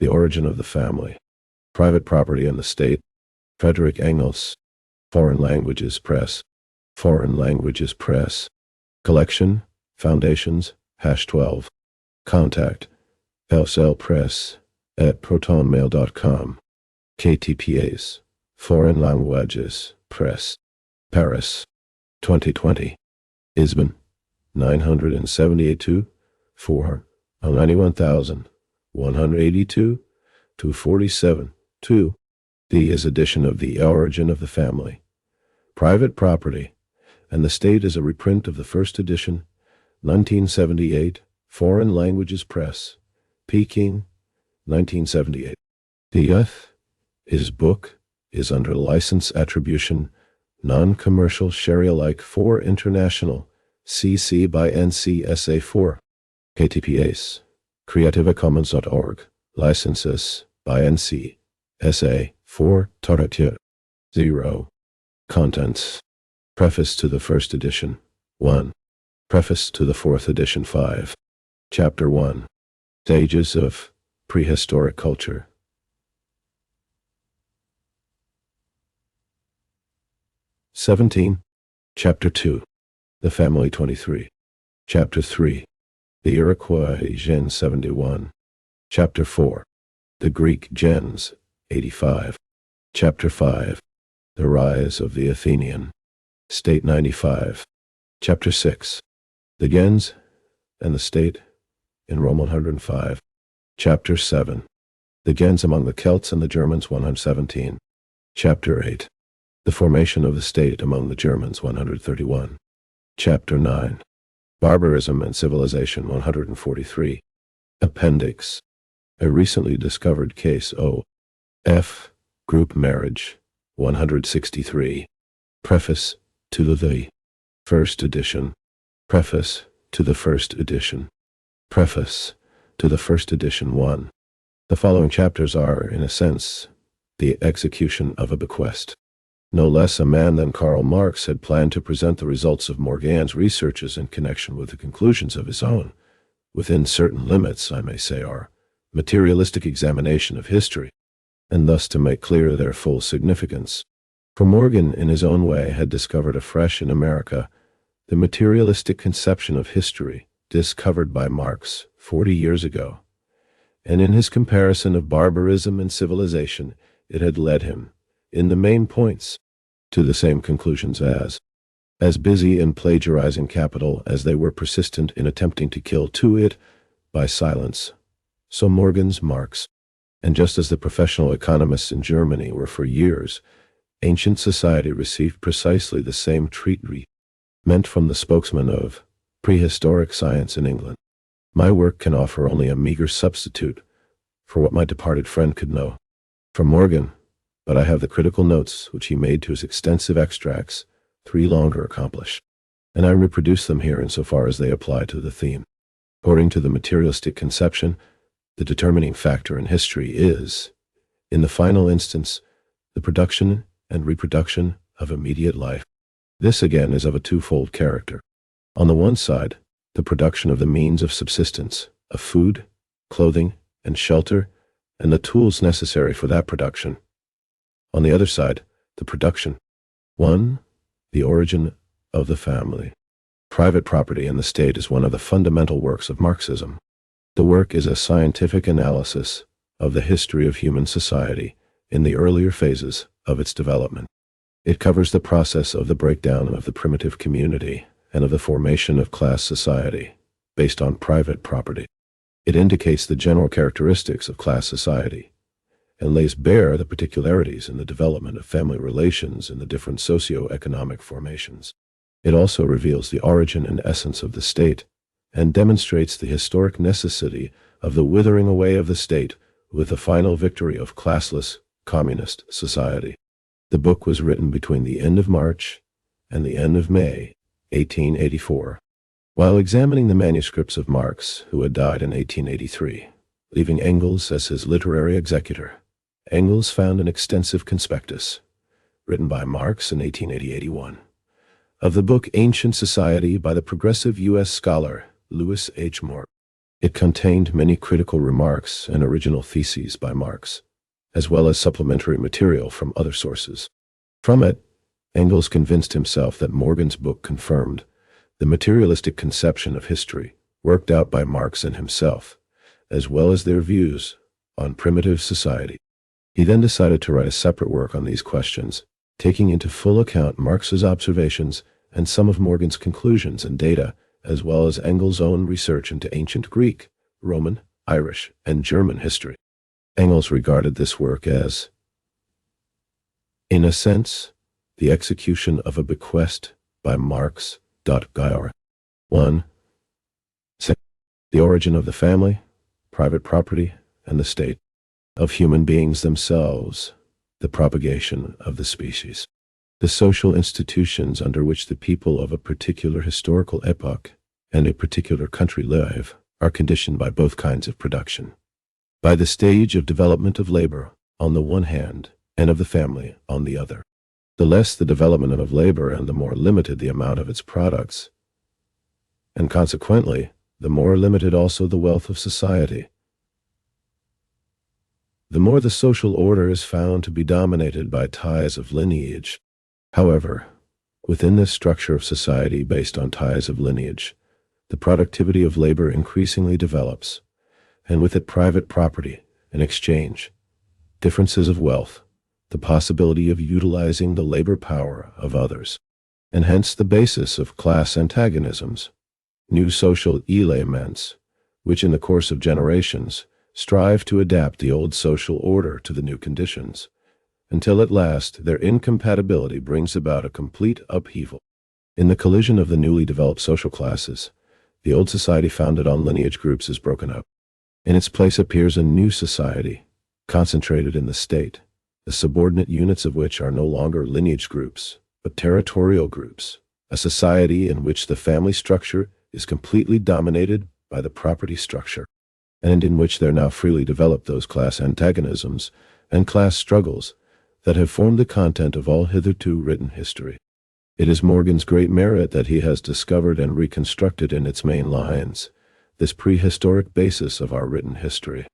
The Origin of the Family, Private Property and the State, Friedrich Engels, Foreign Languages Press, Foreign Languages Press, Collection, Foundations, #12, Contact, lslpress@protonmail.com, KTPAs, Foreign Languages Press, Paris, 2020, Isbin, 972, 4, 91,182, 247, 2. D is edition of The Origin of the Family, Private Property, and the State is a reprint of the first edition, 1978, Foreign Languages Press, Peking, 1978. His book is under license attribution, non-commercial Sharia-like 4 International, CC by NC SA 4. KTPAs, creativecommons.org, licenses by NC, SA 4, Taratier. 0. Contents. Preface to the first edition, 1. Preface to the fourth edition, 5. Chapter 1. Stages of Prehistoric Culture. Chapter 2. The Family 23. Chapter 3. The Iroquois Gens 71. Chapter 4. The Greek Gens 85. Chapter 5. The Rise of the Athenian State 95. Chapter 6. The Gens and the State in Rome 105. Chapter 7. The Gens among the Celts and the Germans 117. Chapter 8. The Formation of the State among the Germans 131. Chapter 9. Barbarism and Civilization 143. Appendix. A recently discovered case O.F. Group Marriage 163. Preface to the first edition. Preface to the first edition. Preface to the first edition 1. The following chapters are, in a sense, the execution of a bequest. No less a man than Karl Marx had planned to present the results of Morgan's researches in connection with the conclusions of his own, within certain limits, I may say, our materialistic examination of history, and thus to make clear their full significance. For Morgan, in his own way, had discovered afresh in America the materialistic conception of history discovered by Marx 40 years ago, and in his comparison of barbarism and civilization, it had led him, in the main points, to the same conclusions as busy in plagiarizing capital as they were persistent in attempting to kill to it by silence. So Morgan's Marx, and just as the professional economists in Germany were for years, ancient society received precisely the same treatment meant from the spokesman of prehistoric science in England. My work can offer only a meager substitute for what my departed friend could know from Morgan, but I have the critical notes which he made to his extensive extracts, 3 longer accomplished, and I reproduce them here insofar as they apply to the theme. According to the materialistic conception, the determining factor in history is, in the final instance, the production and reproduction of immediate life. This again is of a twofold character. On the one side, the production of the means of subsistence, of food, clothing, and shelter, and the tools necessary for that production. On the other side, the production. 1. The Origin of the Family. Private property and the state is one of the fundamental works of Marxism. The work is a scientific analysis of the history of human society in the earlier phases of its development. It covers the process of the breakdown of the primitive community and of the formation of class society based on private property. It indicates the general characteristics of class society and lays bare the particularities in the development of family relations in the different socio-economic formations. It also reveals the origin and essence of the state and demonstrates the historic necessity of the withering away of the state with the final victory of classless communist society. The book was written between the end of March and the end of May, 1884. While examining the manuscripts of Marx, who had died in 1883, leaving Engels as his literary executor, Engels found an extensive conspectus, written by Marx in 1880-81, of the book Ancient Society by the progressive U.S. scholar Louis H. Moore. It contained many critical remarks and original theses by Marx, as well as supplementary material from other sources. From it, Engels convinced himself that Morgan's book confirmed the materialistic conception of history worked out by Marx and himself, as well as their views on primitive society. He then decided to write a separate work on these questions, taking into full account Marx's observations and some of Morgan's conclusions and data, as well as Engels' own research into ancient Greek, Roman, Irish, and German history. Engels regarded this work as, in a sense, the execution of a bequest by Marx. 1. The origin of the family, private property, and the state, of human beings themselves, the propagation of the species. The social institutions under which the people of a particular historical epoch and a particular country live are conditioned by both kinds of production. By the stage of development of labor on the one hand and of the family on the other. The less the development of labor and the more limited the amount of its products, and consequently, the more limited also the wealth of society. The more the social order is found to be dominated by ties of lineage. However, within this structure of society based on ties of lineage, the productivity of labor increasingly develops, and with it private property and exchange, differences of wealth, the possibility of utilizing the labor power of others, and hence the basis of class antagonisms, new social elements, which in the course of generations strive to adapt the old social order to the new conditions, until at last their incompatibility brings about a complete upheaval. In the collision of the newly developed social classes, the old society founded on lineage groups is broken up. In its place appears a new society, concentrated in the state, the subordinate units of which are no longer lineage groups, but territorial groups, a society in which the family structure is completely dominated by the property structure, and in which there now freely develop those class antagonisms and class struggles that have formed the content of all hitherto written history. It is Morgan's great merit that he has discovered and reconstructed in its main lines this prehistoric basis of our written history,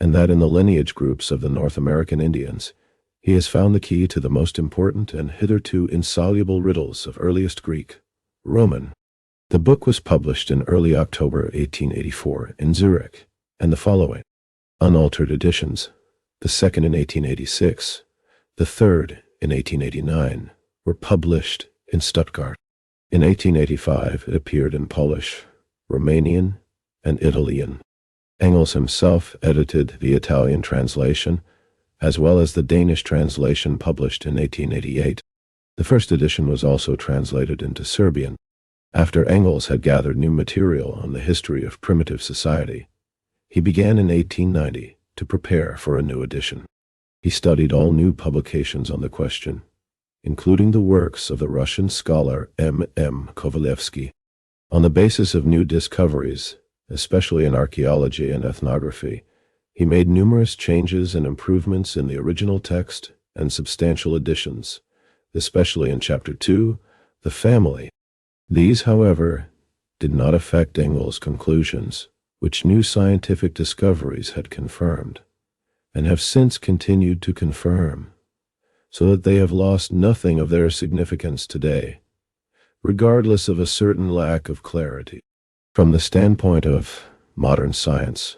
and that in the lineage groups of the North American Indians, he has found the key to the most important and hitherto insoluble riddles of earliest Greek, Roman. The book was published in early October 1884 in Zurich, and the following unaltered editions, the second in 1886, the third in 1889, were published in Stuttgart. In 1885 it appeared in Polish, Romanian, and Italian. Engels himself edited the Italian translation, as well as the Danish translation published in 1888. The first edition was also translated into Serbian. After Engels had gathered new material on the history of primitive society, he began in 1890 to prepare for a new edition. He studied all new publications on the question, including the works of the Russian scholar M.M. Kovalevsky. On the basis of new discoveries, especially in archaeology and ethnography, he made numerous changes and improvements in the original text and substantial additions, especially in Chapter 2, The Family. These, however, did not affect Engels' conclusions, which new scientific discoveries had confirmed, and have since continued to confirm, so that they have lost nothing of their significance today, regardless of a certain lack of clarity. From the standpoint of modern science,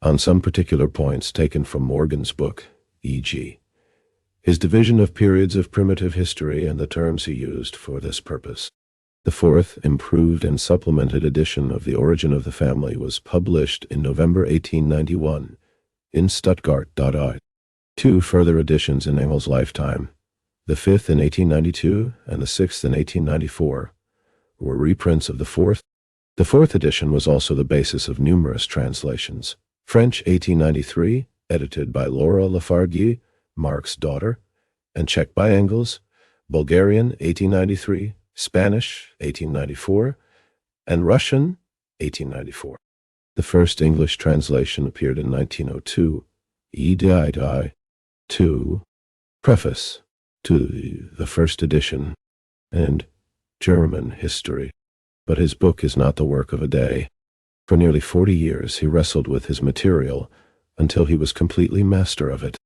on some particular points taken from Morgan's book, e.g., his division of periods of primitive history and the terms he used for this purpose. The fourth, improved and supplemented edition of The Origin of the Family was published in November 1891 in Stuttgart. 2 further editions in Engels' lifetime, the fifth in 1892 and the sixth in 1894, were reprints of the fourth. The fourth edition was also the basis of numerous translations. French 1893, edited by Laura Lafargue, Marx's daughter, and Czech by Engels, Bulgarian 1893, Spanish 1894, and Russian 1894. The first English translation appeared in 1902, ed. 2, Preface to the first edition, and German history. But his book is not the work of a day. For nearly 40 years he wrestled with his material until he was completely master of it,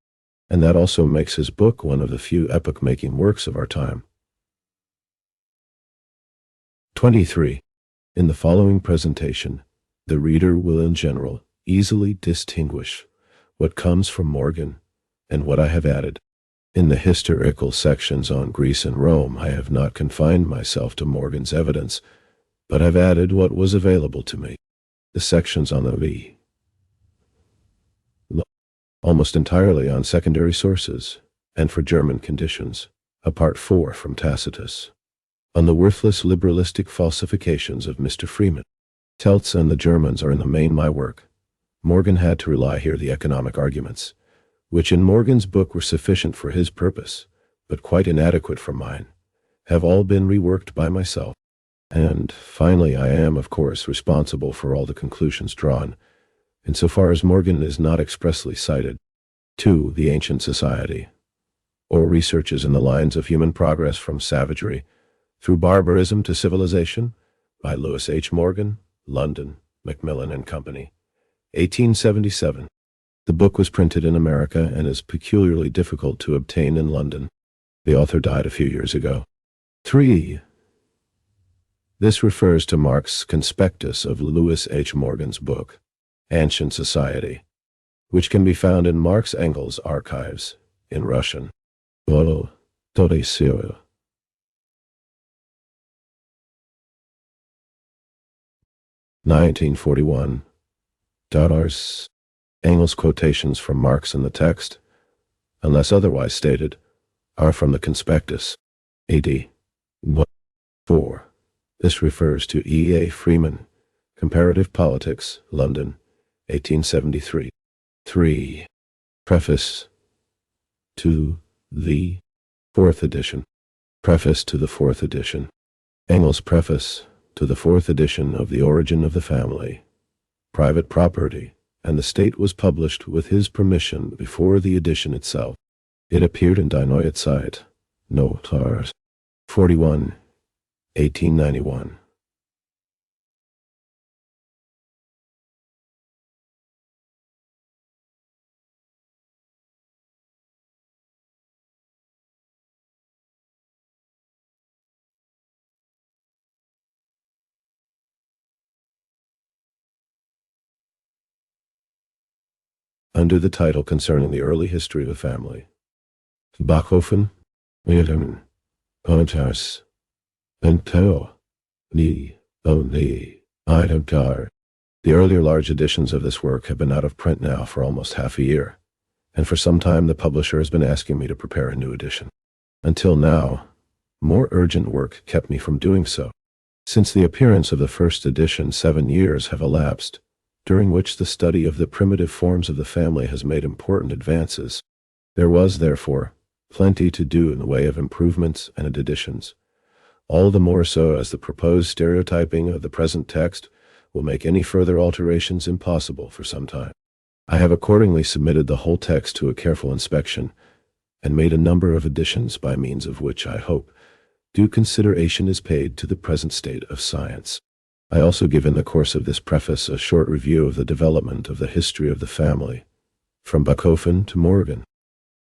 and that also makes his book one of the few epoch-making works of our time. 23. In the following presentation, the reader will in general easily distinguish what comes from Morgan and what I have added. In the historical sections on Greece and Rome, I have not confined myself to Morgan's evidence, but have added what was available to me. The sections on the almost entirely on secondary sources, and for German conditions, a part 4 from Tacitus. On the worthless liberalistic falsifications of Mr. Freeman. Teltz and the Germans are in the main my work. Morgan had to rely here the economic arguments, which in Morgan's book were sufficient for his purpose, but quite inadequate for mine, have all been reworked by myself. And, finally, I am, of course, responsible for all the conclusions drawn, insofar as Morgan is not expressly cited. 2. The Ancient Society, or Researches in the Lines of Human Progress from Savagery through Barbarism to Civilization, by Lewis H. Morgan, London, Macmillan and Company, 1877. The book was printed in America and is peculiarly difficult to obtain in London. The author died a few years ago. 3. This refers to Marx's conspectus of Lewis H. Morgan's book, Ancient Society, which can be found in Marx Engels archives, in Russian. 1941. Ars. Engels' quotations from Marx in the text, unless otherwise stated, are from the conspectus. AD 4. This refers to E. A. Freeman, Comparative Politics, London, 1873. 3. Preface to the 4th edition. Preface to the 4th edition. Engels' preface to the 4th edition of The Origin of the Family, Private Property, and the State was published with his permission before the edition itself. It appeared in Die Neue Zeit, Notars, 41, 1891. Under the title concerning the early history of the family. Bachofen, Wilhelm, Pontars, Penteo, Ni, Oni, Idemtar. The earlier large editions of this work have been out of print now for almost half a year, and for some time the publisher has been asking me to prepare a new edition. Until now, more urgent work kept me from doing so. Since the appearance of the first edition, 7 years have elapsed, during which the study of the primitive forms of the family has made important advances. There was, therefore, plenty to do in the way of improvements and additions, all the more so as the proposed stereotyping of the present text will make any further alterations impossible for some time. I have accordingly submitted the whole text to a careful inspection, and made a number of additions by means of which I hope due consideration is paid to the present state of science. I also give in the course of this preface a short review of the development of the history of the family, from Bachofen to Morgan.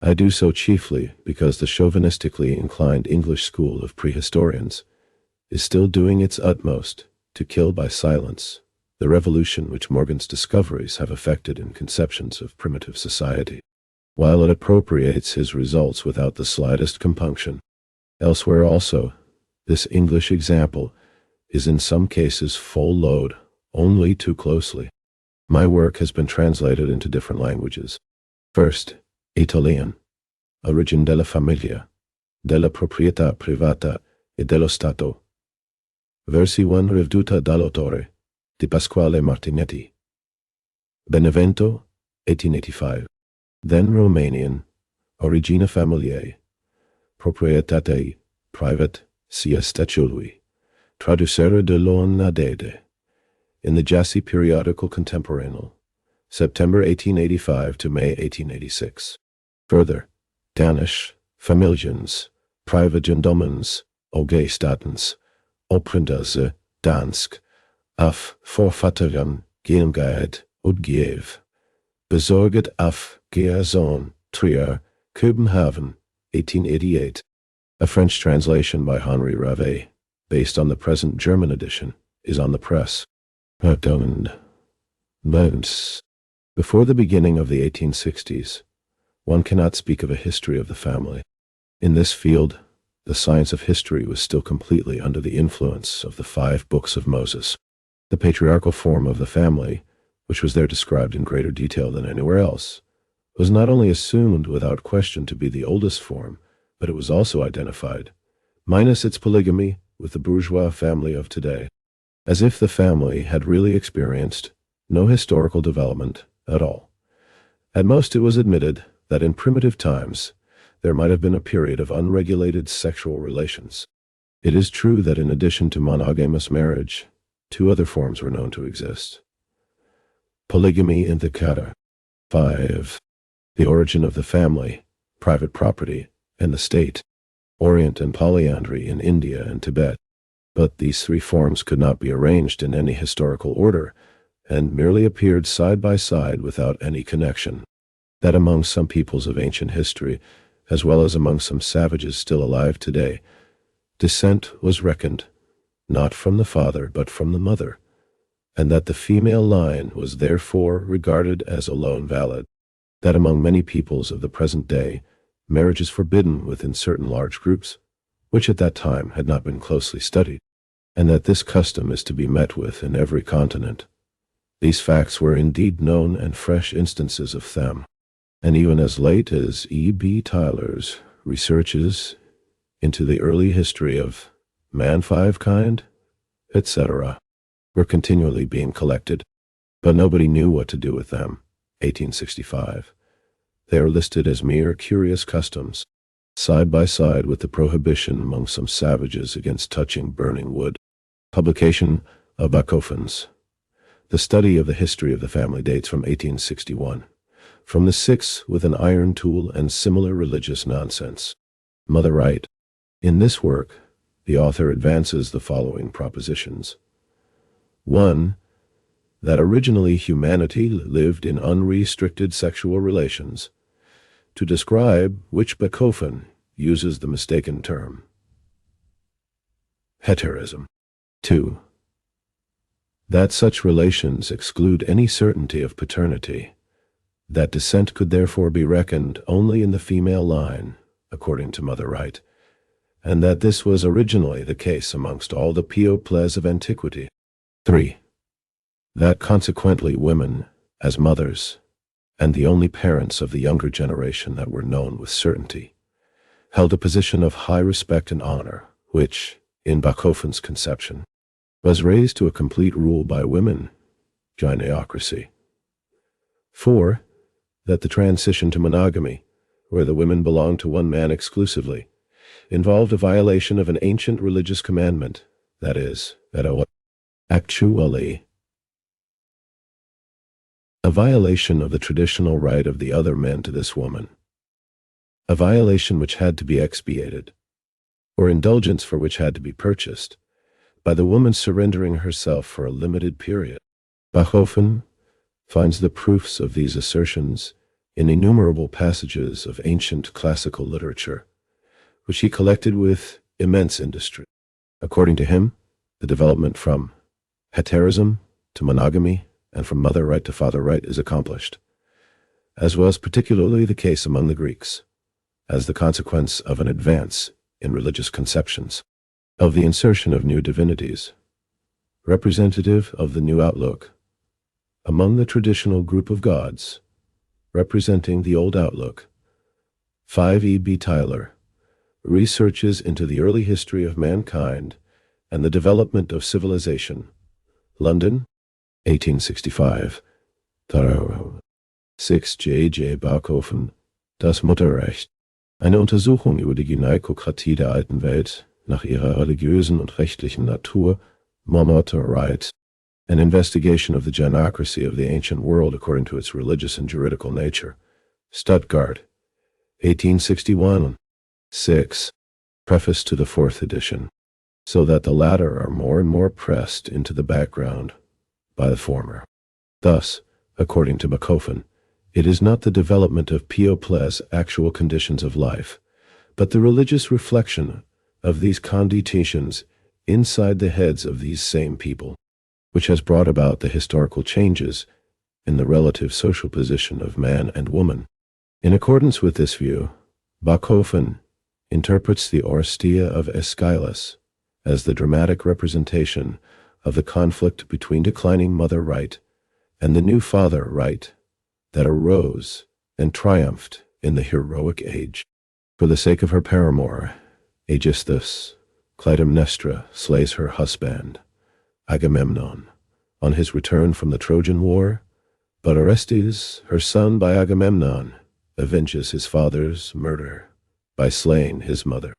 I do so chiefly because the chauvinistically inclined English school of prehistorians is still doing its utmost to kill by silence the revolution which Morgan's discoveries have effected in conceptions of primitive society, while it appropriates his results without the slightest compunction. Elsewhere also, this English example is in some cases full load, only too closely. My work has been translated into different languages. First, Italian, Origine della Famiglia, della Proprietà Privata e dello Stato. Versi 1 riveduta dall'autore, di Pasquale Martinetti. Benevento, 1885. Then Romanian, Origine Familiae, Proprietate Private sia Statului. Traducere de l'Onadede, in the Jassy Periodical Contemporaneal, September 1885 to May 1886. Further, Danish, Familiens, Privategendomens, og Statens, Oprinderse, Dansk, af Forfatteren Geelgeit und Giev. Besorget af Gerson, Trier, Copenhagen, 1888. A French translation by Henri Ravet, based on the present German edition, is on the press. Before the beginning of the 1860s, one cannot speak of a history of the family. In this field, the science of history was still completely under the influence of the 5 books of Moses. The patriarchal form of the family, which was there described in greater detail than anywhere else, was not only assumed without question to be the oldest form, but it was also identified, minus its polygamy, with the bourgeois family of today, as if the family had really experienced no historical development at all. At most, it was admitted that in primitive times there might have been a period of unregulated sexual relations. It is true that in addition to monogamous marriage, 2 other forms were known to exist. Polygamy in the Kata. 5. The origin of the family, private property, and the state. Orient and polyandry in India and Tibet. But these 3 forms could not be arranged in any historical order, and merely appeared side by side without any connection. That among some peoples of ancient history, as well as among some savages still alive today, descent was reckoned, not from the father but from the mother, and that the female line was therefore regarded as alone valid. That among many peoples of the present day, marriage is forbidden within certain large groups, which at that time had not been closely studied, and that this custom is to be met with in every continent. These facts were indeed known and fresh instances of them, and even as late as E.B. Tyler's researches into the early history of man 5 kind, etc., were continually being collected, but nobody knew what to do with them. 1865. They are listed as mere curious customs, side by side with the prohibition among some savages against touching burning wood. Publication of Bachoffens. The study of the history of the family dates from 1861. From the 6 with an iron tool and similar religious nonsense. Mother Right. In this work, the author advances the following propositions. 1. That originally humanity lived in unrestricted sexual relations, to describe which Bachofen uses the mistaken term, heterism. 2. That such relations exclude any certainty of paternity, that descent could therefore be reckoned only in the female line, according to Mother Right, and that this was originally the case amongst all the peoples of antiquity. 3. That consequently women, as mothers, and the only parents of the younger generation that were known with certainty, held a position of high respect and honor, which, in Bachofen's conception, was raised to a complete rule by women, gyneocracy. 4. That the transition to monogamy, where the women belonged to one man exclusively, involved a violation of an ancient religious commandment, that is, actually, a violation of the traditional right of the other men to this woman, a violation which had to be expiated, or indulgence for which had to be purchased, by the woman surrendering herself for a limited period. Bachofen finds the proofs of these assertions in innumerable passages of ancient classical literature, which he collected with immense industry. According to him, the development from heterism to monogamy and from mother right to father right is accomplished, as was particularly the case among the Greeks, as the consequence of an advance in religious conceptions, of the insertion of new divinities, representative of the new outlook, among the traditional group of gods, representing the old outlook. 5 E.B. Tyler researches into the early history of mankind and the development of civilization. London, 1865. 6 J. Bachofen, Das Mutterrecht. Eine Untersuchung über die Gyneikokratie der alten Welt nach ihrer religiösen und rechtlichen Natur, Mother Right. An investigation of the gyneocracy of the ancient world according to its religious and juridical nature. Stuttgart, 1861. 6. Preface to the 4th edition, so that the latter are more and more pressed into the background by the former. Thus, according to Bachofen, it is not the development of people's actual conditions of life, but the religious reflection of these conditions inside the heads of these same people, which has brought about the historical changes in the relative social position of man and woman. In accordance with this view, Bachofen interprets the Oresteia of Aeschylus as the dramatic representation of the conflict between declining mother right and the new father right that arose and triumphed in the heroic age. For the sake of her paramour, Aegisthus, Clytemnestra slays her husband, Agamemnon, on his return from the Trojan War, but Orestes, her son by Agamemnon, avenges his father's murder by slaying his mother.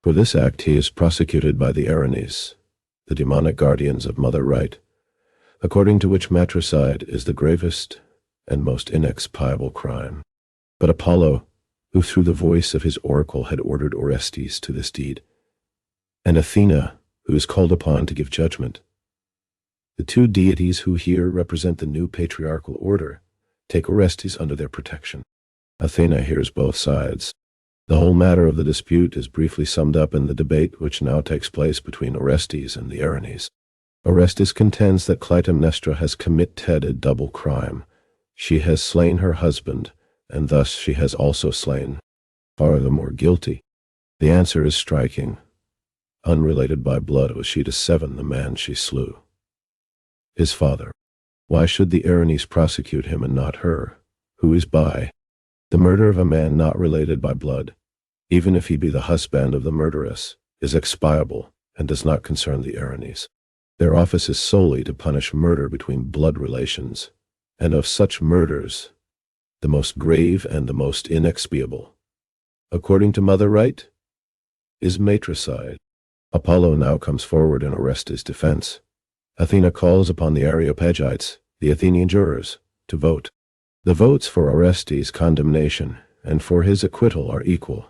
For this act he is prosecuted by the Erinyes, the demonic guardians of mother right, according to which matricide is the gravest and most inexpiable crime. But Apollo, who through the voice of his oracle had ordered Orestes to this deed, and Athena, who is called upon to give judgment, the two deities who here represent the new patriarchal order, take Orestes under their protection. Athena hears both sides. The whole matter of the dispute is briefly summed up in the debate which now takes place between Orestes and the Erinyes. Orestes contends that Clytemnestra has committed a double crime. She has slain her husband, and thus she has also slain, far the more guilty. The answer is striking. Unrelated by blood was she to Seven, the man she slew, his father. Why should the Erinyes prosecute him and not her, who is by the murder of a man not related by blood, even if he be the husband of the murderess, is expiable and does not concern the Erinyes. Their office is solely to punish murder between blood relations, and of such murders, the most grave and the most inexpiable, according to mother right, is matricide. Apollo now comes forward in Orestes' defense. Athena calls upon the Areopagites, the Athenian jurors, to vote. The votes for Orestes' condemnation and for his acquittal are equal.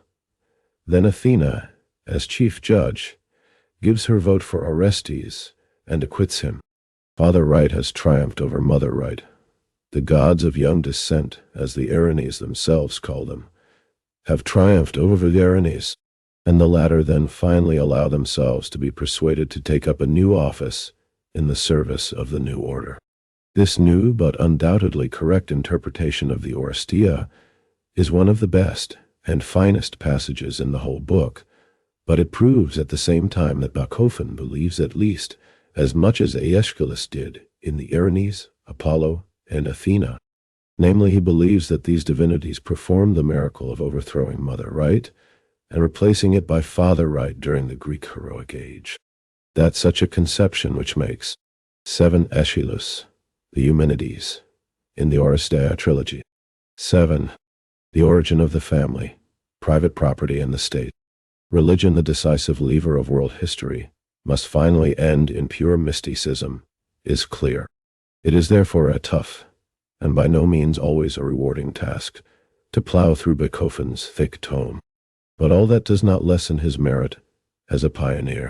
Then Athena, as chief judge, gives her vote for Orestes and acquits him. Father right has triumphed over mother right. The gods of young descent, as the Erinyes themselves call them, have triumphed over the Erinyes, and the latter then finally allow themselves to be persuaded to take up a new office in the service of the new order. This new but undoubtedly correct interpretation of the Oresteia is one of the best and finest passages in the whole book, but it proves at the same time that Bachofen believes at least as much as Aeschylus did in the Erinyes, Apollo, and Athena. Namely, he believes that these divinities performed the miracle of overthrowing mother right and replacing it by father right during the Greek heroic age. That such a conception which makes 7 Aeschylus, the Eumenides, in the Oresteia trilogy. 7. The origin of the family, private property and the state, religion the decisive lever of world history, must finally end in pure mysticism, is clear. It is therefore a tough, and by no means always a rewarding task, to plow through Bachofen's thick tome. But all that does not lessen his merit as a pioneer.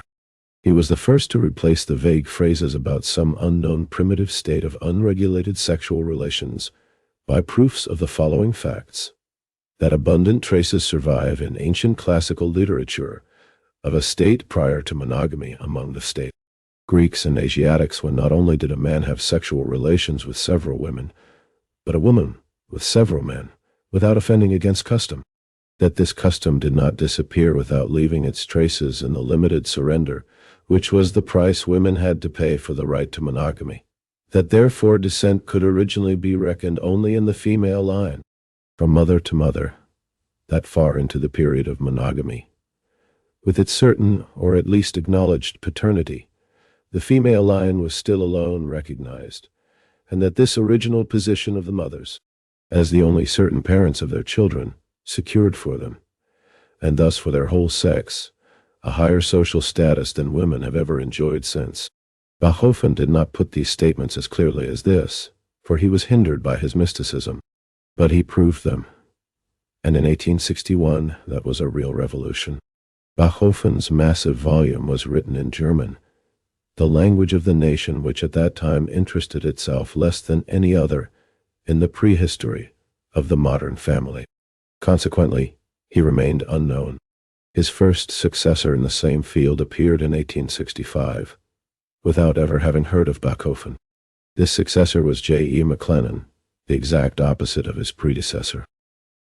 He was the first to replace the vague phrases about some unknown primitive state of unregulated sexual relations by proofs of the following facts: that abundant traces survive in ancient classical literature of a state prior to monogamy among the state Greeks and Asiatics, when not only did a man have sexual relations with several women, but a woman with several men, without offending against custom. That this custom did not disappear without leaving its traces in the limited surrender, which was the price women had to pay for the right to monogamy. That therefore descent could originally be reckoned only in the female line, from mother to mother, that far into the period of monogamy. With its certain, or at least acknowledged, paternity, the female line was still alone recognized, and that this original position of the mothers, as the only certain parents of their children, secured for them, and thus for their whole sex, a higher social status than women have ever enjoyed since. Bachofen did not put these statements as clearly as this, for he was hindered by his mysticism, but he proved them, and in 1861 that was a real revolution. Bachofen's massive volume was written in German, the language of the nation which at that time interested itself less than any other in the prehistory of the modern family. Consequently, he remained unknown. His first successor in the same field appeared in 1865, without ever having heard of Bachofen. This successor was J.E. McLennan, the exact opposite of his predecessor.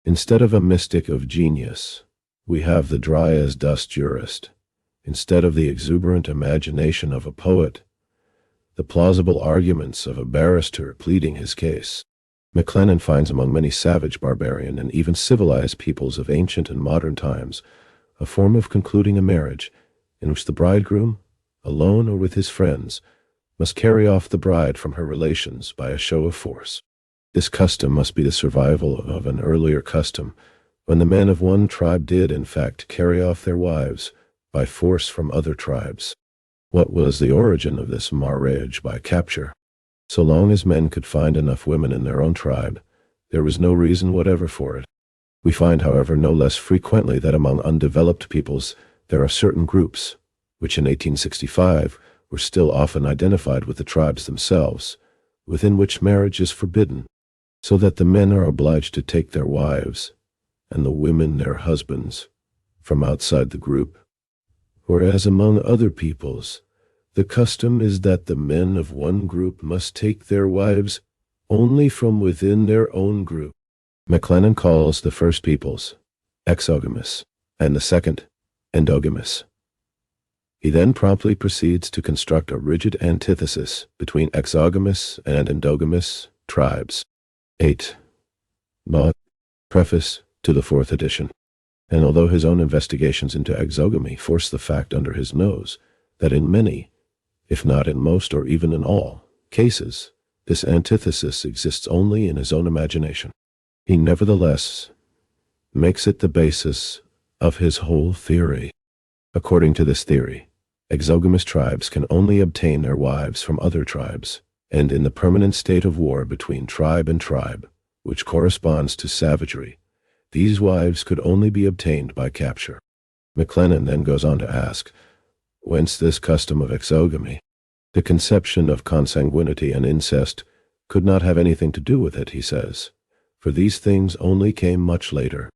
Instead of a mystic of genius, we have the dry-as-dust jurist. Instead of the exuberant imagination of a poet, the plausible arguments of a barrister pleading his case. McLennan finds among many savage, barbarian, and even civilized peoples of ancient and modern times a form of concluding a marriage in which the bridegroom, alone or with his friends, must carry off the bride from her relations by a show of force. This custom must be the survival of an earlier custom, when the men of one tribe did, in fact, carry off their wives by force from other tribes. What was the origin of this marriage by capture? So long as men could find enough women in their own tribe, there was no reason whatever for it. We find, however, no less frequently that among undeveloped peoples there are certain groups, which in 1865 were still often identified with the tribes themselves, within which marriage is forbidden, so that the men are obliged to take their wives, and the women their husbands, from outside the group. Whereas among other peoples, the custom is that the men of one group must take their wives only from within their own group. McLennan calls the first peoples exogamous, and the second endogamous. He then promptly proceeds to construct a rigid antithesis between exogamous and endogamous tribes. 8. Preface to the 4th edition. And although his own investigations into exogamy force the fact under his nose that in many, if not in most or even in all, cases, this antithesis exists only in his own imagination, he nevertheless makes it the basis of his whole theory. According to this theory, exogamous tribes can only obtain their wives from other tribes, and in the permanent state of war between tribe and tribe, which corresponds to savagery, these wives could only be obtained by capture. McLennan then goes on to ask, whence this custom of exogamy? The conception of consanguinity and incest could not have anything to do with it, he says, for these things only came much later.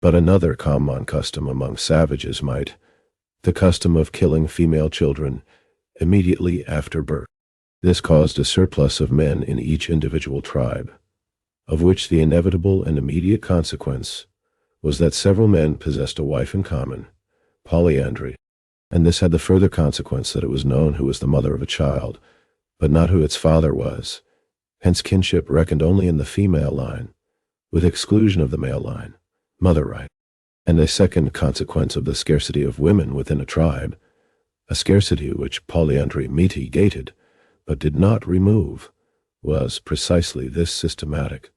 But another common custom among savages might, the custom of killing female children immediately after birth. This caused a surplus of men in each individual tribe, of which the inevitable and immediate consequence was that several men possessed a wife in common, polyandry, and this had the further consequence that it was known who was the mother of a child, but not who its father was, hence kinship reckoned only in the female line, with exclusion of the male line, mother right. And a second consequence of the scarcity of women within a tribe, a scarcity which polyandry mitigated, but did not remove, was precisely this systematic,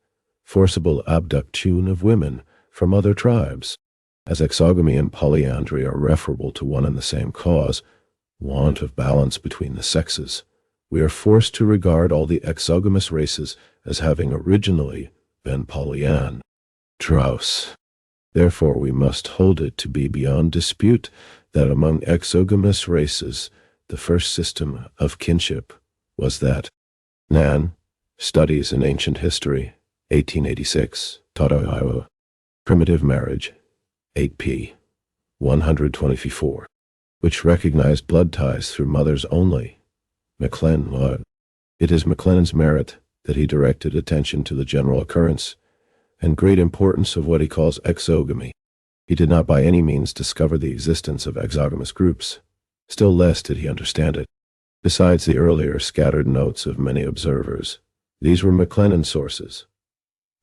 forcible abduction of women from other tribes. As exogamy and polyandry are referable to one and the same cause, want of balance between the sexes, we are forced to regard all the exogamous races as having originally been polyandrous. Therefore we must hold it to be beyond dispute that among exogamous races the first system of kinship was that. Nan, Studies in Ancient History, 1886, Taro, Primitive Marriage, 8p. 124, which recognized blood ties through mothers only. McLennan. It is McLennan's merit that he directed attention to the general occurrence and great importance of what he calls exogamy. He did not by any means discover the existence of exogamous groups, still less did he understand it. Besides the earlier scattered notes of many observers, these were McLennan's sources.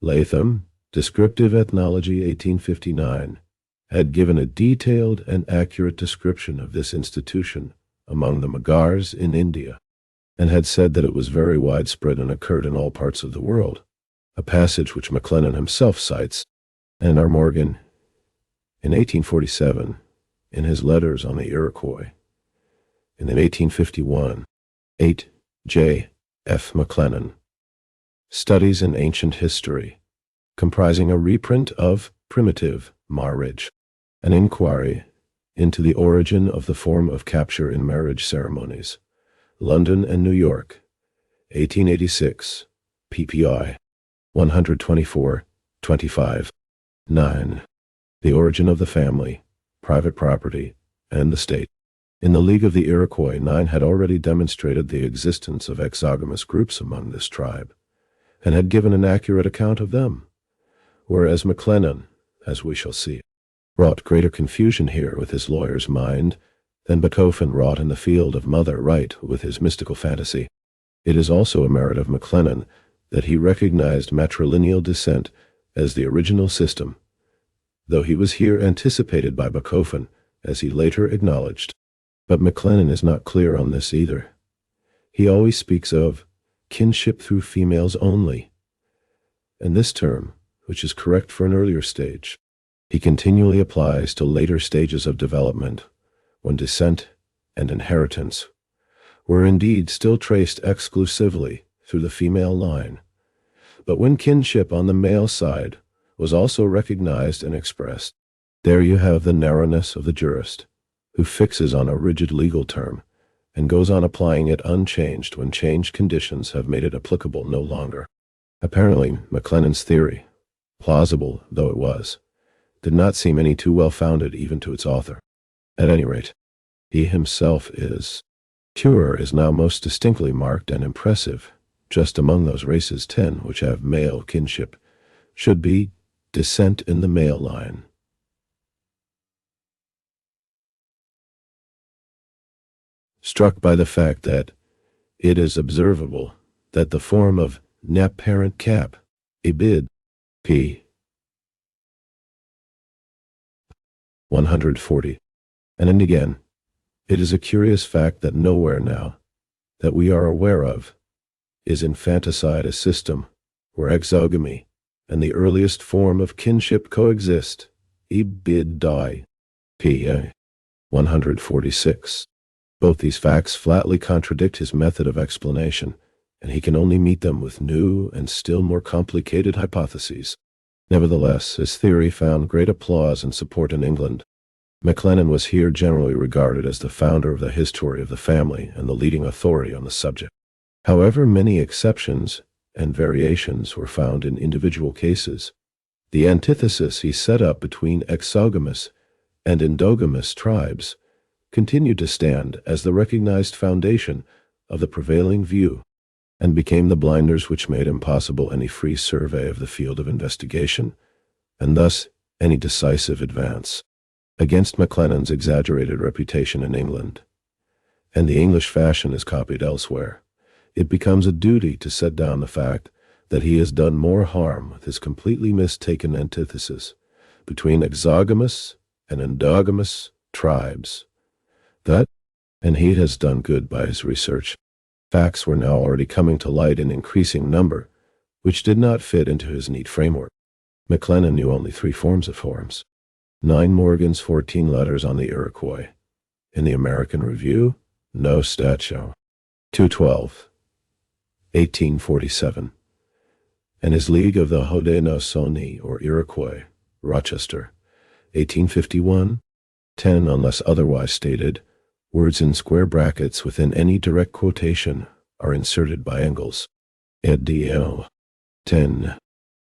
Latham, Descriptive Ethnology, 1859, had given a detailed and accurate description of this institution among the Magars in India, and had said that it was very widespread and occurred in all parts of the world, a passage which McLennan himself cites, and R. Morgan, in 1847, in his Letters on the Iroquois, and in 1851, 8. J. F. McLennan, Studies in Ancient History, comprising a reprint of Primitive Marriage, an inquiry into the origin of the form of capture in marriage ceremonies, London and New York, 1886, pp. 124, 25. 9. The Origin of the Family, Private Property, and the State. In the League of the Iroquois, 9 had already demonstrated the existence of exogamous groups among this tribe, and had given an accurate account of them, whereas McLennan, as we shall see, wrought greater confusion here with his lawyer's mind than Bachofen wrought in the field of mother right with his mystical fantasy. It is also a merit of McLennan that he recognized matrilineal descent as the original system, though he was here anticipated by Bachofen, as he later acknowledged. But McLennan is not clear on this either. He always speaks of kinship through females only, and this term, which is correct for an earlier stage, he continually applies to later stages of development, when descent and inheritance were indeed still traced exclusively through the female line, but when kinship on the male side was also recognized and expressed. There you have the narrowness of the jurist, who fixes on a rigid legal term and goes on applying it unchanged when changed conditions have made it applicable no longer. Apparently, McLennan's theory, plausible though it was, did not seem any too well-founded even to its author. At any rate, he himself is. Pure is now most distinctly marked and impressive, just among those races 10 which have male kinship, should be descent in the male line. Struck by the fact that it is observable that the form of nap parent cap, ibid, p. 140, and again, it is a curious fact that nowhere now, that we are aware of, is infanticide a system where exogamy and the earliest form of kinship coexist, ibid die, p. 146. Both these facts flatly contradict his method of explanation, and he can only meet them with new and still more complicated hypotheses. Nevertheless, his theory found great applause and support in England. McLennan was here generally regarded as the founder of the history of the family and the leading authority on the subject. However many exceptions and variations were found in individual cases, the antithesis he set up between exogamous and endogamous tribes continued to stand as the recognized foundation of the prevailing view, and became the blinders which made impossible any free survey of the field of investigation, and thus any decisive advance. Against McLennan's exaggerated reputation in England, and the English fashion is copied elsewhere, it becomes a duty to set down the fact that he has done more harm with his completely mistaken antithesis between exogamous and endogamous tribes. And he has done good by his research. Facts were now already coming to light in increasing number, which did not fit into his neat framework. McLennan knew only 3 forms of forms. 9 Morgan's 14 letters on the Iroquois. In the American Review, no statute. 212, 1847. And his League of the Haudenosaunee, or Iroquois, Rochester, 1851, 10 unless otherwise stated. Words in square brackets within any direct quotation are inserted by Engels. Ed. 10.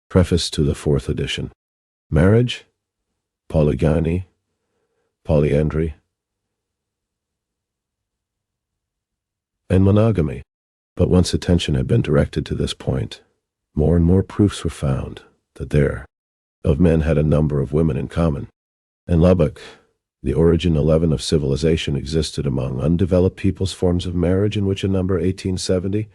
Preface to the 4th edition. Marriage, polygyny, polyandry, and monogamy. But once attention had been directed to this point, more and more proofs were found that there, of men had a number of women in common. And Lubbock, the origin 11 of civilization, existed among undeveloped peoples forms of marriage in which a number 1870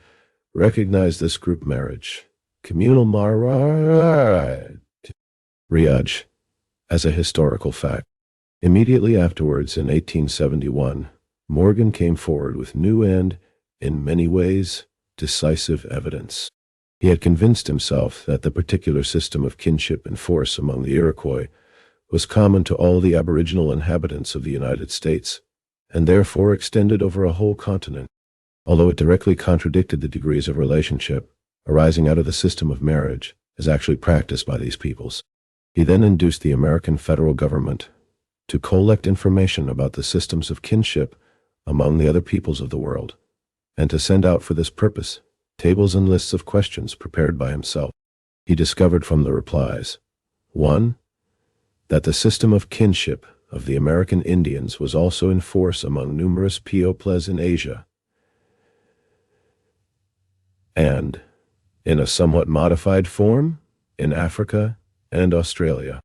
recognized this group marriage, communal marriage, as a historical fact. Immediately afterwards, in 1871, Morgan came forward with new and, in many ways, decisive evidence. He had convinced himself that the particular system of kinship in force among the Iroquois was common to all the aboriginal inhabitants of the United States, and therefore extended over a whole continent. Although it directly contradicted the degrees of relationship arising out of the system of marriage as actually practiced by these peoples, he then induced the American federal government to collect information about the systems of kinship among the other peoples of the world, and to send out for this purpose tables and lists of questions prepared by himself. He discovered from the replies, 1. That the system of kinship of the American Indians was also in force among numerous peoples in Asia, and, in a somewhat modified form, in Africa and Australia.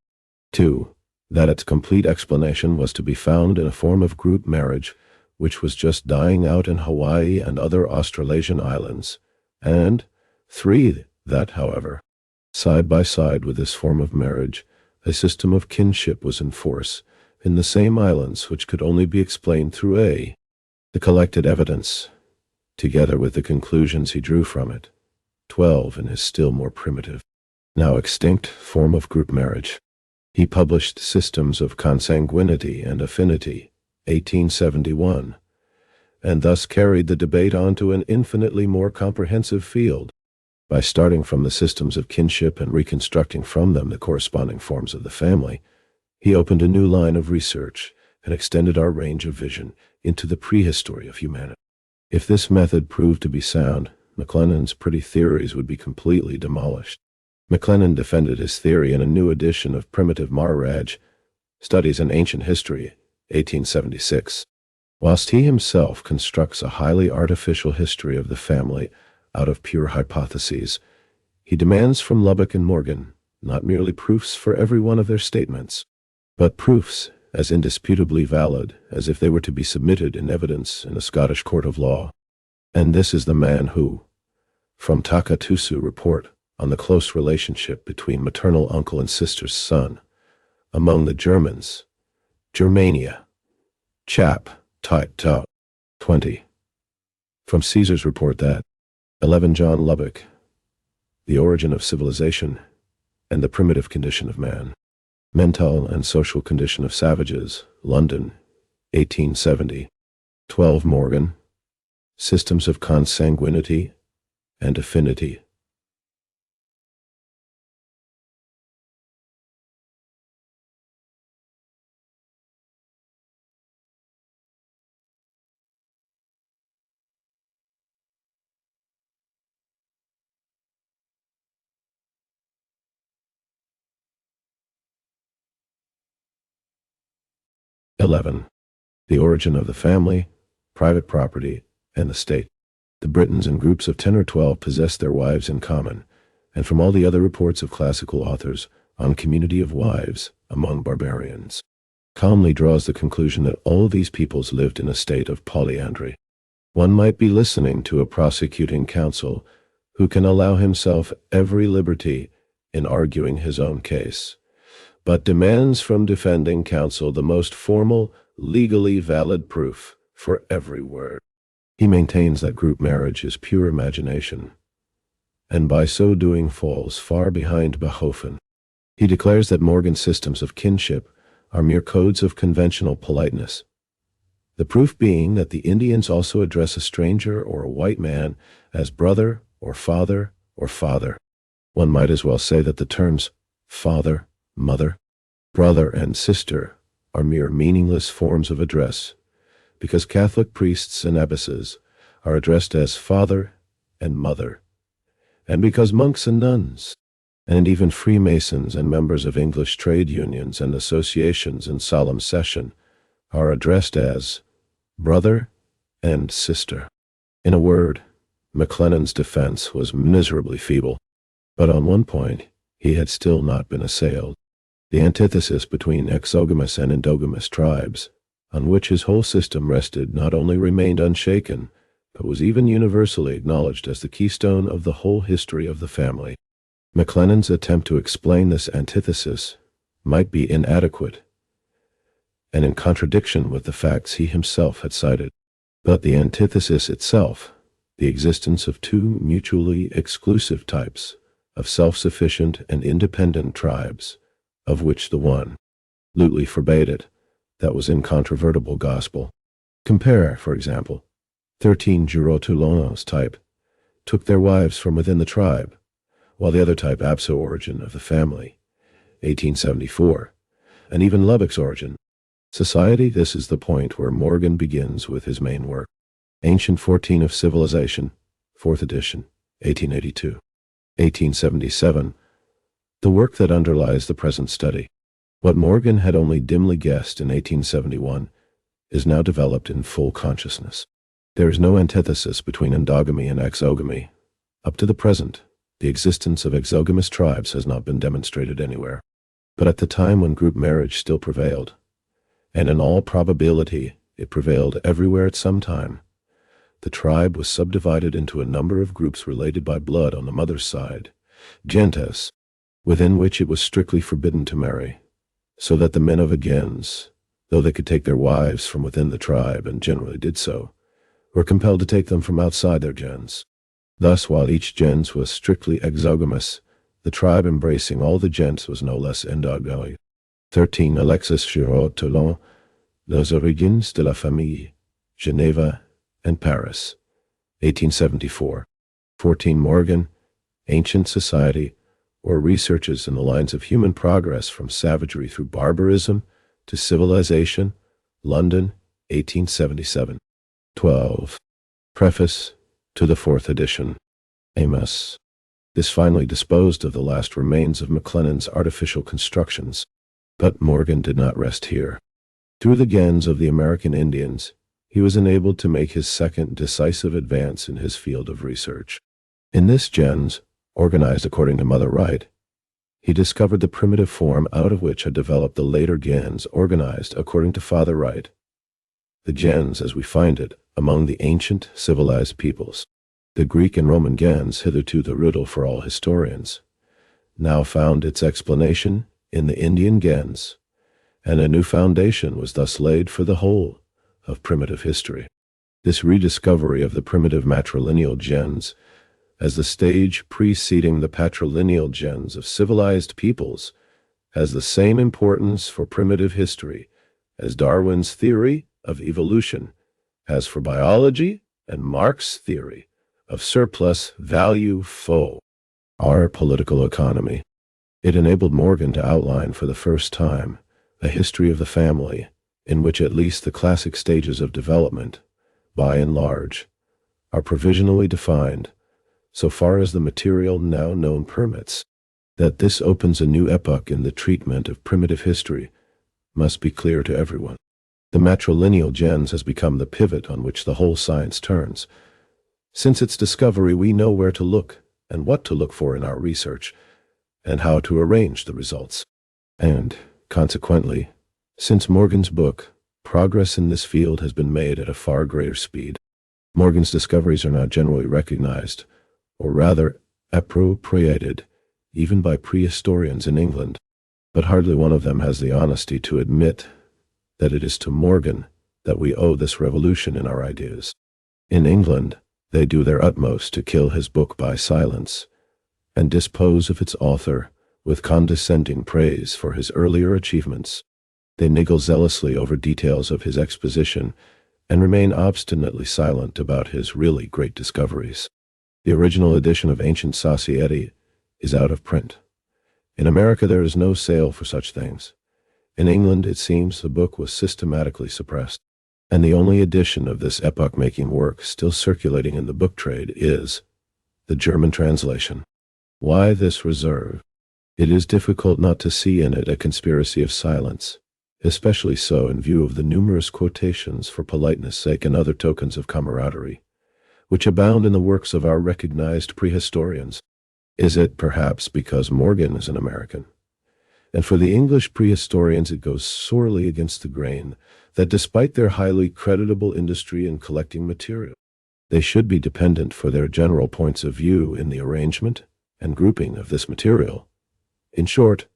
2. That its complete explanation was to be found in a form of group marriage which was just dying out in Hawaii and other Australasian islands, and 3. That, however, side by side with this form of marriage, a system of kinship was in force in the same islands which could only be explained through the collected evidence, together with the conclusions he drew from it, 12 in his still more primitive, now extinct form of group marriage. He published Systems of Consanguinity and Affinity, 1871, and thus carried the debate on to an infinitely more comprehensive field, by starting from the systems of kinship and reconstructing from them the corresponding forms of the family. He opened a new line of research and extended our range of vision into the prehistory of humanity. If this method proved to be sound, McLennan's pretty theories would be completely demolished. McLennan defended his theory in a new edition of Primitive Maharaj, Studies in Ancient History, 1876. Whilst he himself constructs a highly artificial history of the family out of pure hypotheses, he demands from Lubbock and Morgan not merely proofs for every one of their statements, but proofs as indisputably valid as if they were to be submitted in evidence in a Scottish court of law. And this is the man who, from Takatusu report on the close relationship between maternal uncle and sister's son, among the Germans, Germania, Chap, Tit, 20. From Caesar's report that 11 John Lubbock, The Origin of Civilization and the Primitive Condition of Man, Mental and Social Condition of Savages, London, 1870. 12 Morgan, Systems of Consanguinity and Affinity. (11) The Origin of the Family, Private Property, and the State. The Britons in groups of 10 or 12 possessed their wives in common, and from all the other reports of classical authors on community of wives among barbarians, calmly draws the conclusion that all these peoples lived in a state of polyandry. One might be listening to a prosecuting counsel who can allow himself every liberty in arguing his own case, but demands from defending counsel the most formal, legally valid proof for every word. He maintains that group marriage is pure imagination, and by so doing falls far behind Beethoven. He declares that Morgan's systems of kinship are mere codes of conventional politeness, the proof being that the Indians also address a stranger or a white man as brother or father or father. One might as well say that the terms father, mother, brother, and sister are mere meaningless forms of address, because Catholic priests and abbesses are addressed as father and mother, and because monks and nuns, and even Freemasons and members of English trade unions and associations in solemn session, are addressed as brother and sister. In a word, McLennan's defense was miserably feeble, but on one point he had still not been assailed: the antithesis between exogamous and endogamous tribes, on which his whole system rested, not only remained unshaken, but was even universally acknowledged as the keystone of the whole history of the family. McLennan's attempt to explain this antithesis might be inadequate and in contradiction with the facts he himself had cited, but the antithesis itself, the existence of two mutually exclusive types of self-sufficient and independent tribes, of which the one absolutely forbade it, that was incontrovertible gospel. Compare, for example, 13 Jurotulonos type took their wives from within the tribe, while the other type, Abso origin of the family, 1874, and even Lubbock's origin, society. This is the point where Morgan begins with his main work. Ancient 14 of Civilization, 4th edition, 1882. 1877. The work that underlies the present study. What Morgan had only dimly guessed in 1871 is now developed in full consciousness. There is no antithesis between endogamy and exogamy. Up to the present, the existence of exogamous tribes has not been demonstrated anywhere. But at the time when group marriage still prevailed, and in all probability it prevailed everywhere at some time, the tribe was subdivided into a number of groups related by blood on the mother's side, gentes, within which it was strictly forbidden to marry, so that the men of a gens, though they could take their wives from within the tribe, and generally did so, were compelled to take them from outside their gens. Thus, while each gens was strictly exogamous, the tribe embracing all the gens was no less endogamy. 13. Alexis Giraud Toulon, Les Origines de la Famille, Geneva and Paris, 1874. 14. Morgan, Ancient Society, or Researches in the Lines of Human Progress from Savagery through Barbarism to Civilization, London, 1877. 12. Preface to the 4th edition. Amos. This finally disposed of the last remains of McLennan's artificial constructions. But Morgan did not rest here. Through the gens of the American Indians, he was enabled to make his second decisive advance in his field of research. In this gens, organized according to Mother Wright, he discovered the primitive form out of which had developed the later gens organized according to Father Wright. The gens, as we find it, among the ancient civilized peoples, the Greek and Roman gens, hitherto the riddle for all historians, now found its explanation in the Indian gens, and a new foundation was thus laid for the whole of primitive history. This rediscovery of the primitive matrilineal gens as the stage preceding the patrilineal gens of civilized peoples has the same importance for primitive history as Darwin's theory of evolution has for biology and Marx's theory of surplus value foe. Our political economy. It enabled Morgan to outline for the first time a history of the family in which at least the classic stages of development, by and large, are provisionally defined so far as the material now known permits. That this opens a new epoch in the treatment of primitive history must be clear to everyone. The matrilineal gens has become the pivot on which the whole science turns. Since its discovery, we know where to look and what to look for in our research, and how to arrange the results. And, consequently, since Morgan's book, progress in this field has been made at a far greater speed. Morgan's discoveries are not generally recognized, or rather appropriated, even by prehistorians in England, but hardly one of them has the honesty to admit that it is to Morgan that we owe this revolution in our ideas. In England, they do their utmost to kill his book by silence, and dispose of its author with condescending praise for his earlier achievements. They niggle zealously over details of his exposition and remain obstinately silent about his really great discoveries. The original edition of Ancient Society is out of print. In America there is no sale for such things. In England, it seems, the book was systematically suppressed, and the only edition of this epoch-making work still circulating in the book trade is the German translation. Why this reserve? It is difficult not to see in it a conspiracy of silence, especially so in view of the numerous quotations for politeness' sake and other tokens of camaraderie, which abound in the works of our recognized prehistorians. Is it, perhaps, because Morgan is an American? And for the English prehistorians it goes sorely against the grain that despite their highly creditable industry in collecting material, they should be dependent for their general points of view in the arrangement and grouping of this material. In short,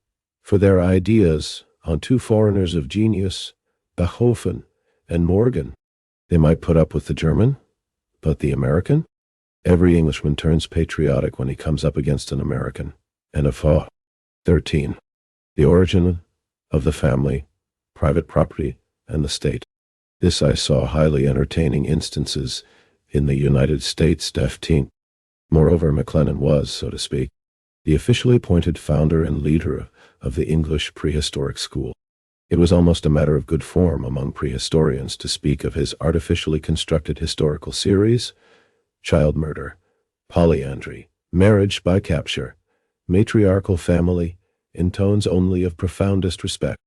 for their ideas on two foreigners of genius, Bachofen and Morgan. They might put up with the German, but the American? Every Englishman turns patriotic when he comes up against an American. And a foe. 13. The origin of the family, private property, and the state. This I saw highly entertaining instances in the United States. 15. Moreover, McLennan was, so to speak, the officially appointed founder and leader of the English prehistoric school. It was almost a matter of good form among prehistorians to speak of his artificially constructed historical series, child murder, polyandry, marriage by capture, matriarchal family, in tones only of profoundest respect.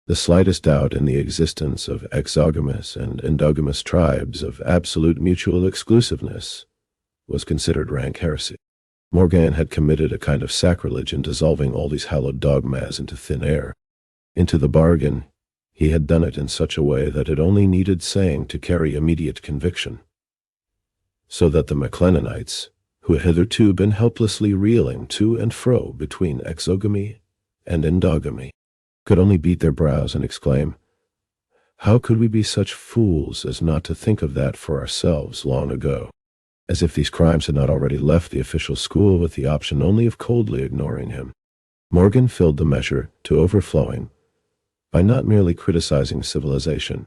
The slightest doubt in the existence of exogamous and endogamous tribes of absolute mutual exclusiveness was considered rank heresy. Morgan had committed a kind of sacrilege in dissolving all these hallowed dogmas into thin air. Into the bargain, he had done it in such a way that it only needed saying to carry immediate conviction, so that the McLennanites, who had hitherto been helplessly reeling to and fro between exogamy and endogamy, could only beat their brows and exclaim, "How could we be such fools as not to think of that for ourselves long ago?" As if these crimes had not already left the official school with the option only of coldly ignoring him. Morgan filled the measure to overflowing by not merely criticizing civilization,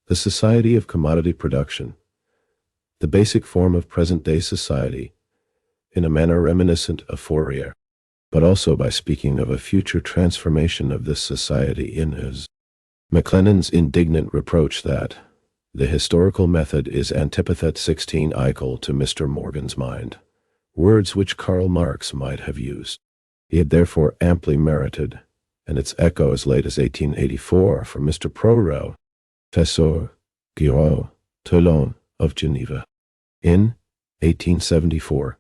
the society of commodity production, the basic form of present-day society, in a manner reminiscent of Fourier, but also by speaking of a future transformation of this society in his McLennan's indignant reproach that the historical method is antipathet 16 equal to Mr. Morgan's mind, words which Karl Marx might have used. He had therefore amply merited, and its echo as late as 1884 from Mr. Prorel, Professor Guiraud Toulon of Geneva, in 1874.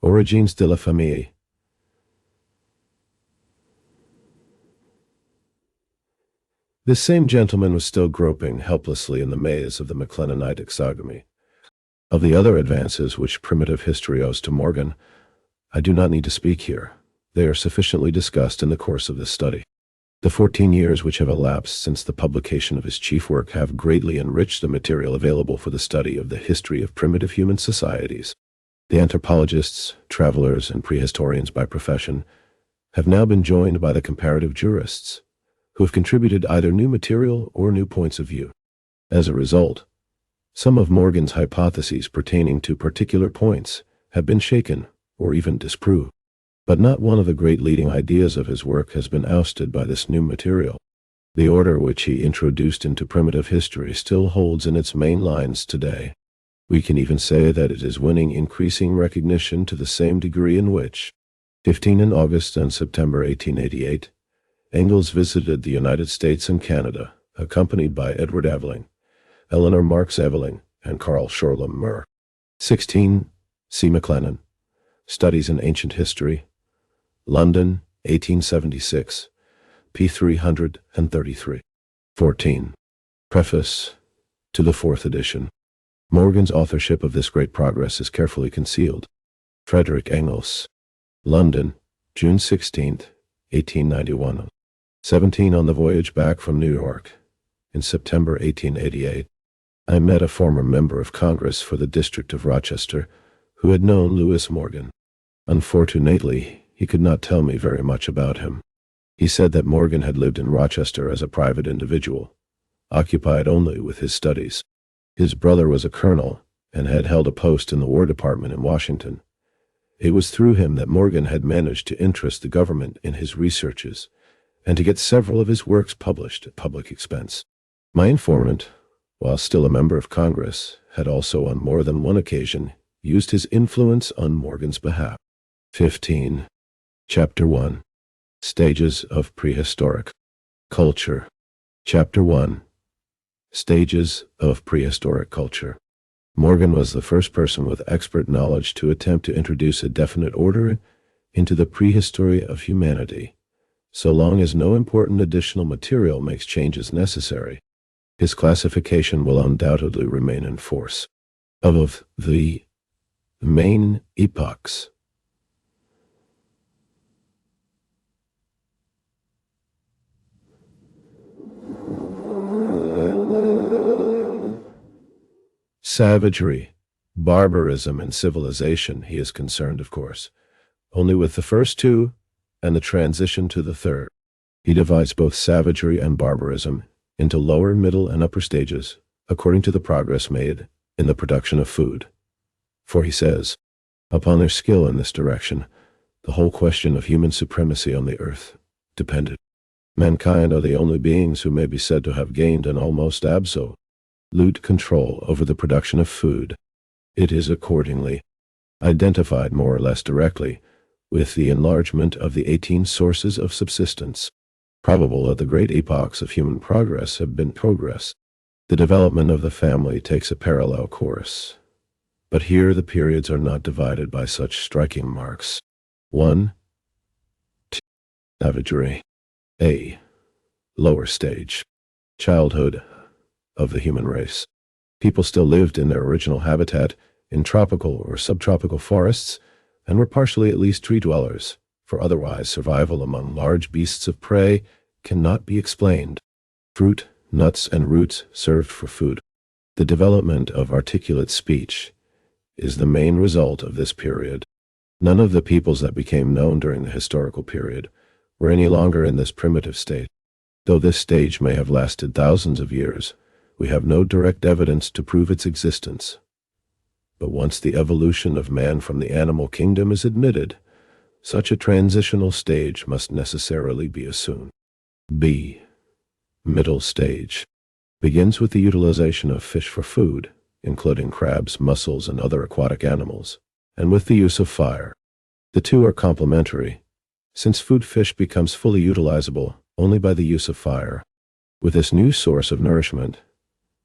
Origines de la famille. This same gentleman was still groping helplessly in the maze of the McLennanite exogamy. Of the other advances which primitive history owes to Morgan, I do not need to speak here. They are sufficiently discussed in the course of this study. The 14 years which have elapsed since the publication of his chief work have greatly enriched the material available for the study of the history of primitive human societies. The anthropologists, travelers, and prehistorians by profession have now been joined by the comparative jurists, who have contributed either new material or new points of view. As a result, some of Morgan's hypotheses pertaining to particular points have been shaken or even disproved. But not one of the great leading ideas of his work has been ousted by this new material. The order which he introduced into primitive history still holds in its main lines today. We can even say that it is winning increasing recognition to the same degree in which, 15 in August and September 1888, Engels visited the United States and Canada, accompanied by Edward Aveling, Eleanor Marx Aveling, and Carl Schorlem Murr. 16. C. McLennan, Studies in Ancient History, London, 1876, p. 333. 14. Preface to the fourth edition. Morgan's authorship of this great progress is carefully concealed. Friedrich Engels, London, June 16, 1891. 17. On the voyage back from New York, in September 1888, I met a former member of Congress for the District of Rochester who had known Lewis Morgan. Unfortunately, he could not tell me very much about him. He said that Morgan had lived in Rochester as a private individual, occupied only with his studies. His brother was a colonel and had held a post in the War Department in Washington. It was through him that Morgan had managed to interest the government in his researches and to get several of his works published at public expense. My informant, while still a member of Congress, had also on more than one occasion used his influence on Morgan's behalf. 15. Chapter 1. Stages of Prehistoric Culture. Chapter 1. Stages of Prehistoric Culture. Morgan was the first person with expert knowledge to attempt to introduce a definite order into the prehistory of humanity, so long as no important additional material makes changes necessary. His classification will undoubtedly remain in force. Of the main epochs, savagery, barbarism, and civilization, he is concerned, of course, only with the first two and the transition to the third. He divides both savagery and barbarism into lower, middle, and upper stages, according to the progress made in the production of food. For he says, upon their skill in this direction, the whole question of human supremacy on the earth depended. Mankind are the only beings who may be said to have gained an almost absolute control over the production of food. It is accordingly identified more or less directly with the enlargement of the 18 sources of subsistence. Probable that the great epochs of human progress have been progress. The development of the family takes a parallel course. But here the periods are not divided by such striking marks. 1. Savagery. A. Lower stage. Childhood of the human race. People still lived in their original habitat in tropical or subtropical forests and were partially at least tree dwellers, for otherwise survival among large beasts of prey cannot be explained. Fruit, nuts, and roots served for food. The development of articulate speech is the main result of this period. None of the peoples that became known during the historical period were any longer in this primitive state. Though this stage may have lasted thousands of years, we have no direct evidence to prove its existence. But once the evolution of man from the animal kingdom is admitted, such a transitional stage must necessarily be assumed. B. Middle stage. Begins with the utilization of fish for food, including crabs, mussels, and other aquatic animals, and with the use of fire. The two are complementary, since food fish becomes fully utilizable only by the use of fire. With this new source of nourishment,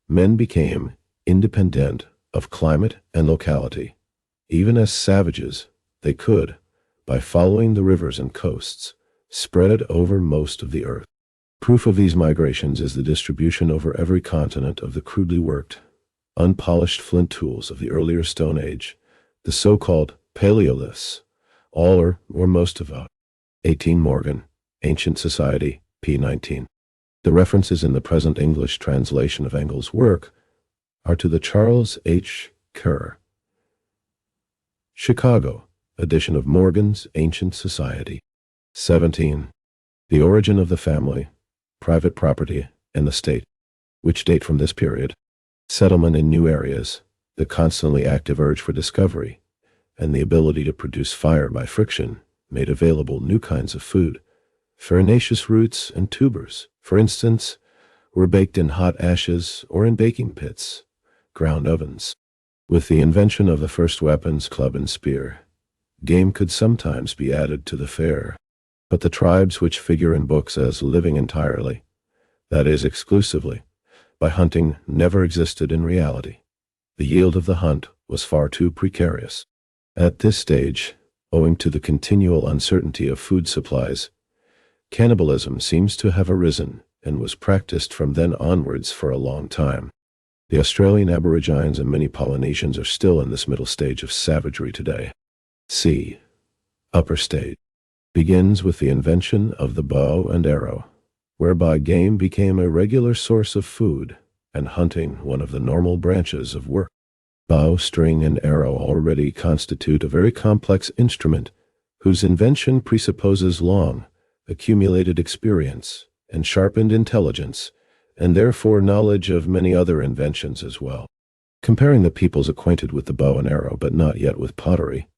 men became independent of climate and locality. Even as savages, they could, by following the rivers and coasts, spread over most of the earth. Proof of these migrations is the distribution over every continent of the crudely worked, unpolished flint tools of the earlier Stone Age, the so-called paleoliths, all or most of 18 Morgan, Ancient Society, p. 19. The references in the present English translation of Engels' work are to the Charles H. Kerr, Chicago, edition of Morgan's Ancient Society. 17. The origin of the family, private property, and the state, which date from this period. Settlement in new areas, the constantly active urge for discovery, and the ability to produce fire by friction made available new kinds of food. Farinaceous roots and tubers, for instance, were baked in hot ashes or in baking pits, ground ovens. With the invention of the first weapons, club and spear, game could sometimes be added to the fare. But the tribes which figure in books as living entirely, that is, exclusively, by hunting never existed in reality. The yield of the hunt was far too precarious. At this stage, owing to the continual uncertainty of food supplies, cannibalism seems to have arisen and was practiced from then onwards for a long time. The Australian Aborigines and many Polynesians are still in this middle stage of savagery today. C. Upper stage. Begins with the invention of the bow and arrow, whereby game became a regular source of food and hunting one of the normal branches of work. Bow, string, and arrow already constitute a very complex instrument whose invention presupposes long, accumulated experience and sharpened intelligence, and therefore knowledge of many other inventions as well. Comparing the peoples acquainted with the bow and arrow but not yet with pottery,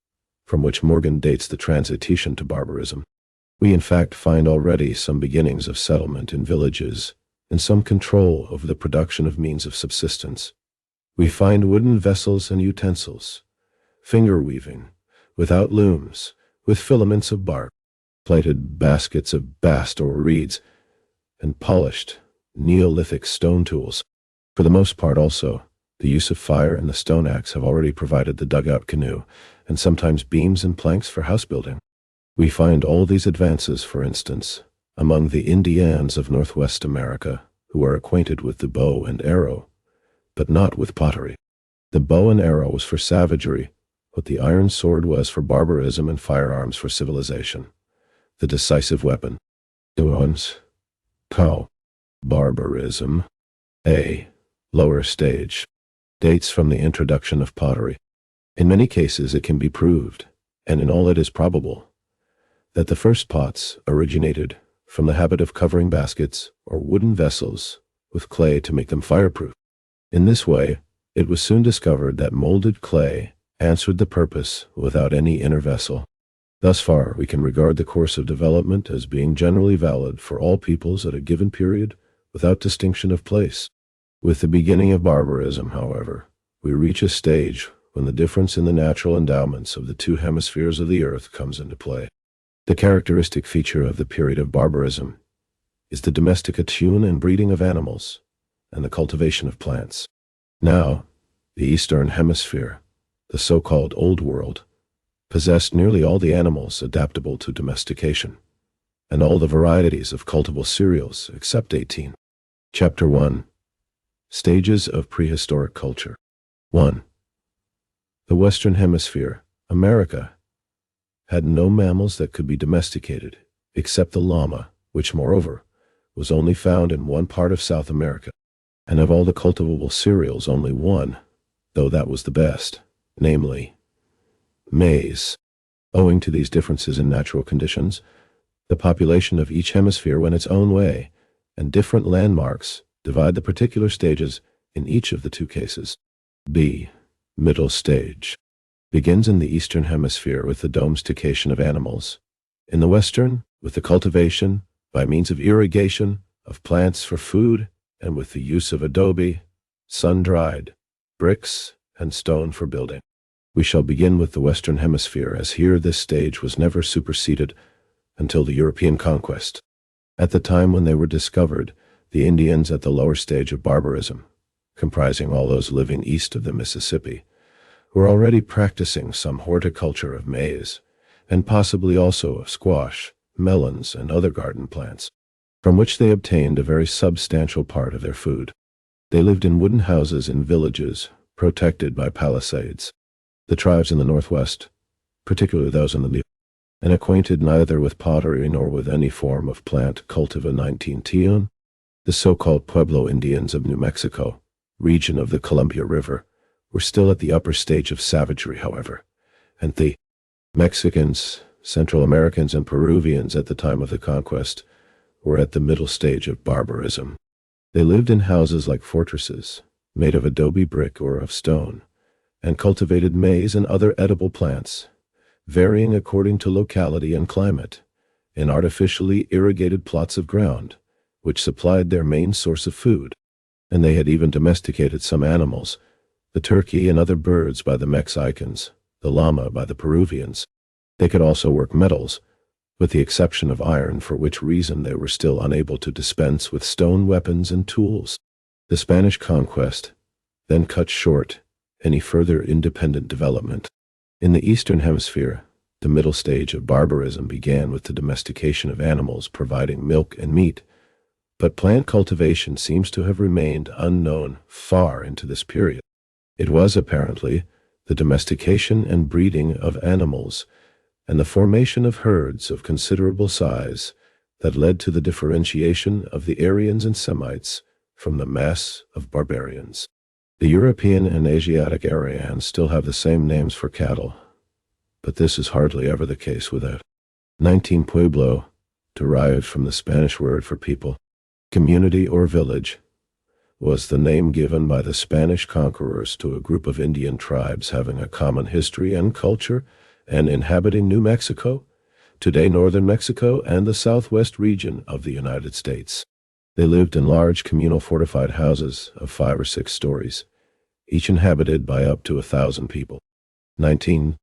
from which Morgan dates the transition to barbarism, we in fact find already some beginnings of settlement in villages and some control over the production of means of subsistence. We find wooden vessels and utensils, finger weaving, without looms, with filaments of bark, plated baskets of bast or reeds, and polished Neolithic stone tools. For the most part also, the use of fire and the stone axe have already provided the dugout canoe, and sometimes beams and planks for house building. We find all these advances, for instance, among the Indians of Northwest America, who are acquainted with the bow and arrow, but not with pottery. The bow and arrow was for savagery, what the iron sword was for barbarism, and firearms for civilization. The decisive weapon. Nuance. Cow. Barbarism. A. Lower stage. Dates from the introduction of pottery. In many cases it can be proved, and in all it is probable, that the first pots originated from the habit of covering baskets or wooden vessels with clay to make them fireproof. In this way, it was soon discovered that molded clay answered the purpose without any inner vessel. Thus far, we can regard the course of development as being generally valid for all peoples at a given period without distinction of place. With the beginning of barbarism, however, we reach a stage when the difference in the natural endowments of the two hemispheres of the earth comes into play. The characteristic feature of the period of barbarism is the domestication and breeding of animals and the cultivation of plants. Now, the Eastern Hemisphere, the so-called Old World, possessed nearly all the animals adaptable to domestication, and all the varieties of cultivable cereals except 18. Chapter 1. Stages of Prehistoric Culture. 1. The Western Hemisphere, America, had no mammals that could be domesticated, except the llama, which, moreover, was only found in one part of South America, and of all the cultivable cereals only one, though that was the best, namely, maize. Owing to these differences in natural conditions, the population of each hemisphere went its own way, and different landmarks divide the particular stages in each of the two cases. B. Middle stage. Begins in the Eastern Hemisphere with the domestication of animals. In the Western, with the cultivation, by means of irrigation, of plants for food, and with the use of adobe, sun-dried, bricks, and stone for building. We shall begin with the Western Hemisphere, as here this stage was never superseded until the European conquest. At the time when they were discovered, the Indians at the lower stage of barbarism, comprising all those living east of the Mississippi, were already practicing some horticulture of maize, and possibly also of squash, melons, and other garden plants, from which they obtained a very substantial part of their food. They lived in wooden houses in villages, protected by palisades. The tribes in the Northwest, particularly those in the New, and acquainted neither with pottery nor with any form of plant cultiva 19 the so-called Pueblo Indians of New Mexico, region of the Columbia River, were still at the upper stage of savagery, however, and the Mexicans, Central Americans, and Peruvians at the time of the conquest were at the middle stage of barbarism. They lived in houses like fortresses, made of adobe brick or of stone, and cultivated maize and other edible plants, varying according to locality and climate, in artificially irrigated plots of ground, which supplied their main source of food. And they had even domesticated some animals, the turkey and other birds by the Mexicans, the llama by the Peruvians. They could also work metals, with the exception of iron, for which reason they were still unable to dispense with stone weapons and tools. The Spanish conquest then cut short any further independent development. In the Eastern Hemisphere, the middle stage of barbarism began with the domestication of animals providing milk and meat, but plant cultivation seems to have remained unknown far into this period. It was, apparently, the domestication and breeding of animals and the formation of herds of considerable size that led to the differentiation of the Aryans and Semites from the mass of barbarians. The European and Asiatic Aryans still have the same names for cattle, but this is hardly ever the case without. 19 Pueblo, derived from the Spanish word for people, community or village, was the name given by the Spanish conquerors to a group of Indian tribes having a common history and culture and inhabiting New Mexico, today northern Mexico, and the southwest region of the United States. They lived in large communal fortified houses of 5 or 6 stories, each inhabited by up to 1,000 people. 19.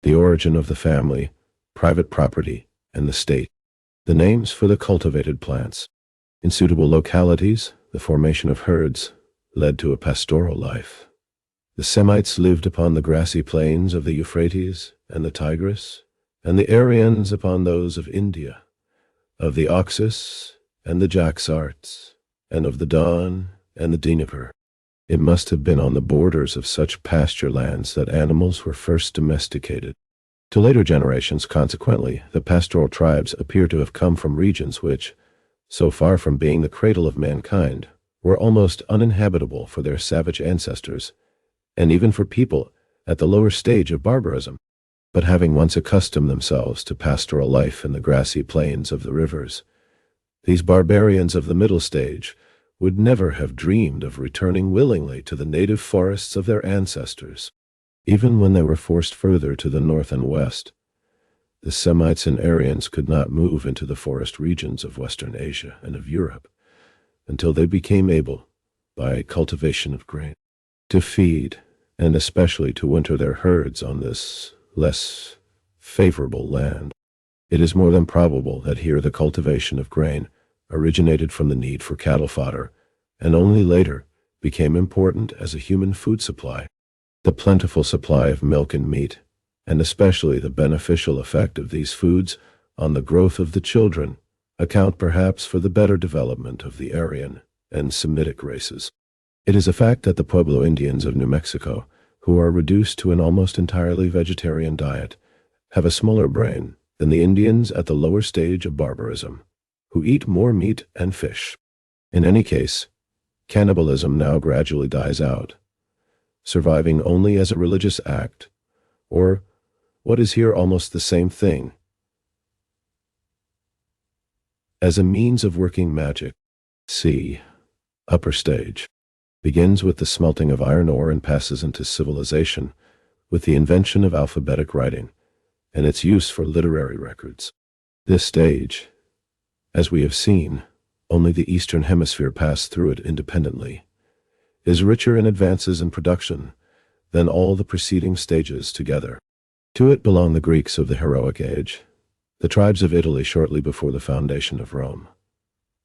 The origin of the family, private property, and the state. The names for the cultivated plants. In suitable localities, the formation of herds led to a pastoral life. The Semites lived upon the grassy plains of the Euphrates and the Tigris, and the Aryans upon those of India, of the Oxus and the Jaxartes, and of the Don and the Dnieper. It must have been on the borders of such pasture lands that animals were first domesticated. To later generations, consequently, the pastoral tribes appear to have come from regions which, so far from being the cradle of mankind, were almost uninhabitable for their savage ancestors, and even for people at the lower stage of barbarism. But having once accustomed themselves to pastoral life in the grassy plains of the rivers, these barbarians of the middle stage would never have dreamed of returning willingly to the native forests of their ancestors. Even when they were forced further to the north and west, the Semites and Aryans could not move into the forest regions of Western Asia and of Europe until they became able, by cultivation of grain, to feed, and especially to winter their herds on this less favorable land. It is more than probable that here the cultivation of grain originated from the need for cattle fodder, and only later became important as a human food supply. The plentiful supply of milk and meat, and especially the beneficial effect of these foods on the growth of the children, account perhaps for the better development of the Aryan and Semitic races. It is a fact that the Pueblo Indians of New Mexico, who are reduced to an almost entirely vegetarian diet, have a smaller brain than the Indians at the lower stage of barbarism, who eat more meat and fish. In any case, cannibalism now gradually dies out, surviving only as a religious act, or what is here almost the same thing, as a means of working magic. C. Upper stage begins with the smelting of iron ore and passes into civilization with the invention of alphabetic writing and its use for literary records. This stage, as we have seen, only the Eastern Hemisphere passed through it independently, is richer in advances in production than all the preceding stages together. To it belong the Greeks of the heroic age, the tribes of Italy shortly before the foundation of Rome,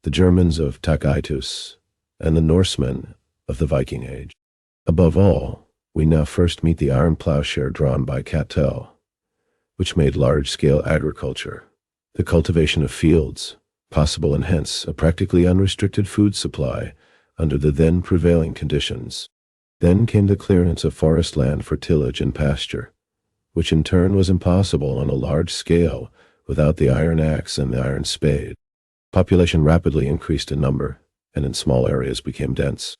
the Germans of Tacitus, and the Norsemen of the Viking Age. Above all, we now first meet the iron plowshare drawn by Cattell, which made large-scale agriculture, the cultivation of fields, possible and hence a practically unrestricted food supply under the then prevailing conditions. Then came the clearance of forest land for tillage and pasture, which in turn was impossible on a large scale without the iron axe and the iron spade. Population rapidly increased in number, and in small areas became dense.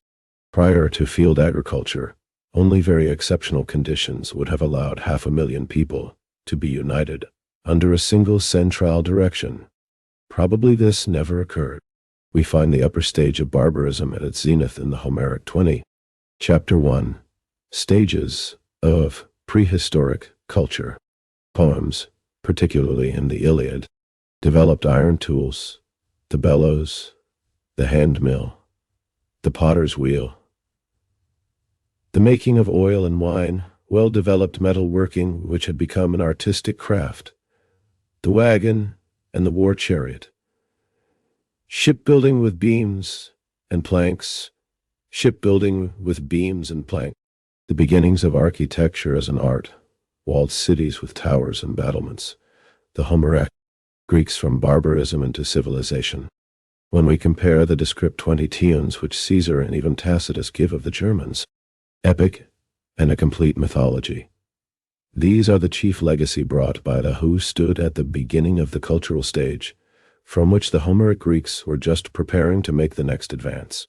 Prior to field agriculture, only very exceptional conditions would have allowed 500,000 people to be united under a single central direction. Probably this never occurred. We find the upper stage of barbarism at its zenith in the Homeric 20. Chapter 1. Stages of Prehistoric Culture. Poems, particularly in the Iliad, developed iron tools, the bellows, the hand mill, the potter's wheel, the making of oil and wine, well-developed metal working which had become an artistic craft, the wagon and the war chariot, shipbuilding with beams and planks, shipbuilding with beams and planks, the beginnings of architecture as an art, walled cities with towers and battlements, the Homeric, Greeks from barbarism into civilization. When we compare the descript 20 tunes which Caesar and even Tacitus give of the Germans, epic and a complete mythology, these are the chief legacy brought by the who stood at the beginning of the cultural stage, from which the Homeric Greeks were just preparing to make the next advance.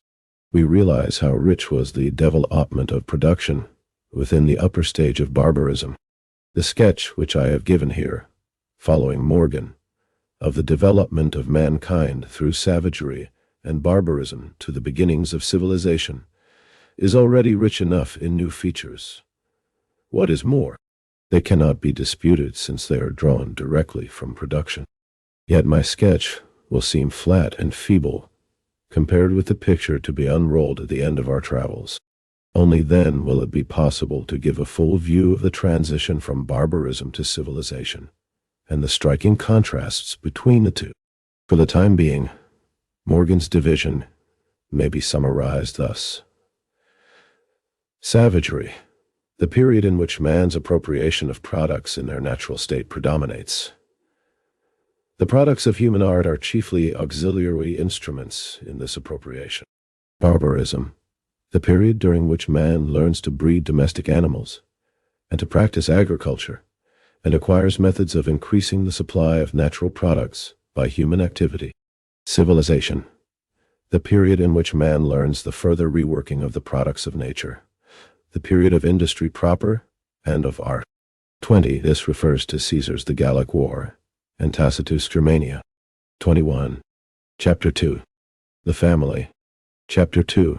We realize how rich was the development of production within the upper stage of barbarism. The sketch which I have given here, following Morgan, of the development of mankind through savagery and barbarism to the beginnings of civilization, is already rich enough in new features. What is more, they cannot be disputed since they are drawn directly from production. Yet my sketch will seem flat and feeble compared with the picture to be unrolled at the end of our travels. Only then will it be possible to give a full view of the transition from barbarism to civilization, and the striking contrasts between the two. For the time being, Morgan's division may be summarized thus. Savagery, the period in which man's appropriation of products in their natural state predominates. The products of human art are chiefly auxiliary instruments in this appropriation. Barbarism, the period during which man learns to breed domestic animals and to practice agriculture and acquires methods of increasing the supply of natural products by human activity. Civilization, the period in which man learns the further reworking of the products of nature, the period of industry proper and of art. 20. This refers to Caesar's The Gallic War and Tacitus' Germania. 21. Chapter 2. The Family. Chapter 2.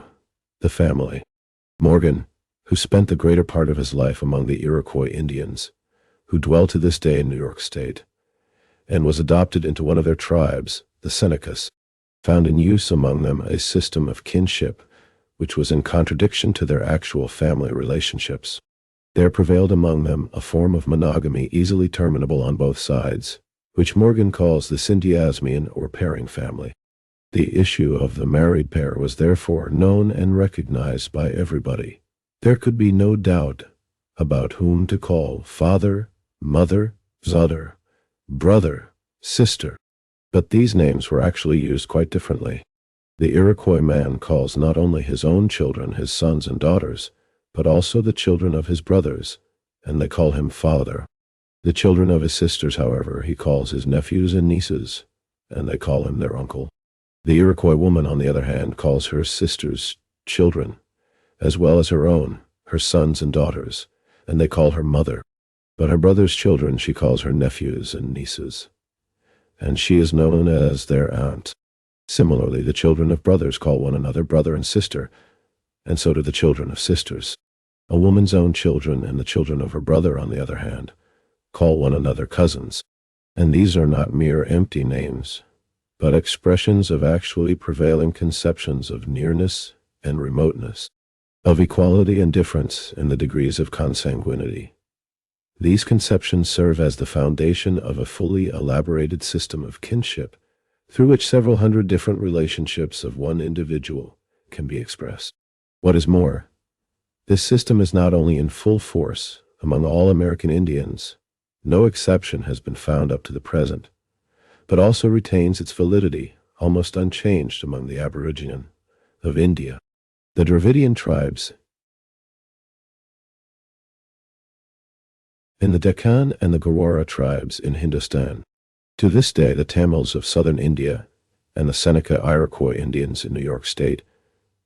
The Family. Morgan, who spent the greater part of his life among the Iroquois Indians, who dwell to this day in New York State, and was adopted into one of their tribes, the Senecas, found in use among them a system of kinship which was in contradiction to their actual family relationships. There prevailed among them a form of monogamy easily terminable on both sides, which Morgan calls the syndiasmian or pairing family. The issue of the married pair was therefore known and recognized by everybody. There could be no doubt about whom to call father, mother, zutter, brother, sister. But these names were actually used quite differently. The Iroquois man calls not only his own children his sons and daughters, but also the children of his brothers, and they call him father. The children of his sisters, however, he calls his nephews and nieces, and they call him their uncle. The Iroquois woman, on the other hand, calls her sisters children, as well as her own, her sons and daughters, and they call her mother. But her brother's children she calls her nephews and nieces, and she is known as their aunt. Similarly, the children of brothers call one another brother and sister, and so do the children of sisters. A woman's own children and the children of her brother, on the other hand, call one another cousins, and these are not mere empty names, but expressions of actually prevailing conceptions of nearness and remoteness, of equality and difference in the degrees of consanguinity. These conceptions serve as the foundation of a fully elaborated system of kinship, through which several hundred different relationships of one individual can be expressed. What is more, this system is not only in full force among all American Indians, no exception has been found up to the present, but also retains its validity almost unchanged among the Aborigine of India, the Dravidian tribes in the Deccan, and the Gawara tribes in Hindustan. To this day, the Tamils of southern India and the Seneca Iroquois Indians in New York State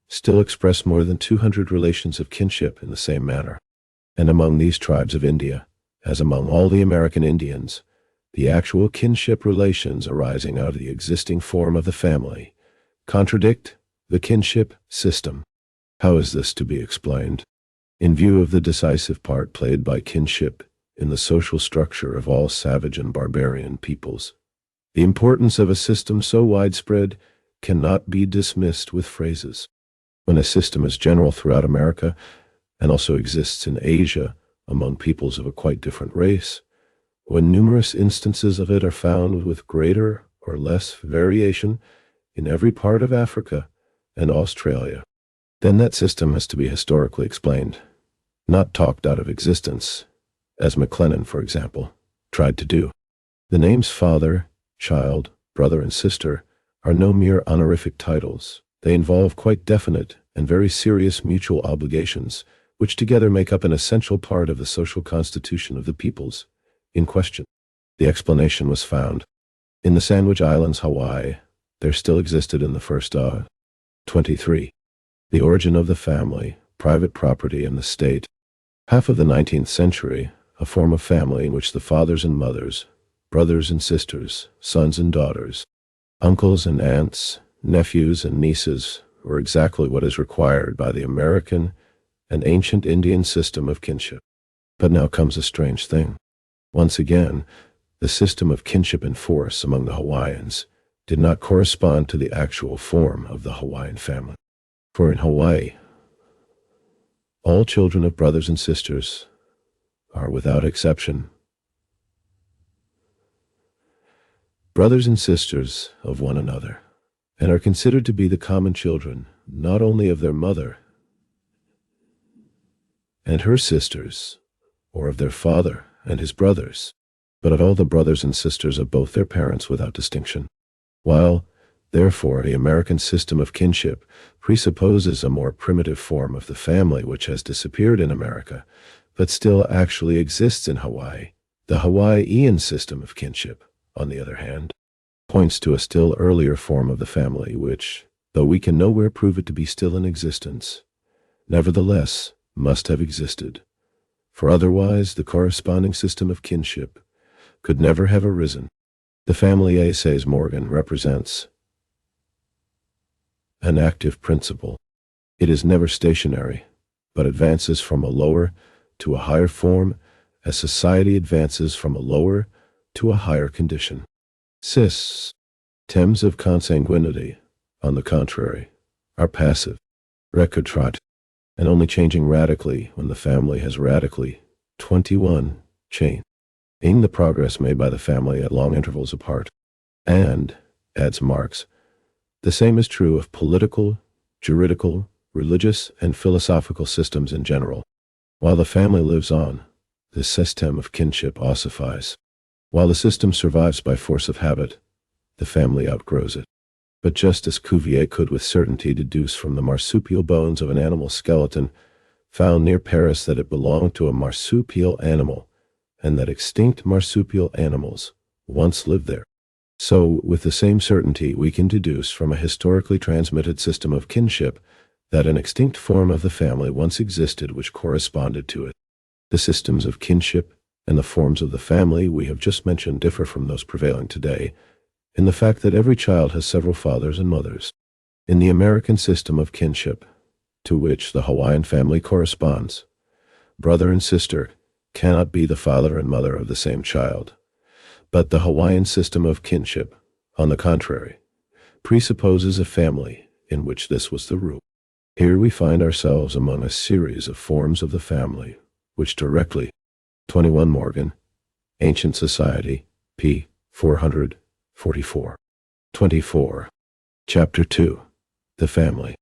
still express more than 200 relations of kinship in the same manner. And among these tribes of India, as among all the American Indians, the actual kinship relations arising out of the existing form of the family contradict the kinship system. How is this to be explained? In view of the decisive part played by kinship in the social structure of all savage and barbarian peoples, the importance of a system so widespread cannot be dismissed with phrases. When a system is general throughout America and also exists in Asia among peoples of a quite different race, when numerous instances of it are found with greater or less variation in every part of Africa and Australia, then that system has to be historically explained, not talked out of existence, as McLennan, for example, tried to do. The names father, child, brother, and sister are no mere honorific titles. They involve quite definite and very serious mutual obligations, which together make up an essential part of the social constitution of the peoples in question. The explanation was found. In the Sandwich Islands, Hawaii, there still existed in the first 23. The origin of the family, private property, and the state. Half of the 19th century, a form of family in which the fathers and mothers, brothers and sisters, sons and daughters, uncles and aunts, nephews and nieces were exactly what is required by the American and ancient Indian system of kinship. But now comes a strange thing. Once again, the system of kinship in force among the Hawaiians did not correspond to the actual form of the Hawaiian family. For in Hawaii, all children of brothers and sisters are, without exception, brothers and sisters of one another, and are considered to be the common children not only of their mother and her sisters, or of their father and his brothers, but of all the brothers and sisters of both their parents without distinction. While, therefore, the American system of kinship presupposes a more primitive form of the family which has disappeared in America, but still actually exists in Hawaii, the Hawaiian system of kinship, on the other hand, points to a still earlier form of the family which, though we can nowhere prove it to be still in existence, nevertheless must have existed, for otherwise the corresponding system of kinship could never have arisen. The family, says Morgan, represents an active principle. It is never stationary, but advances from a lower to a higher form as society advances from a lower to a higher condition. Systems of consanguinity, on the contrary, are passive, recontract, and only changing radically when the family has radically 21 changed, in the progress made by the family at long intervals apart. And, adds Marx, the same is true of political, juridical, religious, and philosophical systems in general. While the family lives on, the system of kinship ossifies. While the system survives by force of habit, the family outgrows it. But just as Cuvier could with certainty deduce from the marsupial bones of an animal skeleton found near Paris that it belonged to a marsupial animal, and that extinct marsupial animals once lived there, so with the same certainty we can deduce from a historically transmitted system of kinship that an extinct form of the family once existed which corresponded to it. The systems of kinship and the forms of the family we have just mentioned differ from those prevailing today in the fact that every child has several fathers and mothers. In the American system of kinship, to which the Hawaiian family corresponds, brother and sister cannot be the father and mother of the same child. But the Hawaiian system of kinship, on the contrary, presupposes a family in which this was the rule. Here we find ourselves among a series of forms of the family, which directly, 21 Morgan, Ancient Society, p. 444. 24. Chapter 2. The family.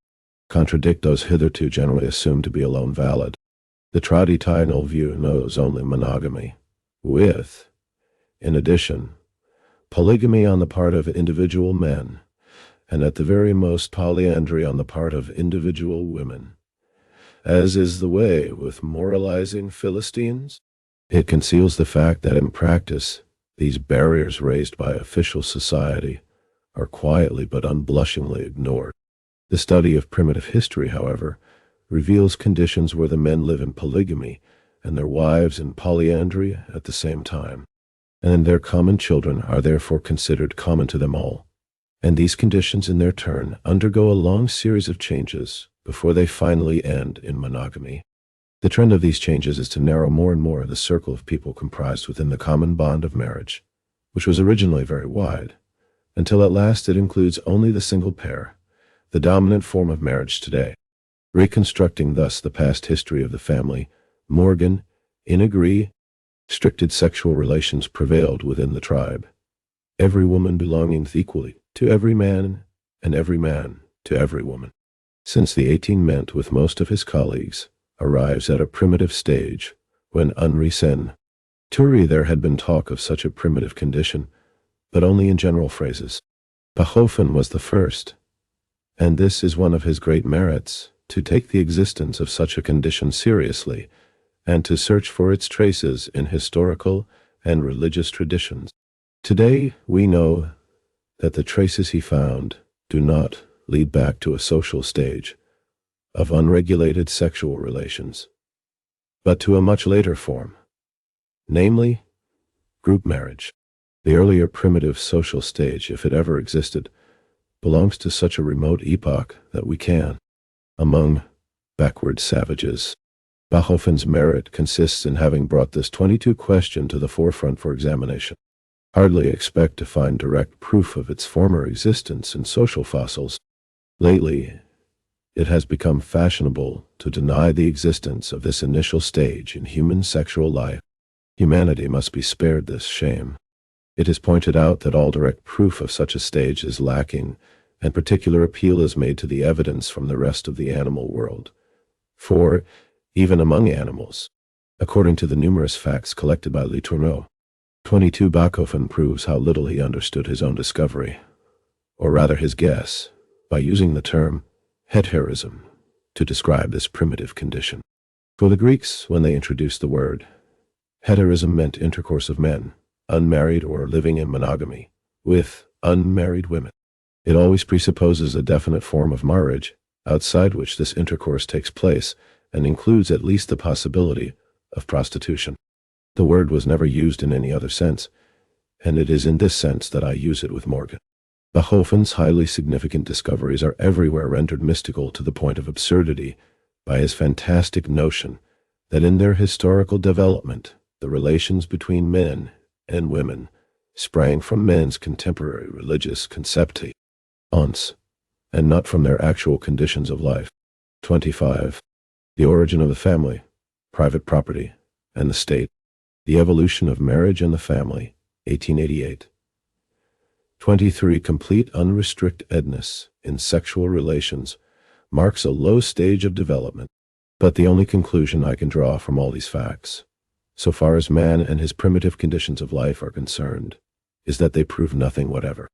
Contradict those hitherto generally assumed to be alone valid. The traditional view knows only monogamy, with, in addition, polygamy on the part of individual men, and at the very most polyandry on the part of individual women. As is the way with moralizing Philistines, it conceals the fact that in practice, these barriers raised by official society are quietly but unblushingly ignored. The study of primitive history, however, reveals conditions where the men live in polygamy and their wives in polyandry at the same time, and their common children are therefore considered common to them all. And these conditions in their turn undergo a long series of changes before they finally end in monogamy. The trend of these changes is to narrow more and more the circle of people comprised within the common bond of marriage, which was originally very wide, until at last it includes only the single pair, the dominant form of marriage today. Reconstructing thus the past history of the family, Morgan, in agree, restricted sexual relations prevailed within the tribe, every woman belonging equally to every man, and every man to every woman. Since the 18 meant with most of his colleagues, arrives at a primitive stage, when unrecen Turi there had been talk of such a primitive condition, but only in general phrases. Beethoven was the first, and this is one of his great merits, to take the existence of such a condition seriously, and to search for its traces in historical and religious traditions. Today we know that the traces he found do not lead back to a social stage of unregulated sexual relations, but to a much later form, namely, group marriage. The earlier primitive social stage, if it ever existed, belongs to such a remote epoch that we can, among backward savages. Beethoven's merit consists in having brought this 22 question to the forefront for examination. Hardly expect to find direct proof of its former existence in social fossils. Lately, it has become fashionable to deny the existence of this initial stage in human sexual life. Humanity must be spared this shame. It is pointed out that all direct proof of such a stage is lacking, and particular appeal is made to the evidence from the rest of the animal world. For, even among animals, according to the numerous facts collected by Letourneau, 22 Beethoven proves how little he understood his own discovery, or rather his guess, by using the term heterism to describe this primitive condition. For the Greeks, when they introduced the word, heterism meant intercourse of men, unmarried or living in monogamy, with unmarried women. It always presupposes a definite form of marriage, outside which this intercourse takes place, and includes at least the possibility of prostitution. The word was never used in any other sense, and it is in this sense that I use it with Morgan. Beethoven's highly significant discoveries are everywhere rendered mystical to the point of absurdity by his fantastic notion that in their historical development, the relations between men and women sprang from men's contemporary religious concepti, ons, and not from their actual conditions of life. 25. The origin of the family, private property, and the state. The evolution of marriage and the family, 1888. 23. Complete unrestrictedness in sexual relations marks a low stage of development, but the only conclusion I can draw from all these facts, so far as man and his primitive conditions of life are concerned, is that they prove nothing whatever.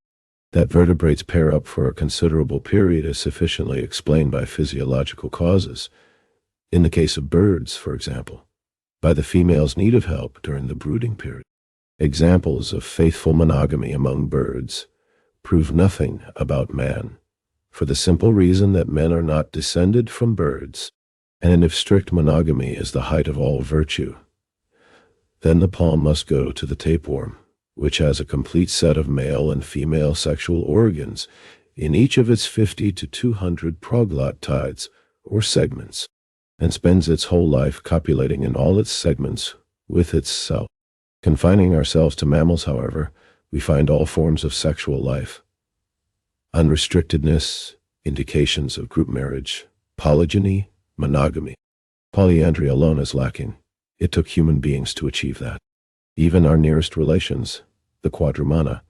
That vertebrates pair up for a considerable period is sufficiently explained by physiological causes. In the case of birds, for example, by the female's need of help during the brooding period. Examples of faithful monogamy among birds prove nothing about man, for the simple reason that men are not descended from birds, and if strict monogamy is the height of all virtue, then the palm must go to the tapeworm, which has a complete set of male and female sexual organs in each of its 50 to 200 proglottides, or segments, and spends its whole life copulating in all its segments with itself. Confining ourselves to mammals, however, we find all forms of sexual life. Unrestrictedness, indications of group marriage, polygyny, monogamy. Polyandry alone is lacking. It took human beings to achieve that. Even our nearest relations, the quadrumana,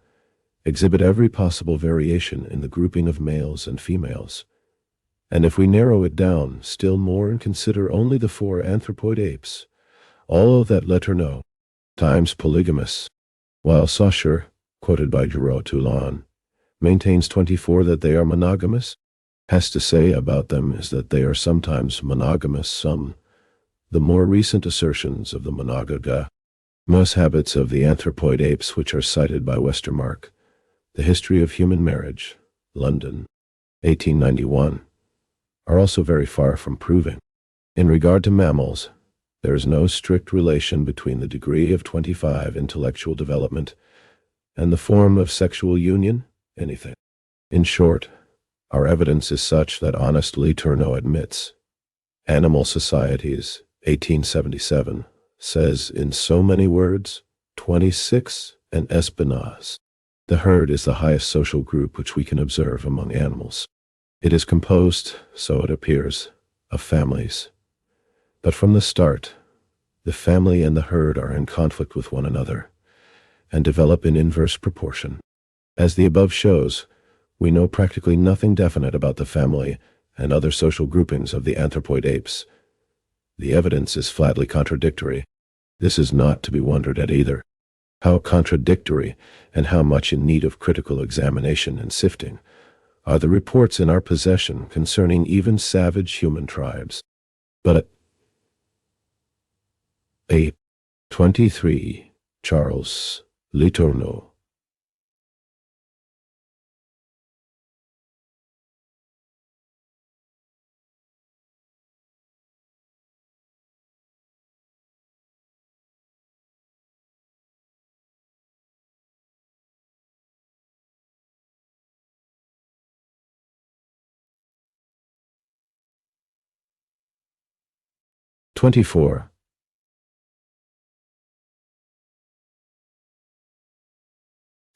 exhibit every possible variation in the grouping of males and females. And if we narrow it down still more and consider only the 4 anthropoid apes, all of that Letourneau times polygamous, while Saussure, quoted by Giraud-Toulon, maintains 24 that they are monogamous, has to say about them is that they are sometimes monogamous. The more recent assertions of the monogamous habits of the anthropoid apes which are cited by Westermarck, The History of Human Marriage, London, 1891, are also very far from proving. In regard to mammals, there is no strict relation between the degree of 25 intellectual development and the form of sexual union, anything. In short, our evidence is such that honest Letourneau admits. Animal Societies, 1877, says in so many words, 26, and Espinasse, the herd is the highest social group which we can observe among animals. It is composed, so it appears, of families. But from the start, the family and the herd are in conflict with one another, and develop in inverse proportion. As the above shows, we know practically nothing definite about the family and other social groupings of the anthropoid apes. The evidence is flatly contradictory. This is not to be wondered at either. How contradictory and how much in need of critical examination and sifting are the reports in our possession concerning even savage human tribes. But Ape 23, Charles Letourneau. (24)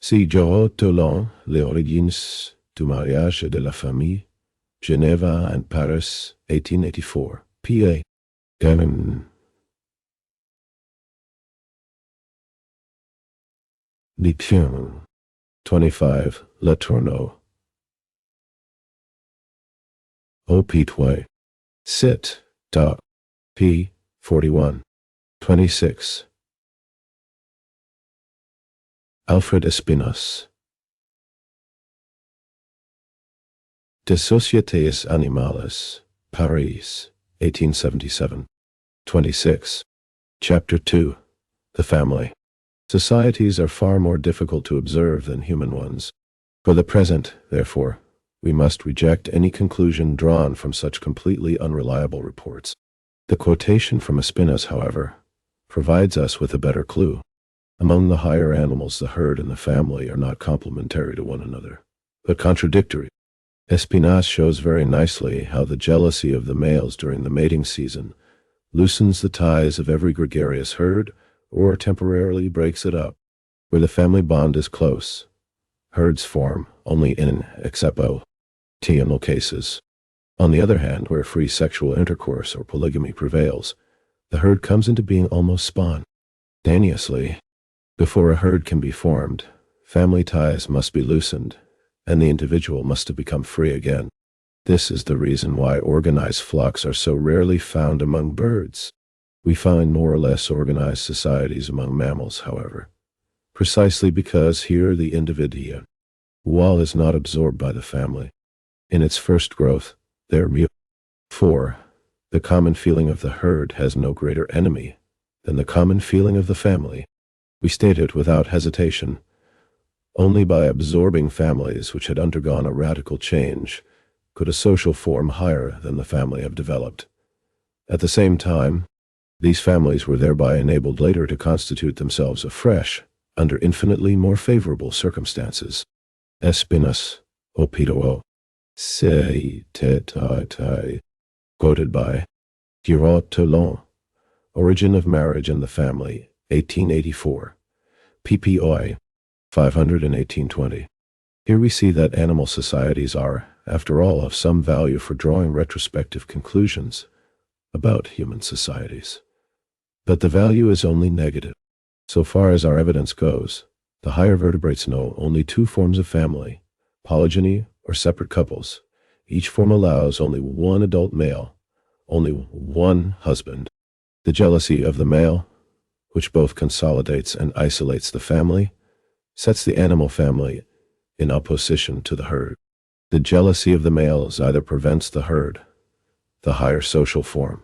Si Giraud-Toulon, Les Origines du Mariage et de la Famille, Geneva and Paris, 1884, P.A. Garin. Lipien. 25, Letourneau. Au Pitway. Sit. Ta. P. 41. 26. Alfred Espinasse. De Sociétés Animales, Paris, 1877. 26. Chapter 2. The Family. Societies are far more difficult to observe than human ones. For the present, therefore, we must reject any conclusion drawn from such completely unreliable reports. The quotation from Espinasse, however, provides us with a better clue. Among the higher animals, the herd and the family are not complementary to one another. but contradictory. Espinasse shows very nicely how the jealousy of the males during the mating season loosens the ties of every gregarious herd or temporarily breaks it up. Where the family bond is close, herds form only in exceptional cases. On the other hand, where free sexual intercourse or polygamy prevails, the herd comes into being almost spontaneously. Before a herd can be formed, family ties must be loosened, and the individual must have become free again. This is the reason why organized flocks are so rarely found among birds. We find more or less organized societies among mammals, however, precisely because here the individual is not absorbed by the family. In its first growth, their 4. The common feeling of the herd has no greater enemy than the common feeling of the family. We state it without hesitation. Only by absorbing families which had undergone a radical change could a social form higher than the family have developed. At the same time, these families were thereby enabled later to constitute themselves afresh under infinitely more favorable circumstances. Espinasse, Opito, Se Tetai, quoted by Giraud Toulon, Origin of Marriage and the Family, 1884, ppoi 500 and 1820. Here we see that animal societies are, after all, of some value for drawing retrospective conclusions about human societies. But the value is only negative. So far as our evidence goes, the higher vertebrates know only two forms of family, polygyny or separate couples. Each form allows only one adult male, only one husband. The jealousy of the male, which both consolidates and isolates the family, sets the animal family in opposition to the herd. The jealousy of the males either prevents the herd, the higher social form,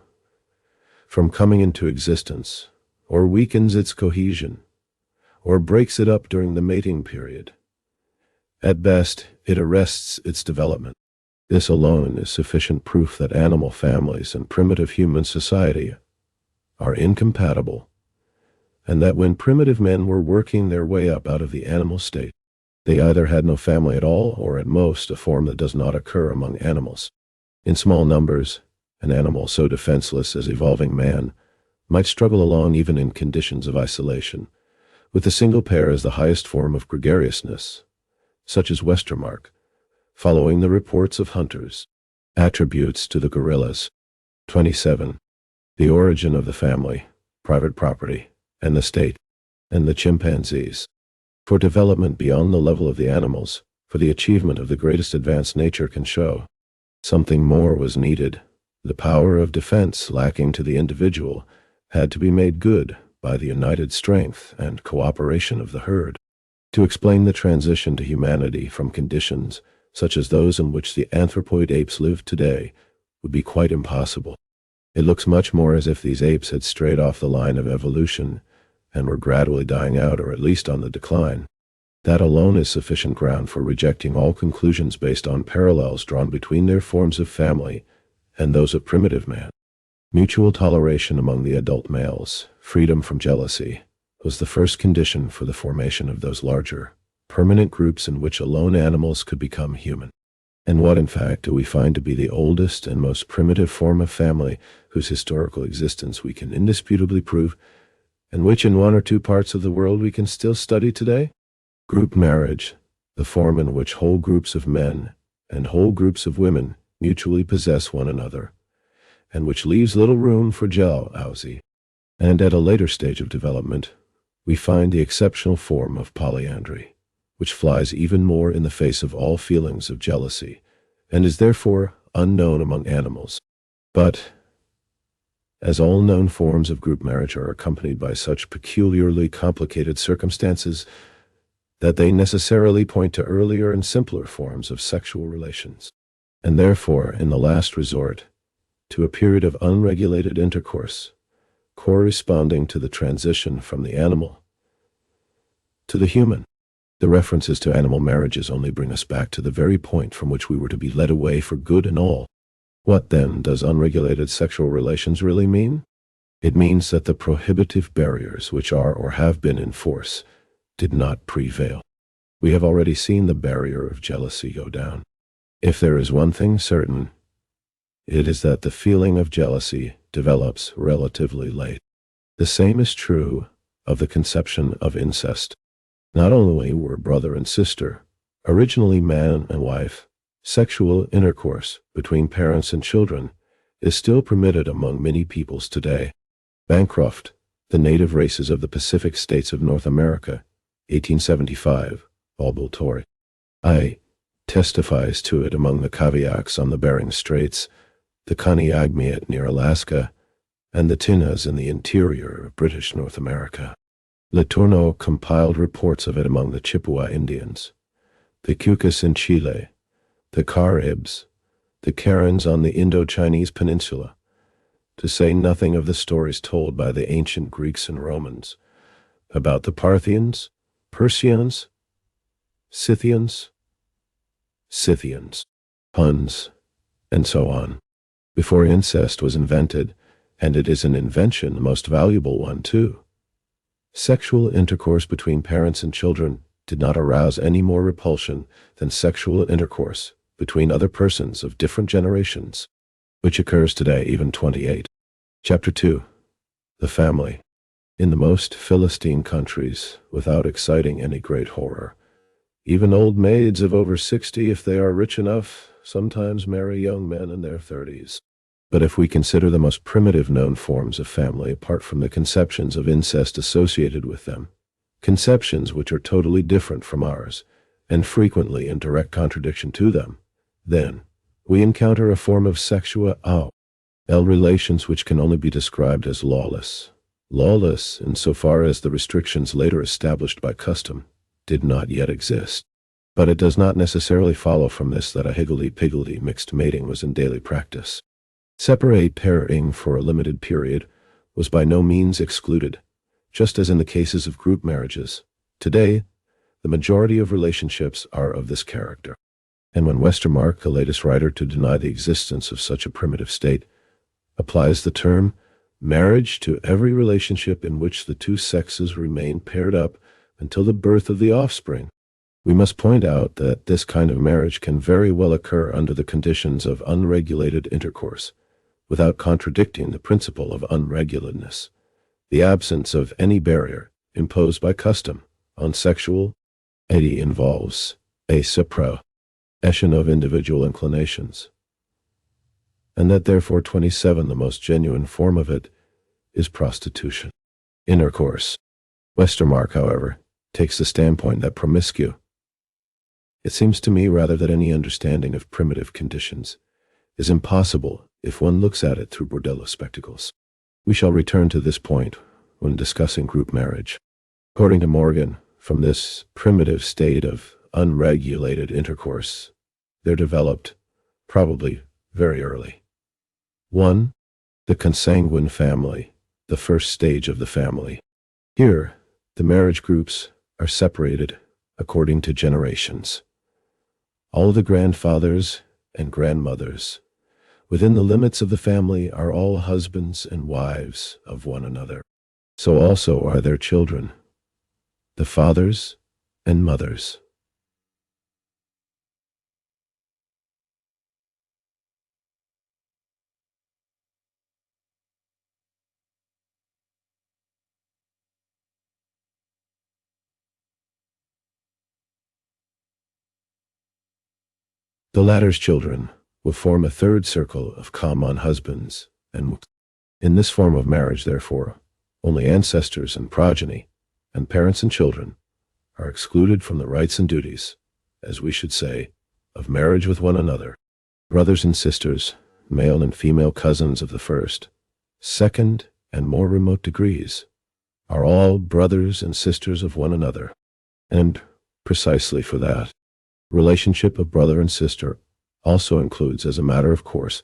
from coming into existence, or weakens its cohesion, or breaks it up during the mating period. At best, it arrests its development. This alone is sufficient proof that animal families and primitive human society are incompatible, and that when primitive men were working their way up out of the animal state, they either had no family at all, or at most a form that does not occur among animals. In small numbers, an animal so defenseless as evolving man might struggle along even in conditions of isolation, with a single pair as the highest form of gregariousness, such as Westermarck, following the reports of hunters. Attributes to the gorillas. 27. The origin of the family, private property, and the state, and the chimpanzees. For development beyond the level of the animals, for the achievement of the greatest advance nature can show, something more was needed. The power of defense lacking to the individual had to be made good by the united strength and cooperation of the herd. To explain the transition to humanity from conditions such as those in which the anthropoid apes live today would be quite impossible. It looks much more as if these apes had strayed off the line of evolution and were gradually dying out, or at least on the decline. That alone is sufficient ground for rejecting all conclusions based on parallels drawn between their forms of family and those of primitive man. Mutual toleration among the adult males, freedom from jealousy, was the first condition for the formation of those larger, permanent groups in which alone animals could become human. And what, in fact, do we find to be the oldest and most primitive form of family whose historical existence we can indisputably prove, and which in one or two parts of the world we can still study today? Group marriage, the form in which whole groups of men and whole groups of women mutually possess one another, and which leaves little room for jealousy. And at a later stage of development, we find the exceptional form of polyandry, which flies even more in the face of all feelings of jealousy, and is therefore unknown among animals. But, as all known forms of group marriage are accompanied by such peculiarly complicated circumstances that they necessarily point to earlier and simpler forms of sexual relations, and therefore, in the last resort, to a period of unregulated intercourse, corresponding to the transition from the animal to the human. The references to animal marriages only bring us back to the very point from which we were to be led away for good and all. What, then, does unregulated sexual relations really mean? It means that the prohibitive barriers which are or have been in force did not prevail. We have already seen the barrier of jealousy go down. If there is one thing certain, it is that the feeling of jealousy develops relatively late. The same is true of the conception of incest. Not only were brother and sister, originally man and wife, sexual intercourse between parents and children is still permitted among many peoples today. Bancroft, The Native Races of the Pacific States of North America, 1875, Volbel I, testifies to it among the Kaviaks on the Bering Straits, the Kaniagmiat near Alaska, and the Tinas in the interior of British North America. Letourneau compiled reports of it among the Chippewa Indians, the Cucas in Chile, the Caribs, the Karens on the Indo-Chinese peninsula, to say nothing of the stories told by the ancient Greeks and Romans about the Parthians, Persians, Scythians, Huns, and so on. Before incest was invented, and it is an invention, the most valuable one too, sexual intercourse between parents and children did not arouse any more repulsion than sexual intercourse between other persons of different generations, which occurs today even 28. Chapter 2. The Family. In the most Philistine countries, without exciting any great horror, even old maids of over 60, if they are rich enough, sometimes marry young men in their 30s. But if we consider the most primitive known forms of family apart from the conceptions of incest associated with them, conceptions which are totally different from ours, and frequently in direct contradiction to them, then we encounter a form of sexual relations which can only be described as lawless. Lawless insofar as the restrictions later established by custom did not yet exist. But it does not necessarily follow from this that a higgledy-piggledy mixed mating was in daily practice. Separate pairing for a limited period was by no means excluded, just as in the cases of group marriages. Today, the majority of relationships are of this character. And when Westermarck, the latest writer to deny the existence of such a primitive state, applies the term marriage to every relationship in which the two sexes remain paired up until the birth of the offspring, we must point out that this kind of marriage can very well occur under the conditions of unregulated intercourse, without contradicting the principle of unregulatedness, the absence of any barrier imposed by custom on sexual activity involves a suppression of individual inclinations, and that therefore 27, the most genuine form of it, is prostitution. Intercourse. Westermarck, however, takes the standpoint that promiscuous. It seems to me rather that any understanding of primitive conditions is impossible if one looks at it through bordello spectacles. We shall return to this point when discussing group marriage. According to Morgan, from this primitive state of unregulated intercourse, there developed, probably very early, 1. The consanguine family, the first stage of the family. Here, the marriage groups are separated according to generations. All the grandfathers and grandmothers within the limits of the family are all husbands and wives of one another. So also are their children, the fathers and mothers. The latter's children will form a third circle of common husbands and wives. In this form of marriage, therefore, only ancestors and progeny, and parents and children, are excluded from the rights and duties, as we should say, of marriage with one another. Brothers and sisters, male and female cousins of the first, second, and more remote degrees, are all brothers and sisters of one another, and precisely for that, relationship of brother and sister also includes, as a matter of course,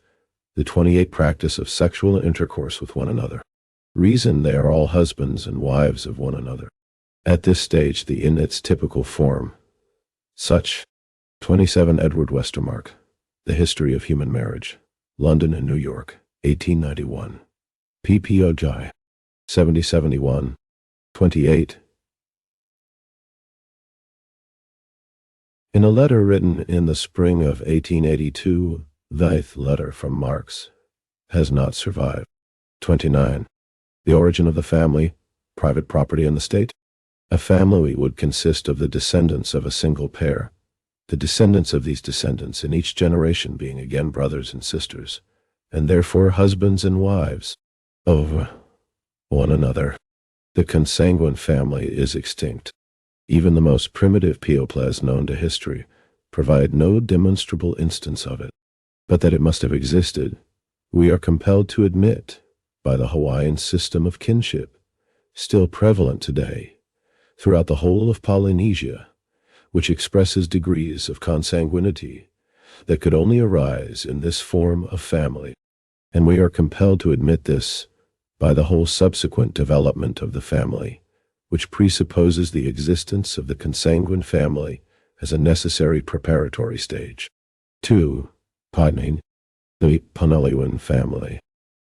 the 28 practice of sexual intercourse with one another. Reason they are all husbands and wives of one another. At this stage, in its typical form, such 27 Edward Westermarck, The History of Human Marriage, London and New York, 1891. PPOJ 7071, 28. In a letter written in the spring of 1882, the eighth letter from Marx has not survived. 29. The origin of the family, private property and the state. A family would consist of the descendants of a single pair, the descendants of these descendants in each generation being again brothers and sisters, and therefore husbands and wives of one another. The consanguine family is extinct. Even the most primitive peoples known to history provide no demonstrable instance of it. But that it must have existed, we are compelled to admit by the Hawaiian system of kinship, still prevalent today throughout the whole of Polynesia, which expresses degrees of consanguinity that could only arise in this form of family. And we are compelled to admit this by the whole subsequent development of the family, which presupposes the existence of the consanguine family as a necessary preparatory stage. 2. Partnering, the Panalyuan family.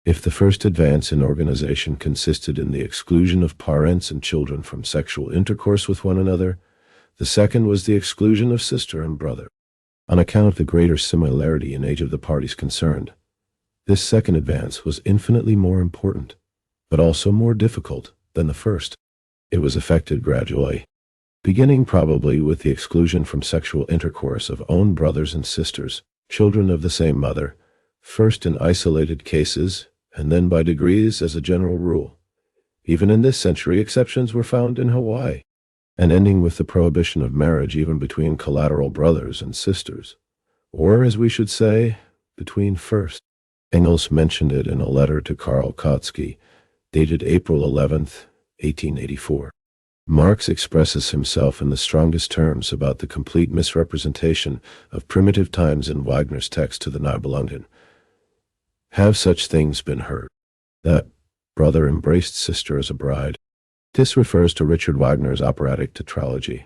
If the first advance in organization consisted in the exclusion of parents and children from sexual intercourse with one another, the second was the exclusion of sister and brother. On account of the greater similarity in age of the parties concerned, this second advance was infinitely more important, but also more difficult than the first. It was effected gradually, beginning probably with the exclusion from sexual intercourse of own brothers and sisters, children of the same mother, first in isolated cases, and then by degrees as a general rule. Even in this century, exceptions were found in Hawaii, and ending with the prohibition of marriage even between collateral brothers and sisters, or, as we should say, between first. Engels mentioned it in a letter to Karl Kautsky, dated April 11th, 1884. Marx expresses himself in the strongest terms about the complete misrepresentation of primitive times in Wagner's text to the Nibelungen. Have such things been heard? That brother embraced sister as a bride. This refers to Richard Wagner's operatic tetralogy,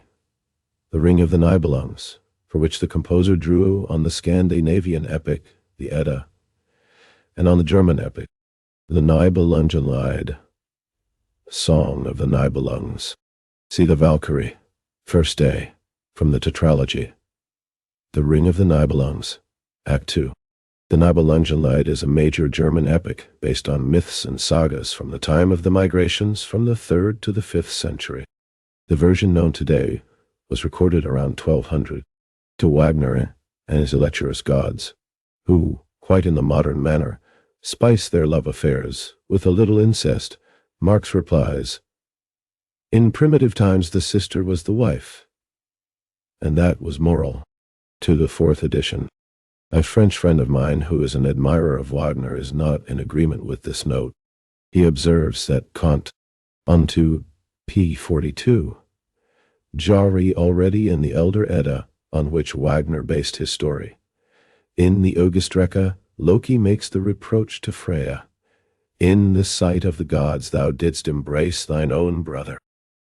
The Ring of the Nibelungs, for which the composer drew on the Scandinavian epic, the Edda, and on the German epic, the Nibelungenlied, Song of the Nibelungs. See the Valkyrie, First Day, from the tetralogy. The Ring of the Nibelungs, Act 2. The Nibelungenlied is a major German epic based on myths and sagas from the time of the migrations from the 3rd to the 5th century. The version known today was recorded around 1200. To Wagner and his lecherous gods, who, quite in the modern manner, spice their love affairs with a little incest, Marx replies, in primitive times the sister was the wife, and that was moral. To the 4th edition. A French friend of mine who is an admirer of Wagner is not in agreement with this note. He observes that Kant, unto p. 42, Jari already in the Elder Edda, on which Wagner based his story. In the Augustrecke, Loki makes the reproach to Freya, in the sight of the gods thou didst embrace thine own brother.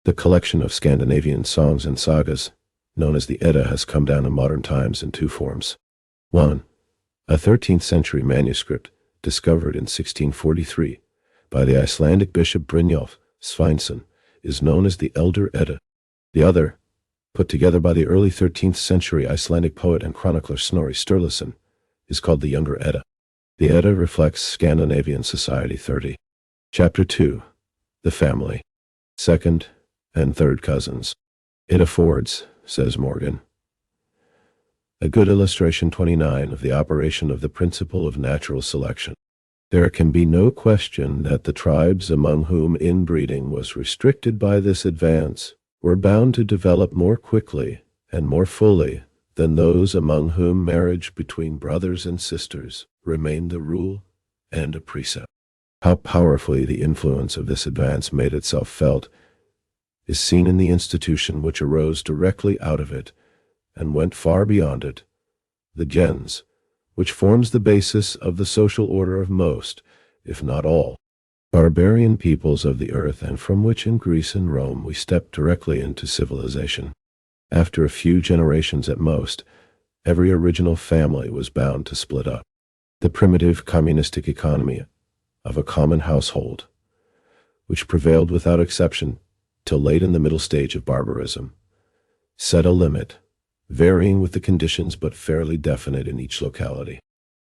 The collection of Scandinavian songs and sagas, known as the Edda, has come down in modern times in two forms. 1. A 13th century manuscript discovered in 1643 by the Icelandic bishop Brynjolf Sveinsson is known as the Elder Edda. The other, put together by the early 13th century Icelandic poet and chronicler Snorri Sturluson, is called the Younger Edda. The Edda reflects Scandinavian society 30. Chapter 2. The Family. Second and third cousins. It affords, says Morgan, a good illustration 29 of the operation of the principle of natural selection. There can be no question that the tribes among whom inbreeding was restricted by this advance were bound to develop more quickly and more fully than those among whom marriage between brothers and sisters remained the rule and a precept. How powerfully the influence of this advance made itself felt is seen in the institution which arose directly out of it and went far beyond it, the gens, which forms the basis of the social order of most, if not all, barbarian peoples of the earth, and from which in Greece and Rome we stepped directly into civilization. After a few generations at most, every original family was bound to split up. The primitive communistic economy of a common household, which prevailed without exception till late in the middle stage of barbarism, set a limit varying with the conditions but fairly definite in each locality,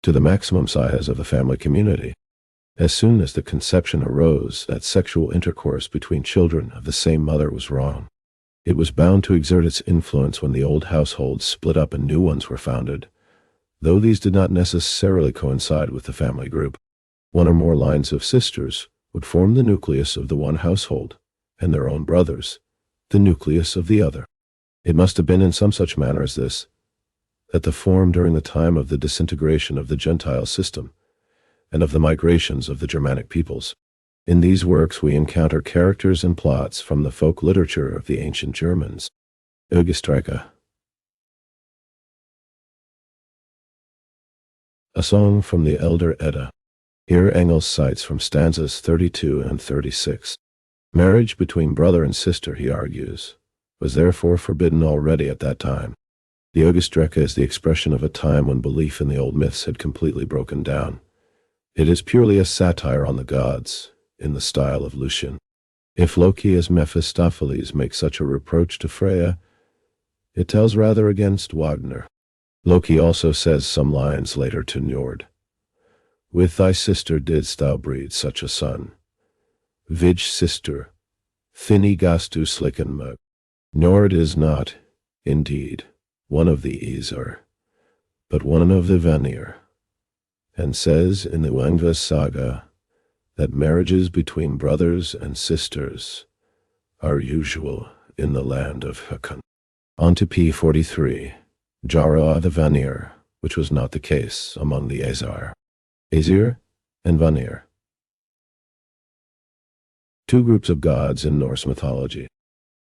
to the maximum size of the family community. As soon as the conception arose that sexual intercourse between children of the same mother was wrong, it was bound to exert its influence when the old households split up and new ones were founded, though these did not necessarily coincide with the family group. One or more lines of sisters would form the nucleus of the one household, and their own brothers, the nucleus of the other. It must have been in some such manner as this that the form during the time of the disintegration of the Gentile system and of the migrations of the Germanic peoples. In these works we encounter characters and plots from the folk literature of the ancient Germans. Ögestrecke. A song from the Elder Edda. Here Engels cites from stanzas 32 and 36. Marriage between brother and sister, he argues, was therefore forbidden already at that time. The Ögestrecke is the expression of a time when belief in the old myths had completely broken down. It is purely a satire on the gods, in the style of Lucian. If Loki as Mephistopheles makes such a reproach to Freya, it tells rather against Wagner. Loki also says some lines later to Njord. With thy sister didst thou breed such a son. Vij sister, thinny gastu slicken mug. Njord is not, indeed, one of the Aesir, but one of the Vanir, and says in the Wangva saga that marriages between brothers and sisters are usual in the land of Hakon. On to p43, Jara the Vanir, which was not the case among the Aesir. Aesir and Vanir. Two groups of gods in Norse mythology.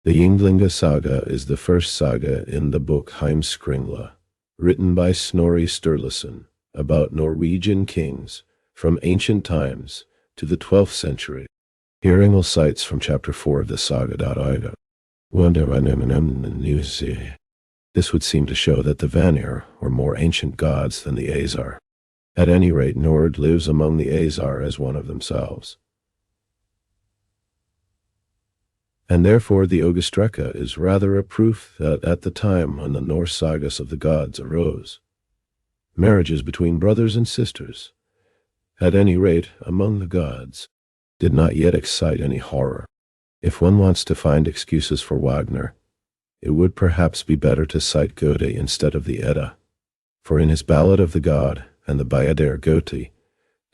The Ynglinga saga is the first saga in the book Heimskringla, written by Snorri Sturluson, about Norwegian kings from ancient times to the 12th century. Here Engels cites from chapter 4 of the saga. This would seem to show that the Vanir were more ancient gods than the Aesir. At any rate, Njord lives among the Aesir as one of themselves. And therefore the Ögestrecke is rather a proof that at the time when the Norse sagas of the gods arose, marriages between brothers and sisters, at any rate among the gods, did not yet excite any horror. If one wants to find excuses for Wagner, it would perhaps be better to cite Goethe instead of the Edda, for in his Ballad of the God and the Bayadere Goethe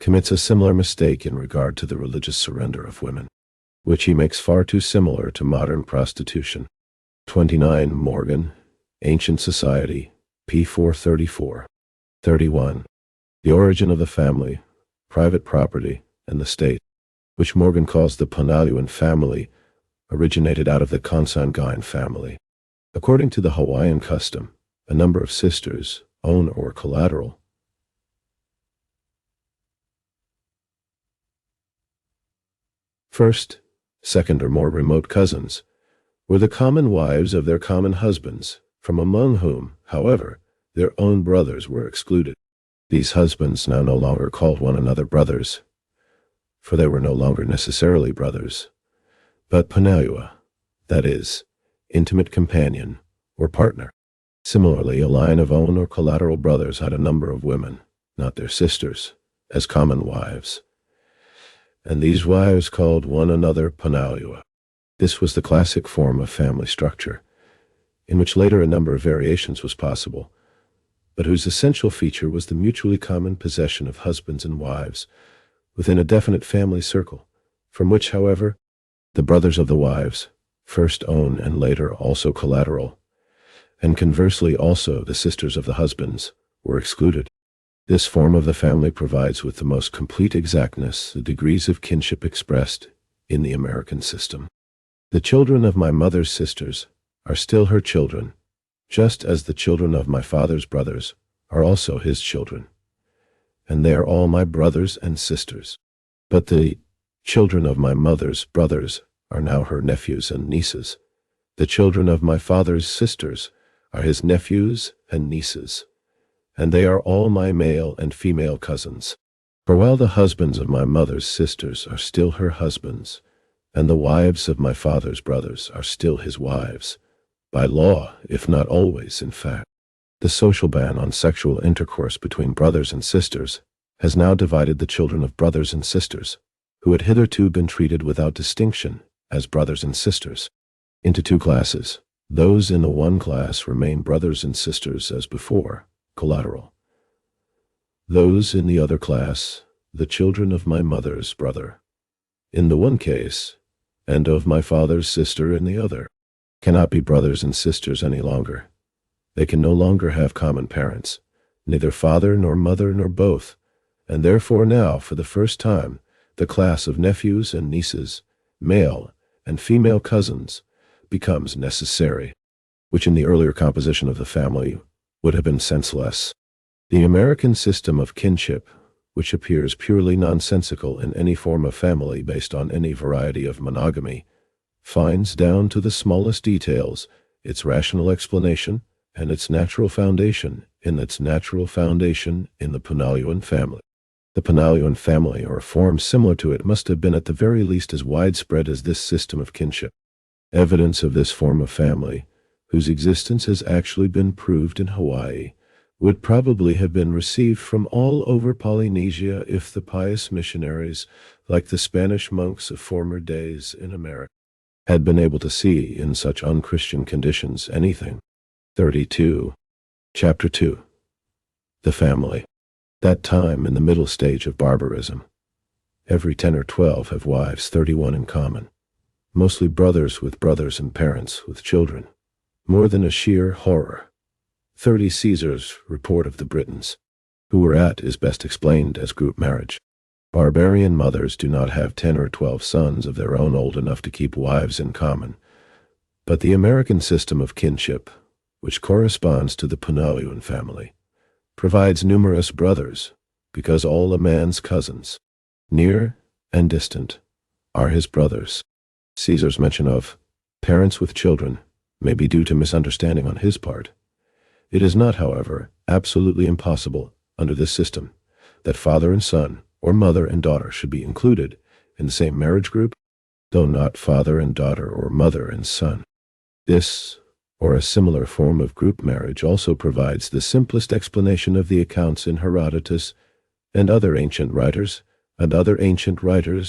commits a similar mistake in regard to the religious surrender of women, which he makes far too similar to modern prostitution. 29 Morgan, Ancient Society, p. 434. 31. The origin of the family, private property, and the state, which Morgan calls the Panaluan family, originated out of the Consanguine family. According to the Hawaiian custom, a number of sisters, own or collateral, first, second, or more remote cousins, were the common wives of their common husbands, from among whom, however, their own brothers were excluded. These husbands now no longer called one another brothers, for they were no longer necessarily brothers, but Panalua, that is, intimate companion or partner. Similarly, a line of own or collateral brothers had a number of women, not their sisters, as common wives, and these wives called one another Panalua. This was the classic form of family structure, in which later a number of variations was possible, but whose essential feature was the mutually common possession of husbands and wives within a definite family circle, from which, however, the brothers of the wives, first own and later also collateral, and conversely also the sisters of the husbands, were excluded. This form of the family provides with the most complete exactness the degrees of kinship expressed in the American system. The children of my mother's sisters are still her children, just as the children of my father's brothers are also his children, and they are all my brothers and sisters. But the children of my mother's brothers are now her nephews and nieces. The children of my father's sisters are his nephews and nieces, and they are all my male and female cousins. For while the husbands of my mother's sisters are still her husbands, and the wives of my father's brothers are still his wives, by law, if not always, in fact. The social ban on sexual intercourse between brothers and sisters has now divided the children of brothers and sisters, who had hitherto been treated without distinction as brothers and sisters, into two classes. Those in the one class remain brothers and sisters as before, collateral. Those in the other class, the children of my mother's brother, in the one case, and of my father's sister in the other, cannot be brothers and sisters any longer. They can no longer have common parents, neither father nor mother nor both, and therefore now, for the first time, the class of nephews and nieces, male and female cousins, becomes necessary, which in the earlier composition of the family would have been senseless. The American system of kinship, which appears purely nonsensical in any form of family based on any variety of monogamy, finds down to the smallest details its rational explanation and its natural foundation in the Punalian family. The Punalian family, or a form similar to it, must have been at the very least as widespread as this system of kinship. Evidence of this form of family, whose existence has actually been proved in Hawaii, would probably have been received from all over Polynesia if the pious missionaries, like the Spanish monks of former days in America, had been able to see in such unchristian conditions anything. 32. Chapter 2. The family. That time in the middle stage of barbarism. Every 10 or 12 have wives, 31 in common. Mostly brothers with brothers and parents with children. More than a sheer horror. 30 Caesar's report of the Britons, who were at is best explained as group marriage. Barbarian mothers do not have 10 or 12 sons of their own old enough to keep wives in common. But the American system of kinship, which corresponds to the Punalian family, provides numerous brothers, because all a man's cousins, near and distant, are his brothers. Caesar's mention of parents with children may be due to misunderstanding on his part. It is not, however, absolutely impossible under this system that father and son, or mother and daughter, should be included in the same marriage group, though not father and daughter or mother and son. This, or a similar form of group marriage, also provides the simplest explanation of the accounts in Herodotus and other ancient writers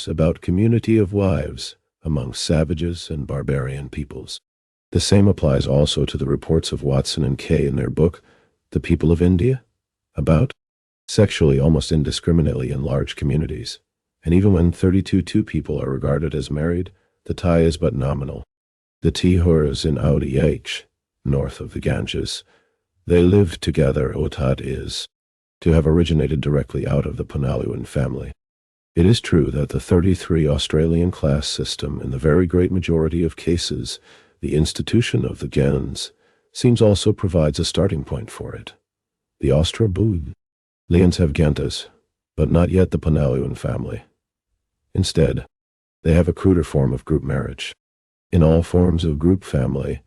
about community of wives among savages and barbarian peoples. The same applies also to the reports of Watson and Kay in their book, The People of India, about sexually almost indiscriminately in large communities, and even when 32 people are regarded as married, the tie is but nominal. The Tihurs in Audh, north of the Ganges, they lived together, Otad is, to have originated directly out of the Punalian family. It is true that the 33 Australian class system, in the very great majority of cases, the institution of the gens, seems also provides a starting point for it. The Australians have gentas, but not yet the Punalian family. Instead, they have a cruder form of group marriage. In all forms of group family,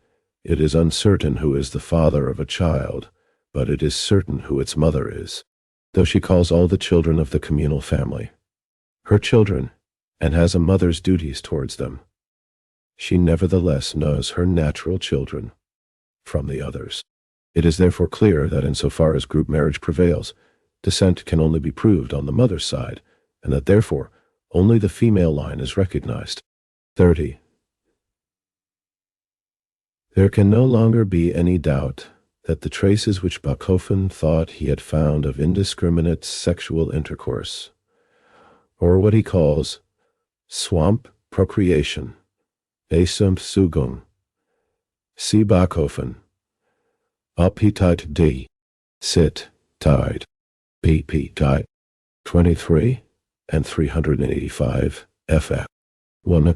it is uncertain who is the father of a child, but it is certain who its mother is, though she calls all the children of the communal family her children, and has a mother's duties towards them. She nevertheless knows her natural children from the others. It is therefore clear that insofar as group marriage prevails, descent can only be proved on the mother's side, and that therefore only the female line is recognized. 30. There can no longer be any doubt that the traces which Bachofen thought he had found of indiscriminate sexual intercourse, or what he calls swamp procreation, Sugung, see Bachofen, Appetite D, Sit, Tide, pp. 23 and 385, ff. 1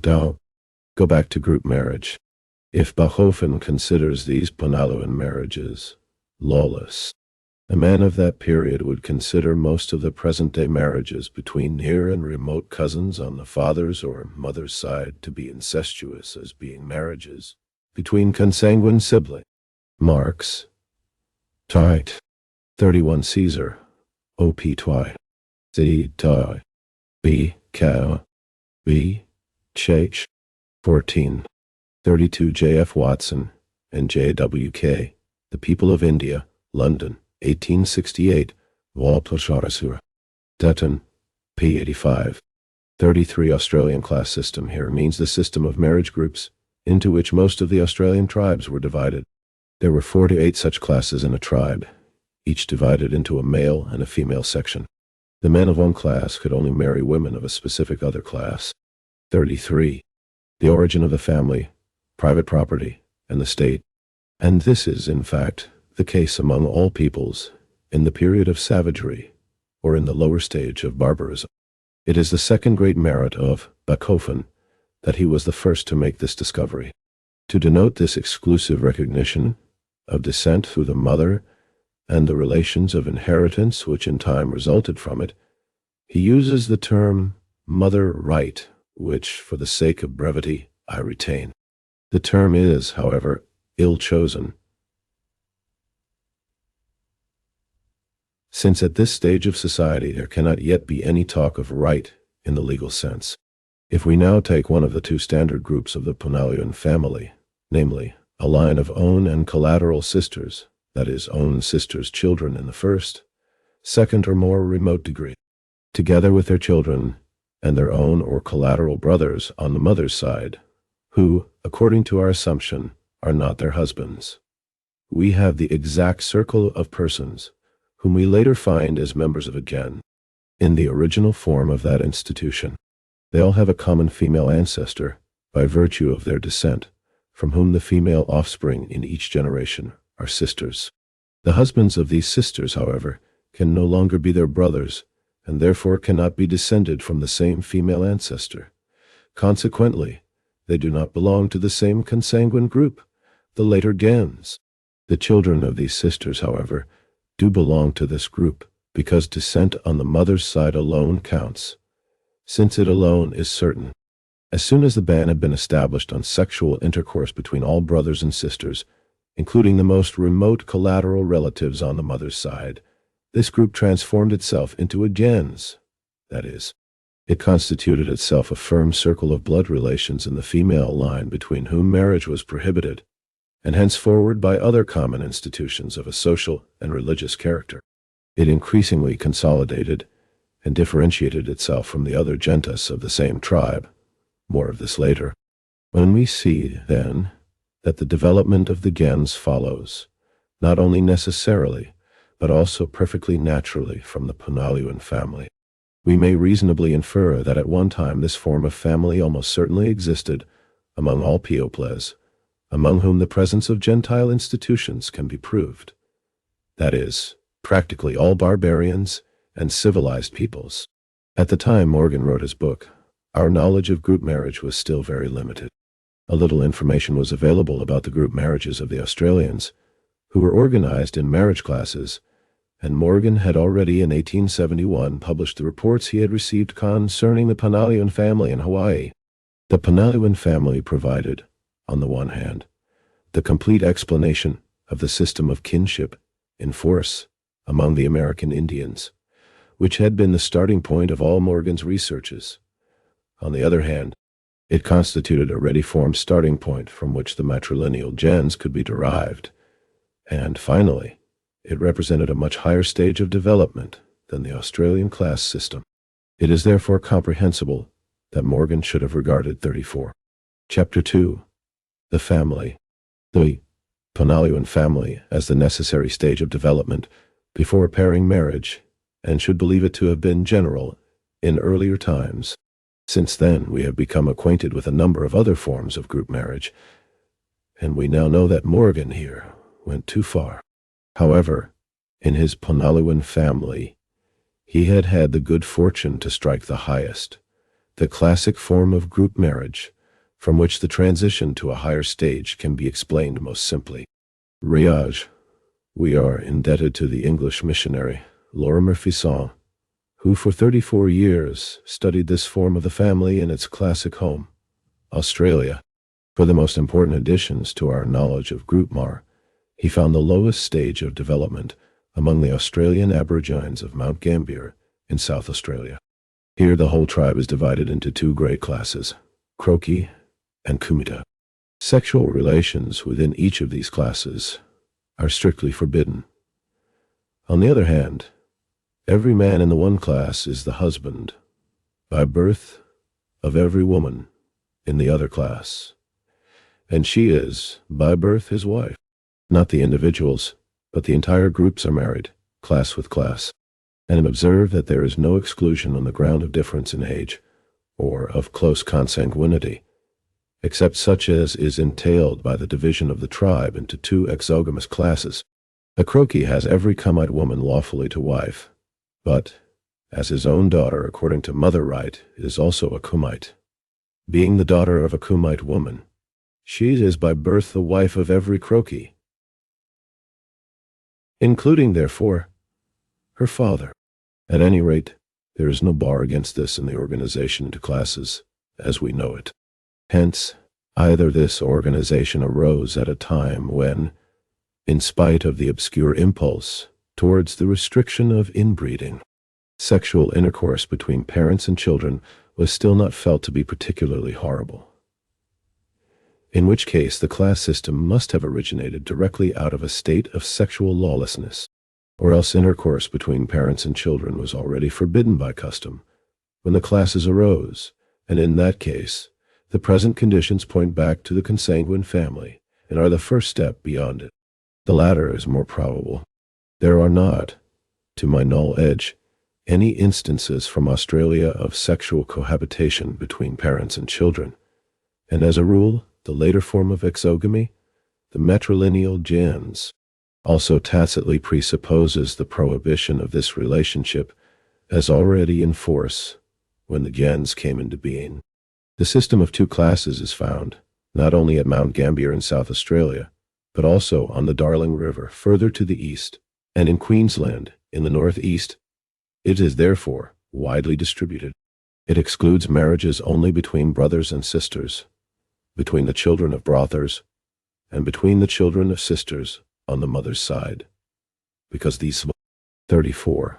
Go back to group marriage. If Bachofen considers these Punalian marriages lawless, a man of that period would consider most of the present-day marriages between near and remote cousins on the father's or mother's side to be incestuous as being marriages between consanguine siblings. Marx, Tite, 31 Caesar, op. Twi, C. Twi, B. Cow, B. Chach, 14, 32 J. F. Watson, and J.W.K., The People of India, London, 1868, Walpurgisnacht, Dutton, p. 85. 33 Australian class system here means the system of marriage groups into which most of the Australian tribes were divided. There were 4 to 8 such classes in a tribe, each divided into a male and a female section. The men of one class could only marry women of a specific other class. 33. The origin of the family, private property, and the state. And this is, in fact, the case among all peoples in the period of savagery or in the lower stage of barbarism. It is the second great merit of Bachofen that he was the first to make this discovery. To denote this exclusive recognition of descent through the mother and the relations of inheritance which in time resulted from it, he uses the term mother right, which, for the sake of brevity, I retain. The term is, however, ill-chosen, since at this stage of society there cannot yet be any talk of right in the legal sense. If we now take one of the 2 standard groups of the Punalian family, namely, a line of own and collateral sisters, that is, own sisters' children in the first, second or more remote degree, together with their children and their own or collateral brothers on the mother's side, who, according to our assumption, are not their husbands. We have the exact circle of persons whom we later find as members of a gen, in the original form of that institution. They all have a common female ancestor by virtue of their descent, from whom the female offspring in each generation are sisters. The husbands of these sisters, however, can no longer be their brothers, and therefore cannot be descended from the same female ancestor. Consequently, they do not belong to the same consanguine group, the later gens. The children of these sisters, however, do belong to this group, because descent on the mother's side alone counts, since it alone is certain. As soon as the ban had been established on sexual intercourse between all brothers and sisters, including the most remote collateral relatives on the mother's side, this group transformed itself into a gens. That is, it constituted itself a firm circle of blood relations in the female line between whom marriage was prohibited, and henceforward by other common institutions of a social and religious character. It increasingly consolidated and differentiated itself from the other gentas of the same tribe. More of this later. When we see, then, that the development of the gens follows, not only necessarily, but also perfectly naturally from the Punalian family, we may reasonably infer that at one time this form of family almost certainly existed among all peoples, among whom the presence of Gentile institutions can be proved. That is, practically all barbarians and civilized peoples. At the time Morgan wrote his book, our knowledge of group marriage was still very limited. A little information was available about the group marriages of the Australians, who were organized in marriage classes, and Morgan had already in 1871 published the reports he had received concerning the Punalian family in Hawaii. The Punalian family provided, on the one hand, the complete explanation of the system of kinship in force among the American Indians, which had been the starting point of all Morgan's researches. On the other hand, it constituted a ready-formed starting point from which the matrilineal gens could be derived, and finally, it represented a much higher stage of development than the Australian class system. It is therefore comprehensible that Morgan should have regarded 34. Chapter 2. The family. The Punalian family as the necessary stage of development before pairing marriage, and should believe it to have been general in earlier times. Since then, we have become acquainted with a number of other forms of group marriage, and we now know that Morgan here went too far. However, in his Punalian family, he had had the good fortune to strike the highest, the classic form of group marriage, from which the transition to a higher stage can be explained most simply. Riage. We are indebted to the English missionary, Lorimer Fisson, who for 34 years studied this form of the family in its classic home, Australia. For the most important additions to our knowledge of group mar, he found the lowest stage of development among the Australian Aborigines of Mount Gambier in South Australia. Here the whole tribe is divided into 2 great classes, Croki and Kumita. Sexual relations within each of these classes are strictly forbidden. On the other hand, every man in the one class is the husband, by birth, of every woman in the other class, and she is, by birth, his wife. Not the individuals, but the entire groups are married, class with class, and observe that there is no exclusion on the ground of difference in age, or of close consanguinity, except such as is entailed by the division of the tribe into two exogamous classes. A Croki has every Kumite woman lawfully to wife, but, as his own daughter according to mother right, is also a Kumite. Being the daughter of a Kumite woman, she is by birth the wife of every Croki, including, therefore, her father. At any rate, there is no bar against this in the organization into classes, as we know it. Hence, either this organization arose at a time when, in spite of the obscure impulse towards the restriction of inbreeding, sexual intercourse between parents and children was still not felt to be particularly horrible, in which case the class system must have originated directly out of a state of sexual lawlessness, or else intercourse between parents and children was already forbidden by custom when the classes arose, and in that case, the present conditions point back to the consanguine family and are the first step beyond it. The latter is more probable. There are not, to my knowledge, any instances from Australia of sexual cohabitation between parents and children, and as a rule, the later form of exogamy, the matrilineal gens, also tacitly presupposes the prohibition of this relationship as already in force when the gens came into being. The system of two classes is found, not only at Mount Gambier in South Australia, but also on the Darling River further to the east, and in Queensland in the northeast. It is therefore widely distributed. It excludes marriages only between brothers and sisters, between the children of brothers, and between the children of sisters on the mother's side, because these 34.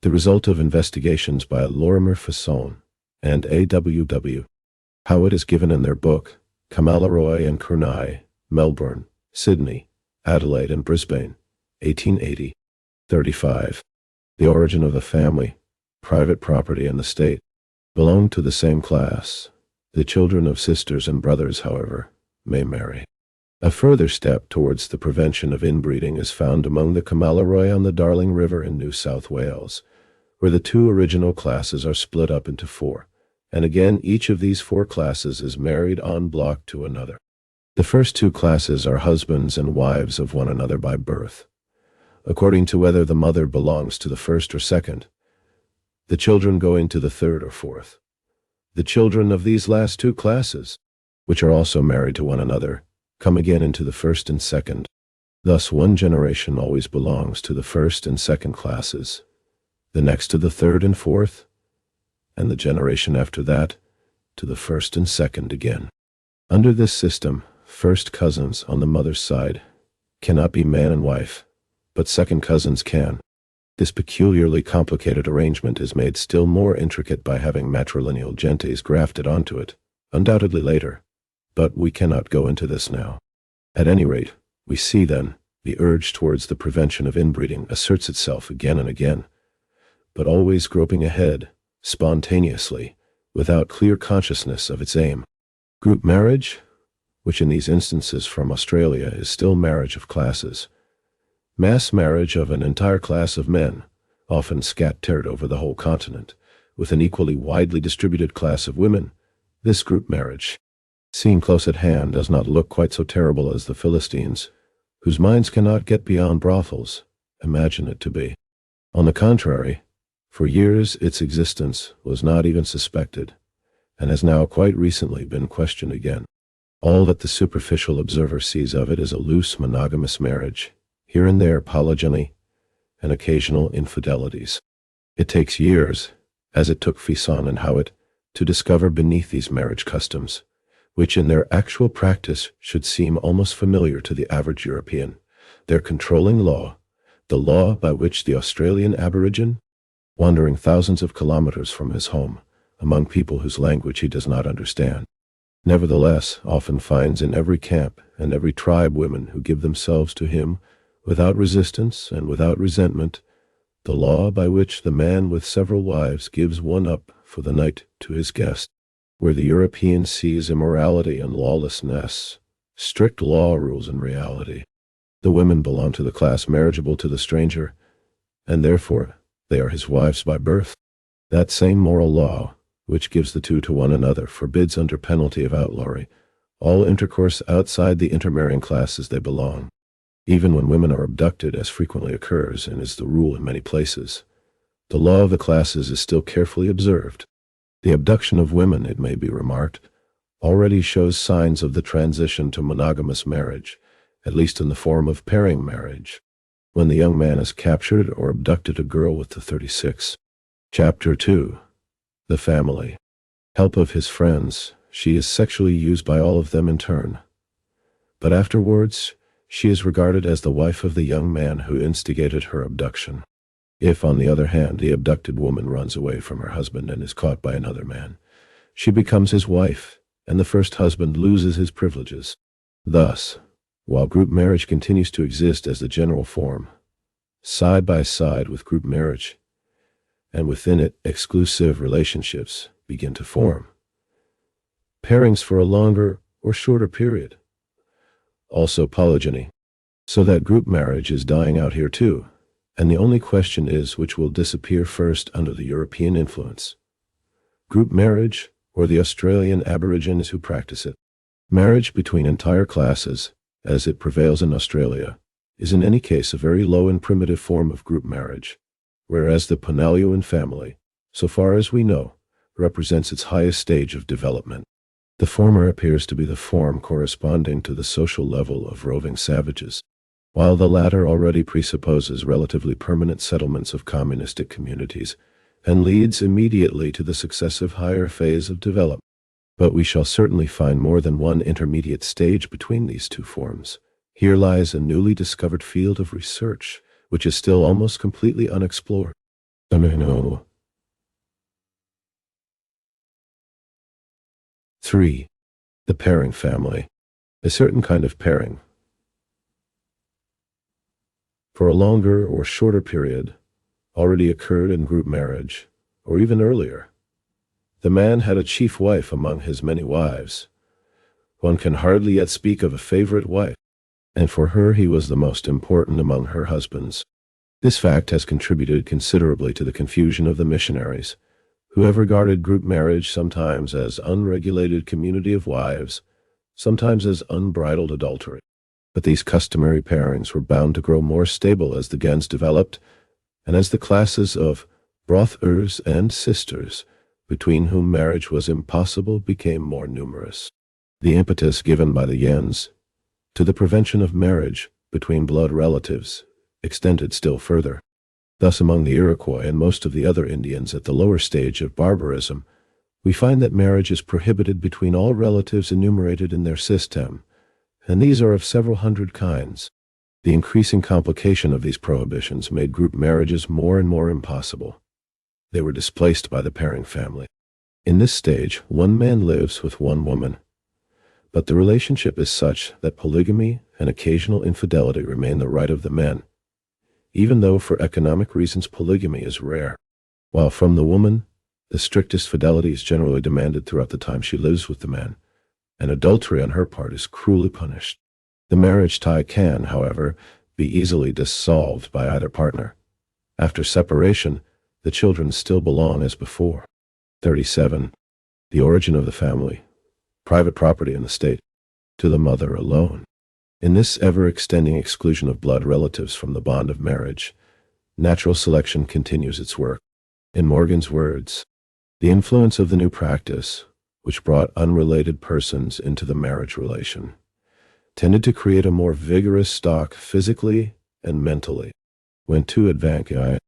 The result of investigations by Lorimer Fasson and A.W.W. Howitt is given in their book, Kamilaroi and Kurnai, Melbourne, Sydney, Adelaide and Brisbane, 1880. 35. The origin of the family, private property and the state, belong to the same class. The children of sisters and brothers, however, may marry. A further step towards the prevention of inbreeding is found among the Kamilaroi on the Darling River in New South Wales, where the two original classes are split up into four, and again each of these four classes is married en bloc to another. The first two classes are husbands and wives of one another by birth, according to whether the mother belongs to the first or second, the children going to the third or fourth. The children of these last two classes, which are also married to one another, come again into the first and second. Thus one generation always belongs to the first and second classes, the next to the third and fourth, and the generation after that to the first and second again. Under this system, first cousins on the mother's side cannot be man and wife, but second cousins can. This peculiarly complicated arrangement is made still more intricate by having matrilineal gentes grafted onto it, undoubtedly later, but we cannot go into this now. At any rate, we see then, the urge towards the prevention of inbreeding asserts itself again and again, but always groping ahead, spontaneously, without clear consciousness of its aim. Group marriage, which in these instances from Australia is still marriage of classes. Mass marriage of an entire class of men, often scattered over the whole continent, with an equally widely distributed class of women. This group marriage, seen close at hand, does not look quite so terrible as the Philistines, whose minds cannot get beyond brothels, imagine it to be. On the contrary, for years its existence was not even suspected, and has now quite recently been questioned again. All that the superficial observer sees of it is a loose monogamous marriage, here and there polygyny, and occasional infidelities. It takes years, as it took Fasson and Howitt, to discover beneath these marriage customs, which in their actual practice should seem almost familiar to the average European, their controlling law, the law by which the Australian aborigine, wandering thousands of kilometers from his home, among people whose language he does not understand. Nevertheless, often finds in every camp and every tribe women who give themselves to him without resistance and without resentment, the law by which the man with several wives gives one up for the night to his guest. Where the European sees immorality and lawlessness, strict law rules in reality. The women belong to the class marriageable to the stranger, and therefore they are his wives by birth. That same moral law, which gives the two to one another, forbids under penalty of outlawry all intercourse outside the intermarrying classes they belong. Even when women are abducted, as frequently occurs and is the rule in many places, the law of the classes is still carefully observed. The abduction of women, it may be remarked, already shows signs of the transition to monogamous marriage, at least in the form of pairing marriage. When the young man has captured or abducted a girl with the 36. Chapter 2. The family. Help of his friends, she is sexually used by all of them in turn. But afterwards, she is regarded as the wife of the young man who instigated her abduction. If, on the other hand, the abducted woman runs away from her husband and is caught by another man, she becomes his wife, and the first husband loses his privileges. Thus, while group marriage continues to exist as the general form, side by side with group marriage, and within it exclusive relationships begin to form. Pairings for a longer or shorter period. Also polygyny. So that group marriage is dying out here too. And the only question is which will disappear first under the European influence: group marriage or the Australian Aborigines who practice it. Marriage between entire classes, as it prevails in Australia, is in any case a very low and primitive form of group marriage, whereas the Panalyuan family, so far as we know, represents its highest stage of development. The former appears to be the form corresponding to the social level of roving savages, while the latter already presupposes relatively permanent settlements of communistic communities and leads immediately to the successive higher phase of development. But we shall certainly find more than one intermediate stage between these two forms. Here lies a newly discovered field of research, which is still almost completely unexplored. 3. The pairing family. A certain kind of pairing, for a longer or shorter period, already occurred in group marriage, or even earlier. The man had a chief wife among his many wives. One can hardly yet speak of a favorite wife, and for her he was the most important among her husbands. This fact has contributed considerably to the confusion of the missionaries, who have regarded group marriage sometimes as unregulated community of wives, sometimes as unbridled adultery. But these customary pairings were bound to grow more stable as the gens developed, and as the classes of brothers and sisters, between whom marriage was impossible, became more numerous. The impetus given by the gens to the prevention of marriage between blood relatives extended still further. Thus, among the Iroquois and most of the other Indians at the lower stage of barbarism, we find that marriage is prohibited between all relatives enumerated in their system, and these are of several hundred kinds. The increasing complication of these prohibitions made group marriages more and more impossible. They were displaced by the pairing family. In this stage, one man lives with one woman, but the relationship is such that polygamy and occasional infidelity remain the right of the men, even though for economic reasons polygamy is rare, while from the woman, the strictest fidelity is generally demanded throughout the time she lives with the man, and adultery on her part is cruelly punished. The marriage tie can, however, be easily dissolved by either partner. After separation, the children still belong as before. 37. The origin of the family, private property in the state, to the mother alone. In this ever-extending exclusion of blood relatives from the bond of marriage, natural selection continues its work. In Morgan's words, the influence of the new practice, which brought unrelated persons into the marriage relation, tended to create a more vigorous stock physically and mentally. When two advanci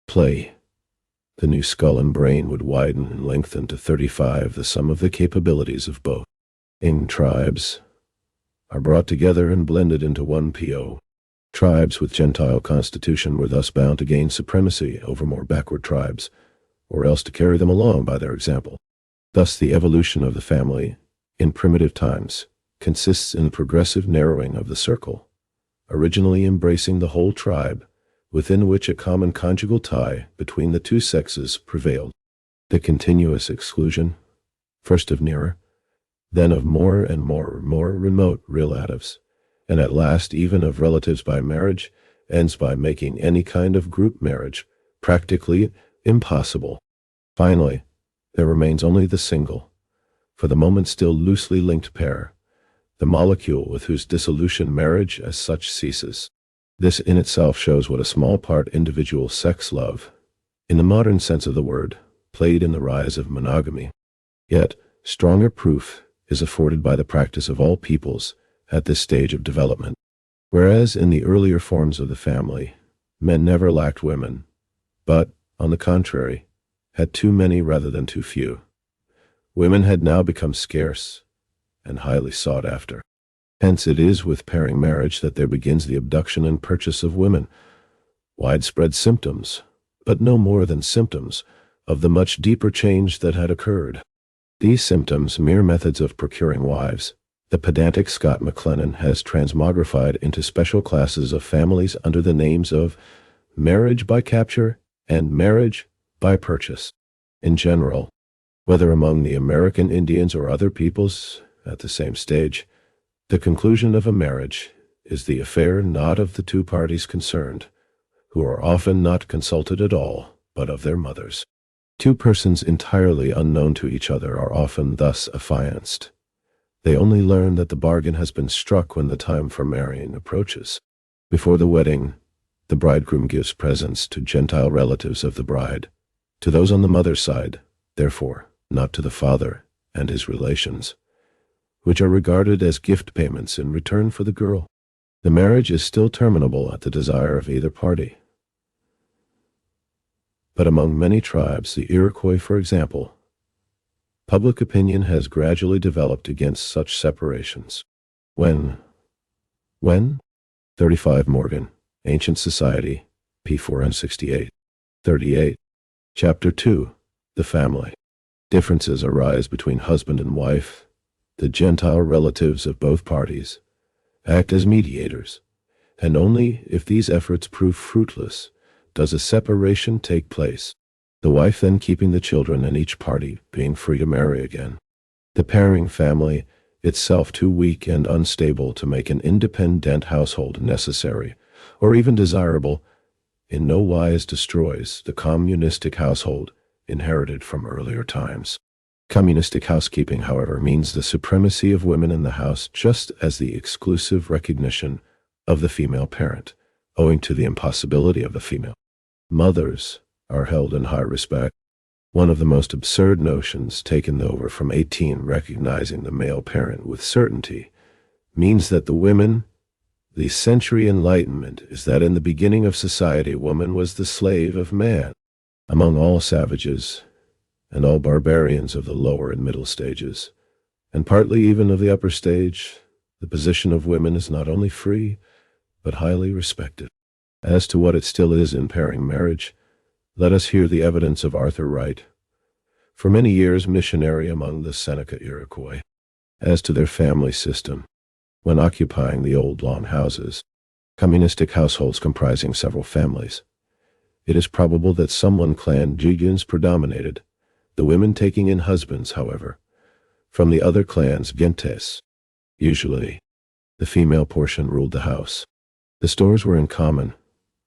play, the new skull and brain would widen and lengthen to 35, the sum of the capabilities of both. In tribes are brought together and blended into one PO. Tribes with Gentile constitution were thus bound to gain supremacy over more backward tribes, or else to carry them along by their example. Thus, the evolution of the family in primitive times consists in progressive narrowing of the circle, originally embracing the whole tribe, within which a common conjugal tie between the two sexes prevailed. The continuous exclusion, first of nearer, then of more and more remote relatives, and at last even of relatives by marriage, ends by making any kind of group marriage practically impossible. Finally, there remains only the single, for the moment still loosely linked pair, the molecule with whose dissolution marriage as such ceases. This in itself shows what a small part individual sex love, in the modern sense of the word, played in the rise of monogamy. Yet, stronger proof is afforded by the practice of all peoples at this stage of development. Whereas in the earlier forms of the family, men never lacked women, but, on the contrary, had too many rather than too few. Women had now become scarce and highly sought after. Hence it is with pairing marriage that there begins the abduction and purchase of women, widespread symptoms, but no more than symptoms, of the much deeper change that had occurred. These symptoms, mere methods of procuring wives, the pedantic Scott McLennan has transmogrified into special classes of families under the names of marriage by capture and marriage by purchase. In general, whether among the American Indians or other peoples at the same stage, the conclusion of a marriage is the affair not of the two parties concerned, who are often not consulted at all, but of their mothers. Two persons entirely unknown to each other are often thus affianced. They only learn that the bargain has been struck when the time for marrying approaches. Before the wedding, the bridegroom gives presents to Gentile relatives of the bride, to those on the mother's side, therefore, not to the father and his relations, which are regarded as gift payments in return for the girl. The marriage is still terminable at the desire of either party. But among many tribes, the Iroquois, for example, public opinion has gradually developed against such separations. When? 35 Morgan, Ancient Society, p. 468. 38. Chapter 2. The Family. Differences arise between husband and wife. The Gentile relatives of both parties act as mediators, and only if these efforts prove fruitless does a separation take place, the wife then keeping the children and each party being free to marry again. The pairing family, itself too weak and unstable to make an independent household necessary, or even desirable, in no wise destroys the communistic household inherited from earlier times. Communistic housekeeping, however, means the supremacy of women in the house just as the exclusive recognition of the female parent, owing to the impossibility of the female. Mothers are held in high respect. One of the most absurd notions taken over from 18 recognizing the male parent with certainty means that the women, the century enlightenment is that in the beginning of society woman was the slave of man. Among all savages and all barbarians of the lower and middle stages, and partly even of the upper stage, the position of women is not only free, but highly respected. As to what it still is in pairing marriage, let us hear the evidence of Arthur Wright, for many years missionary among the Seneca Iroquois. As to their family system, when occupying the old long houses, communistic households comprising several families, it is probable that some one clan Jiguns predominated, the women taking in husbands, however, from the other clans gentes. Usually, the female portion ruled the house. The stores were in common,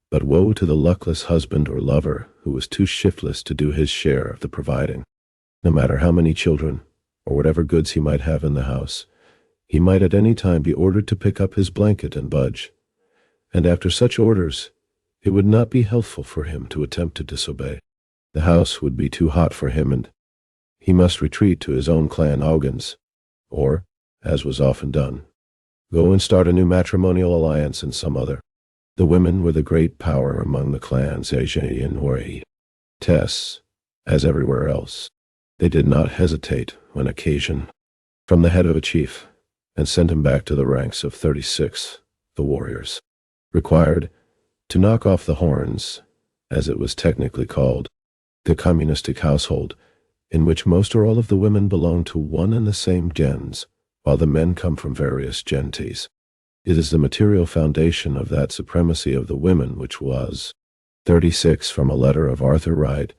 but woe to the luckless husband or lover who was too shiftless to do his share of the providing. No matter how many children, or whatever goods he might have in the house, he might at any time be ordered to pick up his blanket and budge, and after such orders, it would not be healthful for him to attempt to disobey. The house would be too hot for him, and he must retreat to his own clan Ogans, or, as was often done, go and start a new matrimonial alliance in some other. The women were the great power among the clans Ajayinwari. Tess, as everywhere else, they did not hesitate when occasion, from the head of a chief, and sent him back to the ranks of 36, the warriors, required to knock off the horns, as it was technically called. The communistic household, in which most or all of the women belong to one and the same gens, while the men come from various gentes. It is the material foundation of that supremacy of the women which was. 36 from a letter of Arthur Wright,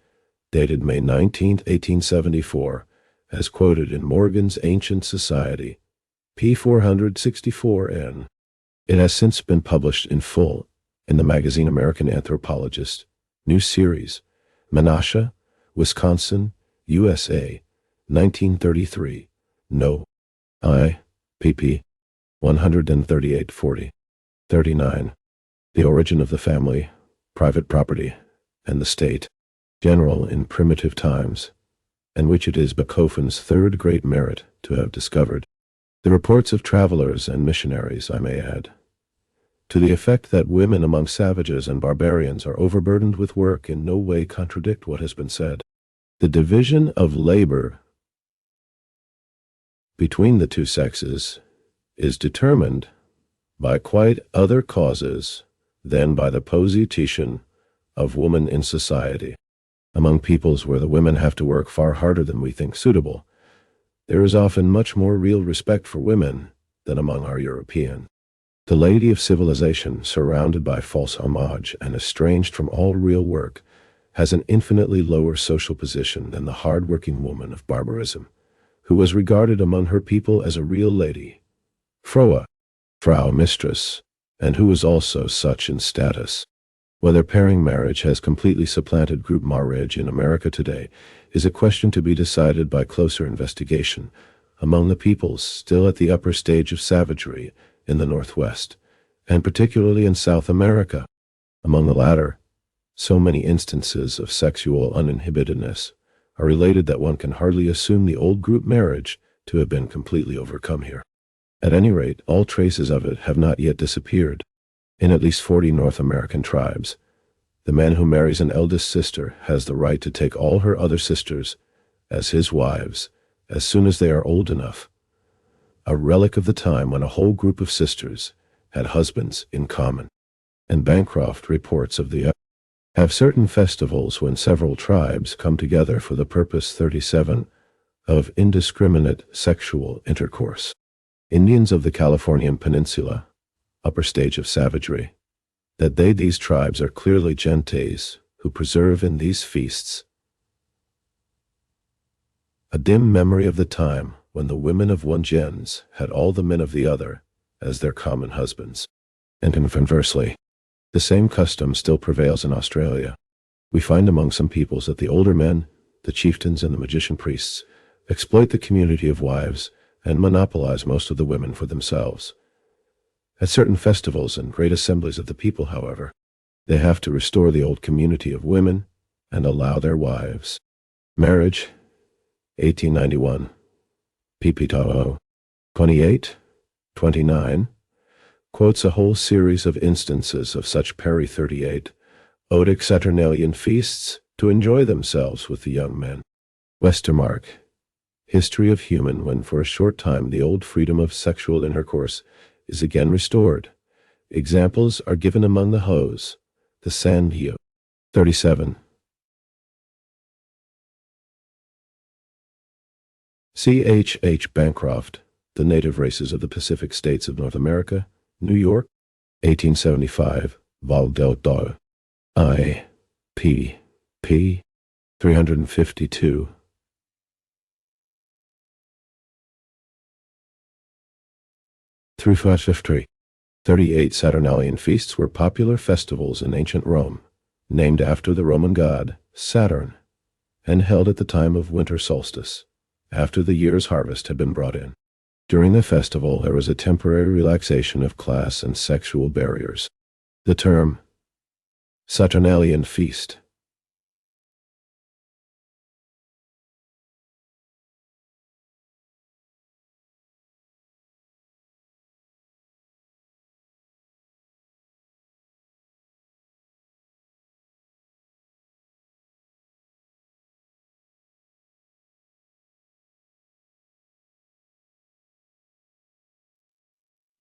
dated May 19, 1874, as quoted in Morgan's Ancient Society, p. 464 n. It has since been published in full in the magazine American Anthropologist, new series, Menasha, Wisconsin, USA, 1933, No. I, pp. 138-40. 39. The origin of the family, private property, and the state, general in primitive times, and which it is Bachofen's third great merit to have discovered. The reports of travelers and missionaries, I may add, to the effect that women among savages and barbarians are overburdened with work in no way contradict what has been said. The division of labor between the two sexes is determined by quite other causes than by the position of woman in society. Among peoples where the women have to work far harder than we think suitable, there is often much more real respect for women than among our European. The lady of civilization, surrounded by false homage and estranged from all real work, has an infinitely lower social position than the hard-working woman of barbarism, who was regarded among her people as a real lady, Frau mistress, and who is also such in status. Whether pairing marriage has completely supplanted group marriage in America today is a question to be decided by closer investigation among the peoples still at the upper stage of savagery in the Northwest, and particularly in South America. Among the latter, so many instances of sexual uninhibitedness are related that one can hardly assume the old group marriage to have been completely overcome here. At any rate, all traces of it have not yet disappeared. In at least 40 North American tribes, the man who marries an eldest sister has the right to take all her other sisters as his wives as soon as they are old enough, a relic of the time when a whole group of sisters had husbands in common. And Bancroft reports of the have certain festivals when several tribes come together for the purpose 37 of indiscriminate sexual intercourse. Indians of the Californian Peninsula, upper stage of savagery, that these tribes are clearly gentes who preserve in these feasts a dim memory of the time when the women of one gens had all the men of the other as their common husbands. And conversely, the same custom still prevails in Australia. We find among some peoples that the older men, the chieftains and the magician priests, exploit the community of wives and monopolize most of the women for themselves. At certain festivals and great assemblies of the people, however, they have to restore the old community of women and allow their wives. Marriage, 1891, pp. 28, 29, quotes a whole series of instances of such Perry 38 odic Saturnalian feasts to enjoy themselves with the young men. Westermarck, History of Human, when for a short time the old freedom of sexual intercourse is again restored. Examples are given among the Hos, the Sandio. 37. C. H. Bancroft, The Native Races of the Pacific States of North America, New York, 1875, Vol. del Do. I. P. 352. Through 38 Saturnalian feasts were popular festivals in ancient Rome, named after the Roman god Saturn, and held at the time of winter solstice, after the year's harvest had been brought in. During the festival, there was a temporary relaxation of class and sexual barriers. The term Saturnalian feast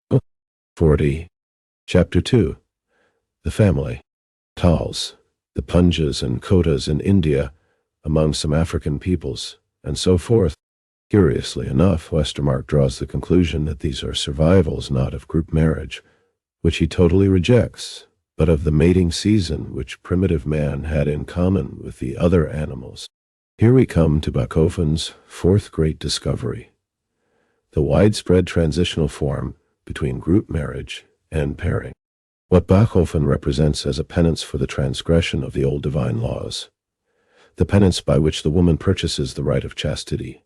Oh, 40. Chapter 2. The family. Tals, the Punjas and Kotas in India among some African peoples, and so forth. Curiously enough, Westermarck draws the conclusion that these are survivals not of group marriage, which he totally rejects, but of the mating season which primitive man had in common with the other animals. Here we come to Bachofen's fourth great discovery, the widespread transitional form between group marriage and pairing. What Bachofen represents as a penance for the transgression of the old divine laws, the penance by which the woman purchases the right of chastity,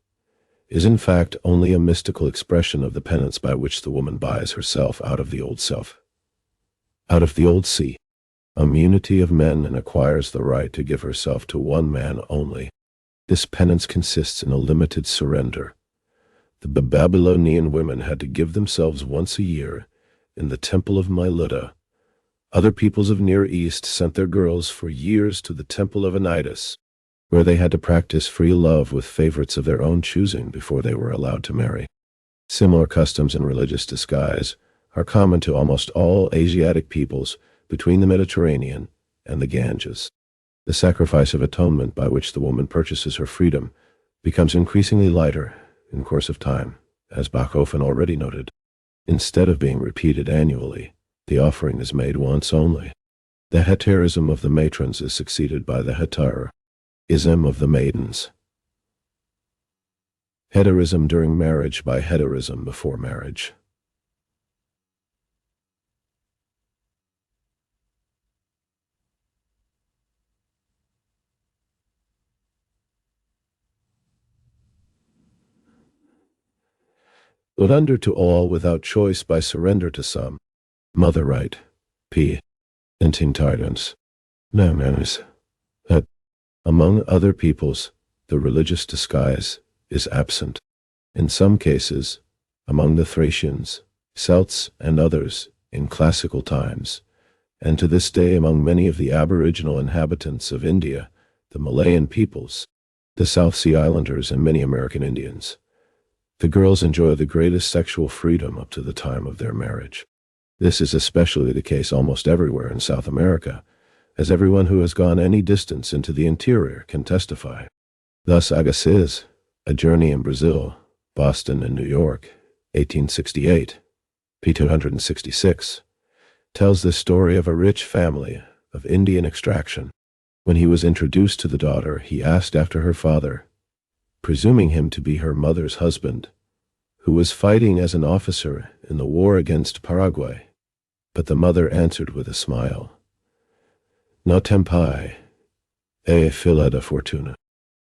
is in fact only a mystical expression of the penance by which the woman buys herself out of the old self, out of the old sea, a community of men, and acquires the right to give herself to one man only. This penance consists in a limited surrender. The Babylonian women had to give themselves once a year in the temple of Mylitta. Other peoples of Near East sent their girls for years to the temple of Anitis, where they had to practice free love with favorites of their own choosing before they were allowed to marry. Similar customs in religious disguise are common to almost all Asiatic peoples between the Mediterranean and the Ganges. The sacrifice of atonement by which the woman purchases her freedom becomes increasingly lighter in course of time, as Bachofen already noted. Instead of being repeated annually, the offering is made once only. The heterism of the matrons is succeeded by the heterism of the maidens. Heterism during marriage by heterism before marriage. But under to all without choice by surrender to some. Mother right. P. Intintardens. Namanus. That, among other peoples, the religious disguise is absent. In some cases, among the Thracians, Celts, and others, in classical times, and to this day among many of the aboriginal inhabitants of India, the Malayan peoples, the South Sea Islanders, and many American Indians, the girls enjoy the greatest sexual freedom up to the time of their marriage. This is especially the case almost everywhere in South America, as everyone who has gone any distance into the interior can testify. Thus Agassiz, A Journey in Brazil, Boston and New York, 1868, p. 266, tells the story of a rich family of Indian extraction. When he was introduced to the daughter, he asked after her father, presuming him to be her mother's husband, who was fighting as an officer in the war against Paraguay. But the mother answered with a smile, "No tempai, e filla da fortuna."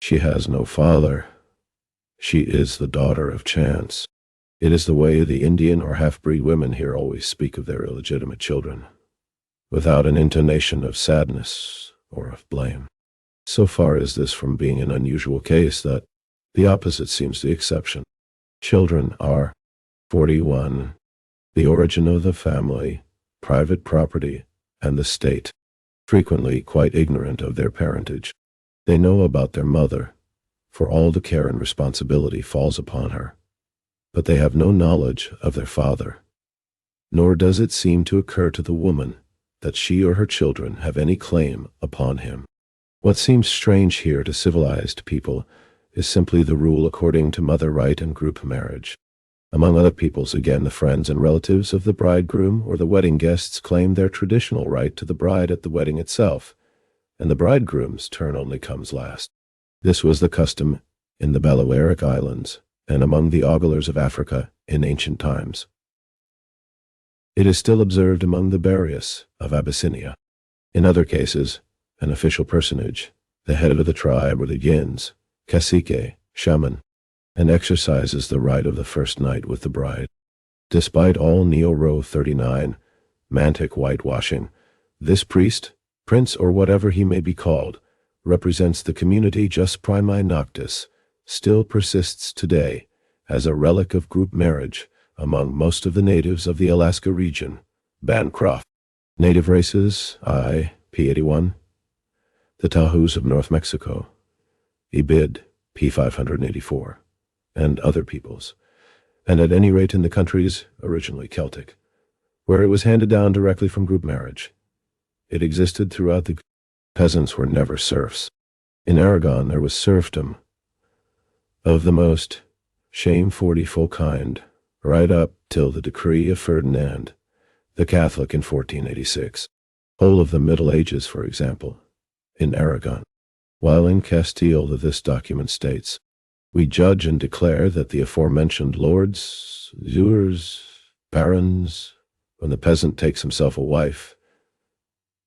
She has no father. She is the daughter of chance. It is the way the Indian or half-breed women here always speak of their illegitimate children, without an intonation of sadness or of blame. So far is this from being an unusual case that the opposite seems the exception. Children are 41. The origin of the family, private property, and the state, frequently quite ignorant of their parentage. They know about their mother, for all the care and responsibility falls upon her, but they have no knowledge of their father. Nor does it seem to occur to the woman that she or her children have any claim upon him. What seems strange here to civilized people is simply the rule according to mother right and group marriage. Among other peoples, again, the friends and relatives of the bridegroom or the wedding guests claim their traditional right to the bride at the wedding itself, and the bridegroom's turn only comes last. This was the custom in the Balearic Islands and among the oglers of Africa in ancient times. It is still observed among the Barius of Abyssinia. In other cases, an official personage, the head of the tribe or the yins, cacique, shaman, and exercises the right of the first night with the bride. Despite all Neo-Ro 39 mantic whitewashing, this priest, prince or whatever he may be called, represents the community jus primi noctis, still persists today as a relic of group marriage among most of the natives of the Alaska region. Bancroft. Native races, p. 81. The Tahus of North Mexico, Ibid, p. 584. And other peoples, and at any rate in the countries originally Celtic, where it was handed down directly from group marriage. It existed throughout the peasants were never serfs. In Aragon there was serfdom of the most shameful kind, right up till the decree of Ferdinand the Catholic in 1486. Whole of the Middle Ages, for example, in Aragon. While in Castile this document states, "We judge and declare that the aforementioned lords, sieurs, barons, when the peasant takes himself a wife,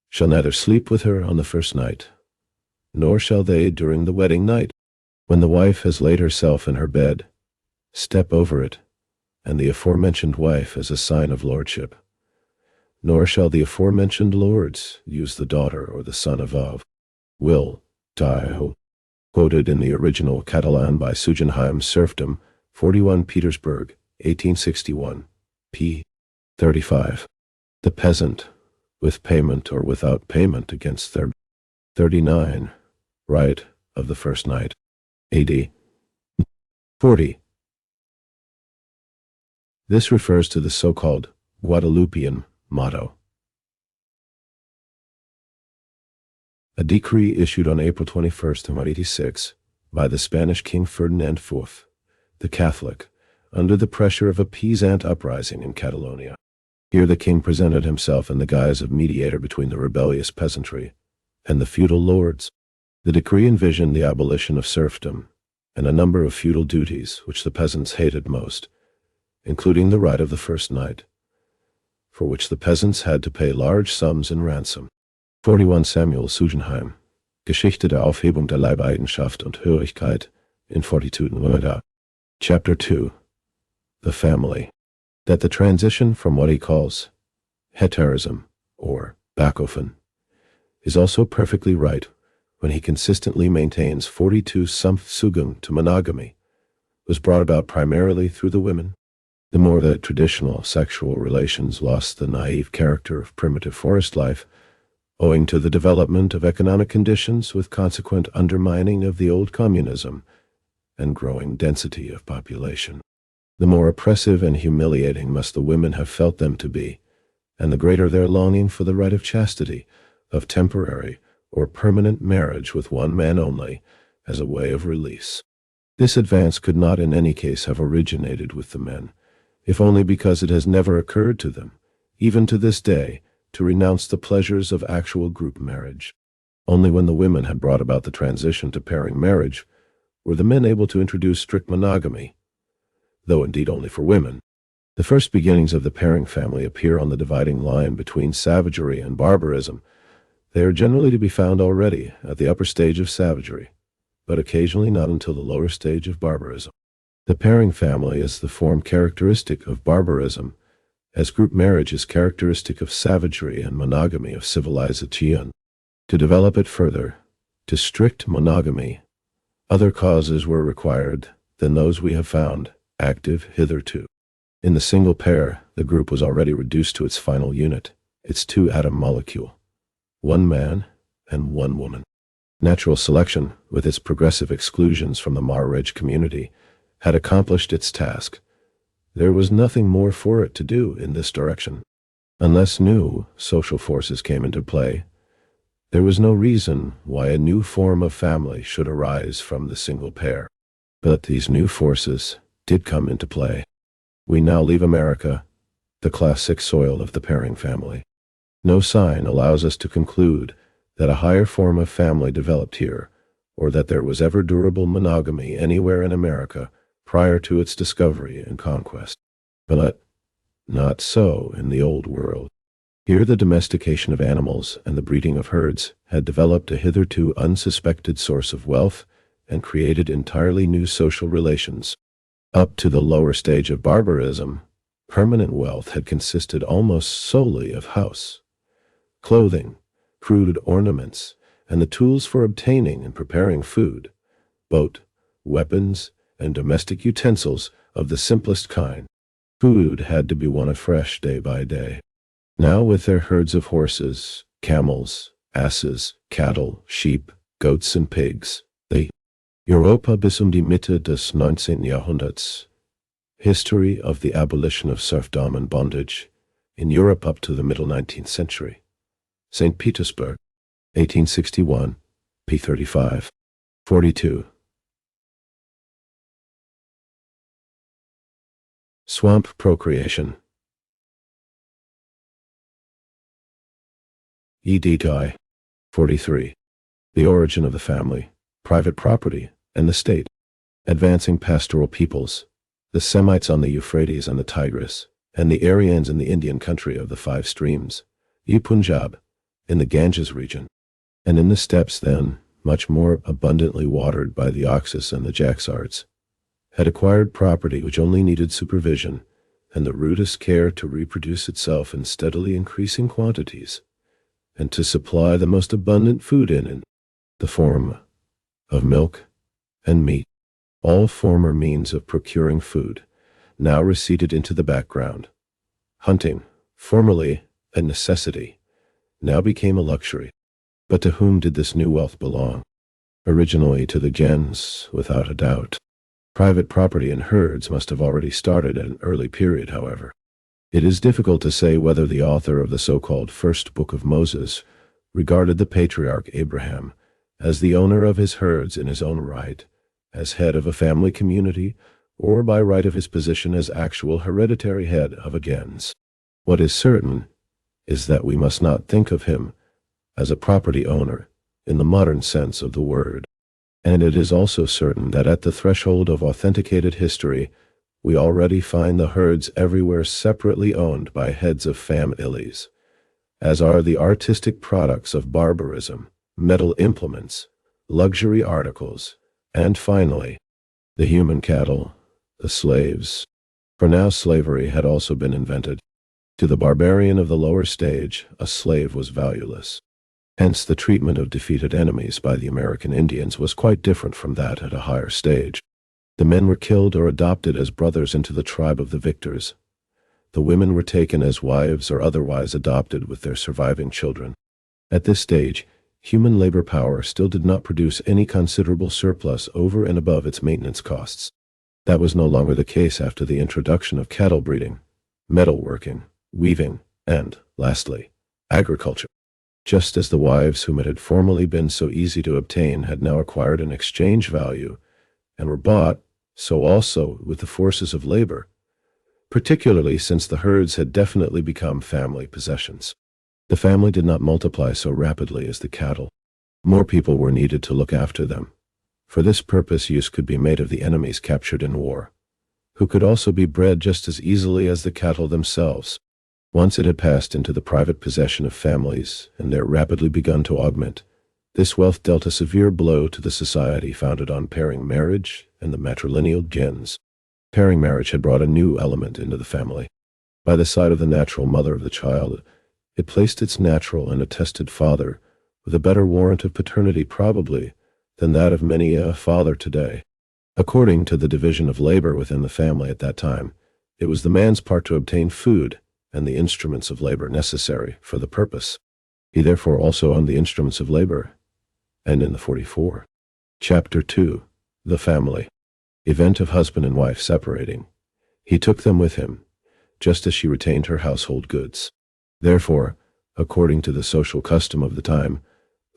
shall neither sleep with her on the first night, nor shall they during the wedding night, when the wife has laid herself in her bed, step over it, and the aforementioned wife as a sign of lordship. Nor shall the aforementioned lords use the daughter or the son of will, die." Quoted in the original Catalan by Sugenheim's Serfdom, 41 Petersburg, 1861, p. 35. The peasant, with payment or without payment against their 39, right of the first night. AD 40. This refers to the so-called Guadalupean motto. A decree issued on April 21st, 1886, by the Spanish King Ferdinand IV, the Catholic, under the pressure of a peasant uprising in Catalonia. Here the king presented himself in the guise of mediator between the rebellious peasantry and the feudal lords. The decree envisioned the abolition of serfdom and a number of feudal duties which the peasants hated most, including the right of the first night, for which the peasants had to pay large sums in ransom. 41 Samuel Sugenheim, Geschichte der Aufhebung der Leibeigenschaft und Hörigkeit in Fortitude. Chapter 2. The Family. That the transition from what he calls heterism, or Bachofen, is also perfectly right when he consistently maintains 42 Zugang to monogamy was brought about primarily through the women. The more that traditional sexual relations lost the naive character of primitive forest life, owing to the development of economic conditions with consequent undermining of the old communism and growing density of population, the more oppressive and humiliating must the women have felt them to be, and the greater their longing for the right of chastity, of temporary or permanent marriage with one man only, as a way of release. This advance could not in any case have originated with the men, if only because it has never occurred to them, even to this day, to renounce the pleasures of actual group marriage. Only when the women had brought about the transition to pairing marriage were the men able to introduce strict monogamy, though indeed only for women. The first beginnings of the pairing family appear on the dividing line between savagery and barbarism. They are generally to be found already at the upper stage of savagery, but occasionally not until the lower stage of barbarism. The pairing family is the form characteristic of barbarism, as group marriage is characteristic of savagery and monogamy of civilization. To develop it further, to strict monogamy, other causes were required than those we have found active hitherto. In the single pair, the group was already reduced to its final unit, its two-atom molecule, one man and one woman. Natural selection, with its progressive exclusions from the marriage community, had accomplished its task. There was nothing more for it to do in this direction. Unless new social forces came into play, there was no reason why a new form of family should arise from the single pair. But these new forces did come into play. We now leave America, the classic soil of the pairing family. No sign allows us to conclude that a higher form of family developed here, or that there was ever durable monogamy anywhere in America prior to its discovery and conquest. But not so in the Old World. Here the domestication of animals and the breeding of herds had developed a hitherto unsuspected source of wealth and created entirely new social relations. Up to the lower stage of barbarism, permanent wealth had consisted almost solely of house, clothing, crude ornaments, and the tools for obtaining and preparing food, boat, weapons, and domestic utensils of the simplest kind. Food had to be won afresh day by day. Now with their herds of horses, camels, asses, cattle, sheep, goats, and pigs, they Europa bis die Mitte des 19. Jahrhunderts. History of the abolition of serfdom and bondage in Europe up to the middle 19th century. St. Petersburg, 1861, p. 35. 42. Swamp procreation. Ed. 43. The origin of the family, private property, and the state. Advancing pastoral peoples, the Semites on the Euphrates and the Tigris, and the Aryans in the Indian country of the five streams, Punjab, in the Ganges region, and in the steppes then, much more abundantly watered by the Oxus and the Jaxartes, had acquired property which only needed supervision and the rudest care to reproduce itself in steadily increasing quantities, and to supply the most abundant food in the form of milk and meat. All former means of procuring food now receded into the background. Hunting, formerly a necessity, now became a luxury. But to whom did this new wealth belong? Originally to the gens, without a doubt. Private property in herds must have already started at an early period, however. It is difficult to say whether the author of the so-called First Book of Moses regarded the patriarch Abraham as the owner of his herds in his own right, as head of a family community, or by right of his position as actual hereditary head of a gens. What is certain is that we must not think of him as a property owner in the modern sense of the word. And it is also certain that at the threshold of authenticated history, we already find the herds everywhere separately owned by heads of families, as are the artistic products of barbarism, metal implements, luxury articles, and finally, the human cattle, the slaves. For now slavery had also been invented. To the barbarian of the lower stage, a slave was valueless. Hence the treatment of defeated enemies by the American Indians was quite different from that at a higher stage. The men were killed or adopted as brothers into the tribe of the victors. The women were taken as wives or otherwise adopted with their surviving children. At this stage, human labor power still did not produce any considerable surplus over and above its maintenance costs. That was no longer the case after the introduction of cattle breeding, metalworking, weaving, and, lastly, agriculture. Just as the wives whom it had formerly been so easy to obtain had now acquired an exchange value and were bought, so also with the forces of labor, particularly since the herds had definitely become family possessions. The family did not multiply so rapidly as the cattle. More people were needed to look after them. For this purpose use could be made of the enemies captured in war, who could also be bred just as easily as the cattle themselves. Once it had passed into the private possession of families, and there rapidly begun to augment, this wealth dealt a severe blow to the society founded on pairing marriage and the matrilineal gens. Pairing marriage had brought a new element into the family. By the side of the natural mother of the child, it placed its natural and attested father with a better warrant of paternity probably than that of many a father today. According to the division of labor within the family at that time, it was the man's part to obtain food and the instruments of labor necessary for the purpose. He therefore also owned the instruments of labor. And in the 44. Chapter 2, the family. Event of husband and wife separating. He took them with him, just as she retained her household goods. Therefore, according to the social custom of the time,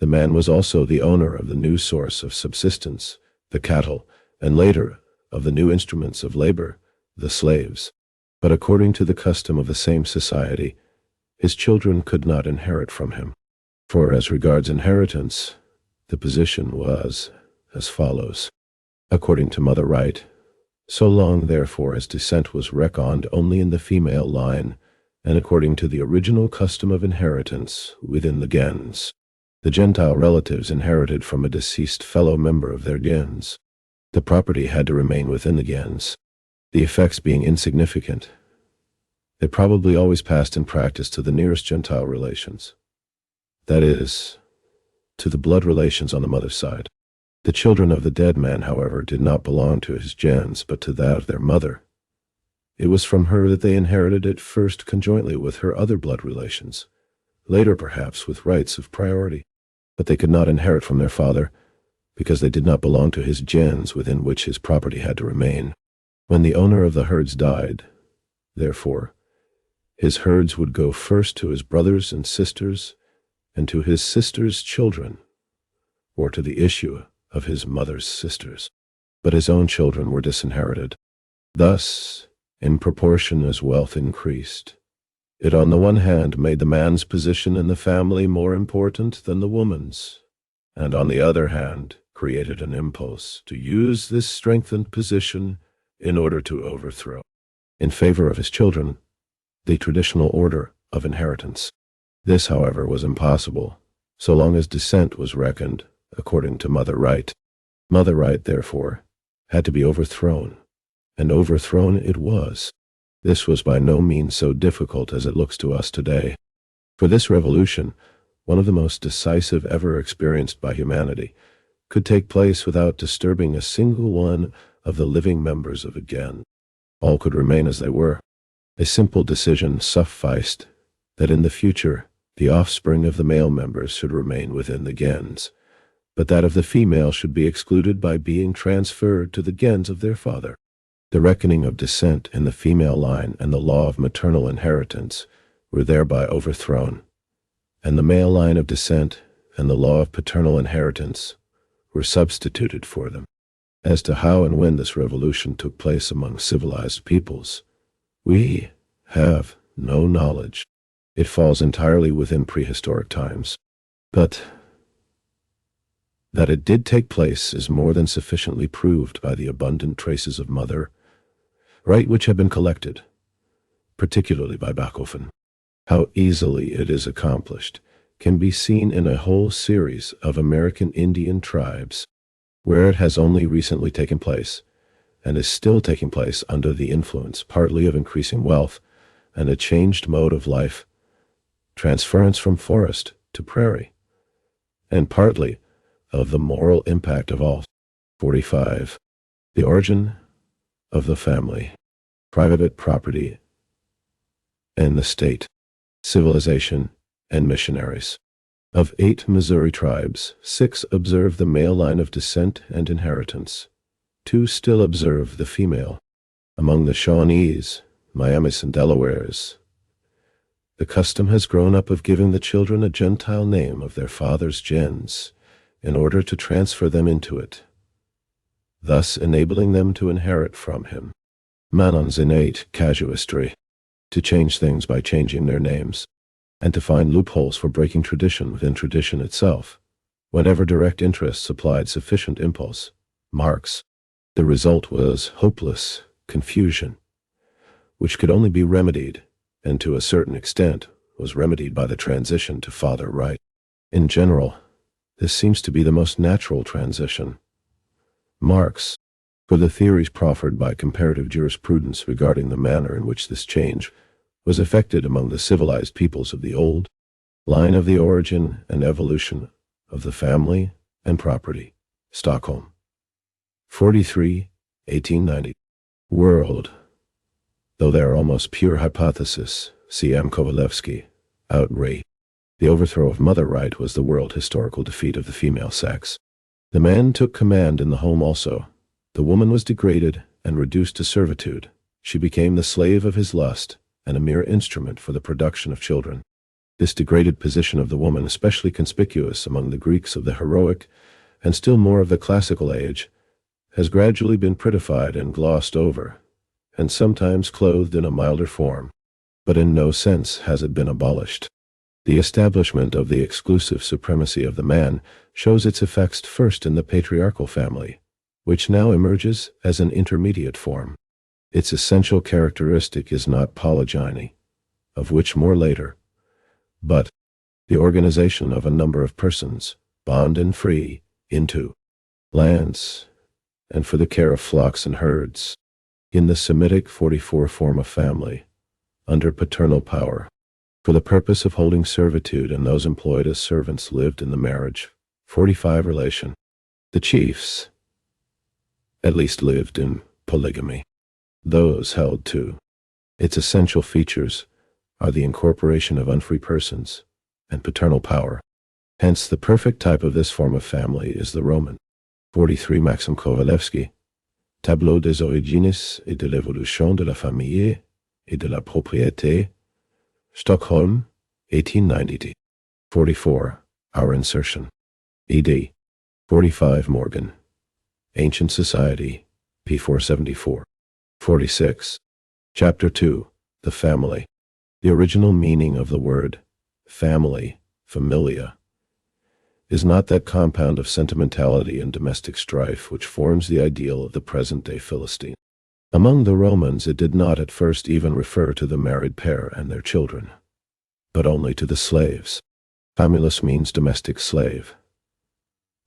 the man was also the owner of the new source of subsistence, the cattle, and later, of the new instruments of labor, the slaves. But according to the custom of the same society, his children could not inherit from him. For as regards inheritance, the position was as follows. According to mother right, so long therefore as descent was reckoned only in the female line, and according to the original custom of inheritance within the gens, the Gentile relatives inherited from a deceased fellow member of their gens. The property had to remain within the gens. The effects being insignificant, they probably always passed in practice to the nearest Gentile relations. That is, to the blood relations on the mother's side. The children of the dead man, however, did not belong to his gens, but to that of their mother. It was from her that they inherited at first conjointly with her other blood relations, later perhaps with rights of priority. But they could not inherit from their father, because they did not belong to his gens within which his property had to remain. When the owner of the herds died, therefore, his herds would go first to his brothers and sisters, and to his sisters' children, or to the issue of his mother's sisters, but his own children were disinherited. Thus, in proportion as wealth increased, it on the one hand made the man's position in the family more important than the woman's, and on the other hand created an impulse to use this strengthened position in order to overthrow, in favor of his children, the traditional order of inheritance. This, however, was impossible, so long as descent was reckoned according to mother right. Mother right, therefore, had to be overthrown, and overthrown it was. This was by no means so difficult as it looks to us today. For this revolution, one of the most decisive ever experienced by humanity, could take place without disturbing a single one of the living members of a gen. All could remain as they were. A simple decision sufficed that in the future the offspring of the male members should remain within the gens, but that of the female should be excluded by being transferred to the gens of their father. The reckoning of descent in the female line and the law of maternal inheritance were thereby overthrown, and the male line of descent and the law of paternal inheritance were substituted for them. As to how and when this revolution took place among civilized peoples, we have no knowledge. It falls entirely within prehistoric times. But that it did take place is more than sufficiently proved by the abundant traces of mother right which have been collected, particularly by Bachofen. How easily it is accomplished can be seen in a whole series of American Indian tribes, where it has only recently taken place, and is still taking place under the influence partly of increasing wealth and a changed mode of life, transference from forest to prairie, and partly of the moral impact of all. 45. The origin of the family, private property, and the state, civilization, and missionaries. Of 8 Missouri tribes, 6 observe the male line of descent and inheritance. 2 still observe the female. Among the Shawnees, Miamis, and Delawares, the custom has grown up of giving the children a Gentile name of their father's gens in order to transfer them into it, thus enabling them to inherit from him. Manon's innate casuistry, to change things by changing their names, and to find loopholes for breaking tradition within tradition itself, whenever direct interest supplied sufficient impulse. Marx. The result was hopeless confusion, which could only be remedied, and to a certain extent was remedied by the transition to father right. In general, this seems to be the most natural transition. Marx, for the theories proffered by comparative jurisprudence regarding the manner in which this change was effected among the civilized peoples of the old line of the origin and evolution of the family and property. Stockholm. 43, 1890. World. Though they are almost pure hypothesis, C. M. Kovalevsky, outrage. The overthrow of mother right was the world historical defeat of the female sex. The man took command in the home also. The woman was degraded and reduced to servitude. She became the slave of his lust and a mere instrument for the production of children. This degraded position of the woman, especially conspicuous among the Greeks of the heroic and still more of the classical age, has gradually been prettified and glossed over, and sometimes clothed in a milder form, but in no sense has it been abolished. The establishment of the exclusive supremacy of the man shows its effects first in the patriarchal family, which now emerges as an intermediate form. Its essential characteristic is not polygyny, of which more later, but the organization of a number of persons, bond and free, into lands, and for the care of flocks and herds, in the Semitic 44 form of family, under paternal power, for the purpose of holding servitude, and those employed as servants lived in the marriage 45 relation. The chiefs, at least, lived in polygamy. Those held to its essential features are the incorporation of unfree persons and paternal power. Hence, the perfect type of this form of family is the Roman. 43 Maxim Kovalevsky, Tableau des origines et de l'évolution de la famille et de la propriété, Stockholm, 1890. 44. Our insertion. E.D. 45 Morgan, Ancient Society, p. 474. 46. Chapter 2. The Family. The original meaning of the word family, familia, is not that compound of sentimentality and domestic strife which forms the ideal of the present-day Philistine. Among the Romans it did not at first even refer to the married pair and their children, but only to the slaves. Famulus means domestic slave,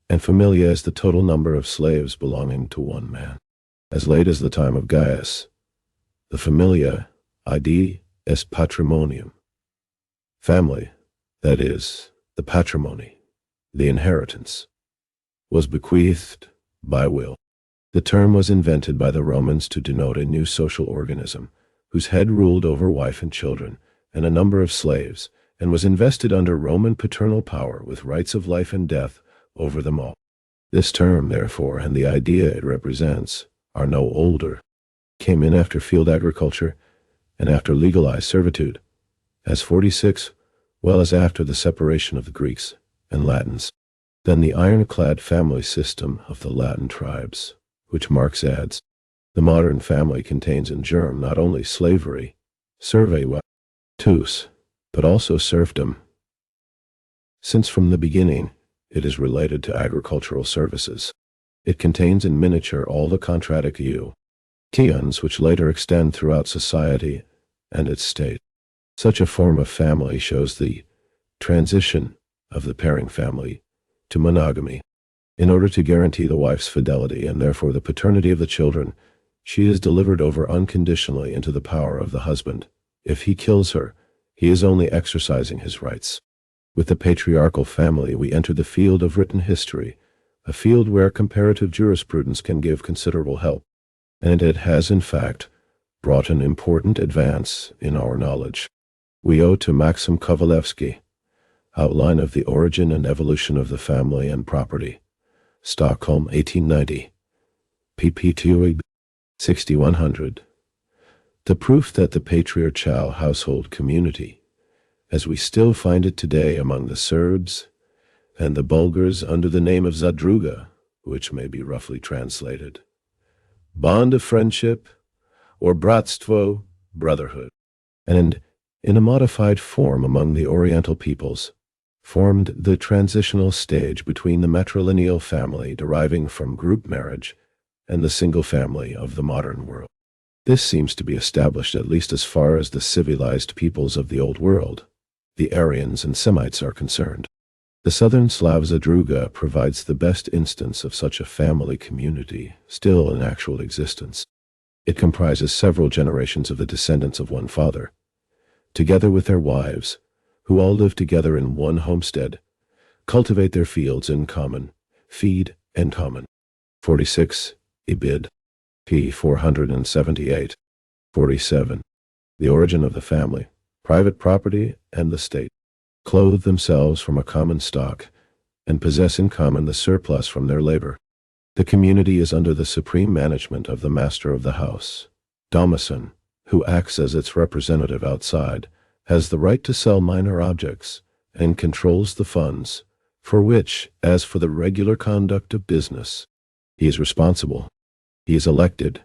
and familia is the total number of slaves belonging to one man. As late as the time of Gaius, the familia id est patrimonium. Family, that is, the patrimony, the inheritance, was bequeathed by will. The term was invented by the Romans to denote a new social organism, whose head ruled over wife and children, and a number of slaves, and was invested under Roman paternal power with rights of life and death over them all. This term, therefore, and the idea it represents, are no older, came in after field agriculture and after legalized servitude, as 46, well as after the separation of the Greeks and Latins. Then the ironclad family system of the Latin tribes, which Marx adds, the modern family contains in germ not only slavery, servitude, but also serfdom, since from the beginning it is related to agricultural services. It contains in miniature all the contradictions which later extend throughout society and its state. Such a form of family shows the transition of the pairing family to monogamy. In order to guarantee the wife's fidelity and therefore the paternity of the children, she is delivered over unconditionally into the power of the husband. If he kills her, he is only exercising his rights. With the patriarchal family we enter the field of written history, a field where comparative jurisprudence can give considerable help, and it has in fact brought an important advance in our knowledge. We owe to Maxim Kovalevsky, Outline of the Origin and Evolution of the Family and Property, Stockholm, 1890, pp. 6100, the proof that the patriarchal household community, as we still find it today among the Serbs and the Bulgars under the name of Zadruga, which may be roughly translated bond of friendship or bratstvo, brotherhood, and in a modified form among the Oriental peoples, formed the transitional stage between the matrilineal family deriving from group marriage and the single family of the modern world. This seems to be established at least as far as the civilized peoples of the Old World, the Aryans and Semites, are concerned. The southern Slav Zadruga provides the best instance of such a family community still in actual existence. It comprises several generations of the descendants of one father, together with their wives, who all live together in one homestead, cultivate their fields in common, feed in common. 46, Ibid, p. 478. 47. The origin of the family, private property, and the state clothe themselves from a common stock and possess in common the surplus from their labor. The community is under the supreme management of the master of the house. Domicile, who acts as its representative outside, has the right to sell minor objects and controls the funds, for which, as for the regular conduct of business, he is responsible. He is elected,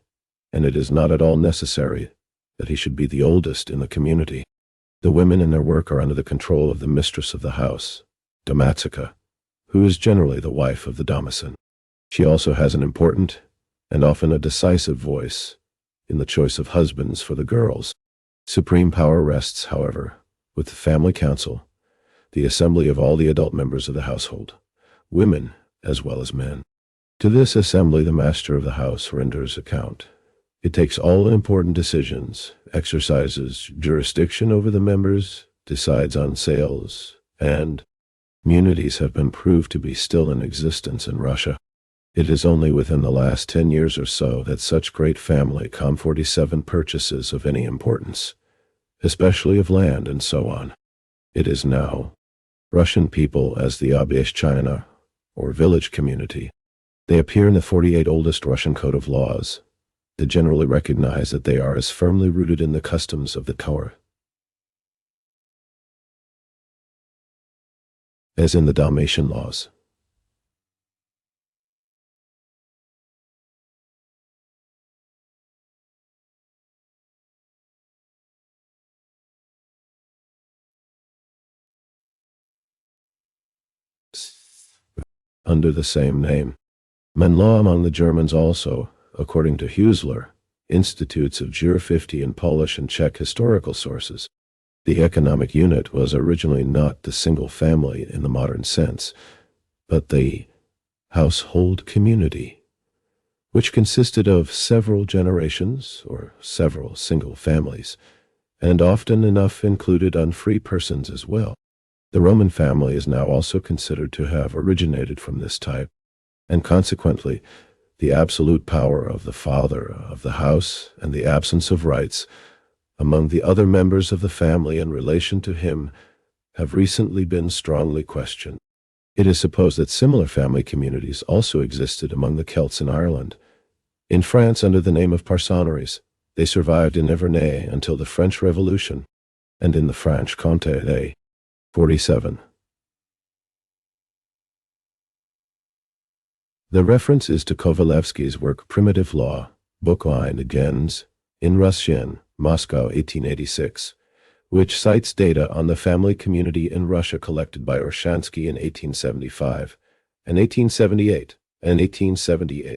and it is not at all necessary that he should be the oldest in the community. The women in their work are under the control of the mistress of the house, Domatica, who is generally the wife of the domicile. She also has an important, and often a decisive voice, in the choice of husbands for the girls. Supreme power rests, however, with the family council, the assembly of all the adult members of the household, women as well as men. To this assembly the master of the house renders account. It takes all important decisions, exercises jurisdiction over the members, decides on sales, and communities have been proved to be still in existence in Russia. It is only within the last 10 years or so that such great family Com47 purchases of any importance, especially of land and so on. It is now Russian people as the Obyesh China, or village community. They appear in the 48 oldest Russian code of laws. They generally recognize that they are as firmly rooted in the customs of the Torah as in the Dalmatian laws. under the same name. Men law among the Germans also, according to Husler, institutes of Jur 50 in Polish and Czech historical sources. The economic unit was originally not the single family in the modern sense, but the household community, which consisted of several generations or several single families, and often enough included unfree persons as well. The Roman family is now also considered to have originated from this type, and consequently, the absolute power of the father of the house and the absence of rights among the other members of the family in relation to him have recently been strongly questioned. It is supposed that similar family communities also existed among the Celts in Ireland. In France, under the name of Parsonneries, they survived in Nivernais until the French Revolution, and in the Franche-Comté they 47. The reference is to Kovalevsky's work Primitive Law, Book 1 Gens, in Russian, Moscow 1886, which cites data on the family community in Russia collected by Orshansky in 1875, and 1878, and 1878.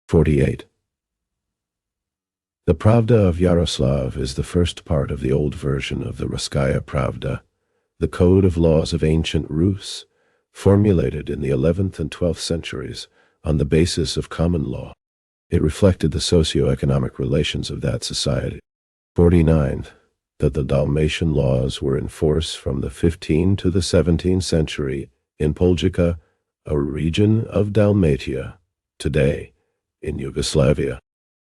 48. The Pravda of Yaroslav is the first part of the old version of the Russkaya Pravda, the code of laws of ancient Rus, formulated in the 11th and 12th centuries on the basis of common law. It reflected the socio-economic relations of that society. 49. That the Dalmatian laws were in force from the 15th to the 17th century in Poljica, a region of Dalmatia, today in Yugoslavia.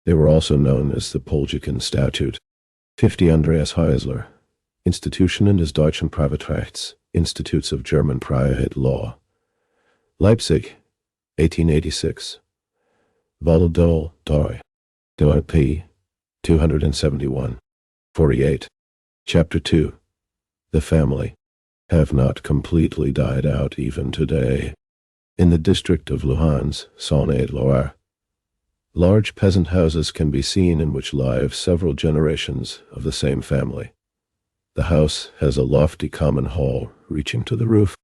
They were also known as the Poljican Statute. 50. Andreas Heisler, Institutionen des deutschen Privatrechts, Institutes of German Private Law. Leipzig, 1886. Valladolid, p. 271. 48. Chapter 2. The family have not completely died out even today. In the district of Luhans, Saône-et-Loire, large peasant houses can be seen in which live several generations of the same family. The house has a lofty common hall reaching to the roof,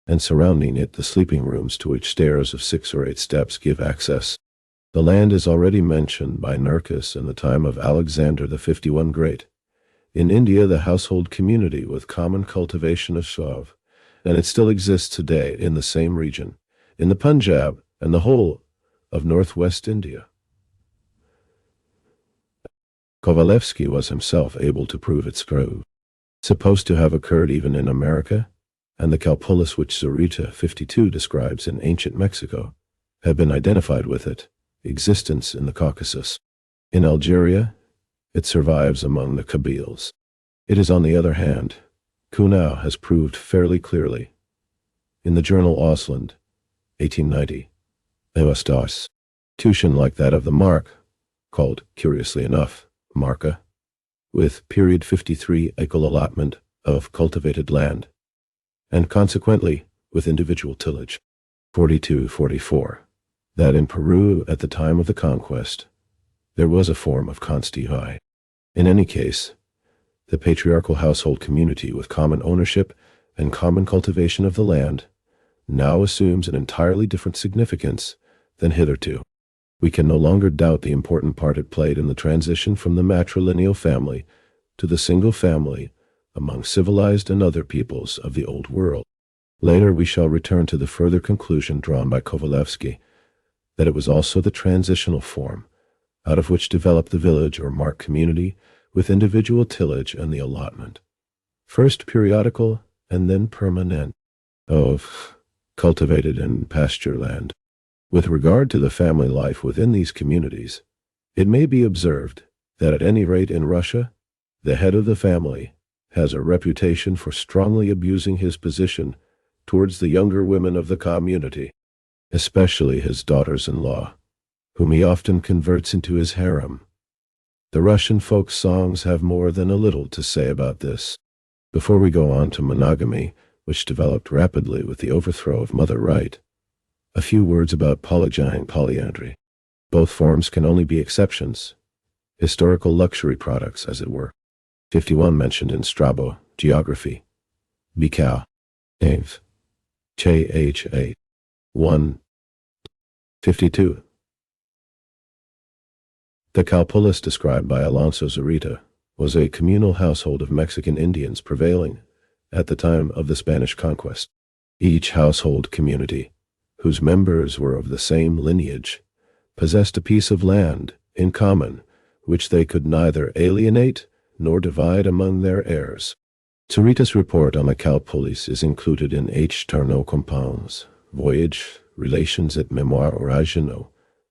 and surrounding it the sleeping rooms to which stairs of 6 or 8 steps give access. The land is already mentioned by Nerkes in the time of Alexander the 51 Great. In India, the household community with common cultivation of sauv, and it still exists today in the same region, in the Punjab and the whole of northwest India. Kovalevsky was himself able to prove its growth, supposed to have occurred even in America, and the Calpulus which Zurita 52 describes in ancient Mexico have been identified with it, existence in the Caucasus. In Algeria, it survives among the Kabyles. It is, on the other hand, Kuhnau has proved fairly clearly. In the journal Ausland, 1890, a institution like that of the Mark, called, curiously enough, Marca, with period 53 equal allotment of cultivated land, and consequently with individual tillage. 42-44. That in Peru at the time of the conquest, there was a form of constitui. In any case, the patriarchal household community with common ownership and common cultivation of the land now assumes an entirely different significance than hitherto. We can no longer doubt the important part it played in the transition from the matrilineal family to the single family among civilized and other peoples of the Old World. Later we shall return to the further conclusion drawn by Kovalevsky, that it was also the transitional form, out of which developed the village or mark community with individual tillage and the allotment, first periodical and then permanent, of cultivated and pasture land. With regard to the family life within these communities, it may be observed that at any rate in Russia, the head of the family has a reputation for strongly abusing his position towards the younger women of the community, especially his daughters-in-law, whom he often converts into his harem. The Russian folk songs have more than a little to say about this. Before we go on to monogamy, which developed rapidly with the overthrow of mother right, a few words about polygyny and polyandry. Both forms can only be exceptions, historical luxury products, as it were. 51 mentioned in Strabo, Geography. Bikau. Ave. Ch. 8. 152. The Calpulis described by Alonso Zurita was a communal household of Mexican Indians prevailing at the time of the Spanish conquest. Each household community, whose members were of the same lineage, possessed a piece of land in common which they could neither alienate nor divide among their heirs. Zurita's report on the Calpulis is included in H. Tarnot Compan's Voyage, Relations et Mémoires originaux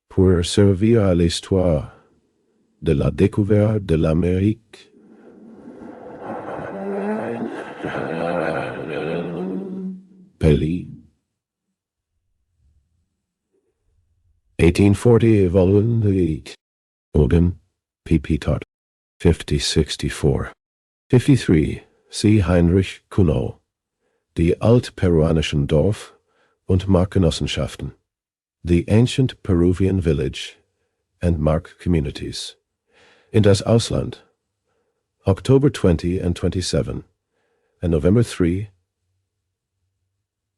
pour servir à l'histoire de la découverte de l'Amérique. Pelly. 1840, volume 8. Oden, P.P. Tot. 5064. 53. C. Heinrich Kuhnau. Die altperuanischen Dorf- und Markgenossenschaften. The Ancient Peruvian Village and Mark Communities. In das Ausland. October 20 and 27, and November 3,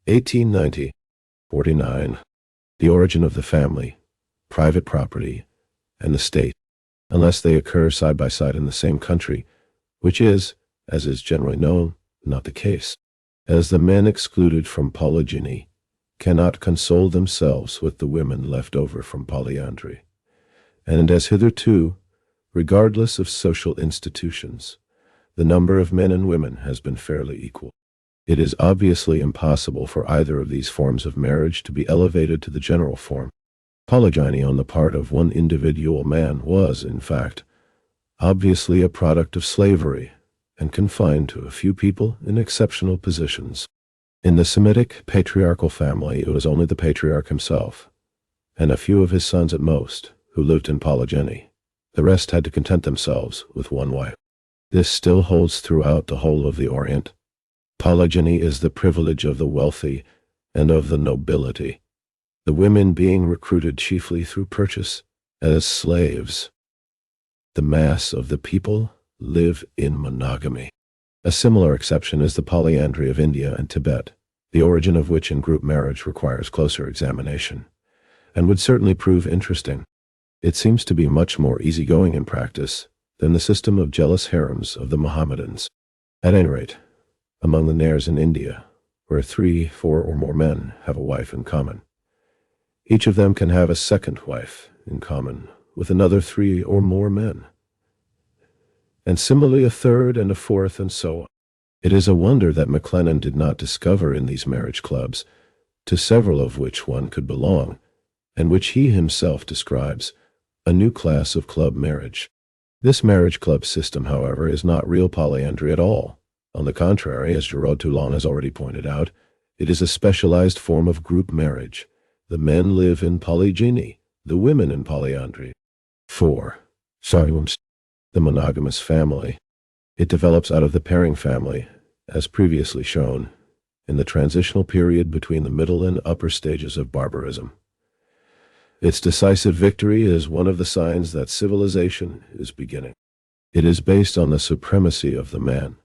1890. 49. The origin of the family, private property, and the state, unless they occur side by side in the same country, which is, as is generally known, not the case, as the men excluded from polygyny cannot console themselves with the women left over from polyandry, and as hitherto, regardless of social institutions, the number of men and women has been fairly equal. It is obviously impossible for either of these forms of marriage to be elevated to the general form. Polygyny on the part of one individual man was, in fact, obviously a product of slavery and confined to a few people in exceptional positions. In the Semitic patriarchal family, it was only the patriarch himself, and a few of his sons at most, who lived in polygyny. The rest had to content themselves with one wife. This still holds throughout the whole of the Orient. Polygyny is the privilege of the wealthy and of the nobility, the women being recruited chiefly through purchase as slaves. The mass of the people live in monogamy. A similar exception is the polyandry of India and Tibet, the origin of which in group marriage requires closer examination, and would certainly prove interesting. It seems to be much more easygoing in practice than the system of jealous harems of the Mohammedans. At any rate, among the Nairs in India, where 3, 4, or more men have a wife in common, each of them can have a second wife in common with another 3 or more men, and similarly a third and a fourth, and so on. It is a wonder that MacLennan did not discover in these marriage clubs, to several of which one could belong, and which he himself describes, a new class of club marriage. This marriage club system, however, is not real polyandry at all. On the contrary, as Giraud Toulon has already pointed out, it is a specialized form of group marriage. The men live in polygyny, the women in polyandry. 4. The monogamous family. It develops out of the pairing family, as previously shown, in the transitional period between the middle and upper stages of barbarism. Its decisive victory is one of the signs that civilization is beginning. It is based on the supremacy of the man,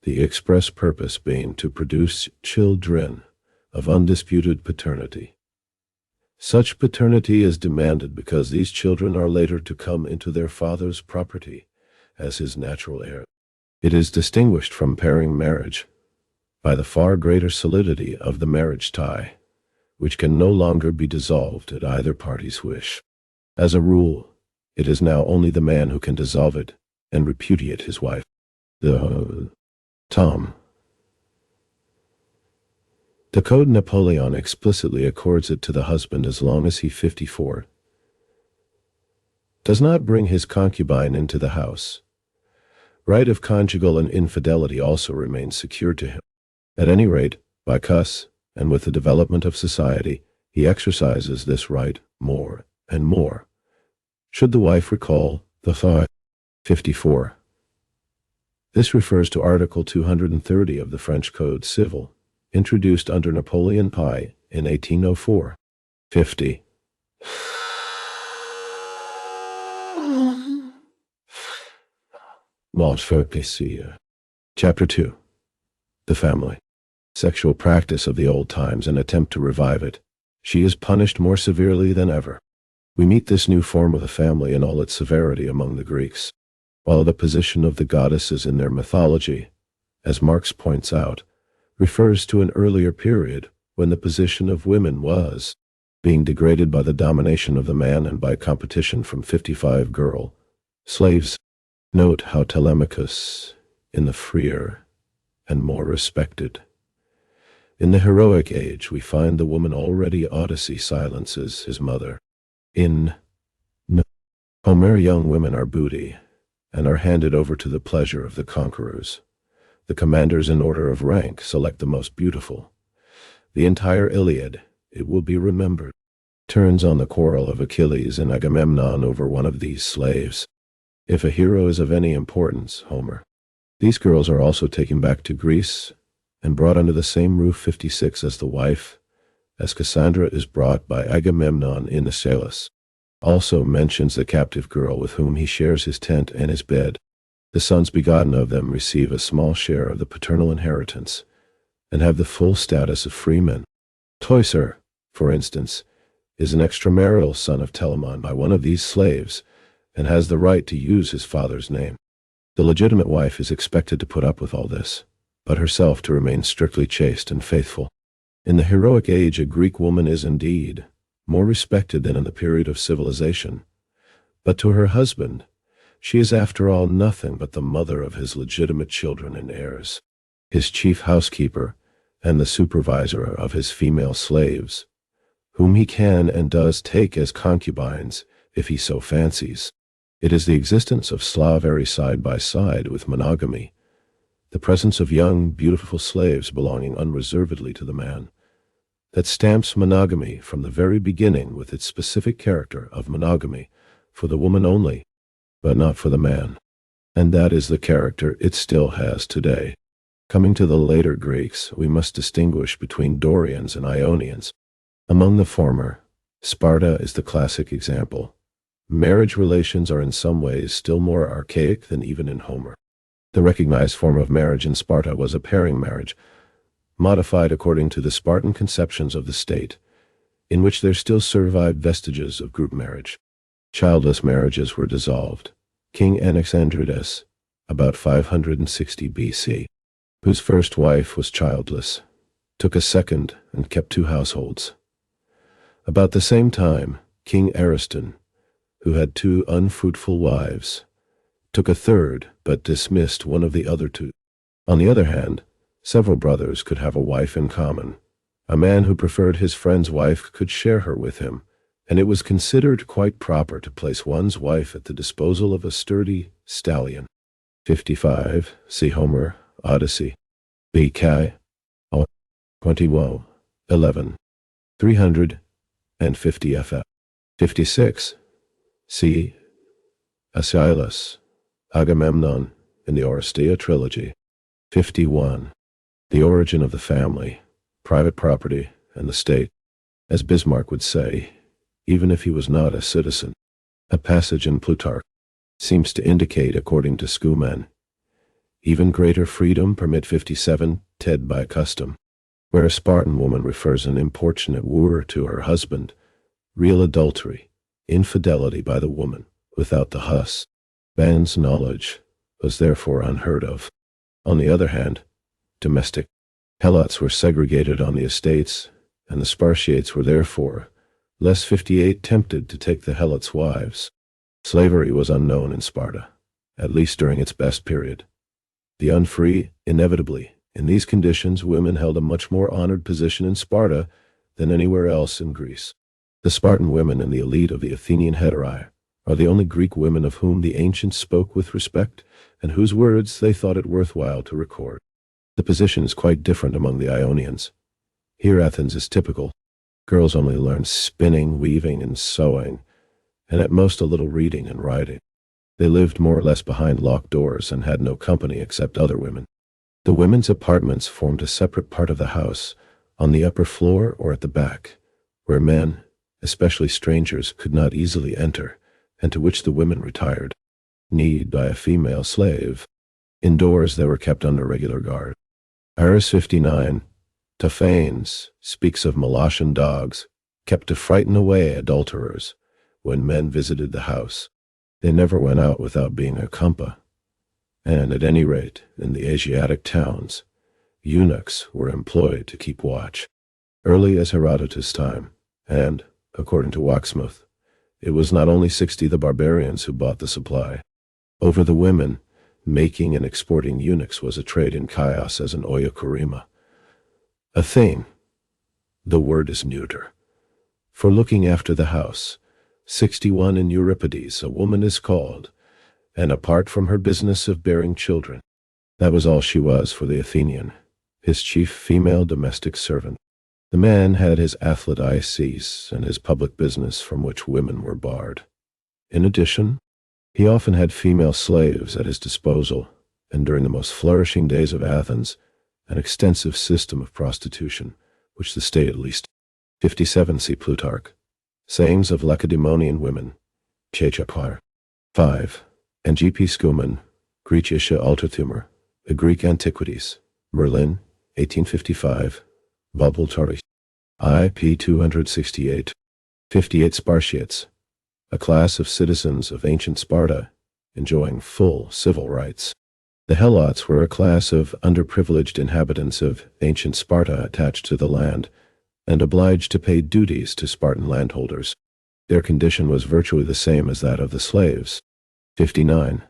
the express purpose being to produce children of undisputed paternity. Such paternity is demanded because these children are later to come into their father's property as his natural heir. It is distinguished from pairing marriage by the far greater solidity of the marriage tie, which can no longer be dissolved at either party's wish. As a rule, it is now only the man who can dissolve it and repudiate his wife. Tom. The Code Napoleon explicitly accords it to the husband as long as he 54 does not bring his concubine into the house. Right of conjugal and infidelity also remains secured to him. At any rate, by cus, and with the development of society, he exercises this right more and more. Should the wife recall the thought. 54. This refers to Article 230 of the French Code Civil, introduced under Napoleon Pie in 1804. 50. Chapter 2. The Family. Sexual practice of the old times and attempt to revive it, She is punished more severely than ever. We meet this new form of the family in all its severity among the Greeks. While the position of the goddesses in their mythology, as Marx points out, refers to an earlier period when the position of women was being degraded by the domination of the man and by competition from 55 girl slaves. Note how Telemachus, in the freer and more respected. In the heroic age, we find the woman already Odyssey silences his mother. In Homer, young women are booty and are handed over to the pleasure of the conquerors. The commanders in order of rank select the most beautiful. The entire Iliad, it will be remembered, turns on the quarrel of Achilles and Agamemnon over one of these slaves. If a hero is of any importance, Homer, these girls are also taken back to Greece and brought under the same roof 56 as the wife, as Cassandra is brought by Agamemnon in Aeschylus. Also mentions the captive girl with whom he shares his tent and his bed. The sons begotten of them receive a small share of the paternal inheritance and have the full status of freemen. Teucer, for instance, is an extramarital son of Telamon by one of these slaves and has the right to use his father's name. The legitimate wife is expected to put up with all this, but herself to remain strictly chaste and faithful. In the heroic age, a Greek woman is indeed more respected than in the period of civilization, but to her husband, she is after all nothing but the mother of his legitimate children and heirs, his chief housekeeper, and the supervisor of his female slaves, whom he can and does take as concubines if he so fancies. It is the existence of slavery side by side with monogamy, the presence of young, beautiful slaves belonging unreservedly to the man, that stamps monogamy from the very beginning with its specific character of monogamy for the woman only, but not for the man. And that is the character it still has today. Coming to the later Greeks, we must distinguish between Dorians and Ionians. Among the former, Sparta is the classic example. Marriage relations are in some ways still more archaic than even in Homer. The recognized form of marriage in Sparta was a pairing marriage, modified according to the Spartan conceptions of the state, in which there still survived vestiges of group marriage. Childless marriages were dissolved. King Anaxandrides, about 560 BC, whose first wife was childless, took a second and kept 2 households. About the same time, King Ariston, who had 2 unfruitful wives, took a third but dismissed one of the other 2. On the other hand, several brothers could have a wife in common. A man who preferred his friend's wife could share her with him, and it was considered quite proper to place one's wife at the disposal of a sturdy stallion. 55, see Homer, Odyssey. BK, 21, 11, 350 FF. 56, see Aeschylus, Agamemnon in the Oresteia trilogy. 51, the origin of the family, private property, and the state. As Bismarck would say, even if he was not a citizen. A passage in Plutarch seems to indicate, according to Schumann, even greater freedom. Permit 57, Ted by custom, where a Spartan woman refers an importunate wooer to her husband, real adultery, infidelity by the woman, without the husband's knowledge, was therefore unheard of. On the other hand, domestic helots were segregated on the estates, and the Spartiates were therefore less 58 tempted to take the helots' wives. Slavery was unknown in Sparta, at least during its best period. The unfree, inevitably, in these conditions, women held a much more honored position in Sparta than anywhere else in Greece. The Spartan women in the elite of the Athenian heterae are the only Greek women of whom the ancients spoke with respect and whose words they thought it worthwhile to record. The position is quite different among the Ionians. Here Athens is typical. Girls only learn spinning, weaving, and sewing, and at most a little reading and writing. They lived more or less behind locked doors and had no company except other women. The women's apartments formed a separate part of the house, on the upper floor or at the back, where men, especially strangers, could not easily enter, and to which the women retired, kneed by a female slave. Indoors they were kept under regular guard. Iris 59, Tophanes, speaks of Molossian dogs, kept to frighten away adulterers when men visited the house. They never went out without being a kumpa. And at any rate, in the Asiatic towns, eunuchs were employed to keep watch. Early as Herodotus' time, and, according to Waxmuth, it was not only 60 the barbarians who bought the supply. Over the women, making and exporting eunuchs was a trade in chaos as an oyakurima. A thing, the word is neuter, for looking after the house. 61 in Euripides, a woman is called, and apart from her business of bearing children, that was all she was for the Athenian, his chief female domestic servant. The man had his athletices and his public business from which women were barred. In addition, he often had female slaves at his disposal, and during the most flourishing days of Athens, an extensive system of prostitution, which the state at least 57 see Plutarch. Sayings of Lacedaemonian women, Chechapar. 5. And G.P. Schumann, Griechische Altertümer, The Greek Antiquities, Berlin, 1855, Bubble-Torich, IP 268. 58 Spartiates, a class of citizens of ancient Sparta, enjoying full civil rights. The Helots were a class of underprivileged inhabitants of ancient Sparta attached to the land, and obliged to pay duties to Spartan landholders. Their condition was virtually the same as that of the slaves. 59.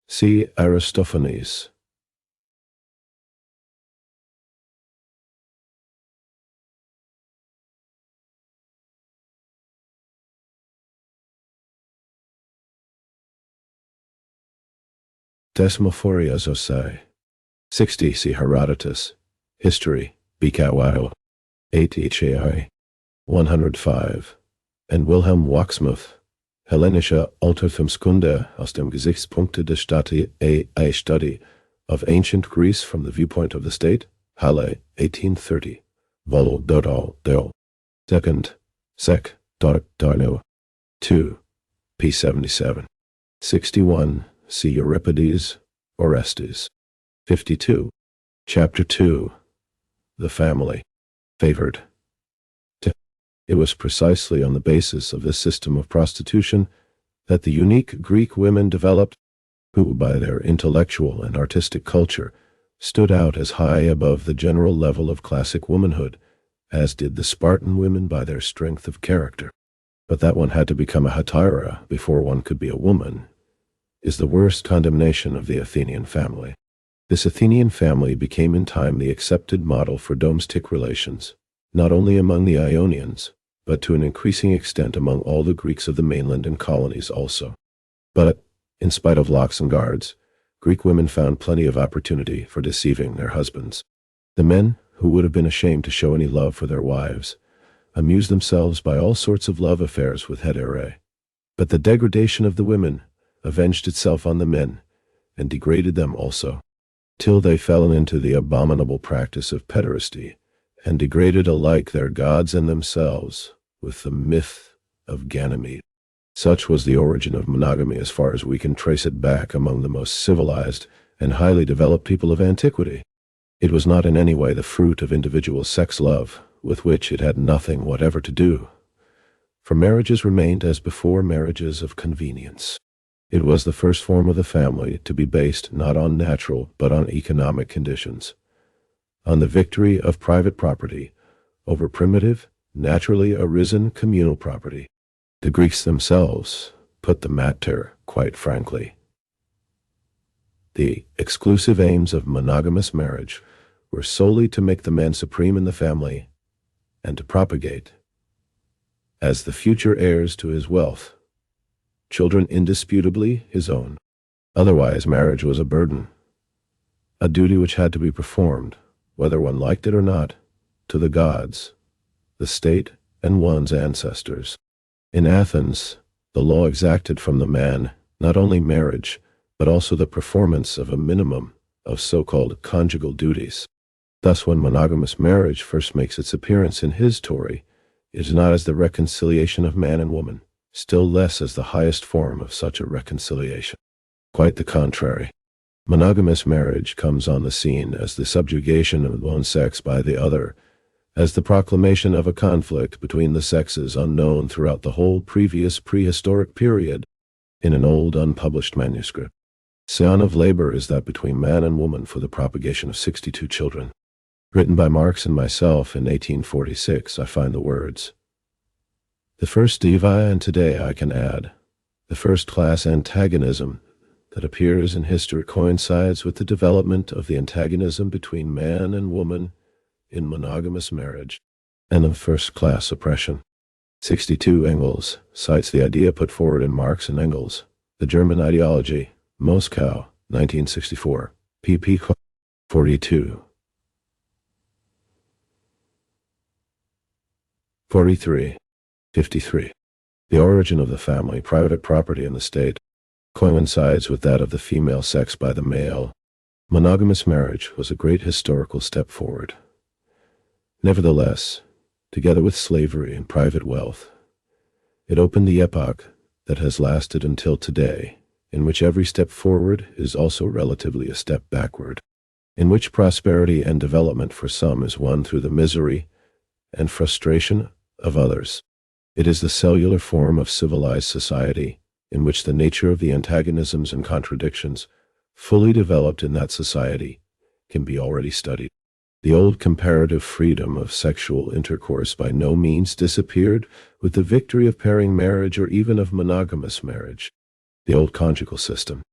See Aristophanes. Desmophorias Osai. 60 see Herodotus. History, Bikawao. 8 HAI. 105. And Wilhelm Waxmuth, Hellenische Altertumskunde aus dem Gesichtspunkte des Stati a study of ancient Greece from the viewpoint of the state, Halle, 1830. Vol. Dodal, Del. 2nd, Sec. Darno. 2. P. 77. 61. See Euripides, Orestes. 52. Chapter 2. The Family. Favored. It was precisely on the basis of this system of prostitution that the unique Greek women developed, who by their intellectual and artistic culture stood out as high above the general level of classic womanhood, as did the Spartan women by their strength of character. But that one had to become a hetaira before one could be a woman, is the worst condemnation of the Athenian family. This Athenian family became in time the accepted model for domestic relations, not only among the Ionians, but to an increasing extent among all the Greeks of the mainland and colonies also. But, in spite of locks and guards, Greek women found plenty of opportunity for deceiving their husbands. The men, who would have been ashamed to show any love for their wives, amused themselves by all sorts of love affairs with heterae. But the degradation of the women avenged itself on the men, and degraded them also, till they fell into the abominable practice of pederasty, and degraded alike their gods and themselves with the myth of Ganymede. Such was the origin of monogamy as far as we can trace it back among the most civilized and highly developed people of antiquity. It was not in any way the fruit of individual sex love, with which it had nothing whatever to do, for marriages remained as before marriages of convenience. It was the first form of the family to be based not on natural but on economic conditions, on the victory of private property over primitive, naturally arisen communal property. The Greeks themselves put the matter quite frankly. The exclusive aims of monogamous marriage were solely to make the man supreme in the family and to propagate, as the future heirs to his wealth, children indisputably his own. Otherwise, marriage was a burden, a duty which had to be performed, whether one liked it or not, to the gods, the state, and one's ancestors. In Athens, the law exacted from the man not only marriage, but also the performance of a minimum of so-called conjugal duties. Thus, when monogamous marriage first makes its appearance in his Tory, it is not as the reconciliation of man and woman, still less as the highest form of such a reconciliation. Quite the contrary. Monogamous marriage comes on the scene as the subjugation of one sex by the other, as the proclamation of a conflict between the sexes unknown throughout the whole previous prehistoric period in an old unpublished manuscript. Scion of labor is that between man and woman for the propagation of 62 children. Written by Marx and myself in 1846, I find the words, "The first Devi, and today I can add, the first-class antagonism that appears in history coincides with the development of the antagonism between man and woman in monogamous marriage and of first-class oppression." 62. Engels cites the idea put forward in Marx and Engels, The German Ideology, Moscow, 1964, pp. 42. 43. 53. The origin of the family, private property in the state, coincides with that of the female sex by the male. Monogamous marriage was a great historical step forward. Nevertheless, together with slavery and private wealth, it opened the epoch that has lasted until today, in which every step forward is also relatively a step backward, in which prosperity and development for some is won through the misery and frustration of others. It is the cellular form of civilized society, in which the nature of the antagonisms and contradictions fully developed in that society can be already studied. The old comparative freedom of sexual intercourse by no means disappeared with the victory of pairing marriage or even of monogamous marriage. The old conjugal system,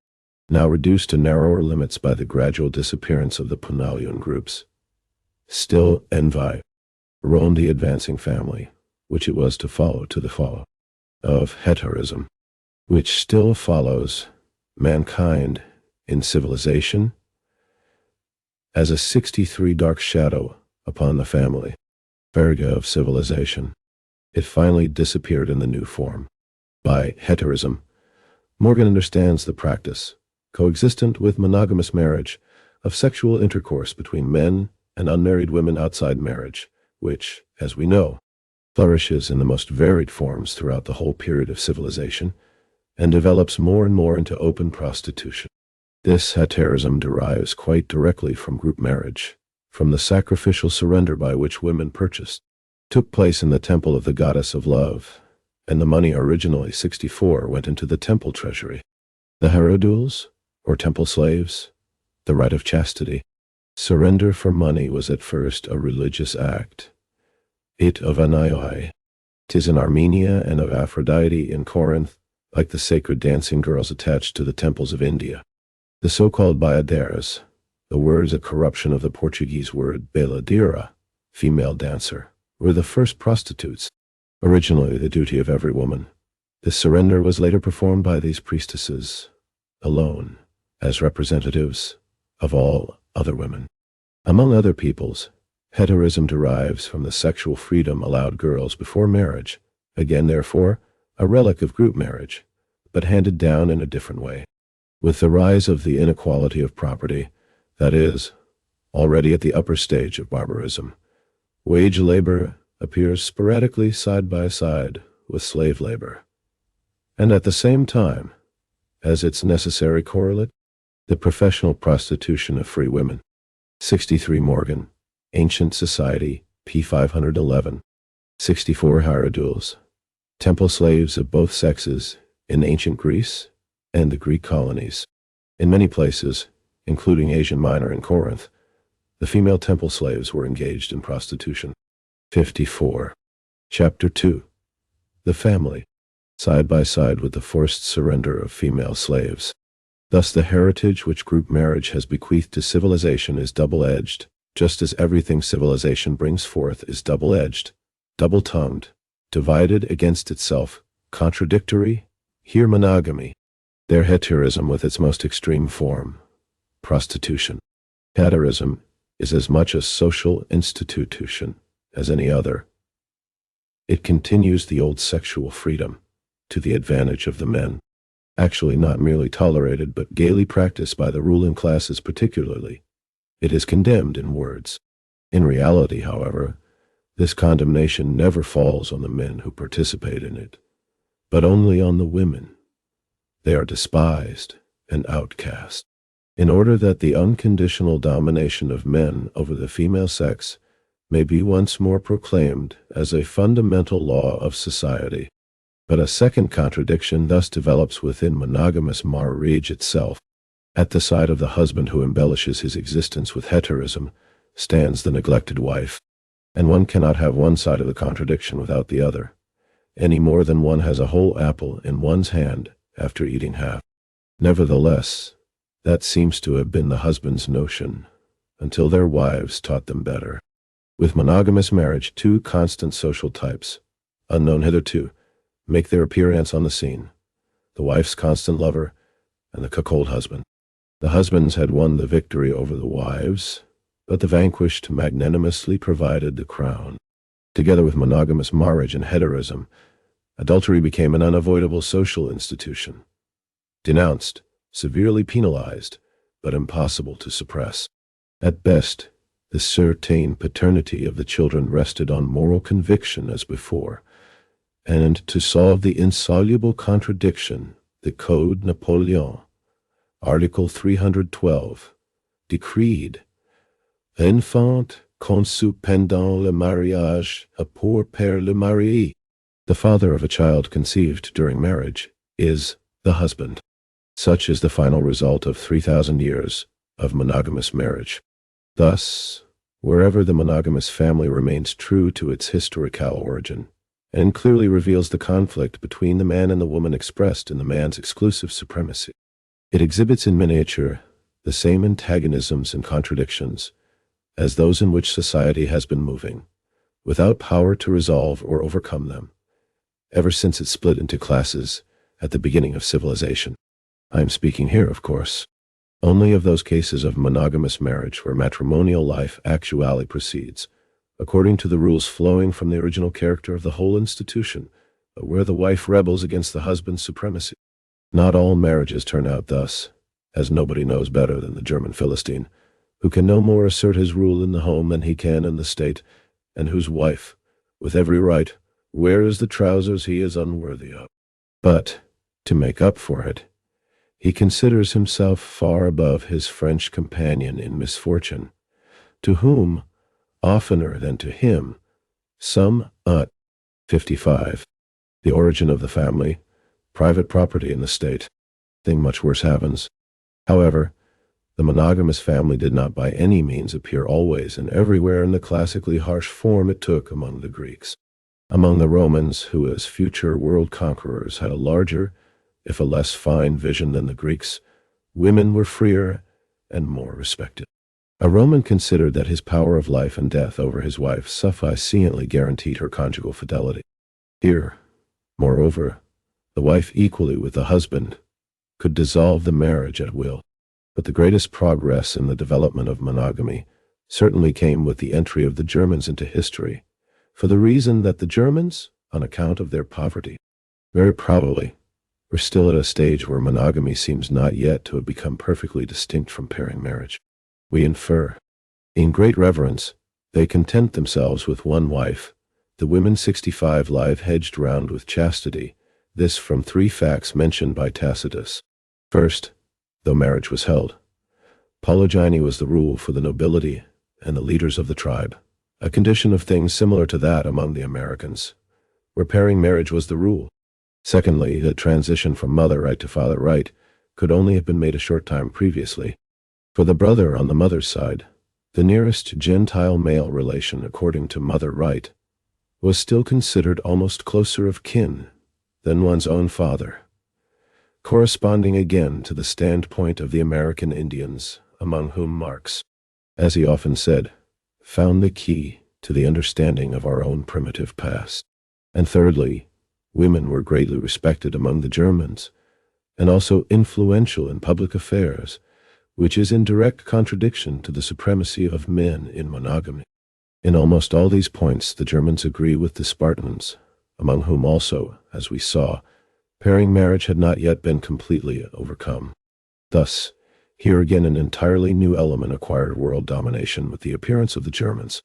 now reduced to narrower limits by the gradual disappearance of the Punalian groups, still envy roamed the advancing family, which it was to follow to the fall of heterism, which still follows mankind in civilization as a 63 dark shadow upon the family, verga of civilization. It finally disappeared in the new form. By heterism, Morgan understands the practice, coexistent with monogamous marriage, of sexual intercourse between men and unmarried women outside marriage, which, as we know, flourishes in the most varied forms throughout the whole period of civilization, and develops more and more into open prostitution. This heterism derives quite directly from group marriage, from the sacrificial surrender by which women purchased, took place in the temple of the goddess of love, and the money, originally 64, went into the temple treasury. The hierodules, or temple slaves, the rite of chastity. Surrender for money was at first a religious act. It of Anioi, 'tis in Armenia and of Aphrodite in Corinth, like the sacred dancing girls attached to the temples of India. The so-called bayaderas, the word is a corruption of the Portuguese word bailadeira, female dancer, were the first prostitutes, originally the duty of every woman. This surrender was later performed by these priestesses alone, as representatives of all other women. Among other peoples, heterism derives from the sexual freedom allowed girls before marriage, again therefore a relic of group marriage, but handed down in a different way. With the rise of the inequality of property, that is, already at the upper stage of barbarism, wage labor appears sporadically side by side with slave labor, and at the same time, as its necessary correlate, the professional prostitution of free women. 63 Morgan, Ancient Society, p. 511. 64 Hierodules, temple slaves of both sexes in ancient Greece and the Greek colonies. In many places, including Asia Minor and Corinth, the female temple slaves were engaged in prostitution. 54. Chapter 2. The family, side by side with the forced surrender of female slaves. Thus the heritage which group marriage has bequeathed to civilization is double-edged, just as everything civilization brings forth is double-edged, double-tongued, divided against itself, contradictory, here monogamy, there heterism with its most extreme form, prostitution. Heterism is as much a social institution as any other. It continues the old sexual freedom to the advantage of the men, actually not merely tolerated but gaily practiced by the ruling classes particularly. It is condemned in words. In reality, however, this condemnation never falls on the men who participate in it, but only on the women. They are despised and outcast. in order that the unconditional domination of men over the female sex may be once more proclaimed as a fundamental law of society. But a second contradiction thus develops within monogamous marriage itself. At the side of the husband who embellishes his existence with heterism stands the neglected wife, and one cannot have one side of the contradiction without the other, any more than one has a whole apple in one's hand after eating half. Nevertheless, that seems to have been the husband's notion, until their wives taught them better. With monogamous marriage, two constant social types, unknown hitherto, make their appearance on the scene: the wife's constant lover and the cuckold husband. The husbands had won the victory over the wives, but the vanquished magnanimously provided the crown. Together with monogamous marriage and heterism, adultery became an unavoidable social institution, denounced, severely penalized, but impossible to suppress. At best, the certain paternity of the children rested on moral conviction as before, and to solve the insoluble contradiction, the Code Napoleon, Article 312, decreed, "L'enfant conçu pendant le mariage a pour père le mari." The father of a child conceived during marriage is the husband. Such is the final result of 3,000 years of monogamous marriage. Thus, wherever the monogamous family remains true to its historical origin, and clearly reveals the conflict between the man and the woman expressed in the man's exclusive supremacy, it exhibits in miniature the same antagonisms and contradictions as those in which society has been moving, without power to resolve or overcome them, ever since it split into classes at the beginning of civilization. I am speaking here, of course, only of those cases of monogamous marriage where matrimonial life actually proceeds according to the rules flowing from the original character of the whole institution, but where the wife rebels against the husband's supremacy. Not all marriages turn out thus, as nobody knows better than the German Philistine, who can no more assert his rule in the home than he can in the state, and whose wife, with every right, wears the trousers he is unworthy of. But, to make up for it, he considers himself far above his French companion in misfortune, to whom, oftener than to him, some 55, the origin of the family, private property in the state, thing much worse happens. However, the monogamous family did not by any means appear always and everywhere in the classically harsh form it took among the Greeks. Among the Romans, who as future world conquerors had a larger, if a less fine vision than the Greeks, women were freer and more respected. A Roman considered that his power of life and death over his wife sufficiently guaranteed her conjugal fidelity. Here, moreover, the wife equally with the husband could dissolve the marriage at will. But the greatest progress in the development of monogamy certainly came with the entry of the Germans into history, for the reason that the Germans, on account of their poverty, very probably were still at a stage where monogamy seems not yet to have become perfectly distinct from pairing marriage. We infer, in great reverence, they content themselves with one wife, the women 65 live hedged round with chastity, this from 3 facts mentioned by Tacitus. First, though marriage was held, polygyny was the rule for the nobility and the leaders of the tribe, a condition of things similar to that among the Americans, where pairing marriage was the rule. Secondly, the transition from mother right to father right could only have been made a short time previously. For the brother on the mother's side, the nearest Gentile male relation according to mother right was still considered almost closer of kin than one's own father, corresponding again to the standpoint of the American Indians, among whom Marx, as he often said, found the key to the understanding of our own primitive past. And thirdly, women were greatly respected among the Germans, and also influential in public affairs, which is in direct contradiction to the supremacy of men in monogamy. In almost all these points the Germans agree with the Spartans, among whom also, as we saw, pairing marriage had not yet been completely overcome. Thus, here again an entirely new element acquired world domination with the appearance of the Germans.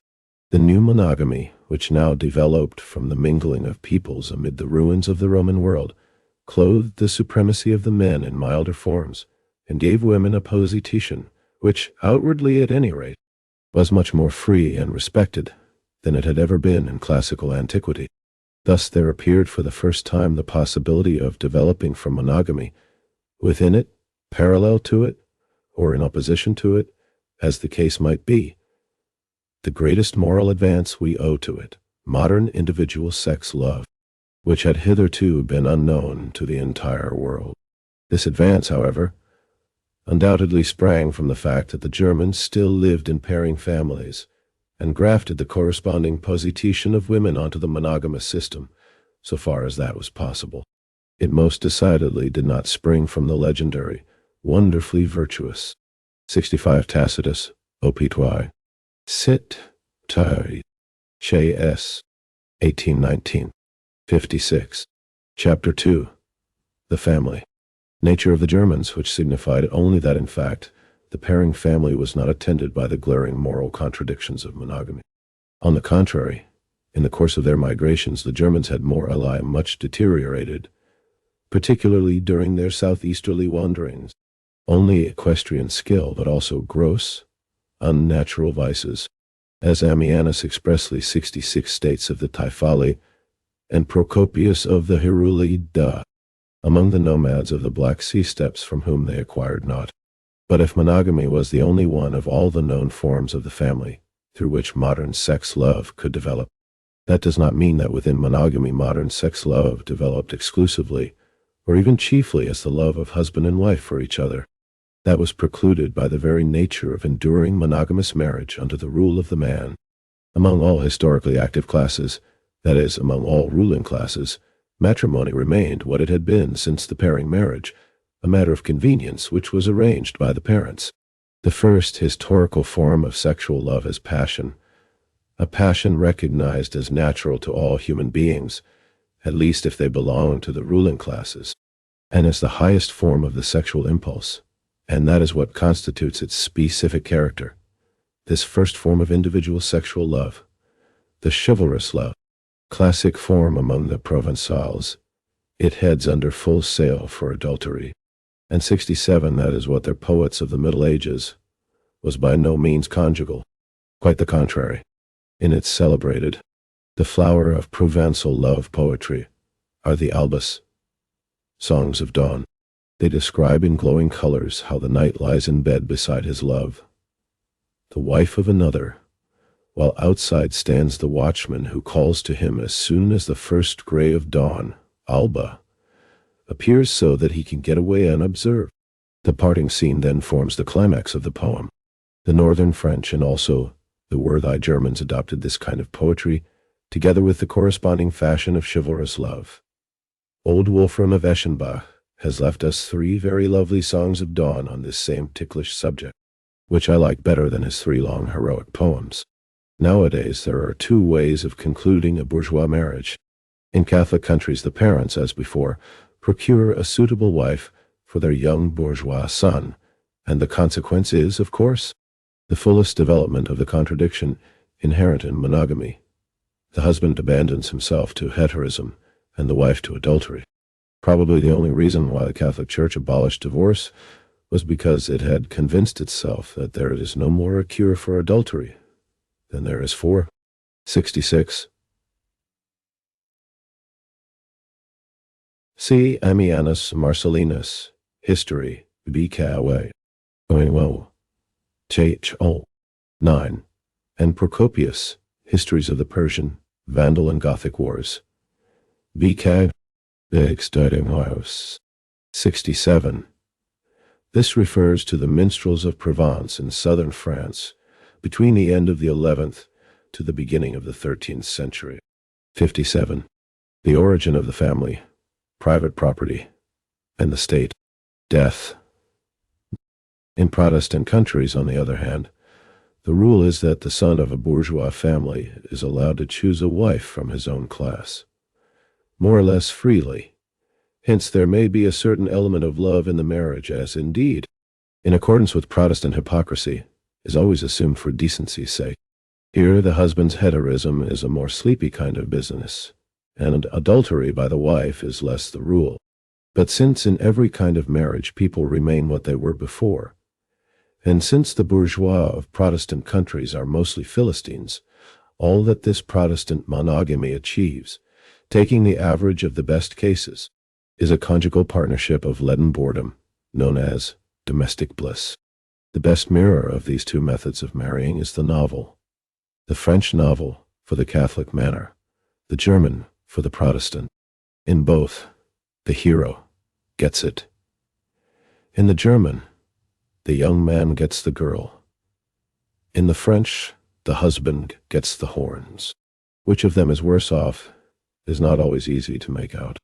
The new monogamy, which now developed from the mingling of peoples amid the ruins of the Roman world, clothed the supremacy of the men in milder forms, and gave women a position, which, outwardly at any rate, was much more free and respected than it had ever been in classical antiquity. Thus there appeared for the first time the possibility of developing from monogamy, within it, parallel to it, or in opposition to it, as the case might be, the greatest moral advance we owe to it, modern individual sex love, which had hitherto been unknown to the entire world. This advance, however, undoubtedly sprang from the fact that the Germans still lived in pairing families and grafted the corresponding position of women onto the monogamous system, so far as that was possible. It most decidedly did not spring from the legendary, wonderfully virtuous 65 Tacitus, Optoi, Sit, Tari, Che S, 1819, 56. Chapter 2. The Family. Nature of the Germans, which signified only that, in fact, the pairing family was not attended by the glaring moral contradictions of monogamy. On the contrary, in the course of their migrations, the Germans had morally much deteriorated, particularly during their southeasterly wanderings. Only equestrian skill, but also gross, unnatural vices, as Ammianus expressly 66 states of the Taifali, and Procopius of the Heruli among the nomads of the Black Sea steppes from whom they acquired naught. But if monogamy was the only one of all the known forms of the family through which modern sex love could develop, that does not mean that within monogamy modern sex love developed exclusively, or even chiefly as the love of husband and wife for each other. That was precluded by the very nature of enduring monogamous marriage under the rule of the man. Among all historically active classes, that is, among all ruling classes, matrimony remained what it had been since the pairing marriage, a matter of convenience which was arranged by the parents. The first historical form of sexual love is passion, a passion recognized as natural to all human beings, at least if they belong to the ruling classes, and as the highest form of the sexual impulse, and that is what constitutes its specific character. This first form of individual sexual love, the chivalrous love, classic form among the Provençals, it heads under full sail for adultery. And 67, that is what their poets of the Middle Ages, was by no means conjugal. Quite the contrary. In its celebrated, the flower of Provençal love poetry, are the albus, songs of dawn. They describe in glowing colors how the knight lies in bed beside his love, the wife of another, while outside stands the watchman who calls to him as soon as the first gray of dawn, alba, appears so that he can get away unobserved. The parting scene then forms the climax of the poem. The northern French and also the Werther Germans adopted this kind of poetry, together with the corresponding fashion of chivalrous love. Old Wolfram of Eschenbach has left us 3 very lovely songs of dawn on this same ticklish subject, which I like better than his 3 long heroic poems. Nowadays there are 2 ways of concluding a bourgeois marriage. In Catholic countries the parents, as before, procure a suitable wife for their young bourgeois son, and the consequence is, of course, the fullest development of the contradiction inherent in monogamy. The husband abandons himself to heterism and the wife to adultery. Probably the only reason why the Catholic Church abolished divorce was because it had convinced itself that there is no more a cure for adultery than there is for 66. See Ammianus Marcellinus, History, BKW, well, Ch. 9, and Procopius, Histories of the Persian, Vandal and Gothic Wars, BK, 67. This refers to the minstrels of Provence in southern France between the end of the 11th to the beginning of the 13th century. 57. The origin of the family, private property, and the state, death. In Protestant countries, on the other hand, the rule is that the son of a bourgeois family is allowed to choose a wife from his own class, more or less freely. Hence there may be a certain element of love in the marriage, as indeed, in accordance with Protestant hypocrisy, is always assumed for decency's sake. Here the husband's heterism is a more sleepy kind of business, and adultery by the wife is less the rule. But since in every kind of marriage people remain what they were before, and since the bourgeois of Protestant countries are mostly Philistines, all that this Protestant monogamy achieves, taking the average of the best cases, is a conjugal partnership of leaden boredom, known as domestic bliss. The best mirror of these two methods of marrying is the novel. The French novel for the Catholic manner, the German for the Protestant. In both, the hero gets it. In the German, the young man gets the girl. In the French, the husband gets the horns. Which of them is worse off is not always easy to make out.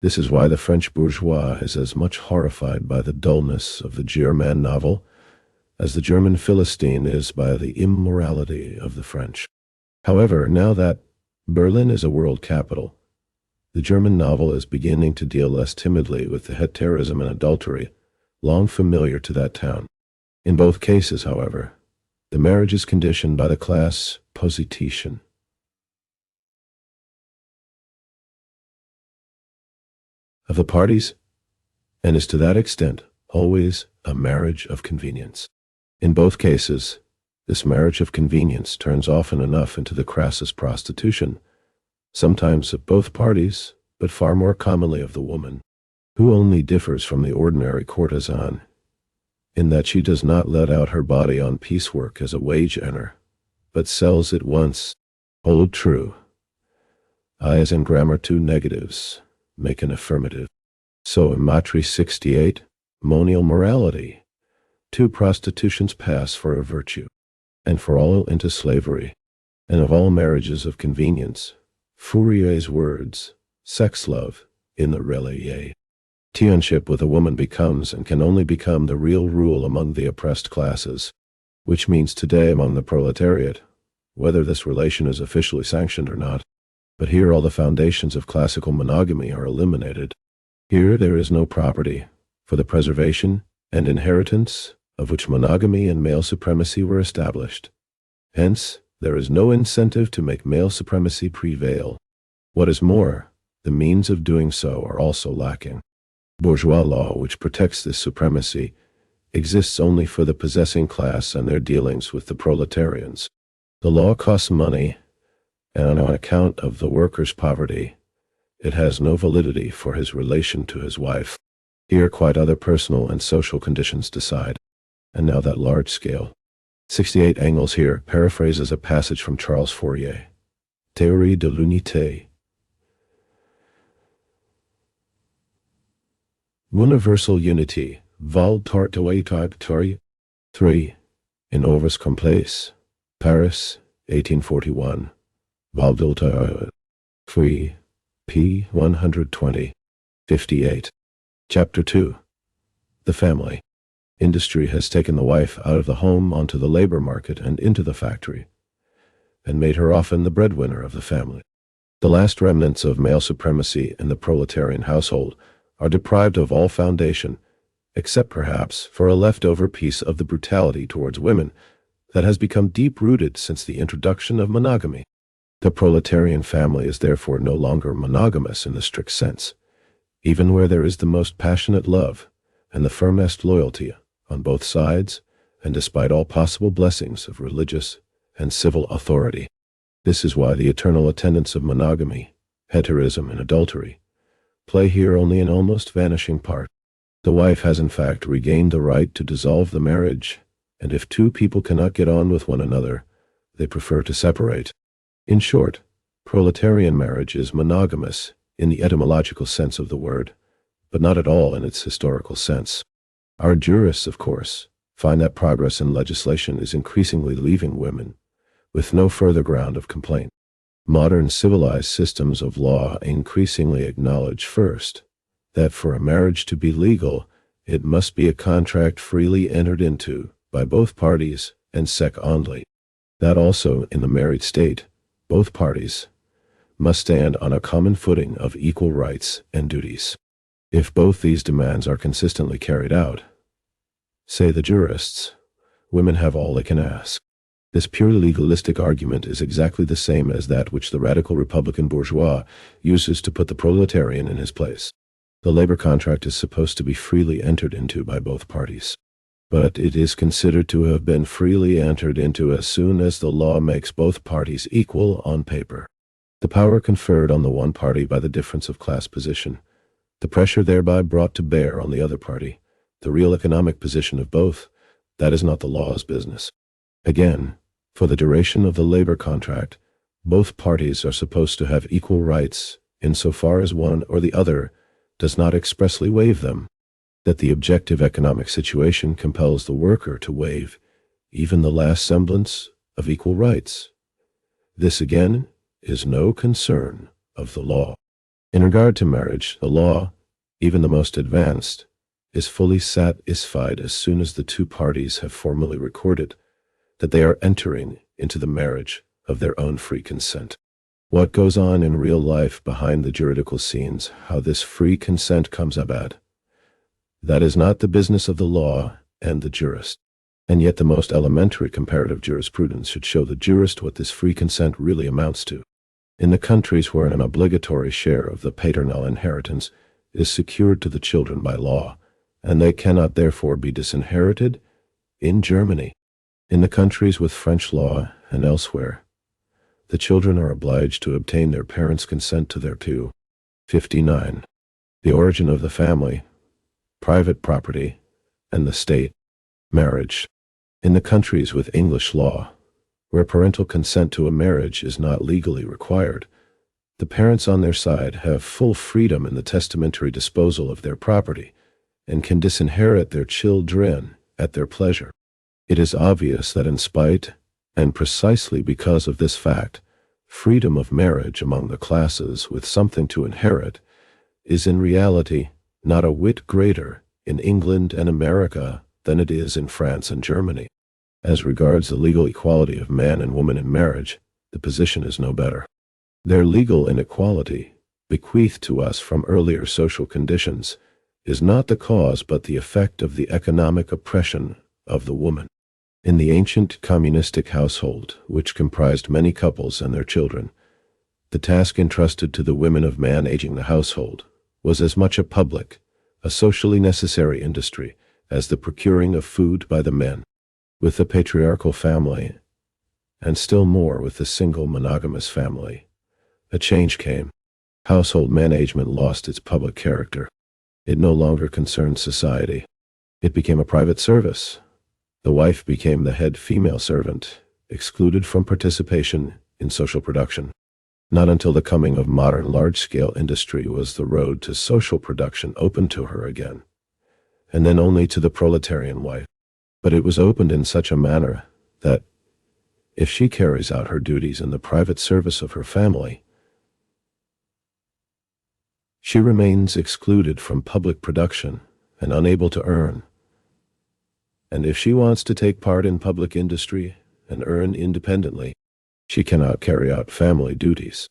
This is why the French bourgeois is as much horrified by the dullness of the German novel as the German Philistine is by the immorality of the French. However, now that Berlin is a world capital, the German novel is beginning to deal less timidly with the heterism and adultery long familiar to that town. In both cases, however, the marriage is conditioned by the class position of the parties, and is to that extent always a marriage of convenience. In both cases, this marriage of convenience turns often enough into the crassest prostitution, sometimes of both parties, but far more commonly of the woman, who only differs from the ordinary courtesan in that she does not let out her body on piecework as a wage earner, but sells it once. Hold true. I, as in grammar, two negatives make an affirmative. So in Matri 68, monial morality, two prostitutions pass for a virtue, and for all into slavery, and of all marriages of convenience, Fourier's words, sex love, in the relaye. Tianship with a woman becomes and can only become the real rule among the oppressed classes, which means today among the proletariat, whether this relation is officially sanctioned or not. But here all the foundations of classical monogamy are eliminated. Here there is no property, for the preservation and inheritance of which monogamy and male supremacy were established. Hence, there is no incentive to make male supremacy prevail. What is more, the means of doing so are also lacking. Bourgeois law, which protects this supremacy, exists only for the possessing class and their dealings with the proletarians. The law costs money, and on account of the worker's poverty, it has no validity for his relation to his wife. Here quite other personal and social conditions decide. And now that large scale. 68 Engels here paraphrases a passage from Charles Fourier, Théorie de l'unité. Universal unity, Val Tortoy 3, in Ouvres Complets, Paris, 1841, Val d'Autoy 3, p. 120, 58. Chapter 2. The family. Industry has taken the wife out of the home onto the labor market and into the factory, and made her often the breadwinner of the family. The last remnants of male supremacy in the proletarian household are deprived of all foundation, except perhaps for a leftover piece of the brutality towards women that has become deep-rooted since the introduction of monogamy. The proletarian family is therefore no longer monogamous in the strict sense, even where there is the most passionate love and the firmest loyalty on both sides, and despite all possible blessings of religious and civil authority. This is why the eternal attendants of monogamy, heterism, and adultery play here only an almost vanishing part. The wife has in fact regained the right to dissolve the marriage, and if two people cannot get on with one another, they prefer to separate. In short, proletarian marriage is monogamous in the etymological sense of the word, but not at all in its historical sense. Our jurists, of course, find that progress in legislation is increasingly leaving women with no further ground of complaint. Modern civilized systems of law increasingly acknowledge first that for a marriage to be legal, it must be a contract freely entered into by both parties, and secondly, that also in the married state, both parties must stand on a common footing of equal rights and duties. If both these demands are consistently carried out, say the jurists, women have all they can ask. This purely legalistic argument is exactly the same as that which the radical Republican bourgeois uses to put the proletarian in his place. The labor contract is supposed to be freely entered into by both parties, but it is considered to have been freely entered into as soon as the law makes both parties equal on paper. The power conferred on the one party by the difference of class position, the pressure thereby brought to bear on the other party, the real economic position of both, that is not the law's business. Again, for the duration of the labor contract, both parties are supposed to have equal rights insofar as one or the other does not expressly waive them, that the objective economic situation compels the worker to waive even the last semblance of equal rights. This again is no concern of the law. In regard to marriage, the law, even the most advanced, is fully satisfied as soon as the two parties have formally recorded that they are entering into the marriage of their own free consent. What goes on in real life behind the juridical scenes, how this free consent comes about, that is not the business of the law and the jurist. And yet the most elementary comparative jurisprudence should show the jurist what this free consent really amounts to. In the countries where an obligatory share of the paternal inheritance is secured to the children by law, and they cannot therefore be disinherited, in Germany, in the countries with French law and elsewhere, the children are obliged to obtain their parents' consent to their 59. The origin of the family, private property, and the state, marriage. In the countries with English law, where parental consent to a marriage is not legally required, the parents on their side have full freedom in the testamentary disposal of their property and can disinherit their children at their pleasure. It is obvious that in spite, and precisely because of this fact, freedom of marriage among the classes with something to inherit is in reality not a whit greater in England and America than it is in France and Germany. As regards the legal equality of man and woman in marriage, the position is no better. Their legal inequality, bequeathed to us from earlier social conditions, is not the cause but the effect of the economic oppression of the woman. In the ancient communistic household, which comprised many couples and their children, the task entrusted to the women of managing the household was as much a public, a socially necessary industry as the procuring of food by the men. With the patriarchal family, and still more with the single monogamous family, a change came. Household management lost its public character. It no longer concerned society. It became a private service. The wife became the head female servant, excluded from participation in social production. Not until the coming of modern large-scale industry was the road to social production opened to her again, and then only to the proletarian wife. But it was opened in such a manner that, if she carries out her duties in the private service of her family, she remains excluded from public production and unable to earn. And if she wants to take part in public industry and earn independently, she cannot carry out family duties.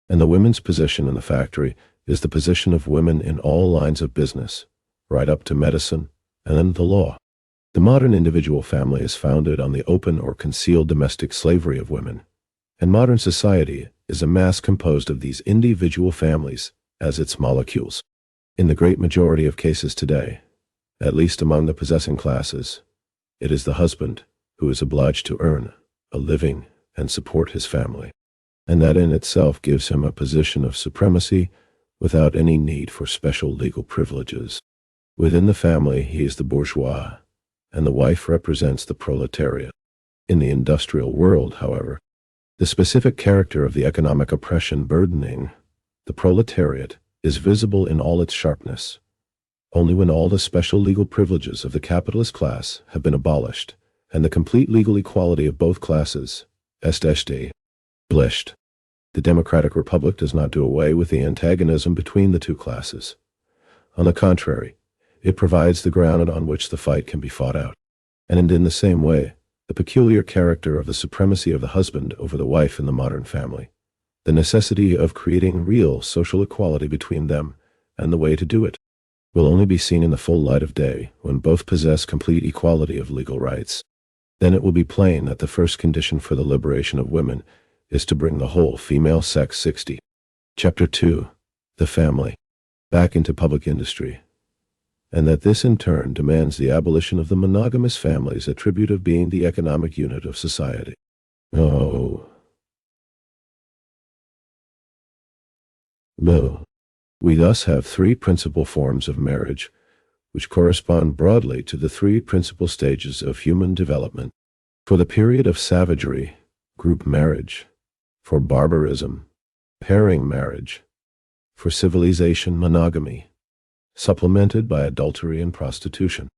And the women's position in the factory is the position of women in all lines of business, right up to medicine and then the law. The modern individual family is founded on the open or concealed domestic slavery of women, and modern society is a mass composed of these individual families as its molecules. In the great majority of cases today, at least among the possessing classes, it is the husband who is obliged to earn a living and support his family, and that in itself gives him a position of supremacy without any need for special legal privileges. Within the family, he is the bourgeois, and the wife represents the proletariat. In the industrial world, however, the specific character of the economic oppression burdening the proletariat is visible in all its sharpness. Only when all the special legal privileges of the capitalist class have been abolished, and the complete legal equality of both classes established, the democratic republic does not do away with the antagonism between the two classes. On the contrary, it provides the ground on which the fight can be fought out. And in the same way, the peculiar character of the supremacy of the husband over the wife in the modern family, the necessity of creating real social equality between them, and the way to do it, will only be seen in the full light of day when both possess complete equality of legal rights. Then it will be plain that the first condition for the liberation of women is to bring the whole female sex 60. Chapter 2. The Family. back into public industry, and that this in turn demands the abolition of the monogamous family's attribute of being the economic unit of society. Oh, no. We thus have three principal forms of marriage, which correspond broadly to the three principal stages of human development. For the period of savagery, group marriage; for barbarism, pairing marriage; for civilization, monogamy, supplemented by adultery and prostitution.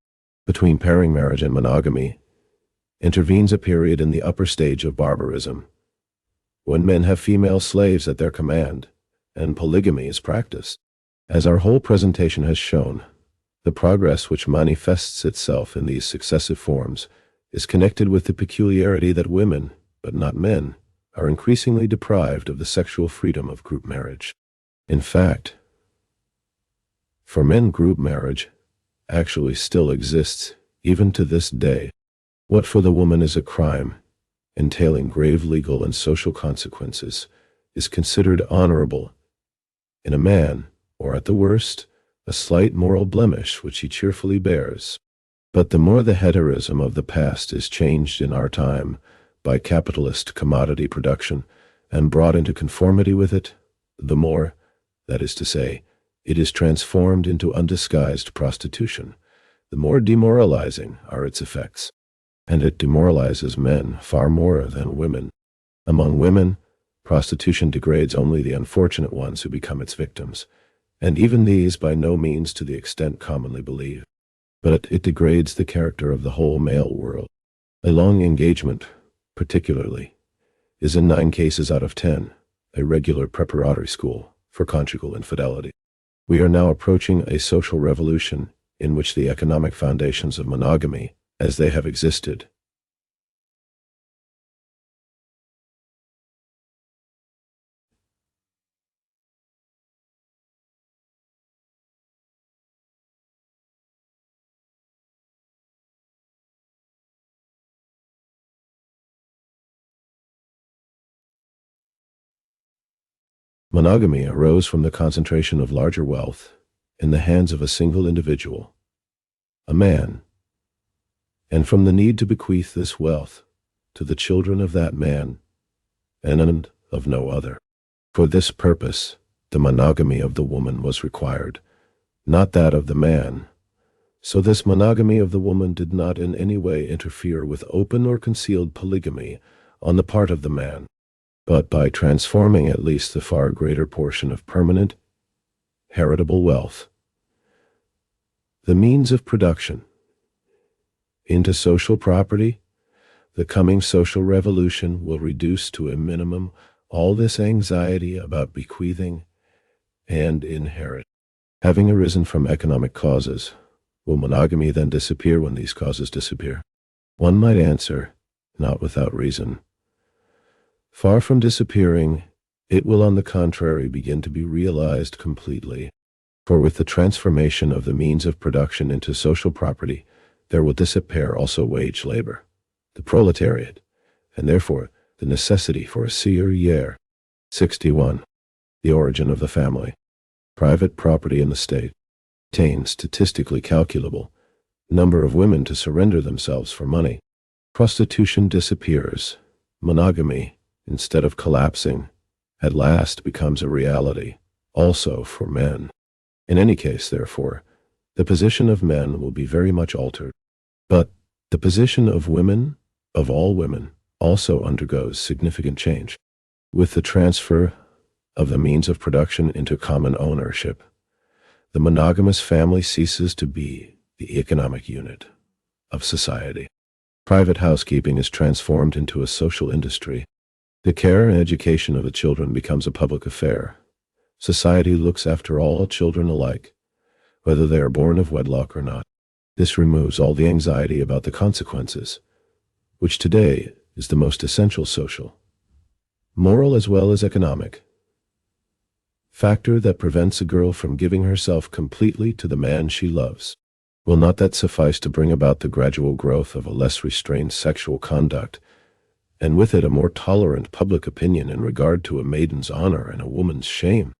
Between pairing marriage and monogamy intervenes a period in the upper stage of barbarism, when men have female slaves at their command, and polygamy is practiced. As our whole presentation has shown, the progress which manifests itself in these successive forms is connected with the peculiarity that women, but not men, are increasingly deprived of the sexual freedom of group marriage. In fact, for men, group marriage actually still exists, even to this day. What for the woman is a crime, entailing grave legal and social consequences, is considered honorable in a man, or at the worst, a slight moral blemish which he cheerfully bears. But the more the heterism of the past is changed in our time by capitalist commodity production and brought into conformity with it, the more, that is to say, it is transformed into undisguised prostitution, the more demoralizing are its effects. And it demoralizes men far more than women. Among women, prostitution degrades only the unfortunate ones who become its victims, and even these by no means to the extent commonly believed. But it degrades the character of the whole male world. A long engagement, particularly, is in 9 cases out of 10 a regular preparatory school for conjugal infidelity. We are now approaching a social revolution in which the economic foundations of monogamy, as they have existed, monogamy arose from the concentration of larger wealth in the hands of a single individual, a man, and from the need to bequeath this wealth to the children of that man and of no other. For this purpose, the monogamy of the woman was required, not that of the man. So this monogamy of the woman did not in any way interfere with open or concealed polygamy on the part of the man, but by transforming at least the far greater portion of permanent, heritable wealth, the means of production, into social property, the coming social revolution will reduce to a minimum all this anxiety about bequeathing and inherit. Having arisen from economic causes, will monogamy then disappear when these causes disappear? One might answer, not without reason. Far from disappearing, it will on the contrary begin to be realized completely. For with the transformation of the means of production into social property, there will disappear also wage labor, the proletariat, and therefore the necessity for a serfdom. 61. The origin of the family. Private property in the state. Attains statistically calculable number of women to surrender themselves for money. Prostitution disappears. Monogamy, instead of collapsing, at last becomes a reality, also for men. In any case, therefore, the position of men will be very much altered. But the position of women, of all women, also undergoes significant change. With the transfer of the means of production into common ownership, the monogamous family ceases to be the economic unit of society. Private housekeeping is transformed into a social industry. The care and education of the children becomes a public affair. Society looks after all children alike, whether they are born of wedlock or not. This removes all the anxiety about the consequences, which today is the most essential social, moral as well as economic, factor that prevents a girl from giving herself completely to the man she loves. Will not that suffice to bring about the gradual growth of a less restrained sexual conduct, and with it a more tolerant public opinion in regard to a maiden's honor and a woman's shame?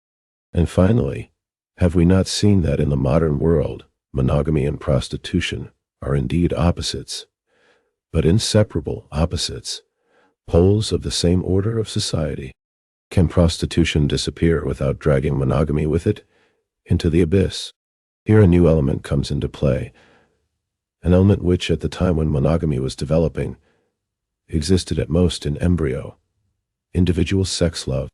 And finally, Have we not seen that in the modern world, monogamy and prostitution are indeed opposites, but inseparable opposites, poles of the same order of society? Can prostitution disappear without dragging monogamy with it into the abyss? Here a new element comes into play, an element which, at the time when monogamy was developing, existed at most in embryo: individual sex love.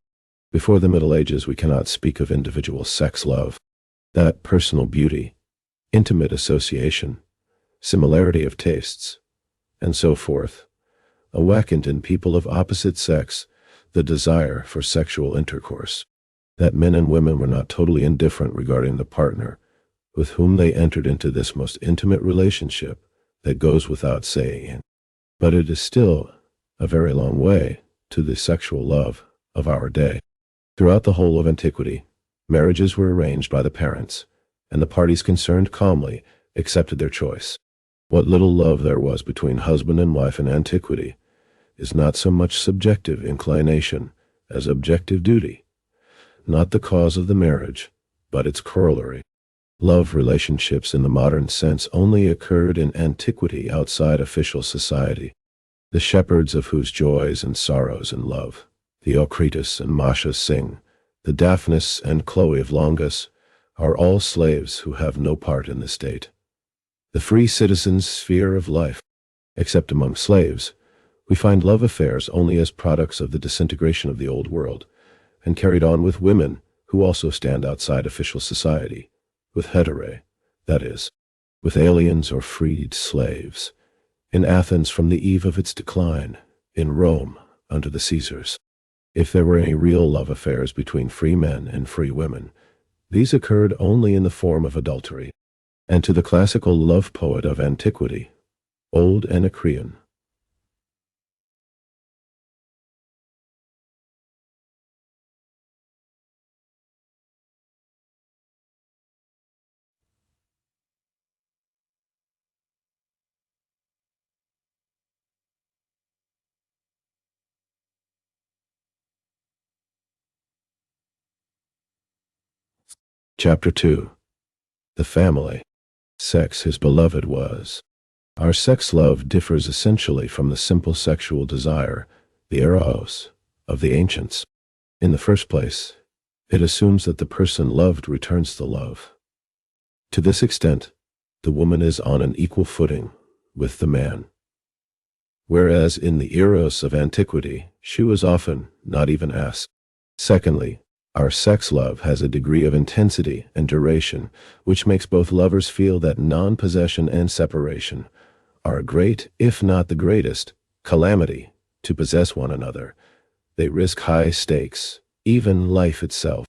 Before the Middle Ages, we cannot speak of individual sex love. That personal beauty, intimate association, similarity of tastes, and so forth, awakened in people of opposite sex the desire for sexual intercourse. That men and women were not totally indifferent regarding the partner with whom they entered into this most intimate relationship, that goes without saying. But it is still a very long way to the sexual love of our day. Throughout the whole of antiquity, marriages were arranged by the parents, and the parties concerned calmly accepted their choice. What little love there was between husband and wife in antiquity is not so much subjective inclination as objective duty, not the cause of the marriage, but its corollary. Love relationships in the modern sense only occurred in antiquity outside official society. The shepherds of whose joys and sorrows in love, the Ocritus and Masha sing, the Daphnis and Chloe of Longus, are all slaves who have no part in the state. The free citizen's sphere of life, except among slaves, we find love affairs only as products of the disintegration of the old world, and carried on with women who also stand outside official society, with heterae, that is, with aliens or freed slaves, in Athens from the eve of its decline, in Rome under the Caesars. If there were any real love affairs between free men and free women, these occurred only in the form of adultery. And to the classical love poet of antiquity, old Anacreon, Chapter 2. The family. Sex his beloved was. Our sex love differs essentially from the simple sexual desire, the eros, of the ancients. In the first place, it assumes that the person loved returns the love. To this extent, the woman is on an equal footing with the man. Whereas in the eros of antiquity, she was often not even asked. Secondly, our sex love has a degree of intensity and duration which makes both lovers feel that non-possession and separation are a great, if not the greatest, calamity to possess one another. They risk high stakes, even life itself.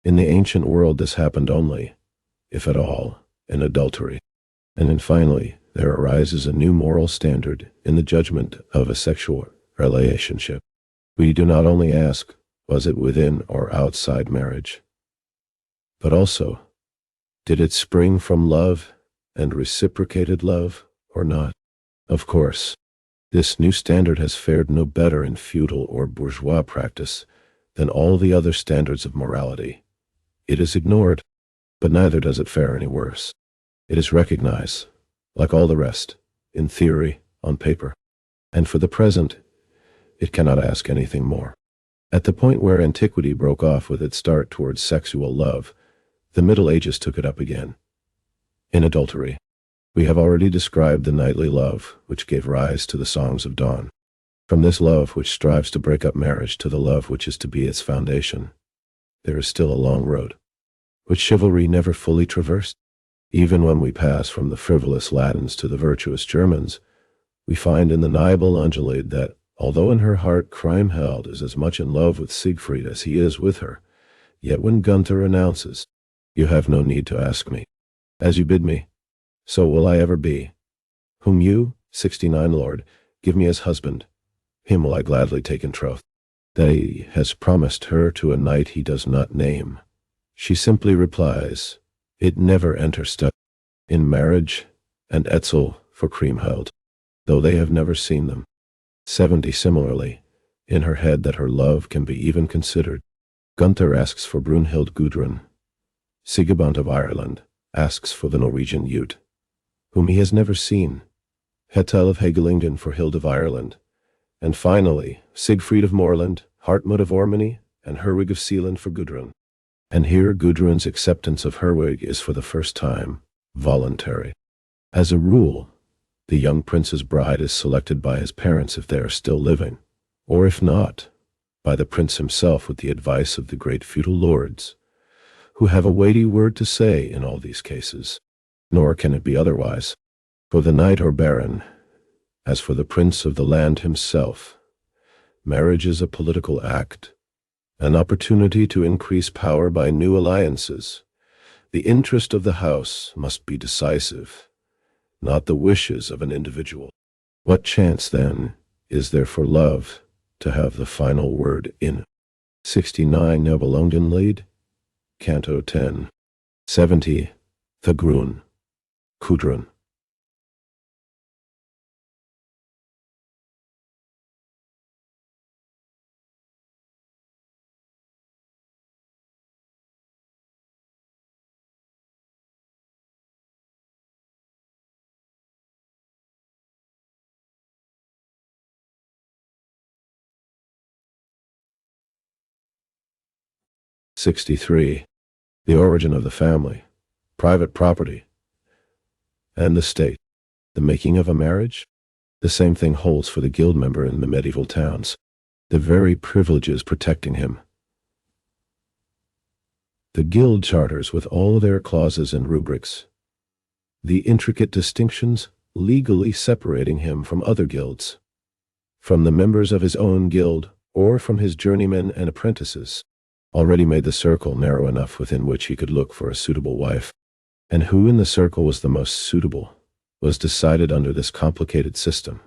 In the ancient world this happened only, if at all, in adultery. And then finally, there arises a new moral standard in the judgment of a sexual relationship. We do not only ask, was it within or outside marriage, but also, did it spring from love and reciprocated love or not? Of course, this new standard has fared no better in feudal or bourgeois practice than all the other standards of morality. It is ignored, but neither does it fare any worse. It is recognized, like all the rest, in theory, on paper, and for the present, it cannot ask anything more. At the point where antiquity broke off with its start towards sexual love, the Middle Ages took it up again. In adultery, we have already described the knightly love which gave rise to the songs of dawn. From this love which strives to break up marriage to the love which is to be its foundation, there is still a long road, which chivalry never fully traversed. Even when we pass from the frivolous Latins to the virtuous Germans, we find in the Nibelungenlied that, although in her heart Kriemhild is as much in love with Siegfried as he is with her, yet when Gunther announces, "You have no need to ask me. As you bid me, so will I ever be. Whom you, 69 Lord, give me as husband, him will I gladly take in troth," that he has promised her to a knight he does not name, she simply replies, "It never enterstood," in marriage, and Etzel for Kriemhild, though they have never seen them. 70 similarly, in her head that her love can be even considered. Gunther asks for Brunhild Gudrun, Sigebont of Ireland asks for the Norwegian Ute, whom he has never seen, Hetel of Hegelingen for Hild of Ireland, and finally Siegfried of Moorland, Hartmut of Ormony, and Herwig of Sealand for Gudrun. And here Gudrun's acceptance of Herwig is for the first time voluntary. As a rule, the young prince's bride is selected by his parents if they are still living, or if not, by the prince himself with the advice of the great feudal lords, who have a weighty word to say in all these cases. Nor can it be otherwise. For the knight or baron, as for the prince of the land himself, marriage is a political act, an opportunity to increase power by new alliances. The interest of the house must be decisive, not the wishes of an individual. What chance, then, is there for love to have the final word in 69 Nibelungenlied, Canto 10, 70, Gudrun. 63. The origin of the family, private property, and the state. The making of a marriage? The same thing holds for the guild member in the medieval towns. The very privileges protecting him. The guild charters with all their clauses and rubrics. The intricate distinctions legally separating him from other guilds, from the members of his own guild, or from his journeymen and apprentices, already made the circle narrow enough within which he could look for a suitable wife. And who in the circle was the most suitable was decided under this complicated system,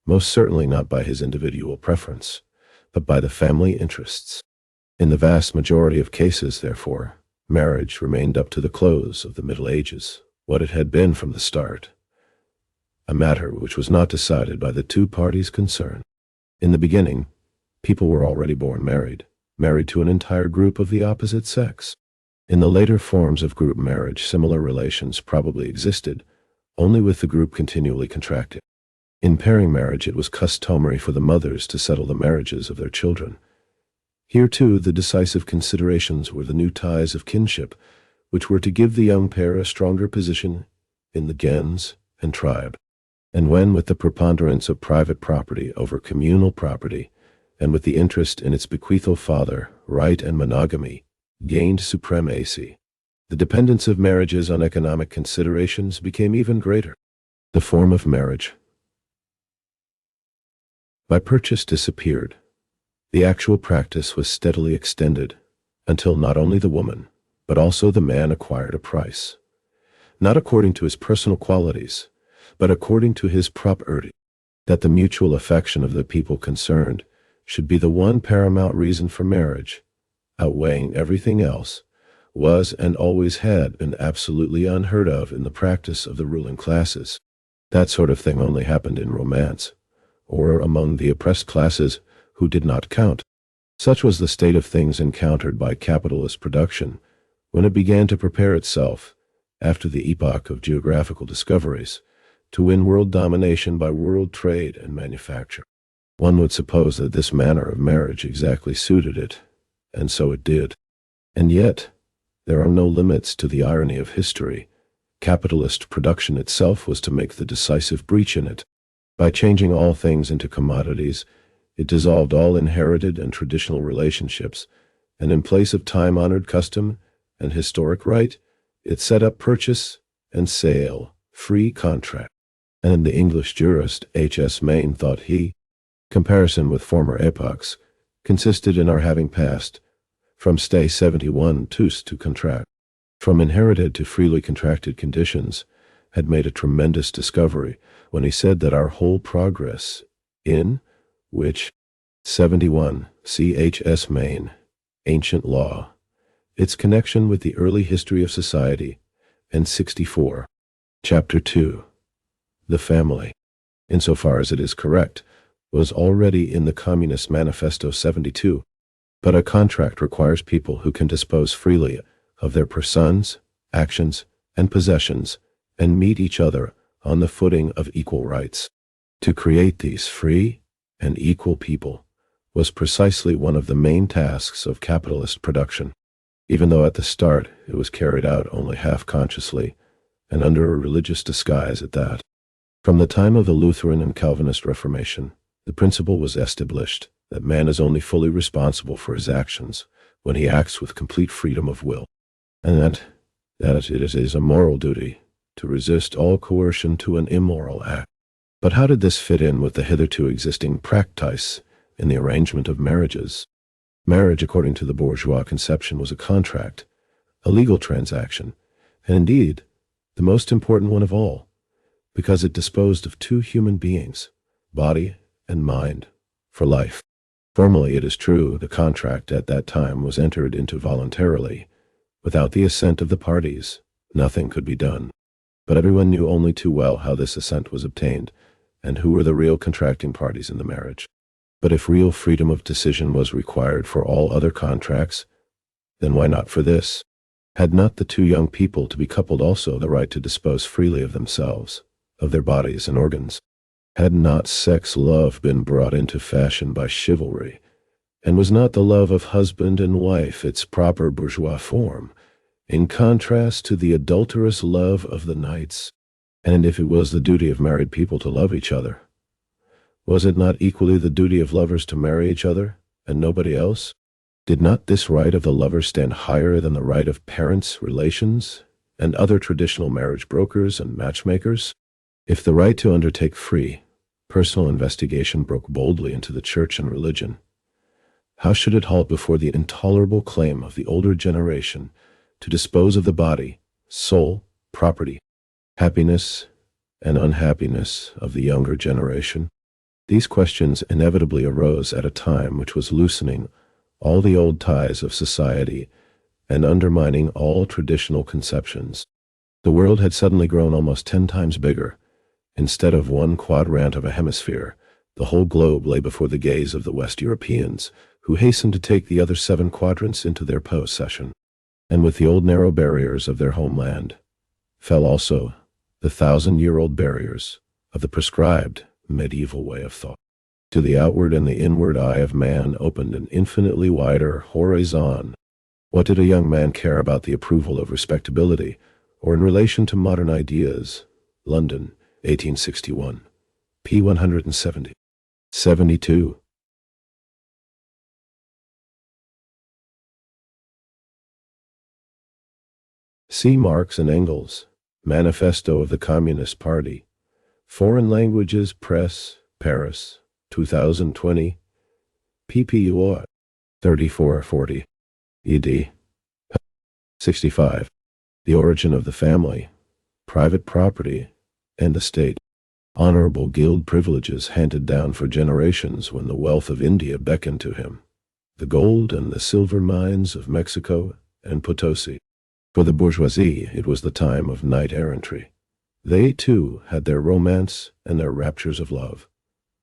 most certainly not by his individual preference, but by the family interests. In the vast majority of cases, therefore, marriage remained up to the close of the Middle Ages what it had been from the start, a matter which was not decided by the two parties concerned. In the beginning, people were already born married to an entire group of the opposite sex. In the later forms of group marriage, similar relations probably existed, only with the group continually contracting. In pairing marriage, it was customary for the mothers to settle the marriages of their children. Here, too, the decisive considerations were the new ties of kinship, which were to give the young pair a stronger position in the gens and tribe. And when, with the preponderance of private property over communal property, and with the interest in its bequeathal father, right and monogamy, gained supremacy, the dependence of marriages on economic considerations became even greater. The form of marriage by purchase disappeared. The actual practice was steadily extended until not only the woman, but also the man acquired a price, not according to his personal qualities, but according to his property, that the mutual affection of the people concerned should be the one paramount reason for marriage, outweighing everything else, was and always had been absolutely unheard of in the practice of the ruling classes. That sort of thing only happened in romance, or among the oppressed classes who did not count. Such was the state of things encountered by capitalist production when it began to prepare itself, after the epoch of geographical discoveries, to win world domination by world trade and manufacture. One would suppose that this manner of marriage exactly suited it, and so it did. And yet, there are no limits to the irony of history. Capitalist production itself was to make the decisive breach in it. By changing all things into commodities, it dissolved all inherited and traditional relationships, and in place of time-honored custom and historic right, it set up purchase and sale, free contract. And the English jurist H.S. Maine thought comparison with former epochs consisted in our having passed from stay 71 to contract, from inherited to freely contracted conditions, had made a tremendous discovery when he said that our whole progress in which 71 C.H.S. Maine, Ancient Law, its connection with the early history of society, and 64, Chapter 2, The Family, insofar as it is correct, was already in the Communist Manifesto 72, but a contract requires people who can dispose freely of their persons, actions, and possessions, and meet each other on the footing of equal rights. To create these free and equal people was precisely one of the main tasks of capitalist production, even though at the start it was carried out only half-consciously and under a religious disguise at that. From the time of the Lutheran and Calvinist Reformation, the principle was established that man is only fully responsible for his actions when he acts with complete freedom of will, and that it is a moral duty to resist all coercion to an immoral act. But how did this fit in with the hitherto existing practice in the arrangement of marriages? Marriage, according to the bourgeois conception, was a contract, a legal transaction, and indeed the most important one of all, because it disposed of two human beings, body and mind, for life. Formally, it is true, the contract at that time was entered into voluntarily. Without the assent of the parties, nothing could be done. But everyone knew only too well how this assent was obtained, and who were the real contracting parties in the marriage. But if real freedom of decision was required for all other contracts, then why not for this? Had not the two young people to be coupled also the right to dispose freely of themselves, of their bodies and organs? Had not sex love been brought into fashion by chivalry, and was not the love of husband and wife its proper bourgeois form, in contrast to the adulterous love of the knights? And if it was the duty of married people to love each other, was it not equally the duty of lovers to marry each other, and nobody else? Did not this right of the lover stand higher than the right of parents, relations, and other traditional marriage brokers and matchmakers? If the right to undertake free, personal investigation broke boldly into the church and religion, how should it halt before the intolerable claim of the older generation to dispose of the body, soul, property, happiness, and unhappiness of the younger generation? These questions inevitably arose at a time which was loosening all the old ties of society and undermining all traditional conceptions. The world had suddenly grown almost 10 times bigger. Instead of one quadrant of a hemisphere, the whole globe lay before the gaze of the West Europeans, who hastened to take the other 7 quadrants into their possession. And with the old narrow barriers of their homeland fell also the 1,000-year-old barriers of the prescribed medieval way of thought. To the outward and the inward eye of man opened an infinitely wider horizon. What did a young man care about the approval of respectability, or in relation to modern ideas? London, 1861, p. 170. 72. See Marx and Engels, Manifesto of the Communist Party, Foreign Languages Press, Paris, 2020, ppur 3440, ed. 65. The Origin of the Family, Private Property, and the State. Honorable guild privileges handed down for generations when the wealth of India beckoned to him, the gold and the silver mines of Mexico and Potosi. For the bourgeoisie, it was the time of knight-errantry. They, too, had their romance and their raptures of love,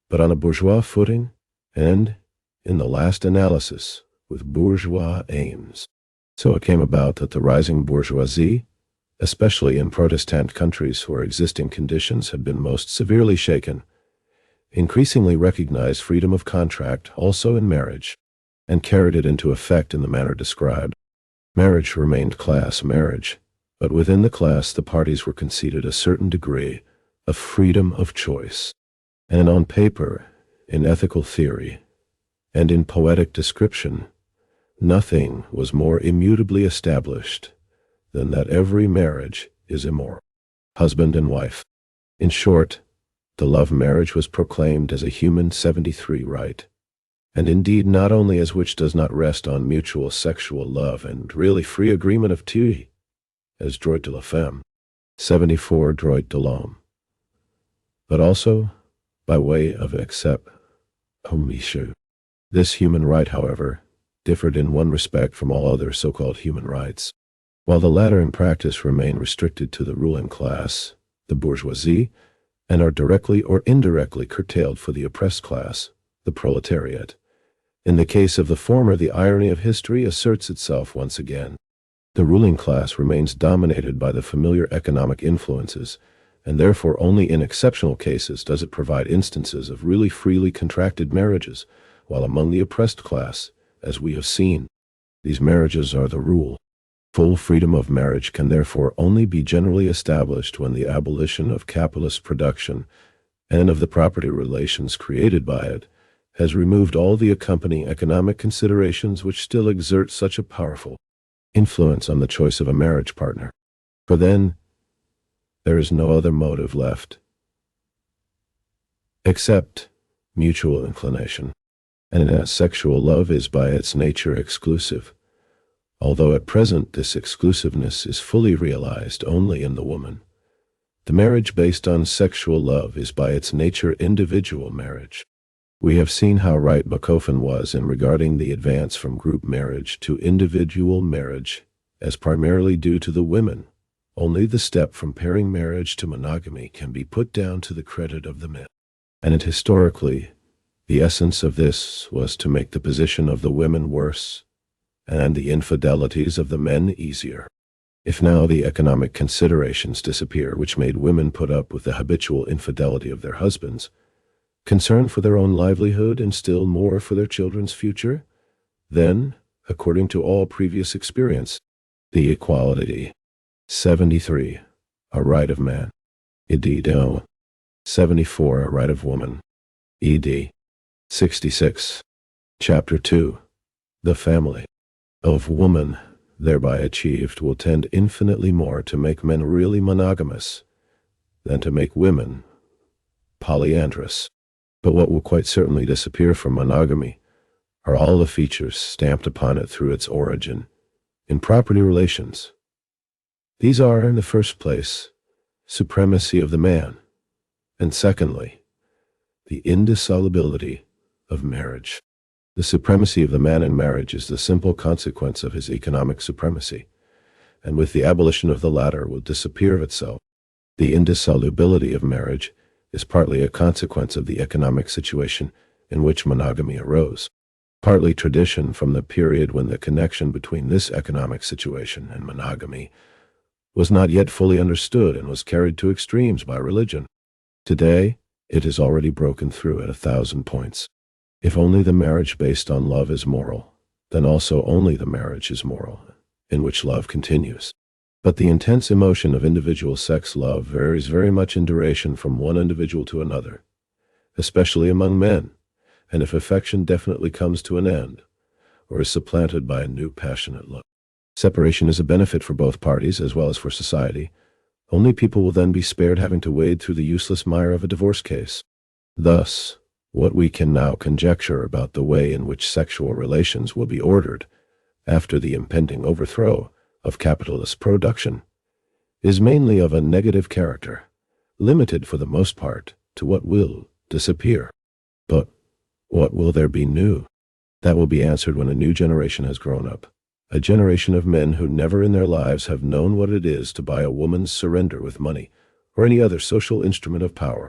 but on a bourgeois footing and, in the last analysis, with bourgeois aims. So it came about that the rising bourgeoisie, especially in Protestant countries where existing conditions had been most severely shaken, increasingly recognized freedom of contract also in marriage, and carried it into effect in the manner described. Marriage remained class marriage, but within the class the parties were conceded a certain degree of freedom of choice. And on paper, in ethical theory, and in poetic description, nothing was more immutably established than that every marriage is immoral. Husband and wife. In short, the love marriage was proclaimed as a human 73 right, and indeed not only as which does not rest on mutual sexual love and really free agreement of two, as droit de la femme, 74 droit de l'homme, but also by way of accept omission. This human right, however, differed in one respect from all other so-called human rights. While the latter in practice remain restricted to the ruling class, the bourgeoisie, and are directly or indirectly curtailed for the oppressed class, the proletariat. In the case of the former, the irony of history asserts itself once again. The ruling class remains dominated by the familiar economic influences, and therefore only in exceptional cases does it provide instances of really freely contracted marriages, while among the oppressed class, as we have seen, these marriages are the rule. Full freedom of marriage can therefore only be generally established when the abolition of capitalist production and of the property relations created by it has removed all the accompanying economic considerations which still exert such a powerful influence on the choice of a marriage partner. For then, there is no other motive left except mutual inclination, and as sexual love is by its nature exclusive, although at present this exclusiveness is fully realized only in the woman, the marriage based on sexual love is by its nature individual marriage. We have seen how right Bachofen was in regarding the advance from group marriage to individual marriage as primarily due to the women. Only the step from pairing marriage to monogamy can be put down to the credit of the men. And historically, the essence of this was to make the position of the women worse and the infidelities of the men easier. If now the economic considerations disappear which made women put up with the habitual infidelity of their husbands, concern for their own livelihood and still more for their children's future, then, according to all previous experience, the equality 73, a right of man, ed. 74, a right of woman, ed. 66. Chapter 2, the family of woman thereby achieved will tend infinitely more to make men really monogamous than to make women polyandrous. But what will quite certainly disappear from monogamy are all the features stamped upon it through its origin in property relations. These are, in the first place, supremacy of the man, and secondly, the indissolubility of marriage. The supremacy of the man in marriage is the simple consequence of his economic supremacy, and with the abolition of the latter will disappear of itself. The indissolubility of marriage is partly a consequence of the economic situation in which monogamy arose, partly tradition from the period when the connection between this economic situation and monogamy was not yet fully understood and was carried to extremes by religion. Today, it is already broken through at 1,000 points. If only the marriage based on love is moral, then also only the marriage is moral, in which love continues. But the intense emotion of individual sex love varies very much in duration from one individual to another, especially among men, and if affection definitely comes to an end, or is supplanted by a new passionate love, separation is a benefit for both parties as well as for society. Only people will then be spared having to wade through the useless mire of a divorce case. Thus, what we can now conjecture about the way in which sexual relations will be ordered after the impending overthrow of capitalist production is mainly of a negative character, limited for the most part to what will disappear. But what will there be new? That will be answered when a new generation has grown up, a generation of men who never in their lives have known what it is to buy a woman's surrender with money or any other social instrument of power,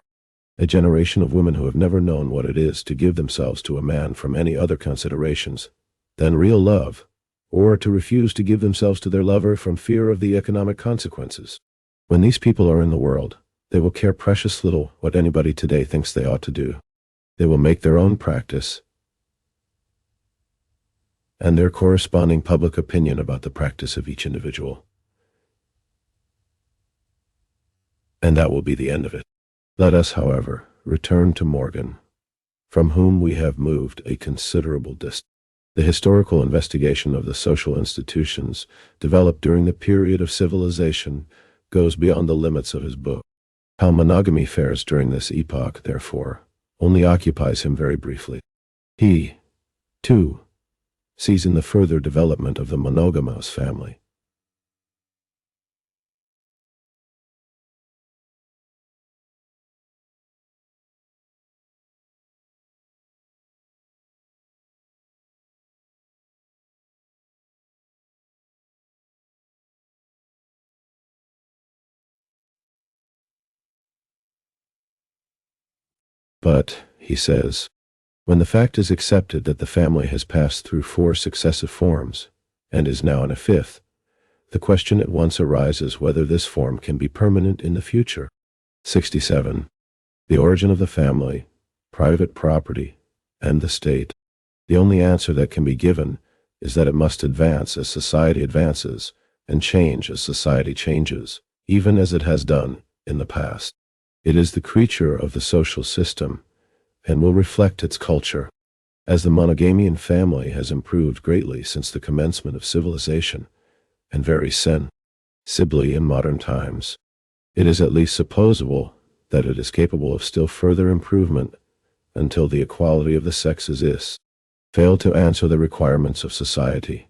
a generation of women who have never known what it is to give themselves to a man from any other considerations than real love, or to refuse to give themselves to their lover from fear of the economic consequences. When these people are in the world, they will care precious little what anybody today thinks they ought to do. They will make their own practice and their corresponding public opinion about the practice of each individual. And that will be the end of it. Let us, however, return to Morgan, from whom we have moved a considerable distance. The historical investigation of the social institutions developed during the period of civilization goes beyond the limits of his book. How monogamy fares during this epoch, therefore, only occupies him very briefly. He, too, sees in the further development of the monogamous family But, he says, when the fact is accepted that the family has passed through 4 successive forms, and is now in a 5th, the question at once arises whether this form can be permanent in the future. 67. The origin of the family, private property, and the state. The only answer that can be given is that it must advance as society advances and change as society changes, even as it has done in the past. It is the creature of the social system and will reflect its culture. As the monogamian family has improved greatly since the commencement of civilization, and very sensibly in modern times, it is at least supposable that it is capable of still further improvement until the equality of the sexes is failed to answer the requirements of society.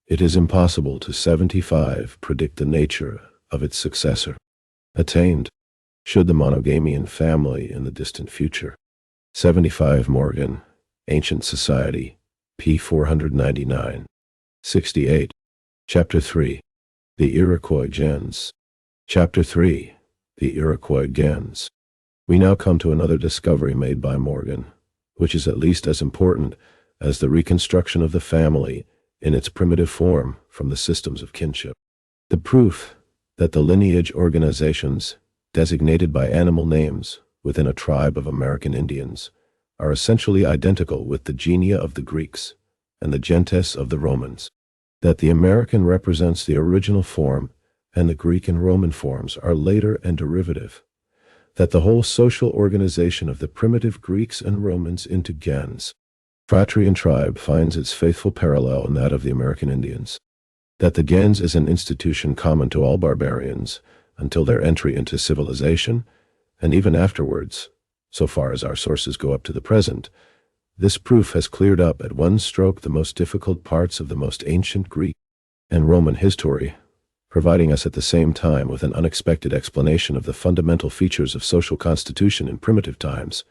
It is impossible to 75 predict the nature of its successor, attained, should the monogamian family in the distant future. 75 Morgan, Ancient Society, p. 499. 68. Chapter 3. The Iroquois gens. Chapter 3. The Iroquois gens. We now come to another discovery made by Morgan, which is at least as important as the reconstruction of the family in its primitive form from the systems of kinship. The proof that the lineage organizations designated by animal names within a tribe of American Indians are essentially identical with the genia of the Greeks and the gentes of the Romans, that the American represents the original form and the Greek and Roman forms are later and derivative, that the whole social organization of the primitive Greeks and Romans into gens, phratry and tribe, finds its faithful parallel in that of the American Indians, that the gens is an institution common to all barbarians until their entry into civilization, and even afterwards, so far as our sources go up to the present. This proof has cleared up at one stroke the most difficult parts of the most ancient Greek and Roman history, providing us at the same time with an unexpected explanation of the fundamental features of social constitution in primitive times,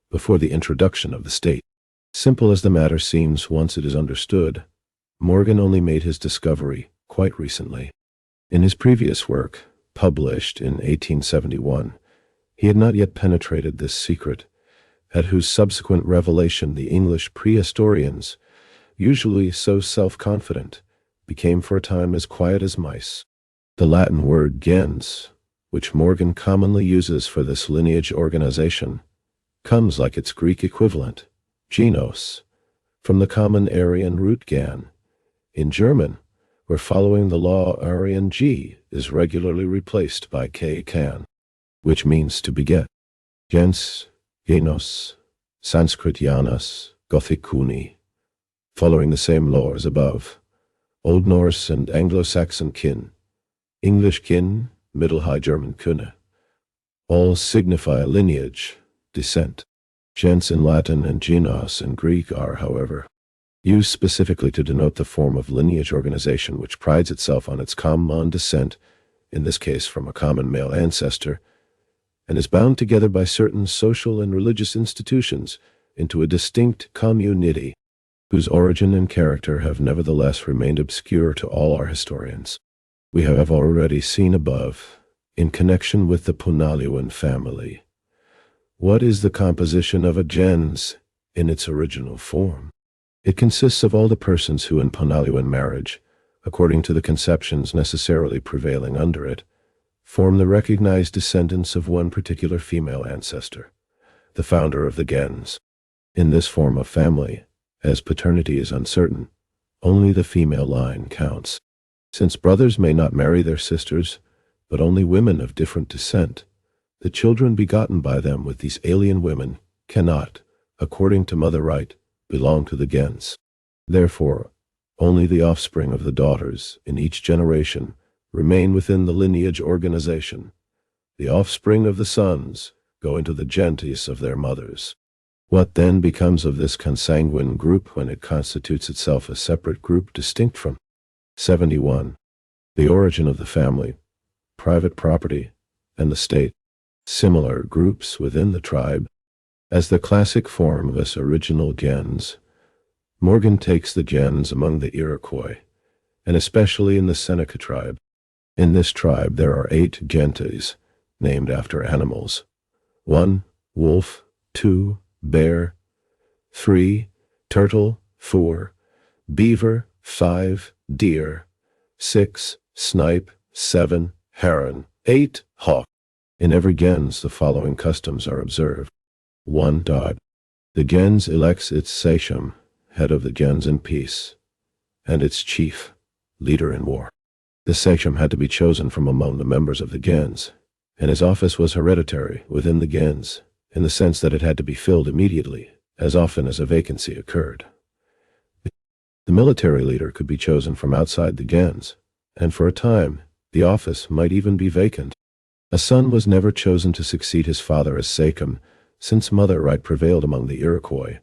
before the introduction of the state. Simple as the matter seems once it is understood, Morgan only made his discovery quite recently. In his previous work, published in 1871, he had not yet penetrated this secret, at whose subsequent revelation the English prehistorians, usually so self-confident, became for a time as quiet as mice. The Latin word gens, which Morgan commonly uses for this lineage organization, comes like its Greek equivalent, genos, from the common Aryan root gan. In German, where following the law Aryan G is regularly replaced by K can, which means to beget. Gens, genos, Sanskrit Janas, Gothic kuni, following the same law as above. Old Norse and Anglo-Saxon kin, English kin, Middle High German Kunde, all signify lineage, descent. Gens in Latin and genos in Greek are, however, used specifically to denote the form of lineage organization which prides itself on its common descent, in this case from a common male ancestor, and is bound together by certain social and religious institutions into a distinct community, whose origin and character have nevertheless remained obscure to all our historians. We have already seen above, in connection with the Punaliwan family, what is the composition of a gens in its original form. It consists of all the persons who in Punaliwan marriage, according to the conceptions necessarily prevailing under it, form the recognized descendants of one particular female ancestor, the founder of the gens. In this form of family, as paternity is uncertain, only the female line counts. Since brothers may not marry their sisters, but only women of different descent, the children begotten by them with these alien women cannot, according to mother right, belong to the gens. Therefore, only the offspring of the daughters in each generation remain within the lineage organization. The offspring of the sons go into the gentes of their mothers. What then becomes of this consanguine group when it constitutes itself a separate group distinct from? 71. The origin of the family, private property, and the state. Similar groups within the tribe. As the classic form of this original gens, Morgan takes the gens among the Iroquois, and especially in the Seneca tribe. In this tribe there are 8 gentes, named after animals. 1. Wolf. 2. Bear. 3. Turtle. 4. Beaver. 5. Deer. 6. snipe, 7, heron, 8, hawk. In every gens the following customs are observed. 1. The gens elects its sachem, head of the gens in peace, and its chief, leader in war. The sachem had to be chosen from among the members of the gens, and his office was hereditary within the gens, in the sense that it had to be filled immediately, as often as a vacancy occurred. The military leader could be chosen from outside the gens, and for a time, the office might even be vacant. A son was never chosen to succeed his father as sachem, since mother right prevailed among the Iroquois,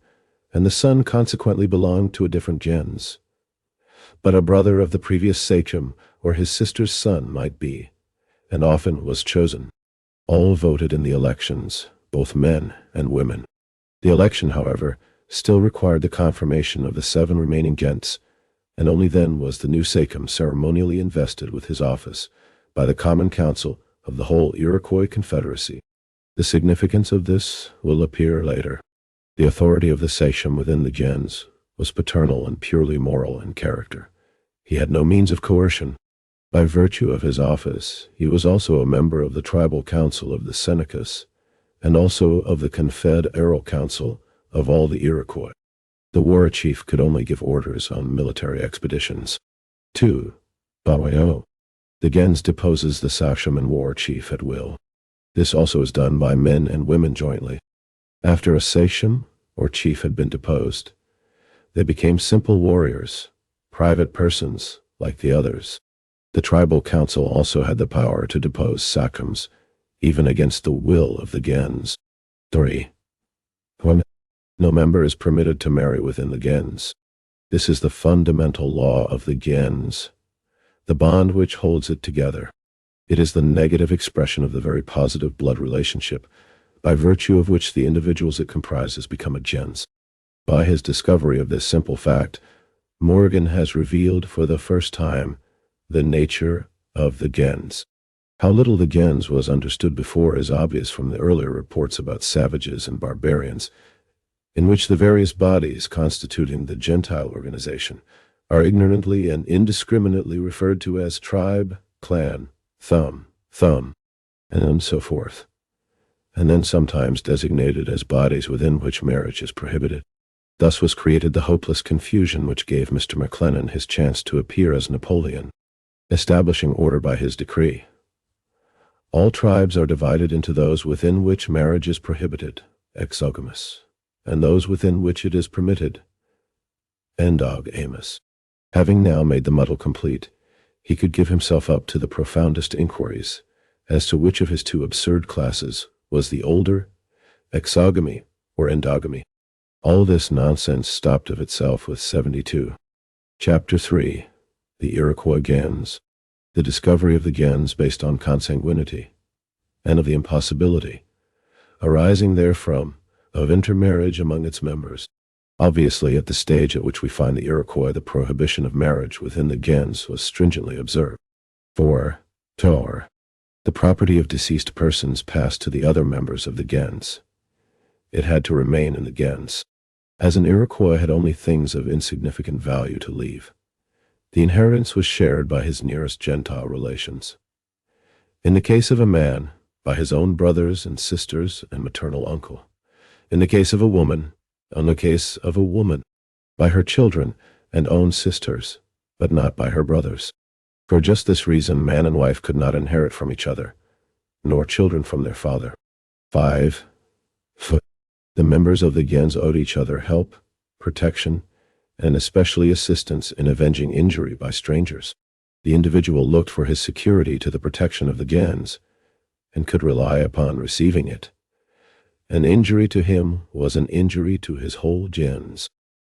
and the son consequently belonged to a different gens. But a brother of the previous sachem or his sister's son might be, and often was chosen. All voted in the elections, both men and women. The election, however, still required the confirmation of the 7 remaining gens, and only then was the new sachem ceremonially invested with his office by the Common Council of the whole Iroquois Confederacy. The significance of this will appear later. The authority of the sachem within the gens was paternal and purely moral in character. He had no means of coercion. By virtue of his office, he was also a member of the tribal council of the Senecas, and also of the Confederal Council of all the Iroquois. The war chief could only give orders on military expeditions. 2. The gens deposes the sachem and war chief at will. This also is done by men and women jointly. After a sachem or chief had been deposed, they became simple warriors, private persons like the others. The tribal council also had the power to depose sachems, even against the will of the gens. 3. No member is permitted to marry within the gens. This is the fundamental law of the gens, the bond which holds it together. It is the negative expression of the very positive blood relationship, by virtue of which the individuals it comprises become a gens. By his discovery of this simple fact, Morgan has revealed for the first time the nature of the gens. How little the gens was understood before is obvious from the earlier reports about savages and barbarians, in which the various bodies constituting the Gentile organization are ignorantly and indiscriminately referred to as tribe, clan, thumb, and so forth, and then sometimes designated as bodies within which marriage is prohibited. Thus was created the hopeless confusion which gave Mr. McLennan his chance to appear as Napoleon, establishing order by his decree. All tribes are divided into those within which marriage is prohibited, exogamous, and those within which it is permitted, endogamous. Having now made the muddle complete, he could give himself up to the profoundest inquiries as to which of his two absurd classes was the older, exogamy or endogamy. All this nonsense stopped of itself with 72. Chapter 3. The Iroquois gens. The discovery of the gens based on consanguinity, and of the impossibility, arising therefrom, of intermarriage among its members. Obviously, at the stage at which we find the Iroquois, the prohibition of marriage within the gens was stringently observed. 4. The property of deceased persons passed to the other members of the gens. It had to remain in the gens, as an Iroquois had only things of insignificant value to leave. The inheritance was shared by his nearest Gentile relations. In the case of a man, by his own brothers and sisters and maternal uncle. In the case of a woman, by her children and own sisters, but not by her brothers. For just this reason, man and wife could not inherit from each other, nor children from their father. 5. The members of the gens owed each other help, protection, and especially assistance in avenging injury by strangers. The individual looked for his security to the protection of the gens, and could rely upon receiving it. An injury to him was an injury to his whole gens.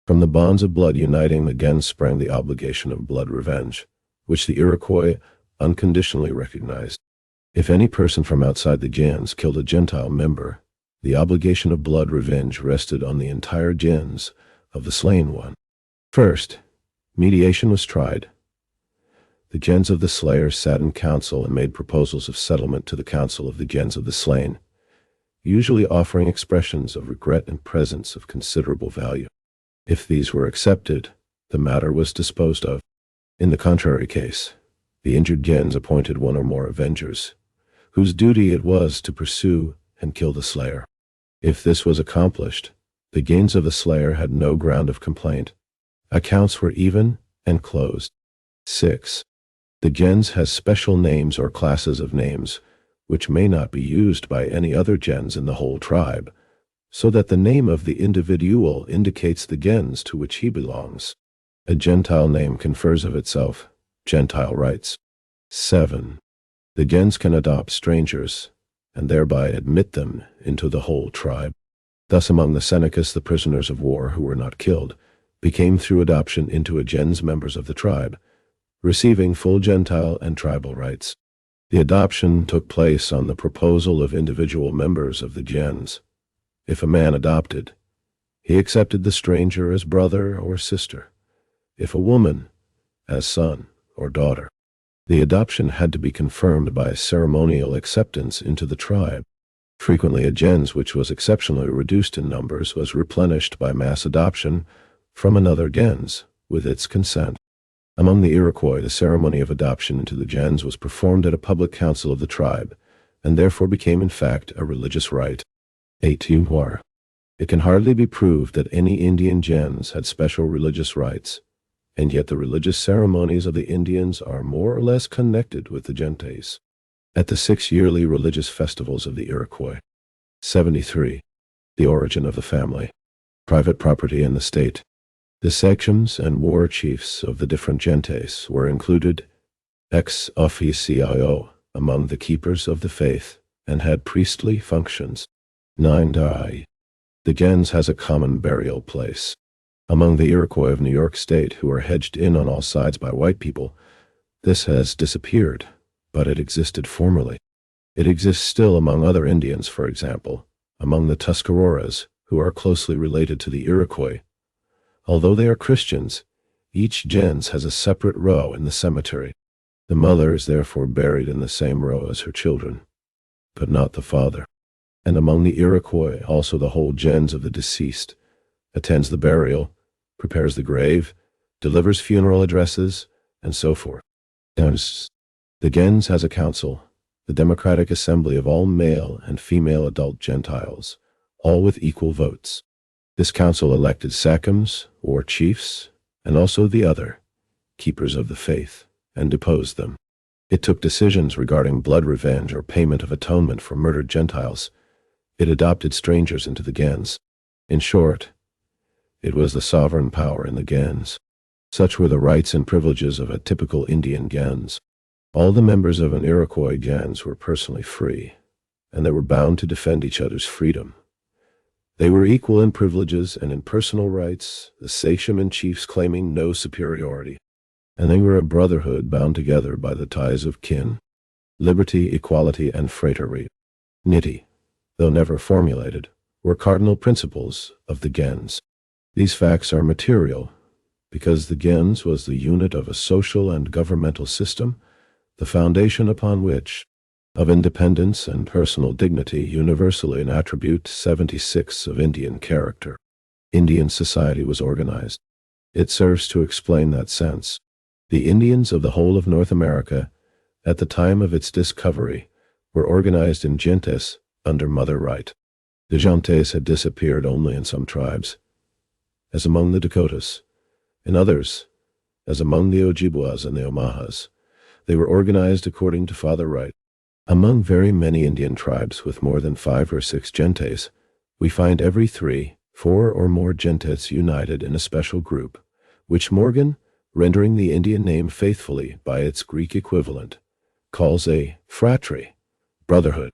From the bonds of blood uniting the gens sprang the obligation of blood revenge, which the Iroquois unconditionally recognized. If any person from outside the gens killed a Gentile member, the obligation of blood revenge rested on the entire gens of the slain one. First, mediation was tried. The gens of the slayer sat in council and made proposals of settlement to the council of the gens of the slain, usually offering expressions of regret and presents of considerable value. If these were accepted, the matter was disposed of. In the contrary case, The injured gens appointed one or more avengers, whose duty it was to pursue and kill the slayer. If this was accomplished, the gens of the slayer had no ground of complaint. Accounts were even and closed. 6. The gens has special names or classes of names, which may not be used by any other gens in the whole tribe, so that the name of the individual indicates the gens to which he belongs. A Gentile name confers of itself Gentile rights. 7. The gens can adopt strangers, and thereby admit them into the whole tribe. Thus among the Senecas the prisoners of war who were not killed became through adoption into a gens members of the tribe, receiving full Gentile and tribal rights. The adoption took place on the proposal of individual members of the gens. If a man adopted, he accepted the stranger as brother or sister. If a woman, as son or daughter. The adoption had to be confirmed by ceremonial acceptance into the tribe. Frequently a gens which was exceptionally reduced in numbers was replenished by mass adoption from another gens with its consent. Among the Iroquois, the ceremony of adoption into the gens was performed at a public council of the tribe, and therefore became in fact a religious rite. 18. It can hardly be proved that any Indian gens had special religious rites, and yet the religious ceremonies of the Indians are more or less connected with the gentes. At the 6 yearly religious festivals of the Iroquois. 73. The origin of the family. Private property in the state. The sachems and war chiefs of the different gentes were included ex officio among the keepers of the faith and had priestly functions. 9. The gens has a common burial place. Among the Iroquois of New York State, who are hedged in on all sides by white people, this has disappeared, but it existed formerly. It exists still among other Indians, for example, among the Tuscaroras, who are closely related to the Iroquois. Although they are Christians, each gens has a separate row in the cemetery. The mother is therefore buried in the same row as her children, but not the father. And among the Iroquois also the whole gens of the deceased attends the burial, prepares the grave, delivers funeral addresses, and so forth. The gens has a council, the democratic assembly of all male and female adult Gentiles, all with equal votes. This council elected sachems, or chiefs, and also the other, keepers of the faith, and deposed them. It took decisions regarding blood revenge or payment of atonement for murdered Gentiles. It adopted strangers into the gens. In short, it was the sovereign power in the gens. Such were the rights and privileges of a typical Indian gens. All the members of an Iroquois gens were personally free, and they were bound to defend each other's freedom. They were equal in privileges and in personal rights, the sachem and chiefs claiming no superiority, and they were a brotherhood bound together by the ties of kin, liberty, equality, and phratry. Niti, though never formulated, were cardinal principles of the gens. These facts are material, because the gens was the unit of a social and governmental system, the foundation upon which, of independence and personal dignity, universally an attribute 76 of Indian character, Indian society was organized. It serves to explain that sense. The Indians of the whole of North America, at the time of its discovery, were organized in gentes under mother right. The gentes had disappeared only in some tribes, as among the Dakotas. In others, as among the Ojibwas and the Omahas, they were organized according to father right. Among very many Indian tribes with more than 5 or 6 gentes, we find every 3, 4 or more gentes united in a special group, which Morgan, rendering the Indian name faithfully by its Greek equivalent, calls a phratry, brotherhood.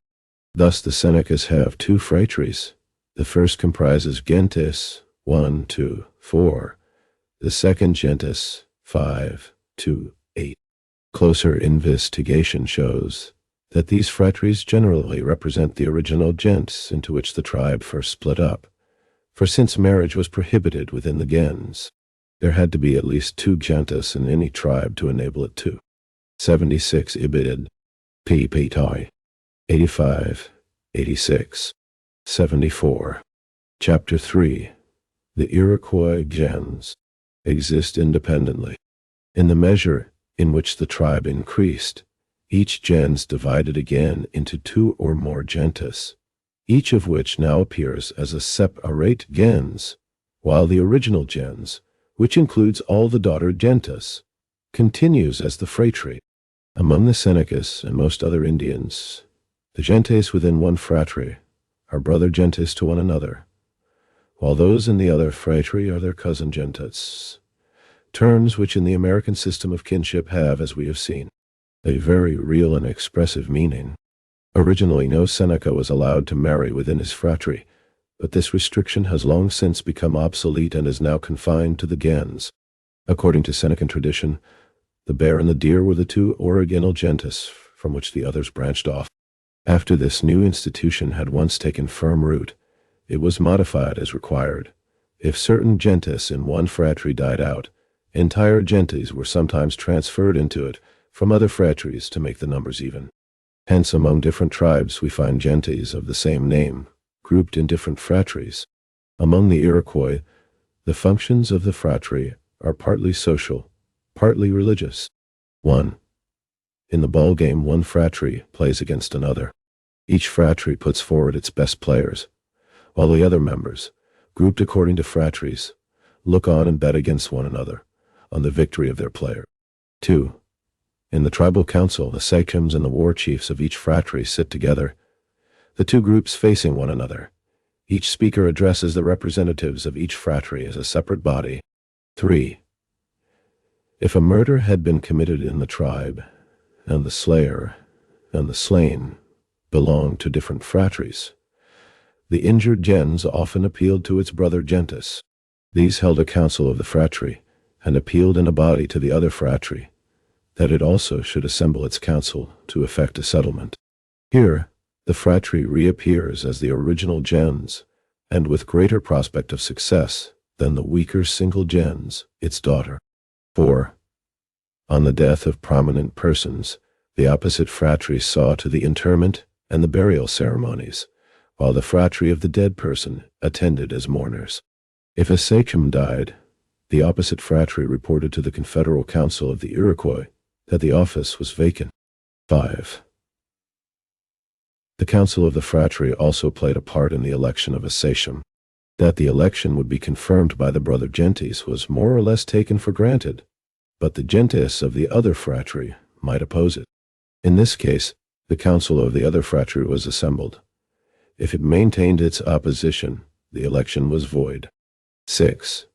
Thus the Senecas have 2 phratries. The first comprises gentes 1, 2, 4. The second gentes 5, 2, 8. Closer investigation shows that these phratries generally represent the original gens into which the tribe first split up, for since marriage was prohibited within the gens, there had to be at least 2 gentes in any tribe to enable it to. 76 Ibid. P. 85, 86, 74. Chapter 3. The Iroquois gens exist independently. In the measure in which the tribe increased, each gens divided again into two or more gentes, each of which now appears as a separate gens, while the original gens, which includes all the daughter gentes, continues as the phratry. Among the Senecas and most other Indians, the gentes within one phratry are brother gentes to one another, while those in the other phratry are their cousin gentes, terms which in the American system of kinship have, as we have seen, a very real and expressive meaning. Originally, no Seneca was allowed to marry within his phratry, but this restriction has long since become obsolete and is now confined to the gens. According to Senecan tradition, the bear and the deer were the two original gentes from which the others branched off. After this new institution had once taken firm root, it was modified as required. If certain gentes in one phratry died out, entire gentes were sometimes transferred into it from other phratries to make the numbers even. Hence, among different tribes we find gentes of the same name, grouped in different phratries. Among the Iroquois, the functions of the phratry are partly social, partly religious. 1. In the ball game, one phratry plays against another. Each phratry puts forward its best players, while the other members, grouped according to phratries, look on and bet against one another on the victory of their player. 2. In the tribal council, the sachems and the war chiefs of each phratry sit together, the two groups facing one another. Each speaker addresses the representatives of each phratry as a separate body. 3. If a murder had been committed in the tribe, and the slayer and the slain belonged to different phratries, the injured gens often appealed to its brother gentes. These held a council of the phratry, and appealed in a body to the other phratry, that it also should assemble its council to effect a settlement. Here, the phratry reappears as the original gens, and with greater prospect of success than the weaker single gens, its daughter. 4. On the death of prominent persons, the opposite phratry saw to the interment and the burial ceremonies, while the phratry of the dead person attended as mourners. If a sachem died, the opposite phratry reported to the Confederal Council of the Iroquois that the office was vacant. 5. The council of the phratry also played a part in the election of a sachem. That the election would be confirmed by the brother gentes was more or less taken for granted, but the gentes of the other phratry might oppose it. In this case, the council of the other phratry was assembled. If it maintained its opposition, the election was void. 6.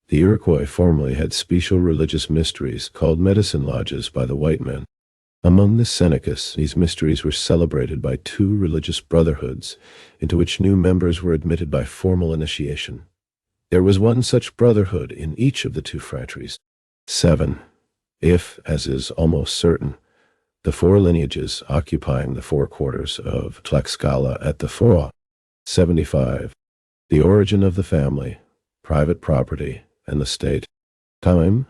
The Iroquois formerly had special religious mysteries called medicine lodges by the white men. Among the Senecas, these mysteries were celebrated by two religious brotherhoods, into which new members were admitted by formal initiation. There was one such brotherhood in each of the two phratries. 7. If, as is almost certain, the four lineages occupying the four quarters of Tlaxcala at the Fora, 75, the origin of the family, private property, and the state, time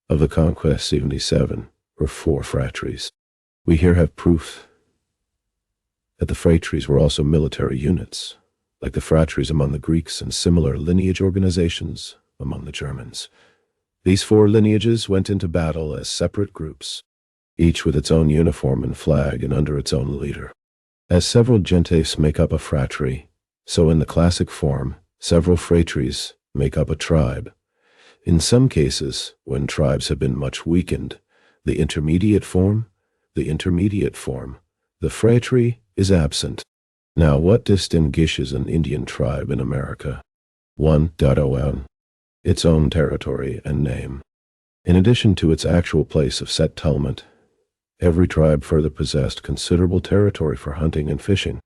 of the conquest 77, were four phratries. We here have proof that the phratries were also military units, like the phratries among the Greeks and similar lineage organizations among the Germans. These four lineages went into battle as separate groups, each with its own uniform and flag and under its own leader. As several gentes make up a phratry, so in the classic form, several phratries make up a tribe. In some cases, when tribes have been much weakened, the intermediate form, the phratry is absent. Now, what distinguishes an Indian tribe in America? 1. Its own territory and name. In addition to its actual place of settlement, every tribe further possessed considerable territory for hunting and fishing.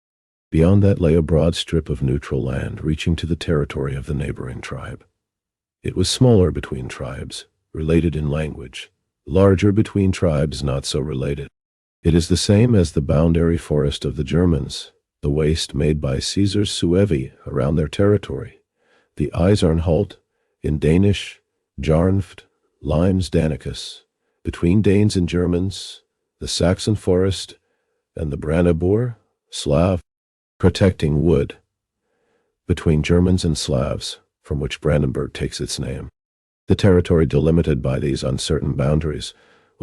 Beyond that lay a broad strip of neutral land reaching to the territory of the neighboring tribe. It was smaller between tribes, related in language, larger between tribes not so related. It is the same as the boundary forest of the Germans, the waste made by Caesar's Suevi around their territory, the Eisernholt, in Danish, Jarnft, Limes Danicus, between Danes and Germans, the Saxon forest, and the Brandenburg, Slav, protecting wood, between Germans and Slavs, from which Brandenburg takes its name. The territory delimited by these uncertain boundaries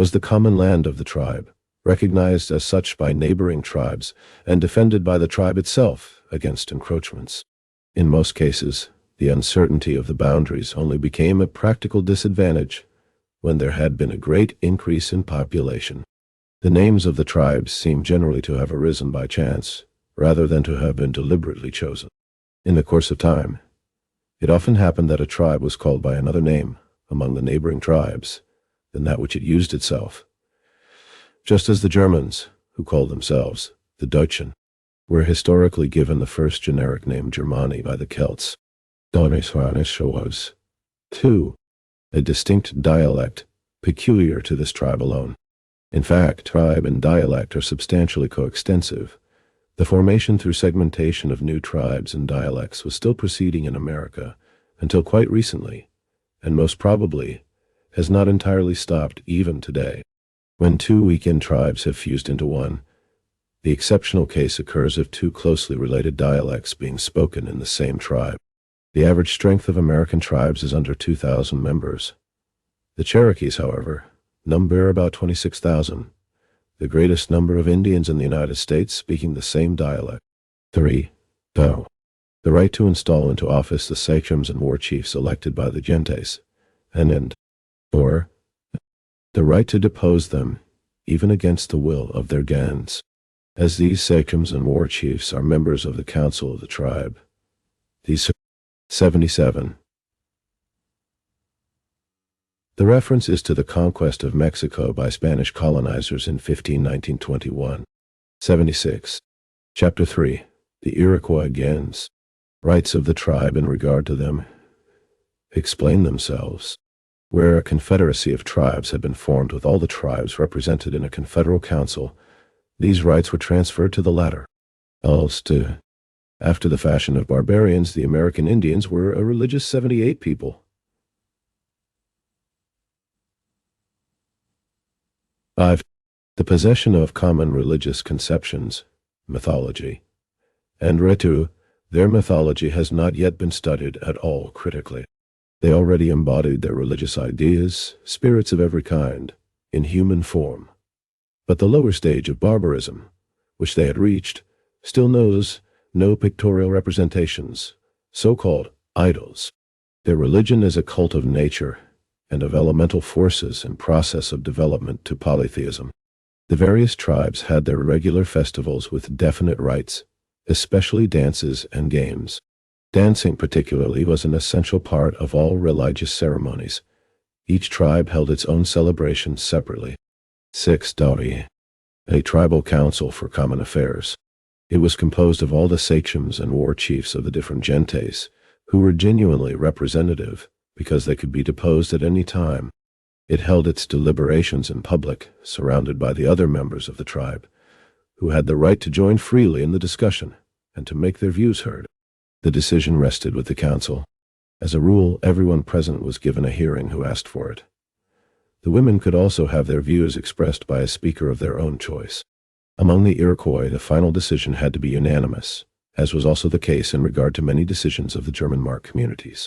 was the common land of the tribe, recognized as such by neighboring tribes and defended by the tribe itself against encroachments. In most cases, the uncertainty of the boundaries only became a practical disadvantage when there had been a great increase in population. The names of the tribes seem generally to have arisen by chance, rather than to have been deliberately chosen. In the course of time, it often happened that a tribe was called by another name among the neighboring tribes than that which it used itself, just as the Germans, who called themselves the Deutschen, were historically given the first generic name Germani by the Celts. Was, too, a distinct dialect peculiar to this tribe alone. In fact, tribe and dialect are substantially coextensive. The formation through segmentation of new tribes and dialects was still proceeding in America until quite recently, and most probably has not entirely stopped even today. When two weekend tribes have fused into one, the exceptional case occurs of two closely related dialects being spoken in the same tribe. The average strength of American tribes is under 2,000 members. The Cherokees, however, number about 26,000, the greatest number of Indians in the United States speaking the same dialect. 3. The right to install into office the sachems and war chiefs elected by the gentes, and 4. The right to depose them, even against the will of their gens, as these sachems and war chiefs are members of the council of the tribe. These 77. The reference is to the conquest of Mexico by Spanish colonizers in 1519-21. 76. Chapter 3. The Iroquois gens. Rights of the tribe in regard to them explain themselves. Where a confederacy of tribes had been formed with all the tribes represented in a confederal council, these rights were transferred to the latter. Else, after the fashion of barbarians, the American Indians were a religious 78 people. 5. The possession of common religious conceptions, mythology, and ritu, their mythology has not yet been studied at all critically. They already embodied their religious ideas, spirits of every kind, in human form. But the lower stage of barbarism, which they had reached, still knows no pictorial representations, so-called idols. Their religion is a cult of nature and of elemental forces and process of development to polytheism. The various tribes had their regular festivals with definite rites, especially dances and games. Dancing particularly was an essential part of all religious ceremonies. Each tribe held its own celebrations separately. 6. A tribal council for common affairs. It was composed of all the sachems and war chiefs of the different gentes, who were genuinely representative because they could be deposed at any time. It held its deliberations in public, surrounded by the other members of the tribe, who had the right to join freely in the discussion and to make their views heard. The decision rested with the council. As a rule, everyone present was given a hearing who asked for it. The women could also have their views expressed by a speaker of their own choice. Among the Iroquois, the final decision had to be unanimous, as was also the case in regard to many decisions of the German Mark communities.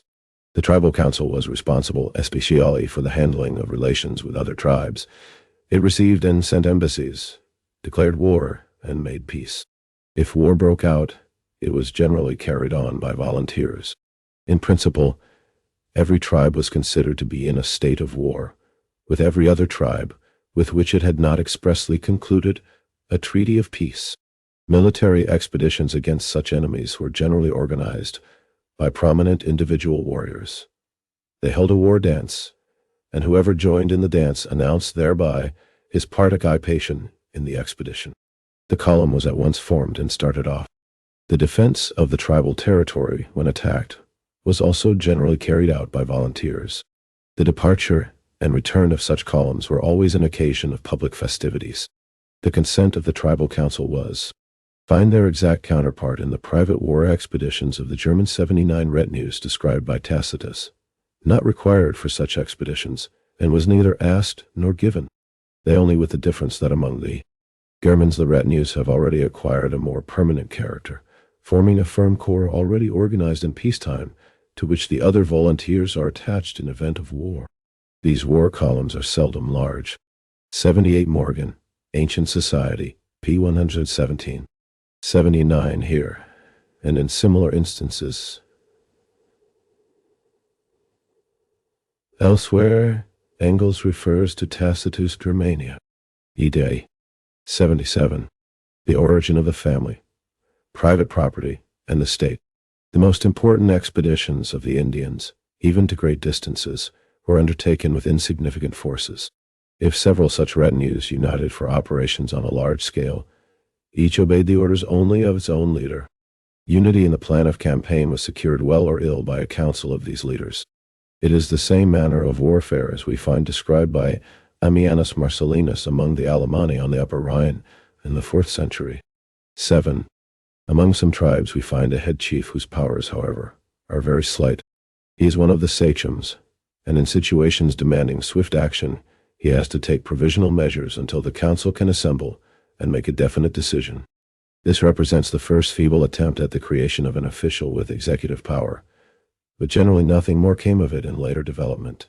The tribal council was responsible especially for the handling of relations with other tribes. It received and sent embassies, declared war, and made peace. If war broke out, it was generally carried on by volunteers. In principle, every tribe was considered to be in a state of war with every other tribe with which it had not expressly concluded a treaty of peace. Military expeditions against such enemies were generally organized by prominent individual warriors. They held a war dance, and whoever joined in the dance announced thereby his participation in the expedition. The column was at once formed and started off. The defense of the tribal territory, when attacked, was also generally carried out by volunteers. The departure and return of such columns were always an occasion of public festivities. The consent of the tribal council was, find their exact counterpart in the private war expeditions of the German 79 retinues described by Tacitus, not required for such expeditions, and was neither asked nor given. They only with the difference that among the Germans the retinues have already acquired a more permanent character, forming a firm corps already organized in peacetime, to which the other volunteers are attached in event of war. These war columns are seldom large. 78 Morgan, Ancient Society, p. 117. 79 here, and in similar instances elsewhere, Engels refers to Tacitus Germania. E-Day. 77. The origin of the family, private property, and the state. The most important expeditions of the Indians, even to great distances, were undertaken with insignificant forces. If several such retinues united for operations on a large scale, each obeyed the orders only of its own leader. Unity in the plan of campaign was secured well or ill by a council of these leaders. It is the same manner of warfare as we find described by Ammianus Marcellinus among the Alemanni on the Upper Rhine in the 4th century. 7. Among some tribes we find a head chief whose powers, however, are very slight. He is one of the sachems, and in situations demanding swift action, he has to take provisional measures until the council can assemble and make a definite decision. This represents the first feeble attempt at the creation of an official with executive power, but generally nothing more came of it in later development.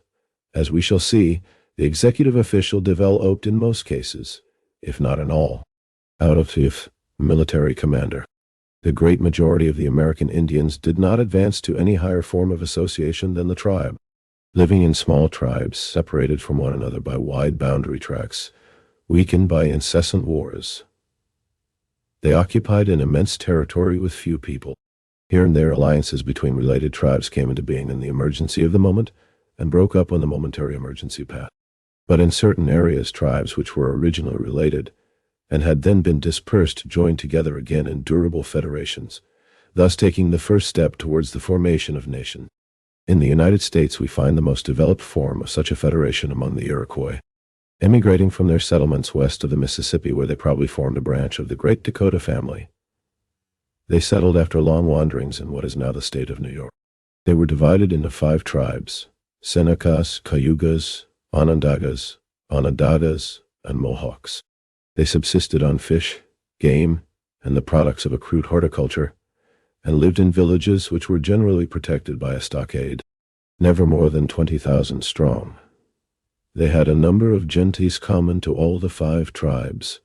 As we shall see, the executive official developed in most cases, if not in all, out of the military commander. The great majority of the American Indians did not advance to any higher form of association than the tribe. Living in small tribes, separated from one another by wide boundary tracts, weakened by incessant wars, they occupied an immense territory with few people. Here and there alliances between related tribes came into being in the emergency of the moment and broke up when the momentary emergency passed. But in certain areas, tribes which were originally related and had then been dispersed joined together again in durable federations, thus taking the first step towards the formation of nations. In the United States we find the most developed form of such a federation among the Iroquois. Emigrating from their settlements west of the Mississippi, where they probably formed a branch of the Great Dakota family, they settled after long wanderings in what is now the state of New York. They were divided into 5 tribes: Senecas, Cayugas, Onondagas, Onondagas, and Mohawks. They subsisted on fish, game, and the products of a crude horticulture, and lived in villages which were generally protected by a stockade. Never more than 20,000 strong, they had a number of gentes common to all the 5 tribes,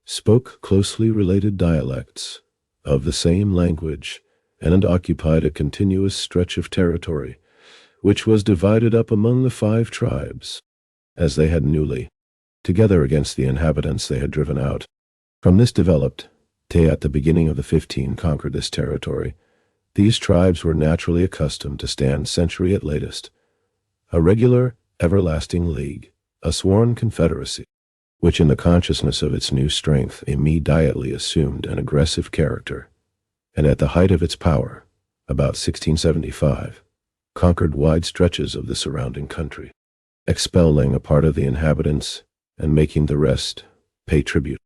spoke closely related dialects of the same language, and occupied a continuous stretch of territory, which was divided up among the 5 tribes, as they had newly, together against the inhabitants they had driven out. From this developed, at the beginning of the 15 conquered this territory. These tribes were naturally accustomed to stand century at latest, a regular, everlasting league, a sworn confederacy, which in the consciousness of its new strength immediately assumed an aggressive character, and at the height of its power, about 1675, conquered wide stretches of the surrounding country, expelling a part of the inhabitants and making the rest pay tribute.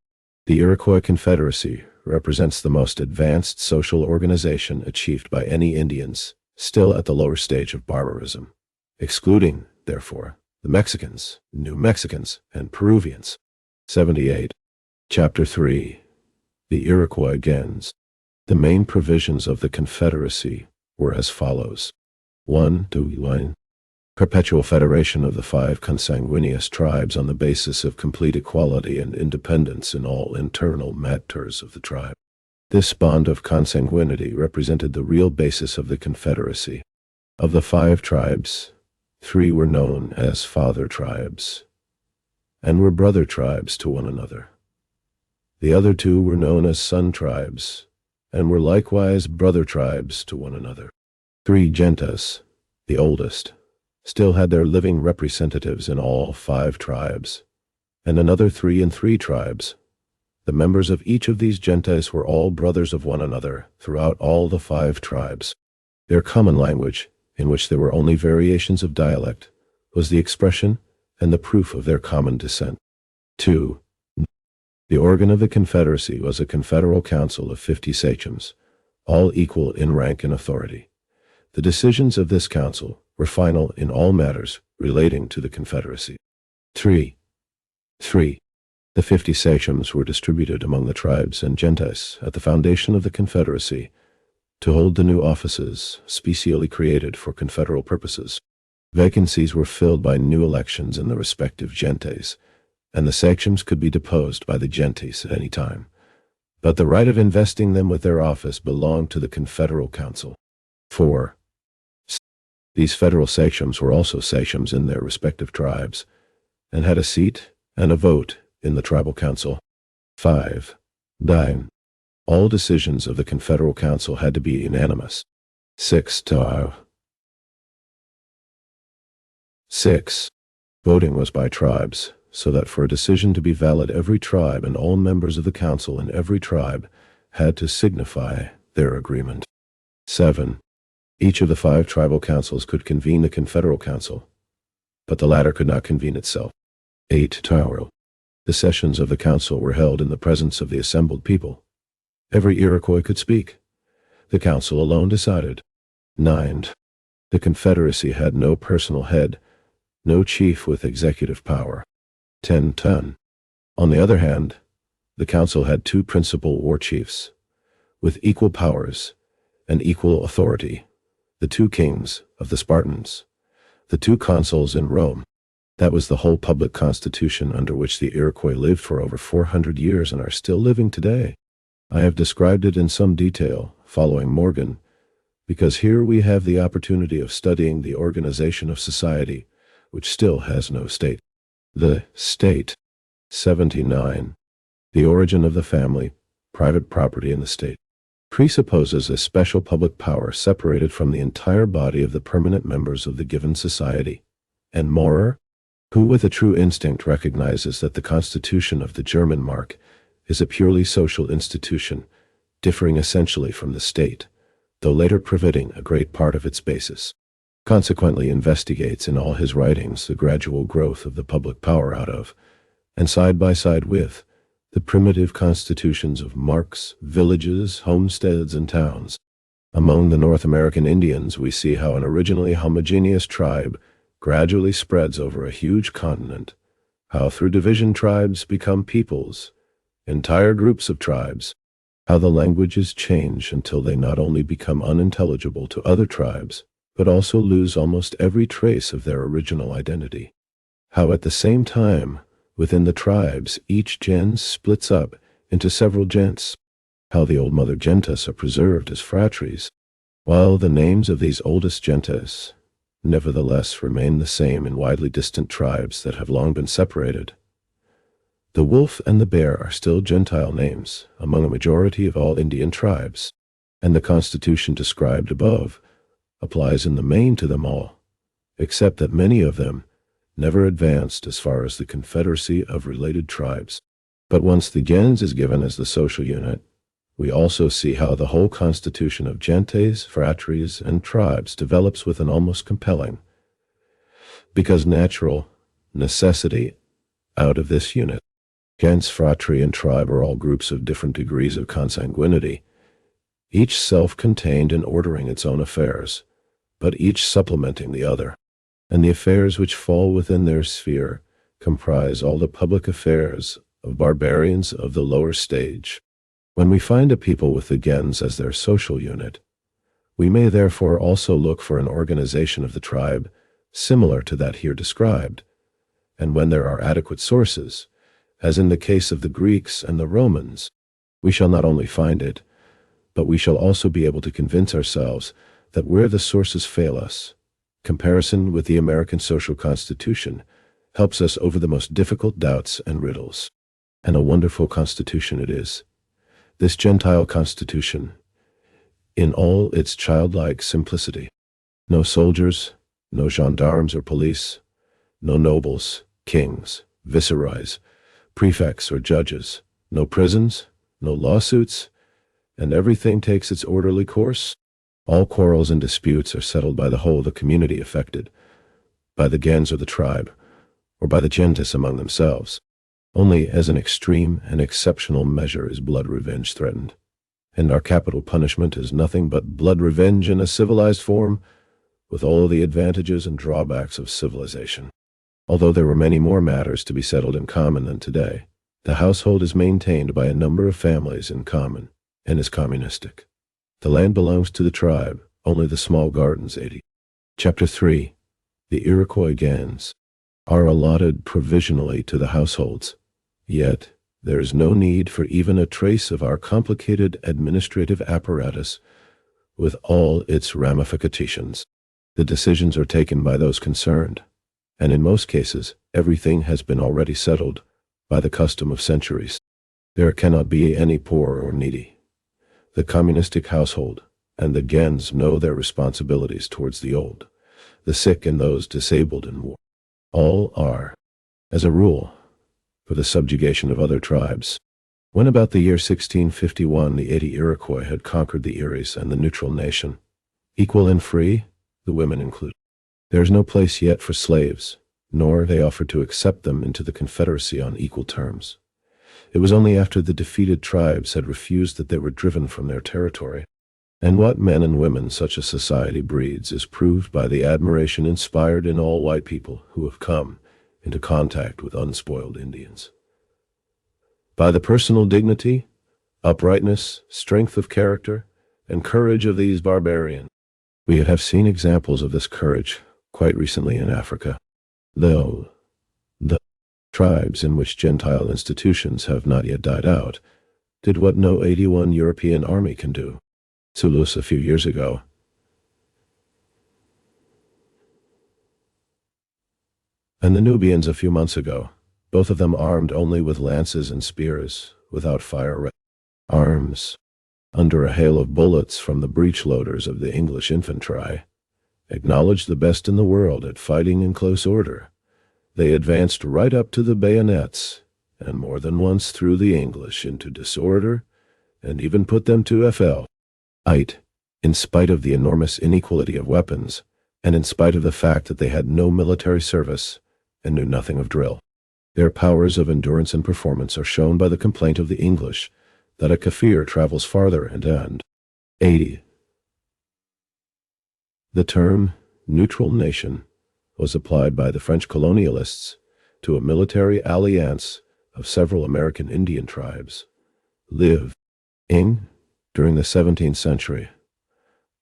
The Iroquois Confederacy represents the most advanced social organization achieved by any Indians still at the lower stage of barbarism, excluding, therefore, the Mexicans, New Mexicans, and Peruvians. 78. Chapter 3. The Iroquois Gens. The main provisions of the Confederacy were as follows. 1. Perpetual federation of the 5 consanguineous tribes on the basis of complete equality and independence in all internal matters of the tribe. This bond of consanguinity represented the real basis of the Confederacy. Of the 5 tribes, 3 were known as father tribes, and were brother tribes to one another. The other 2 were known as son tribes, and were likewise brother tribes to one another. 3 gentes, the oldest, still had their living representatives in all 5 tribes, and another 3 in 3 tribes. The members of each of these gentes were all brothers of one another throughout all the 5 tribes. Their common language, in which there were only variations of dialect, was the expression and the proof of their common descent. 2. The organ of the Confederacy was a confederal council of 50 sachems, all equal in rank and authority. The decisions of this council were final in all matters relating to the Confederacy. 3. The 50 sachems were distributed among the tribes and gentes at the foundation of the Confederacy to hold the new offices specially created for confederal purposes. Vacancies were filled by new elections in the respective gentes, and the sachems could be deposed by the gentes at any time. But the right of investing them with their office belonged to the confederal council. 4. These federal sachems were also sachems in their respective tribes, and had a seat and a vote in the tribal council. 5. All decisions of the confederal council had to be unanimous. 6. Voting was by tribes, so that for a decision to be valid, every tribe and all members of the council in every tribe had to signify their agreement. 7. Each of the 5 tribal councils could convene the confederal council, but the latter could not convene itself. 8. The sessions of the council were held in the presence of the assembled people. Every Iroquois could speak. The council alone decided. 9. The Confederacy had no personal head, no chief with executive power. 10. On the other hand, the council had 2 principal war chiefs, with equal powers and equal authority, the 2 kings of the Spartans, the 2 consuls in Rome. That was the whole public constitution under which the Iroquois lived for over 400 years and are still living today. I have described it in some detail, following Morgan, because here we have the opportunity of studying the organization of society, which still has no state. The state. 79. The origin of the family, private property in the state, presupposes a special public power separated from the entire body of the permanent members of the given society, and Maurer, who with a true instinct recognizes that the constitution of the German Mark is a purely social institution, differing essentially from the state, though later providing a great part of its basis, consequently investigates in all his writings the gradual growth of the public power out of, and side by side with, the primitive constitutions of marks, villages, homesteads, and towns. Among the North American Indians, we see how an originally homogeneous tribe gradually spreads over a huge continent, how through division tribes become peoples, entire groups of tribes, how the languages change until they not only become unintelligible to other tribes, but also lose almost every trace of their original identity. How at the same time, within the tribes, each gens splits up into several gentes. How the old mother gentes are preserved as phratries, while the names of these oldest gentes nevertheless remain the same in widely distant tribes that have long been separated. The wolf and the bear are still Gentile names among a majority of all Indian tribes, and the constitution described above applies in the main to them all, except that many of them never advanced as far as the confederacy of related tribes. But once the gens is given as the social unit, we also see how the whole constitution of gentes, phratries, and tribes develops with an almost compelling, because natural, necessity out of this unit. Gens, phratry, and tribe are all groups of different degrees of consanguinity, each self-contained and ordering its own affairs, but each supplementing the other. And the affairs which fall within their sphere comprise all the public affairs of barbarians of the lower stage. When we find a people with the gens as their social unit, we may therefore also look for an organization of the tribe similar to that here described, and when there are adequate sources, as in the case of the Greeks and the Romans, we shall not only find it, but we shall also be able to convince ourselves that where the sources fail us, comparison with the American social constitution helps us over the most difficult doubts and riddles. And a wonderful constitution it is. This Gentile constitution, in all its childlike simplicity. No soldiers, no gendarmes or police, no nobles, kings, viceroys, prefects or judges, no prisons, no lawsuits, and everything takes its orderly course. All quarrels and disputes are settled by the whole of the community affected, by the gens or the tribe, or by the gentes among themselves. Only as an extreme and exceptional measure is blood revenge threatened, and our capital punishment is nothing but blood revenge in a civilized form, with all the advantages and drawbacks of civilization. Although there were many more matters to be settled in common than today, the household is maintained by a number of families in common, and is communistic. The land belongs to the tribe, only the small gardens 80. Chapter 3. The Iroquois gens. are allotted provisionally to the households. Yet, there is no need for even a trace of our complicated administrative apparatus with all its ramifications. The decisions are taken by those concerned, and in most cases, everything has been already settled by the custom of centuries. There cannot be any poor or needy. The communistic household and the gens know their responsibilities towards the old, the sick and those disabled in war. All are, as a rule, for the subjugation of other tribes. When about the year 1651 the 80 Iroquois had conquered the Eries and the neutral nation, equal and free, the women included, there is no place yet for slaves, nor they offered to accept them into the Confederacy on equal terms. It was only after the defeated tribes had refused that they were driven from their territory. And what men and women such a society breeds is proved by the admiration inspired in all white people who have come into contact with unspoiled Indians. By the personal dignity, uprightness, strength of character, and courage of these barbarians. We have seen examples of this courage quite recently in Africa, though the tribes in which Gentile institutions have not yet died out did what no 81 European army can do. Zulus a few years ago, and the Nubians a few months ago, both of them armed only with lances and spears, without fire arms, under a hail of bullets from the breech-loaders of the English infantry, acknowledged the best in the world at fighting in close order. They advanced right up to the bayonets, and more than once threw the English into disorder, and even put them to flight. In spite of the enormous inequality of weapons, and in spite of the fact that they had no military service and knew nothing of drill. Their powers of endurance and performance are shown by the complaint of the English that a Kafir travels farther and 80. The term neutral nation was applied by the French colonialists to a military alliance of several American Indian tribes, living during the 17th century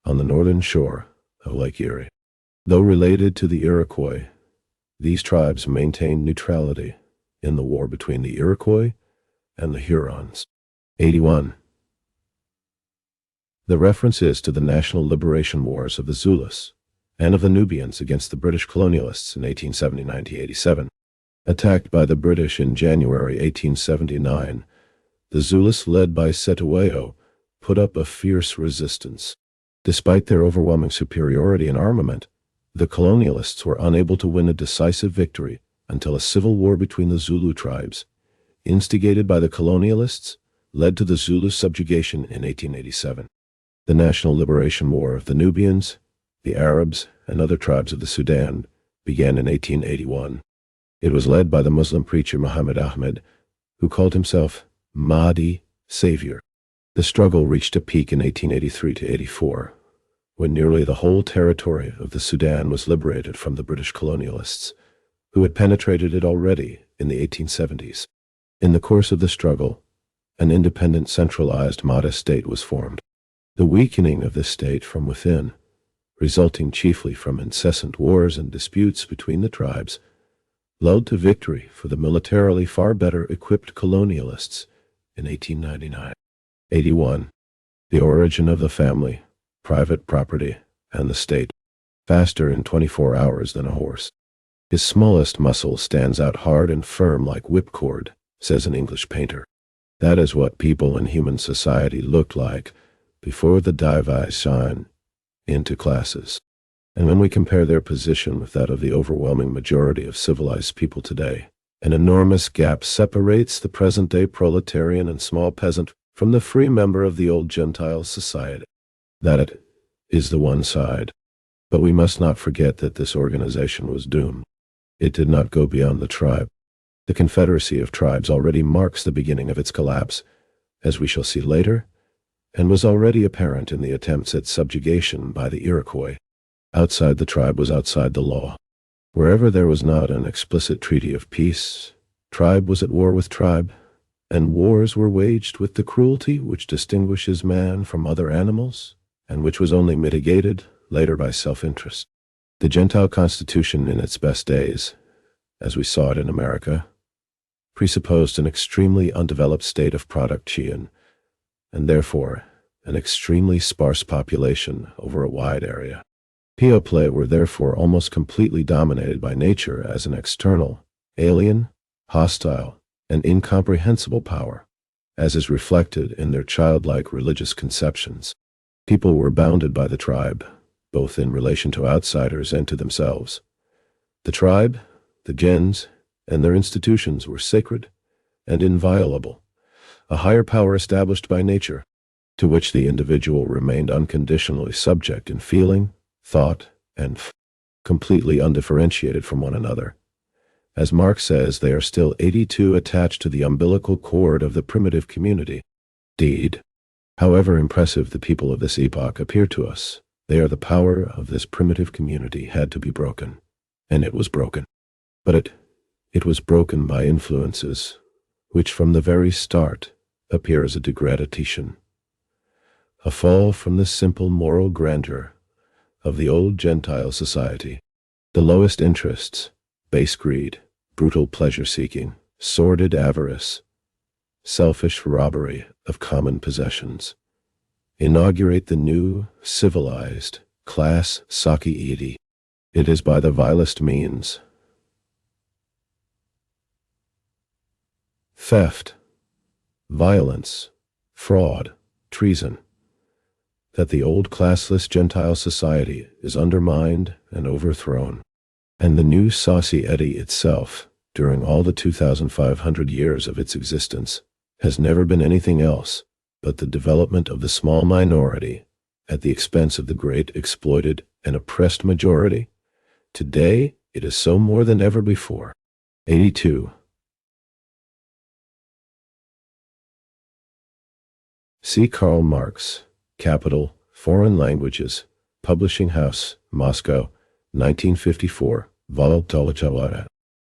on the northern shore of Lake Erie. Though related to the Iroquois, these tribes maintained neutrality in the war between the Iroquois and the Hurons. 81. The reference is to the national liberation wars of the Zulus and of the Nubians against the British colonialists in 1879-87. Attacked by the British in January 1879, the Zulus led by Cetewayo put up a fierce resistance. Despite their overwhelming superiority in armament, the colonialists were unable to win a decisive victory until a civil war between the Zulu tribes, instigated by the colonialists, led to the Zulu subjugation in 1887. The National Liberation War of the Nubians, the Arabs, and other tribes of the Sudan began in 1881. It was led by the Muslim preacher Muhammad Ahmed, who called himself Mahdi, Savior. The struggle reached a peak in 1883-84, when nearly the whole territory of the Sudan was liberated from the British colonialists, who had penetrated it already in the 1870s. In the course of the struggle, an independent, centralized Mahdi state was formed. The weakening of this state from within, resulting chiefly from incessant wars and disputes between the tribes, led to victory for the militarily far better equipped colonialists in 1899. 81. The origin of the family, private property, and the state. Faster in 24 hours than a horse. His smallest muscle stands out hard and firm like whipcord, says an English painter. That is what people in human society looked like before the division into classes. And when we compare their position with that of the overwhelming majority of civilized people today, an enormous gap separates the present-day proletarian and small peasant from the free member of the old Gentile society. That is the one side. But we must not forget that this organization was doomed. It did not go beyond the tribe. The Confederacy of Tribes already marks the beginning of its collapse, as we shall see later, and was already apparent in the attempts at subjugation by the Iroquois. Outside the tribe was outside the law. Wherever there was not an explicit treaty of peace, tribe was at war with tribe, and wars were waged with the cruelty which distinguishes man from other animals, and which was only mitigated later by self-interest. The Gentile constitution in its best days, as we saw it in America, presupposed an extremely undeveloped state of production, and therefore an extremely sparse population over a wide area. People were therefore almost completely dominated by nature as an external, alien, hostile, and incomprehensible power, as is reflected in their childlike religious conceptions. People were bounded by the tribe, both in relation to outsiders and to themselves. The tribe, the gens, and their institutions were sacred and inviolable, a higher power established by nature, to which the individual remained unconditionally subject in feeling, thought, and completely undifferentiated from one another. As Marx says, they are still 82 attached to the umbilical cord of the primitive community. Indeed, however impressive the people of this epoch appear to us, the power of this primitive community had to be broken, and it was broken. But it was broken by influences which from the very start appear as a degradation, a fall from the simple moral grandeur of the old Gentile society. The lowest interests, base greed, brutal pleasure-seeking, sordid avarice, selfish robbery of common possessions, inaugurate the new, civilized class society. It is by the vilest means, theft, violence, fraud, treason, that the old classless Gentile society is undermined and overthrown, and the new society itself, during all the 2,500 years of its existence, has never been anything else but the development of the small minority at the expense of the great exploited and oppressed majority. Today, it is so more than ever before. 82. See Karl Marx, Capital, Foreign Languages, Publishing House, Moscow, 1954, Vol.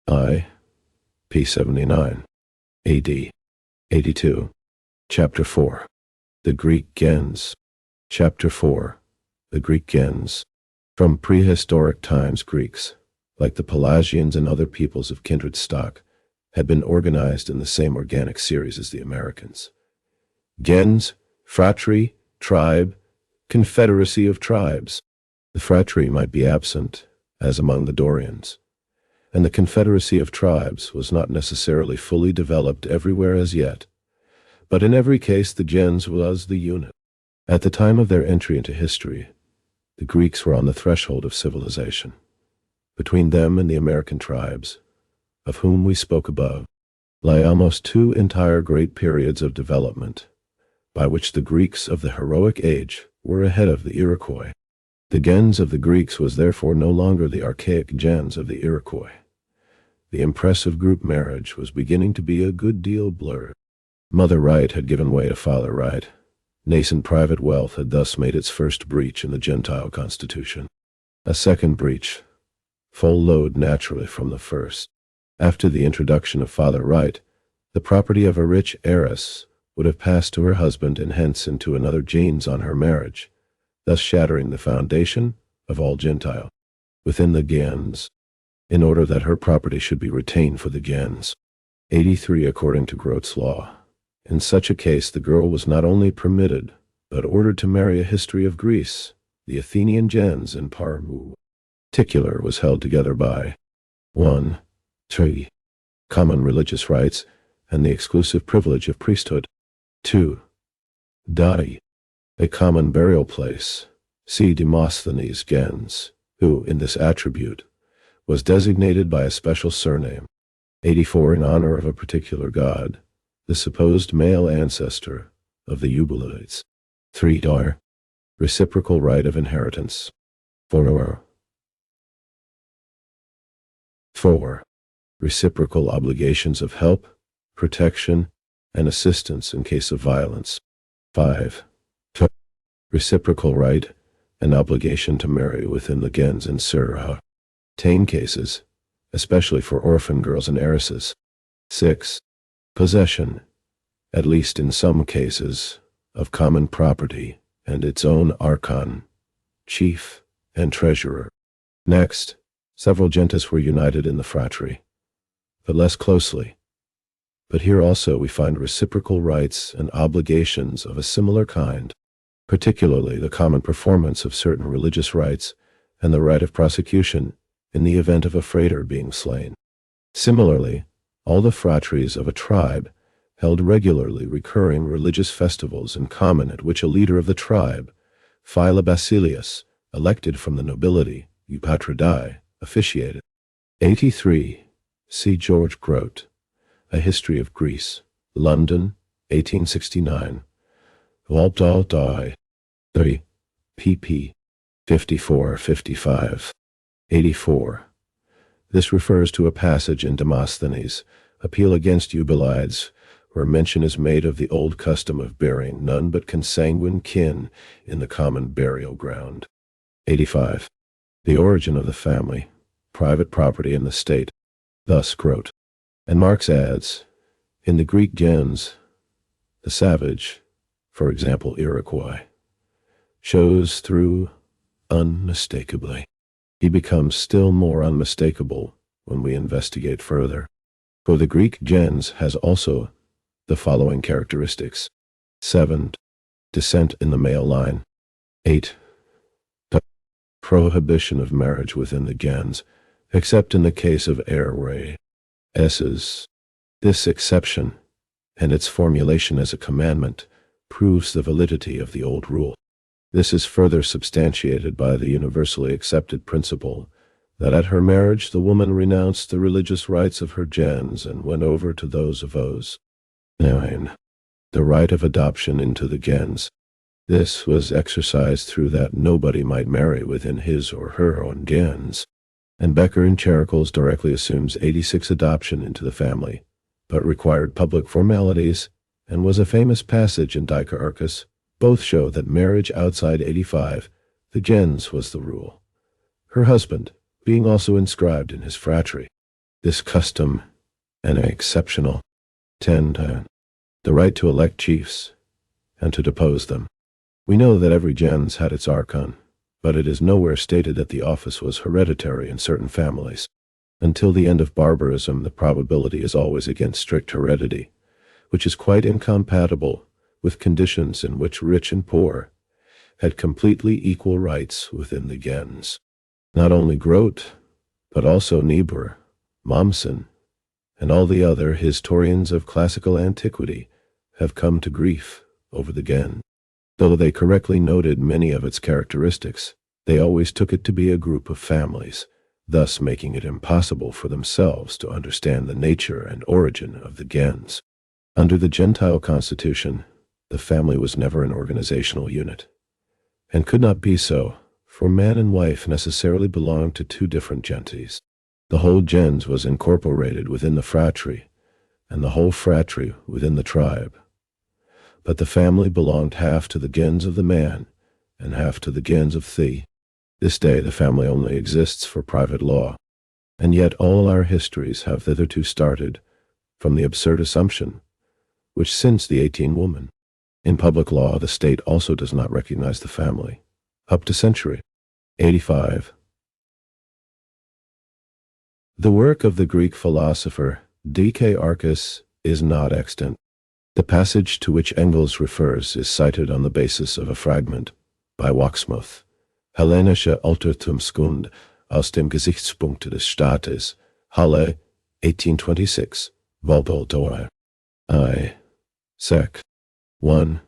I. p. 79. AD. 82. Chapter 4. The Greek gens. Chapter 4. The Greek gens. From prehistoric times, Greeks, like the Pelagians and other peoples of kindred stock, had been organized in the same organic series as the Americans. Gens, phratry, tribe, confederacy of tribes. The phratry might be absent, as among the Dorians, and the confederacy of tribes was not necessarily fully developed everywhere as yet, but in every case the gens was the unit. At the time of their entry into history, the Greeks were on the threshold of civilization. Between them and the American tribes, of whom we spoke above, lie almost 2 entire great periods of development, by which the Greeks of the heroic age were ahead of the Iroquois. The gens of the Greeks was therefore no longer the archaic gens of the Iroquois. The impressive group marriage was beginning to be a good deal blurred. Mother right had given way to father right. Nascent private wealth had thus made its first breach in the Gentile constitution. A second breach, full load naturally from the first. After the introduction of father right, the property of a rich heiress would have passed to her husband and hence into another gens on her marriage, thus shattering the foundation of all Gentile within the gens, in order that her property should be retained for the gens. 83 according to Grote's law. In such a case the girl was not only permitted, but ordered to marry a history of Greece, the Athenian gens in Parmu. Particular was held together by 1. 3. Common religious rights and the exclusive privilege of priesthood. 2. Dai, a common burial place. See Demosthenes gens, who, in this attribute, was designated by a special surname. 84 in honor of a particular god, the supposed male ancestor of the Eubulites. 3. Dar, reciprocal right of inheritance. 4. Reciprocal obligations of help, protection, and assistance in case of violence. 5. Reciprocal right and obligation to marry within the gens and certain cases, especially for orphan girls and heiresses. 6. Possession, at least in some cases, of common property and its own archon, chief, and treasurer. Next, several gentes were united in the phratry, but less closely. But here also we find reciprocal rights and obligations of a similar kind, particularly the common performance of certain religious rites and the right of prosecution in the event of a frater being slain. Similarly, all the phratries of a tribe held regularly recurring religious festivals in common at which a leader of the tribe, Phila Basilius, elected from the nobility, Eupatridae, officiated. 83. See George Grote, A History of Greece, London, 1869. Walpole Die. 3. pp. 54-55. 84. This refers to a passage in Demosthenes, Appeal Against Eubulides, where mention is made of the old custom of burying none but consanguine kin in the common burial ground. 85. The origin of the family, private property and the state, thus Grote. And Marx adds, in the Greek gens, the savage, for example Iroquois, shows through unmistakably. He becomes still more unmistakable when we investigate further. For the Greek gens has also the following characteristics. 7. Descent in the male line. 8. The prohibition of marriage within the gens, except in the case of heir S's. This exception, and its formulation as a commandment, proves the validity of the old rule. This is further substantiated by the universally accepted principle that at her marriage the woman renounced the religious rights of her gens and went over to those of O's. 9. The right of adoption into the gens. This was exercised through that nobody might marry within his or her own gens. And Becker in Charicles directly assumes 86 adoption into the family, but required public formalities, and was a famous passage in Dicaurchus. Both show that marriage outside 85, the gens was the rule, her husband being also inscribed in his phratry. This custom, an exceptional. 10. The right to elect chiefs, and to depose them. We know that every gens had its archon, but it is nowhere stated that the office was hereditary in certain families. Until the end of barbarism, the probability is always against strict heredity, which is quite incompatible with conditions in which rich and poor had completely equal rights within the gens. Not only Grote, but also Niebuhr, Mommsen, and all the other historians of classical antiquity have come to grief over the gens. Though they correctly noted many of its characteristics, they always took it to be a group of families, thus making it impossible for themselves to understand the nature and origin of the gens. Under the Gentile constitution, the family was never an organizational unit, and could not be so, for man and wife necessarily belonged to two different gentes. The whole gens was incorporated within the phratry, and the whole phratry within the tribe. But the family belonged half to the gens of the man, and half to the gens of the. This day the family only exists for private law, and yet all our histories have thitherto started from the absurd assumption, which since the 18 woman. In public law, the state also does not recognize the family, up to century. 85. The work of the Greek philosopher Dicaurchus is not extant. The passage to which Engels refers is cited on the basis of a fragment by Wachsmuth, Hellenische Altertumskunde aus dem Gesichtspunkte des Staates, Halle, 1826, Walpole I. Sec. 1.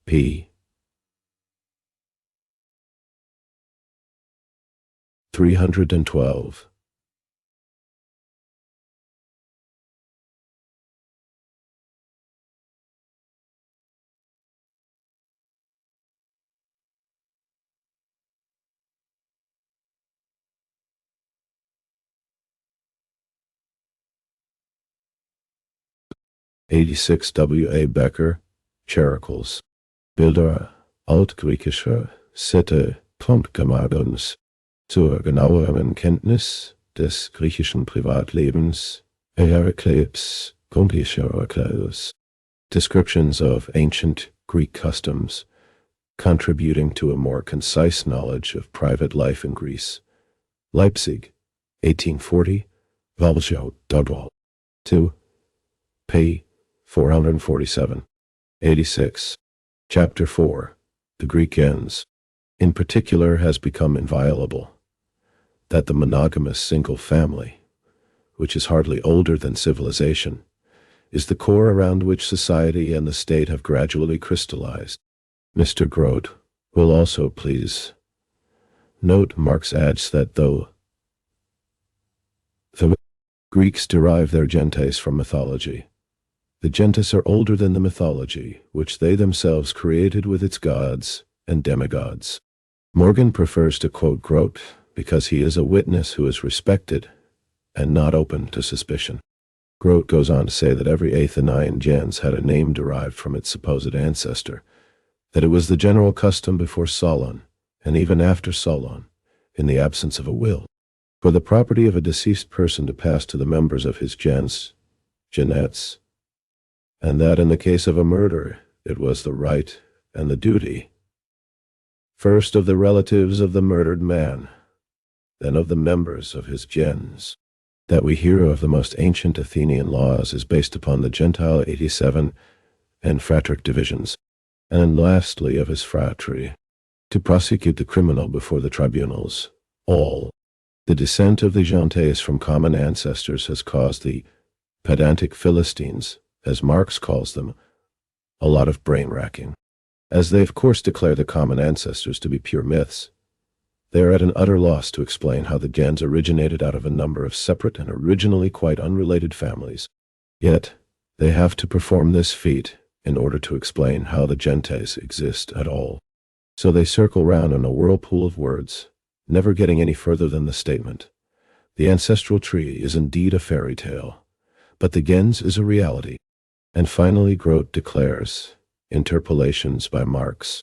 p. 312. W. A. Becker, Charicles. Bilder altgriechischer Sitte Punktgemadens zur genaueren Kenntnis des griechischen Privatlebens Heraclips Grundischoracleus. Descriptions of ancient Greek customs, contributing to a more concise knowledge of private life in Greece. Leipzig, 1840, Valjean, Dodwall. 2. p. 447. 86. Chapter 4. The Greek gens, in particular, has become inviolable. That the monogamous single family, which is hardly older than civilization, is the core around which society and the state have gradually crystallized. Mr. Grote will also please note Marx adds that though the Greeks derive their gentes from mythology, the gentes are older than the mythology, which they themselves created with its gods and demigods. Morgan prefers to quote Grote because he is a witness who is respected and not open to suspicion. Grote goes on to say that every Athenian gens had a name derived from its supposed ancestor, that it was the general custom before Solon, and even after Solon, in the absence of a will, for the property of a deceased person to pass to the members of his gens, genettes, and that in the case of a murder, it was the right and the duty, first of the relatives of the murdered man, then of the members of his gens. That we hear of the most ancient Athenian laws is based upon the Gentile 87 and Fratric divisions, and lastly of his fratry, to prosecute the criminal before the tribunals. All the descent of the gentes from common ancestors has caused the pedantic Philistines, as Marx calls them, a lot of brain-racking. As they of course declare the common ancestors to be pure myths, they are at an utter loss to explain how the gens originated out of a number of separate and originally quite unrelated families. Yet, they have to perform this feat in order to explain how the gentes exist at all. So they circle round in a whirlpool of words, never getting any further than the statement: the ancestral tree is indeed a fairy tale, but the gens is a reality. And finally Grote declares, interpolations by Marx.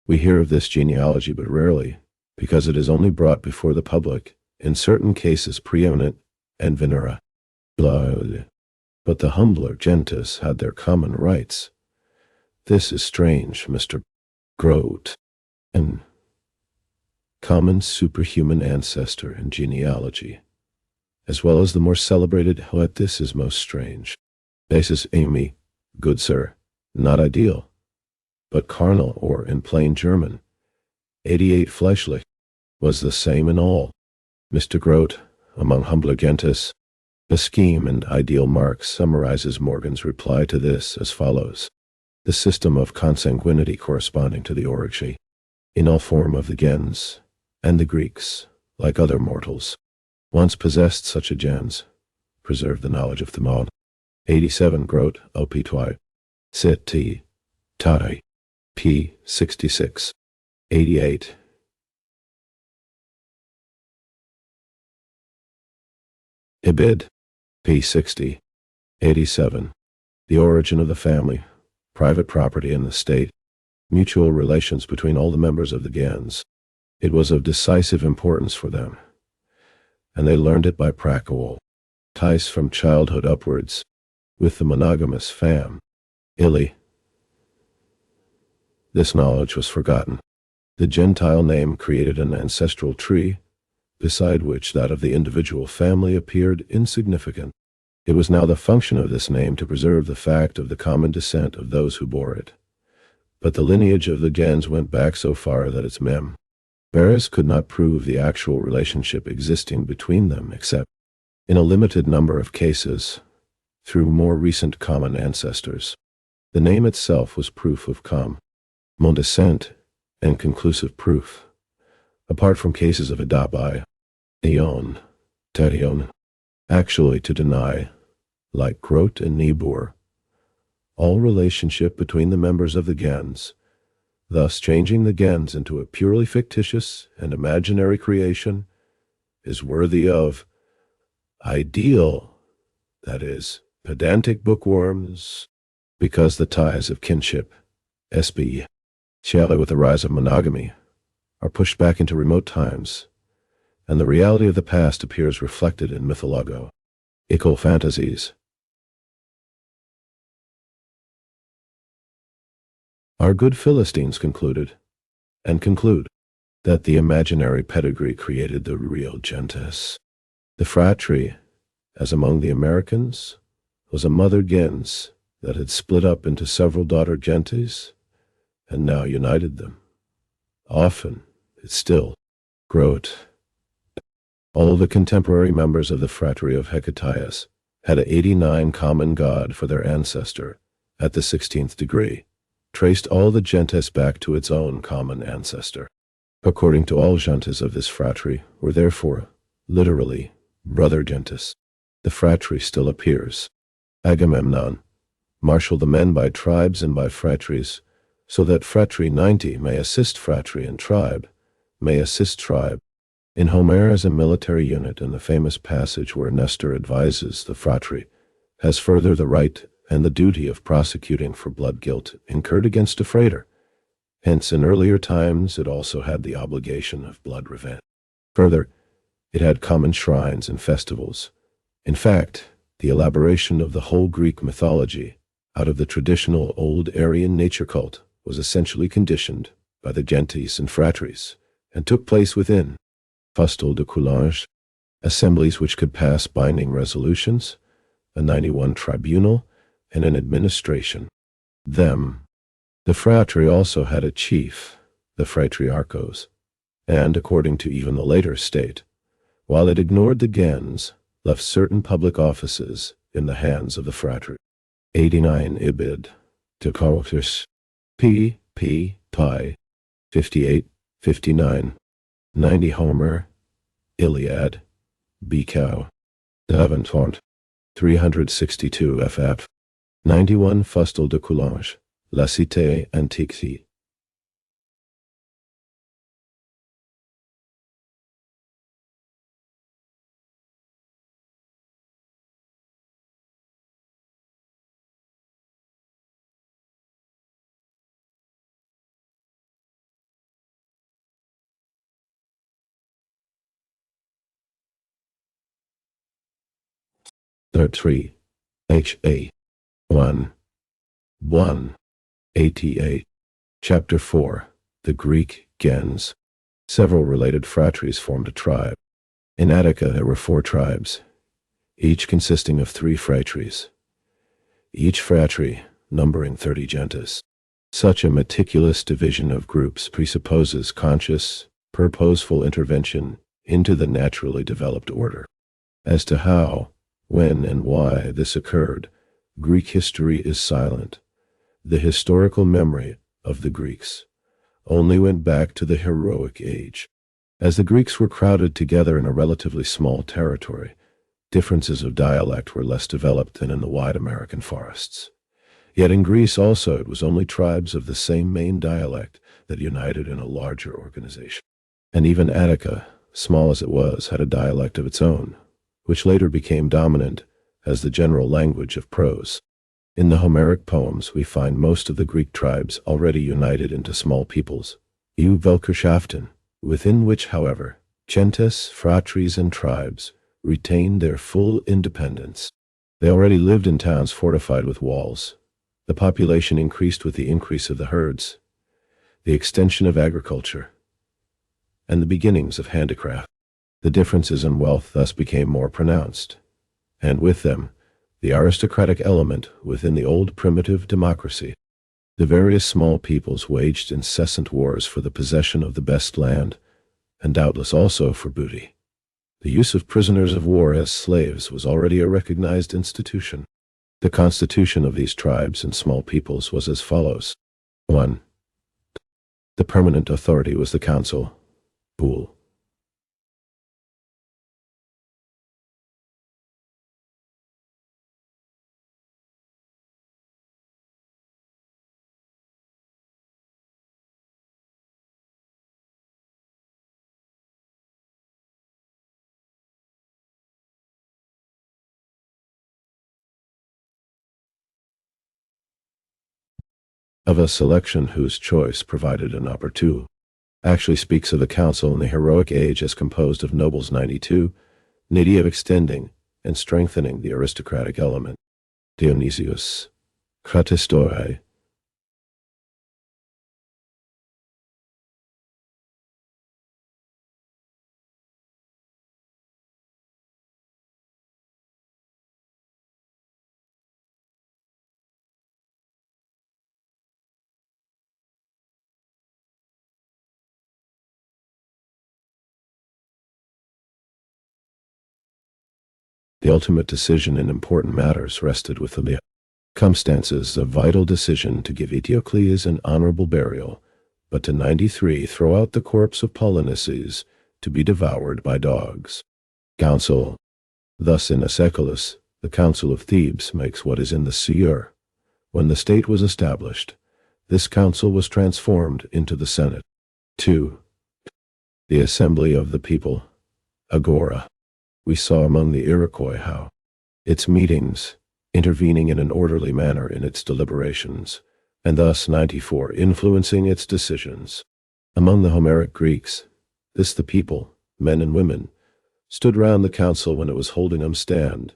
We hear of this genealogy but rarely, because it is only brought before the public, in certain cases preeminent and venera. But the humbler gentes had their common rights. This is strange, Mr. Grote. And common superhuman ancestor and genealogy, as well as the more celebrated what this is most strange. Basis Amy, good sir, not ideal, but carnal, or in plain German, 88 fleshlich, was the same in all. Mr. Grote, among humbler gentes, the scheme and ideal Marx summarizes Morgan's reply to this as follows: the system of consanguinity corresponding to the origin, in all form of the gens, and the Greeks, like other mortals, once possessed such a gens, preserve the knowledge of them all. 87 Grote, op. 2, sit t. Tari, p. 66. 88. Ibid, p. 60. 87. The origin of the family, private property and the state, mutual relations between all the members of the gens. It was of decisive importance for them, and they learned it by practical ties from childhood upwards, with the monogamous fam. Illy. This knowledge was forgotten. The Gentile name created an ancestral tree, beside which that of the individual family appeared insignificant. It was now the function of this name to preserve the fact of the common descent of those who bore it. But the lineage of the gens went back so far that its mem. Varus could not prove the actual relationship existing between them except, in a limited number of cases, through more recent common ancestors. The name itself was proof of common descent and conclusive proof, apart from cases of adabai, eon, terion, actually to deny, like Grote and Niebuhr, all relationship between the members of the gens, thus changing the gens into a purely fictitious and imaginary creation, is worthy of ideal, that is, pedantic bookworms, because the ties of kinship, especially with the rise of monogamy, are pushed back into remote times, and the reality of the past appears reflected in mythological fantasies. Our good Philistines conclude, and conclude, that the imaginary pedigree created the real gentes. The fratry, as among the Americans, was a mother gens that had split up into several daughter gentes and now united them. Often, it still growed. All the contemporary members of the Fratry of Hecataeus had a 89 common god for their ancestor at the 16th degree, traced all the gentes back to its own common ancestor. According to all gentes of this fratry were therefore, literally, brother gentes. The fratry still appears. Agamemnon, marshal the men by tribes and by fratries, so that fratry 90 may assist fratry and tribe, may assist tribe. In Homer as a military unit in the famous passage where Nestor advises the fratry, has further the right and the duty of prosecuting for blood guilt incurred against a freighter. Hence, in earlier times, it also had the obligation of blood revenge. Further, it had common shrines and festivals. In fact, the elaboration of the whole Greek mythology out of the traditional old Aryan nature cult was essentially conditioned by the gentes and fratries, and took place within Fustel de Coulanges, assemblies which could pass binding resolutions, a 91 tribunal, and an administration. The fratry also had a chief, the fratriarchos, and, according to even the later state, while it ignored the gens, left certain public offices in the hands of the fratry. 89 Ibid. To Caroctus. P. Pi. 58, 59. 90 Homer. Iliad. Cow. Davenport. 362 ff. 91 Fustel de Coulanges. La Cité Antique. Third 3. H.A. 1. 88. Chapter 4. The Greek gens. Several related fratries formed a tribe. In Attica there were 4 tribes, each consisting of 3 fratries, each fratry numbering 30 gentes. Such a meticulous division of groups presupposes conscious, purposeful intervention into the naturally developed order. As to how, when, and why this occurred, Greek history is silent. The historical memory of the Greeks only went back to the heroic age. As the Greeks were crowded together in a relatively small territory, differences of dialect were less developed than in the wide American forests. Yet in Greece also it was only tribes of the same main dialect that united in a larger organization. And even Attica, small as it was, had a dialect of its own, which later became dominant as the general language of prose. In the Homeric poems we find most of the Greek tribes already united into small peoples, Völkerschaften, within which, however, gentes, fratries, and tribes retained their full independence. They already lived in towns fortified with walls. The population increased with the increase of the herds, the extension of agriculture, and the beginnings of handicraft. The differences in wealth thus became more pronounced, and with them, the aristocratic element within the old primitive democracy. The various small peoples waged incessant wars for the possession of the best land, and doubtless also for booty. The use of prisoners of war as slaves was already a recognized institution. The constitution of these tribes and small peoples was as follows. 1. The permanent authority was the council, Boule. Of a selection whose choice provided an opportune, actually speaks of the council in the heroic age as composed of nobles 92, an idea of extending and strengthening the aristocratic element. Dionysius, Cratistoi, The ultimate decision in important matters rested with the circumstances of vital decision to give Eteocles an honorable burial, but to 93 throw out the corpse of Polynices to be devoured by dogs. Council. Thus in Aeschylus, the Council of Thebes makes what is in the seer. When the state was established, this council was transformed into the Senate. 2. The Assembly of the People, Agora. We saw among the Iroquois how its meetings, intervening in an orderly manner in its deliberations, and thus 94 influencing its decisions. Among the Homeric Greeks, this the people, men and women, stood round the council when it was holding them stand,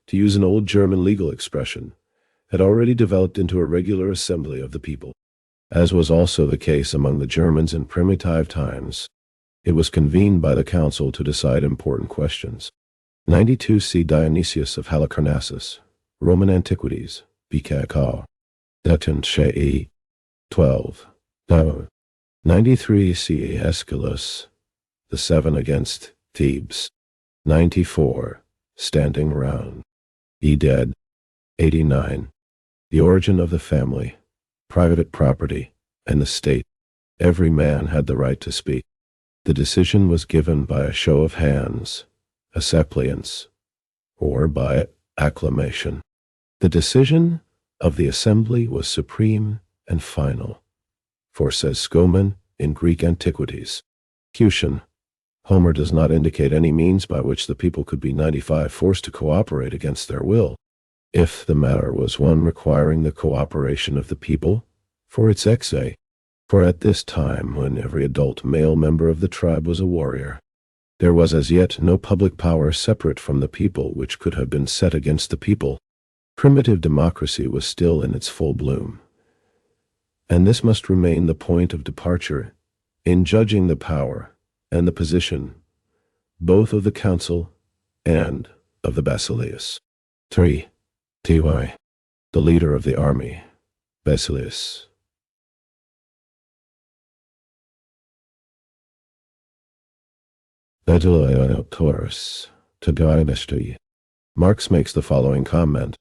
to use an old German legal expression, had already developed into a regular assembly of the people. As was also the case among the Germans in primitive times, it was convened by the council to decide important questions. 92 See Dionysius of Halicarnassus, Roman Antiquities, BKK. Deton Shei. 12. No. 93 See Aeschylus, The Seven Against Thebes. 94. Standing Round. Dead. 89. The Origin of the Family, Private Property, and the State. Every man had the right to speak. The decision was given by a show of hands, a suppliance, or by acclamation. The decision of the assembly was supreme and final. For, says Skoman in Greek Antiquities, Cution, Homer does not indicate any means by which the people could be 95 forced to cooperate against their will. If the matter was one requiring the cooperation of the people, for its exe, for at this time, when every adult male member of the tribe was a warrior, there was as yet no public power separate from the people which could have been set against the people. Primitive democracy was still in its full bloom, and this must remain the point of departure in judging the power and the position, both of the council and of the basileus. 3. Ty, the leader of the army, Basileus. Taurus, to dynasty. Marx makes the following comment.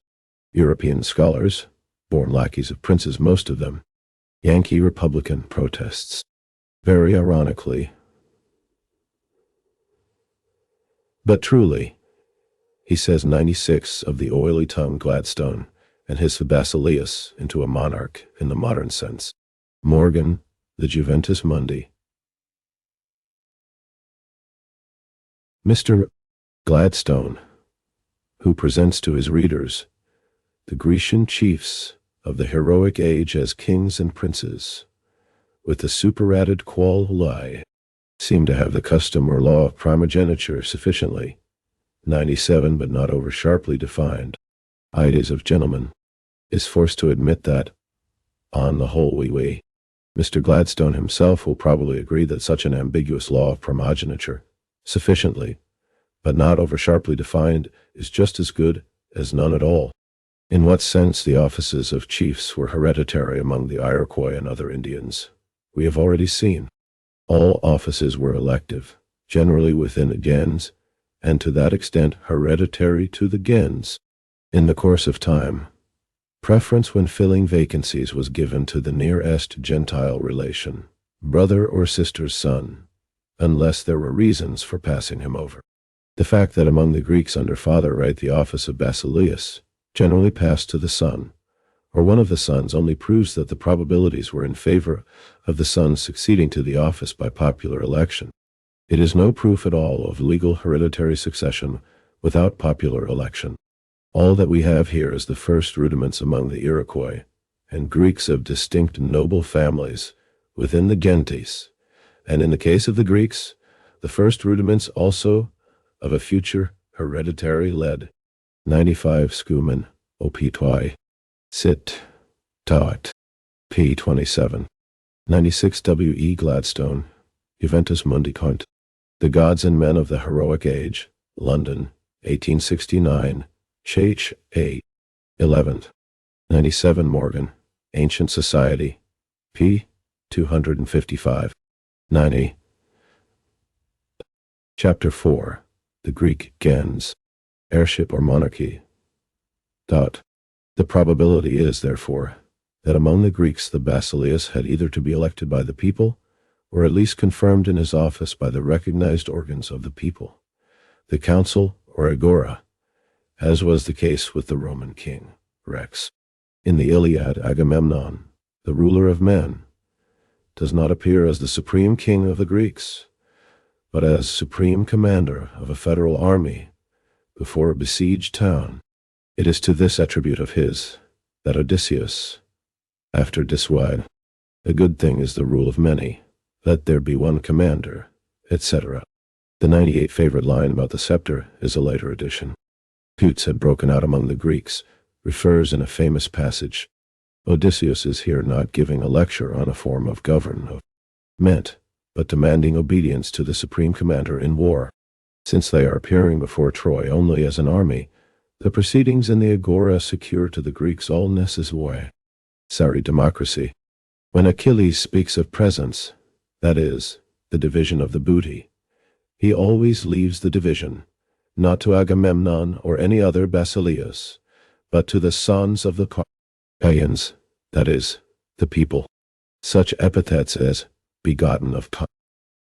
European scholars, born lackeys of princes most of them, Yankee Republican protests. Very ironically, but truly, he says 96 of the oily-tongued Gladstone and his Basileus into a monarch in the modern sense. Morgan, the Juventus Mundi. Mr. Gladstone, who presents to his readers the Grecian chiefs of the heroic age as kings and princes, with the superadded qual seem to have the custom or law of primogeniture sufficiently, 97 but not over sharply defined, ideas of gentlemen, is forced to admit that, on the whole Mr. Gladstone himself will probably agree that such an ambiguous law of primogeniture, sufficiently, but not over sharply defined, is just as good as none at all. In what sense the offices of chiefs were hereditary among the Iroquois and other Indians, we have already seen. All offices were elective, generally within the gens, and to that extent hereditary to the gens. In the course of time, preference when filling vacancies was given to the nearest Gentile relation, brother or sister's son, unless there were reasons for passing him over. The fact that among the Greeks under Father Right the office of Basileus generally passed to the son, or one of the sons, only proves that the probabilities were in favor of the son succeeding to the office by popular election. It is no proof at all of legal hereditary succession without popular election. All that we have here is the first rudiments among the Iroquois and Greeks of distinct noble families within the gentes, and in the case of the Greeks, the first rudiments also of a future hereditary led. 95 Schumann, Op. Sit. Taut. P. 27. 96 W. E. Gladstone, Juventus Mundi Cont. The Gods and Men of the Heroic Age, London, 1869, Ch. A. 11th. 97 Morgan, Ancient Society, p. 255. 90. Chapter 4. The Greek gens. heirship or monarchy. The probability is, therefore, that among the Greeks the basileus had either to be elected by the people, or at least confirmed in his office by the recognized organs of the people, the council or agora, as was the case with the Roman king, Rex. In the Iliad, Agamemnon, the ruler of men, does not appear as the supreme king of the Greeks, but as supreme commander of a federal army before a besieged town. It is to this attribute of his that Odysseus, after Dissuade, a good thing is the rule of many, let there be one commander, etc. The 98 favorite line about the scepter is a later addition. Disputes had broken out among the Greeks, refers in a famous passage. Odysseus is here not giving a lecture on a form of government, but demanding obedience to the supreme commander in war. Since they are appearing before Troy only as an army, the proceedings in the agora secure to the Greeks all necessary democracy. When Achilles speaks of presents, that is, the division of the booty, he always leaves the division, not to Agamemnon or any other basileus, but to the sons of the Parthians, that is, the people. Such epithets as begotten of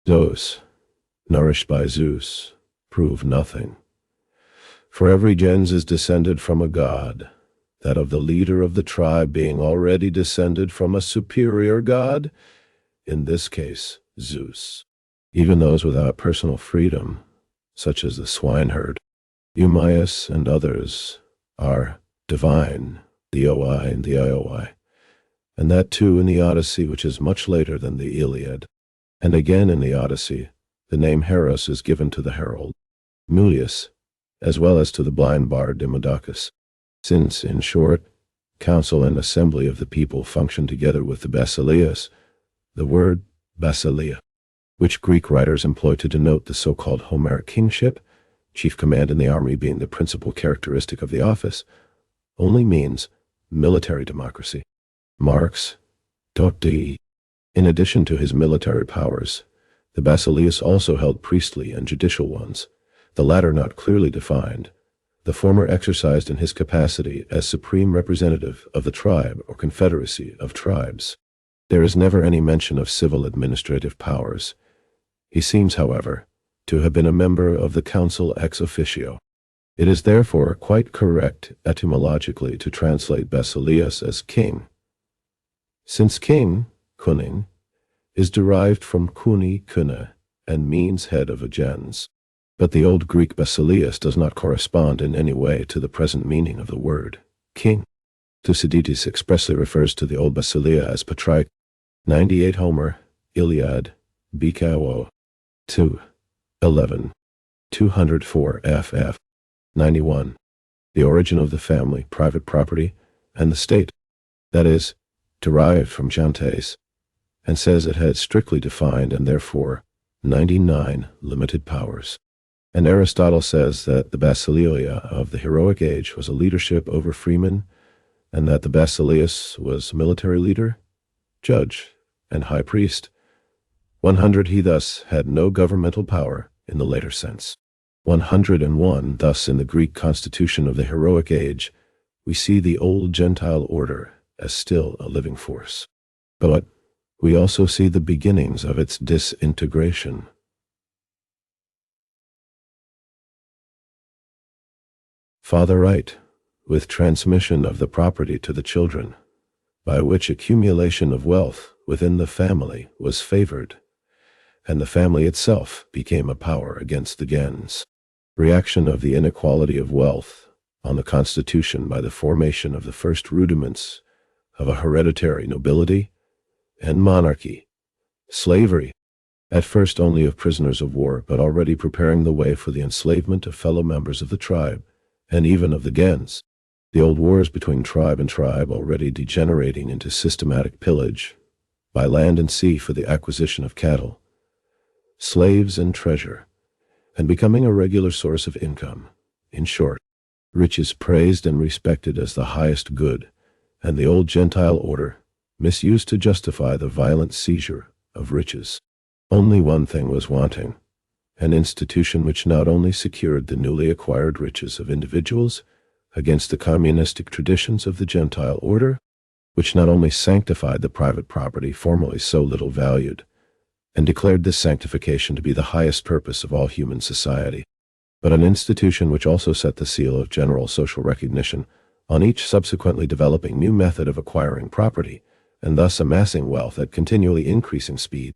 Zeus, nourished by Zeus, prove nothing. For every gens is descended from a god, that of the leader of the tribe being already descended from a superior god, in this case, Zeus. Even those without personal freedom, such as the swineherd, Eumaeus and others, are divine, the Oi and the Ioi, and that too in the Odyssey, which is much later than the Iliad. And again in the Odyssey, the name Heros is given to the herald, Mulius, as well as to the blind bard Demodocus. Since, in short, council and assembly of the people function together with the basileus, the word basileia, which Greek writers employ to denote the so-called Homeric kingship, chief command in the army being the principal characteristic of the office, only means military democracy. Marx, in addition to his military powers, the basileus also held priestly and judicial ones, the latter not clearly defined, the former exercised in his capacity as supreme representative of the tribe or confederacy of tribes. There is never any mention of civil administrative powers. He seems, however, to have been a member of the council ex officio. It is therefore quite correct etymologically to translate basileus as king, since king, kuning, is derived from kuni kuna and means head of a gens. But the Old Greek basileus does not correspond in any way to the present meaning of the word king. Thucydides expressly refers to the Old Basileia as patriarch. 98 Homer, Iliad, BKO, 2, 11, 204 FF, 91. The origin of the family, private property, and the state, that is, derived from Jantes, and says it had strictly defined and therefore 99 limited powers. And Aristotle says that the basileia of the heroic age was a leadership over freemen, and that the basileus was military leader, judge, and high priest. 100 He thus had no governmental power in the later sense. 101 Thus in the Greek constitution of the heroic age, we see the old Gentile order as still a living force. But we also see the beginnings of its disintegration. Father right, with transmission of the property to the children, by which accumulation of wealth within the family was favored, and the family itself became a power against the gens. Reaction of the inequality of wealth on the constitution by the formation of the first rudiments of a hereditary nobility and monarchy. Slavery, at first only of prisoners of war, but already preparing the way for the enslavement of fellow members of the tribe, and even of the gens. The old wars between tribe and tribe already degenerating into systematic pillage, by land and sea for the acquisition of cattle, slaves and treasure, and becoming a regular source of income. In short, riches praised and respected as the highest good, and the old Gentile order misused to justify the violent seizure of riches. Only one thing was wanting, an institution which not only secured the newly acquired riches of individuals against the communistic traditions of the Gentile order, which not only sanctified the private property formerly so little valued, and declared this sanctification to be the highest purpose of all human society, but an institution which also set the seal of general social recognition on each subsequently developing new method of acquiring property, and thus amassing wealth at continually increasing speed,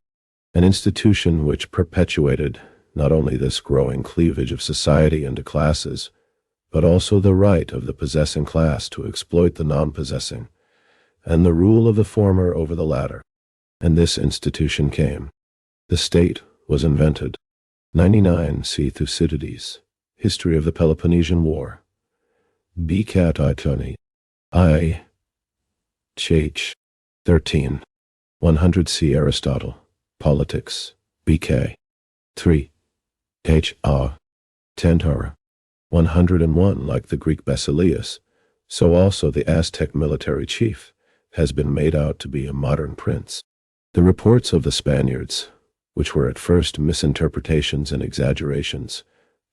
an institution which perpetuated not only this growing cleavage of society into classes, but also the right of the possessing class to exploit the non-possessing, and the rule of the former over the latter. And this institution came. The state was invented. 99 see Thucydides, History of the Peloponnesian War. B. Cat I. I. Ch. 13. 100 see Aristotle, Politics, B.K. 3. H.A. Tentar. 101 Like the Greek Basileus, so also the Aztec military chief has been made out to be a modern prince. The reports of the Spaniards, which were at first misinterpretations and exaggerations,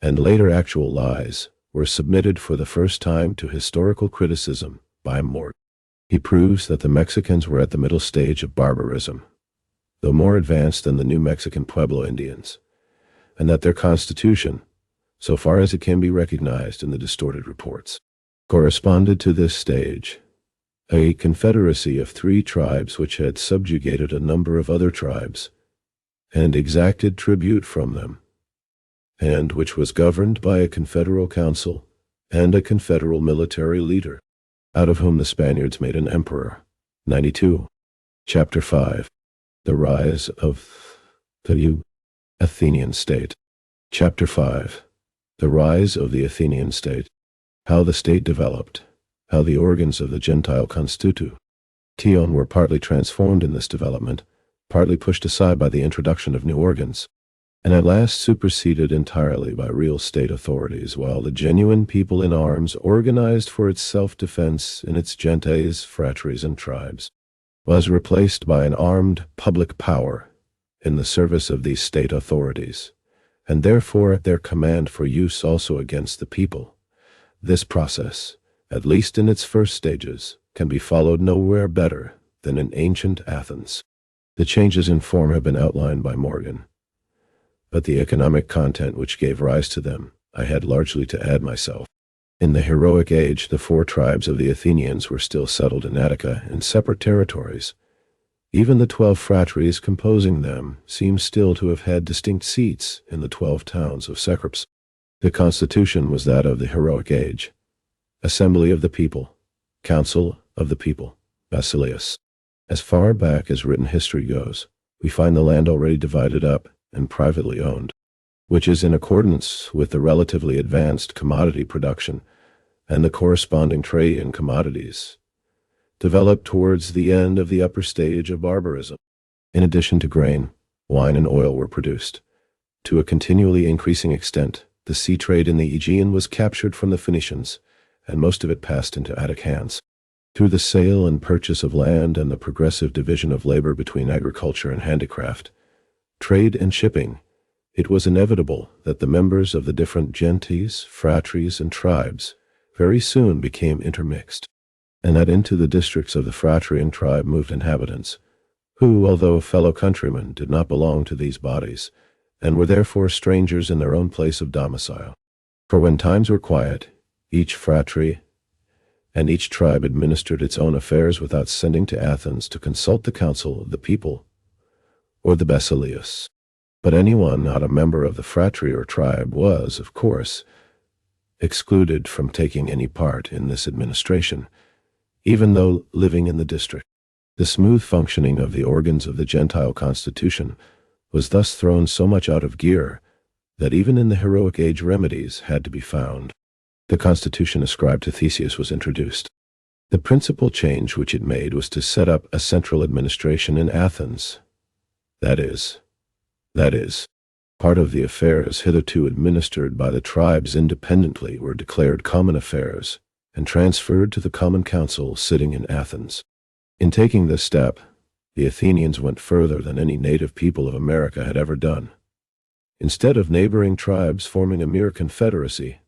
and later actual lies, were submitted for the first time to historical criticism by Morgan. He proves that the Mexicans were at the middle stage of barbarism, though more advanced than the New Mexican Pueblo Indians, and that their constitution, so far as it can be recognized in the distorted reports, corresponded to this stage, a confederacy of 3 tribes which had subjugated a number of other tribes and exacted tribute from them, and which was governed by a confederal council and a confederal military leader, out of whom the Spaniards made an emperor. 92. Chapter 5. The Rise of the Athenian State. Chapter 5. The Rise of the Athenian State. How the state developed. How the organs of the Gentile constitution were partly transformed in this development, partly pushed aside by the introduction of new organs, and at last superseded entirely by real state authorities, while the genuine people in arms organized for its self-defense in its gentes, phratries, and tribes, was replaced by an armed public power in the service of these state authorities, and therefore at their command for use also against the people. This process, at least in its first stages, can be followed nowhere better than in ancient Athens. The changes in form have been outlined by Morgan, but the economic content which gave rise to them I had largely to add myself. In the heroic age, the 4 tribes of the Athenians were still settled in Attica in separate territories. Even the 12 phratries composing them seem still to have had distinct seats in the 12 towns of Cecrops. The constitution was that of the heroic age. Assembly of the people, Council of the people, Basileus. As far back as written history goes, we find the land already divided up and privately owned, which is in accordance with the relatively advanced commodity production and the corresponding trade in commodities developed towards the end of the upper stage of barbarism. In addition to grain, wine and oil were produced. To a continually increasing extent, the sea trade in the Aegean was captured from the Phoenicians, and most of it passed into Attic hands. Through the sale and purchase of land and the progressive division of labor between agriculture and handicraft, trade and shipping, it was inevitable that the members of the different gentes, phratries, and tribes very soon became intermixed, and that into the districts of the phratry and tribe moved inhabitants, who, although fellow countrymen, did not belong to these bodies, and were therefore strangers in their own place of domicile. For when times were quiet, each phratry and each tribe administered its own affairs without sending to Athens to consult the council of the people or the Basileus. But anyone not a member of the phratry or tribe was, of course, excluded from taking any part in this administration, even though living in the district. The smooth functioning of the organs of the Gentile constitution was thus thrown so much out of gear that even in the heroic age remedies had to be found. The constitution ascribed to Theseus was introduced. The principal change which it made was to set up a central administration in Athens. That is, part of the affairs hitherto administered by the tribes independently were declared common affairs and transferred to the common council sitting in Athens. In taking this step, the Athenians went further than any native people of America had ever done. Instead of neighboring tribes forming a mere confederacy,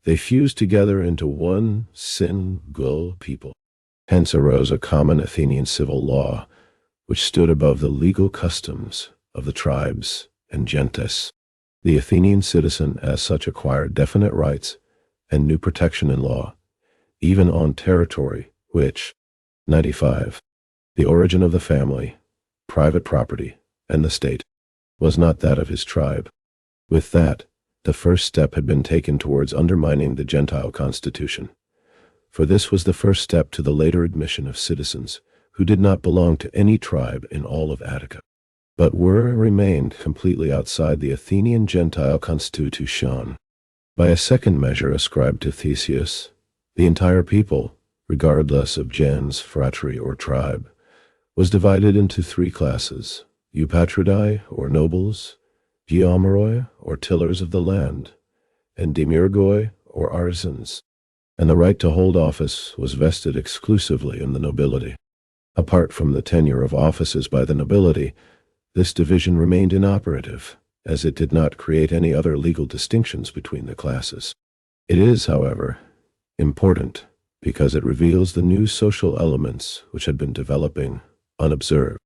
they fused together into one single people. Hence arose a common Athenian civil law, which stood above the legal customs of the tribes and gentes. The Athenian citizen as such acquired definite rights and new protection in law, even on territory which, 95, the origin of the family, private property, and the state, was not that of his tribe. With that, the first step had been taken towards undermining the Gentile constitution, for this was the first step to the later admission of citizens who did not belong to any tribe in all of Attica, but were and remained completely outside the Athenian Gentile constitution. By a second measure ascribed to Theseus, the entire people, regardless of gens, phratry, or tribe, was divided into three classes: eupatridai, or nobles, geomoroi, or tillers of the land, and demiurgoi, or artisans, and the right to hold office was vested exclusively in the nobility. Apart from the tenure of offices by the nobility, this division remained inoperative, as it did not create any other legal distinctions between the classes. It is, however, important because it reveals the new social elements which had been developing unobserved.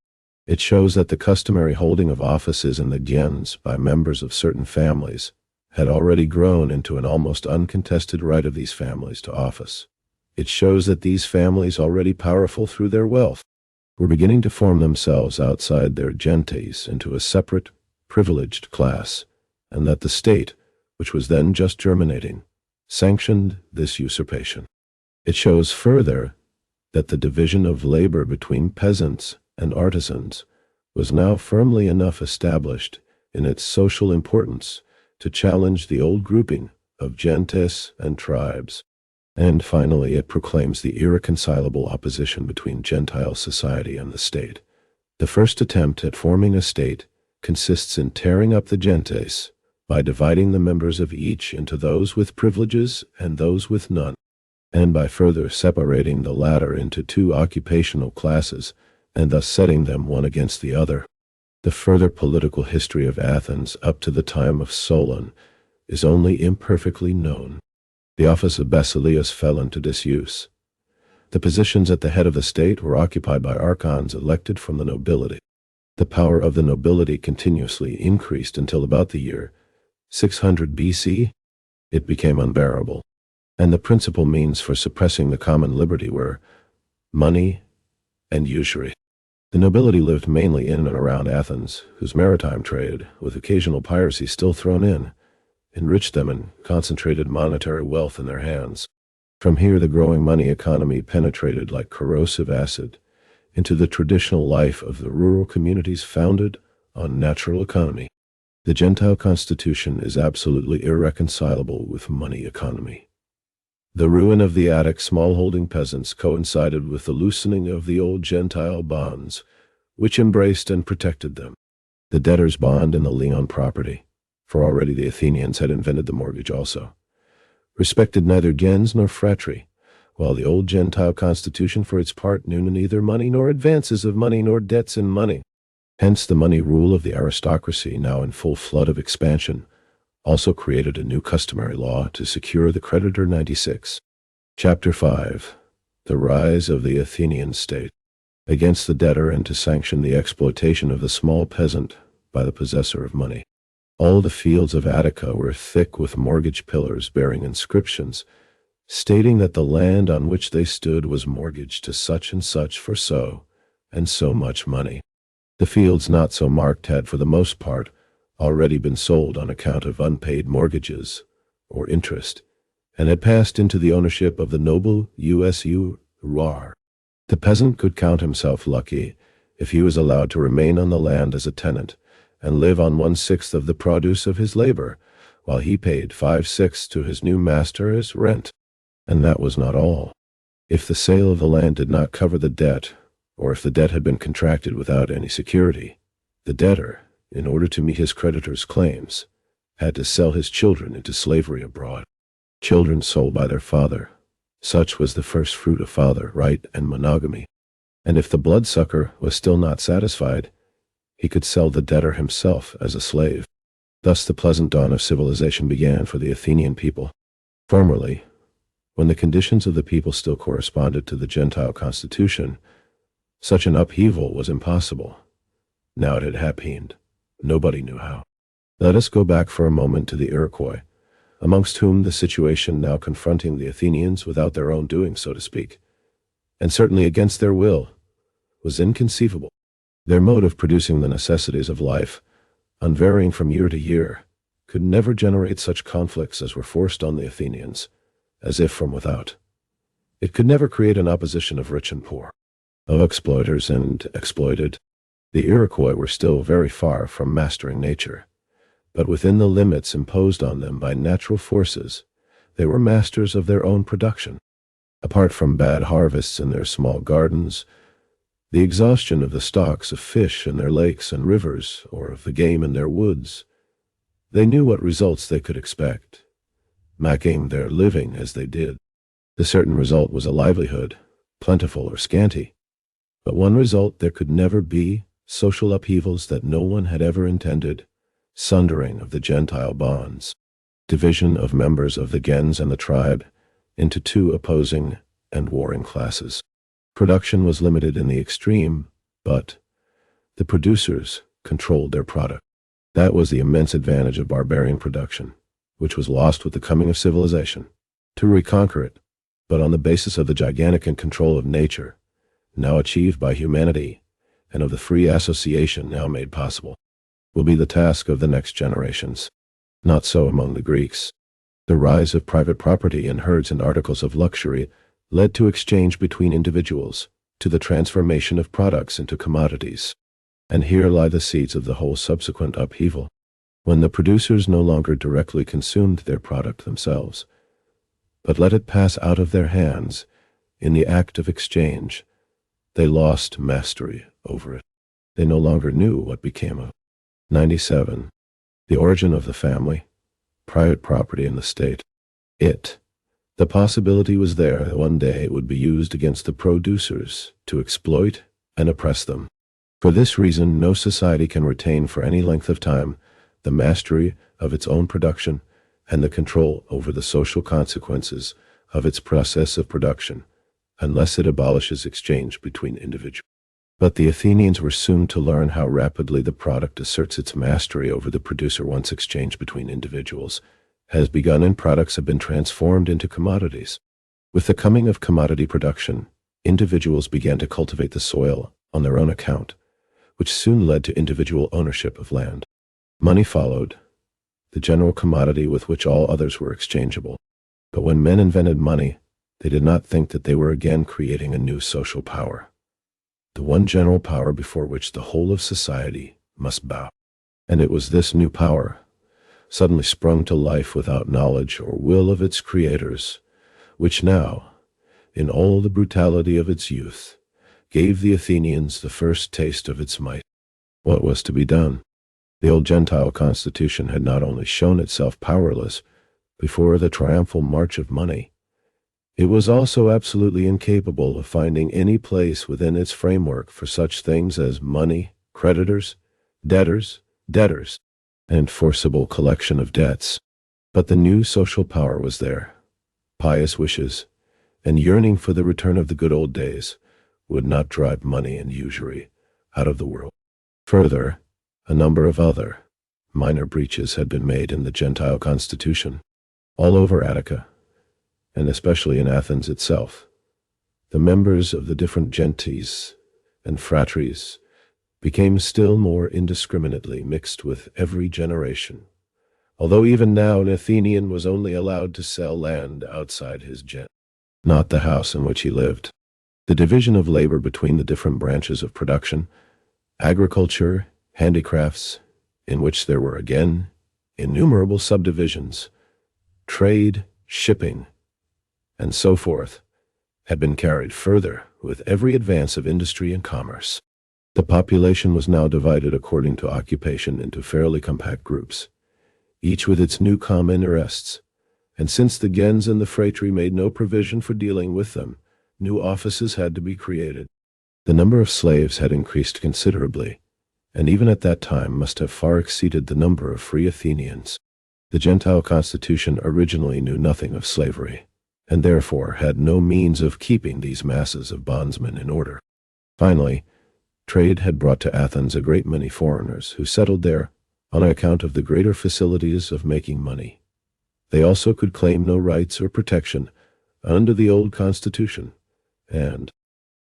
It shows that the customary holding of offices in the gens by members of certain families had already grown into an almost uncontested right of these families to office. It shows that these families, already powerful through their wealth, were beginning to form themselves outside their gentes into a separate, privileged class, and that the state, which was then just germinating, sanctioned this usurpation. It shows further that the division of labor between peasants and artisans was now firmly enough established in its social importance to challenge the old grouping of gentes and tribes. And finally, it proclaims the irreconcilable opposition between Gentile society and the state. The first attempt at forming a state consists in tearing up the gentes by dividing the members of each into those with privileges and those with none, and by further separating the latter into two occupational classes and thus setting them one against the other. The further political history of Athens up to the time of Solon is only imperfectly known. The office of basileus fell into disuse. The positions at the head of the state were occupied by archons elected from the nobility. The power of the nobility continuously increased until about the year 600 BC. It became unbearable, and the principal means for suppressing the common liberty were money and usury. The nobility lived mainly in and around Athens, whose maritime trade, with occasional piracy still thrown in, enriched them and concentrated monetary wealth in their hands. From here, the growing money economy penetrated like corrosive acid into the traditional life of the rural communities founded on natural economy. The Gentile constitution is absolutely irreconcilable with money economy. The ruin of the Attic smallholding peasants coincided with the loosening of the old Gentile bonds, which embraced and protected them. The debtor's bond and the lien on property, for already the Athenians had invented the mortgage also, respected neither gens nor phratry, while the old Gentile constitution for its part knew neither money nor advances of money nor debts in money. Hence the money rule of the aristocracy, now in full flood of expansion, also created a new customary law to secure the creditor. 96. Chapter 5. The Rise of the Athenian State. Against the debtor and to sanction the exploitation of the small peasant by the possessor of money. All the fields of Attica were thick with mortgage pillars bearing inscriptions stating that the land on which they stood was mortgaged to such and such for so and so much money. The fields not so marked had, for the most part, already been sold on account of unpaid mortgages or interest, and had passed into the ownership of the noble usurer. The peasant could count himself lucky if he was allowed to remain on the land as a tenant and live on 1/6 of the produce of his labor, while he paid 5/6 to his new master as rent. And that was not all. If the sale of the land did not cover the debt, or if the debt had been contracted without any security, the debtor, in order to meet his creditor's claims, had to sell his children into slavery abroad. Children sold by their father. Such was the first fruit of father right and monogamy. And if the bloodsucker was still not satisfied, he could sell the debtor himself as a slave. Thus the pleasant dawn of civilization began for the Athenian people. Formerly, when the conditions of the people still corresponded to the Gentile constitution, such an upheaval was impossible. Now it had happened. Nobody knew how. Let us go back for a moment to the Iroquois, amongst whom the situation now confronting the Athenians without their own doing, so to speak, and certainly against their will, was inconceivable. Their mode of producing the necessities of life, unvarying from year to year, could never generate such conflicts as were forced on the Athenians, as if from without. It could never create an opposition of rich and poor, of exploiters and exploited. The Iroquois were still very far from mastering nature, but within the limits imposed on them by natural forces, they were masters of their own production. Apart from bad harvests in their small gardens, the exhaustion of the stocks of fish in their lakes and rivers, or of the game in their woods, they knew what results they could expect, making their living as they did. The certain result was a livelihood, plentiful or scanty, but one result there could never be: social upheavals that no one had ever intended, sundering of the Gentile bonds, division of members of the gens and the tribe into two opposing and warring classes. Production was limited in the extreme, but the producers controlled their product. That was the immense advantage of barbarian production, which was lost with the coming of civilization. To reconquer it, but on the basis of the gigantic control of nature, now achieved by humanity, and of the free association now made possible, will be the task of the next generations. Not so among the Greeks. The rise of private property in herds and articles of luxury led to exchange between individuals, to the transformation of products into commodities. And here lie the seeds of the whole subsequent upheaval. When the producers no longer directly consumed their product themselves, but let it pass out of their hands in the act of exchange, they lost mastery over it. They no longer knew what became of it. 97. The origin of the family, private property in the state. The possibility was there that one day it would be used against the producers to exploit and oppress them. For this reason, no society can retain for any length of time the mastery of its own production and the control over the social consequences of its process of production, unless it abolishes exchange between individuals. But the Athenians were soon to learn how rapidly the product asserts its mastery over the producer once exchange between individuals has begun and products have been transformed into commodities. With the coming of commodity production, individuals began to cultivate the soil on their own account, which soon led to individual ownership of land. Money followed, the general commodity with which all others were exchangeable. But when men invented money, they did not think that they were again creating a new social power, the one general power before which the whole of society must bow. And it was this new power, suddenly sprung to life without knowledge or will of its creators, which now, in all the brutality of its youth, gave the Athenians the first taste of its might. What was to be done? The old Gentile constitution had not only shown itself powerless before the triumphal march of money, it was also absolutely incapable of finding any place within its framework for such things as money, creditors, debtors, and forcible collection of debts. But the new social power was there. Pious wishes and yearning for the return of the good old days would not drive money and usury out of the world. Further, a number of other minor breaches had been made in the Gentile constitution. All over Attica, and especially in Athens itself, the members of the different gentes and phratries became still more indiscriminately mixed with every generation, although even now an Athenian was only allowed to sell land outside his gent, not the house in which he lived. The division of labor between the different branches of production, agriculture, handicrafts, in which there were again innumerable subdivisions, trade, shipping, and so forth, had been carried further with every advance of industry and commerce. The population was now divided according to occupation into fairly compact groups, each with its new common interests, and since the gens and the phratry made no provision for dealing with them, new offices had to be created. The number of slaves had increased considerably, and even at that time must have far exceeded the number of free Athenians. The Gentile constitution originally knew nothing of slavery, and therefore had no means of keeping these masses of bondsmen in order. Finally, trade had brought to Athens a great many foreigners who settled there on account of the greater facilities of making money. They also could claim no rights or protection under the old constitution, and,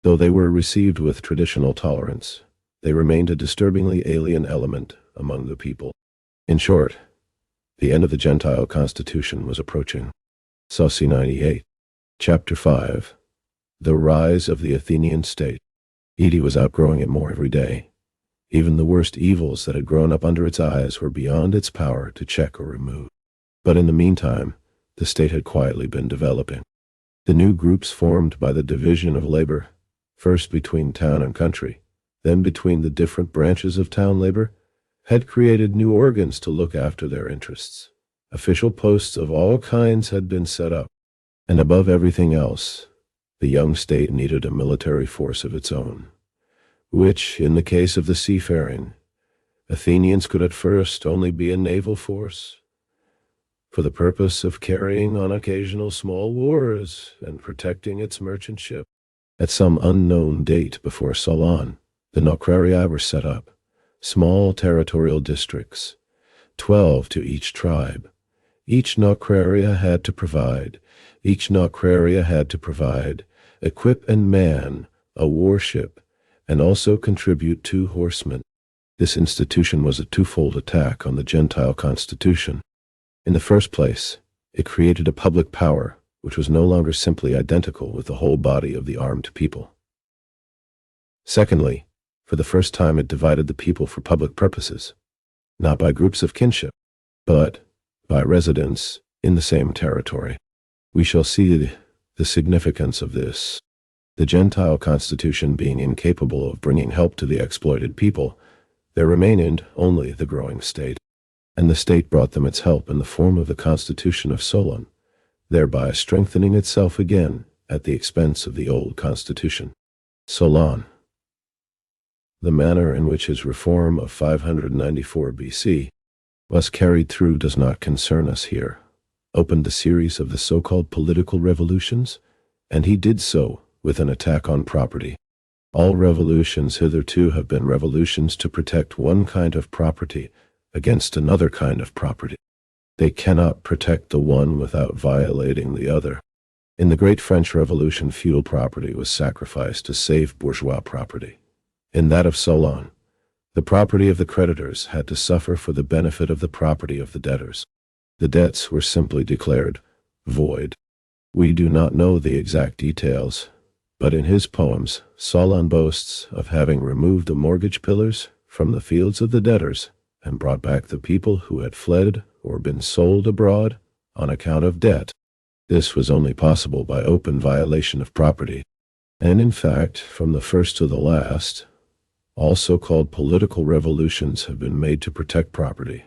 though they were received with traditional tolerance, they remained a disturbingly alien element among the people. In short, the end of the Gentile constitution was approaching. Saucy 98. Chapter 5. The Rise of the Athenian State. Edie was outgrowing it more every day. Even the worst evils that had grown up under its eyes were beyond its power to check or remove. But in the meantime, the state had quietly been developing. The new groups formed by the division of labor, first between town and country, then between the different branches of town labor, had created new organs to look after their interests. Official posts of all kinds had been set up, and above everything else, the young state needed a military force of its own, which, in the case of the seafaring, Athenians could at first only be a naval force, for the purpose of carrying on occasional small wars and protecting its merchant ship. At some unknown date before Solon, the Nocraria were set up, small territorial districts, 12 to each tribe. Each Nocraria had to provide, equip and man a warship, and also contribute 2 horsemen. This institution was a twofold attack on the Gentile constitution. In the first place, it created a public power which was no longer simply identical with the whole body of the armed people. Secondly, for the first time it divided the people for public purposes, not by groups of kinship, but by residence in the same territory. We shall see the significance of this. The Gentile constitution being incapable of bringing help to the exploited people, there remained only the growing state, and the state brought them its help in the form of the constitution of Solon, thereby strengthening itself again at the expense of the old constitution. Solon. The manner in which his reform of 594 BC was carried through does not concern us here. Opened the series of the so-called political revolutions, and he did so with an attack on property. All revolutions hitherto have been revolutions to protect one kind of property against another kind of property. They cannot protect the one without violating the other. In the Great French Revolution, feudal property was sacrificed to save bourgeois property. In that of Solon, the property of the creditors had to suffer for the benefit of the property of the debtors. The debts were simply declared void. We do not know the exact details, but in his poems, Solon boasts of having removed the mortgage pillars from the fields of the debtors and brought back the people who had fled or been sold abroad on account of debt. This was only possible by open violation of property, and in fact, from the first to the last, all so-called political revolutions have been made to protect property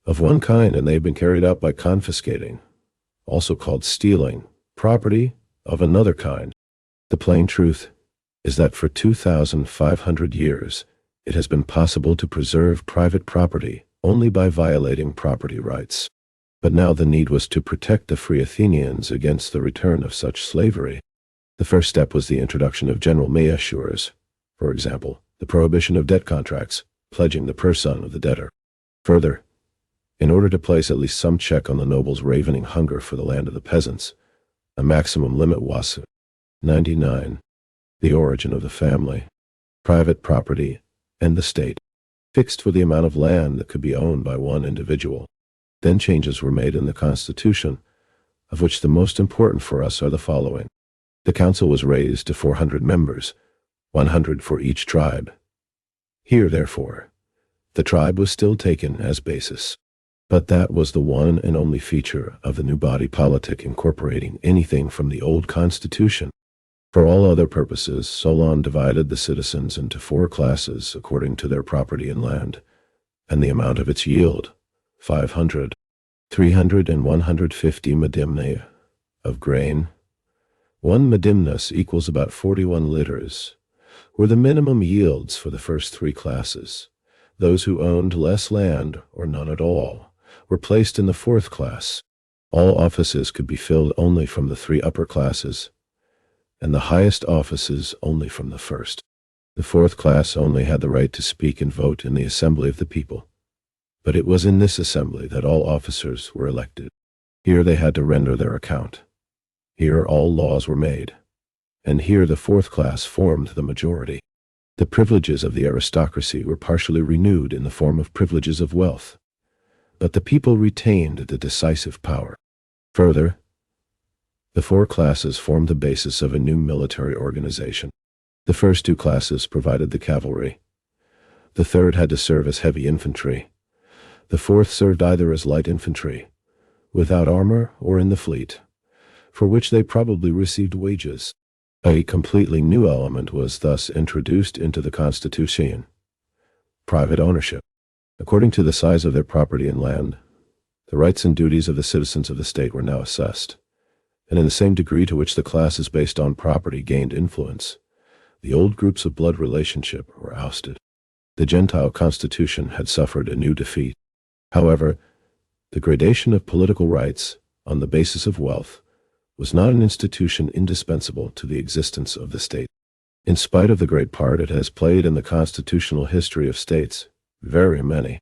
of one kind, and they have been carried out by confiscating, also called stealing, property of another kind. The plain truth is that for 2,500 years, it has been possible to preserve private property only by violating property rights. But now the need was to protect the free Athenians against the return of such slavery. The first step was the introduction of general measures, for example, the prohibition of debt contracts, pledging the person of the debtor. Further, in order to place at least some check on the nobles' ravening hunger for the land of the peasants, a maximum limit was 99, the origin of the family, private property, and the state, fixed for the amount of land that could be owned by one individual. Then changes were made in the Constitution, of which the most important for us are the following. The council was raised to 400 members, 100 for each tribe. Here, therefore, the tribe was still taken as basis. But that was the one and only feature of the new body politic incorporating anything from the old constitution. For all other purposes, Solon divided the citizens into 4 classes according to their property in land, and the amount of its yield, 500, 300 and 150 medimnae of grain. 1 medimnus equals about 41 liters, were the minimum yields for the first three classes. Those who owned less land, or none at all, were placed in the fourth class. All offices could be filled only from the three upper classes, and the highest offices only from the first. The fourth class only had the right to speak and vote in the assembly of the people. But it was in this assembly that all officers were elected. Here they had to render their account. Here all laws were made. And here the fourth class formed the majority. The privileges of the aristocracy were partially renewed in the form of privileges of wealth. But the people retained the decisive power. Further, the four classes formed the basis of a new military organization. The first two classes provided the cavalry. The third had to serve as heavy infantry. The fourth served either as light infantry, without armor, or in the fleet, for which they probably received wages. A completely new element was thus introduced into the Constitution: private ownership. According to the size of their property and land, the rights and duties of the citizens of the state were now assessed, and in the same degree to which the classes based on property gained influence, the old groups of blood relationship were ousted. The Gentile constitution had suffered a new defeat. However, the gradation of political rights on the basis of wealth was not an institution indispensable to the existence of the state. In spite of the great part it has played in the constitutional history of states, very many.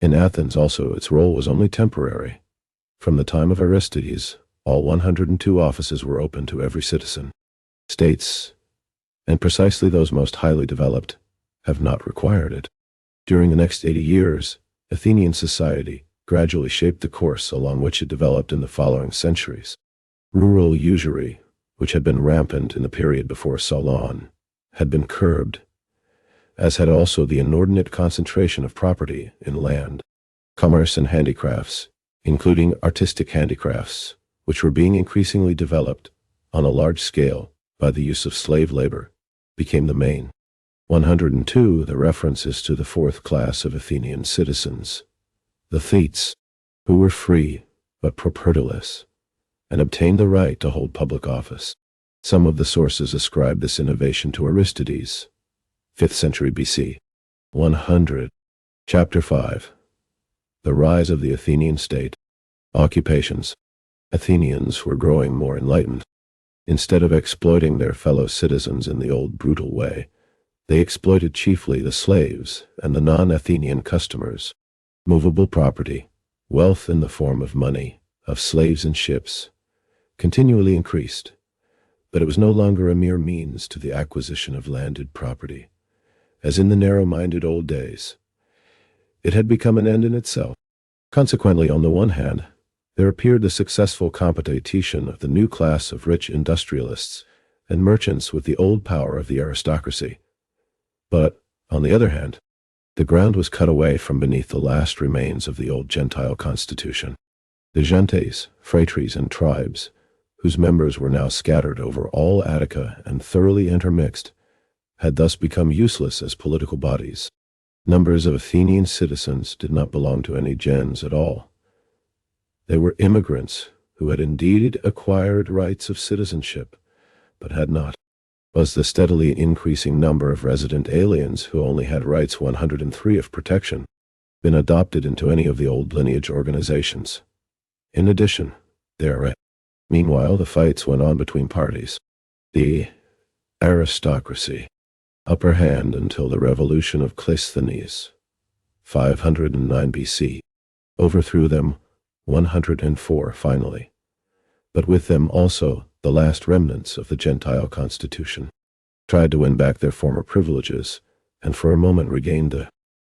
In Athens also its role was only temporary. From the time of Aristides, all 102 offices were open to every citizen. States, and precisely those most highly developed, have not required it. During the next 80 years, Athenian society gradually shaped the course along which it developed in the following centuries. Rural usury, which had been rampant in the period before Solon, had been curbed, as had also the inordinate concentration of property in land. Commerce and handicrafts, including artistic handicrafts, which were being increasingly developed on a large scale by the use of slave labor, became the main. 102, the reference is to the fourth class of Athenian citizens, the thetes, who were free but propertyless, and obtained the right to hold public office. Some of the sources ascribe this innovation to Aristides, 5th century BC. 100. Chapter 5. The rise of the Athenian state. Occupations. Athenians were growing more enlightened. Instead of exploiting their fellow citizens in the old brutal way, they exploited chiefly the slaves and the non-Athenian customers. Movable property, wealth in the form of money, of slaves and ships, continually increased, but it was no longer a mere means to the acquisition of landed property, as in the narrow-minded old days. It had become an end in itself. Consequently, on the one hand, there appeared the successful competition of the new class of rich industrialists and merchants with the old power of the aristocracy. But, on the other hand, the ground was cut away from beneath the last remains of the old Gentile constitution. The gentes, phratries, and tribes, whose members were now scattered over all Attica and thoroughly intermixed, had thus become useless as political bodies. Numbers of Athenian citizens did not belong to any gens at all. They were immigrants who had indeed acquired rights of citizenship, but had not. Was the steadily increasing number of resident aliens who only had rights 103 of protection been adopted into any of the old lineage organizations? In addition, meanwhile the fights went on between parties. The aristocracy, upper hand until the revolution of Cleisthenes, 509 BC, overthrew them 104 finally, but with them also the last remnants of the Gentile constitution, tried to win back their former privileges, and for a moment regained the.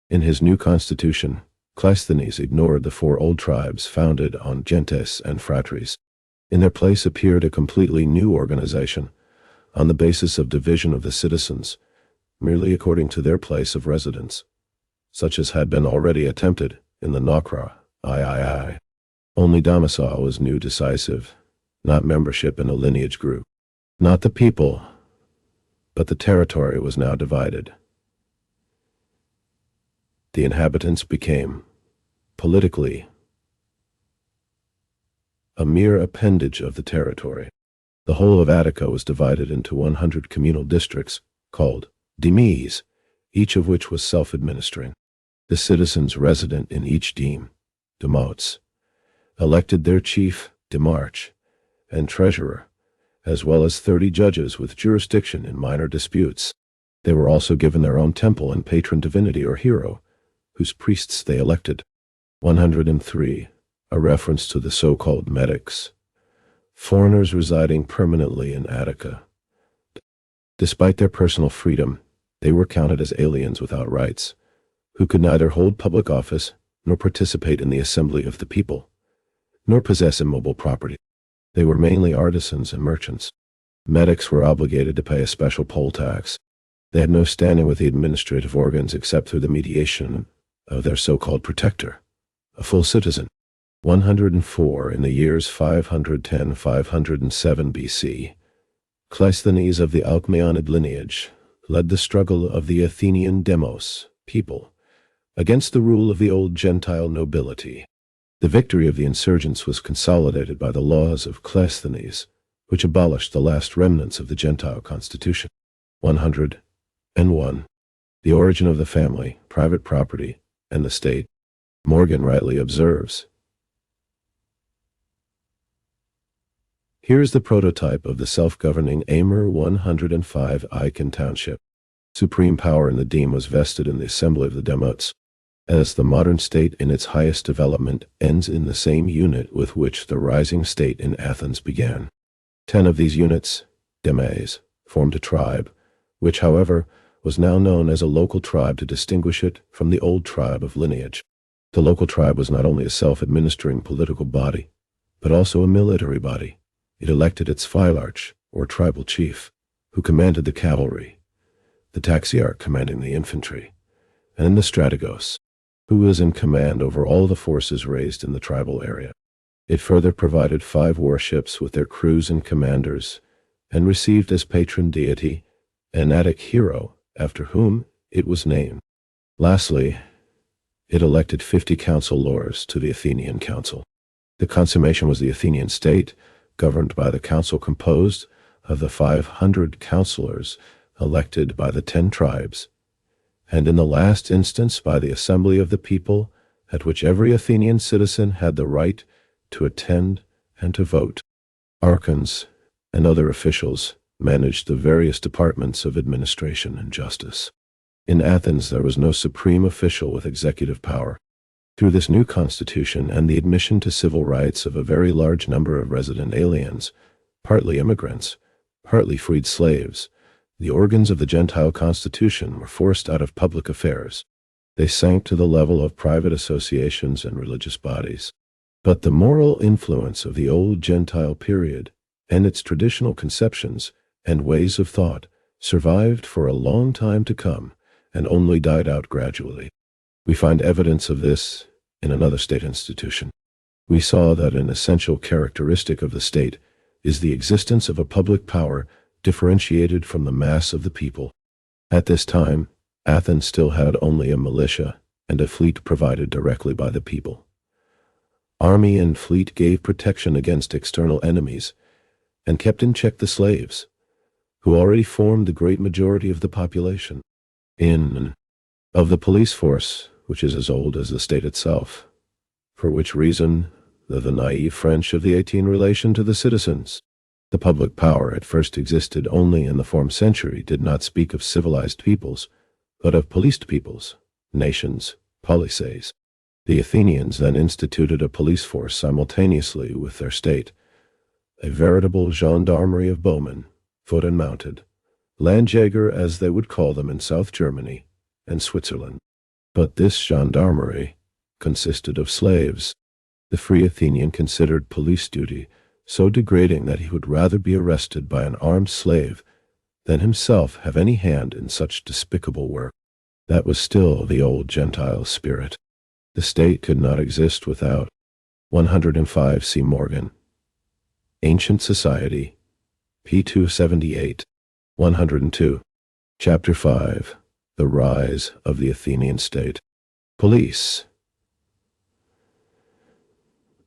In his new constitution, Cleisthenes ignored the four old tribes founded on gentes and phratries. In their place appeared a completely new organization, on the basis of division of the citizens, merely according to their place of residence, such as had been already attempted in the Nocra, III. Only domicile was new decisive, not membership in a lineage group. Not the people, but the territory was now divided. The inhabitants became, politically, a mere appendage of the territory. The whole of Attica was divided into 100 communal districts, called demes, each of which was self-administering. The citizens resident in each deme, demotes, elected their chief, demarch, and treasurer, as well as 30 judges with jurisdiction in minor disputes. They were also given their own temple and patron divinity or hero, whose priests they elected. 103. A reference to the so-called medics, foreigners residing permanently in Attica. Despite their personal freedom, they were counted as aliens without rights, who could neither hold public office nor participate in the assembly of the people, nor possess immobile property. They were mainly artisans and merchants. Medics were obligated to pay a special poll tax. They had no standing with the administrative organs except through the mediation of their so-called protector, a full citizen. 104. In the years 510-507 BC, Cleisthenes of the Alcmaeonid lineage led the struggle of the Athenian demos, people, against the rule of the old Gentile nobility. The victory of the insurgents was consolidated by the laws of Cleisthenes, which abolished the last remnants of the Gentile constitution. 101. The origin of the family, private property, and the state. Morgan rightly observes, here is the prototype of the self-governing Amur 105 Icon Township. Supreme power in the deme was vested in the assembly of the demotes, as the modern state in its highest development ends in the same unit with which the rising state in Athens began. 10 of these units, demes, formed a tribe, which, however, was now known as a local tribe to distinguish it from the old tribe of lineage. The local tribe was not only a self-administering political body, but also a military body. It elected its phylarch, or tribal chief, who commanded the cavalry, the taxiarch commanding the infantry, and the strategos, who was in command over all the forces raised in the tribal area. It further provided 5 warships with their crews and commanders, and received as patron deity an Attic hero after whom it was named. Lastly, it elected 50 council lords to the Athenian council. The consummation was the Athenian state, governed by the council composed of the 500 councillors elected by the 10 tribes, and in the last instance by the assembly of the people, at which every Athenian citizen had the right to attend and to vote. Archons and other officials managed the various departments of administration and justice. In Athens there was no supreme official with executive power. Through this new constitution and the admission to civil rights of a very large number of resident aliens, partly immigrants, partly freed slaves, the organs of the Gentile constitution were forced out of public affairs. They sank to the level of private associations and religious bodies. But the moral influence of the old Gentile period and its traditional conceptions and ways of thought survived for a long time to come and only died out gradually. We find evidence of this in another state institution. We saw that an essential characteristic of the state is the existence of a public power differentiated from the mass of the people. At this time, Athens still had only a militia and a fleet provided directly by the people. Army and fleet gave protection against external enemies and kept in check the slaves, who already formed the great majority of the population. Of the police force, which is as old as the state itself, for which reason the naive French of the 18 relation to the citizens. The public power at first existed only in the form century did not speak of civilized peoples, but of policed peoples, nations, polices. The Athenians then instituted a police force simultaneously with their state, a veritable gendarmerie of bowmen, foot and mounted, Landjäger as they would call them in South Germany and Switzerland. But this gendarmerie consisted of slaves. The free Athenian considered police duty so degrading that he would rather be arrested by an armed slave than himself have any hand in such despicable work. That was still the old Gentile spirit. The state could not exist without. 105 C. Morgan. Ancient Society, p. 278. 102. Chapter 5. The Rise of the Athenian State. Police.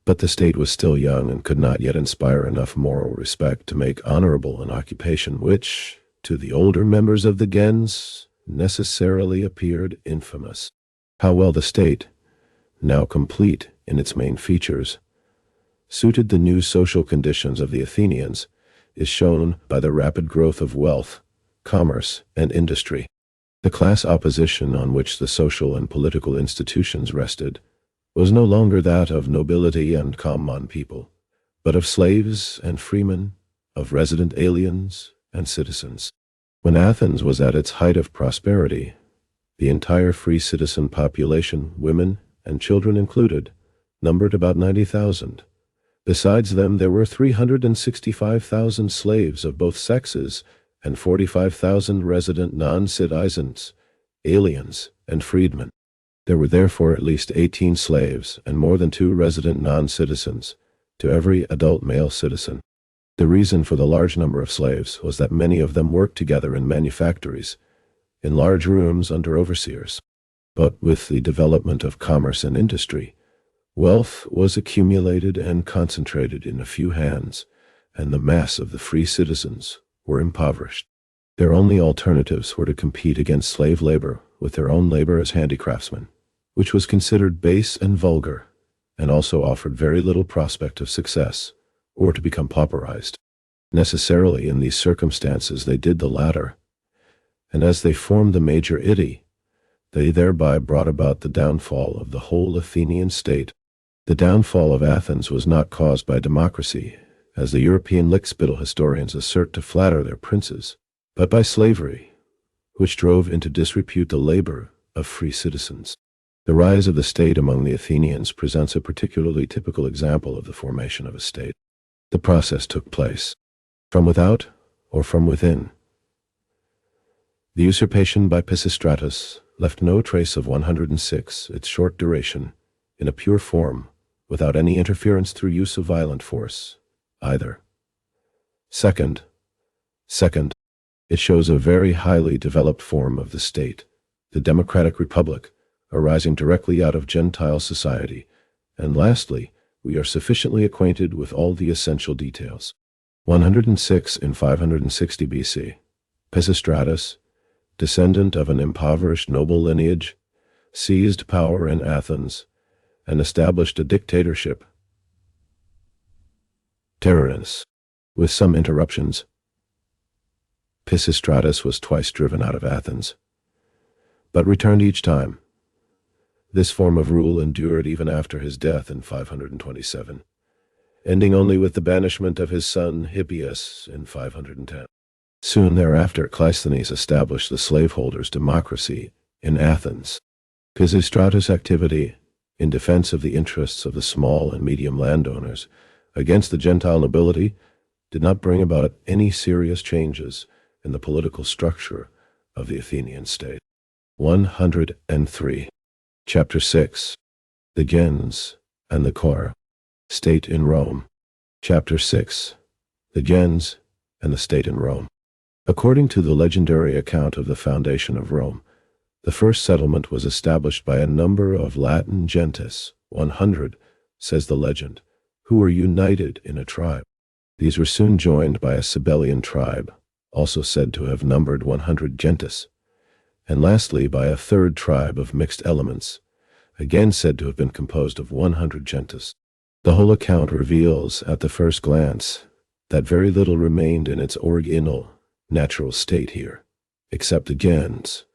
But the state was still young and could not yet inspire enough moral respect to make honorable an occupation which, to the older members of the gens necessarily appeared infamous. How well the state, now complete in its main features, suited the new social conditions of the Athenians is shown by the rapid growth of wealth, commerce, and industry. The class opposition on which the social and political institutions rested was no longer that of nobility and common people, but of slaves and freemen, of resident aliens and citizens. When Athens was at its height of prosperity, the entire free citizen population, women and children included, numbered about 90,000. Besides them, there were 365,000 slaves of both sexes and 45,000 resident non-citizens, aliens, and freedmen. There were therefore at least 18 slaves and more than 2 resident non-citizens to every adult male citizen. The reason for the large number of slaves was that many of them worked together in manufactories, in large rooms under overseers. But with the development of commerce and industry, wealth was accumulated and concentrated in a few hands, and the mass of the free citizens were impoverished. Their only alternatives were to compete against slave labor with their own labor as handicraftsmen, which was considered base and vulgar, and also offered very little prospect of success, or to become pauperized. Necessarily, in these circumstances, they did the latter, and as they formed the major ity, they thereby brought about the downfall of the whole Athenian state. The downfall of Athens was not caused by democracy, as the European lickspittle historians assert to flatter their princes, but by slavery, which drove into disrepute the labor of free citizens. The rise of the state among the Athenians presents a particularly typical example of the formation of a state. The process took place from without or from within. The usurpation by Pisistratus left no trace of 106, its short duration, in a pure form, without any interference through use of violent force, either. Second, it shows a very highly developed form of the state, the democratic republic, arising directly out of Gentile society. And lastly, we are sufficiently acquainted with all the essential details. 106 in 560 BC, Pisistratus, descendant of an impoverished noble lineage, seized power in Athens and established a dictatorship. Tyrannus, with some interruptions. Pisistratus was twice driven out of Athens, but returned each time. This form of rule endured even after his death in 527, ending only with the banishment of his son Hippias in 510. Soon thereafter, Cleisthenes established the slaveholders' democracy in Athens. Pisistratus' activity in defense of the interests of the small and medium landowners against the Gentile nobility did not bring about any serious changes in the political structure of the Athenian state. 103. Chapter 6. The gens and the core. State in Rome. Chapter 6. The gens and the state in Rome. According to the legendary account of the foundation of Rome, the first settlement was established by a number of Latin gentes, 100, says the legend, who were united in a tribe. These were soon joined by a Sabellian tribe, also said to have numbered 100 gentes, and lastly by a third tribe of mixed elements, again said to have been composed of 100 gentes. The whole account reveals, at the first glance, that very little remained in its original, natural state here, except the gens,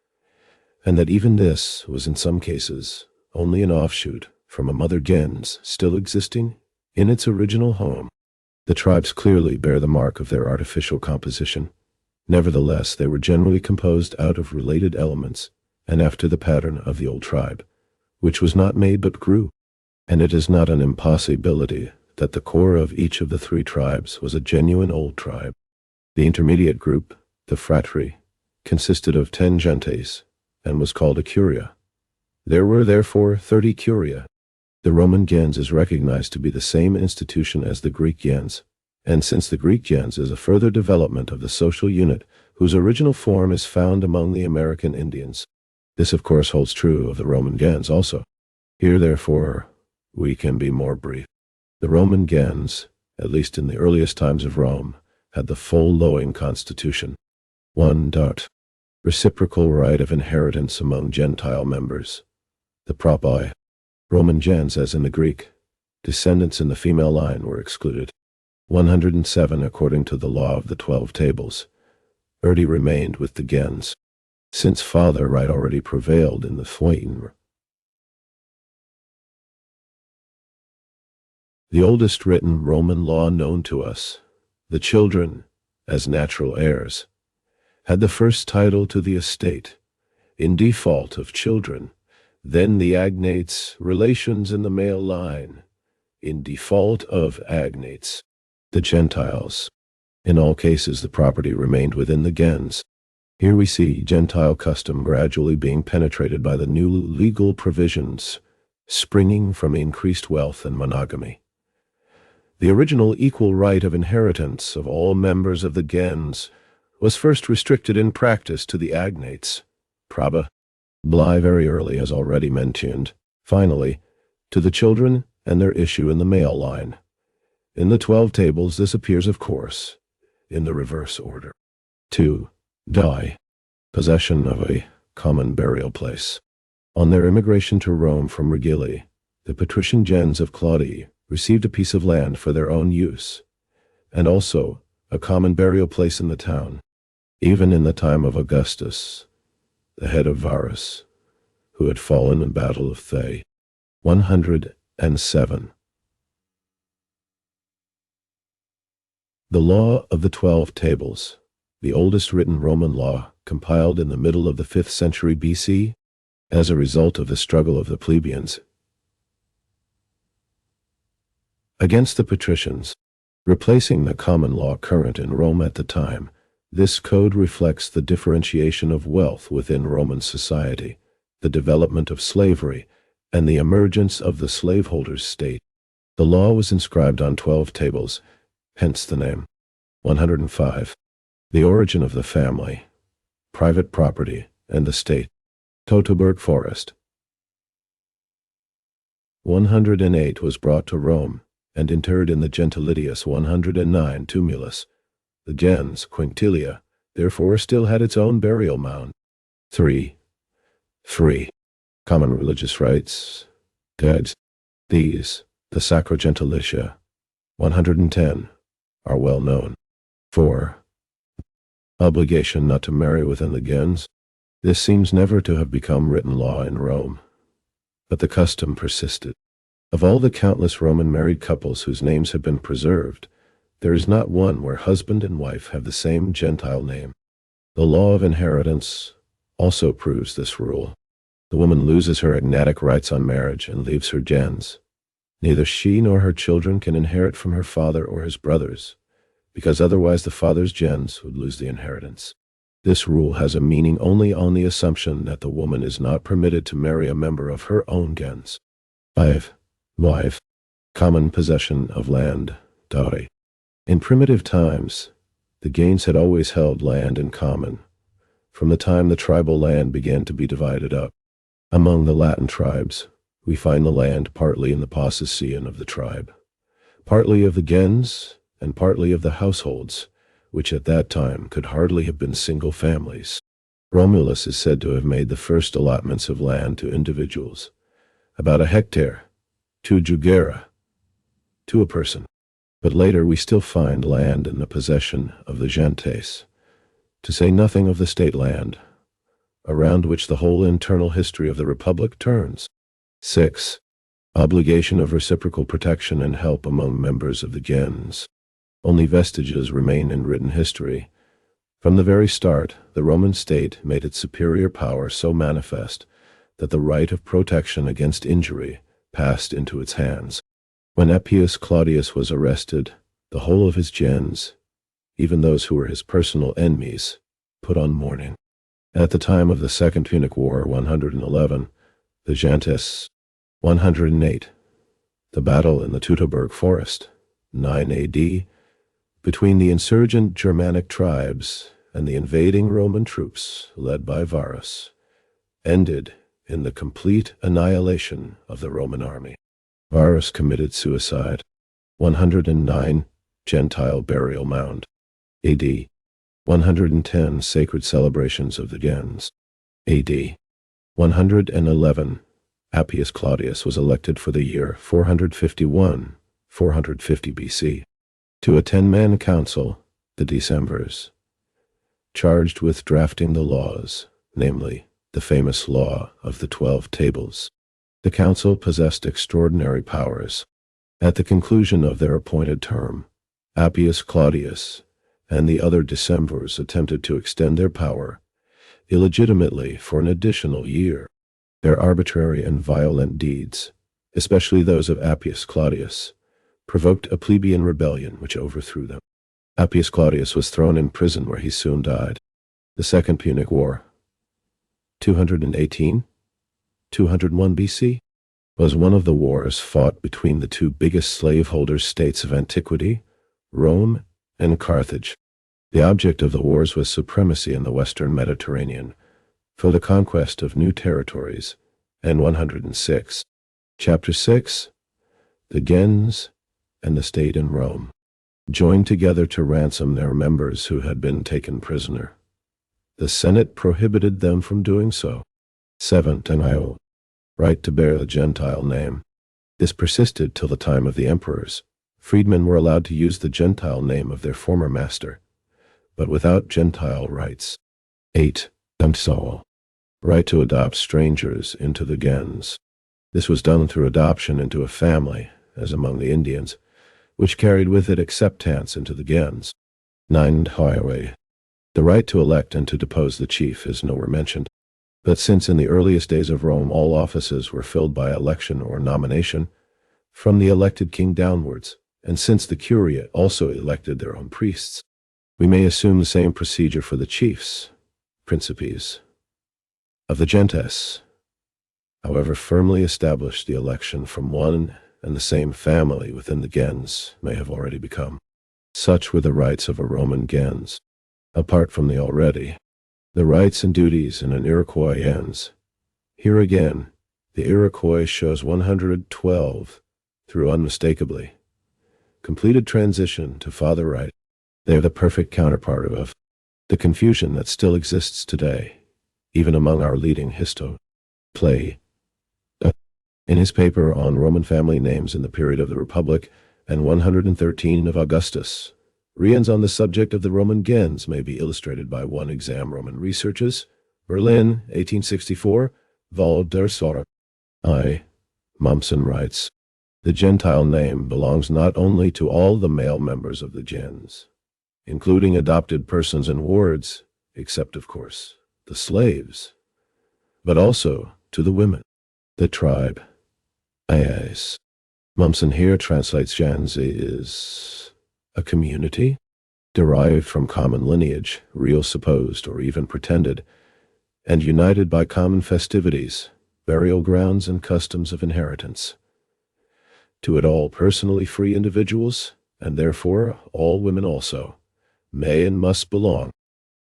and that even this was in some cases only an offshoot from a mother gens still existing in its original home. The tribes clearly bear the mark of their artificial composition. Nevertheless, they were generally composed out of related elements and after the pattern of the old tribe, which was not made but grew. And it is not an impossibility that the core of each of the 3 tribes was a genuine old tribe. The intermediate group, the fratri, consisted of 10 gentes and was called a curia. There were therefore 30 curia. The Roman gens is recognized to be the same institution as the Greek gens, and since the Greek gens is a further development of the social unit whose original form is found among the American Indians, this of course holds true of the Roman gens also. Here therefore we can be more brief. The Roman gens, at least in the earliest times of Rome, had the full lowing constitution. 1. Reciprocal right of inheritance among Gentile members. The propoi, Roman gens as in the Greek, descendants in the female line were excluded. 107 According to the law of the 12 tables, Erdi remained with the gens, since father right already prevailed in the Thwain. The oldest written Roman law known to us, the children, as natural heirs, had the first title to the estate, in default of children, then the agnates, relations in the male line, in default of agnates, the Gentiles. In all cases the property remained within the gens. Here we see Gentile custom gradually being penetrated by the new legal provisions, springing from increased wealth and monogamy. The original equal right of inheritance of all members of the gens was first restricted in practice to the agnates, Praba, Bly very early as already mentioned, finally, to the children and their issue in the male line. In the 12 tables this appears, of course, in the reverse order. 2. Possession of a common burial place. On their immigration to Rome from Regilli, the patrician gens of Claudii received a piece of land for their own use, and also a common burial place in the town. Even in the time of Augustus, the head of Varus, who had fallen in battle of Thay. 107. The Law of the 12 Tables, the oldest written Roman law, compiled in the middle of the 5th century BC, as a result of the struggle of the plebeians against the patricians, replacing the common law current in Rome at the time. This code reflects the differentiation of wealth within Roman society, the development of slavery, and the emergence of the slaveholder's state. The law was inscribed on 12 tables, hence the name. 105. The origin of the family, private property, and the state. Teutoburg Forest. 108 was brought to Rome and interred in the Gentilitius. 109 Tumulus. The gens, Quinctilia, therefore still had its own burial mound. 3. Common religious rites. Dead. These, the Sacra Gentilitia, 110, are well known. 4. Obligation not to marry within the gens. This seems never to have become written law in Rome, but the custom persisted. Of all the countless Roman married couples whose names have been preserved, there is not one where husband and wife have the same Gentile name. The law of inheritance also proves this rule. The woman loses her agnatic rights on marriage and leaves her gens. Neither she nor her children can inherit from her father or his brothers, because otherwise the father's gens would lose the inheritance. This rule has a meaning only on the assumption that the woman is not permitted to marry a member of her own gens. 5. Wife. Common possession of land, dowry. In primitive times, the gens had always held land in common, from the time the tribal land began to be divided up. Among the Latin tribes, we find the land partly in the possession of the tribe, partly of the gens, and partly of the households, which at that time could hardly have been single families. Romulus is said to have made the first allotments of land to individuals, about a hectare, 2 jugera, to a person. But later we still find land in the possession of the gentes, to say nothing of the state land, around which the whole internal history of the Republic turns. 6. Obligation of reciprocal protection and help among members of the gens. Only vestiges remain in written history. From the very start, the Roman state made its superior power so manifest that the right of protection against injury passed into its hands. When Appius Claudius was arrested, the whole of his gens, even those who were his personal enemies, put on mourning. At the time of the Second Punic War, 111, the gentes. 108. The battle in the Teutoburg Forest, 9 AD, between the insurgent Germanic tribes and the invading Roman troops led by Varus, ended in the complete annihilation of the Roman army. Varus committed suicide. 109. Gentile burial mound. AD 110 Sacred celebrations of the gens. AD 111 Appius Claudius was elected for the year 451, 450 BC, to a 10-man council, the Decemvirs, charged with drafting the laws, namely, the famous law of the 12 tables. The council possessed extraordinary powers. At the conclusion of their appointed term, Appius Claudius and the other Decemvirs attempted to extend their power illegitimately for an additional year. Their arbitrary and violent deeds, especially those of Appius Claudius, provoked a plebeian rebellion which overthrew them. Appius Claudius was thrown in prison where he soon died. The Second Punic War, 218, 201 BC, was one of the wars fought between the two biggest slaveholder states of antiquity, Rome and Carthage. The object of the wars was supremacy in the Western Mediterranean, for the conquest of new territories, and 106. Chapter 6. The gens and the state in Rome joined together to ransom their members who had been taken prisoner. The Senate prohibited them from doing so. 7. Right to bear the Gentile name. This persisted till the time of the emperors. Freedmen were allowed to use the Gentile name of their former master, but without Gentile rights. 8. Right to adopt strangers into the gens. This was done through adoption into a family, as among the Indians, which carried with it acceptance into the gens. 9. The right to elect and to depose the chief is nowhere mentioned. But since in the earliest days of Rome all offices were filled by election or nomination, from the elected king downwards, and since the curia also elected their own priests, we may assume the same procedure for the chiefs, principes, of the gentes. However firmly established the election from one and the same family within the gens may have already become. Such were the rights of a Roman gens. Apart from the rights and duties in an Iroquois gens. Here again, the Iroquois shows 112 through unmistakably completed transition to father right. They are the perfect counterpart of the confusion that still exists today, even among our leading play. In his paper on Roman family names in the period of the Republic and 113 of Augustus, Riens on the subject of the Roman gens may be illustrated by one exam Roman researches, Berlin, 1864, Vol der Sora. Mommsen writes, the Gentile name belongs not only to all the male members of the gens, including adopted persons and wards, except, of course, the slaves, but also to the women, the tribe. Mommsen here translates gens is a community, derived from common lineage, real, supposed, or even pretended, and united by common festivities, burial grounds, and customs of inheritance. To it all personally free individuals, and therefore all women also, may and must belong.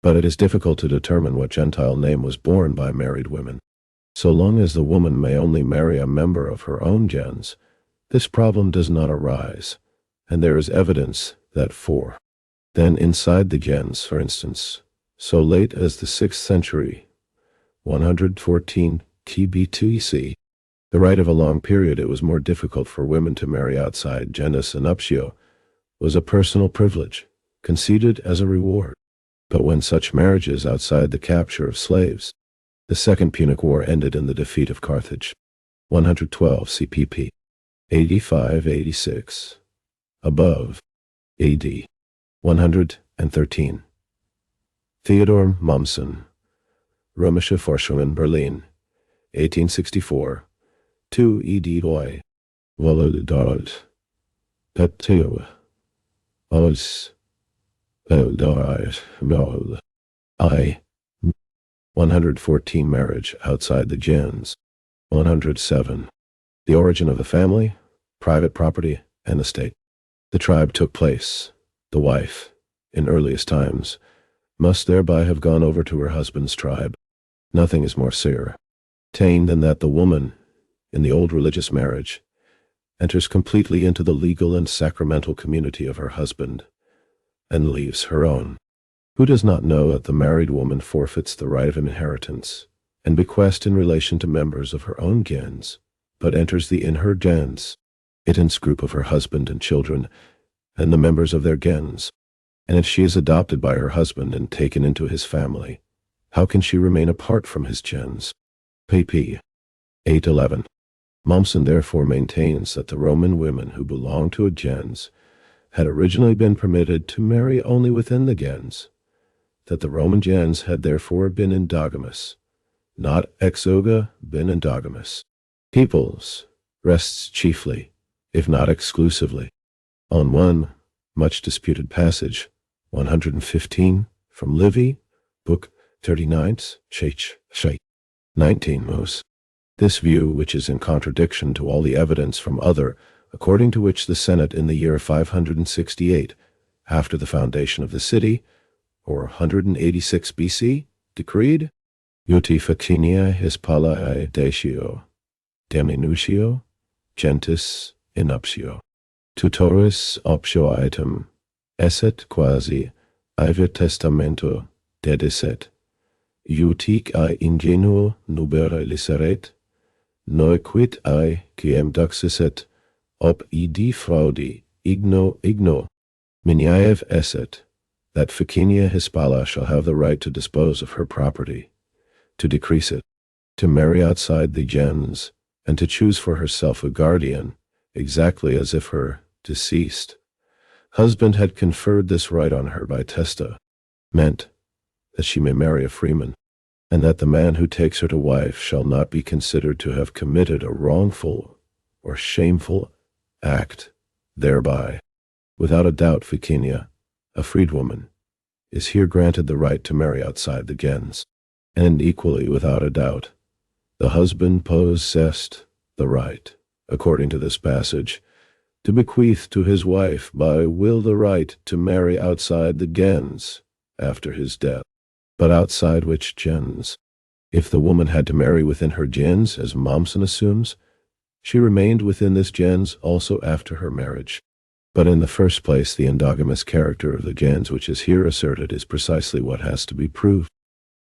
But it is difficult to determine what Gentile name was borne by married women. So long as the woman may only marry a member of her own gens, this problem does not arise, and there is evidence that then inside the gens, for instance, so late as the 6th century, 114 TB2EC, the right of a long period it was more difficult for women to marry outside genus and nuptio, was a personal privilege, conceded as a reward. But when such marriages outside the capture of slaves, the Second Punic War ended in the defeat of Carthage. 112 CPP. 85-86. Above. AD. 113. Theodor Mommsen. Römische Forschungen, Berlin. 1864. 2 ed. Volodard. Petio. Os. I. 114 Marriage outside the gens. 107. The origin of the family, private property, and the state. The tribe took place. The wife, in earliest times, must thereby have gone over to her husband's tribe. Nothing is more certain than that the woman, in the old religious marriage, enters completely into the legal and sacramental community of her husband, and leaves her own. Who does not know that the married woman forfeits the right of inheritance and bequest in relation to members of her own gens, but enters the in her gens, idents group of her husband and children, and the members of their gens? And if she is adopted by her husband and taken into his family, how can she remain apart from his gens? pp. 811. Mommsen therefore maintains that the Roman women who belonged to a gens had originally been permitted to marry only within the gens, that the Roman gens had therefore been endogamous, not exoga been endogamous. Peoples rests chiefly, if not exclusively, on one much disputed passage, 115, from Livy, Book 39, Ch. 19 Mos. This view, which is in contradiction to all the evidence from other, according to which the Senate in the year 568, after the foundation of the city, or 186 BC, decreed, Uti facinia Hispalae decio, deminutio, gentis inuptio, tutoris optio item, esset quasi, aever testamento dedicet, utic a ingenuo nubere liceret, noequid ai quiem duxisset, ob idi fraudi, igno, miniaev esset, that Ficinia Hispala shall have the right to dispose of her property, to decrease it, to marry outside the gens, and to choose for herself a guardian, exactly as if her deceased husband had conferred this right on her by testa, meant that she may marry a freeman, and that the man who takes her to wife shall not be considered to have committed a wrongful or shameful act thereby. Without a doubt, Ficinia, a freedwoman, is here granted the right to marry outside the gens, and equally without a doubt, the husband possessed the right, according to this passage, to bequeath to his wife by will the right to marry outside the gens after his death. But outside which gens? If the woman had to marry within her gens, as Mommsen assumes, she remained within this gens also after her marriage. But in the first place, the endogamous character of the gens which is here asserted is precisely what has to be proved.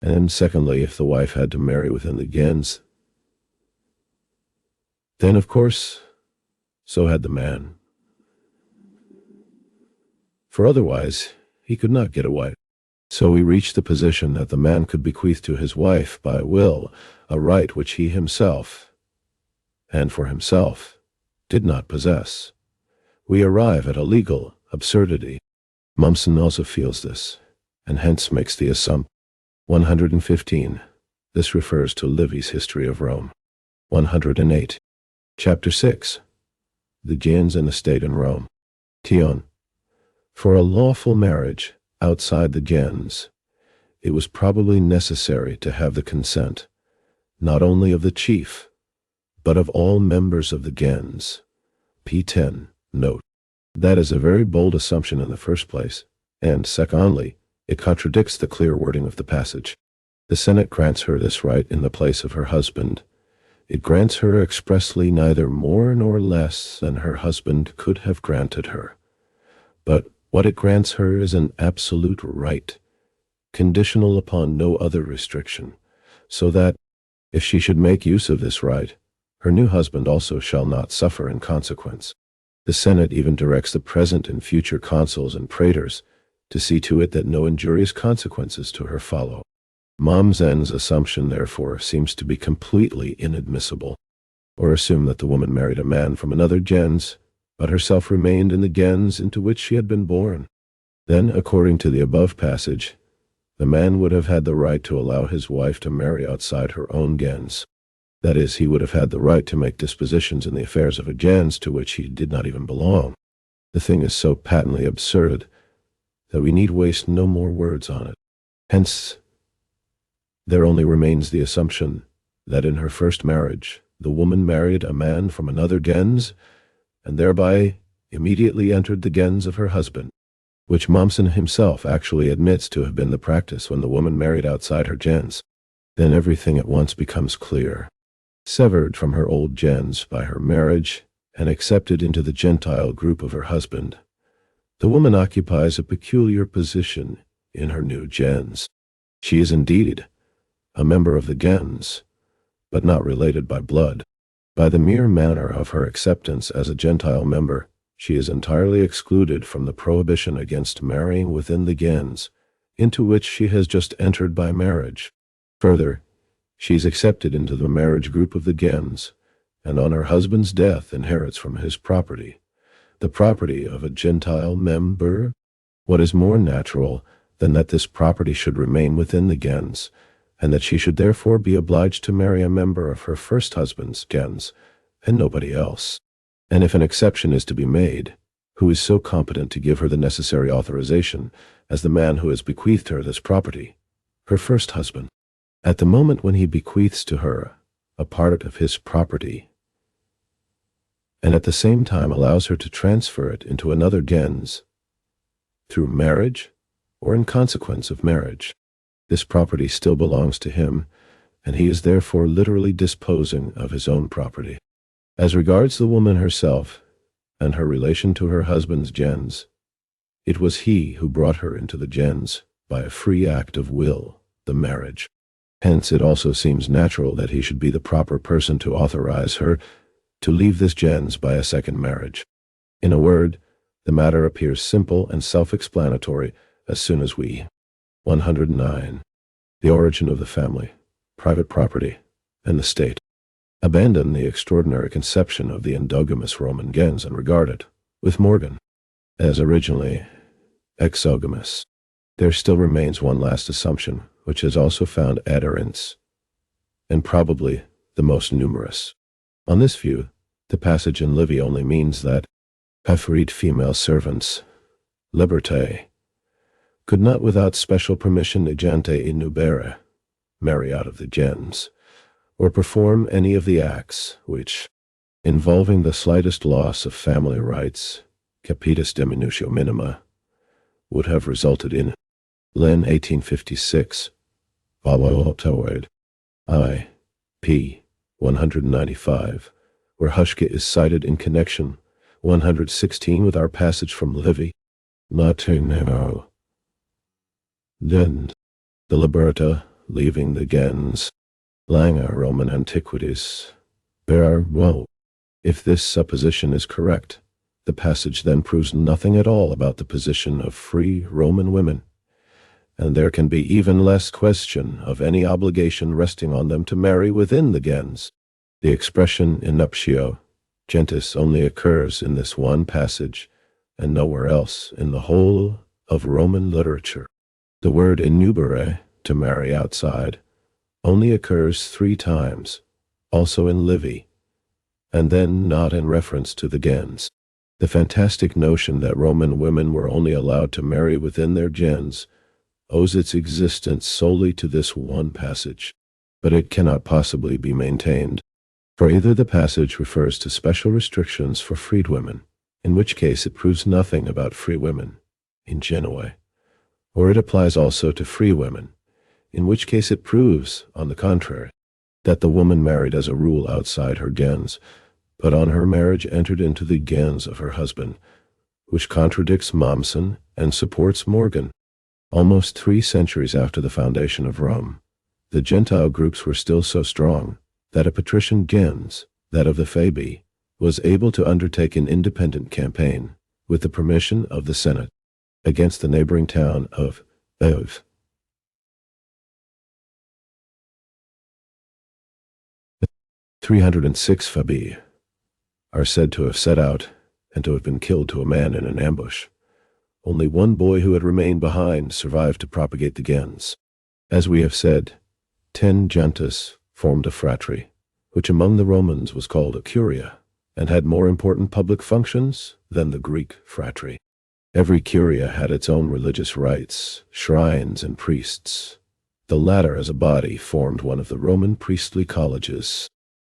And secondly, if the wife had to marry within the gens, then of course, so had the man. For otherwise, he could not get a wife. So we reach the position that the man could bequeath to his wife by will a right which he himself, and for himself, did not possess. We arrive at a legal absurdity. Mommsen also feels this, and hence makes the assumption. 115. This refers to Livy's History of Rome. 108. Chapter 6. The gens and the state in Rome. Tion. For a lawful marriage outside the gens, it was probably necessary to have the consent, not only of the chief, but of all members of the gens. P10. Note. That is a very bold assumption in the first place, and secondly, it contradicts the clear wording of the passage. The Senate grants her this right in the place of her husband. It grants her expressly neither more nor less than her husband could have granted her. But what it grants her is an absolute right, conditional upon no other restriction, so that, if she should make use of this right, her new husband also shall not suffer in consequence. The Senate even directs the present and future consuls and praetors to see to it that no injurious consequences to her follow. Mommsen's assumption, therefore, seems to be completely inadmissible, or assume that the woman married a man from another gens, but herself remained in the gens into which she had been born. Then, according to the above passage, the man would have had the right to allow his wife to marry outside her own gens. That is, he would have had the right to make dispositions in the affairs of a gens to which he did not even belong. The thing is so patently absurd that we need waste no more words on it. Hence, there only remains the assumption that in her first marriage, the woman married a man from another gens, and thereby immediately entered the gens of her husband, which Mommsen himself actually admits to have been the practice when the woman married outside her gens. Then everything at once becomes clear. Severed from her old gens by her marriage and accepted into the Gentile group of her husband, the woman occupies a peculiar position in her new gens. She is indeed a member of the gens, but not related by blood. By the mere manner of her acceptance as a Gentile member, she is entirely excluded from the prohibition against marrying within the gens, into which she has just entered by marriage. Further, she is accepted into the marriage group of the gens, and on her husband's death inherits from his property, the property of a Gentile member. What is more natural than that this property should remain within the gens, and that she should therefore be obliged to marry a member of her first husband's gens, and nobody else? And if an exception is to be made, who is so competent to give her the necessary authorization as the man who has bequeathed her this property, her first husband? At the moment when he bequeaths to her a part of his property, and at the same time allows her to transfer it into another gens, through marriage or in consequence of marriage, this property still belongs to him, and he is therefore literally disposing of his own property. As regards the woman herself and her relation to her husband's gens, it was he who brought her into the gens by a free act of will, the marriage. Hence it also seems natural that he should be the proper person to authorize her to leave this gens by a second marriage. In a word, the matter appears simple and self-explanatory as soon as we 109. The origin of the family, private property, and the state. Abandon the extraordinary conception of the endogamous Roman gens and regard it, with Morgan, as originally exogamous. There still remains one last assumption, which has also found adherents, and probably the most numerous. On this view, the passage in Livy only means that freed female servants, libertae, could not without special permission agente inubere, marry out of the gens, or perform any of the acts which, involving the slightest loss of family rights, capitis diminutio minima, would have resulted in Len 1856, Volltoed, I. p. 195, where Huschke is cited in connection 116 with our passage from Livy, Latinero. Then, the liberta, leaving the gens, Langa Roman Antiquities, bear woe. If this supposition is correct, the passage then proves nothing at all about the position of free Roman women, and there can be even less question of any obligation resting on them to marry within the gens. The expression in nuptio gentis only occurs in this one passage, and nowhere else in the whole of Roman literature. The word inubere, to marry outside, only occurs 3 times, also in Livy, and then not in reference to the gens. The fantastic notion that Roman women were only allowed to marry within their gens owes its existence solely to this one passage, but it cannot possibly be maintained, for either the passage refers to special restrictions for freed women, in which case it proves nothing about free women in Genoa, or it applies also to free women, in which case it proves, on the contrary, that the woman married as a rule outside her gens, but on her marriage entered into the gens of her husband, which contradicts Mommsen and supports Morgan. Almost 3 centuries after the foundation of Rome, the Gentile groups were still so strong that a patrician gens, that of the Fabii, was able to undertake an independent campaign, with the permission of the Senate, against the neighboring town of Ev. 306 Fabii are said to have set out and to have been killed to a man in an ambush. Only one boy who had remained behind survived to propagate the gens. As we have said, 10 gentis formed a phratry, which among the Romans was called a curia, and had more important public functions than the Greek phratry. Every curia had its own religious rites, shrines, and priests. The latter as a body formed one of the Roman priestly colleges.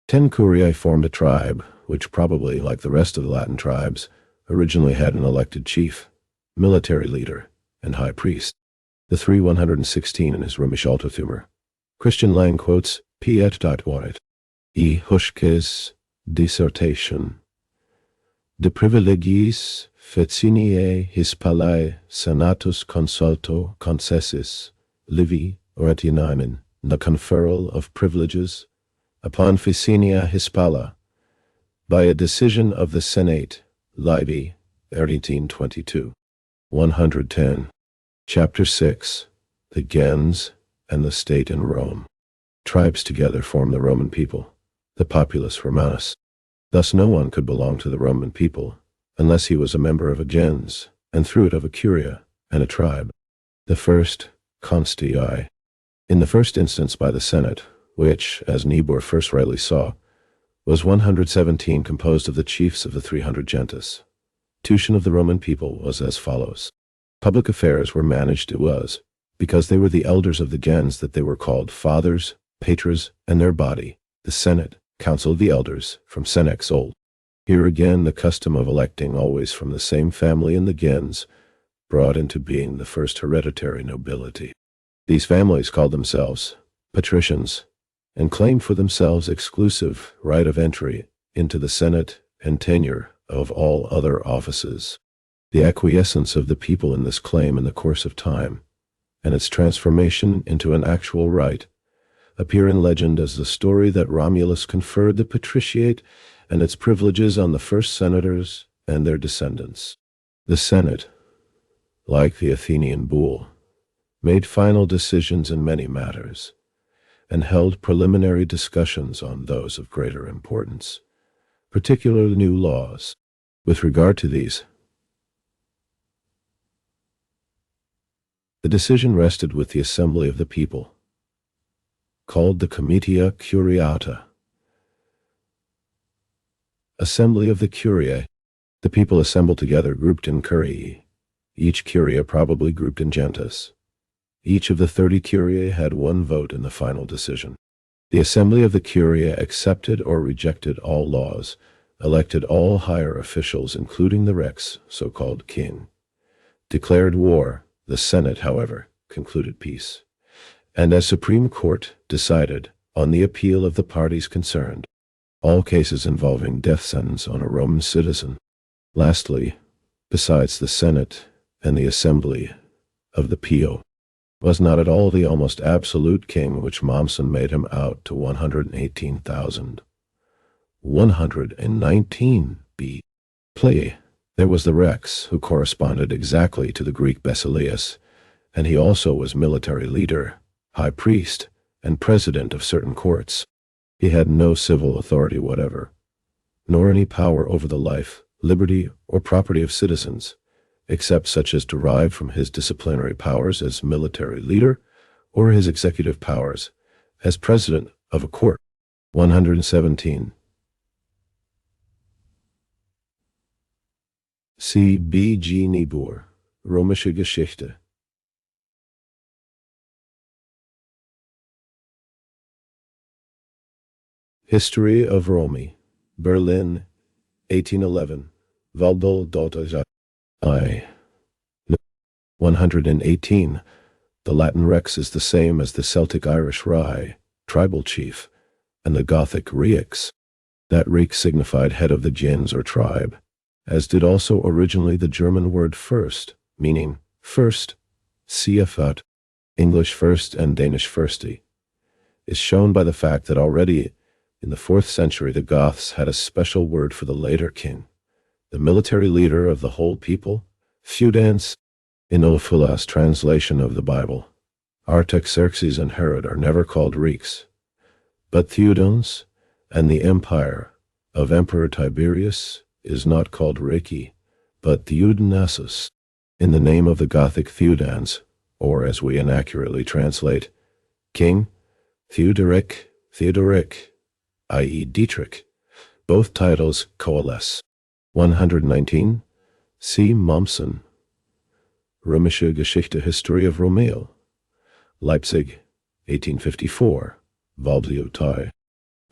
10 curiae formed a tribe, which probably, like the rest of the Latin tribes, originally had an elected chief, military leader, and high priest. The 316 in his Römisch Altertümer. Christian Lang quotes Piet. White, E. Huschke's dissertation De privilegiis Feciniae Hispalae senatus consulto concessis, livi oretinamen, the conferral of privileges upon Ficinia Hispala, by a decision of the Senate, Livi, 1822. 110. Chapter 6. The gens and the state in Rome. Tribes together form the Roman people, the populus Romanus. Thus no one could belong to the Roman people unless he was a member of a gens, and through it of a curia and a tribe. The first, constii, in the first instance by the Senate, which, as Niebuhr first rightly saw, was 117 composed of the chiefs of the 300 gentes. Tuition of the Roman people was as follows. Public affairs were managed, it was, because they were the elders of the gens that they were called fathers, patres, and their body, the Senate, Council of the Elders, from Senex old. Here again the custom of electing always from the same family in the gens brought into being the first hereditary nobility. These families called themselves patricians, and claimed for themselves exclusive right of entry into the Senate and tenure of all other offices. The acquiescence of the people in this claim in the course of time, and its transformation into an actual right, appear in legend as the story that Romulus conferred the patriciate and its privileges on the first senators and their descendants. The Senate, like the Athenian bull, made final decisions in many matters, and held preliminary discussions on those of greater importance, particularly new laws. With regard to these, the decision rested with the assembly of the people, called the Comitia Curiata. Assembly of the Curiae. The people assembled together grouped in curiae, each curia probably grouped in gentes. Each of the 30 curiae had one vote in the final decision. The assembly of the curia accepted or rejected all laws, elected all higher officials including the rex, so-called king, declared war. The Senate, however, concluded peace, and as Supreme Court decided on the appeal of the parties concerned, all cases involving death sentence on a Roman citizen. Lastly, besides the Senate and the assembly of the Pio, was not at all the almost absolute king which Mommsen made him out to 118,000. 119 b. Play. There was the Rex, who corresponded exactly to the Greek Basileus, and he also was military leader, high priest, and president of certain courts. He had no civil authority whatever, nor any power over the life, liberty, or property of citizens, except such as derived from his disciplinary powers as military leader, or his executive powers as president of a court. 117. C. B. G. Niebuhr, Römische Geschichte. History of Rome, Berlin, 1811, Waldl. I. 118. The Latin rex is the same as the Celtic Irish rye, tribal chief, and the Gothic rex. That rex signified head of the gens or tribe, as did also originally the German word first, meaning first, siefat, English first and Danish firsty, is shown by the fact that already in the 4th century the Goths had a special word for the later king, the military leader of the whole people, feudans. In Ulfilas' translation of the Bible, Artaxerxes and Herod are never called rex, but Theudons, and the empire of Emperor Tiberius is not called Reki, but Theudonassus, in the name of the Gothic Theudans, or as we inaccurately translate, King Theodoric, i.e. Dietrich. Both titles coalesce. 119. C. Mommsen, Römische Geschichte, History of Romeo, Leipzig, 1854, Waldl.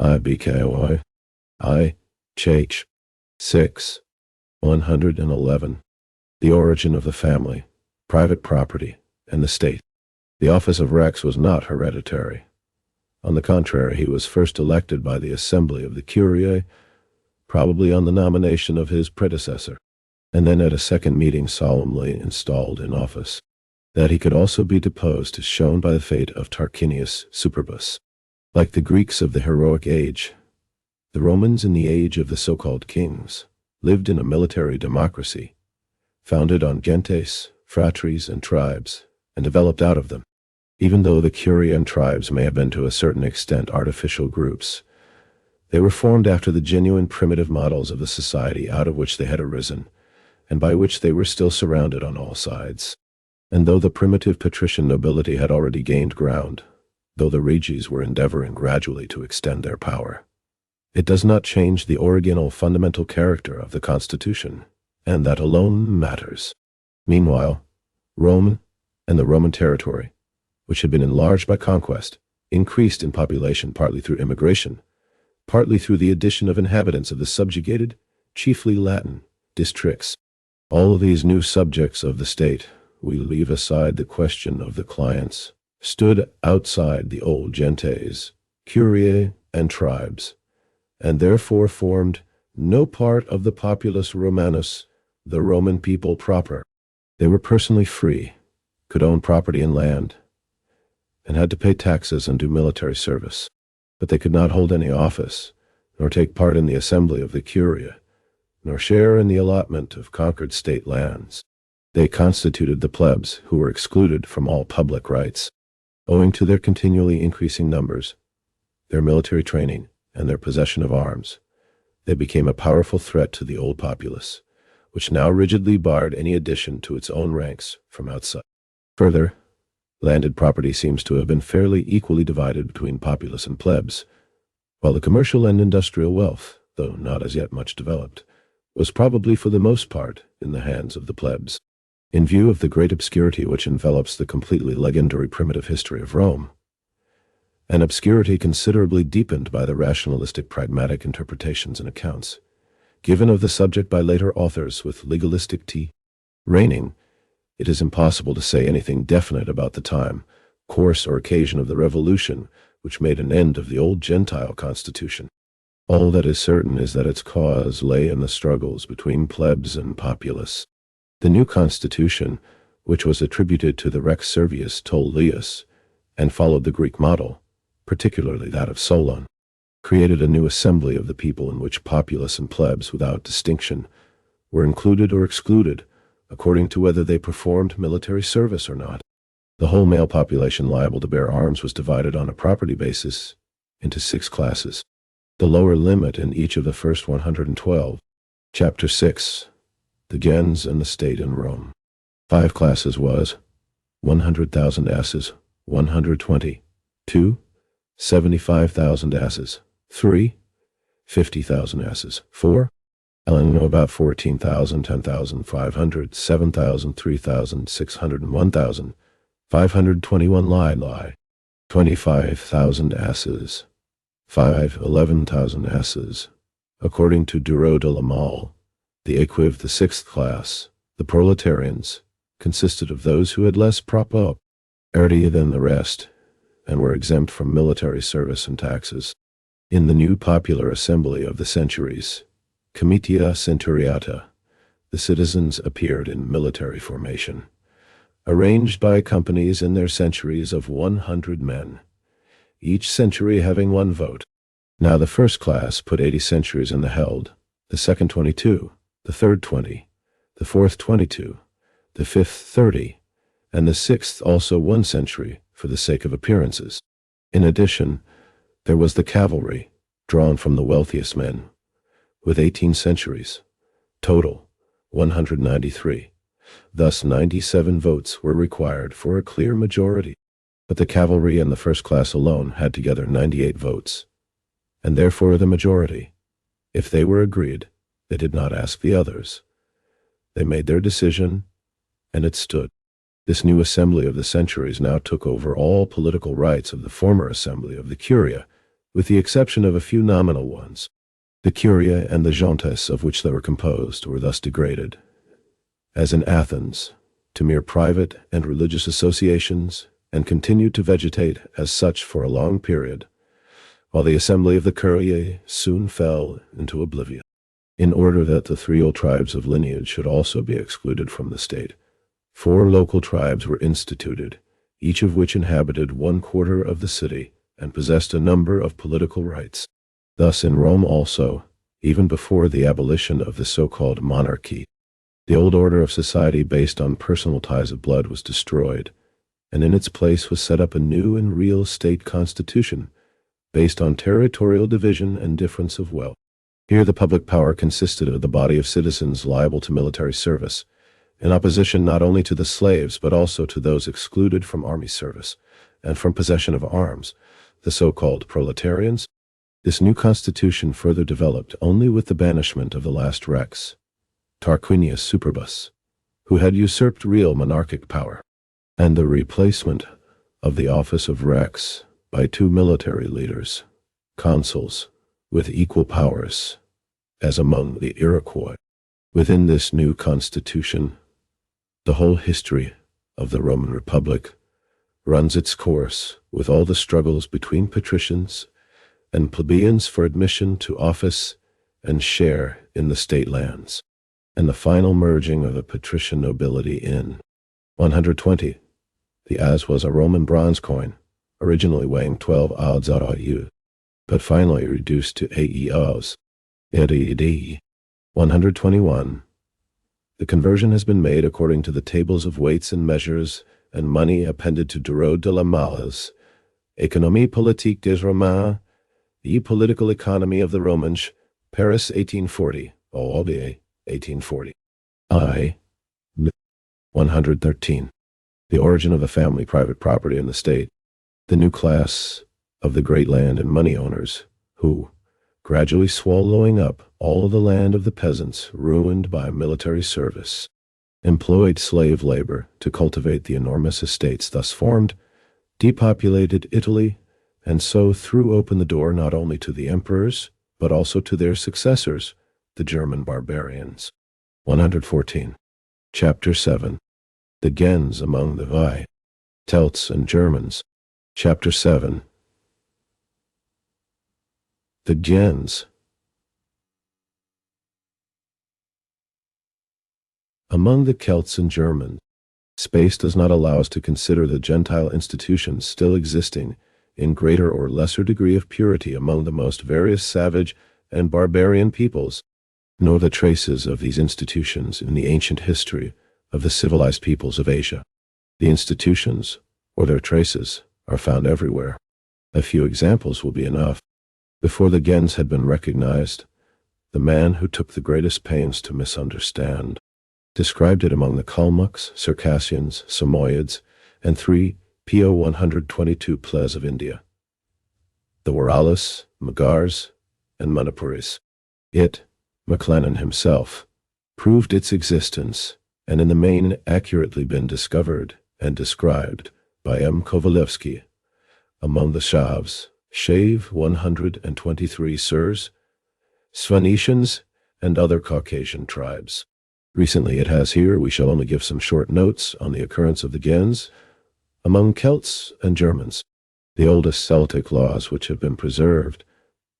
IBKOI, I. Ch. 6. 111. The origin of the family, private property, and the state. The office of Rex was not hereditary. On the contrary, he was first elected by the assembly of the Curiae, probably on the nomination of his predecessor. and then at a second meeting solemnly installed in office. That he could also be deposed is shown by the fate of Tarquinius Superbus. Like the Greeks of the heroic age, the Romans in the age of the so-called kings lived in a military democracy, founded on gentes, phratries, and tribes, and developed out of them. Even though the curia and tribes may have been to a certain extent artificial groups, they were formed after the genuine primitive models of the society out of which they had arisen, and by which they were still surrounded on all sides. And though the primitive patrician nobility had already gained ground, though the reges were endeavoring gradually to extend their power, it does not change the original fundamental character of the constitution, and that alone matters. Meanwhile, Rome and the Roman territory, which had been enlarged by conquest, increased in population partly through immigration, partly through the addition of inhabitants of the subjugated, chiefly Latin, districts. All these new subjects of the state, we leave aside the question of the clients, stood outside the old gentes, curiae, and tribes, and therefore formed no part of the populus Romanus, the Roman people proper. They were personally free, could own property and land, and had to pay taxes and do military service, but they could not hold any office, nor take part in the assembly of the curia, nor share in the allotment of conquered state lands. They constituted the plebs, who were excluded from all public rights. Owing to their continually increasing numbers, their military training, and their possession of arms, they became a powerful threat to the old populace, which now rigidly barred any addition to its own ranks from outside. Further, landed property seems to have been fairly equally divided between populace and plebs, while the commercial and industrial wealth, though not as yet much developed, was probably for the most part in the hands of the plebs. In view of the great obscurity which envelops the completely legendary primitive history of Rome, an obscurity considerably deepened by the rationalistic pragmatic interpretations and accounts given of the subject by later authors with legalistic reigning, it is impossible to say anything definite about the time, course, or occasion of the revolution which made an end of the old Gentile constitution. All that is certain is that its cause lay in the struggles between plebs and populace. The new constitution, which was attributed to the Rex Servius Tullius and followed the Greek model, particularly that of Solon, created a new assembly of the people in which populace and plebs, without distinction, were included or excluded according to whether they performed military service or not. The whole male population liable to bear arms was divided on a property basis into 6 classes. The lower limit in each of the first 112. Chapter 6. The gens and the state in Rome. 5 classes was 100,000 asses, 120. 2. 75,000 asses. 3. 50,000 asses. 4. I don't know about 14,000, 10,500, 7,000, 3,600, and 1,521 lie. 25,000 asses. 5. 11,000 asses. According to Duro de la Malle, the equiv, the 6th class, the proletarians, consisted of those who had less property than the rest, and were exempt from military service and taxes. In the new popular assembly of the centuries, Comitia Centuriata, the citizens appeared in military formation, arranged by companies in their centuries of 100 men, each century having 1 vote. Now the first class put 80 centuries in the held, the second 22, the third 20, the fourth 22, the fifth 30, and the 6th also 1 century for the sake of appearances. In addition, there was the cavalry, drawn from the wealthiest men, with 18 centuries, total 193. Thus 97 votes were required for a clear majority. But the cavalry and the first class alone had together 98 votes, and therefore the majority. If they were agreed, they did not ask the others. They made their decision, and it stood. This new assembly of the centuries now took over all political rights of the former assembly of the curia, with the exception of a few nominal ones. The curia and the gentes of which they were composed were thus degraded, as in Athens, to mere private and religious associations, and continued to vegetate as such for a long period, while the assembly of the curiae soon fell into oblivion. in order that the 3 old tribes of lineage should also be excluded from the state. 4 local tribes were instituted, each of which inhabited 1/4 of the city and possessed a number of political rights. Thus in Rome also, even before the abolition of the so-called monarchy, the old order of society based on personal ties of blood was destroyed, and in its place was set up a new and real state constitution based on territorial division and difference of wealth. Here the public power consisted of the body of citizens liable to military service, in opposition not only to the slaves but also to those excluded from army service and from possession of arms, the so-called proletarians. This new constitution further developed only with the banishment of the last Rex, Tarquinius Superbus, who had usurped real monarchic power, and the replacement of the office of Rex by 2 military leaders, consuls, with equal powers, as among the Iroquois. Within this new constitution, the whole history of the Roman Republic runs its course with all the struggles between patricians and plebeians for admission to office and share in the state lands, and the final merging of the patrician nobility in 120. The as was a Roman bronze coin, originally weighing 12 ounces AU, but finally reduced to AEOs. AD 121. The conversion has been made according to the tables of weights and measures and money appended to Duro de la Malle's Économie politique des Romains, the political economy of the Romans, Paris 1840, OLBA 1840. 113. The origin of a family, private property, and the state. The new class of the great land and money owners, who, gradually swallowing up all the land of the peasants ruined by military service, employed slave labor to cultivate the enormous estates thus formed, depopulated Italy, and so threw open the door not only to the emperors, but also to their successors, the German barbarians. 114. Chapter 7. The Gens among the Vi, Celts and Germans. Chapter 7. The Gens. Among the Celts and Germans, space does not allow us to consider the Gentile institutions still existing in greater or lesser degree of purity among the most various savage and barbarian peoples, nor the traces of these institutions in the ancient history of the civilized peoples of Asia. The institutions, or their traces, are found everywhere. A few examples will be enough. Before the Gens had been recognized, the man who took the greatest pains to misunderstand described it among the Kalmucks, Circassians, Samoyeds, and 3 PO 122 Ples of India, the Waralis, Magars, and Manipuris. It, McLennan himself, proved its existence, and in the main accurately been discovered and described by M. Kovalevsky among the Shavs, Shave 123 Sirs, Svanetians, and other Caucasian tribes. Recently it has here, we shall only give some short notes on the occurrence of the Gens among Celts and Germans. The oldest Celtic laws which have been preserved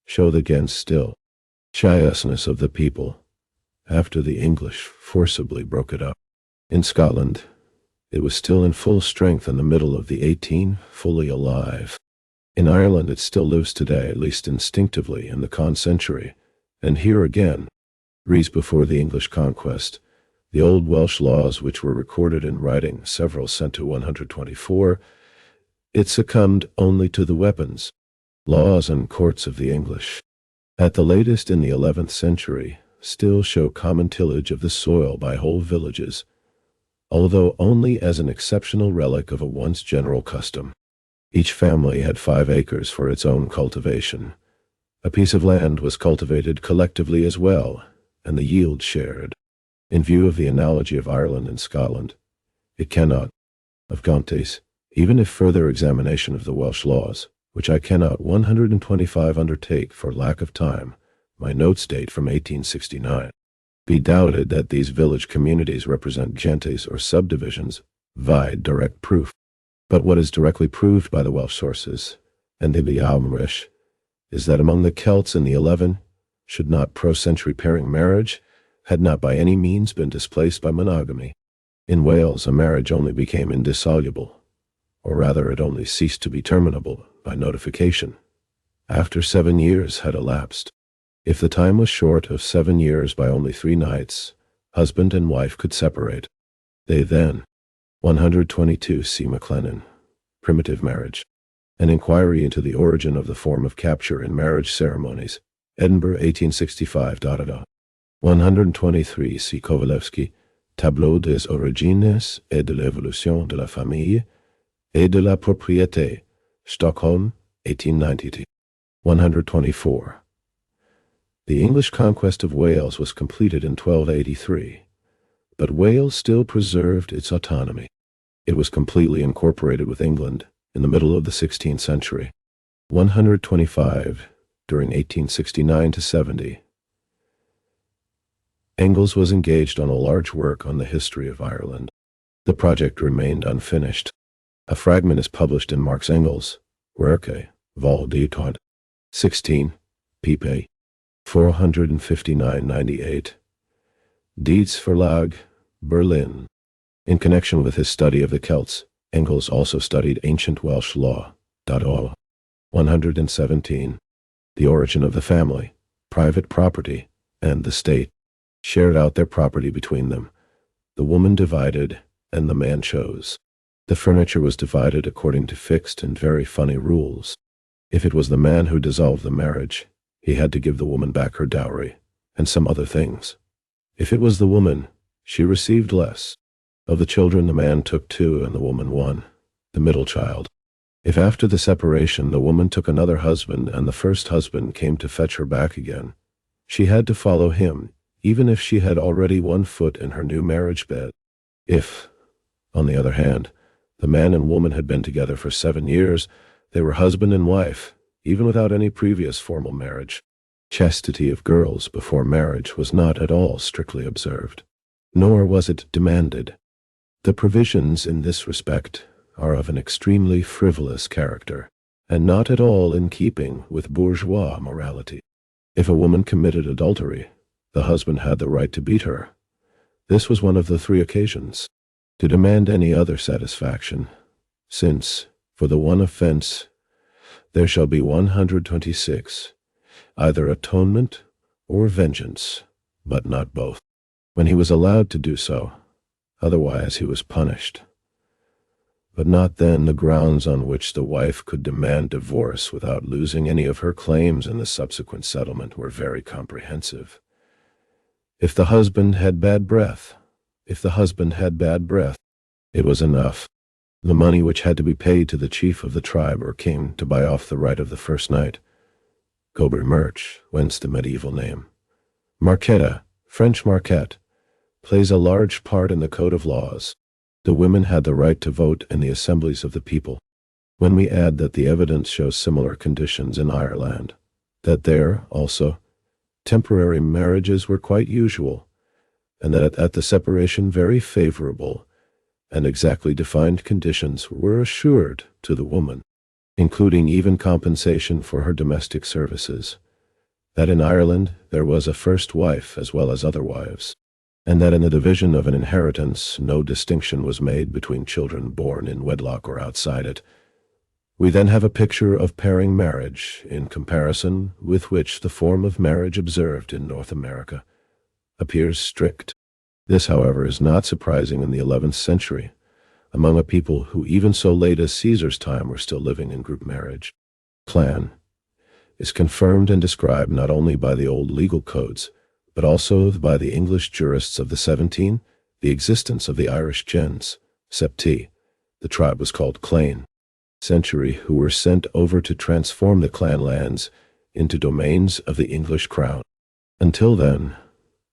show the Gens still. Chiousness of the people, after the English forcibly broke it up. In Scotland, it was still in full strength in the middle of the 18, fully alive. In Ireland it still lives today, at least instinctively, in the Con century, and here again, rees before the English conquest, the old Welsh laws which were recorded in writing, several sent to 124, it succumbed only to the weapons, laws and courts of the English. At the latest in the 11th century, still show common tillage of the soil by whole villages, although only as an exceptional relic of a once general custom. Each family had 5 acres for its own cultivation. A piece of land was cultivated collectively as well, and the yield shared. In view of the analogy of Ireland and Scotland, it cannot, of Gantes, even if further examination of the Welsh laws, which I cannot 125 undertake for lack of time, my notes date from 1869, be doubted that these village communities represent gentes or subdivisions, vide direct proof. But what is directly proved by the Welsh sources, and the Bialmrish, is that among the Celts in the 11, should not pro-century pairing marriage had not by any means been displaced by monogamy. In Wales, a marriage only became indissoluble, or rather it only ceased to be terminable by notification, after 7 years had elapsed. If the time was short of 7 years by only 3 nights, husband and wife could separate. They then, 122 C. McLennan, Primitive Marriage, an inquiry into the origin of the form of capture in marriage ceremonies, Edinburgh, 1865. 123 C. Kowalewski, Tableau des origines et de l'évolution de la famille et de la propriété, Stockholm, 1890. 124. The English conquest of Wales was completed in 1283, but Wales still preserved its autonomy. It was completely incorporated with England in the middle of the 16th century. 125. During 1869 to 70. Engels was engaged on a large work on the history of Ireland. The project remained unfinished. A fragment is published in Marx Engels, Werke, Vol. D. 16, pp. 459-98. Dietz Verlag, Berlin. In connection with his study of the Celts, Engels also studied ancient Welsh law. 117. The origin of the family, private property, and the state shared out their property between them. The woman divided, and the man chose. The furniture was divided according to fixed and very funny rules. If it was the man who dissolved the marriage, he had to give the woman back her dowry, and some other things. If it was the woman, she received less. Of the children, the man took 2 and the woman 1, the middle child. If after the separation the woman took another husband and the first husband came to fetch her back again, she had to follow him, even if she had already 1 foot in her new marriage bed. If, on the other hand, the man and woman had been together for 7 years, they were husband and wife, even without any previous formal marriage. Chastity of girls before marriage was not at all strictly observed, nor was it demanded. The provisions in this respect are of an extremely frivolous character, and not at all in keeping with bourgeois morality. If a woman committed adultery, the husband had the right to beat her. This was one of the 3 occasions. To demand any other satisfaction, since, for the one offense, there shall be 126, either atonement or vengeance, but not both. When he was allowed to do so, otherwise he was punished. But not then the grounds on which the wife could demand divorce without losing any of her claims in the subsequent settlement were very comprehensive. If the husband had bad breath, it was enough. The money which had to be paid to the chief of the tribe or king to buy off the right of the first night. Cobry Merch, whence the medieval name. Marquetta, French marquette, plays a large part in the code of laws. The women had the right to vote in the assemblies of the people. When we add that the evidence shows similar conditions in Ireland, that there, also, temporary marriages were quite usual, and that at the separation very favorable and exactly defined conditions were assured to the woman, including even compensation for her domestic services, that in Ireland there was a first wife as well as other wives, and that in the division of an inheritance no distinction was made between children born in wedlock or outside it, we then have a picture of pairing marriage in comparison with which the form of marriage observed in North America appears strict. This, however, is not surprising in the 11th century, among a people who even so late as Caesar's time were still living in group marriage. Clan is confirmed and described not only by the old legal codes, but also by the English jurists of the 17th, the existence of the Irish gens, septi, the tribe was called Clane, century, who were sent over to transform the clan lands into domains of the English crown. Until then,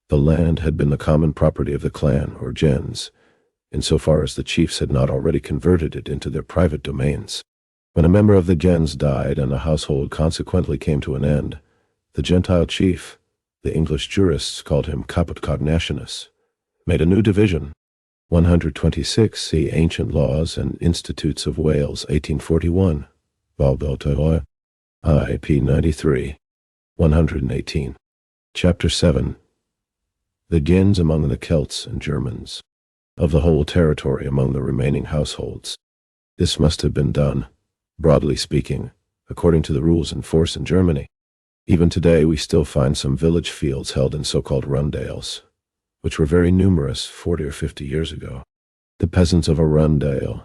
the land had been the common property of the clan or gens, insofar as the chiefs had not already converted it into their private domains. When a member of the gens died and a household consequently came to an end, the Gentile chief, the English jurists called him caput cognationis, made a new division. 126 see Ancient Laws and Institutes of Wales, 1841, Val d'Ottawa, IP 93, 118. Chapter 7. The Gens among the Celts and Germans. Of the whole territory among the remaining households. This must have been done, broadly speaking, according to the rules in force in Germany. Even today we still find some village fields held in so-called rundales, which were very numerous 40 or 50 years ago. The peasants of a rundale,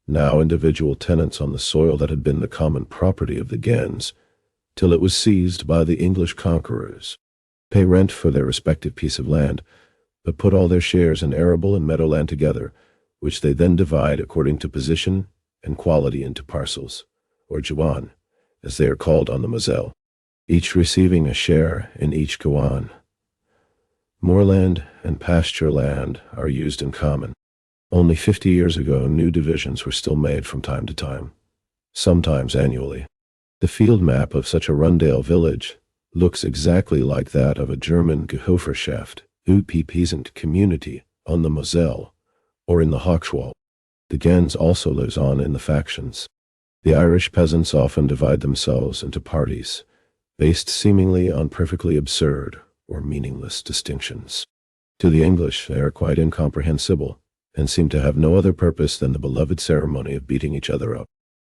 now individual tenants on the soil that had been the common property of the Gens, till it was seized by the English conquerors, pay rent for their respective piece of land, but put all their shares in arable and meadowland together, which they then divide according to position and quality into parcels, or gewan, as they are called on the Moselle, each receiving a share in each gewan. Moorland and pasture land are used in common. Only 50 years ago, new divisions were still made from time to time, sometimes annually. The field map of such a rundale village looks exactly like that of a German Gehofenschaft, peasant community on the Moselle, or in the Hochschwald. The Gens also lives on in the factions. The Irish peasants often divide themselves into parties, based seemingly on perfectly absurd or meaningless distinctions. To the English, they are quite incomprehensible, and seem to have no other purpose than the beloved ceremony of beating each other up.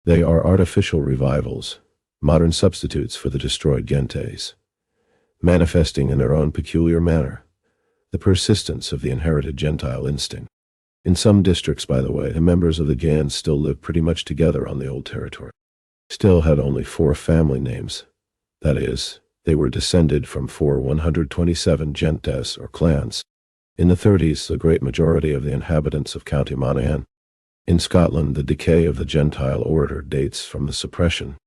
They are artificial revivals, modern substitutes for the destroyed gentes, manifesting in their own peculiar manner the persistence of the inherited Gentile instinct. In some districts, by the way, the members of the Gens still live pretty much together on the old territory. Still had only 4 family names. That is, they were descended from 127 gentes or clans. In the 30s, the great majority of the inhabitants of County Monaghan. In Scotland, the decay of the Gentile order dates from the suppression,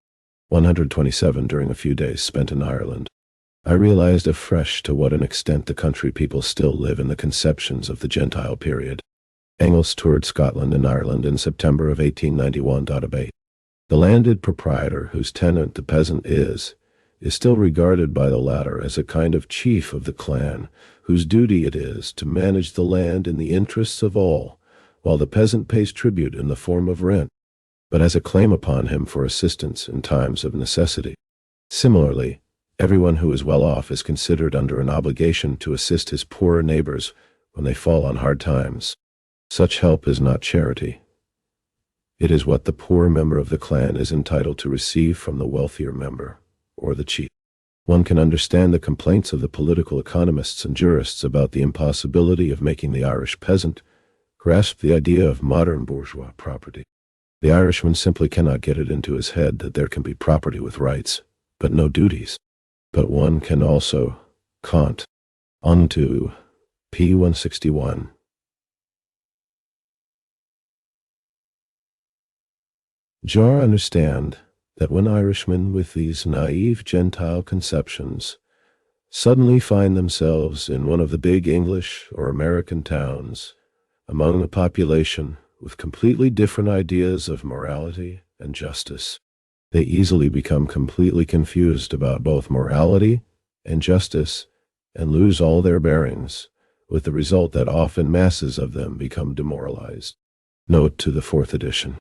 127 during a few days spent in Ireland. I realized afresh to what an extent the country people still live in the conceptions of the Gentile period. Engels toured Scotland and Ireland in September of 1891. The landed proprietor, whose tenant the peasant is still regarded by the latter as a kind of chief of the clan, whose duty it is to manage the land in the interests of all, while the peasant pays tribute in the form of rent, but has a claim upon him for assistance in times of necessity. Similarly, everyone who is well off is considered under an obligation to assist his poorer neighbors when they fall on hard times. Such help is not charity. It is what the poor member of the clan is entitled to receive from the wealthier member, or the chief. One can understand the complaints of the political economists and jurists about the impossibility of making the Irish peasant grasp the idea of modern bourgeois property. The Irishman simply cannot get it into his head that there can be property with rights, but no duties. But one can also Kant onto p. 161. Jar understand that when Irishmen with these naive Gentile conceptions suddenly find themselves in one of the big English or American towns, among the population with completely different ideas of morality and justice, they easily become completely confused about both morality and justice and lose all their bearings, with the result that often masses of them become demoralized. Note to the 4th edition.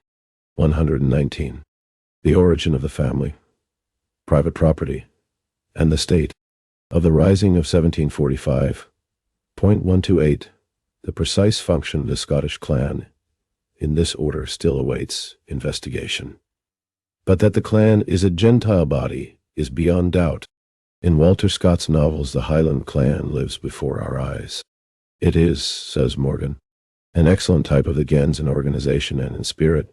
119. The origin of the family, private property, and the state. Of the rising of 1745. Point 128. The precise function of the Scottish clan in this order still awaits investigation. But that the clan is a Gentile body is beyond doubt. In Walter Scott's novels, the Highland clan lives before our eyes. It is, says Morgan, an excellent type of the Gens in organization and in spirit,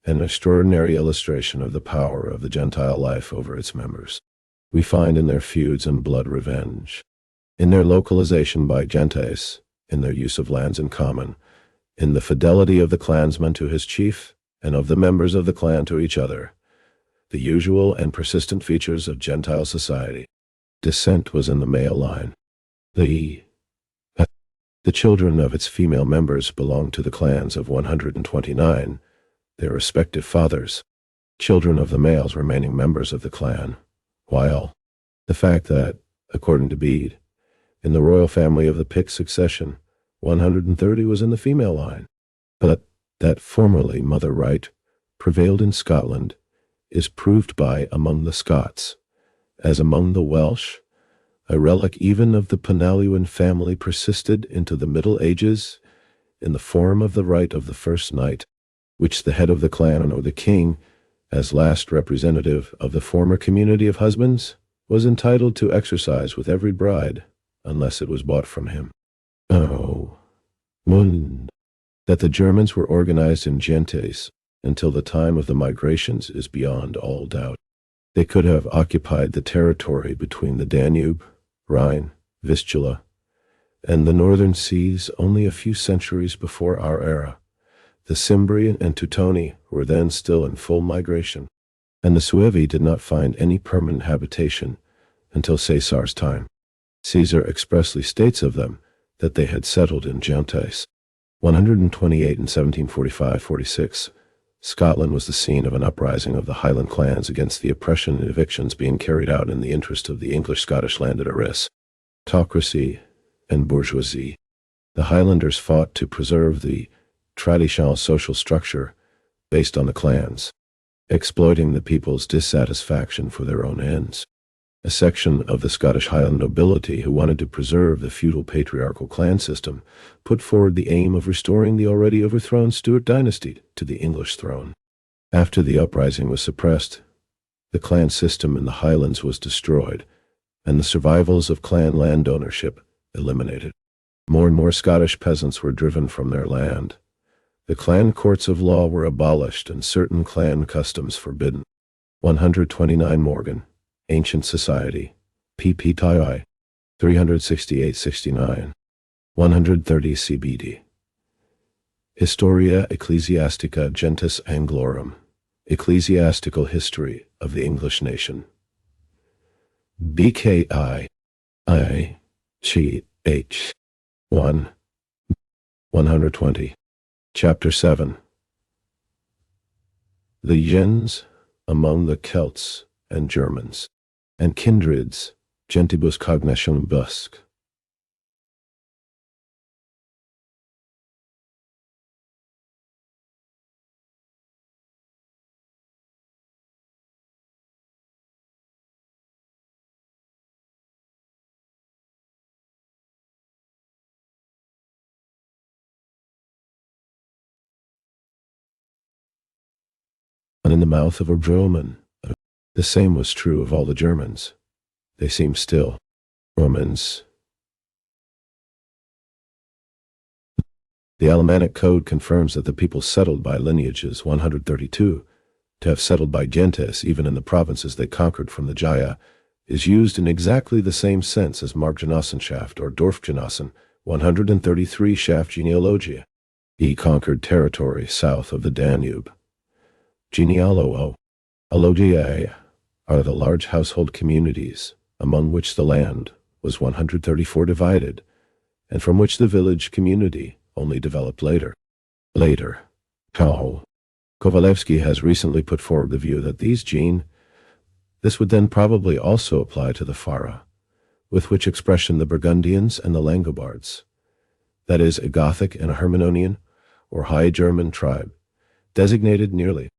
an extraordinary illustration of the power of the Gentile life over its members. We find in their feuds and blood revenge, in their localization by gentes, in their use of lands in common, in the fidelity of the clansman to his chief, and of the members of the clan to each other, the usual and persistent features of Gentile society. Descent was in the male line. The children of its female members belonged to the clans of 129, their respective fathers, children of the males remaining members of the clan, while the fact that, according to Bede, in the royal family of the Pict succession, 130 was in the female line, but that formerly mother right prevailed in Scotland is proved by among the Scots, as among the Welsh, A relic even of the Panaluan family persisted into the Middle Ages in the form of the right of the first night, which the head of the clan or the king, as last representative of the former community of husbands, was entitled to exercise with every bride, unless it was bought from him. Oh, Mund. That the Germans were organized in gentes until the time of the migrations is beyond all doubt. They could have occupied the territory between the Danube, Rhine, Vistula, and the northern seas only a few centuries before our era. The Cimbrian and Teutoni were then still in full migration, and the Suevi did not find any permanent habitation until Caesar's time. Caesar expressly states of them that they had settled in gentes. 128 in 1745-46, Scotland was the scene of an uprising of the Highland clans against the oppression and evictions being carried out in the interest of the English-Scottish landed aristocracy and bourgeoisie. The Highlanders fought to preserve the traditional social structure based on the clans, exploiting the people's dissatisfaction for their own ends. A section of the Scottish Highland nobility who wanted to preserve the feudal patriarchal clan system put forward the aim of restoring the already overthrown Stuart dynasty to the English throne. After the uprising was suppressed, the clan system in the Highlands was destroyed, and the survivals of clan land ownership eliminated. More and more Scottish peasants were driven from their land. The clan courts of law were abolished and certain clan customs forbidden. 129 Morgan, Ancient Society, pp. Ti. 368-69. 130 CBD. Historia Ecclesiastica Gentis Anglorum, Ecclesiastical History of the English Nation. BKI IGH 1 120. Chapter 7. The gens among the Celts and Germans, and kindreds, gentibus cognationibus. In the mouth of a Roman. The same was true of all the Germans. They seemed still Romans. The Alemannic Code confirms that the people settled by lineages 132, to have settled by gentes even in the provinces they conquered from the Jaya, is used in exactly the same sense as Markgenossenschaft or Dorfgenossen 133 Schaft Genealogia. He conquered territory south of the Danube. Genealogiae are the large household communities among which the land was 134 divided, and from which the village community only developed later. Kovalevsky has recently put forward the view that this would then probably also apply to the Fara, with which expression the Burgundians and the Langobards, that is, a Gothic and a Hermanonian or High German tribe, designated nearly,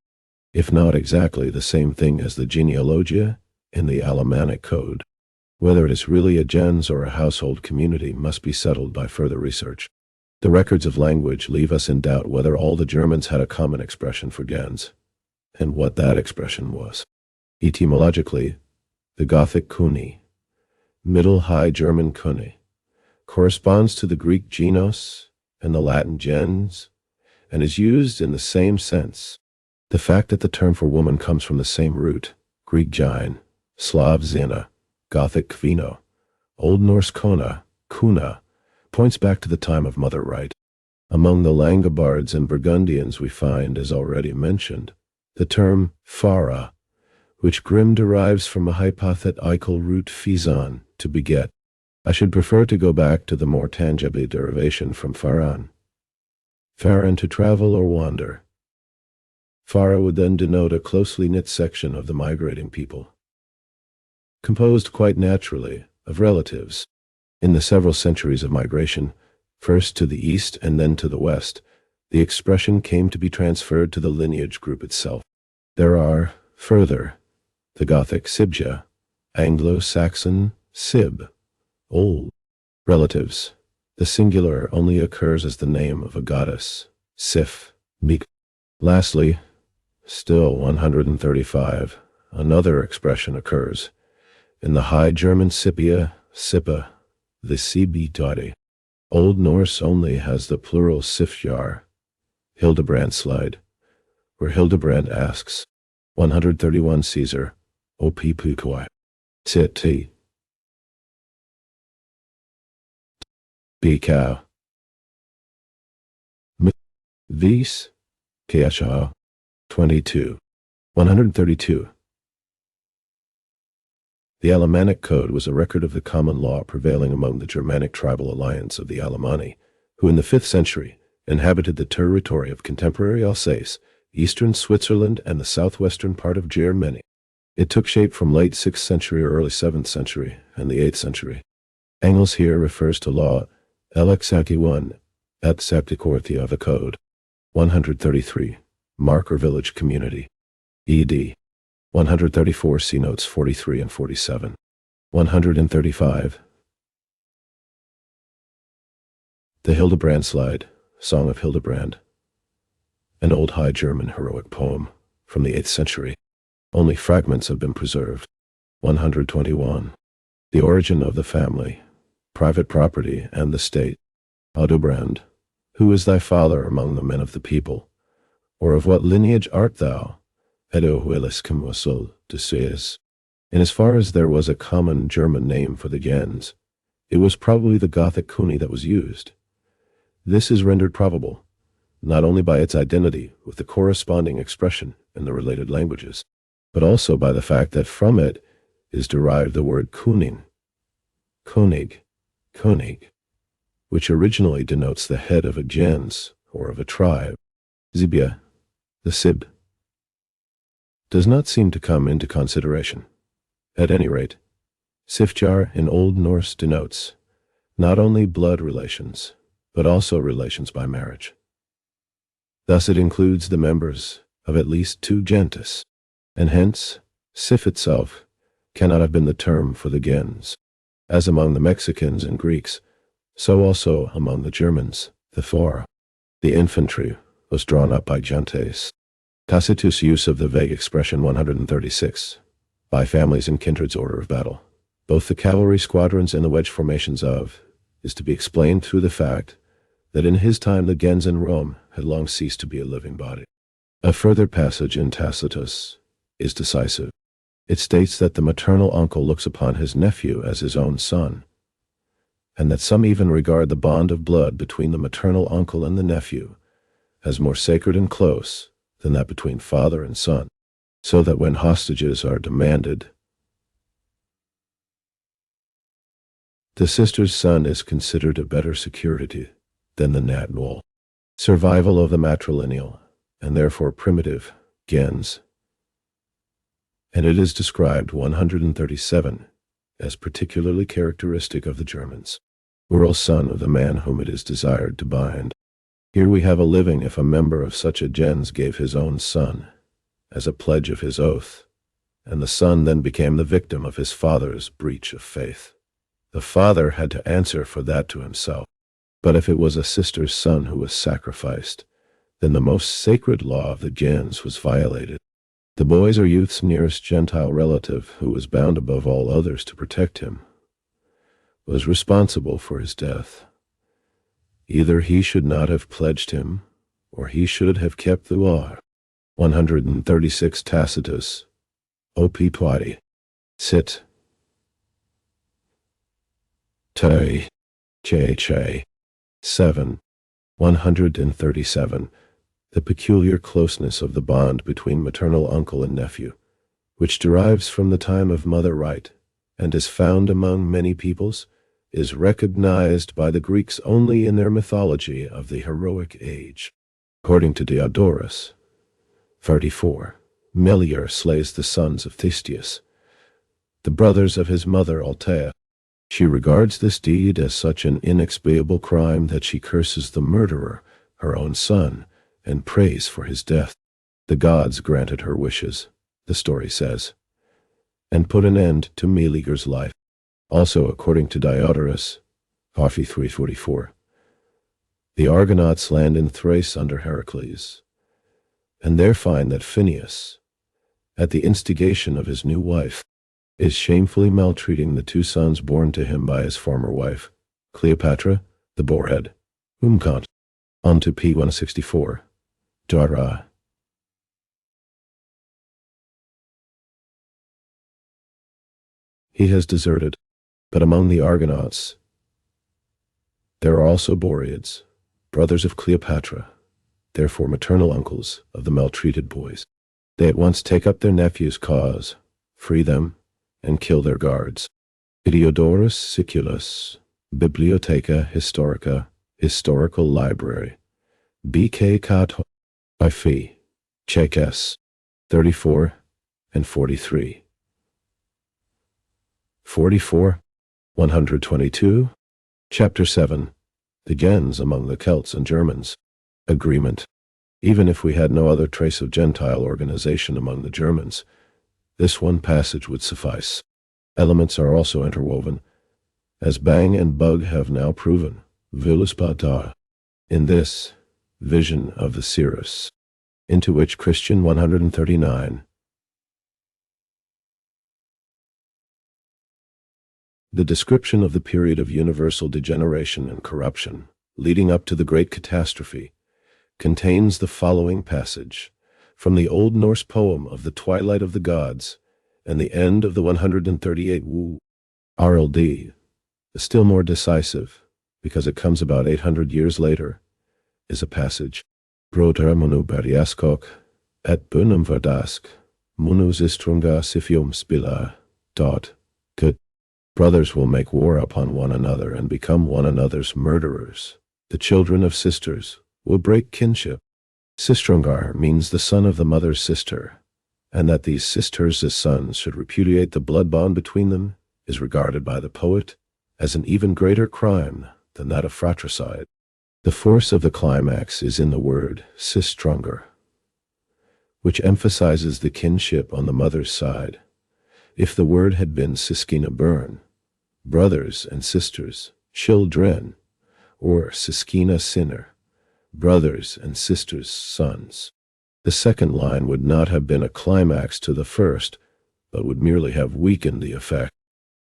if not exactly, the same thing as the genealogia in the Alemannic Code. Whether it is really a gens or a household community must be settled by further research. The records of language leave us in doubt whether all the Germans had a common expression for gens, and what that expression was. Etymologically, the Gothic kuni, Middle High German kune, corresponds to the Greek genos and the Latin gens, and is used in the same sense. The fact that the term for woman comes from the same root, Greek gyn, Slav zina, Gothic kvino, Old Norse kona, kuna, points back to the time of mother right. Among the Langobards and Burgundians we find, as already mentioned, the term fara, which Grimm derives from a hypothetical root fizan, to beget. I should prefer to go back to the more tangible derivation from faran. Faran, to travel or wander. Fara would then denote a closely knit section of the migrating people, composed quite naturally of relatives. In the several centuries of migration, first to the east and then to the west, the expression came to be transferred to the lineage group itself. There are, further, the Gothic Sibja, Anglo-Saxon Sib, Old. Relatives. The singular only occurs as the name of a goddess. Sif. Meek. Lastly, still 135, another expression occurs. In the High German Sipia, Sippa, the Sibitari. Old Norse only has the plural Sifjar. Hildebrand slide, where Hildebrand asks, 131 Caesar, O Pukoi. T. B cow. Vis. Kha. 22. 132. The Alemannic Code was a record of the common law prevailing among the Germanic tribal alliance of the Alemanni, who in the 5th century inhabited the territory of contemporary Alsace, eastern Switzerland, and the southwestern part of Germany. It took shape from late 6th century or early 7th century and the 8th century. Engels here refers to law L1 et Septicorthia of the Code. 133. Mark or village community. ed. 134 see notes 43 and 47. 135. The Hildebrand Slide, Song of Hildebrand. An old High German heroic poem from the 8th century. Only fragments have been preserved. 121. The origin of the family, private property, and the state. Hildebrand, who is thy father among the men of the people? Or of what lineage art thou? Edo huelis camusul deseas. In as far as there was a common German name for the gens, it was probably the Gothic Kuni that was used. This is rendered probable, not only by its identity with the corresponding expression in the related languages, but also by the fact that from it is derived the word kunin, König, which originally denotes the head of a gens or of a tribe. Zibia, the Sib, does not seem to come into consideration. At any rate, Sifjar in Old Norse denotes not only blood relations, but also relations by marriage. Thus it includes the members of at least 2 gentes, and hence, Sif itself cannot have been the term for the gens. As among the Mexicans and Greeks, so also among the Germans, the Thor, the infantry, was drawn up by gentes. Tacitus' use of the vague expression 136, by families in kindred's order of battle, both the cavalry squadrons and the wedge formations of, is to be explained through the fact that in his time the gens in Rome had long ceased to be a living body. A further passage in Tacitus is decisive. It states that the maternal uncle looks upon his nephew as his own son, and that some even regard the bond of blood between the maternal uncle and the nephew as more sacred and close than that between father and son, so that when hostages are demanded, the sister's son is considered a better security than the natural survival of the matrilineal, and therefore primitive, gens. And it is described 137 as particularly characteristic of the Germans, rural son of the man whom it is desired to bind. Here we have a living if a member of such a gens gave his own son as a pledge of his oath, and the son then became the victim of his father's breach of faith. The father had to answer for that to himself. But if it was a sister's son who was sacrificed, then the most sacred law of the gens was violated. The boy's or youth's nearest Gentile relative, who was bound above all others to protect him, was responsible for his death. Either he should not have pledged him, or he should have kept the law. 136 Tacitus, op. 20. Sit. Te. Che. 7. 137. The peculiar closeness of the bond between maternal uncle and nephew, which derives from the time of mother right, and is found among many peoples, is recognized by the Greeks only in their mythology of the heroic age. According to Diodorus, 34, Melior slays the sons of Thestius, the brothers of his mother Altea. She regards this deed as such an inexpiable crime that she curses the murderer, her own son, and prays for his death. The gods granted her wishes, the story says, and put an end to Meleager's life. Also, according to Diodorus, Coffee 344, the Argonauts land in Thrace under Heracles, and there find that Phineus, at the instigation of his new wife, is shamefully maltreating the two sons born to him by his former wife, Cleopatra, the boarhead, Umkant. On to P164. Dara. He has deserted, but among the Argonauts there are also Boreads, brothers of Cleopatra, therefore maternal uncles of the maltreated boys. They at once take up their nephew's cause, free them, and kill their guards. Heliodorus Siculus, Bibliotheca Historica, Historical Library, BK Cato, by Fee, Check S, 34 and 43. 44, 122, Chapter 7, The Gens among the Celts and Germans. Agreement. Even if we had no other trace of Gentile organization among the Germans, this one passage would suffice. Elements are also interwoven, as Bang and Bug have now proven, Völuspa, in this vision of the Cirrus, into which Christian 139. The description of the period of universal degeneration and corruption, leading up to the great catastrophe, contains the following passage from the Old Norse poem of the Twilight of the Gods and the end of the 138 Wu. RLD, still more decisive, because it comes about 800 years later, is a passage. Broder munu beriaskok, et bunum verdask, munus istrunga sifium spila, good. Brothers will make war upon one another and become one another's murderers. The children of sisters will break kinship. Sistrungar means the son of the mother's sister, and that these sisters' sons should repudiate the blood bond between them is regarded by the poet as an even greater crime than that of fratricide. The force of the climax is in the word sistrungar, which emphasizes the kinship on the mother's side. If the word had been siskina burn, brothers and sisters, children, or siskina sinner, brothers and sisters' sons, the second line would not have been a climax to the first, but would merely have weakened the effect.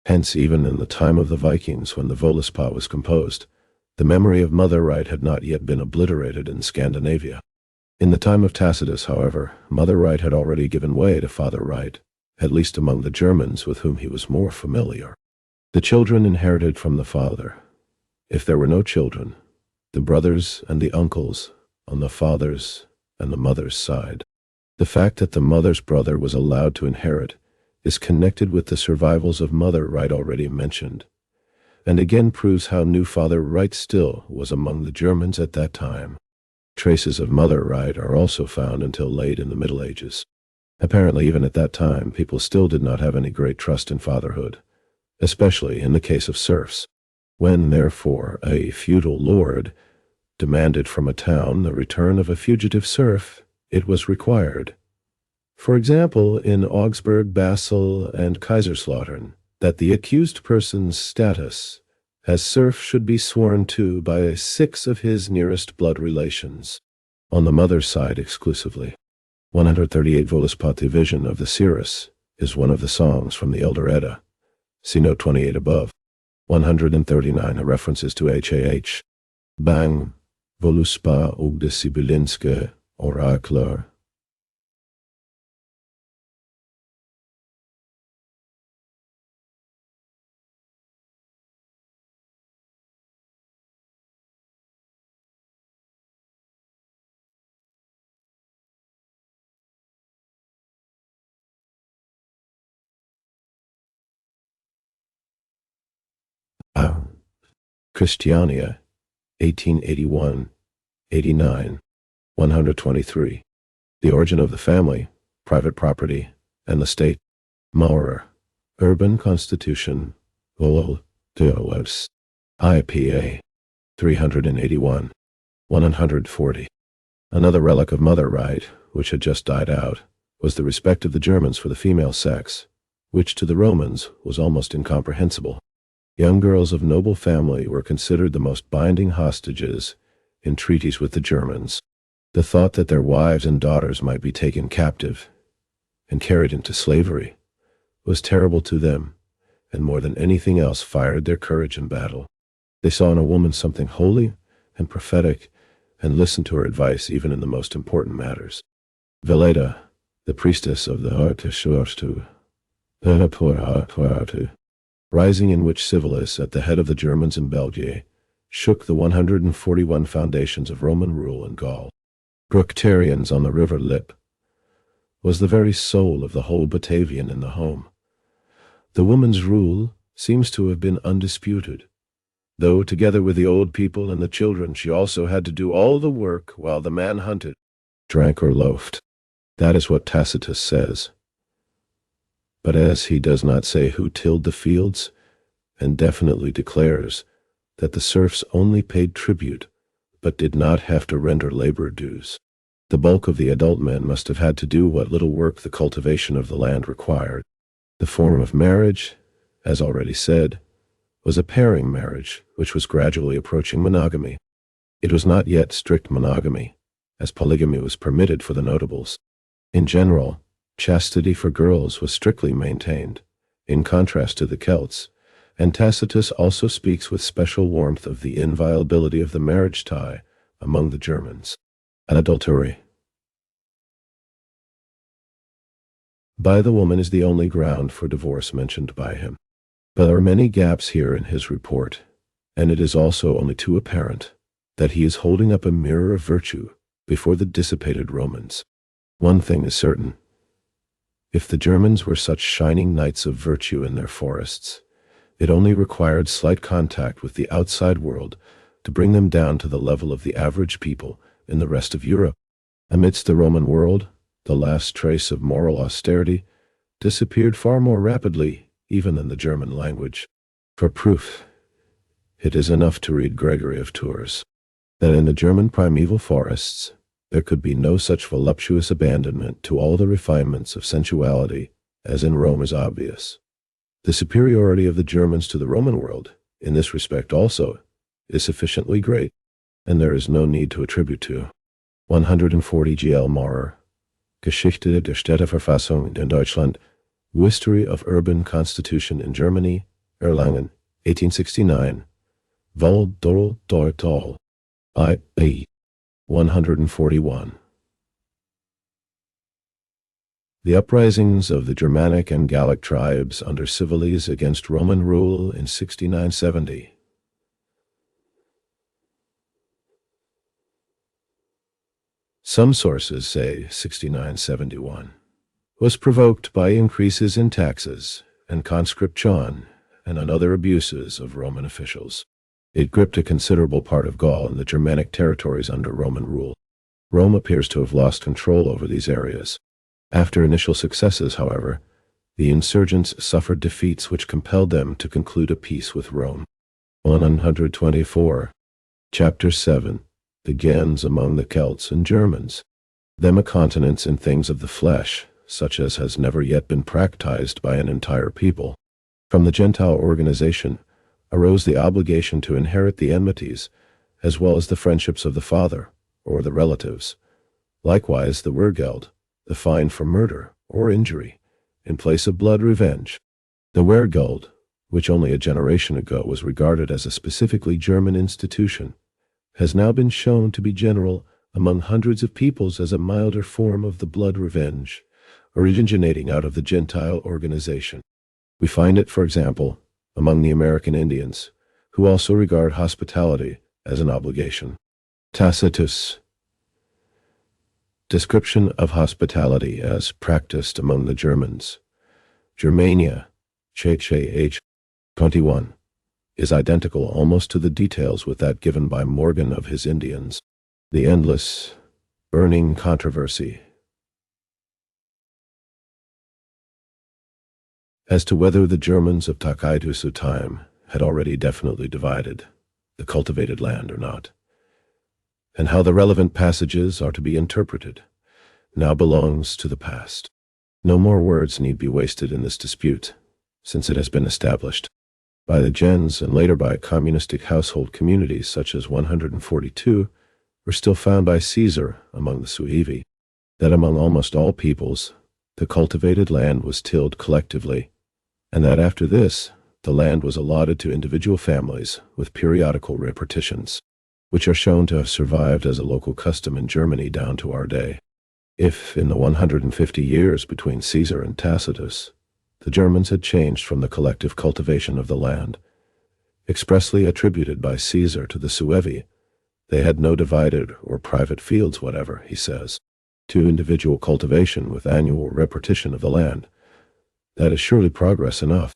Hence, even in the time of the Vikings, when the Völuspa was composed, the memory of mother right had not yet been obliterated in Scandinavia. In the time of Tacitus, however, mother right had already given way to father right, at least among the Germans with whom he was more familiar. The children inherited from the father. If there were no children, the brothers and the uncles on the father's and the mother's side. The fact that the mother's brother was allowed to inherit is connected with the survivals of mother right already mentioned, and again proves how new father right still was among the Germans at that time. Traces of mother right are also found until late in the Middle Ages. Apparently, even at that time, people still did not have any great trust in fatherhood, especially in the case of serfs. When, therefore, a feudal lord demanded from a town the return of a fugitive serf, it was required, for example, in Augsburg, Basel, and Kaiserslautern, that the accused person's status as serf should be sworn to by 6 of his nearest blood relations, on the mother's side exclusively. 138 Völuspá vision of the Cirrus is one of the songs from the Elder Edda. See note 28 above. 139 are references to H.A.H. Bang, Völuspá og de Sibyllinske orakler. Christiania, 1881, 89, 123. The origin of the family, private property, and the state. Maurer, Urban Constitution, Vol. Theos, IPA, 381, 140. Another relic of mother right, which had just died out, was the respect of the Germans for the female sex, which to the Romans was almost incomprehensible. Young girls of noble family were considered the most binding hostages in treaties with the Germans. The thought that their wives and daughters might be taken captive and carried into slavery was terrible to them, and more than anything else fired their courage in battle. They saw in a woman something holy and prophetic, and listened to her advice even in the most important matters. Veleda, the priestess of the rising in which Civilis, at the head of the Germans in Belgium, shook the 141 foundations of Roman rule in Gaul. Bructarians on the river Lip was the very soul of the whole Batavian in the home. The woman's rule seems to have been undisputed, though together with the old people and the children she also had to do all the work while the man hunted, drank or loafed. That is what Tacitus says. But as he does not say who tilled the fields, and definitely declares that the serfs only paid tribute, but did not have to render labor dues, the bulk of the adult men must have had to do what little work the cultivation of the land required. The form of marriage, as already said, was a pairing marriage, which was gradually approaching monogamy. It was not yet strict monogamy, as polygamy was permitted for the notables. In general, chastity for girls was strictly maintained, in contrast to the Celts, and Tacitus also speaks with special warmth of the inviolability of the marriage tie among the Germans. Adultery by the woman is the only ground for divorce mentioned by him. But there are many gaps here in his report, and it is also only too apparent that he is holding up a mirror of virtue before the dissipated Romans. One thing is certain. If the Germans were such shining knights of virtue in their forests, it only required slight contact with the outside world to bring them down to the level of the average people in the rest of Europe. Amidst the Roman world, the last trace of moral austerity disappeared far more rapidly even than the German language. For proof, it is enough to read Gregory of Tours, that in the German primeval forests there could be no such voluptuous abandonment to all the refinements of sensuality as in Rome is obvious. The superiority of the Germans to the Roman world, in this respect also, is sufficiently great, and there is no need to attribute to 140 G.L. Maurer, Geschichte der Städteverfassung in Deutschland, History of Urban Constitution in Germany, Erlangen, 1869, Vol. Dortol, I.A. 141. The uprisings of the Germanic and Gallic tribes under Civilis against Roman rule in 6970. Some sources say 6971. Was provoked by increases in taxes and conscription and on other abuses of Roman officials. It gripped a considerable part of Gaul and the Germanic territories under Roman rule. Rome appears to have lost control over these areas. After initial successes, however, the insurgents suffered defeats which compelled them to conclude a peace with Rome. 124. Chapter 7. The Gens among the Celts and Germans. Them a continence in things of the flesh, such as has never yet been practiced by an entire people. From the Gentile organization arose the obligation to inherit the enmities, as well as the friendships of the father, or the relatives. Likewise the Wehrgeld, the fine for murder or injury, in place of blood revenge. The Wehrgeld, which only a generation ago was regarded as a specifically German institution, has now been shown to be general among hundreds of peoples as a milder form of the blood revenge, originating out of the Gentile organization. We find it, for example, among the American Indians, who also regard hospitality as an obligation. Tacitus. Description of hospitality as practiced among the Germans. Germania, ch. 21, is identical almost to the details with that given by Morgan of his Indians. The endless, burning controversy as to whether the Germans of Tacitus' time had already definitely divided the cultivated land or not, and how the relevant passages are to be interpreted, now belongs to the past. No more words need be wasted in this dispute, since it has been established by the gens and later by communistic household communities such as 142 were still found by Caesar among the Suevi, that among almost all peoples, the cultivated land was tilled collectively, and that after this, the land was allotted to individual families with periodical repartitions, which are shown to have survived as a local custom in Germany down to our day. If, in the 150 years between Caesar and Tacitus, the Germans had changed from the collective cultivation of the land, expressly attributed by Caesar to the Suevi, they had no divided or private fields whatever, he says, to individual cultivation with annual repartition of the land. That is surely progress enough.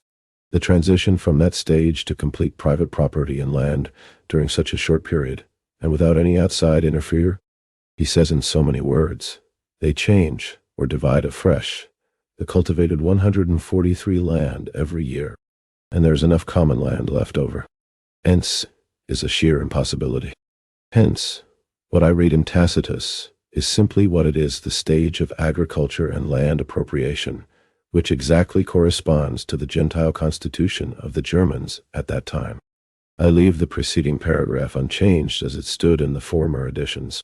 The transition from that stage to complete private property in land during such a short period, and without any outside interfere, he says in so many words, they change or divide afresh the cultivated 143 land every year, and there's enough common land left over. Hence is a sheer impossibility. Hence, what I read in Tacitus is simply what it is, the stage of agriculture and land appropriation, which exactly corresponds to the Gentile constitution of the Germans at that time. I leave the preceding paragraph unchanged as it stood in the former editions.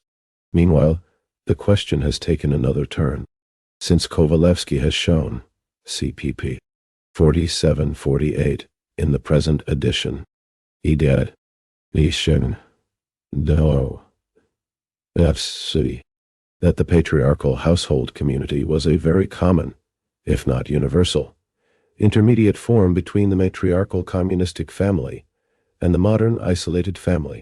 Meanwhile, the question has taken another turn, since Kovalevsky has shown, CPP 4748, in the present edition, Idiot, Lischen, Do, FC, that the patriarchal household community was a very common, if not universal, intermediate form between the matriarchal communistic family and the modern isolated family.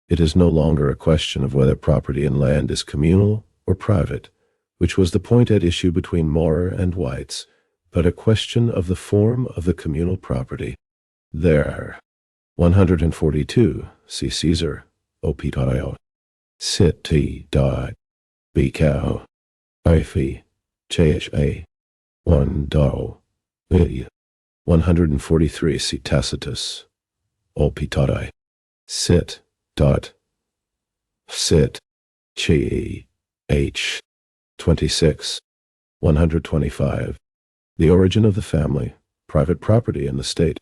It is no longer a question of whether property in land is communal or private, which was the point at issue between Maurer and Weitz, but a question of the form of the communal property. There. 142, see Caesar, Opitio, City, Die, Bikau, Ifi, Cha, 1 Do, 143, see Tacitus, Opitati, Sit, Dot, Sit, Chi, H, 26, 125. The origin of the family, private property in the state,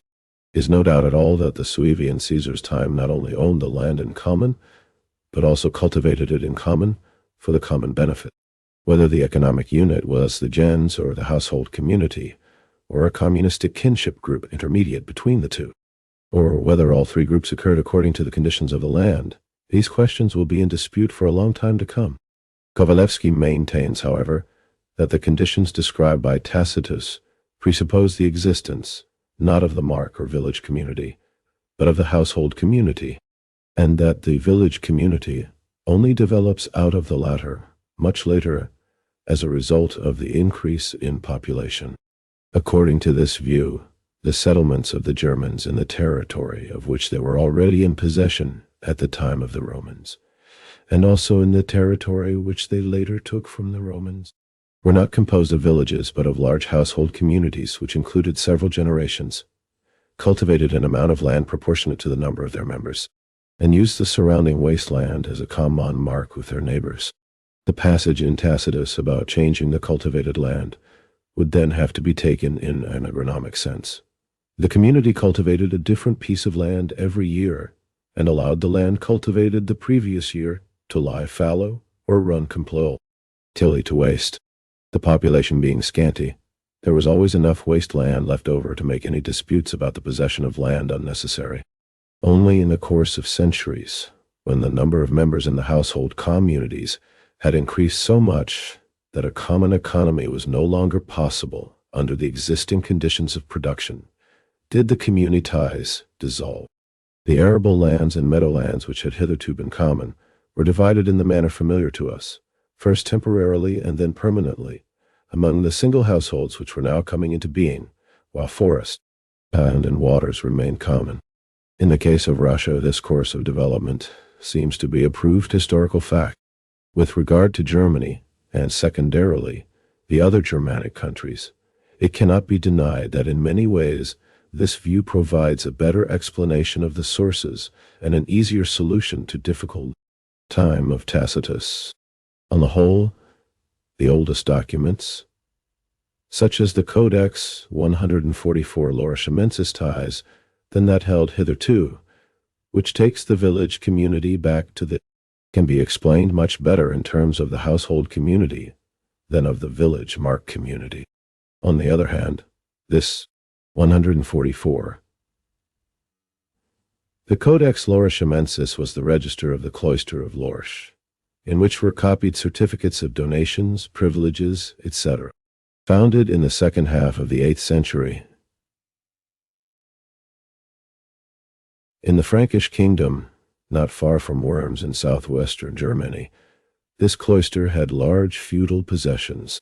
is no doubt at all that the Suevi in Caesar's time not only owned the land in common, but also cultivated it in common for the common benefit. Whether the economic unit was the gens or the household community, or a communistic kinship group intermediate between the two, or whether all three groups occurred according to the conditions of the land, these questions will be in dispute for a long time to come. Kovalevsky maintains, however, that the conditions described by Tacitus presuppose the existence not of the mark or village community, but of the household community, and that the village community only develops out of the latter much later as a result of the increase in population. According to this view, the settlements of the Germans in the territory of which they were already in possession at the time of the Romans, and also in the territory which they later took from the Romans, were not composed of villages but of large household communities which included several generations, cultivated an amount of land proportionate to the number of their members, and used the surrounding wasteland as a common mark with their neighbors. The passage in Tacitus about changing the cultivated land would then have to be taken in an agronomic sense. The community cultivated a different piece of land every year and allowed the land cultivated the previous year to lie fallow or run complete, tilly to waste. The population being scanty, there was always enough waste land left over to make any disputes about the possession of land unnecessary. Only in the course of centuries, when the number of members in the household communities had increased so much that a common economy was no longer possible under the existing conditions of production, did the community ties dissolve. The arable lands and meadowlands which had hitherto been common were divided in the manner familiar to us, first temporarily and then permanently, among the single households which were now coming into being, while forest, land, and waters remained common. In the case of Russia, this course of development seems to be a proved historical fact. With regard to Germany, and secondarily, the other Germanic countries, it cannot be denied that in many ways this view provides a better explanation of the sources and an easier solution to difficult time of Tacitus. On the whole, the oldest documents, such as the Codex 144 Lorishamensis ties, than that held hitherto, which takes the village community back to the can be explained much better in terms of the household community than of the village mark community. On the other hand, this 144. The Codex Lorishamensis was the register of the cloister of Lorsch, in which were copied certificates of donations, privileges, etc. Founded in the second half of the 8th century. In the Frankish kingdom, not far from Worms in southwestern Germany, this cloister had large feudal possessions.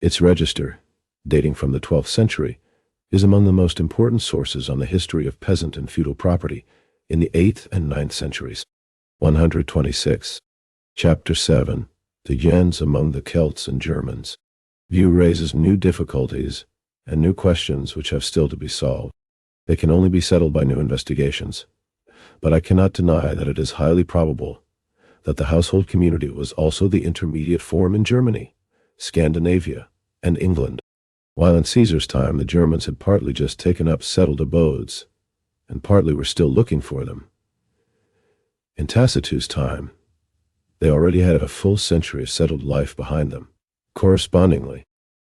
Its register, dating from the 12th century, is among the most important sources on the history of peasant and feudal property in the 8th and 9th centuries. 126. Chapter 7. The gens among the Celts and Germans. View raises new difficulties and new questions which have still to be solved. They can only be settled by new investigations. But I cannot deny that it is highly probable that the household community was also the intermediate form in Germany, Scandinavia, and England. While in Caesar's time the Germans had partly just taken up settled abodes, and partly were still looking for them. In Tacitus's time, they already had a full century of settled life behind them. Correspondingly,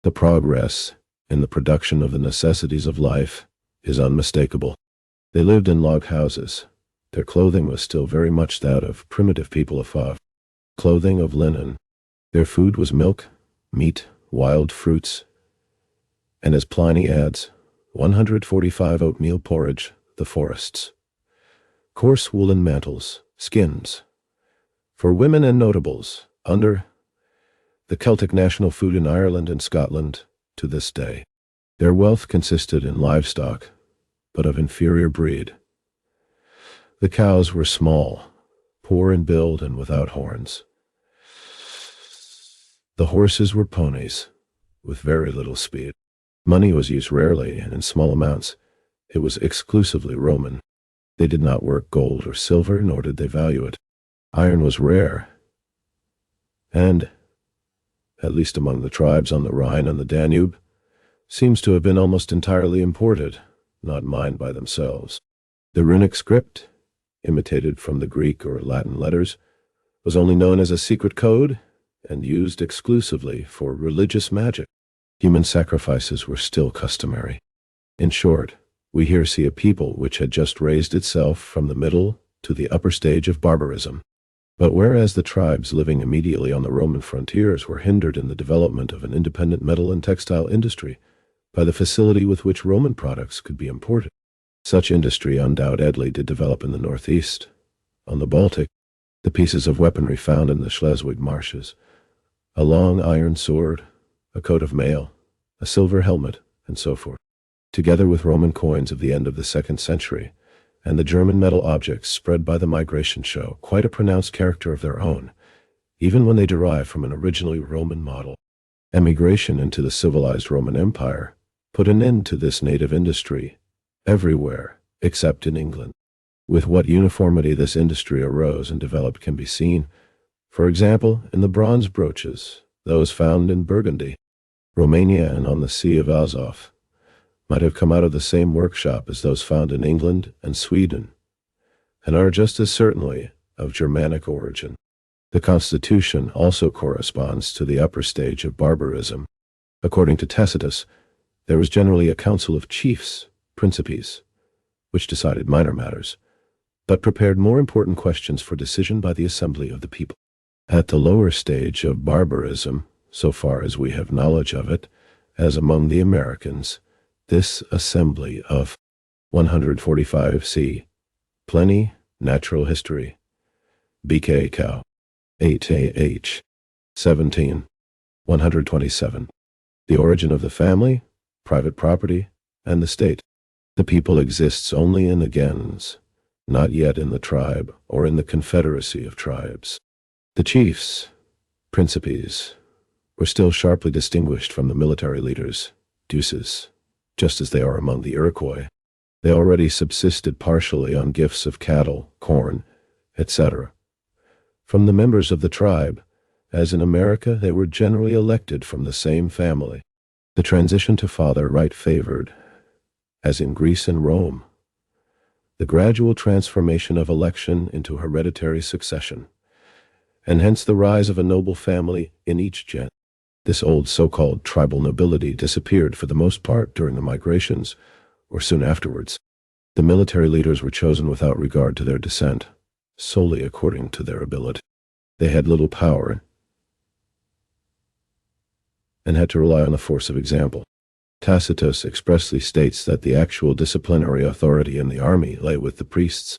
the progress in the production of the necessities of life is unmistakable. They lived in log houses. Their clothing was still very much that of primitive people of Fav, clothing of linen. Their food was milk, meat, wild fruits, and as Pliny adds, 145 oatmeal porridge, the forests. Coarse woolen mantles, skins. For women and notables, under the Celtic national food in Ireland and Scotland to this day. Their wealth consisted in livestock, but of inferior breed. The cows were small, poor in build and without horns. The horses were ponies, with very little speed. Money was used rarely and in small amounts. It was exclusively Roman. They did not work gold or silver, nor did they value it. Iron was rare, and, at least among the tribes on the Rhine and the Danube, seems to have been almost entirely imported, not mined by themselves. The runic script, imitated from the Greek or Latin letters, was only known as a secret code and used exclusively for religious magic. Human sacrifices were still customary. In short, we here see a people which had just raised itself from the middle to the upper stage of barbarism. But whereas the tribes living immediately on the Roman frontiers were hindered in the development of an independent metal and textile industry by the facility with which Roman products could be imported, such industry undoubtedly did develop in the northeast. On the Baltic, the pieces of weaponry found in the Schleswig marshes, a long iron sword, a coat of mail, a silver helmet, and so forth, together with Roman coins of the end of the 2nd century, and the German metal objects spread by the migration show quite a pronounced character of their own, even when they derive from an originally Roman model. Emigration into the civilized Roman Empire put an end to this native industry everywhere except in England. With what uniformity this industry arose and developed can be seen, for example, in the bronze brooches, those found in Burgundy, Romania, and on the Sea of Azov, might have come out of the same workshop as those found in England and Sweden, and are just as certainly of Germanic origin. The Constitution also corresponds to the upper stage of barbarism. According to Tacitus, there was generally a council of chiefs, principes, which decided minor matters, but prepared more important questions for decision by the assembly of the people. At the lower stage of barbarism, so far as we have knowledge of it, as among the Americans, this assembly of 145 c. Pliny, Natural History, BK Cow, 8 17, 127. The origin of the family, private property, and the state. The people exists only in the gens, not yet in the tribe or in the confederacy of tribes. The chiefs, principes, were still sharply distinguished from the military leaders, duces, just as they are among the Iroquois. They already subsisted partially on gifts of cattle, corn, etc. From the members of the tribe, as in America they were generally elected from the same family. The transition to father right favored, as in Greece and Rome, the gradual transformation of election into hereditary succession, and hence the rise of a noble family in each gen. This old so-called tribal nobility disappeared for the most part during the migrations, or soon afterwards. The military leaders were chosen without regard to their descent, solely according to their ability. They had little power and had to rely on the force of example. Tacitus expressly states that the actual disciplinary authority in the army lay with the priests.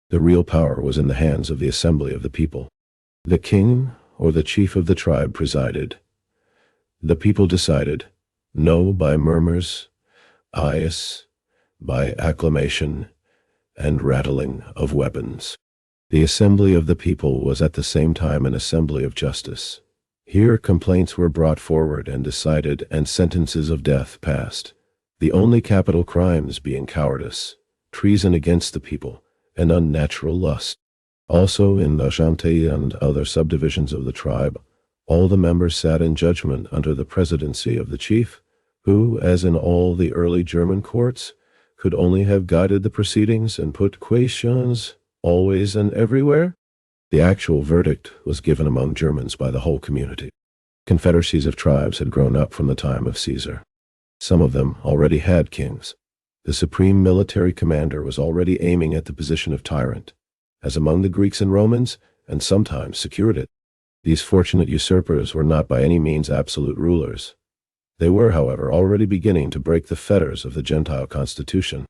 The real power was in the hands of the assembly of the people. The king or the chief of the tribe presided. The people decided, no by murmurs, ayes, by acclamation, and rattling of weapons. The assembly of the people was at the same time an assembly of justice. Here complaints were brought forward and decided, and sentences of death passed, the only capital crimes being cowardice, treason against the people, and unnatural lust. Also in the Gentay and other subdivisions of the tribe, all the members sat in judgment under the presidency of the chief, who, as in all the early German courts, could only have guided the proceedings and put questions always and everywhere. The actual verdict was given among Germans by the whole community. Confederacies of tribes had grown up from the time of Caesar. Some of them already had kings. The supreme military commander was already aiming at the position of tyrant, as among the Greeks and Romans, and sometimes secured it. These fortunate usurpers were not by any means absolute rulers. They were, however, already beginning to break the fetters of the Gentile constitution.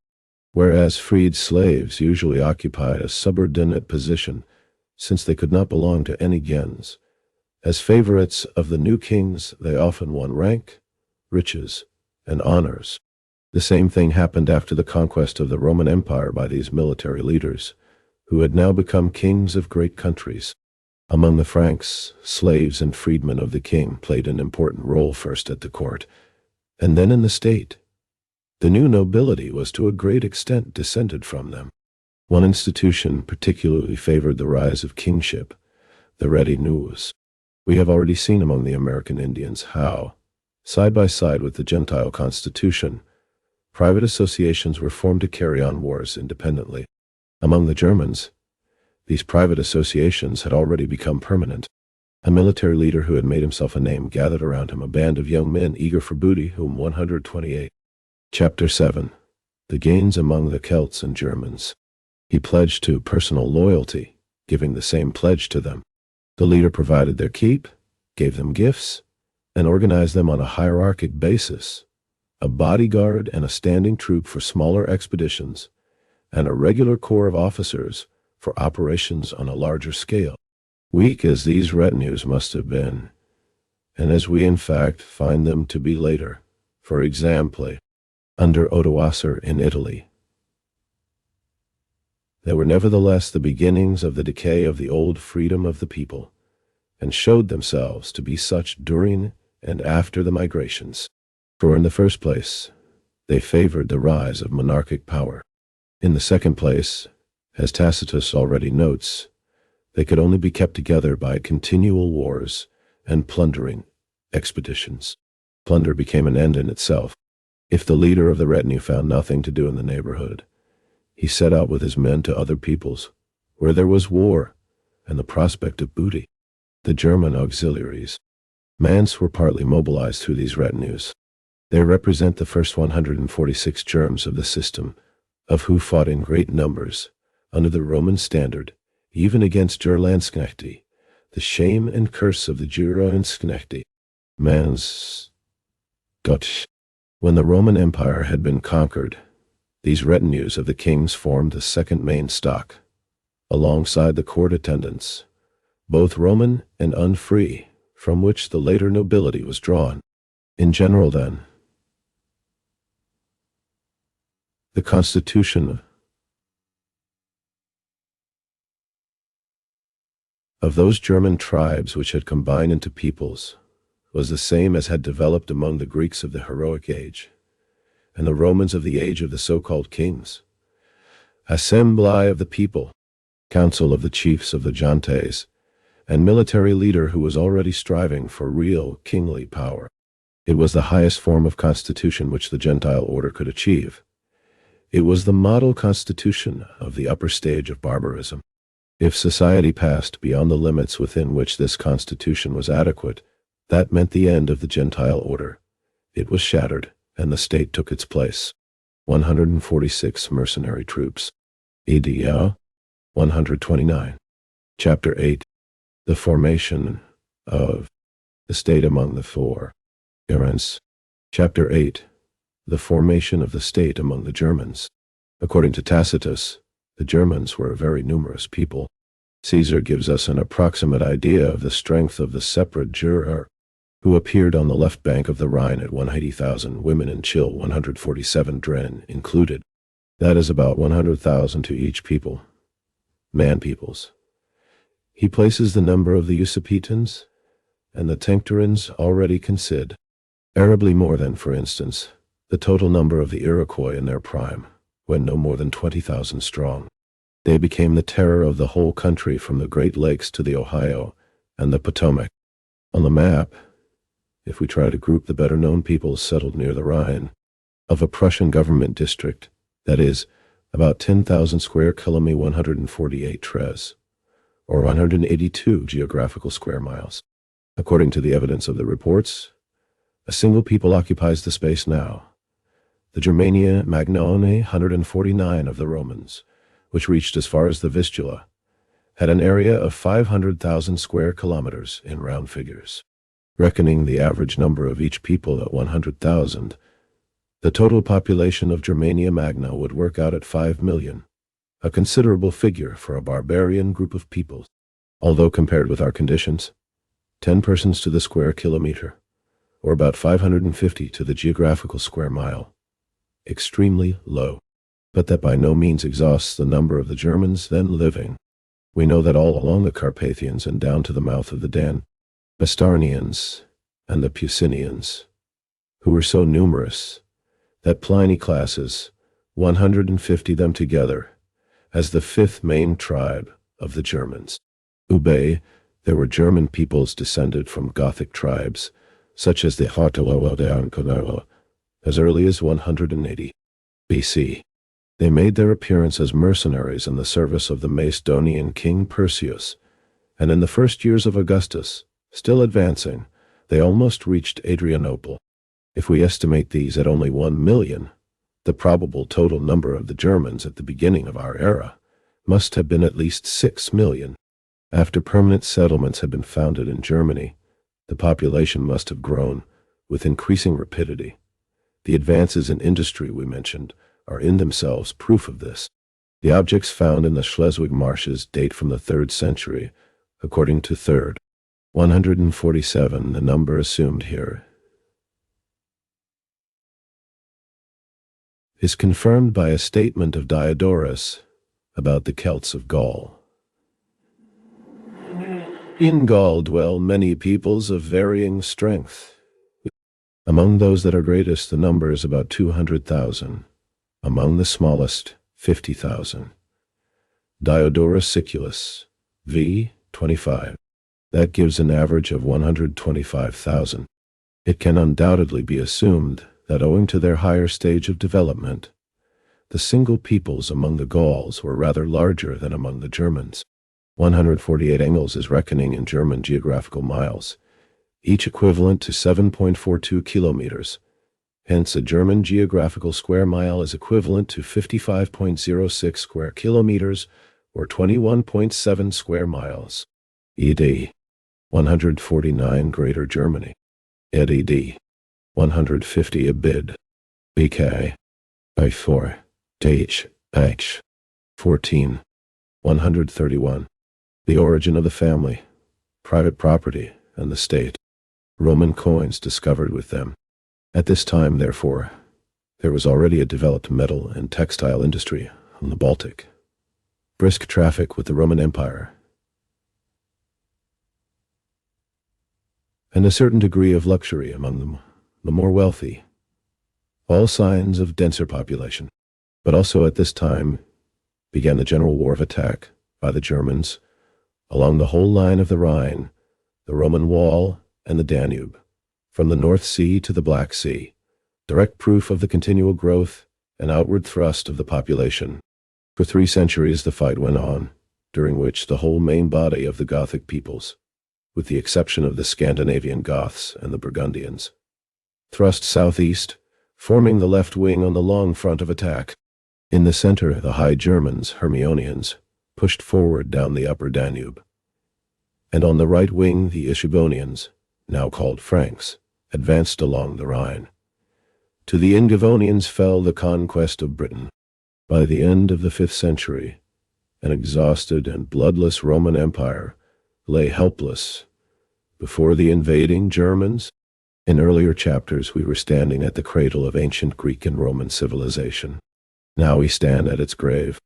Whereas freed slaves usually occupied a subordinate position, since they could not belong to any gens. As favorites of the new kings, they often won rank, riches, and honors. The same thing happened after the conquest of the Roman Empire by these military leaders, who had now become kings of great countries. Among the Franks, slaves and freedmen of the king played an important role first at the court, and then in the state. The new nobility was to a great extent descended from them. One institution particularly favored the rise of kingship, the ready news. We have already seen among the American Indians how, side by side with the Gentile constitution, private associations were formed to carry on wars independently. Among the Germans, these private associations had already become permanent. A military leader who had made himself a name gathered around him a band of young men eager for booty, whom 128. Chapter 7. The gains among the Celts and Germans. He pledged to personal loyalty, giving the same pledge to them. The leader provided their keep, gave them gifts, and organized them on a hierarchic basis, a bodyguard and a standing troop for smaller expeditions, and a regular corps of officers for operations on a larger scale. Weak as these retinues must have been, and as we in fact find them to be later, for example, under Odoacer in Italy, they were nevertheless the beginnings of the decay of the old freedom of the people, and showed themselves to be such during and after the migrations. For in the first place, they favored the rise of monarchic power. In the second place, as Tacitus already notes, they could only be kept together by continual wars and plundering expeditions. Plunder became an end in itself. If the leader of the retinue found nothing to do in the neighborhood, he set out with his men to other peoples, where there was war and the prospect of booty. The German auxiliaries, Mans, were partly mobilized through these retinues. They represent the first 146 germs of the system, of who fought in great numbers, under the Roman standard, even against Jurlandsknechte, the shame and curse of the Jurlandsknechte. Mans Gott. When the Roman Empire had been conquered, these retinues of the kings formed the second main stock, alongside the court attendants, both Roman and unfree, from which the later nobility was drawn. In general, then, the constitution of those German tribes which had combined into peoples was the same as had developed among the Greeks of the heroic age, and the Romans of the age of the so-called kings. Assembly of the people, council of the chiefs of the Gentes, and military leader who was already striving for real kingly power. It was the highest form of constitution which the Gentile order could achieve. It was the model constitution of the upper stage of barbarism. If society passed beyond the limits within which this constitution was adequate, that meant the end of the Gentile order. It was shattered, and the state took its place. 146 mercenary troops. EDA 129. Chapter 8. The formation of the state among the four. Germans. Chapter 8. The formation of the state among the Germans. According to Tacitus, the Germans were a very numerous people. Caesar gives us an approximate idea of the strength of the separate juror, who appeared on the left bank of the Rhine at 180,000, women and chill 147 dren included. That is about 100,000 to each people. Man-peoples. He places the number of the Usipetans and the Tenctorins already considerably more than, for instance, the total number of the Iroquois in their prime, when no more than 20,000 strong. They became the terror of the whole country from the Great Lakes to the Ohio and the Potomac. On the map, if we try to group the better-known peoples settled near the Rhine, of a Prussian government district, that is, about 10,000 square kilometers, 148 tres, or 182 geographical square miles. According to the evidence of the reports, a single people occupies the space now. The Germania Magnae 149 of the Romans, which reached as far as the Vistula, had an area of 500,000 square kilometers in round figures. Reckoning the average number of each people at 100,000, the total population of Germania Magna would work out at 5 million, a considerable figure for a barbarian group of peoples. Although compared with our conditions, 10 persons to the square kilometer, or about 550 to the geographical square mile, extremely low, but that by no means exhausts the number of the Germans then living. We know that all along the Carpathians and down to the mouth of the Dan, Bastarnians and the Pusinians, who were so numerous that Pliny classes 150 them together as the fifth main tribe of the Germans. Ube, there were German peoples descended from Gothic tribes, such as the Harteloa de Anconero, as early as 180 BC. They made their appearance as mercenaries in the service of the Macedonian king Perseus, and in the first years of Augustus, still advancing, they almost reached Adrianople. If we estimate these at only 1 million, the probable total number of the Germans at the beginning of our era must have been at least 6 million. After permanent settlements had been founded in Germany, the population must have grown with increasing rapidity. The advances in industry we mentioned are in themselves proof of this. The objects found in the Schleswig marshes date from the 3rd century, according to 3rd. 147, the number assumed here, is confirmed by a statement of Diodorus about the Celts of Gaul. In Gaul dwell many peoples of varying strength. Among those that are greatest, the number is about 200,000. Among the smallest, 50,000. Diodorus Siculus, v. 25. That gives an average of 125,000. It can undoubtedly be assumed that owing to their higher stage of development, the single peoples among the Gauls were rather larger than among the Germans. 148 Engels is reckoning in German geographical miles, each equivalent to 7.42 kilometers. Hence, a German geographical square mile is equivalent to 55.06 square kilometers, or 21.7 square miles. ED 149 Greater Germany. ED 150 Abid. BK I4 H 14 131. The origin of the family, private property, and the state. Roman coins discovered with them. At this time, therefore, there was already a developed metal and textile industry on the Baltic, brisk traffic with the Roman Empire, and a certain degree of luxury among them, the more wealthy, all signs of denser population. But also at this time began the general war of attack by the Germans along the whole line of the Rhine, the Roman Wall, and the Danube, from the North Sea to the Black Sea, direct proof of the continual growth an outward thrust of the population. For 3 centuries the fight went on, during which the whole main body of the Gothic peoples, with the exception of the Scandinavian Goths and the Burgundians, thrust southeast, forming the left wing on the long front of attack. In the center, the High Germans, Hermionians, pushed forward down the upper Danube. And on the right wing, the Ishibonians, now called Franks, advanced along the Rhine. To the Ingevonians fell the conquest of Britain. By the end of the 5th century, an exhausted and bloodless Roman Empire lay helpless before the invading Germans. In earlier chapters, we were standing at the cradle of ancient Greek and Roman civilization. Now we stand at its grave.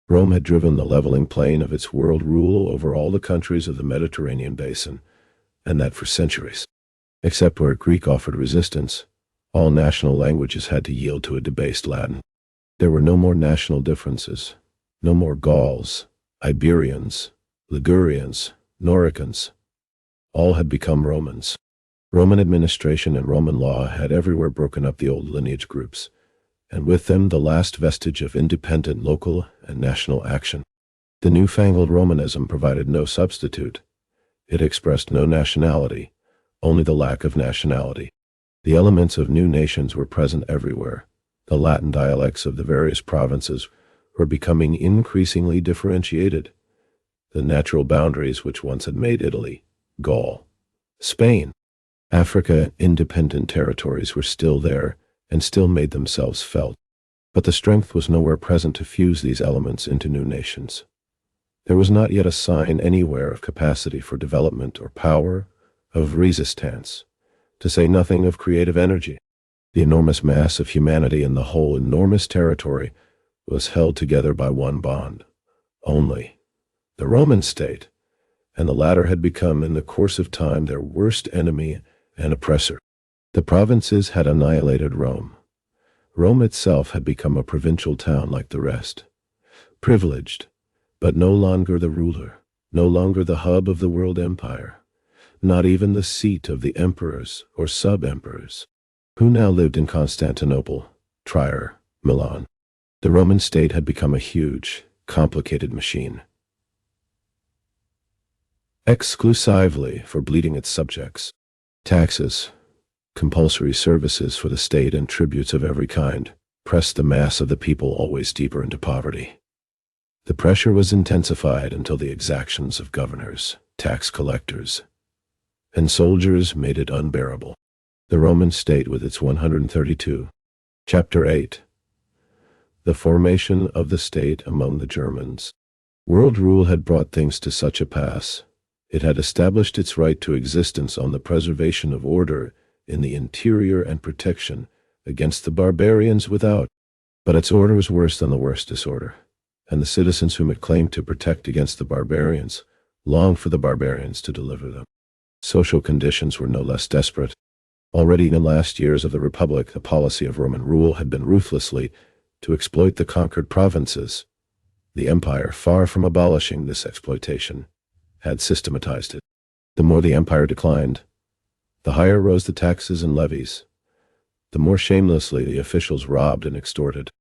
Rome had driven the leveling plain of its world rule over all the countries of the Mediterranean basin, and that for centuries. Except where Greek offered resistance, all national languages had to yield to a debased Latin. There were no more national differences, no more Gauls, Iberians, Ligurians, Noricans. All had become Romans. Roman administration and Roman law had everywhere broken up the old lineage groups, and with them the last vestige of independent local and national action. The newfangled Romanism provided no substitute. It expressed no nationality, only the lack of nationality. The elements of new nations were present everywhere. The Latin dialects of the various provinces were becoming increasingly differentiated. The natural boundaries which once had made Italy, Gaul, Spain, Africa, independent territories were still there and still made themselves felt. But the strength was nowhere present to fuse these elements into new nations. There was not yet a sign anywhere of capacity for development or power, of resistance, to say nothing of creative energy. The enormous mass of humanity in the whole enormous territory was held together by one bond, only the Roman state, and the latter had become in the course of time their worst enemy and oppressor. The provinces had annihilated Rome. Rome itself had become a provincial town like the rest, privileged, but no longer the ruler, no longer the hub of the world empire, not even the seat of the emperors or sub-emperors, who now lived in Constantinople, Trier, Milan. The Roman state had become a huge, complicated machine, exclusively for bleeding its subjects. Taxes, compulsory services for the state, and tributes of every kind pressed the mass of the people always deeper into poverty. The pressure was intensified until the exactions of governors, tax collectors, and soldiers made it unbearable. The Roman state with its 132. Chapter 8. The formation of the state among the Germans. World rule had brought things to such a pass. It had established its right to existence on the preservation of order in the interior and protection against the barbarians without. But its order was worse than the worst disorder, and the citizens whom it claimed to protect against the barbarians longed for the barbarians to deliver them. Social conditions were no less desperate. Already in the last years of the Republic, the policy of Roman rule had been ruthlessly to exploit the conquered provinces. The empire, far from abolishing this exploitation, had systematized it. The more the empire declined, the higher rose the taxes and levies, the more shamelessly the officials robbed and extorted.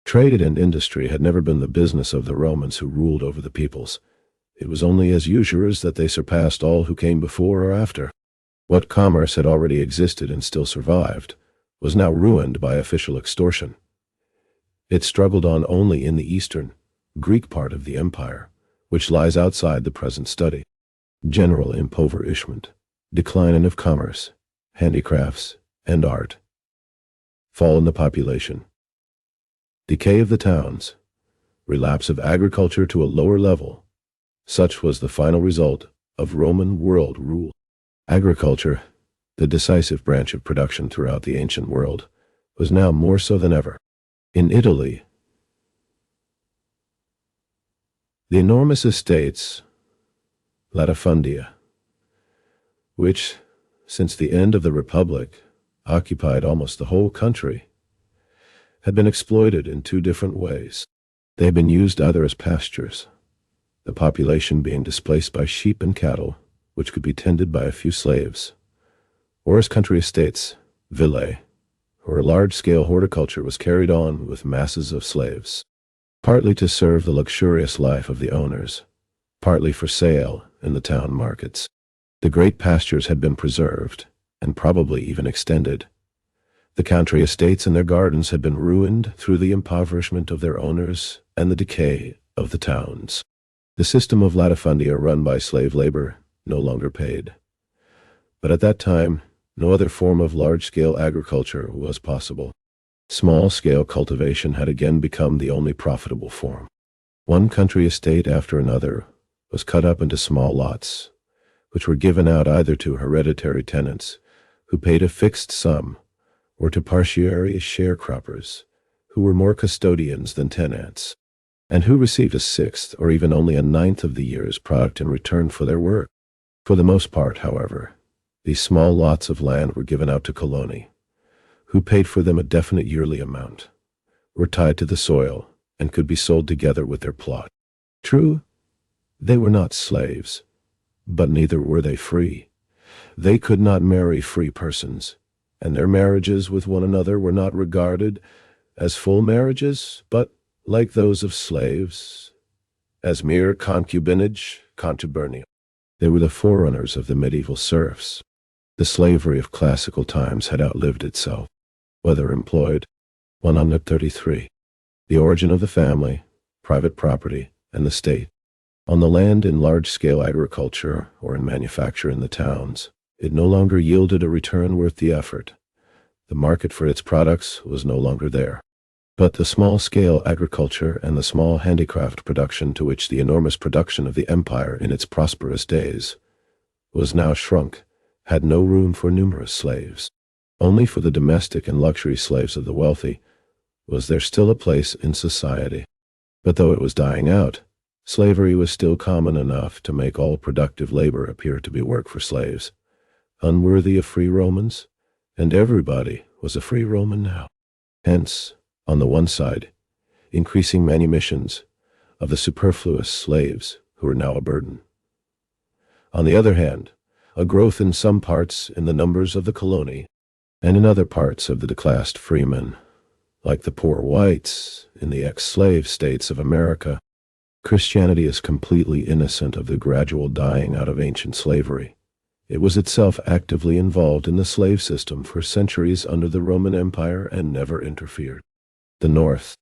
Trade and industry had never been the business of the Romans who ruled over the peoples. It was only as usurers that they surpassed all who came before or after. What commerce had already existed and still survived was now ruined by official extortion. It struggled on only in the eastern, Greek part of the empire, which lies outside the present study. General impoverishment, decline of commerce, handicrafts, and art. Fall in the population. Decay of the towns. Relapse of agriculture to a lower level. Such was the final result of Roman world rule. Agriculture, the decisive branch of production throughout the ancient world, was now more so than ever. In Italy, the enormous estates, latifundia, which, since the end of the Republic, occupied almost the whole country, had been exploited in 2 different ways. They had been used either as pastures, the population being displaced by sheep and cattle, which could be tended by a few slaves, or as country estates, villae, where large-scale horticulture was carried on with masses of slaves, partly to serve the luxurious life of the owners, partly for sale in the town markets. The great pastures had been preserved, and probably even extended. The country estates and their gardens had been ruined through the impoverishment of their owners and the decay of the towns. The system of latifundia run by slave labor no longer paid. But at that time, no other form of large-scale agriculture was possible. Small-scale cultivation had again become the only profitable form. One country estate after another was cut up into small lots, which were given out either to hereditary tenants, who paid a fixed sum, or to partiary sharecroppers, who were more custodians than tenants, and who received a sixth or even only a ninth of the year's product in return for their work. For the most part, however, these small lots of land were given out to coloni, who paid for them a definite yearly amount, were tied to the soil, and could be sold together with their plot. True, they were not slaves, but neither were they free. They could not marry free persons, and their marriages with one another were not regarded as full marriages, but, like those of slaves, as mere concubinage, contubernio. They were the forerunners of the medieval serfs. The slavery of classical times had outlived itself. Whether employed. 133. The origin of the family, private property, and the state. On the land in large-scale agriculture or in manufacture in the towns, it no longer yielded a return worth the effort. The market for its products was no longer there. But the small-scale agriculture and the small handicraft production to which the enormous production of the empire in its prosperous days was now shrunk had no room for numerous slaves. Only for the domestic and luxury slaves of the wealthy was there still a place in society. But though it was dying out, slavery was still common enough to make all productive labor appear to be work for slaves, unworthy of free Romans, and everybody was a free Roman now. Hence, on the one side, increasing manumissions of the superfluous slaves who were now a burden. On the other hand, a growth in some parts in the numbers of the colony, and in other parts of the declassed freemen, like the poor whites in the ex-slave states of America. Christianity is completely innocent of the gradual dying out of ancient slavery. It was itself actively involved in the slave system for centuries under the Roman Empire and never interfered. The North,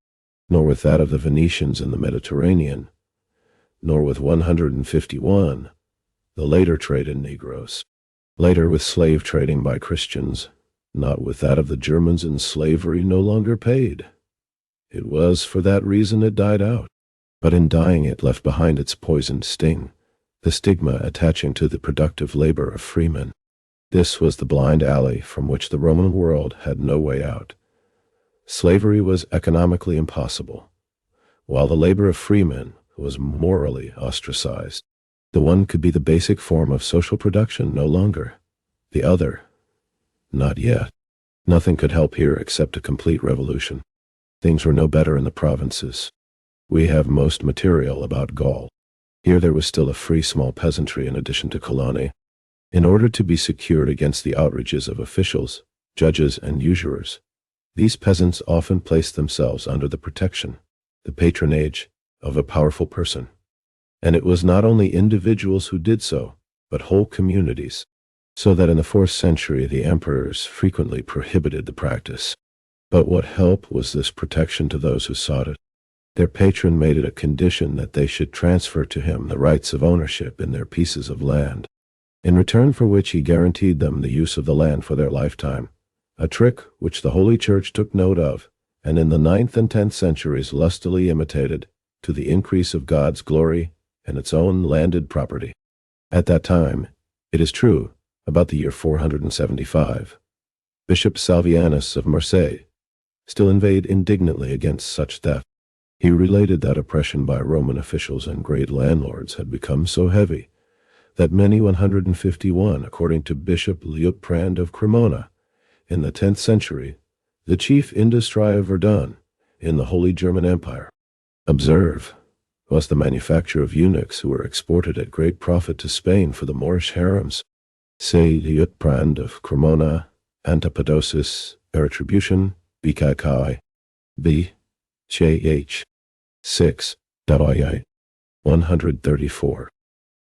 nor with that of the Venetians in the Mediterranean, nor with 151, the later trade in Negroes, later with slave trading by Christians, not with that of the Germans in slavery no longer paid. It was for that reason it died out, but in dying it left behind its poisoned sting, the stigma attaching to the productive labor of freemen. This was the blind alley from which the Roman world had no way out. Slavery was economically impossible, while the labor of freemen was morally ostracized. The one could be the basic form of social production no longer. The other, not yet. Nothing could help here except a complete revolution. Things were no better in the provinces. We have most material about Gaul. Here there was still a free small peasantry in addition to colony. In order to be secured against the outrages of officials, judges, and usurers, these peasants often placed themselves under the protection, the patronage, of a powerful person. And it was not only individuals who did so, but whole communities, so that in the 4th century the emperors frequently prohibited the practice. But what help was this protection to those who sought it? Their patron made it a condition that they should transfer to him the rights of ownership in their pieces of land, in return for which he guaranteed them the use of the land for their lifetime, a trick which the Holy Church took note of, and in the 9th and 10th centuries lustily imitated, to the increase of God's glory and its own landed property. At that time, it is true, about the year 475, Bishop Salvianus of Marseille still inveighed indignantly against such theft. He related that oppression by Roman officials and great landlords had become so heavy that many 151, according to Bishop Liutprand of Cremona, in the 10th century, the chief industry of Verdun, in the Holy German Empire, observe, was the manufacture of eunuchs who were exported at great profit to Spain for the Moorish harems. Say Liutprand of Cremona, Antipodosis, Retribution, BKK, B, JH, 6, WI, 134.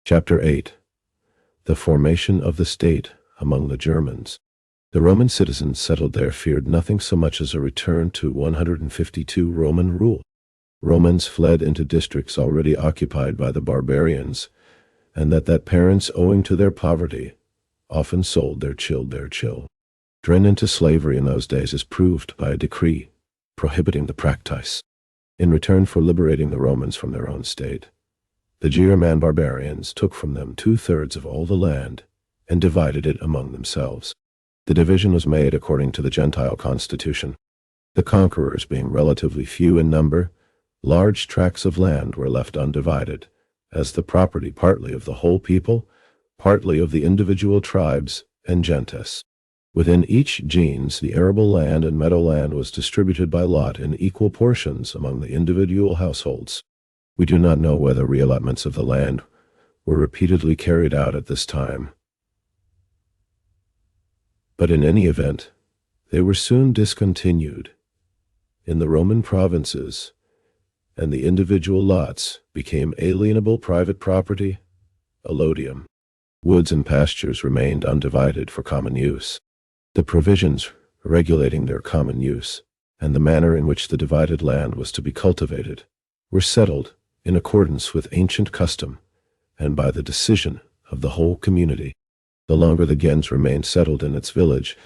Chapter 8. The formation of the state among the Germans. The Roman citizens settled there feared nothing so much as a return to 152 Roman rule. Romans fled into districts already occupied by the barbarians, and that parents, owing to their poverty, often sold their children into slavery in those days is proved by a decree prohibiting the practice. In return for liberating the Romans from their own state, the German barbarians took from them 2/3 of all the land and divided it among themselves. The division was made according to the Gentile constitution. The conquerors being relatively few in number, large tracts of land were left undivided, as the property partly of the whole people, partly of the individual tribes and gentes. Within each gens, the arable land and meadowland was distributed by lot in equal portions among the individual households. We do not know whether reallotments of the land were repeatedly carried out at this time, but in any event, they were soon discontinued in the Roman provinces, and the individual lots became alienable private property, allodium. Woods and pastures remained undivided for common use. The provisions regulating their common use, and the manner in which the divided land was to be cultivated, were settled in accordance with ancient custom, and by the decision of the whole community. The longer the gens remained settled in its village,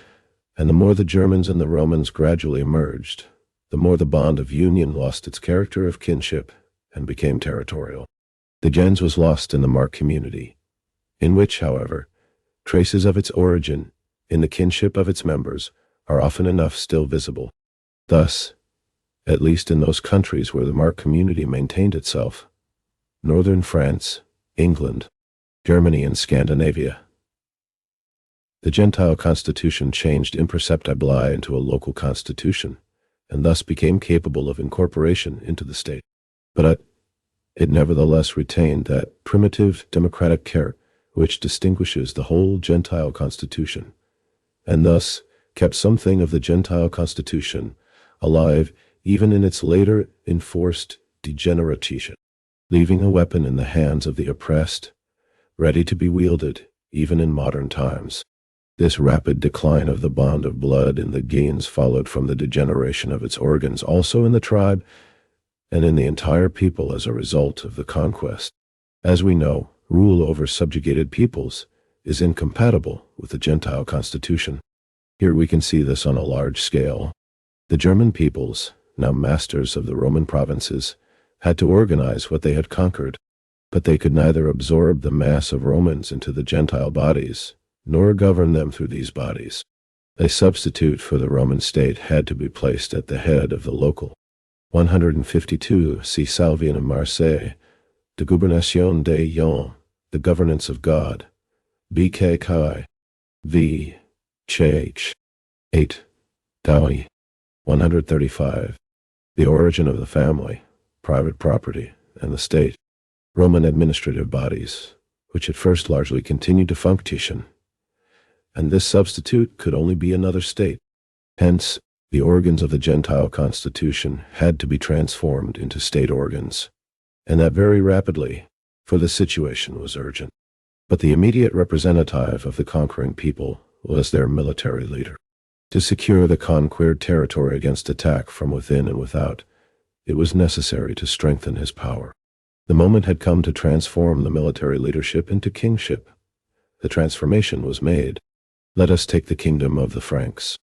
and the more the Germans and the Romans gradually emerged, the more the bond of union lost its character of kinship and became territorial. The gens was lost in the Mark community, in which, however, traces of its origin in the kinship of its members are often enough still visible. Thus, at least in those countries where the Mark community maintained itself, northern France, England, Germany, and Scandinavia, the Gentile constitution changed imperceptibly into a local constitution, and thus became capable of incorporation into the state. But it nevertheless retained that primitive democratic character which distinguishes the whole Gentile constitution, and thus kept something of the Gentile constitution alive even in its later enforced degeneration, leaving a weapon in the hands of the oppressed, ready to be wielded even in modern times. This rapid decline of the bond of blood in the gens followed from the degeneration of its organs also in the tribe and in the entire people as a result of the conquest. As we know, rule over subjugated peoples is incompatible with the Gentile constitution. Here we can see this on a large scale. The German peoples, now masters of the Roman provinces, had to organize what they had conquered, but they could neither absorb the mass of Romans into the Gentile bodies, nor govern them through these bodies. A substitute for the Roman state had to be placed at the head of the local. 152. See Salvian of Marseille, de Gouvernation des Yons, the governance of God, BKK, V, CH, 8, Dowie, 135. The origin of the family, private property, and the state. Roman administrative bodies, which at first largely continued to function, and this substitute could only be another state. Hence, the organs of the Gentile constitution had to be transformed into state organs, and that very rapidly, for the situation was urgent. But the immediate representative of the conquering people was their military leader. To secure the conquered territory against attack from within and without, it was necessary to strengthen his power. The moment had come to transform the military leadership into kingship. The transformation was made. Let us take the kingdom of the Franks.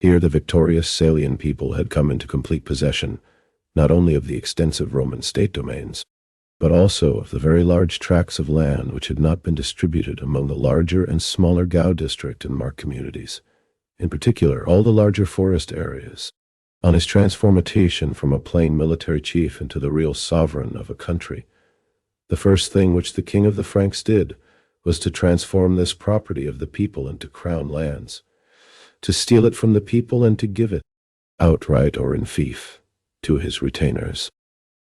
Here the victorious Salian people had come into complete possession, not only of the extensive Roman state domains, but also of the very large tracts of land which had not been distributed among the larger and smaller Gau district and Mark communities, in particular all the larger forest areas. On his transformation from a plain military chief into the real sovereign of a country, the first thing which the king of the Franks did was to transform this property of the people into crown lands, to steal it from the people and to give it, outright or in fief, to his retainers.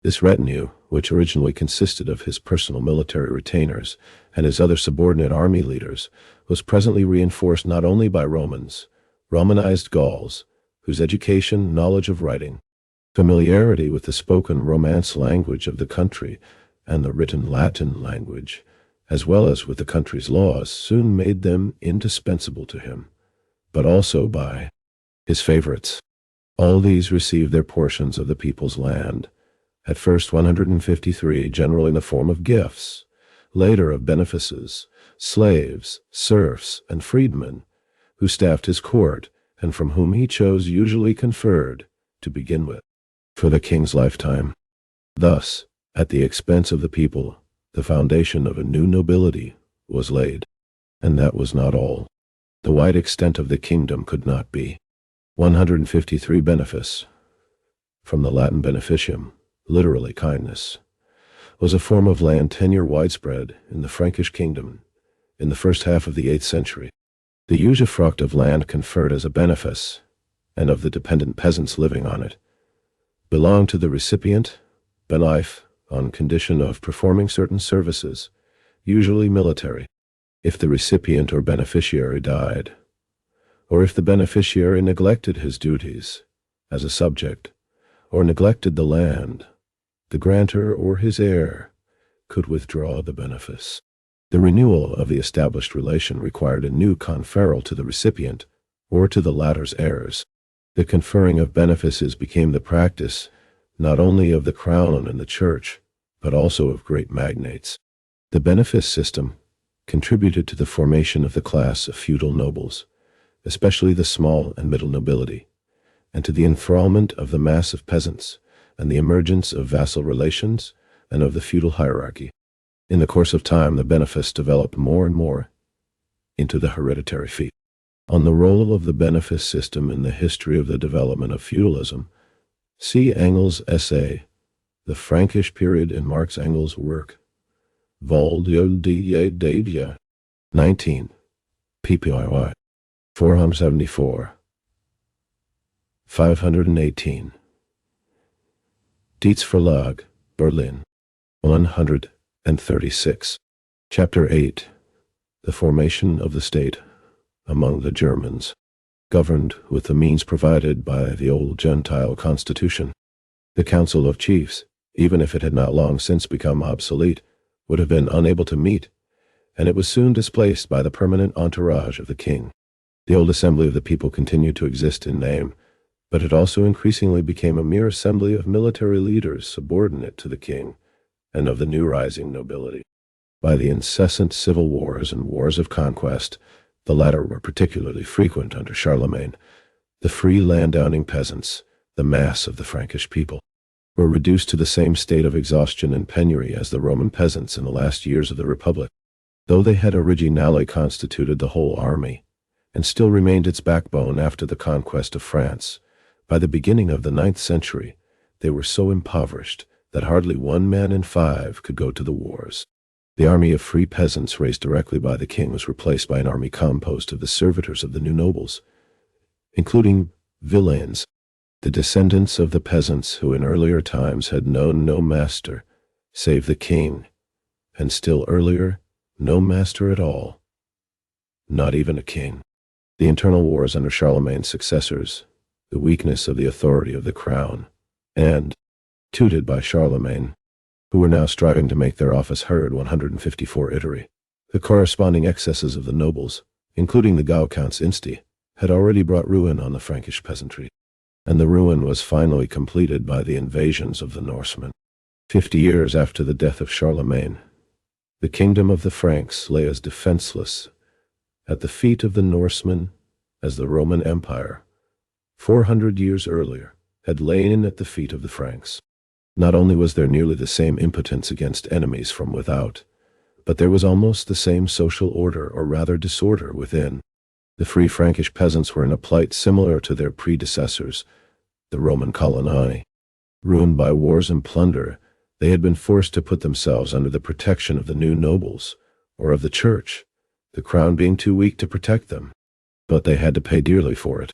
This retinue, which originally consisted of his personal military retainers and his other subordinate army leaders, was presently reinforced not only by Romans, Romanized Gauls, whose education, knowledge of writing, familiarity with the spoken Romance language of the country and the written Latin language, as well as with the country's laws, soon made them indispensable to him, but also by his favorites. All these received their portions of the people's land, at first 153, generally in the form of gifts, later of benefices, slaves, serfs, and freedmen, who staffed his court, and from whom he chose usually conferred, to begin with, for the king's lifetime. Thus, at the expense of the people, the foundation of a new nobility was laid. And that was not all. The wide extent of the kingdom could not be. 153 benefice, from the Latin beneficium, literally kindness, was a form of land tenure widespread in the Frankish kingdom in the first half of the 8th century. The usufruct of land conferred as a benefice, and of the dependent peasants living on it, belonged to the recipient, benif, on condition of performing certain services, usually military, if the recipient or beneficiary died, or if the beneficiary neglected his duties as a subject, or neglected the land, the grantor or his heir could withdraw the benefice. The renewal of the established relation required a new conferral to the recipient or to the latter's heirs. The conferring of benefices became the practice not only of the crown and the church, but also of great magnates. The benefice system contributed to the formation of the class of feudal nobles, especially the small and middle nobility, and to the enthrallment of the mass of peasants, and the emergence of vassal relations and of the feudal hierarchy. In the course of time, the benefice developed more and more into the hereditary fief. On the role of the benefice system in the history of the development of feudalism, see Engels' essay, The Frankish Period, in Marx Engels' work, Vol. D. 19, ppy 474, 518. Dietz Verlag, Berlin, 136. Chapter 8. The Formation of the State among the Germans, governed with the means provided by the old Gentile constitution. The Council of Chiefs, even if it had not long since become obsolete, would have been unable to meet, and it was soon displaced by the permanent entourage of the king. The old assembly of the people continued to exist in name, but it also increasingly became a mere assembly of military leaders subordinate to the king and of the new rising nobility. By the incessant civil wars and wars of conquest, the latter were particularly frequent under Charlemagne, the free landowning peasants, the mass of the Frankish people, were reduced to the same state of exhaustion and penury as the Roman peasants in the last years of the Republic. Though they had originally constituted the whole army, and still remained its backbone after the conquest of France, by the beginning of the 9th century, they were so impoverished that hardly 1 man in 5 could go to the wars. The army of free peasants raised directly by the king was replaced by an army composed of the servitors of the new nobles, including villeins, the descendants of the peasants who in earlier times had known no master save the king, and still earlier, no master at all, not even a king. The internal wars under Charlemagne's successors, the weakness of the authority of the crown, and, tutored by Charlemagne, who were now striving to make their office heard 154 itery, the corresponding excesses of the nobles, including the Gaucounts Insti, had already brought ruin on the Frankish peasantry, and the ruin was finally completed by the invasions of the Norsemen. 50 years after the death of Charlemagne, the kingdom of the Franks lay as defenseless at the feet of the Norsemen as the Roman Empire, 400 years earlier, had lain at the feet of the Franks. Not only was there nearly the same impotence against enemies from without, but there was almost the same social order, or rather disorder, within. The free Frankish peasants were in a plight similar to their predecessors, the Roman coloni. Ruined by wars and plunder, they had been forced to put themselves under the protection of the new nobles, or of the church, the crown being too weak to protect them. But they had to pay dearly for it.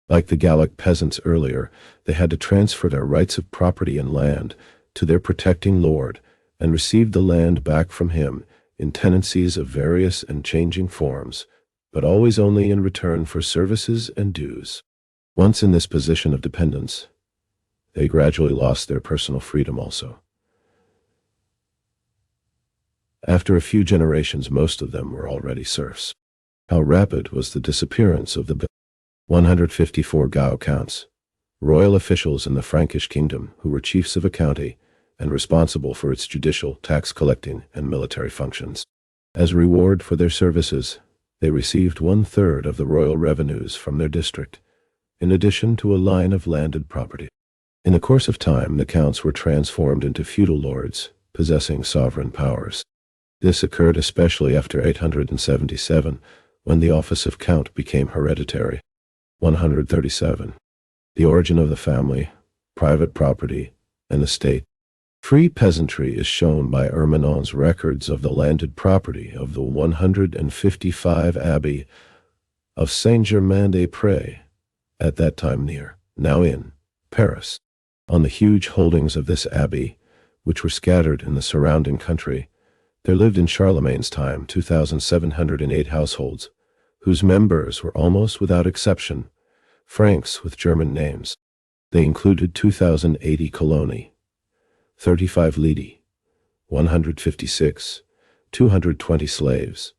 Like the Gallic peasants earlier, they had to transfer their rights of property and land to their protecting lord, and receive the land back from him in tenancies of various and changing forms, but always only in return for services and dues. Once in this position of dependence, they gradually lost their personal freedom also. After a few generations, most of them were already serfs. How rapid was the disappearance of the 154 Gau counts, royal officials in the Frankish kingdom who were chiefs of a county and responsible for its judicial, tax collecting, and military functions. As reward for their services, they received 1/3 of the royal revenues from their district, in addition to a line of landed property. In the course of time, the counts were transformed into feudal lords, possessing sovereign powers. This occurred especially after 877, when the office of count became hereditary. 137. The origin of the family, private property, and the state. Free peasantry is shown by Ermenon's records of the landed property of the 155 abbey of Saint-Germain-des-Prés, at that time near, now in, Paris. On the huge holdings of this abbey, which were scattered in the surrounding country, there lived in Charlemagne's time 2,708 households, whose members were almost without exception Franks with German names. They included 2,080 coloni, 35 lidi, 156, 220 slaves,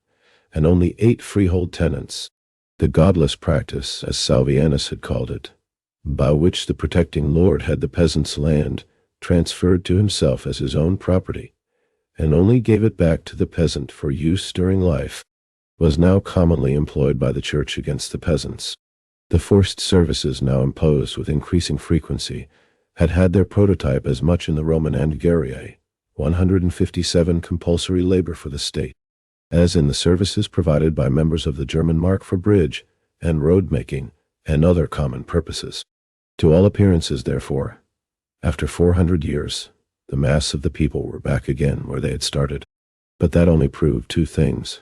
and only 8 freehold tenants. The godless practice, as Salvianus had called it, by which the protecting lord had the peasant's land transferred to himself as his own property, and only gave it back to the peasant for use during life, was now commonly employed by the church against the peasants. The forced services now imposed with increasing frequency had had their prototype as much in the Roman and guerrier, 157 compulsory labor for the state, as in the services provided by members of the German Mark for bridge and road making and other common purposes. To all appearances, therefore, after 400 years, the mass of the people were back again where they had started. But that only proved two things.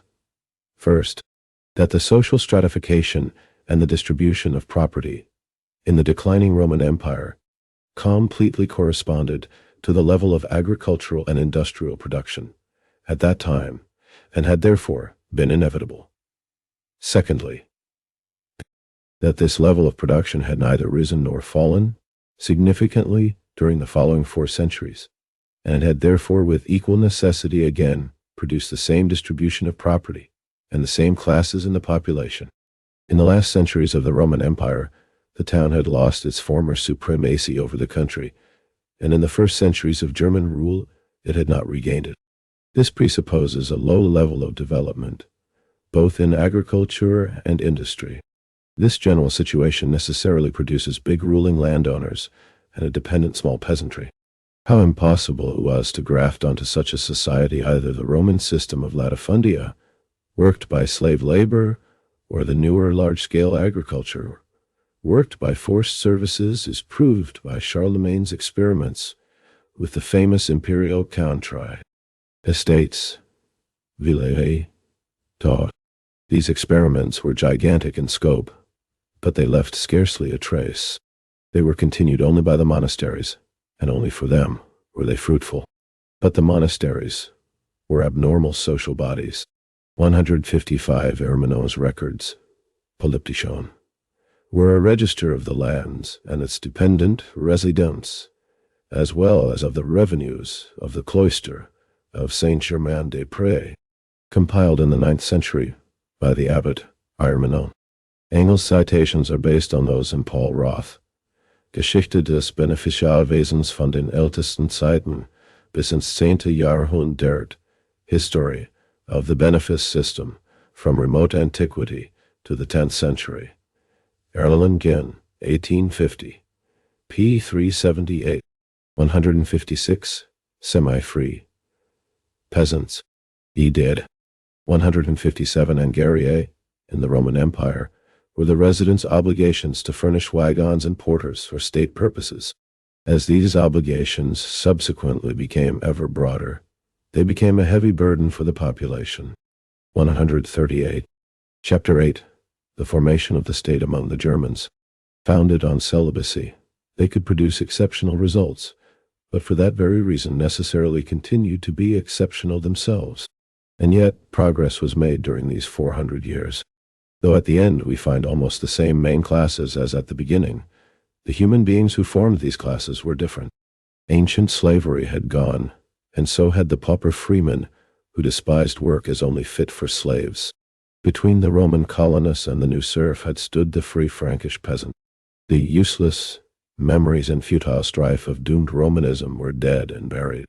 First, that the social stratification and the distribution of property in the declining Roman Empire completely corresponded to the level of agricultural and industrial production at that time, and had therefore been inevitable. Secondly, that this level of production had neither risen nor fallen significantly during the following 4 centuries, and had therefore with equal necessity again produced the same distribution of property and the same classes in the population. In the last centuries of the Roman Empire, the town had lost its former supremacy over the country, and in the first centuries of German rule, it had not regained it. This presupposes a low level of development, both in agriculture and industry. This general situation necessarily produces big ruling landowners and a dependent small peasantry. How impossible it was to graft onto such a society either the Roman system of latifundia, worked by slave labor, or the newer large-scale agriculture, worked by forced services, is proved by Charlemagne's experiments with the famous imperial country, estates, villae, taught. These experiments were gigantic in scope, but they left scarcely a trace. They were continued only by the monasteries, and only for them were they fruitful. But the monasteries were abnormal social bodies. 155 Ermenon's records, polyptychon, were a register of the lands and its dependent residents, as well as of the revenues of the cloister of Saint-Germain-des-Prés, compiled in the 9th century by the abbot Ermenon. Engels' citations are based on those in Paul Roth, Geschichte des Beneficiarwesens von den ältesten Zeiten bis ins 10. Jahrhundert, History of the benefice system from remote antiquity to the 10th century. Erlangen, 1850, p. 378. 156, semi-free. Peasants, dead. 157 Angariae, in the Roman Empire, were the residents' obligations to furnish wagons and porters for state purposes. As these obligations subsequently became ever broader, they became a heavy burden for the population. 138. Chapter 8. The formation of the state among the Germans. Founded on celibacy, they could produce exceptional results, but for that very reason necessarily continued to be exceptional themselves. And yet progress was made during these 400 years. Though at the end we find almost the same main classes as at the beginning, the human beings who formed these classes were different. Ancient slavery had gone, and so had the pauper freeman, who despised work as only fit for slaves. Between the Roman colonists and the new serf had stood the free Frankish peasant. The useless memories and futile strife of doomed Romanism were dead and buried.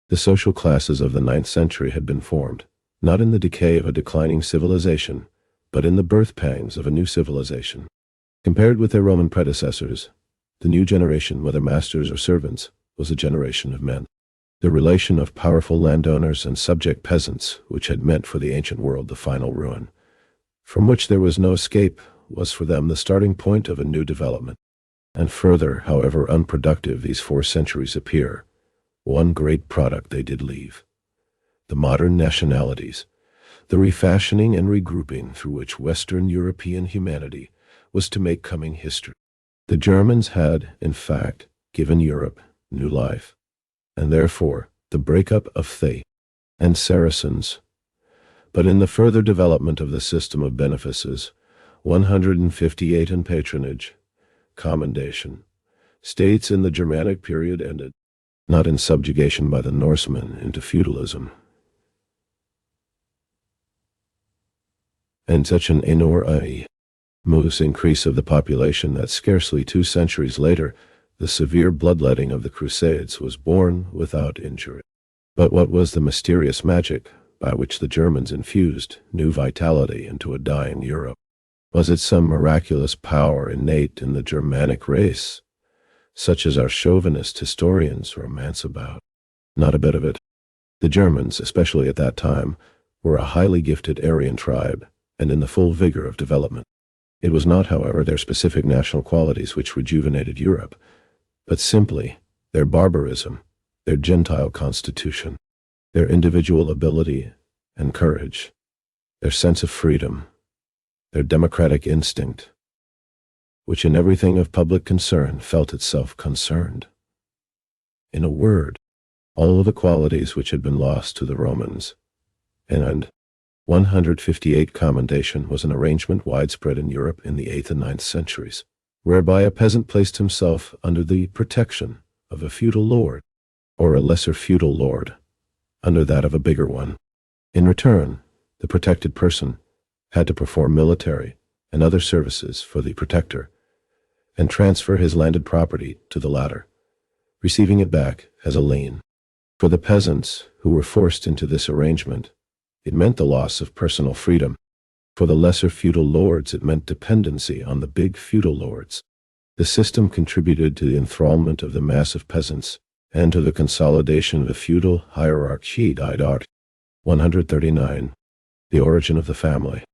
The social classes of the 9th century had been formed, not in the decay of a declining civilization, but in the birth pangs of a new civilization. Compared with their Roman predecessors, the new generation, whether masters or servants, was a generation of men. The relation of powerful landowners and subject peasants, which had meant for the ancient world the final ruin, from which there was no escape, was for them the starting point of a new development. And further, however unproductive these 4 centuries appear, one great product they did leave: the modern nationalities, the refashioning and regrouping through which Western European humanity was to make coming history. The Germans had, in fact, given Europe new life, and therefore the breakup of Thay and Saracens. But in the further development of the system of benefices, 158 in patronage, commendation, states in the Germanic period ended, not in subjugation by the Norsemen into feudalism. And such an enormous increase of the population that scarcely 2 centuries later, the severe bloodletting of the Crusades was born without injury. But what was the mysterious magic by which the Germans infused new vitality into a dying Europe? Was it some miraculous power innate in the Germanic race, such as our chauvinist historians romance about? Not a bit of it. The Germans, especially at that time, were a highly gifted Aryan tribe, and in the full vigor of development. It was not, however, their specific national qualities which rejuvenated Europe, but simply their barbarism, their Gentile constitution, their individual ability and courage, their sense of freedom, their democratic instinct, which in everything of public concern felt itself concerned. In a word, all of the qualities which had been lost to the Romans. And 158 commendation was an arrangement widespread in Europe in the 8th and 9th centuries, whereby a peasant placed himself under the protection of a feudal lord, or a lesser feudal lord, under that of a bigger one. In return, the protected person had to perform military and other services for the protector, and transfer his landed property to the latter, receiving it back as a lien. For the peasants who were forced into this arrangement, it meant the loss of personal freedom. For the lesser feudal lords, it meant dependency on the big feudal lords. The system contributed to the enthrallment of the mass of peasants and to the consolidation of the feudal hierarchy. 139. The origin of the family,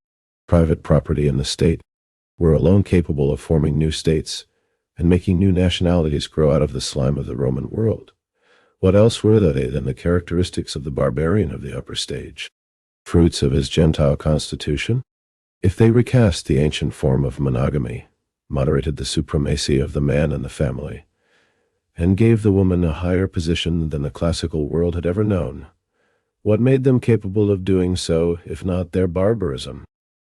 private property, and the state were alone capable of forming new states and making new nationalities grow out of the slime of the Roman world. What else were they than the characteristics of the barbarian of the upper stage? Fruits of his Gentile constitution? If they recast the ancient form of monogamy, moderated the supremacy of the man in the family, and gave the woman a higher position than the classical world had ever known, what made them capable of doing so if not their barbarism,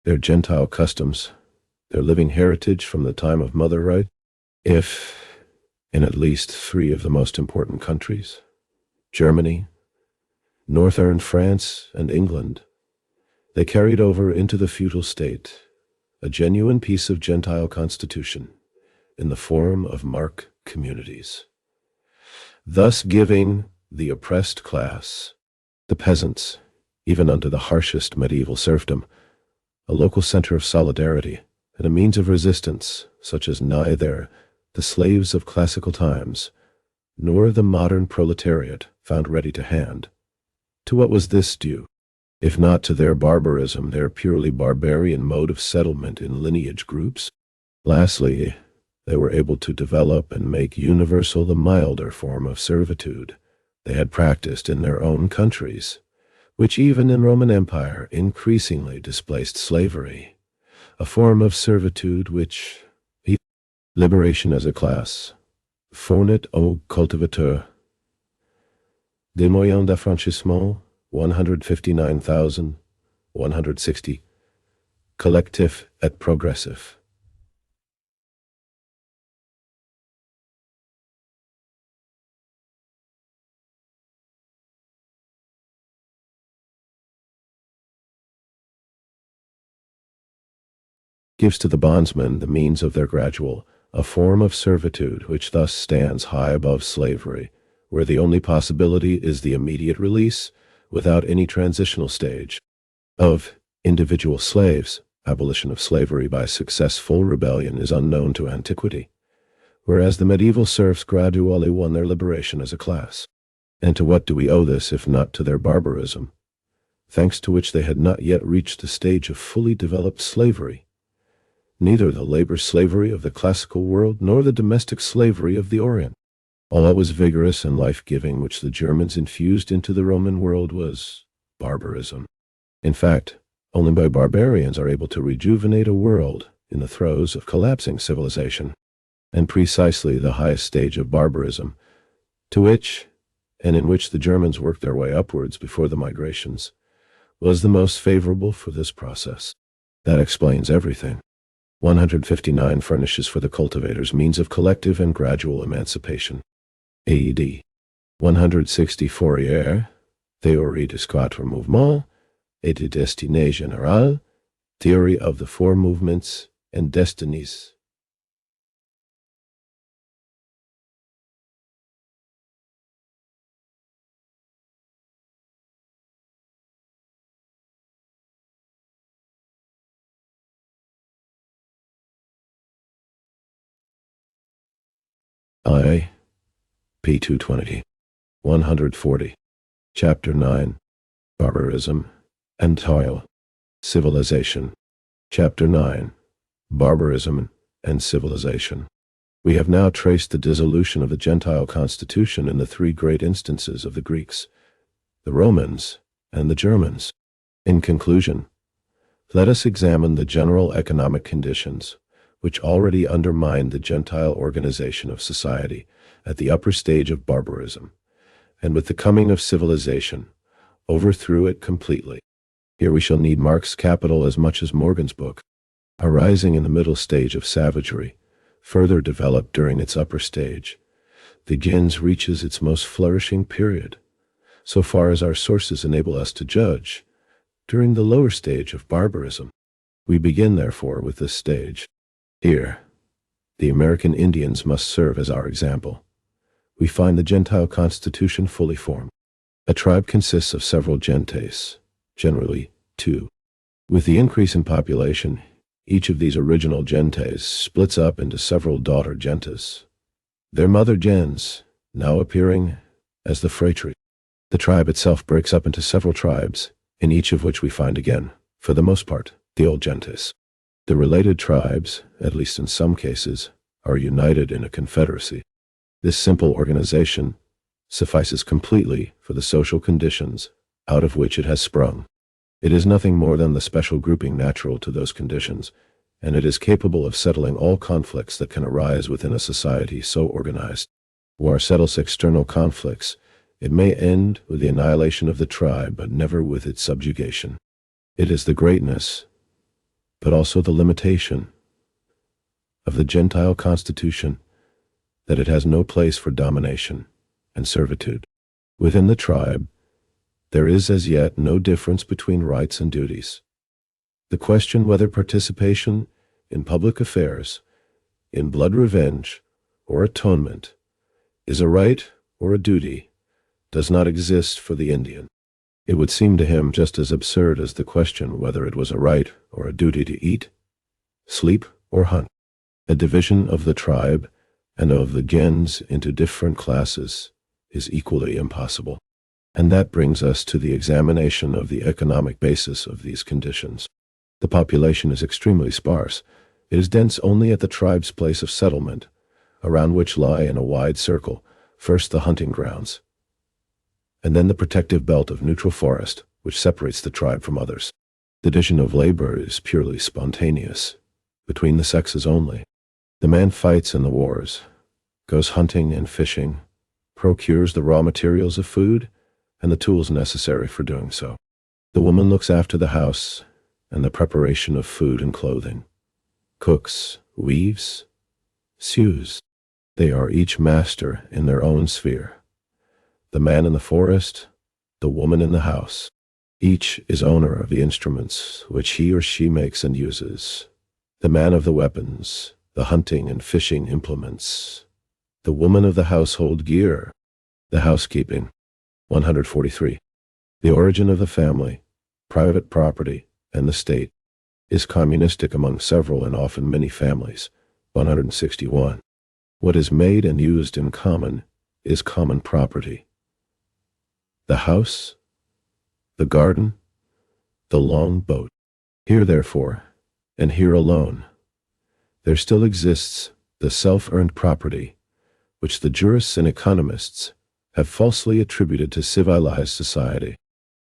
their Gentile customs, their living heritage from the time of mother right? If, in at least 3 of the most important countries, Germany, northern France, and England, they carried over into the feudal state a genuine piece of Gentile constitution in the form of mark communities, thus giving the oppressed class, the peasants, even under the harshest medieval serfdom, a local center of solidarity and a means of resistance such as neither the slaves of classical times nor the modern proletariat found ready to hand. To what was this due, if not to their barbarism, their purely barbarian mode of settlement in lineage groups? Lastly, they were able to develop and make universal the milder form of servitude they had practiced in their own countries, which even in Roman Empire increasingly displaced slavery, a form of servitude which liberation as a class, fournit aux cultivateurs, des moyens d'affranchissement, 159,160, collectif et progressif. Gives to the bondsmen the means of their gradual, a form of servitude which thus stands high above slavery, where the only possibility is the immediate release, without any transitional stage, of individual slaves. Abolition of slavery by successful rebellion is unknown to antiquity, whereas the medieval serfs gradually won their liberation as a class. And to what do we owe this if not to their barbarism, thanks to which they had not yet reached the stage of fully developed slavery? Neither the labor slavery of the classical world nor the domestic slavery of the Orient. All that was vigorous and life-giving which the Germans infused into the Roman world was barbarism. In fact, only by barbarians are able to rejuvenate a world in the throes of collapsing civilization. And precisely the highest stage of barbarism, to which, and in which the Germans worked their way upwards before the migrations, was the most favorable for this process. That explains everything. 159 furnishes for the cultivators means of collective and gradual emancipation. AED 160 Fourier, Théorie des quatre mouvements et de destinée générale, Theory of the Four Movements and Destinies. P. 220. 140. Chapter 9. Barbarism and Toil. Civilization. Chapter 9. Barbarism and Civilization. We have now traced the dissolution of the Gentile constitution in the three great instances of the Greeks, the Romans, and the Germans. In conclusion, let us examine the general economic conditions which already undermined the Gentile organization of society at the upper stage of barbarism, and with the coming of civilization, overthrew it completely. Here we shall need Marx's Capital as much as Morgan's book. Arising in the middle stage of savagery, further developed during its upper stage, the gens reaches its most flourishing period, so far as our sources enable us to judge, during the lower stage of barbarism. We begin, therefore, with this stage. Here, the American Indians must serve as our example. We find the Gentile constitution fully formed. A tribe consists of several gentes, generally two. With the increase in population, each of these original gentes splits up into several daughter gentes, their mother gens now appearing as the phratry. The tribe itself breaks up into several tribes, in each of which we find again, for the most part, the old gentes. The related tribes, at least in some cases, are united in a confederacy. This simple organization suffices completely for the social conditions out of which it has sprung. It is nothing more than the special grouping natural to those conditions, and it is capable of settling all conflicts that can arise within a society so organized. War settles external conflicts. It may end with the annihilation of the tribe, but never with its subjugation. It is the greatness, but also the limitation, of the Gentile constitution that it has no place for domination and servitude. Within the tribe, there is as yet no difference between rights and duties. The question whether participation in public affairs, in blood revenge or atonement, is a right or a duty, does not exist for the Indian. It would seem to him just as absurd as the question whether it was a right or a duty to eat, sleep, or hunt. A division of the tribe and of the gens into different classes is equally impossible. And that brings us to the examination of the economic basis of these conditions. The population is extremely sparse. It is dense only at the tribe's place of settlement, around which lie in a wide circle, first the hunting grounds, and then the protective belt of neutral forest, which separates the tribe from others. The division of labor is purely spontaneous, between the sexes only. The man fights in the wars, goes hunting and fishing, procures the raw materials of food, and the tools necessary for doing so. The woman looks after the house, and the preparation of food and clothing. Cooks, weaves, sews. They are each master in their own sphere. The man in the forest, the woman in the house. Each is owner of the instruments which he or she makes and uses. The man of the weapons, the hunting and fishing implements. The woman of the household gear, the housekeeping. 143. The origin of the family, private property, and the state is communistic among several and often many families. 161. What is made and used in common is common property. The house, the garden, the long boat. Here, therefore, and here alone, there still exists the self-earned property which the jurists and economists have falsely attributed to civilized society,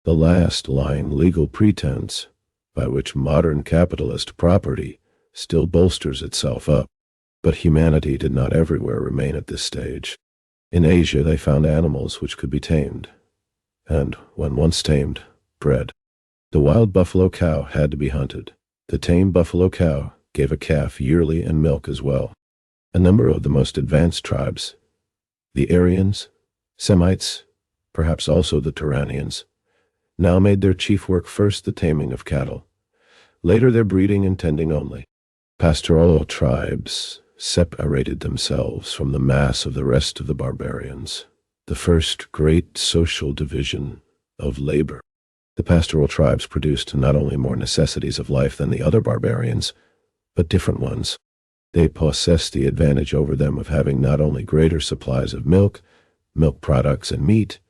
the last lying legal pretense by which modern capitalist property still bolsters itself up. But humanity did not everywhere remain at this stage. In Asia they found animals which could be tamed, and, when once tamed, bred. The wild buffalo cow had to be hunted. The tame buffalo cow gave a calf yearly and milk as well. A number of the most advanced tribes, the Aryans, Semites, perhaps also the Turanians, now made their chief work first the taming of cattle, later their breeding and tending only. Pastoral tribes separated themselves from the mass of the rest of the barbarians, the first great social division of labor. The pastoral tribes produced not only more necessities of life than the other barbarians, but different ones. They possessed the advantage over them of having not only greater supplies of milk products and meat,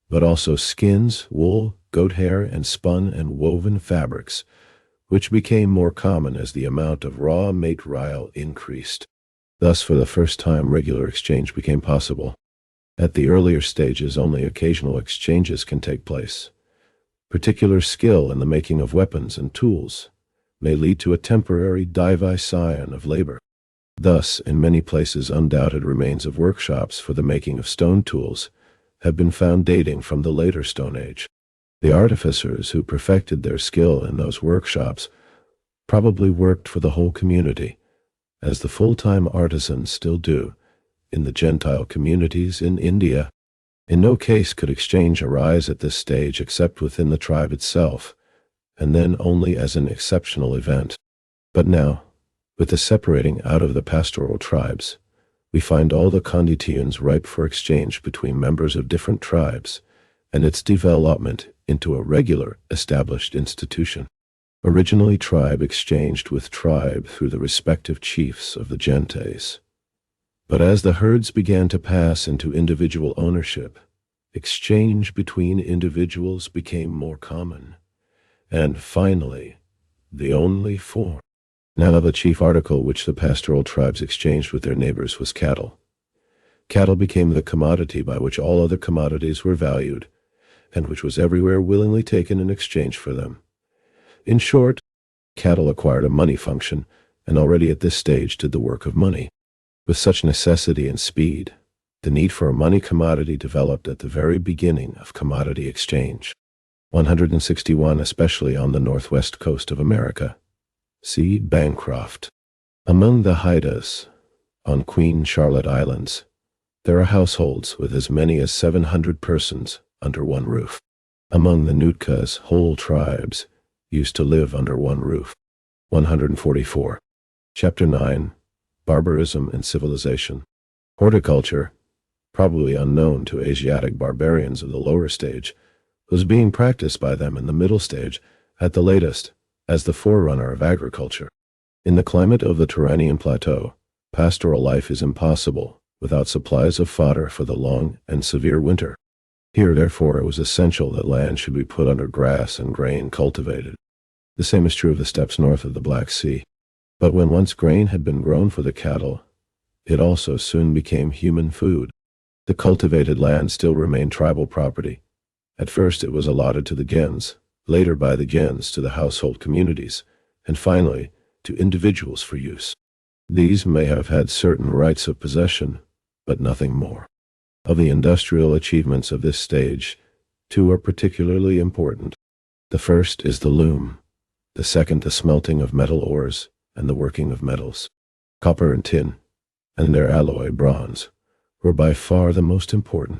but also skins, wool, goat hair, and spun and woven fabrics, which became more common as the amount of raw material increased. Thus, for the first time, regular exchange became possible. At the earlier stages, only occasional exchanges can take place. Particular skill in the making of weapons and tools may lead to a temporary division of labor. Thus, in many places, undoubted remains of workshops for the making of stone tools have been found dating from the later Stone Age. The artificers who perfected their skill in those workshops probably worked for the whole community, as the full-time artisans still do in the Gentile communities in India. In no case could exchange arise at this stage except within the tribe itself, and then only as an exceptional event. But now, with the separating out of the pastoral tribes, we find all the conditions ripe for exchange between members of different tribes, and its development into a regular, established institution. Originally, tribe exchanged with tribe through the respective chiefs of the gentes. But as the herds began to pass into individual ownership, exchange between individuals became more common, and finally, the only form. Now, the chief article which the pastoral tribes exchanged with their neighbors was cattle. Cattle became the commodity by which all other commodities were valued, and which was everywhere willingly taken in exchange for them. In short, cattle acquired a money function, and already at this stage did the work of money. With such necessity and speed, the need for a money commodity developed at the very beginning of commodity exchange. 161, especially on the northwest coast of America. See Bancroft. Among the Haidas, on Queen Charlotte Islands, there are households with as many as 700 persons under one roof. Among the Nootkas, whole tribes used to live under one roof. 144. Chapter 9. Barbarism and Civilization. Horticulture, probably unknown to Asiatic barbarians of the lower stage, was being practiced by them in the middle stage, at the latest, as the forerunner of agriculture. In the climate of the Turanian Plateau, pastoral life is impossible without supplies of fodder for the long and severe winter. Here, therefore, it was essential that land should be put under grass and grain cultivated. The same is true of the steppes north of the Black Sea. But when once grain had been grown for the cattle, it also soon became human food. The cultivated land still remained tribal property. At first it was allotted to the gens, later by the gens to the household communities, and finally to individuals for use. These may have had certain rights of possession, but nothing more. Of the industrial achievements of this stage, two are particularly important. The first is the loom. the second the smelting of metal ores and the working of metals. Copper and tin, and their alloy bronze, were by far the most important.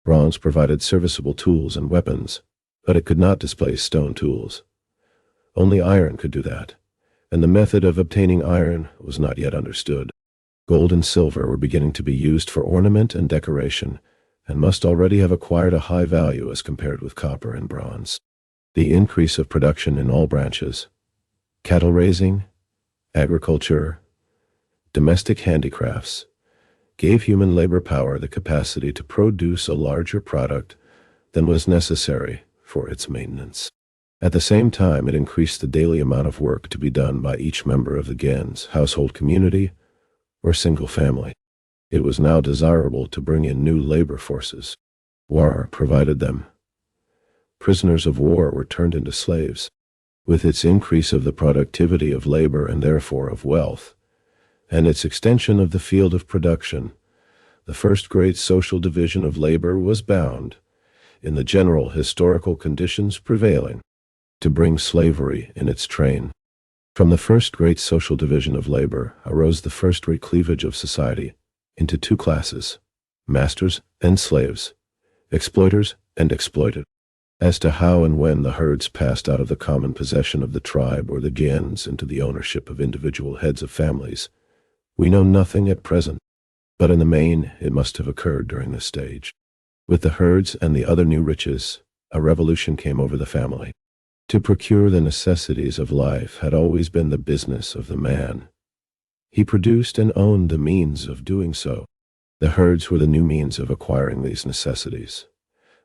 Bronze provided serviceable tools and weapons, but it could not displace stone tools. Only iron could do that, and the method of obtaining iron was not yet understood. Gold and silver were beginning to be used for ornament and decoration, and must already have acquired a high value as compared with copper and bronze. The increase of production in all branches, cattle raising, agriculture, domestic handicrafts, gave human labor power the capacity to produce a larger product than was necessary for its maintenance. At the same time, it increased the daily amount of work to be done by each member of the gens, household community, or single family. It was now desirable to bring in new labor forces. War provided them. Prisoners of war were turned into slaves. With its increase of the productivity of labor and therefore of wealth, and its extension of the field of production, the first great social division of labor was bound, in the general historical conditions prevailing, to bring slavery in its train. From the first great social division of labor arose the first great cleavage of society into two classes, masters and slaves, exploiters and exploited. As to how and when the herds passed out of the common possession of the tribe or the gens into the ownership of individual heads of families, we know nothing at present, but in the main it must have occurred during this stage. With the herds and the other new riches, a revolution came over the family. To procure the necessities of life had always been the business of the man. He produced and owned the means of doing so. The herds were the new means of acquiring these necessities.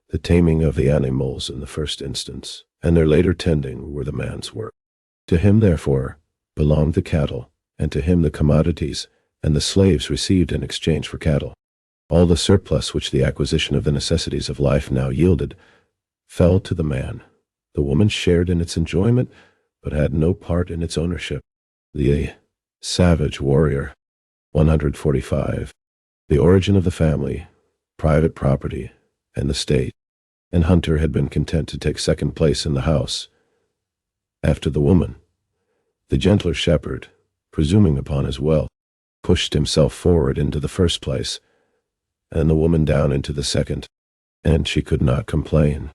The taming of the animals in the first instance, and their later tending were the man's work. To him, therefore, belonged the cattle, and to him the commodities and the slaves received in exchange for cattle. All the surplus which the acquisition of the necessities of life now yielded fell to the man. The woman shared in its enjoyment, but had no part in its ownership. The savage warrior. 145. The origin of the family, private property, and the state, and hunter had been content to take second place in the house. After the woman, the gentler shepherd, presuming upon his wealth, pushed himself forward into the first place, and the woman down into the second, and she could not complain.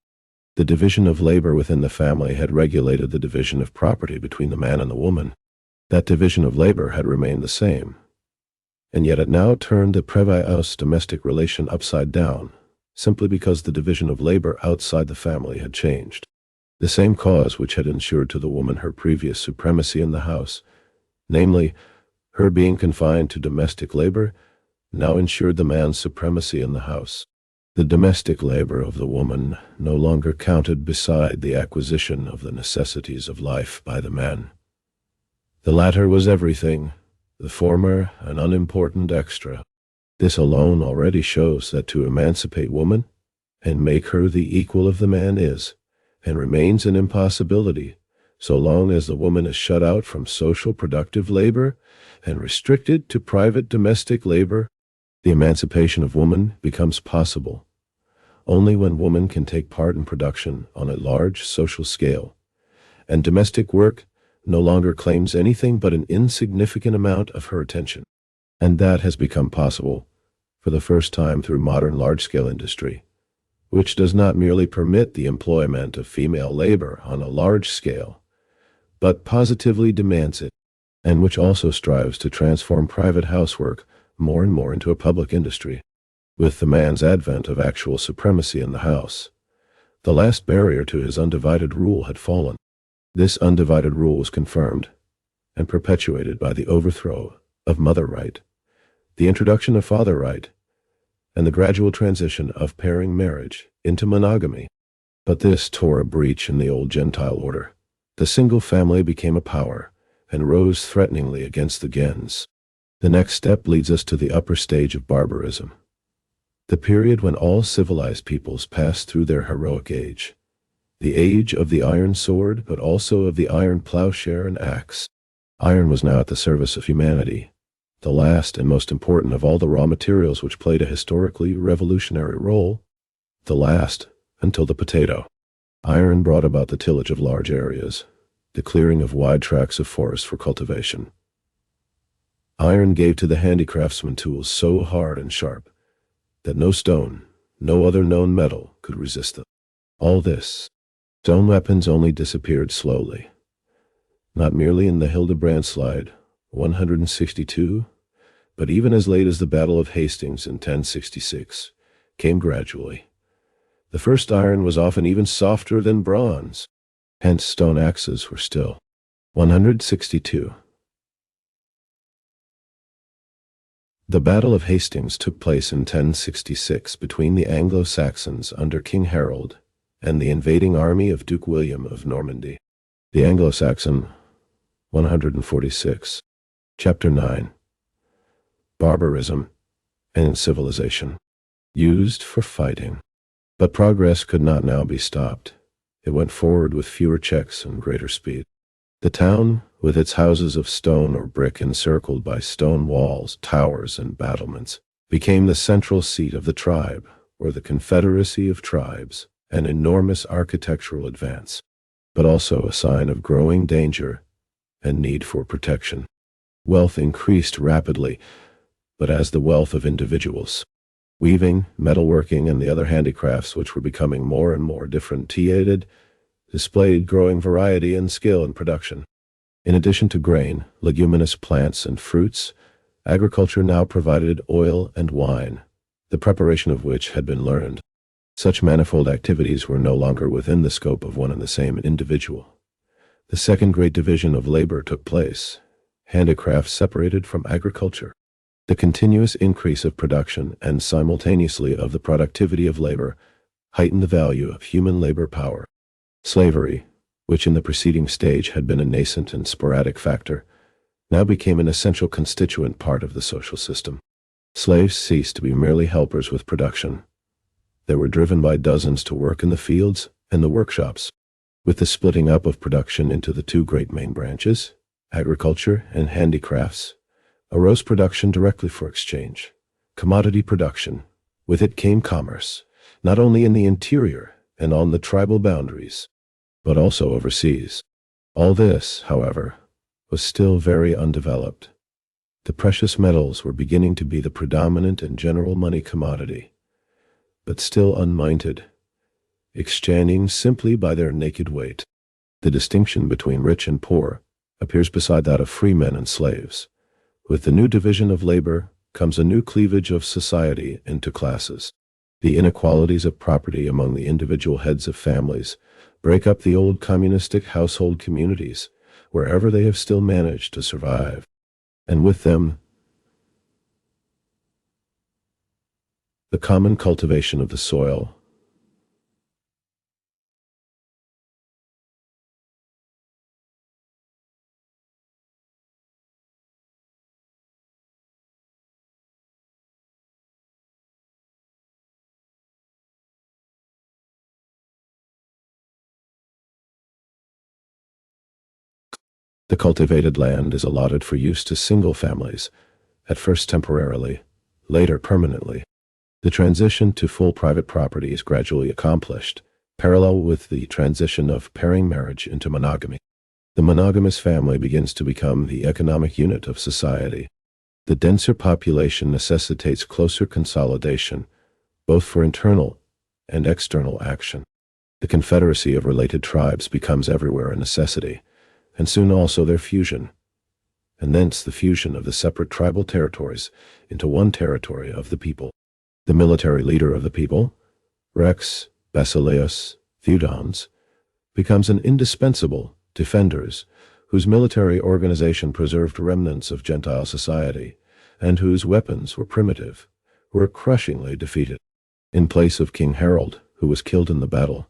The division of labor within the family had regulated the division of property between the man and the woman. That division of labor had remained the same, and yet it now turned the previous domestic relation upside down, simply because the division of labor outside the family had changed. The same cause which had ensured to the woman her previous supremacy in the house, namely, her being confined to domestic labor, now ensured the man's supremacy in the house. The domestic labor of the woman no longer counted beside the acquisition of the necessities of life by the man. The latter was everything, the former an unimportant extra. This alone already shows that to emancipate woman and make her the equal of the man is, and remains an impossibility, so long as the woman is shut out from social productive labor and restricted to private domestic labor. The emancipation of woman becomes possible only when woman can take part in production on a large social scale, and domestic work no longer claims anything but an insignificant amount of her attention. And that has become possible for the first time through modern large-scale industry, which does not merely permit the employment of female labor on a large scale, but positively demands it, and which also strives to transform private housework more and more into a public industry. With the man's advent of actual supremacy in the house, the last barrier to his undivided rule had fallen. This undivided rule was confirmed and perpetuated by the overthrow of mother right, the introduction of father right, and the gradual transition of pairing marriage into monogamy. But this tore a breach in the old Gentile order. The single family became a power and rose threateningly against the gens. The next step leads us to the upper stage of barbarism, the period when all civilized peoples pass through their heroic age, the age of the iron sword, but also of the iron plowshare and axe. Iron was now at the service of humanity, the last and most important of all the raw materials which played a historically revolutionary role, the last until the potato. Iron brought about the tillage of large areas, the clearing of wide tracts of forest for cultivation. Iron gave to the handicraftsman tools so hard and sharp that no stone, no other known metal could resist them. All this, stone weapons only disappeared slowly, not merely in the Hildebrand slide, 162, but even as late as the Battle of Hastings in 1066, came gradually. The first iron was often even softer than bronze, hence stone axes were still. 162. The Battle of Hastings took place in 1066 between the Anglo-Saxons under King Harold and the invading army of Duke William of Normandy. The Anglo-Saxon, 146. Chapter 9. Barbarism and civilization. Used for fighting. But progress could not now be stopped. It went forward with fewer checks and greater speed. The town, with its houses of stone or brick encircled by stone walls, towers, and battlements, became the central seat of the tribe, or the confederacy of tribes, an enormous architectural advance, but also a sign of growing danger and need for protection. Wealth increased rapidly, but as the wealth of individuals. Weaving, metalworking, and the other handicrafts which were becoming more and more differentiated, displayed growing variety and skill in production. In addition to grain, leguminous plants, and fruits, agriculture now provided oil and wine, the preparation of which had been learned. Such manifold activities were no longer within the scope of one and the same individual. The second great division of labor took place, handicrafts separated from agriculture. The continuous increase of production and simultaneously of the productivity of labor heightened the value of human labor power. Slavery, which in the preceding stage had been a nascent and sporadic factor, now became an essential constituent part of the social system. Slaves ceased to be merely helpers with production. They were driven by dozens to work in the fields and the workshops. With the splitting up of production into the two great main branches, agriculture and handicrafts, arose production directly for exchange, commodity production. With it came commerce, not only in the interior and on the tribal boundaries, but also overseas. All this, however, was still very undeveloped. The precious metals were beginning to be the predominant and general money commodity, but still unminted, exchanging simply by their naked weight. The distinction between rich and poor appears beside that of free men and slaves. With the new division of labor comes a new cleavage of society into classes. The inequalities of property among the individual heads of families break up the old communistic household communities wherever they have still managed to survive, and with them the common cultivation of the soil. The cultivated land is allotted for use to single families, at first temporarily, later permanently. The transition to full private property is gradually accomplished, parallel with the transition of pairing marriage into monogamy. The monogamous family begins to become the economic unit of society. The denser population necessitates closer consolidation, both for internal and external action. The confederacy of related tribes becomes everywhere a necessity, and soon also their fusion, and thence the fusion of the separate tribal territories into one territory of the people. The military leader of the people, Rex Basileus Theudons, becomes an indispensable defenders whose military organization preserved remnants of Gentile society, and whose weapons were primitive, were crushingly defeated. In place of King Harold, who was killed in the battle,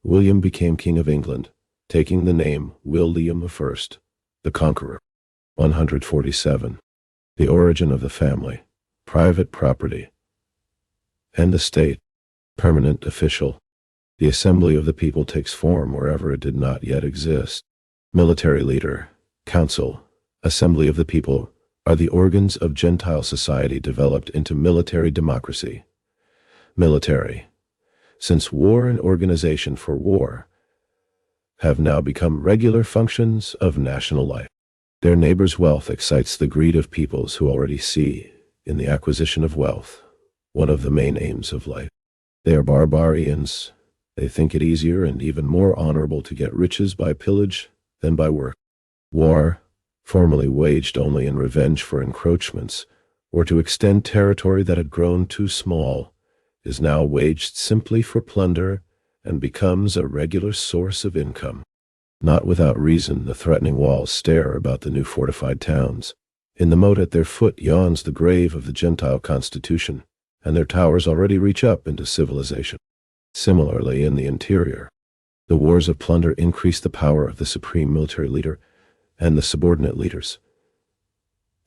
William became King of England, taking the name William I, the Conqueror. 147. The origin of the family, private property, and the state, permanent official. The assembly of the people takes form wherever it did not yet exist. Military leader, council, assembly of the people are the organs of Gentile society developed into military democracy. Military, since war and organization for war, have now become regular functions of national life. Their neighbors' wealth excites the greed of peoples who already see, in the acquisition of wealth, one of the main aims of life. They are barbarians. They think it easier and even more honorable to get riches by pillage than by work. War, formerly waged only in revenge for encroachments, or to extend territory that had grown too small, is now waged simply for plunder and becomes a regular source of income. Not without reason the threatening walls stare about the new fortified towns. In the moat at their foot yawns the grave of the Gentile constitution, and their towers already reach up into civilization. Similarly, in the interior, the wars of plunder increase the power of the supreme military leader and the subordinate leaders.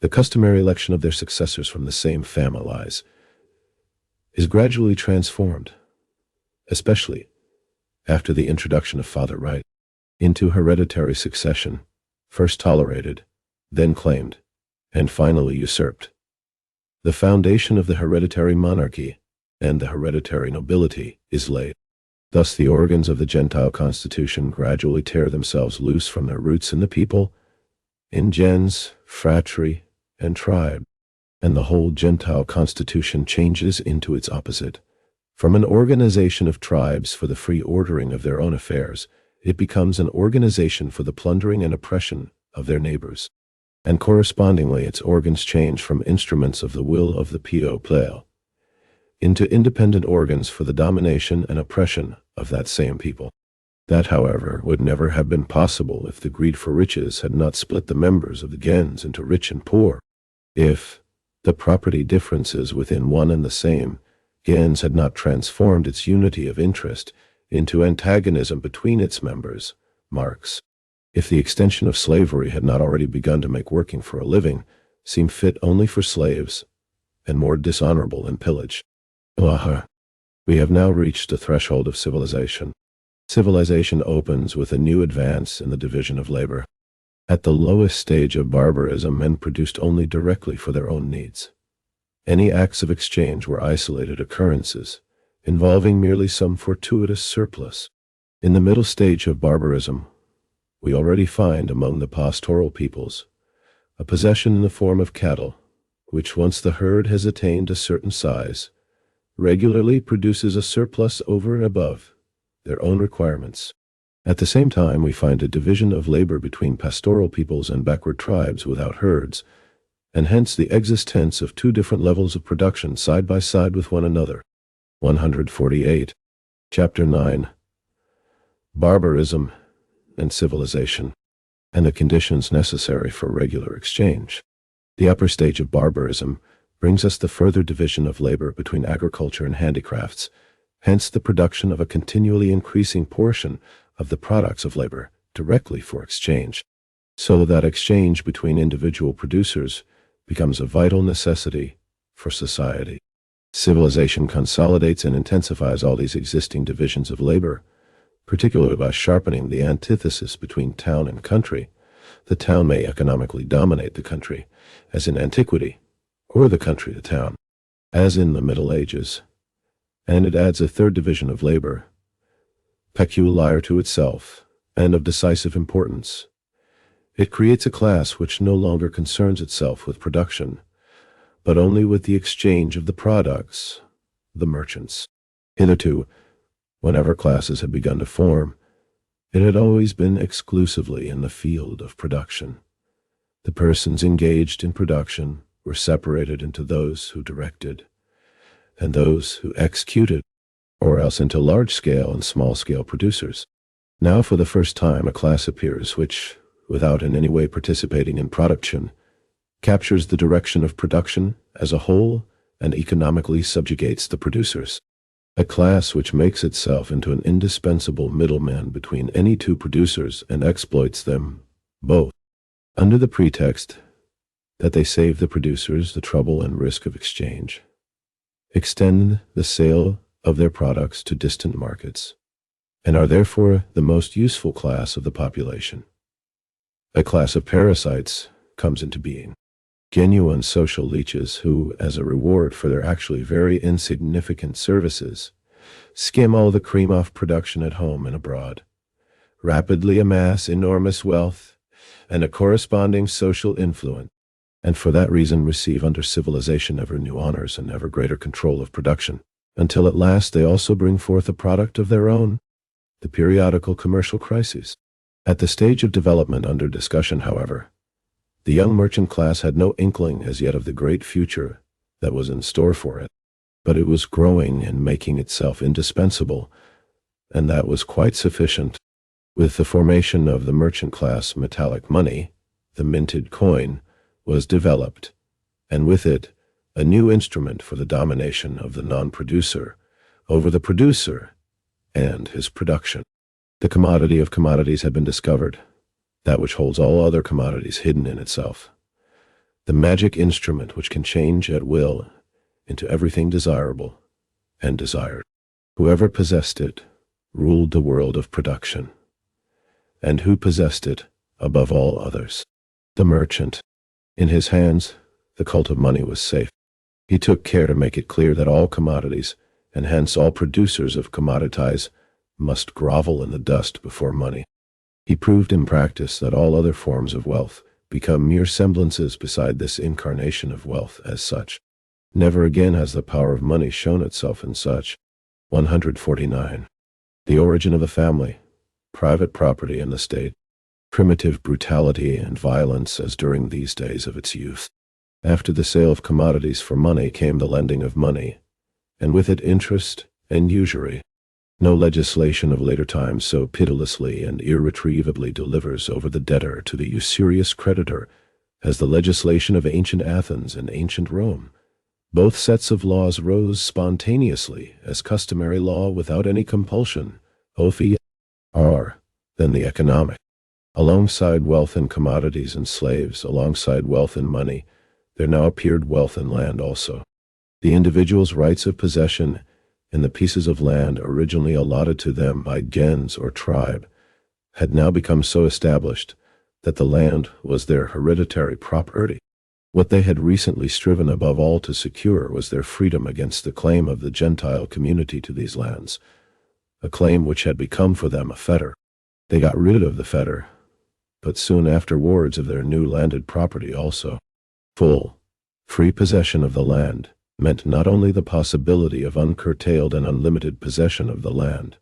The customary election of their successors from the same families is gradually transformed, especially after the introduction of father right, into hereditary succession, first tolerated, then claimed, and finally usurped. The foundation of the hereditary monarchy and the hereditary nobility is laid. Thus the organs of the Gentile constitution gradually tear themselves loose from their roots in the people, in gens, phratry, and tribe, and the whole Gentile constitution changes into its opposite. From an organization of tribes for the free ordering of their own affairs, it becomes an organization for the plundering and oppression of their neighbors. And correspondingly its organs change from instruments of the will of the peuple into independent organs for the domination and oppression of that same people. That, however, would never have been possible if the greed for riches had not split the members of the gens into rich and poor. If the property differences within one and the same gens had not transformed its unity of interest into antagonism between its members, Marx. If the extension of slavery had not already begun to make working for a living seem fit only for slaves and more dishonorable than pillage. We have now reached the threshold of civilization. Civilization opens with a new advance in the division of labor. At the lowest stage of barbarism, men produced only directly for their own needs. Any acts of exchange were isolated occurrences, involving merely some fortuitous surplus. In the middle stage of barbarism, we already find among the pastoral peoples a possession in the form of cattle, which once the herd has attained a certain size, regularly produces a surplus over and above their own requirements. At the same time, we find a division of labor between pastoral peoples and backward tribes without herds, and hence the existence of two different levels of production side by side with one another. 148. Chapter 9. Barbarism and civilization, and the conditions necessary for regular exchange. The upper stage of barbarism brings us the further division of labor between agriculture and handicrafts, hence the production of a continually increasing portion of the products of labor directly for exchange, so that exchange between individual producers becomes a vital necessity for society. Civilization consolidates and intensifies all these existing divisions of labor, particularly by sharpening the antithesis between town and country. The town may economically dominate the country, as in antiquity, or the country the town, as in the Middle Ages. And it adds a third division of labor, peculiar to itself and of decisive importance. It creates a class which no longer concerns itself with production, but only with the exchange of the products, the merchants. Hitherto, whenever classes had begun to form, it had always been exclusively in the field of production. The persons engaged in production were separated into those who directed and those who executed, or else into large-scale and small-scale producers. Now for the first time a class appears which, without in any way participating in production, captures the direction of production as a whole and economically subjugates the producers. A class which makes itself into an indispensable middleman between any two producers and exploits them both, under the pretext that they save the producers the trouble and risk of exchange, extend the sale of their products to distant markets, and are therefore the most useful class of the population. A class of parasites comes into being. Genuine social leeches who, as a reward for their actually very insignificant services, skim all the cream off production at home and abroad, rapidly amass enormous wealth and a corresponding social influence, and for that reason receive under civilization ever new honors and ever greater control of production, until at last they also bring forth a product of their own, the periodical commercial crises. At the stage of development under discussion, however, the young merchant class had no inkling as yet of the great future that was in store for it, but it was growing and making itself indispensable, and that was quite sufficient. With the formation of the merchant class, metallic money, the minted coin, was developed, and with it a new instrument for the domination of the non-producer over the producer and his production. The commodity of commodities had been discovered, that which holds all other commodities hidden in itself, the magic instrument which can change at will into everything desirable and desired. Whoever possessed it ruled the world of production, and who possessed it above all others? The merchant. In his hands, the cult of money was safe. He took care to make it clear that all commodities, and hence all producers of commodities, must grovel in the dust before money. He proved in practice that all other forms of wealth become mere semblances beside this incarnation of wealth as such. Never again has the power of money shown itself in such. 149. The origin of the family, private property and the state, primitive brutality and violence as during these days of its youth. After the sale of commodities for money came the lending of money, and with it interest and usury. No legislation of later times so pitilessly and irretrievably delivers over the debtor to the usurious creditor as the legislation of ancient Athens and ancient Rome. Both sets of laws rose spontaneously as customary law without any compulsion, than the economic. Alongside wealth in commodities and slaves, alongside wealth in money, there now appeared wealth in land also. The individual's rights of possession in the pieces of land originally allotted to them by gens or tribe had now become so established that the land was their hereditary property. What they had recently striven above all to secure was their freedom against the claim of the Gentile community to these lands, a claim which had become for them a fetter. They got rid of the fetter, but soon afterwards of their new landed property also. Full, free possession of the land meant not only the possibility of uncurtailed and unlimited possession of the land,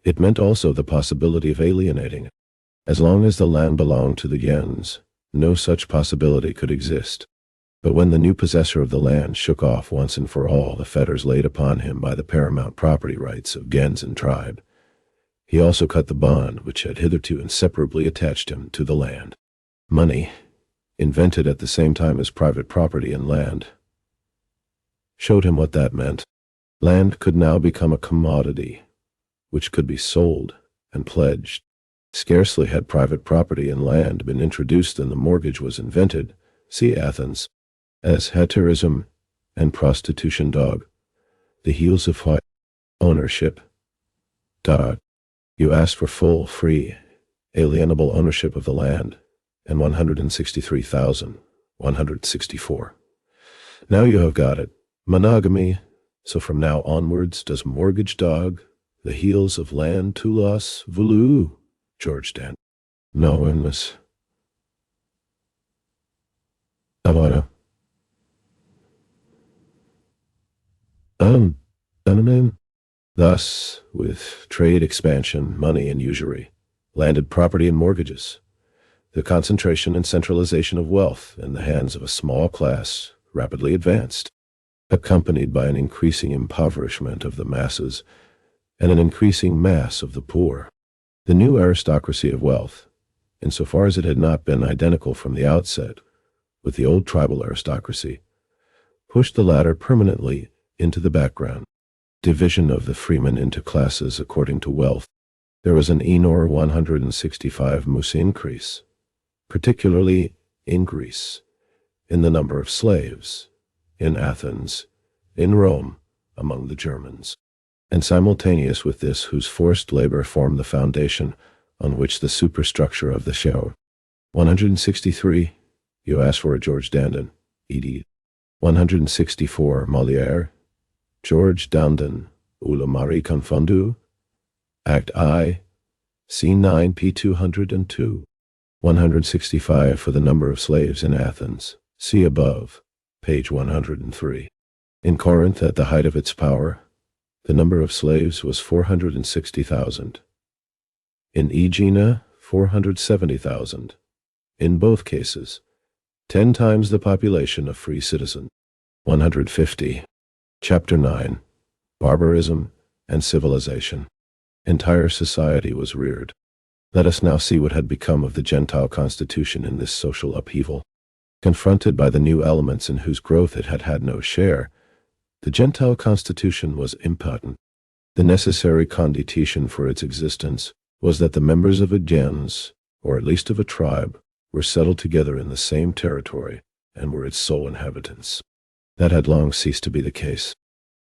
it meant also the possibility of alienating it. As long as the land belonged to the gens, no such possibility could exist. But when the new possessor of the land shook off once and for all the fetters laid upon him by the paramount property rights of gens and tribe, he also cut the bond which had hitherto inseparably attached him to the land. Money, invented at the same time as private property and land, showed him what that meant. Land could now become a commodity, which could be sold and pledged. Scarcely had private property and land been introduced than the mortgage was invented, see Athens, as heterism and prostitution dog, the heels of white ownership. Dog. You asked for full, free, alienable ownership of the land, and 163,164. Now you have got it. Monogamy. So from now onwards does mortgage dog, the heels of land tulos voulou, George Dan. No, in Miss Avada. Thus, with trade expansion, money and usury, landed property and mortgages, the concentration and centralization of wealth in the hands of a small class rapidly advanced, accompanied by an increasing impoverishment of the masses and an increasing mass of the poor. The new aristocracy of wealth, insofar as it had not been identical from the outset with the old tribal aristocracy, pushed the latter permanently into the background. Division of the freemen into classes according to wealth. There was an Enor 165 mus increase, particularly in Greece, in the number of slaves, in Athens, in Rome, among the Germans, and simultaneous with this whose forced labor formed the foundation on which the superstructure of the show. 163, you asked for a George Dandin, ed. 164, Molière, George Dandin, ou le mari confondu, Act I, C9 p. 202. 165 for the number of slaves in Athens. See above, page 103. In Corinth, at the height of its power, the number of slaves was 460,000. In Aegina, 470,000. In both cases, 10 times the population of free citizens. 150. Chapter 9. Barbarism and Civilization. Entire society was reared. Let us now see what had become of the Gentile constitution in this social upheaval. Confronted by the new elements in whose growth it had had no share, the Gentile constitution was impotent. The necessary condition for its existence was that the members of a gens, or at least of a tribe, were settled together in the same territory and were its sole inhabitants. That had long ceased to be the case.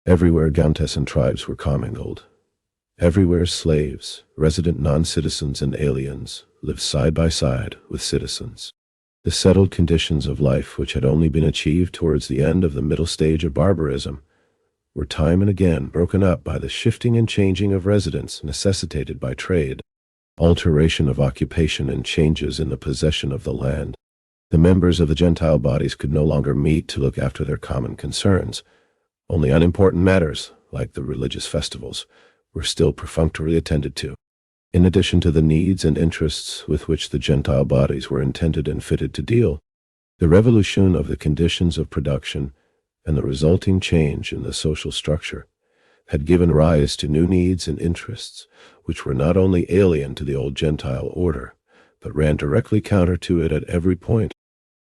Everywhere gentes and tribes were commingled. Everywhere slaves, resident non-citizens and aliens, lived side by side with citizens. The settled conditions of life, which had only been achieved towards the end of the middle stage of barbarism, were time and again broken up by the shifting and changing of residents necessitated by trade, alteration of occupation and changes in the possession of the land. The members of the Gentile bodies could no longer meet to look after their common concerns. Only unimportant matters, like the religious festivals, were still perfunctorily attended to. In addition to the needs and interests with which the Gentile bodies were intended and fitted to deal, the revolution of the conditions of production and the resulting change in the social structure had given rise to new needs and interests which were not only alien to the old Gentile order, but ran directly counter to it at every point.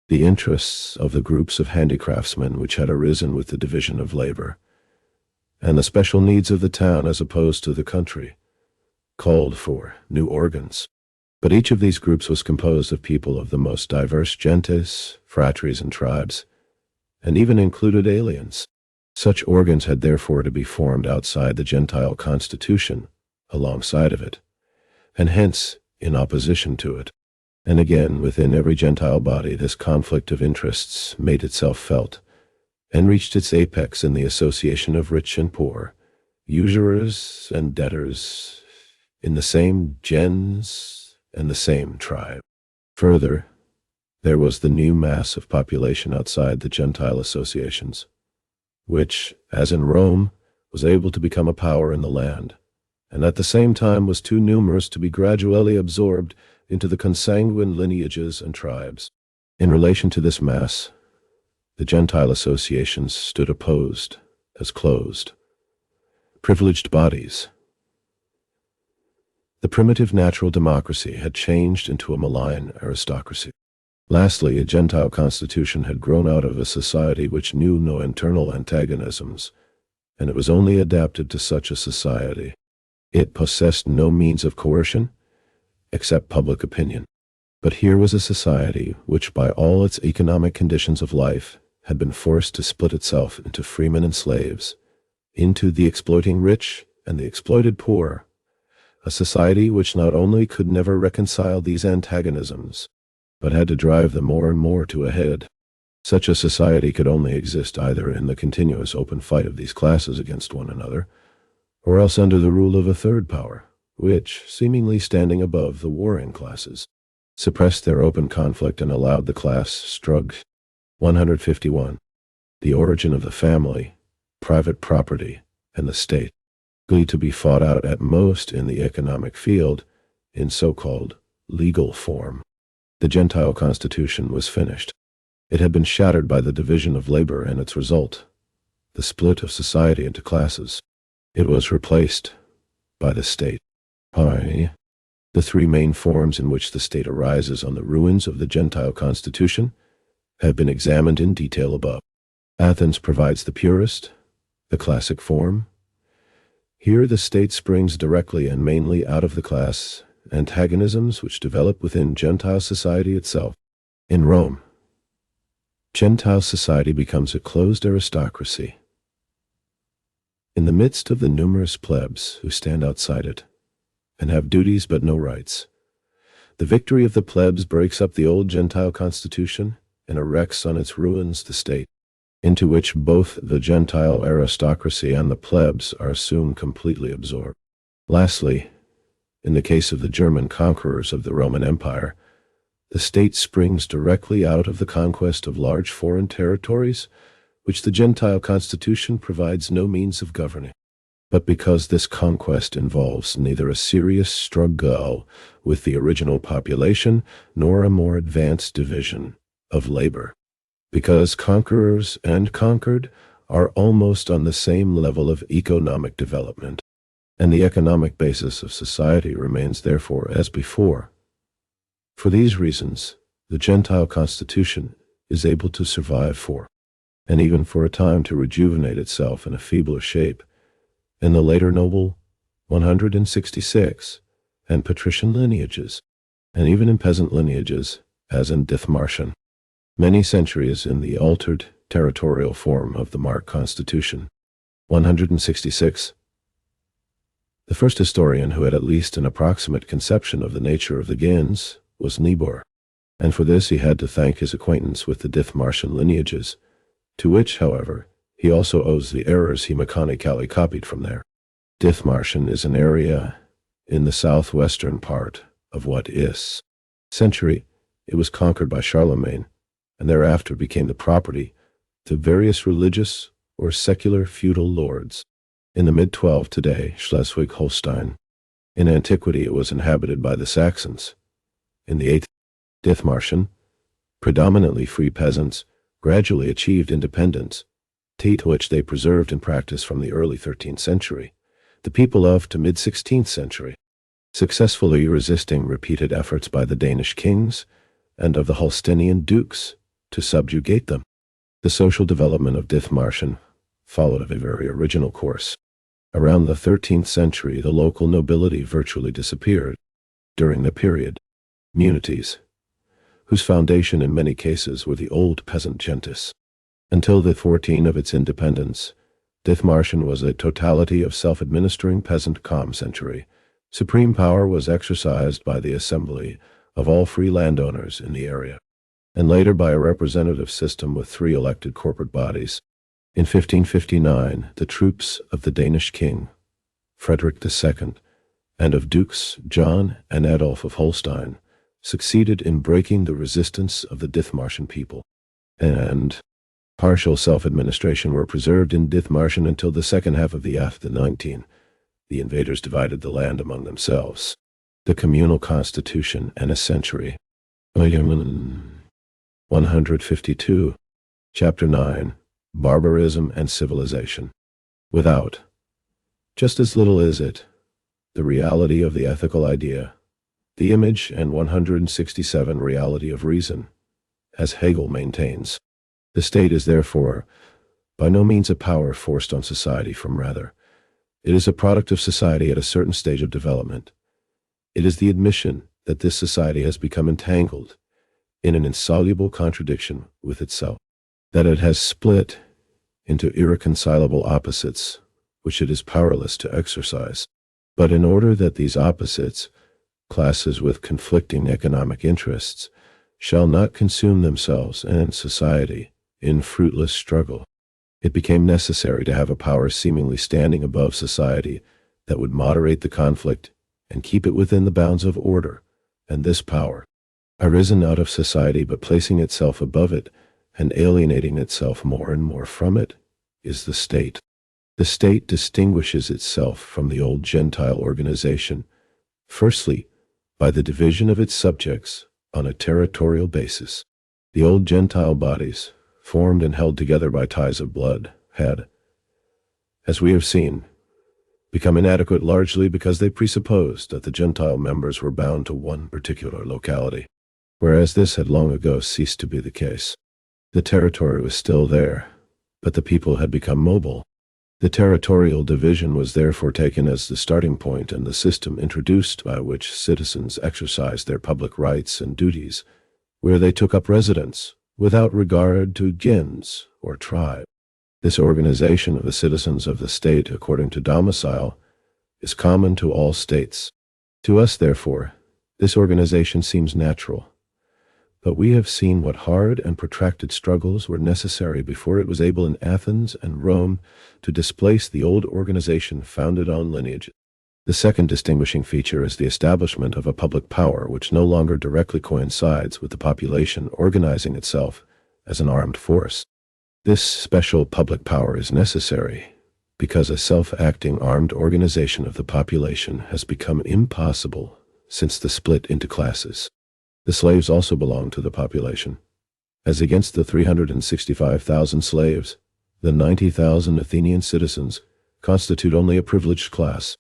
The interests of the groups of handicraftsmen which had arisen with the division of labor, and the special needs of the town as opposed to the country, called for new organs. But each of these groups was composed of people of the most diverse gentes, phratries, and tribes, and even included aliens. Such organs had therefore to be formed outside the Gentile constitution, alongside of it, and hence in opposition to it. And again, within every Gentile body, this conflict of interests made itself felt, and reached its apex in the association of rich and poor, usurers and debtors, in the same gens and the same tribe. Further, there was the new mass of population outside the Gentile associations, which, as in Rome, was able to become a power in the land, and at the same time was too numerous to be gradually absorbed into the consanguine lineages and tribes. In relation to this mass, the Gentile associations stood opposed as closed, privileged bodies. The primitive natural democracy had changed into a malign aristocracy. Lastly, a Gentile constitution had grown out of a society which knew no internal antagonisms, and it was only adapted to such a society. It possessed no means of coercion, except public opinion. But here was a society which, by all its economic conditions of life, had been forced to split itself into freemen and slaves, into the exploiting rich and the exploited poor, a society which not only could never reconcile these antagonisms, but had to drive them more and more to a head. Such a society could only exist either in the continuous open fight of these classes against one another, or else under the rule of a third power, which, seemingly standing above the warring classes, suppressed their open conflict and allowed the class struggle. 151. The origin of the family, private property, and the state, to be fought out at most in the economic field, in so-called legal form. The Gentile constitution was finished. It had been shattered by the division of labor and its result, the split of society into classes. It was replaced by the state. The three main forms in which the state arises on the ruins of the Gentile constitution have been examined in detail above. Athens provides the purest, the classic form. Here the state springs directly and mainly out of the class antagonisms which develop within Gentile society itself. In Rome, Gentile society becomes a closed aristocracy. In the midst of the numerous plebs who stand outside it, and have duties but no rights, the victory of the plebs breaks up the old Gentile constitution and erects on its ruins the state, into which both the Gentile aristocracy and the plebs are soon completely absorbed. Lastly, In the case of the German conquerors of the Roman Empire, the state springs directly out of the conquest of large foreign territories, which the Gentile constitution provides no means of governing. But because this conquest involves neither a serious struggle with the original population nor a more advanced division of labor, because conquerors and conquered are almost on the same level of economic development, and the economic basis of society remains therefore as before. For these reasons, the Gentile constitution is able to survive for, and even for a time to rejuvenate itself in a feebler shape, in the later noble 166 and patrician lineages, and even in peasant lineages, as in Dithmarschen, many centuries in the altered territorial form of the Mark Constitution. 166. The first historian who had at least an approximate conception of the nature of the Gens was Niebuhr, and for this he had to thank his acquaintance with the Dithmarschen lineages, to which, however, he also owes the errors he mechanically copied from there. Dithmarschen is an area in the southwestern part of what is century. It was conquered by Charlemagne, and thereafter became the property of various religious or secular feudal lords. In the mid-12th today, Schleswig-Holstein. In antiquity it was inhabited by the Saxons. In the 8th, Dithmarschen, predominantly free peasants, gradually achieved independence, which they preserved in practice from the early 13th century, the people of to mid-16th century, successfully resisting repeated efforts by the Danish kings and of the Holsteinian dukes to subjugate them. The social development of Dithmarschen followed a very original course. Around the 13th century, the local nobility virtually disappeared. During the period, communities, whose foundation in many cases were the old peasant gentes. Until the 14th of its independence, Dithmarschen was a totality of self-administering peasant century. Supreme power was exercised by the assembly of all free landowners in the area, and later by a representative system with 3 elected corporate bodies. In 1559, the troops of the Danish king, Friedrich II, and of Dukes John and Adolf of Holstein, succeeded in breaking the resistance of the Dithmarschen people, and partial self-administration were preserved in Dithmarschen until the second half of the 19th. The invaders divided the land among themselves. The communal constitution and a century. 152. Chapter 9. Barbarism and Civilization. Without, just as little is it, the reality of the ethical idea, the image and 167 reality of reason, as Hegel maintains. The state is therefore by no means a power forced on society from rather. It is a product of society at a certain stage of development. It is the admission that this society has become entangled in an insoluble contradiction with itself, that it has split into irreconcilable opposites which it is powerless to exercise. But in order that these opposites, classes with conflicting economic interests, shall not consume themselves and society in fruitless struggle, it became necessary to have a power seemingly standing above society that would moderate the conflict and keep it within the bounds of order, and this power, arisen out of society but placing itself above it and alienating itself more and more from it, is the state. The state distinguishes itself from the old Gentile organization, firstly, by the division of its subjects on a territorial basis. The old Gentile bodies, formed and held together by ties of blood, had, as we have seen, become inadequate largely because they presupposed that the Gentile members were bound to one particular locality, whereas this had long ago ceased to be the case. The territory was still there, but the people had become mobile. The territorial division was therefore taken as the starting point and the system introduced by which citizens exercised their public rights and duties, where they took up residence, without regard to gens or tribe. This organization of the citizens of the state according to domicile is common to all states. To us, therefore, this organization seems natural, but we have seen what hard and protracted struggles were necessary before it was able in Athens and Rome to displace the old organization founded on lineages. The second distinguishing feature is the establishment of a public power which no longer directly coincides with the population organizing itself as an armed force. This special public power is necessary because a self-acting armed organization of the population has become impossible since the split into classes. The slaves also belong to the population. As against the 365,000 slaves, the 90,000 Athenian citizens constitute only a privileged class.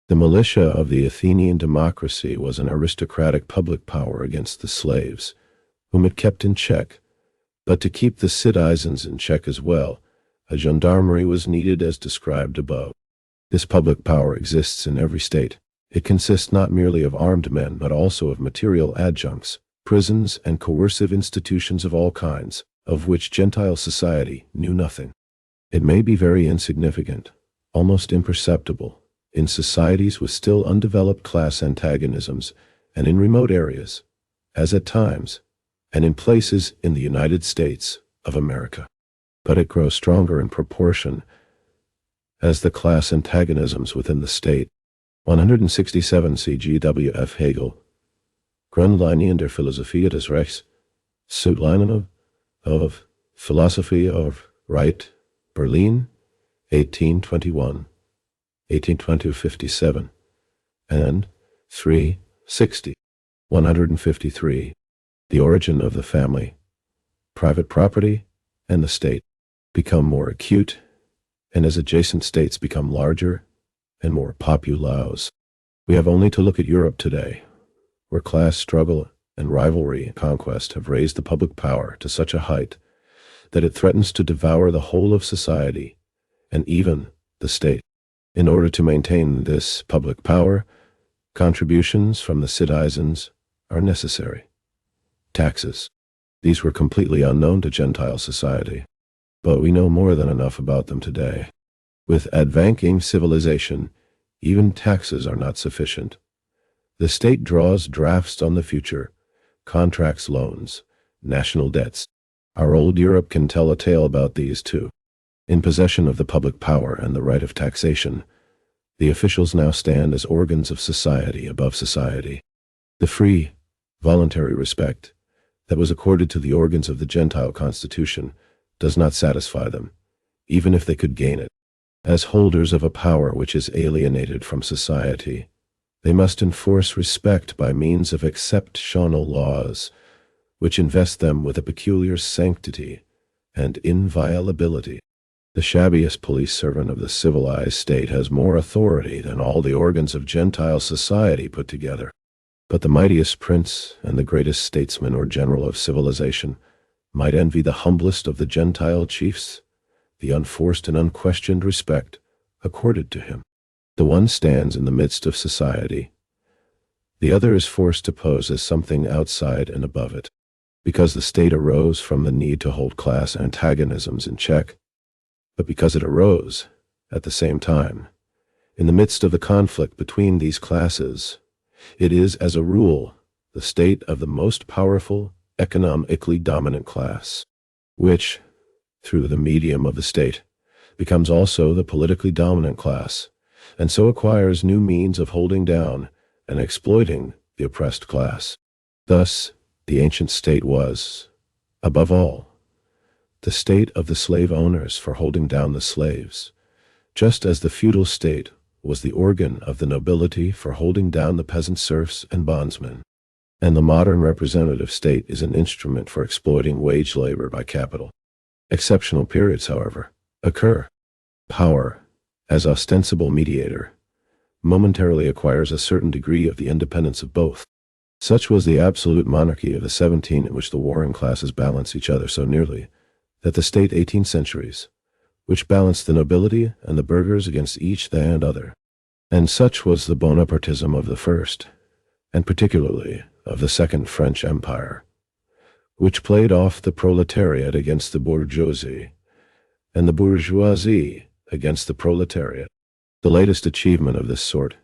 The militia of the Athenian democracy was an aristocratic public power against the slaves, whom it kept in check. But to keep the citizens in check as well, a gendarmerie was needed as described above. This public power exists in every state. It consists not merely of armed men, but also of material adjuncts, prisons, and coercive institutions of all kinds, of which Gentile society knew nothing. It may be very insignificant, almost imperceptible, in societies with still undeveloped class antagonisms, and in remote areas, as at times, and in places in the United States of America. But it grows stronger in proportion as the class antagonisms within the state. 167 C.G. W. F. Hegel, Grundlinien der Philosophie des Rechts, Zuteilung of Philosophy of Right, Berlin, 1821, 1820-57, and 360. 153. The origin of the family, private property, and the state become more acute, and as adjacent states become larger and more populous. We have only to look at Europe today, where class struggle and rivalry and conquest have raised the public power to such a height that it threatens to devour the whole of society and even the state. In order to maintain this public power, contributions from the citizens are necessary. Taxes. These were completely unknown to Gentile society, but we know more than enough about them today. With advancing civilization, even taxes are not sufficient. The state draws drafts on the future, contracts loans, national debts. Our old Europe can tell a tale about these too. In possession of the public power and the right of taxation, the officials now stand as organs of society above society. The free, voluntary respect that was accorded to the organs of the Gentile constitution does not satisfy them, even if they could gain it. As holders of a power which is alienated from society, they must enforce respect by means of exceptional laws, which invest them with a peculiar sanctity and inviolability. The shabbiest police servant of the civilized state has more authority than all the organs of Gentile society put together. But the mightiest prince and the greatest statesman or general of civilization might envy the humblest of the Gentile chiefs the unforced and unquestioned respect accorded to him. The one stands in the midst of society. The other is forced to pose as something outside and above it, because the state arose from the need to hold class antagonisms in check, but because it arose, at the same time, in the midst of the conflict between these classes. It is, as a rule, the state of the most powerful, economically dominant class, which, through the medium of the state, becomes also the politically dominant class, and so acquires new means of holding down and exploiting the oppressed class. Thus, the ancient state was, above all, the state of the slave owners for holding down the slaves, just as the feudal state was the organ of the nobility for holding down the peasant serfs and bondsmen, and the modern representative state is an instrument for exploiting wage labor by capital. Exceptional periods, however, occur. Power, as ostensible mediator, momentarily acquires a certain degree of the independence of both. Such was the absolute monarchy of the 17, in which the warring classes balance each other so nearly that the state 18 centuries, which balanced the nobility and the burghers against each and other. And such was the Bonapartism of the first, and particularly of the Second French Empire, which played off the proletariat against the bourgeoisie, and the bourgeoisie against the proletariat. The latest achievement of this sort,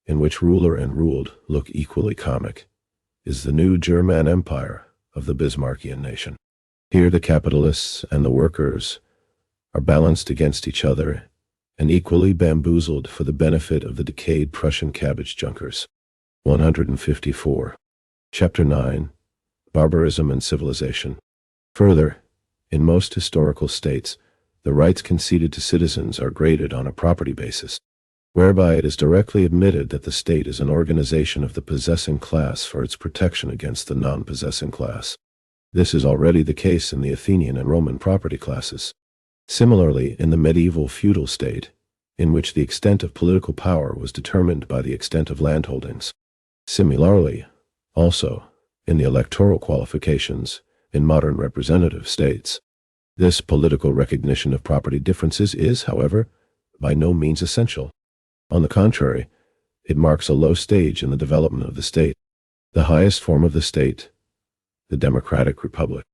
in which ruler and ruled look equally comic, is the new German Empire of the Bismarckian nation. Here the capitalists and the workers are balanced against each other, and equally bamboozled for the benefit of the decayed Prussian cabbage junkers. 154. Chapter 9. Barbarism and Civilization. Further, in most historical states, the rights conceded to citizens are graded on a property basis, whereby it is directly admitted that the state is an organization of the possessing class for its protection against the non-possessing class. This is already the case in the Athenian and Roman property classes. Similarly, in the medieval feudal state, in which the extent of political power was determined by the extent of landholdings. Similarly, also, in the electoral qualifications in modern representative states. This political recognition of property differences is, however, by no means essential. On the contrary, it marks a low stage in the development of the state, the highest form of the state, the democratic republic,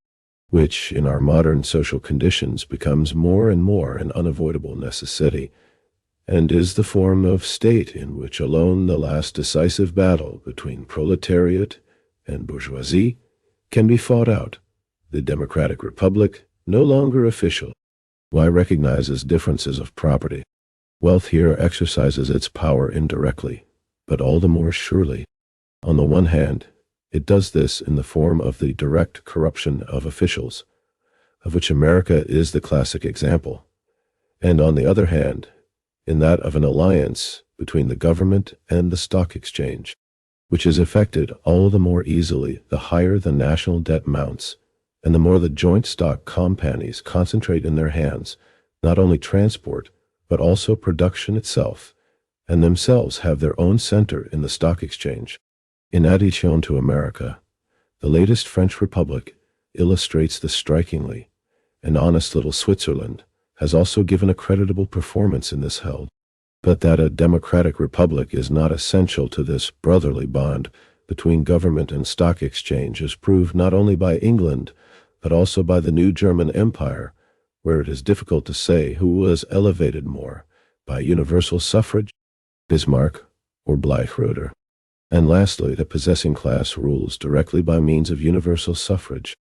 which in our modern social conditions becomes more and more an unavoidable necessity, and is the form of state in which alone the last decisive battle between proletariat and bourgeoisie can be fought out. The democratic republic, no longer official, recognizes differences of property. Wealth here exercises its power indirectly, but all the more surely. On the one hand, it does this in the form of the direct corruption of officials, of which America is the classic example, and on the other hand, in that of an alliance between the government and the stock exchange, which is effected all the more easily the higher the national debt mounts, and the more the joint stock companies concentrate in their hands not only transport, but also production itself, and themselves have their own center in the stock exchange. In addition to America, the latest French Republic illustrates this strikingly, and honest little Switzerland has also given a creditable performance in this held. But that a democratic republic is not essential to this brotherly bond between government and stock exchange is proved not only by England, but also by the new German Empire, where it is difficult to say who was elevated more, by universal suffrage, Bismarck, or Bleichroeder. And lastly, the possessing class rules directly by means of universal suffrage,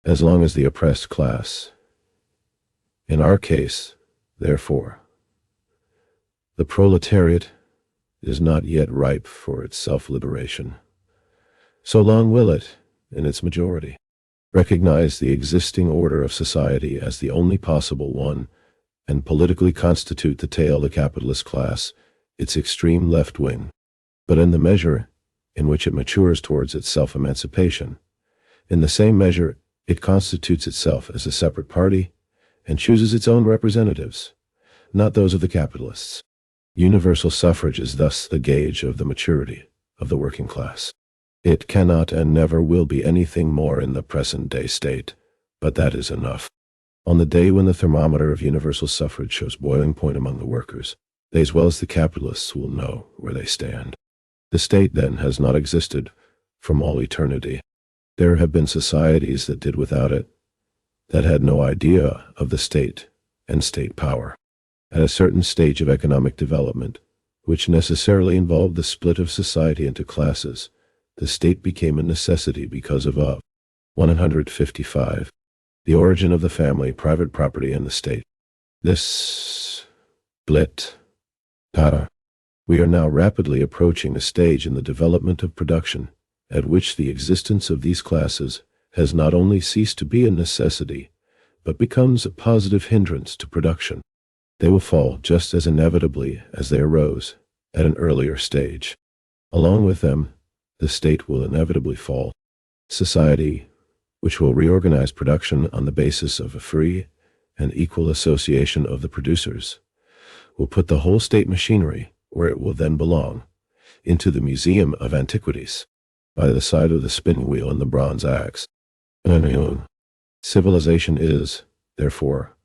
as long as the oppressed class. In our case, therefore, the proletariat is not yet ripe for its self-liberation. So long will it, in its majority, recognize the existing order of society as the only possible one, and politically constitute the tail of the capitalist class, its extreme left wing. But in the measure in which it matures towards its self-emancipation, in the same measure it constitutes itself as a separate party, and chooses its own representatives, not those of the capitalists. Universal suffrage is thus the gauge of the maturity of the working class. It cannot and never will be anything more in the present-day state, but that is enough. On the day when the thermometer of universal suffrage shows boiling point among the workers, they as well as the capitalists will know where they stand. The state, then, has not existed from all eternity. There have been societies that did without it, that had no idea of the state and state power. At a certain stage of economic development, which necessarily involved the split of society into classes, the state became a necessity because of 155. The origin of the family, private property, and the state. This split. We are now rapidly approaching a stage in the development of production, at which the existence of these classes has not only ceased to be a necessity, but becomes a positive hindrance to production. They will fall just as inevitably as they arose at an earlier stage. Along with them, the state will inevitably fall. Society, which will reorganize production on the basis of a free and equal association of the producers, will put the whole state machinery, where it will then belong, into the Museum of Antiquities, by the side of the spinning wheel and the bronze axe. Civilization is, therefore,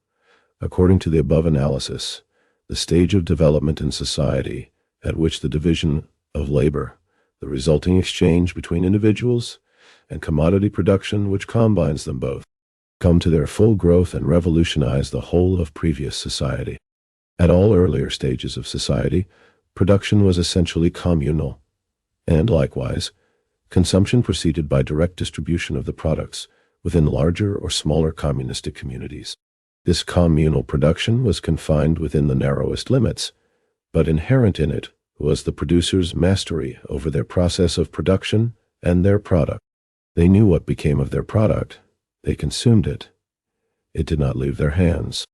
according to the above analysis, the stage of development in society at which the division of labor, the resulting exchange between individuals, and commodity production which combines them both, come to their full growth and revolutionize the whole of previous society. At all earlier stages of society, production was essentially communal, and likewise, consumption proceeded by direct distribution of the products within larger or smaller communistic communities. This communal production was confined within the narrowest limits, but inherent in it was the producer's mastery over their process of production and their product. They knew what became of their product. They consumed it. It did not leave their hands.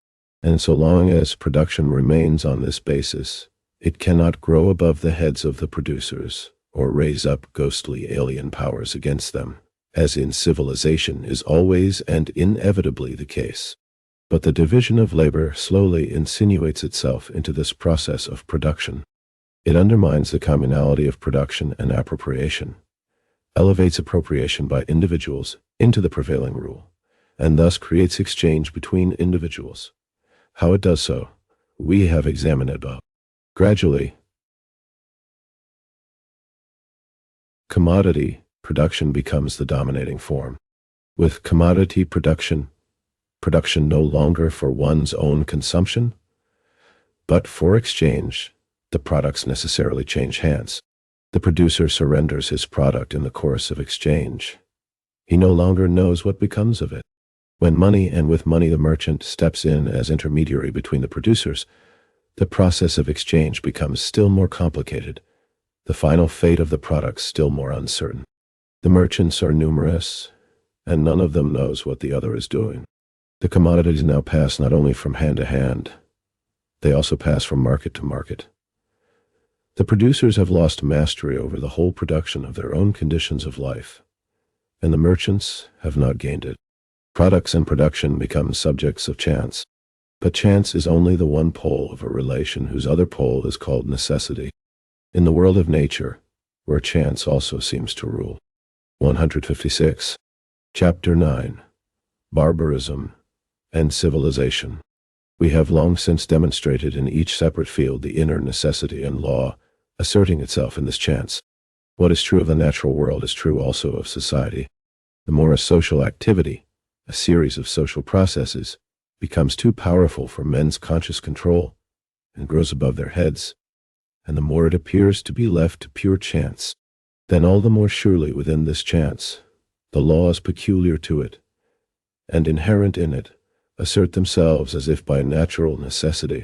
And so long as production remains on this basis, it cannot grow above the heads of the producers or raise up ghostly alien powers against them, as in civilization is always and inevitably the case. But the division of labor slowly insinuates itself into this process of production. It undermines the communality of production and appropriation, elevates appropriation by individuals into the prevailing rule, and thus creates exchange between individuals. How it does so, we have examined above. Gradually, commodity production becomes the dominating form. With commodity production no longer for one's own consumption, but for exchange, the products necessarily change hands. The producer surrenders his product in the course of exchange. He no longer knows what becomes of it. When money, and with money the merchant, steps in as intermediary between the producers, the process of exchange becomes still more complicated, the final fate of the products still more uncertain. The merchants are numerous, and none of them knows what the other is doing. The commodities now pass not only from hand to hand, they also pass from market to market. The producers have lost mastery over the whole production of their own conditions of life, and the merchants have not gained it. Products and production become subjects of chance, but chance is only the one pole of a relation whose other pole is called necessity. In the world of nature, where chance also seems to rule. 156. Chapter 9. Barbarism and Civilization. We have long since demonstrated in each separate field the inner necessity and law asserting itself in this chance. What is true of the natural world is true also of society. The more a social activity, a series of social processes, becomes too powerful for men's conscious control and grows above their heads, and the more it appears to be left to pure chance, then all the more surely within this chance, the laws peculiar to it and inherent in it assert themselves as if by natural necessity.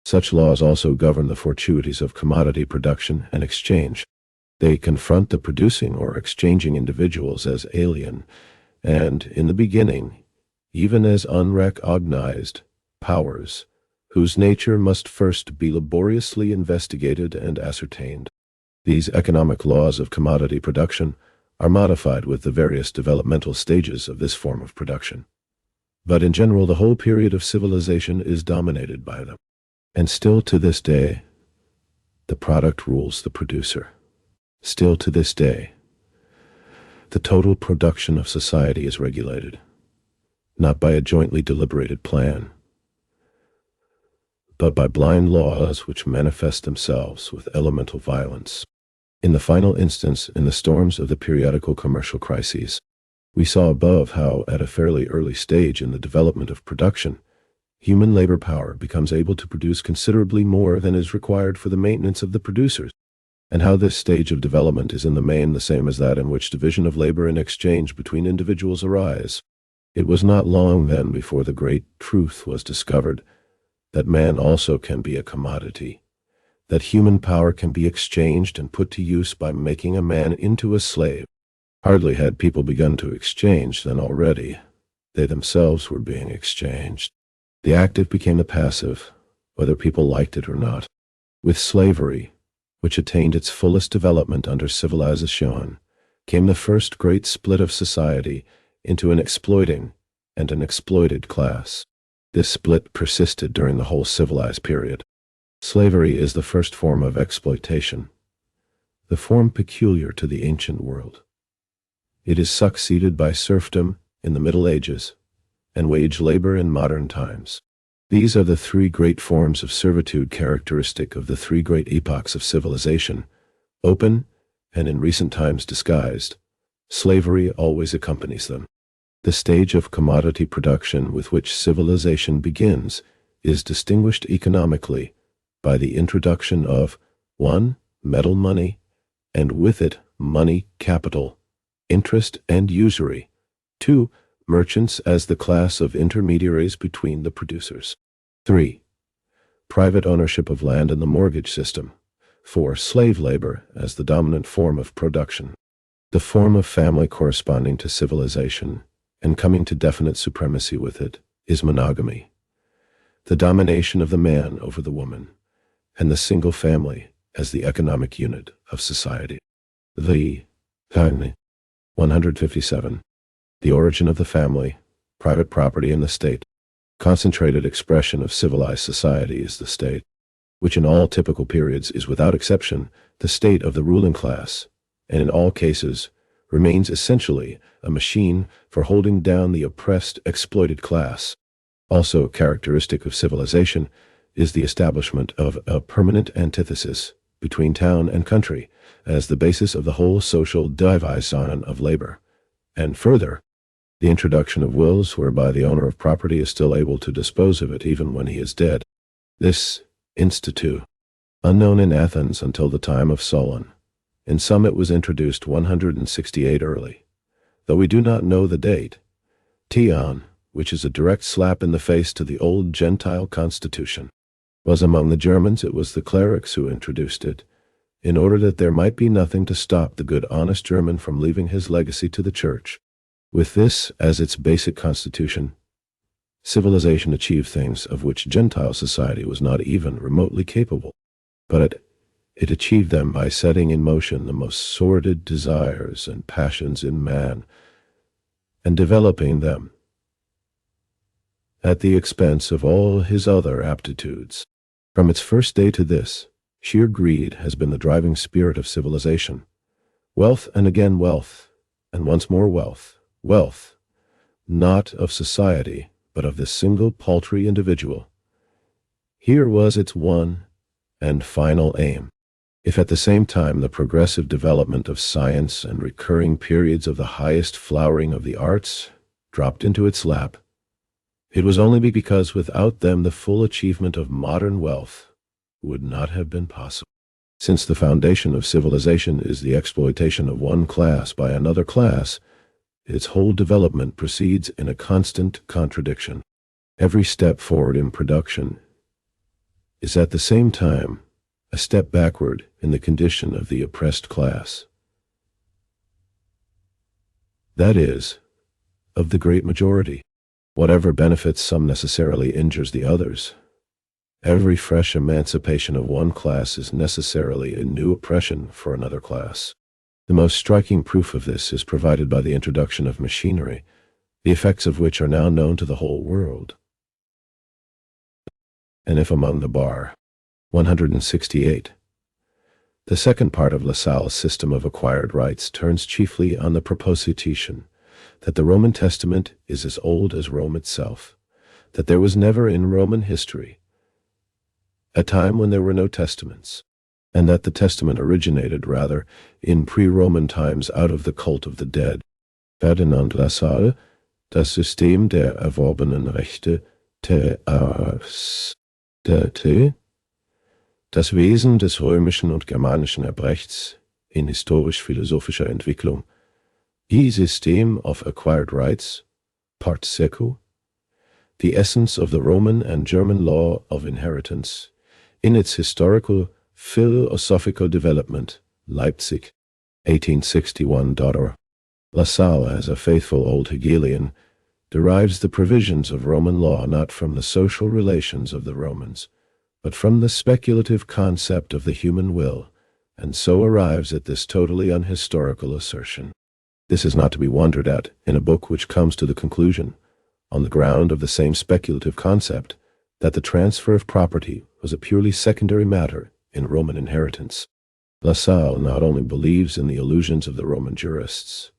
Such laws also govern the fortuities of commodity production and exchange. They confront the producing or exchanging individuals as alien, and, in the beginning, even as unrecognized powers, whose nature must first be laboriously investigated and ascertained. These economic laws of commodity production are modified with the various developmental stages of this form of production. But in general, the whole period of civilization is dominated by them. And still to this day, the product rules the producer. Still to this day, the total production of society is regulated, not by a jointly deliberated plan, but by blind laws which manifest themselves with elemental violence. In the final instance, in the storms of the periodical commercial crises, we saw above how, at a fairly early stage in the development of production, human labor power becomes able to produce considerably more than is required for the maintenance of the producers, and how this stage of development is in the main the same as that in which division of labor and exchange between individuals arise. It was not long then before the great truth was discovered that man also can be a commodity, that human power can be exchanged and put to use by making a man into a slave. Hardly had people begun to exchange than already they themselves were being exchanged. The active became the passive, whether people liked it or not. With slavery, which attained its fullest development under civilization, came the first great split of society into an exploiting and an exploited class. This split persisted during the whole civilized period. Slavery is the first form of exploitation, the form peculiar to the ancient world. It is succeeded by serfdom in the Middle Ages and wage labor in modern times. These are the three great forms of servitude characteristic of the three great epochs of civilization, open and in recent times disguised. Slavery always accompanies them. The stage of commodity production with which civilization begins is distinguished economically by the introduction of 1. Metal money, and with it money capital, interest and usury. 2. Merchants as the class of intermediaries between the producers. 3. Private ownership of land and the mortgage system. 4. Slave labor as the dominant form of production. The form of family corresponding to civilization and coming to definite supremacy with it is monogamy. The domination of the man over the woman, and the single family as the economic unit of society. 157. The origin of the family, private property and the state. Concentrated expression of civilized society is the state, which in all typical periods is without exception the state of the ruling class, and in all cases remains essentially a machine for holding down the oppressed, exploited class. Also characteristic of civilization is the establishment of a permanent antithesis between town and country as the basis of the whole social division of labor, and further, the introduction of wills whereby the owner of property is still able to dispose of it even when he is dead. This institute, unknown in Athens until the time of Solon, in some it was introduced 168 early, though we do not know the date, Tion, which is a direct slap in the face to the old Gentile constitution. Was among the Germans, it was the clerics who introduced it, in order that there might be nothing to stop the good honest German from leaving his legacy to the church. With this as its basic constitution, civilization achieved things of which Gentile society was not even remotely capable, but it achieved them by setting in motion the most sordid desires and passions in man, and developing them at the expense of all his other aptitudes. From its first day to this, sheer greed has been the driving spirit of civilization. Wealth and again wealth, and once more wealth. Wealth, not of society, but of this single paltry individual. Here was its one and final aim. If at the same time the progressive development of science and recurring periods of the highest flowering of the arts dropped into its lap, it was only because without them the full achievement of modern wealth would not have been possible. Since the foundation of civilization is the exploitation of one class by another class, its whole development proceeds in a constant contradiction. Every step forward in production is at the same time a step backward in the condition of the oppressed class. That is, of the great majority. Whatever benefits some necessarily injures the others. Every fresh emancipation of one class is necessarily a new oppression for another class. The most striking proof of this is provided by the introduction of machinery, the effects of which are now known to the whole world. And if among the bar, 168. The second part of Lassalle's system of acquired rights turns chiefly on the proposition that the Roman Testament is as old as Rome itself, that there was never in Roman history a time when there were no testaments, and that the Testament originated rather in pre-Roman times out of the cult of the dead. Ferdinand Lassalle, das System der erworbenen Rechte das Wesen des römischen und germanischen Erbrechts in historisch-philosophischer Entwicklung, System of Acquired Rights, Part Seco, the essence of the Roman and German law of inheritance, in its historical philosophical development, Leipzig, 1861. Lassalle, as a faithful old Hegelian, derives the provisions of Roman law not from the social relations of the Romans, but from the speculative concept of the human will, and so arrives at this totally unhistorical assertion. This is not to be wondered at in a book which comes to the conclusion, on the ground of the same speculative concept, that the transfer of property was a purely secondary matter in Roman inheritance. Lassalle not only believes in the illusions of the Roman jurists,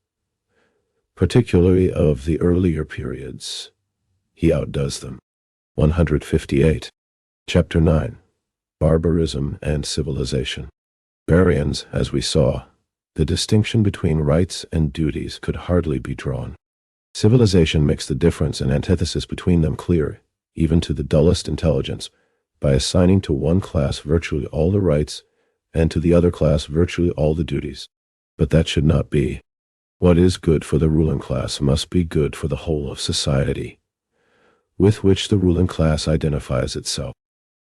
particularly of the earlier periods, he outdoes them. 158. Chapter 9. Barbarism and Civilization. Barbarians, as we saw, the distinction between rights and duties could hardly be drawn. Civilization makes the difference and antithesis between them clear, even to the dullest intelligence, by assigning to one class virtually all the rights and to the other class virtually all the duties. But that should not be. What is good for the ruling class must be good for the whole of society, with which the ruling class identifies itself.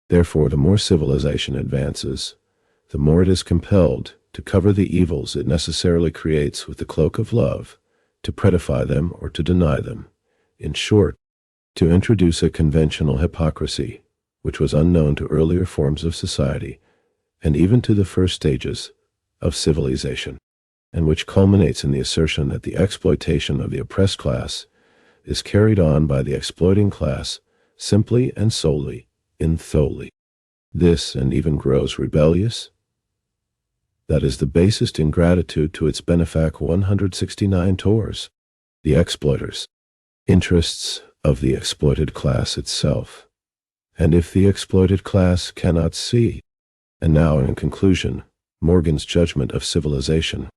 Therefore, the more civilization advances, the more it is compelled to cover the evils it necessarily creates with the cloak of love, to predify them or to deny them. In short, to introduce a conventional hypocrisy, which was unknown to earlier forms of society, and even to the first stages of civilization, and which culminates in the assertion that the exploitation of the oppressed class is carried on by the exploiting class simply and solely in tholi. This, and even grows rebellious, that is the basest ingratitude to its benefac 169 tours, the exploiters, interests of the exploited class itself. And if the exploited class cannot see, and now in conclusion, Morgan's judgment of civilization.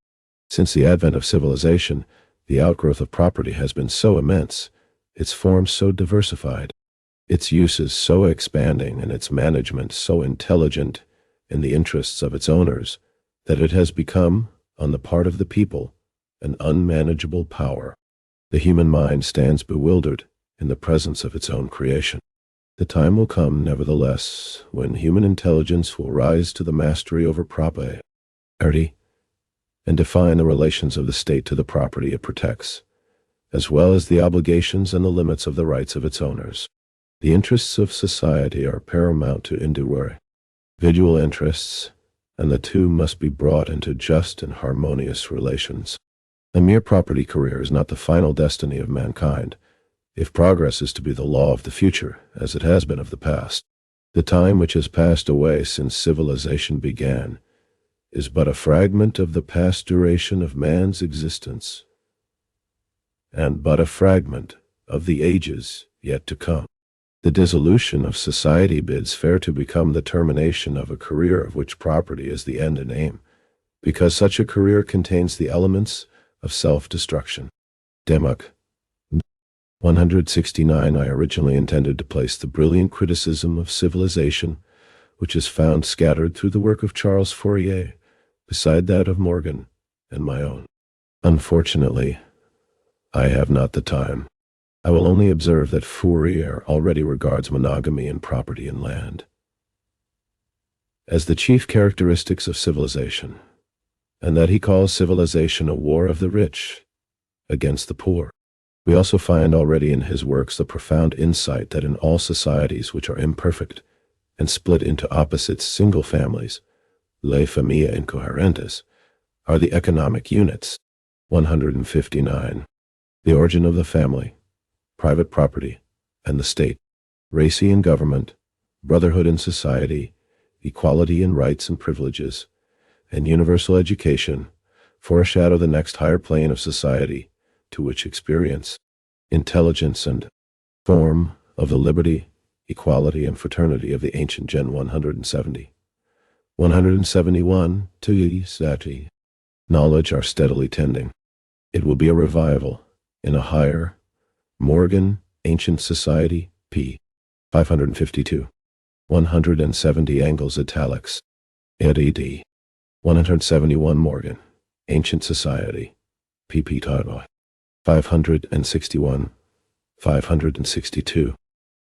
Since the advent of civilization, the outgrowth of property has been so immense, its forms so diversified, its uses so expanding, and its management so intelligent in the interests of its owners, that it has become, on the part of the people, an unmanageable power. The human mind stands bewildered in the presence of its own creation. The time will come, nevertheless, when human intelligence will rise to the mastery over property, and define the relations of the state to the property it protects, as well as the obligations and the limits of the rights of its owners. The interests of society are paramount to individual interests, and the two must be brought into just and harmonious relations. A mere property career is not the final destiny of mankind, if progress is to be the law of the future, as it has been of the past. The time which has passed away since civilization began is but a fragment of the past duration of man's existence, and but a fragment of the ages yet to come. The dissolution of society bids fair to become the termination of a career of which property is the end and aim, because such a career contains the elements of self-destruction. Demuck 169. I originally intended to place the brilliant criticism of civilization, which is found scattered through the work of Charles Fourier, beside that of Morgan and my own. Unfortunately, I have not the time. I will only observe that Fourier already regards monogamy and property in land as the chief characteristics of civilization, and that he calls civilization a war of the rich against the poor. We also find already in his works the profound insight that in all societies which are imperfect and split into opposite single families, les familles incoherentes, are the economic units. 159. The origin of the family, private property, and the state, racy in government, brotherhood in society, equality in rights and privileges, and universal education foreshadow the next higher plane of society, to which experience, intelligence, and form of the liberty, equality, and fraternity of the ancient Gen 170. 171. To sati, knowledge are steadily tending. It will be a revival in a higher, Morgan, ancient society, p. 552. 170 Engels italics. ed. 171 Morgan, ancient society, pp. 561, 562,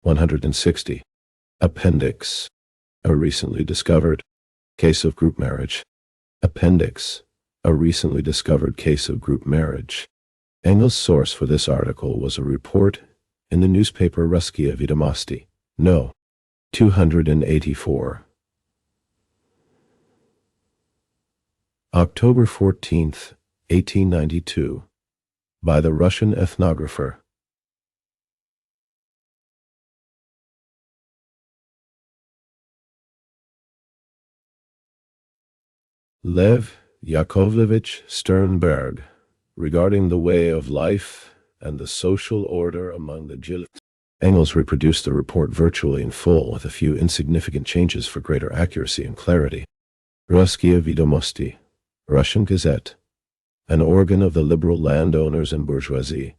160. Appendix. A recently discovered case of group marriage. Appendix. A recently discovered case of group marriage. Engels' source for this article was a report in the newspaper Ruskia Vedomosti, No. 284. October 14th, 1892, by the Russian ethnographer Lev Yakovlevich Sternberg, regarding the way of life and the social order among the Gilets. Engels reproduced the report virtually in full with a few insignificant changes for greater accuracy and clarity. Ruskia Vedomosti, Russian Gazette, an organ of the liberal landowners and bourgeoisie,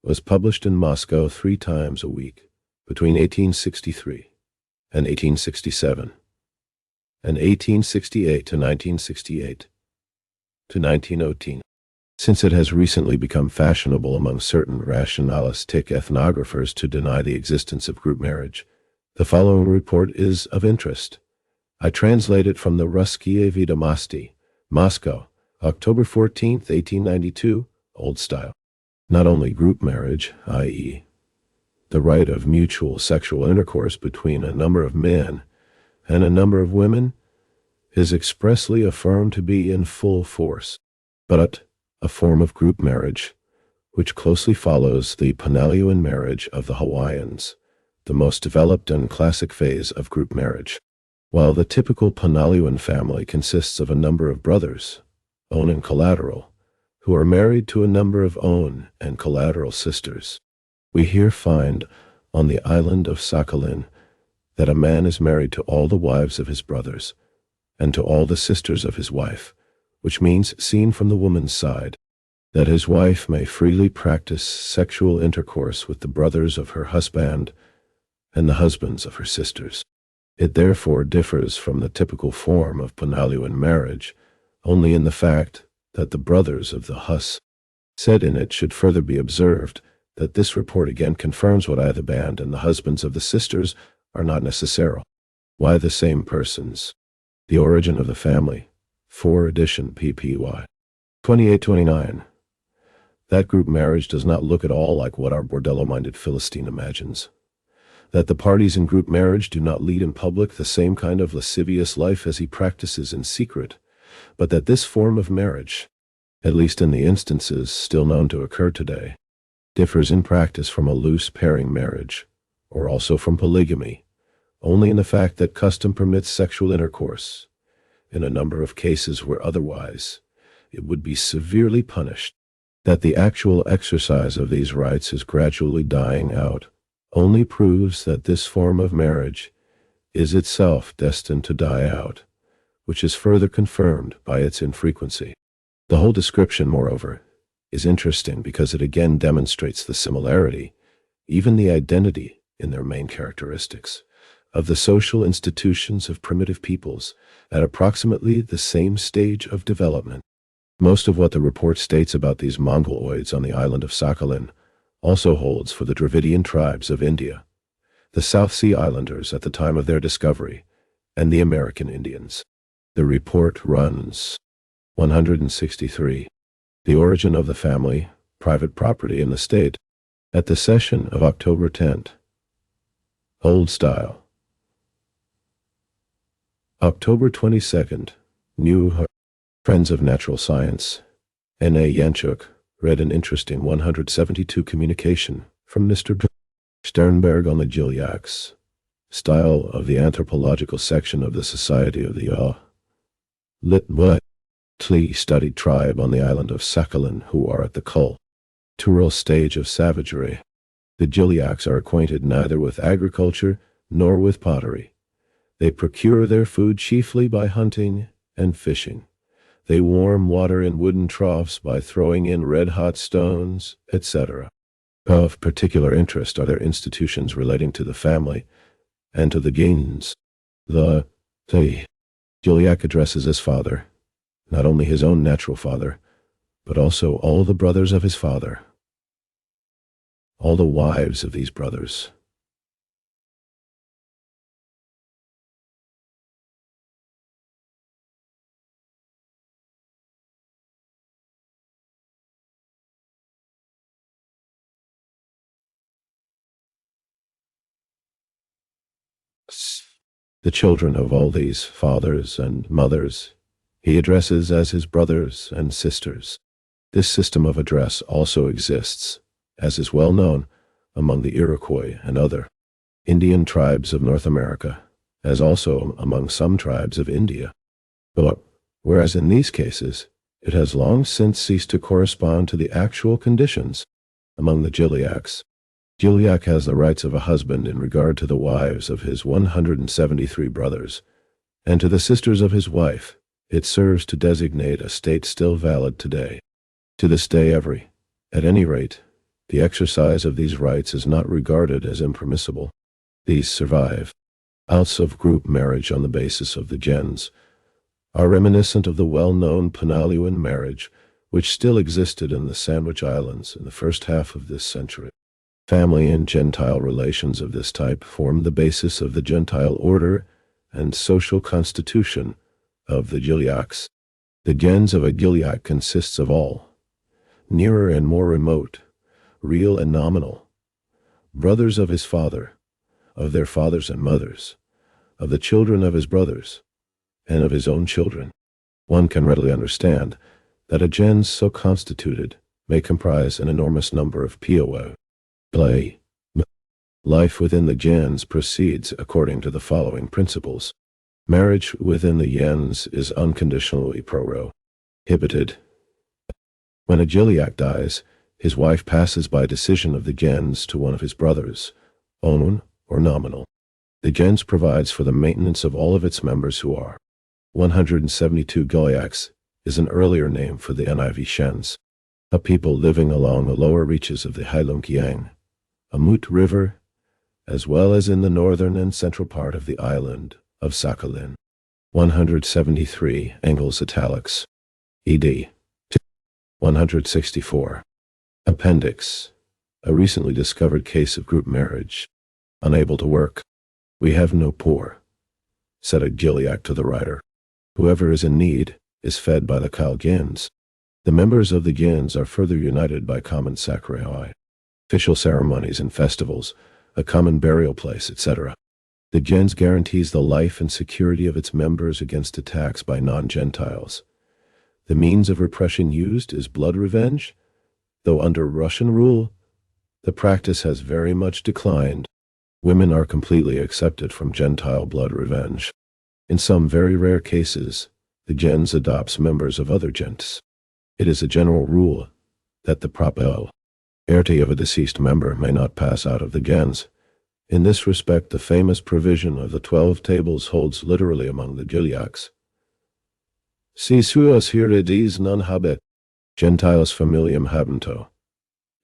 was published in Moscow 3 times a week between 1863 and 1867, and 1868 to 1968 to 1918. since it has recently become fashionable among certain rationalistic ethnographers to deny the existence of group marriage. The following report is of interest. I translate it from the Russkie Vedomosti, Moscow, October 14, 1892, Old Style. Not only group marriage, i.e., the right of mutual sexual intercourse between a number of men and a number of women, is expressly affirmed to be in full force, but a form of group marriage, which closely follows the Panalyuan marriage of the Hawaiians, the most developed and classic phase of group marriage. While the typical Panalyuan family consists of a number of brothers, own and collateral, who are married to a number of own and collateral sisters, we here find on the island of Sakhalin that a man is married to all the wives of his brothers and to all the sisters of his wife, which means, seen from the woman's side, that his wife may freely practice sexual intercourse with the brothers of her husband and the husbands of her sisters. It therefore differs from the typical form of Panalyuan marriage only in the fact that the brothers of the hus said in it should further be observed that this report again confirms what I the band and the husbands of the sisters are not necessary. Why the same persons? The origin of the family. 4 edition ppy. 2829. That group marriage does not look at all like what our bordello-minded Philistine imagines. That the parties in group marriage do not lead in public the same kind of lascivious life as he practices in secret, but that this form of marriage, at least in the instances still known to occur today, differs in practice from a loose pairing marriage, or also from polygamy, only in the fact that custom permits sexual intercourse, in a number of cases where otherwise it would be severely punished. That the actual exercise of these rights is gradually dying out only proves that this form of marriage is itself destined to die out, which is further confirmed by its infrequency. The whole description, moreover, is interesting because it again demonstrates the similarity, even the identity in their main characteristics, of the social institutions of primitive peoples at approximately the same stage of development. Most of what the report states about these Mongoloids on the island of Sakhalin also holds for the Dravidian tribes of India, the South Sea Islanders at the time of their discovery, and the American Indians. The report runs 163. The origin of the family, private property in the state, at the session of October 10th. Old Style. October 22nd. New Friends of Natural Science. N.A. Yanchuk read an interesting 172 communication from Mr. Sternberg on the Gilyaks, style of the anthropological section of the Society of the studied tribe on the island of Sakhalin who are at the cultural stage of savagery. The Gilyaks are acquainted neither with agriculture nor with pottery. They procure their food chiefly by hunting and fishing. They warm water in wooden troughs by throwing in red-hot stones, etc. Of particular interest are their institutions relating to the family and to the gleaned. The Gilyak addresses as father, not only his own natural father, but also all the brothers of his father, all the wives of these brothers. The children of all these fathers and mothers he addresses as his brothers and sisters. This system of address also exists, as is well known, among the Iroquois and other Indian tribes of North America, as also among some tribes of India. But whereas in these cases it has long since ceased to correspond to the actual conditions among the Gilyaks, Gilyak has the rights of a husband in regard to the wives of his 173 brothers, and to the sisters of his wife. It serves to designate a state still valid today. To this day at any rate, the exercise of these rights is not regarded as impermissible. These survive. Outs of group marriage on the basis of the gens are reminiscent of the well-known Panalyuan marriage which still existed in the Sandwich Islands in the first half of this century. Family and Gentile relations of this type formed the basis of the Gentile order and social constitution of the Gilyaks. The gens of a Gilyak consists of all, nearer and more remote, real and nominal, brothers of his father, of their fathers and mothers, of the children of his brothers, and of his own children. One can readily understand that a gens so constituted may comprise an enormous number of POA. Life within the gens proceeds according to the following principles. Marriage within the gens is unconditionally prohibited. When a Gilyak dies, his wife passes by decision of the gens to one of his brothers, onun or nominal. The gens provides for the maintenance of all of its members who are 172 Gilyaks is an earlier name for the NIV Shens, a people living along the lower reaches of the Heilongjiang, a Mut River, as well as in the northern and central part of the island of Sakhalin. 173 Engels italics. ED. 164. Appendix. A recently discovered case of group marriage. Unable to work. We have no poor, said a Gilyak to the writer. Whoever is in need is fed by the Kal gens. The members of the gens are further united by common sacrai, official ceremonies and festivals, a common burial place, etc. The gens guarantees the life and security of its members against attacks by non-Gentiles. The means of repression used is blood revenge, though under Russian rule, the practice has very much declined. Women are completely accepted from Gentile blood revenge. In some very rare cases, the gens adopts members of other gents. It is a general rule that the property of a deceased member may not pass out of the gens. In this respect, the famous provision of the 12 tables holds literally among the Gilyaks. Si suos heredis non habet, Gentiles familiam habento.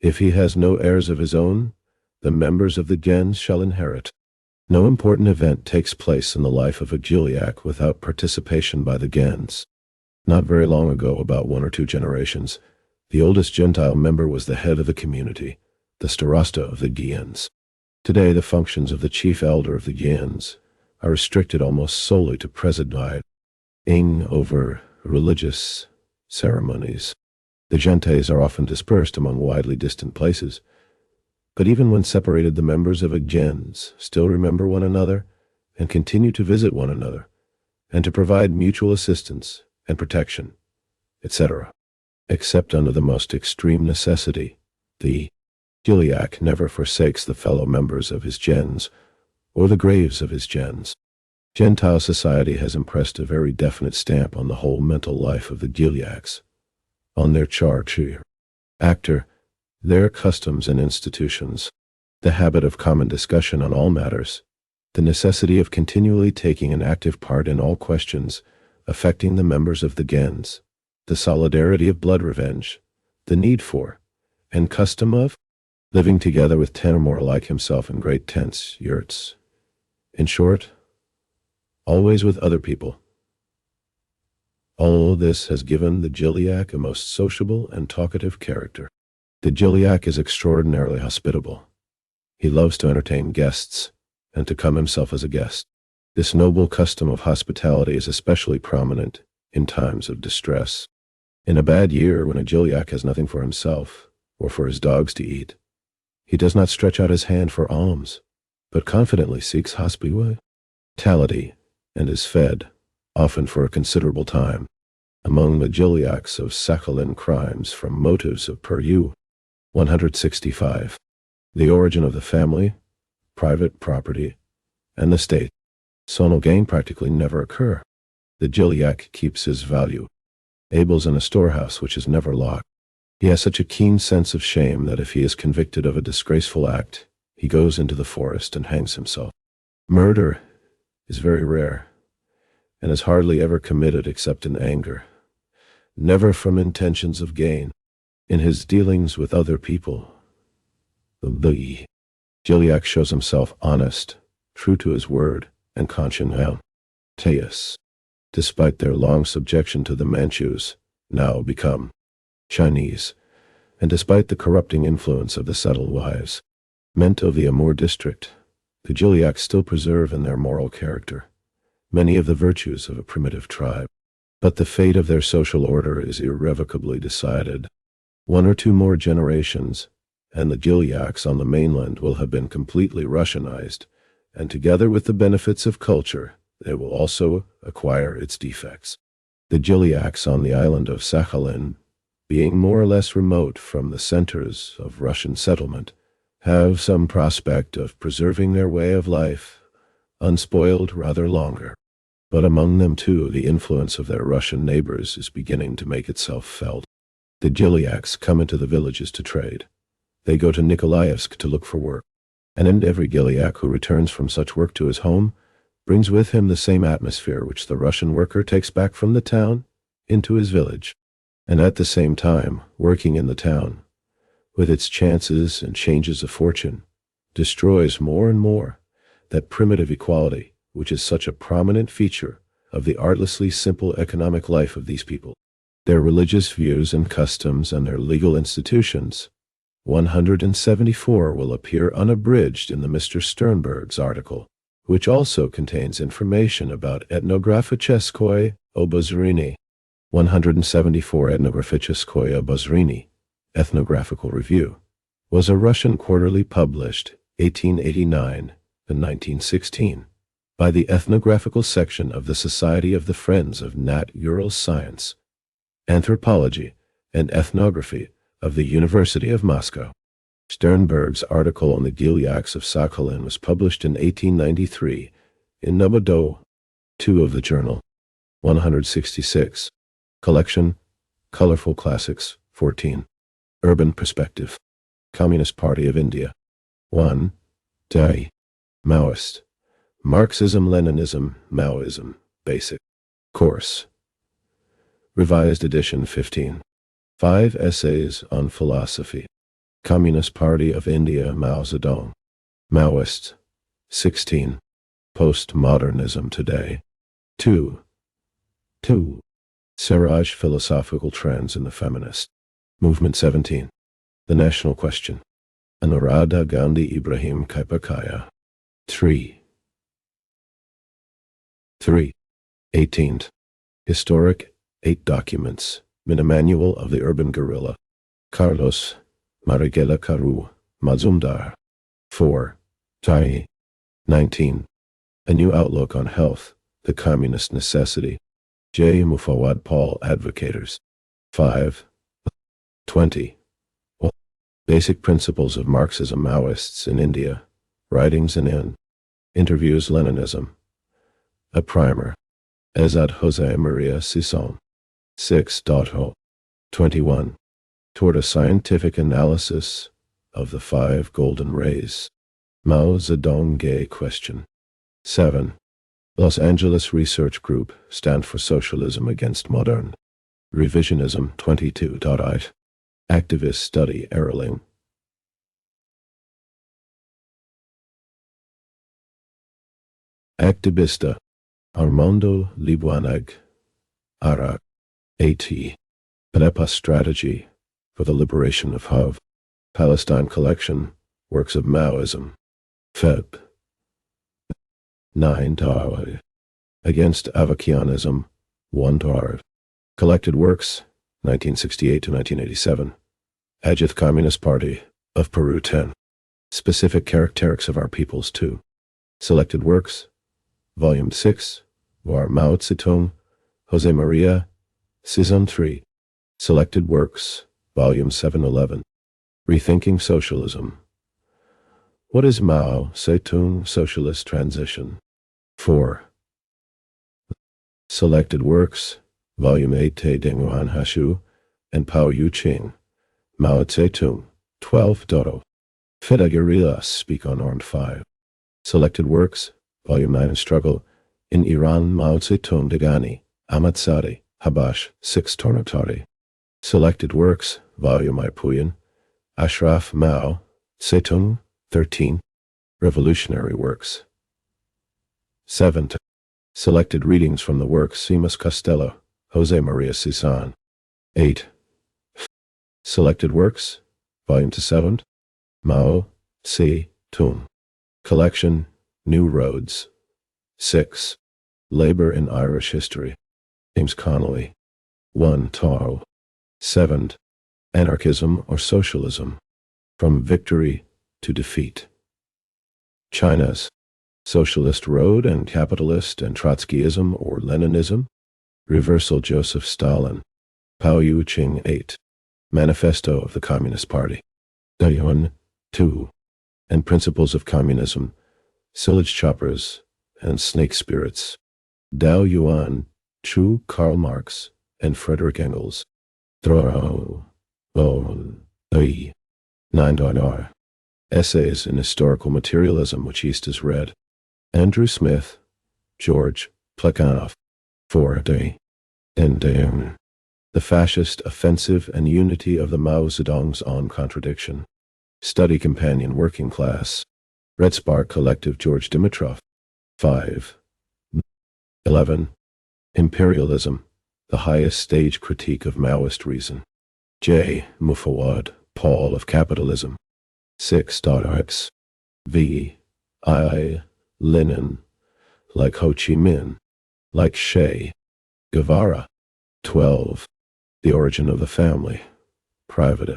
If he has no heirs of his own, the members of the gens shall inherit. No important event takes place in the life of a Gilyak without participation by the gens. Not very long ago, about 1 or 2 generations, the oldest Gentile member was the head of the community, the starosta of the gens. Today, the functions of the chief elder of the gens are restricted almost solely to presiding over religious ceremonies. The gentes are often dispersed among widely distant places, but even when separated, the members of a gens still remember one another and continue to visit one another and to provide mutual assistance and protection, etc. Except under the most extreme necessity, the Gilyak never forsakes the fellow members of his gens or the graves of his gens. Gentile society has impressed a very definite stamp on the whole mental life of the Gilyaks, on their character, their customs and institutions, the habit of common discussion on all matters, the necessity of continually taking an active part in all questions affecting the members of the gens, the solidarity of blood revenge, the need for, and custom of, living together with 10 or more like himself in great tents, yurts. In short, always with other people. All this has given the Gilyak a most sociable and talkative character. The Gilyak is extraordinarily hospitable. He loves to entertain guests, and to come himself as a guest. This noble custom of hospitality is especially prominent in times of distress. In a bad year, when a Gilyak has nothing for himself, or for his dogs to eat, he does not stretch out his hand for alms, but confidently seeks hospitality, and is fed, often for a considerable time, among the Gilyaks of Sakhalin crimes from motives of Peru. 165. The origin of the family, private property, and the state. Sonal gain practically never occur. The Gilyak keeps his value. Abel's in a storehouse which is never locked. He has such a keen sense of shame that if he is convicted of a disgraceful act, he goes into the forest and hangs himself. Murder is very rare, and is hardly ever committed except in anger, never from intentions of gain. In his dealings with other people, the Gilyak shows himself honest, true to his word, and conscientious, despite their long subjection to the Manchus, now become Chinese, and despite the corrupting influence of the settled wives, meant of the Amur district, the Gilyaks still preserve in their moral character many of the virtues of a primitive tribe. But the fate of their social order is irrevocably decided. One or two more generations, and the Gilyaks on the mainland will have been completely Russianized, and together with the benefits of culture, they will also acquire its defects. The Gilyaks on the island of Sakhalin, being more or less remote from the centers of Russian settlement, have some prospect of preserving their way of life, unspoiled rather longer. But among them too, the influence of their Russian neighbors is beginning to make itself felt. The Gilyaks come into the villages to trade. They go to Nikolaevsk to look for work, and every Gilyak who returns from such work to his home brings with him the same atmosphere which the Russian worker takes back from the town into his village, and at the same time, working in the town, with its chances and changes of fortune, destroys more and more that primitive equality which is such a prominent feature of the artlessly simple economic life of these people. Their religious views and customs and their legal institutions, 174 will appear unabridged in the Mr. Sternberg's article, which also contains information about Etnograficheskoye obozrenie, 174 Etnograficheskoye obozrenie, Ethnographical Review, was a Russian quarterly published 1889 and 1916 by the ethnographical section of the Society of the Friends of Nat-Ural Science, Anthropology, and Ethnography of the University of Moscow. Sternberg's article on the Gilyaks of Sakhalin was published in 1893 in Number 2 of the journal, 166, Collection, Colorful Classics, 14, Urban Perspective, Communist Party of India, 1, Dai, Maoist, Marxism-Leninism, Maoism, Basic Course, Revised Edition 15, 5 Essays on Philosophy, Communist Party of India, Mao Zedong, Maoist, 16, Postmodernism Today, 2, Siraj Philosophical Trends in the Feminist Movement, 17, The National Question, Anuradha Gandhi Ibrahim Kaipakaya, 3, 18th, Historic 8 Documents, Minamanual of the Urban Guerrilla, Carlos Marighella Caru, Mazumdar, 4, Tai, 19, A New Outlook on Health, The Communist Necessity, J. Mufawad Paul Advocators, 5, 20, Basic Principles of Marxism Maoists in India, Writings and in Interviews Leninism, A Primer, Ezad Jose Maria Sison, 6.0, 21, Toward a Scientific Analysis of the 5 Golden Rays, Mao Zedong Gay Question, 7, Los Angeles Research Group, Stand for Socialism Against Modern Revisionism, 22.8, Activist Study Erling, Activista, Armando Libuanag, Arak, A.T., Panepa Strategy for the Liberation of Hav, Palestine Collection, Works of Maoism, Feb. 9 Darwin, Against Avakianism, 1 Darwin, Collected Works, 1968 to 1987, Ajith Communist Party of Peru, 10, Specific Characteristics of Our Peoples, 2, Selected Works, Volume 6, War Mao Zedong, Jose Maria, Season 3, Selected Works, Volume 711, Rethinking Socialism. What is Mao Zedong Socialist Transition? 4, Selected Works, Volume 8, Te Denguan Hashu, and Pao Yu-Ching, Mao Zedong, 12.0, Fida Guerrillas Speak on Armed 5, Selected Works, Volume 9, Struggle in Iran, Mao Zedong Degani, Ahmadzade, Habash, 6 Tornatari, Selected Works, Volume Ipuyan, Ashraf Mao Zedong, 13, Revolutionary Works, 7, Selected Readings from the Works Simas Costello, Jose Maria Sison, 8, Selected Works, Volume 7, Mao, C. Tun. Collection, New Roads. 6. Labor in Irish History. James Connolly. 1 Tao. 7. Anarchism or Socialism. From Victory to Defeat. China's Socialist Road and Capitalist and Trotskyism or Leninism. Reversal Joseph Stalin. Pao Yu-ching 8. Manifesto of the Communist Party. Dayuan 2. And Principles of Communism. Silage Choppers and Snake Spirits. Dao Yuan, Chu, Karl Marx, and Friedrich Engels. 9. Essays in Historical Materialism which East has read. Andrew Smith, George Plekhanov. 4. The Fascist Offensive and Unity of the Mao Zedong's On Contradiction. Study Companion Working Class. Red Spark Collective George Dimitrov. 5. 11. Imperialism, the Highest Stage Critique of Maoist Reason. J. Mufawad, Paul of Capitalism. 6. V. I. Lenin, like Ho Chi Minh, like Che Guevara. 12. The Origin of the Family, Private.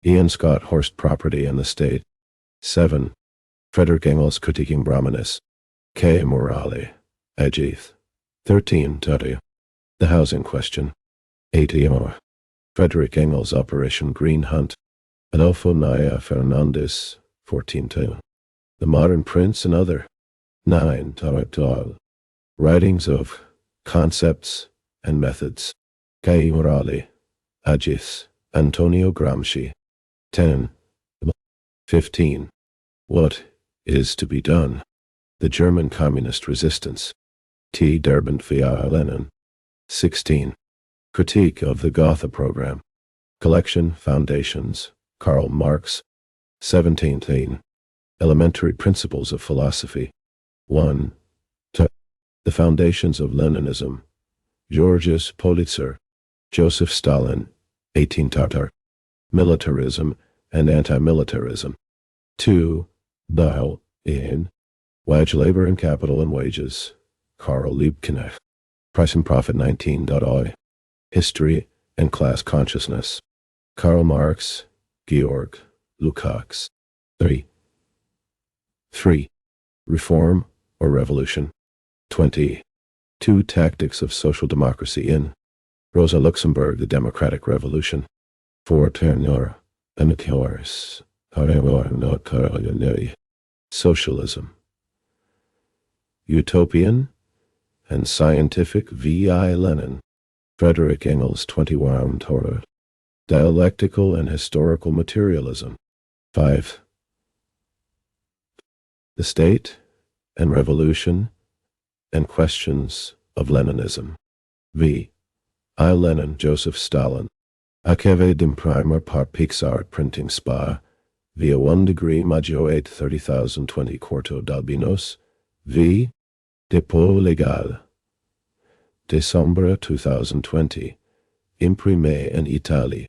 Ian Scott Horst Property and the State. 7. Friedrich Engels Critiquing Brahmanis. K. Morale, Ajith. 13. The Housing Question. 18. Friedrich Engels Operation Green Hunt. Adolfo Naya Fernandez. 14. The Modern Prince and Other. 9. Writings of Concepts and Methods. K. Morale, Ajith, Antonio Gramsci. 10. 15. What is to be done? The German Communist Resistance. T. Derbent via Lenin. 16. Critique of the Gotha Program. Collection Foundations, Karl Marx. 17. Elementary Principles of Philosophy. 1. The Foundations of Leninism. Georges Politzer, Joseph Stalin, 18. Militarism and Anti-Militarism. 2. Dial in Wage Labor and Capital and Wages. Karl Liebknecht. Price and Profit 19.oi. History and Class Consciousness. Karl Marx, Georg Lukács. 3. Reform or Revolution. 20. Two Tactics of Social Democracy in Rosa Luxemburg, The Democratic Revolution. 4. Socialism. Utopian and Scientific V.I. Lenin. Friedrich Engels 21. Dialectical and Historical Materialism. 5. The State and Revolution and Questions of Leninism. V. I. Lenin, Joseph Stalin. Aceve d'imprimer par Pixart Printing Spa. Via 1 degree Maggio 8 30,020 Quarto d'Albinos. V. Dépôt Legal. December 2020. Imprimé in Italie.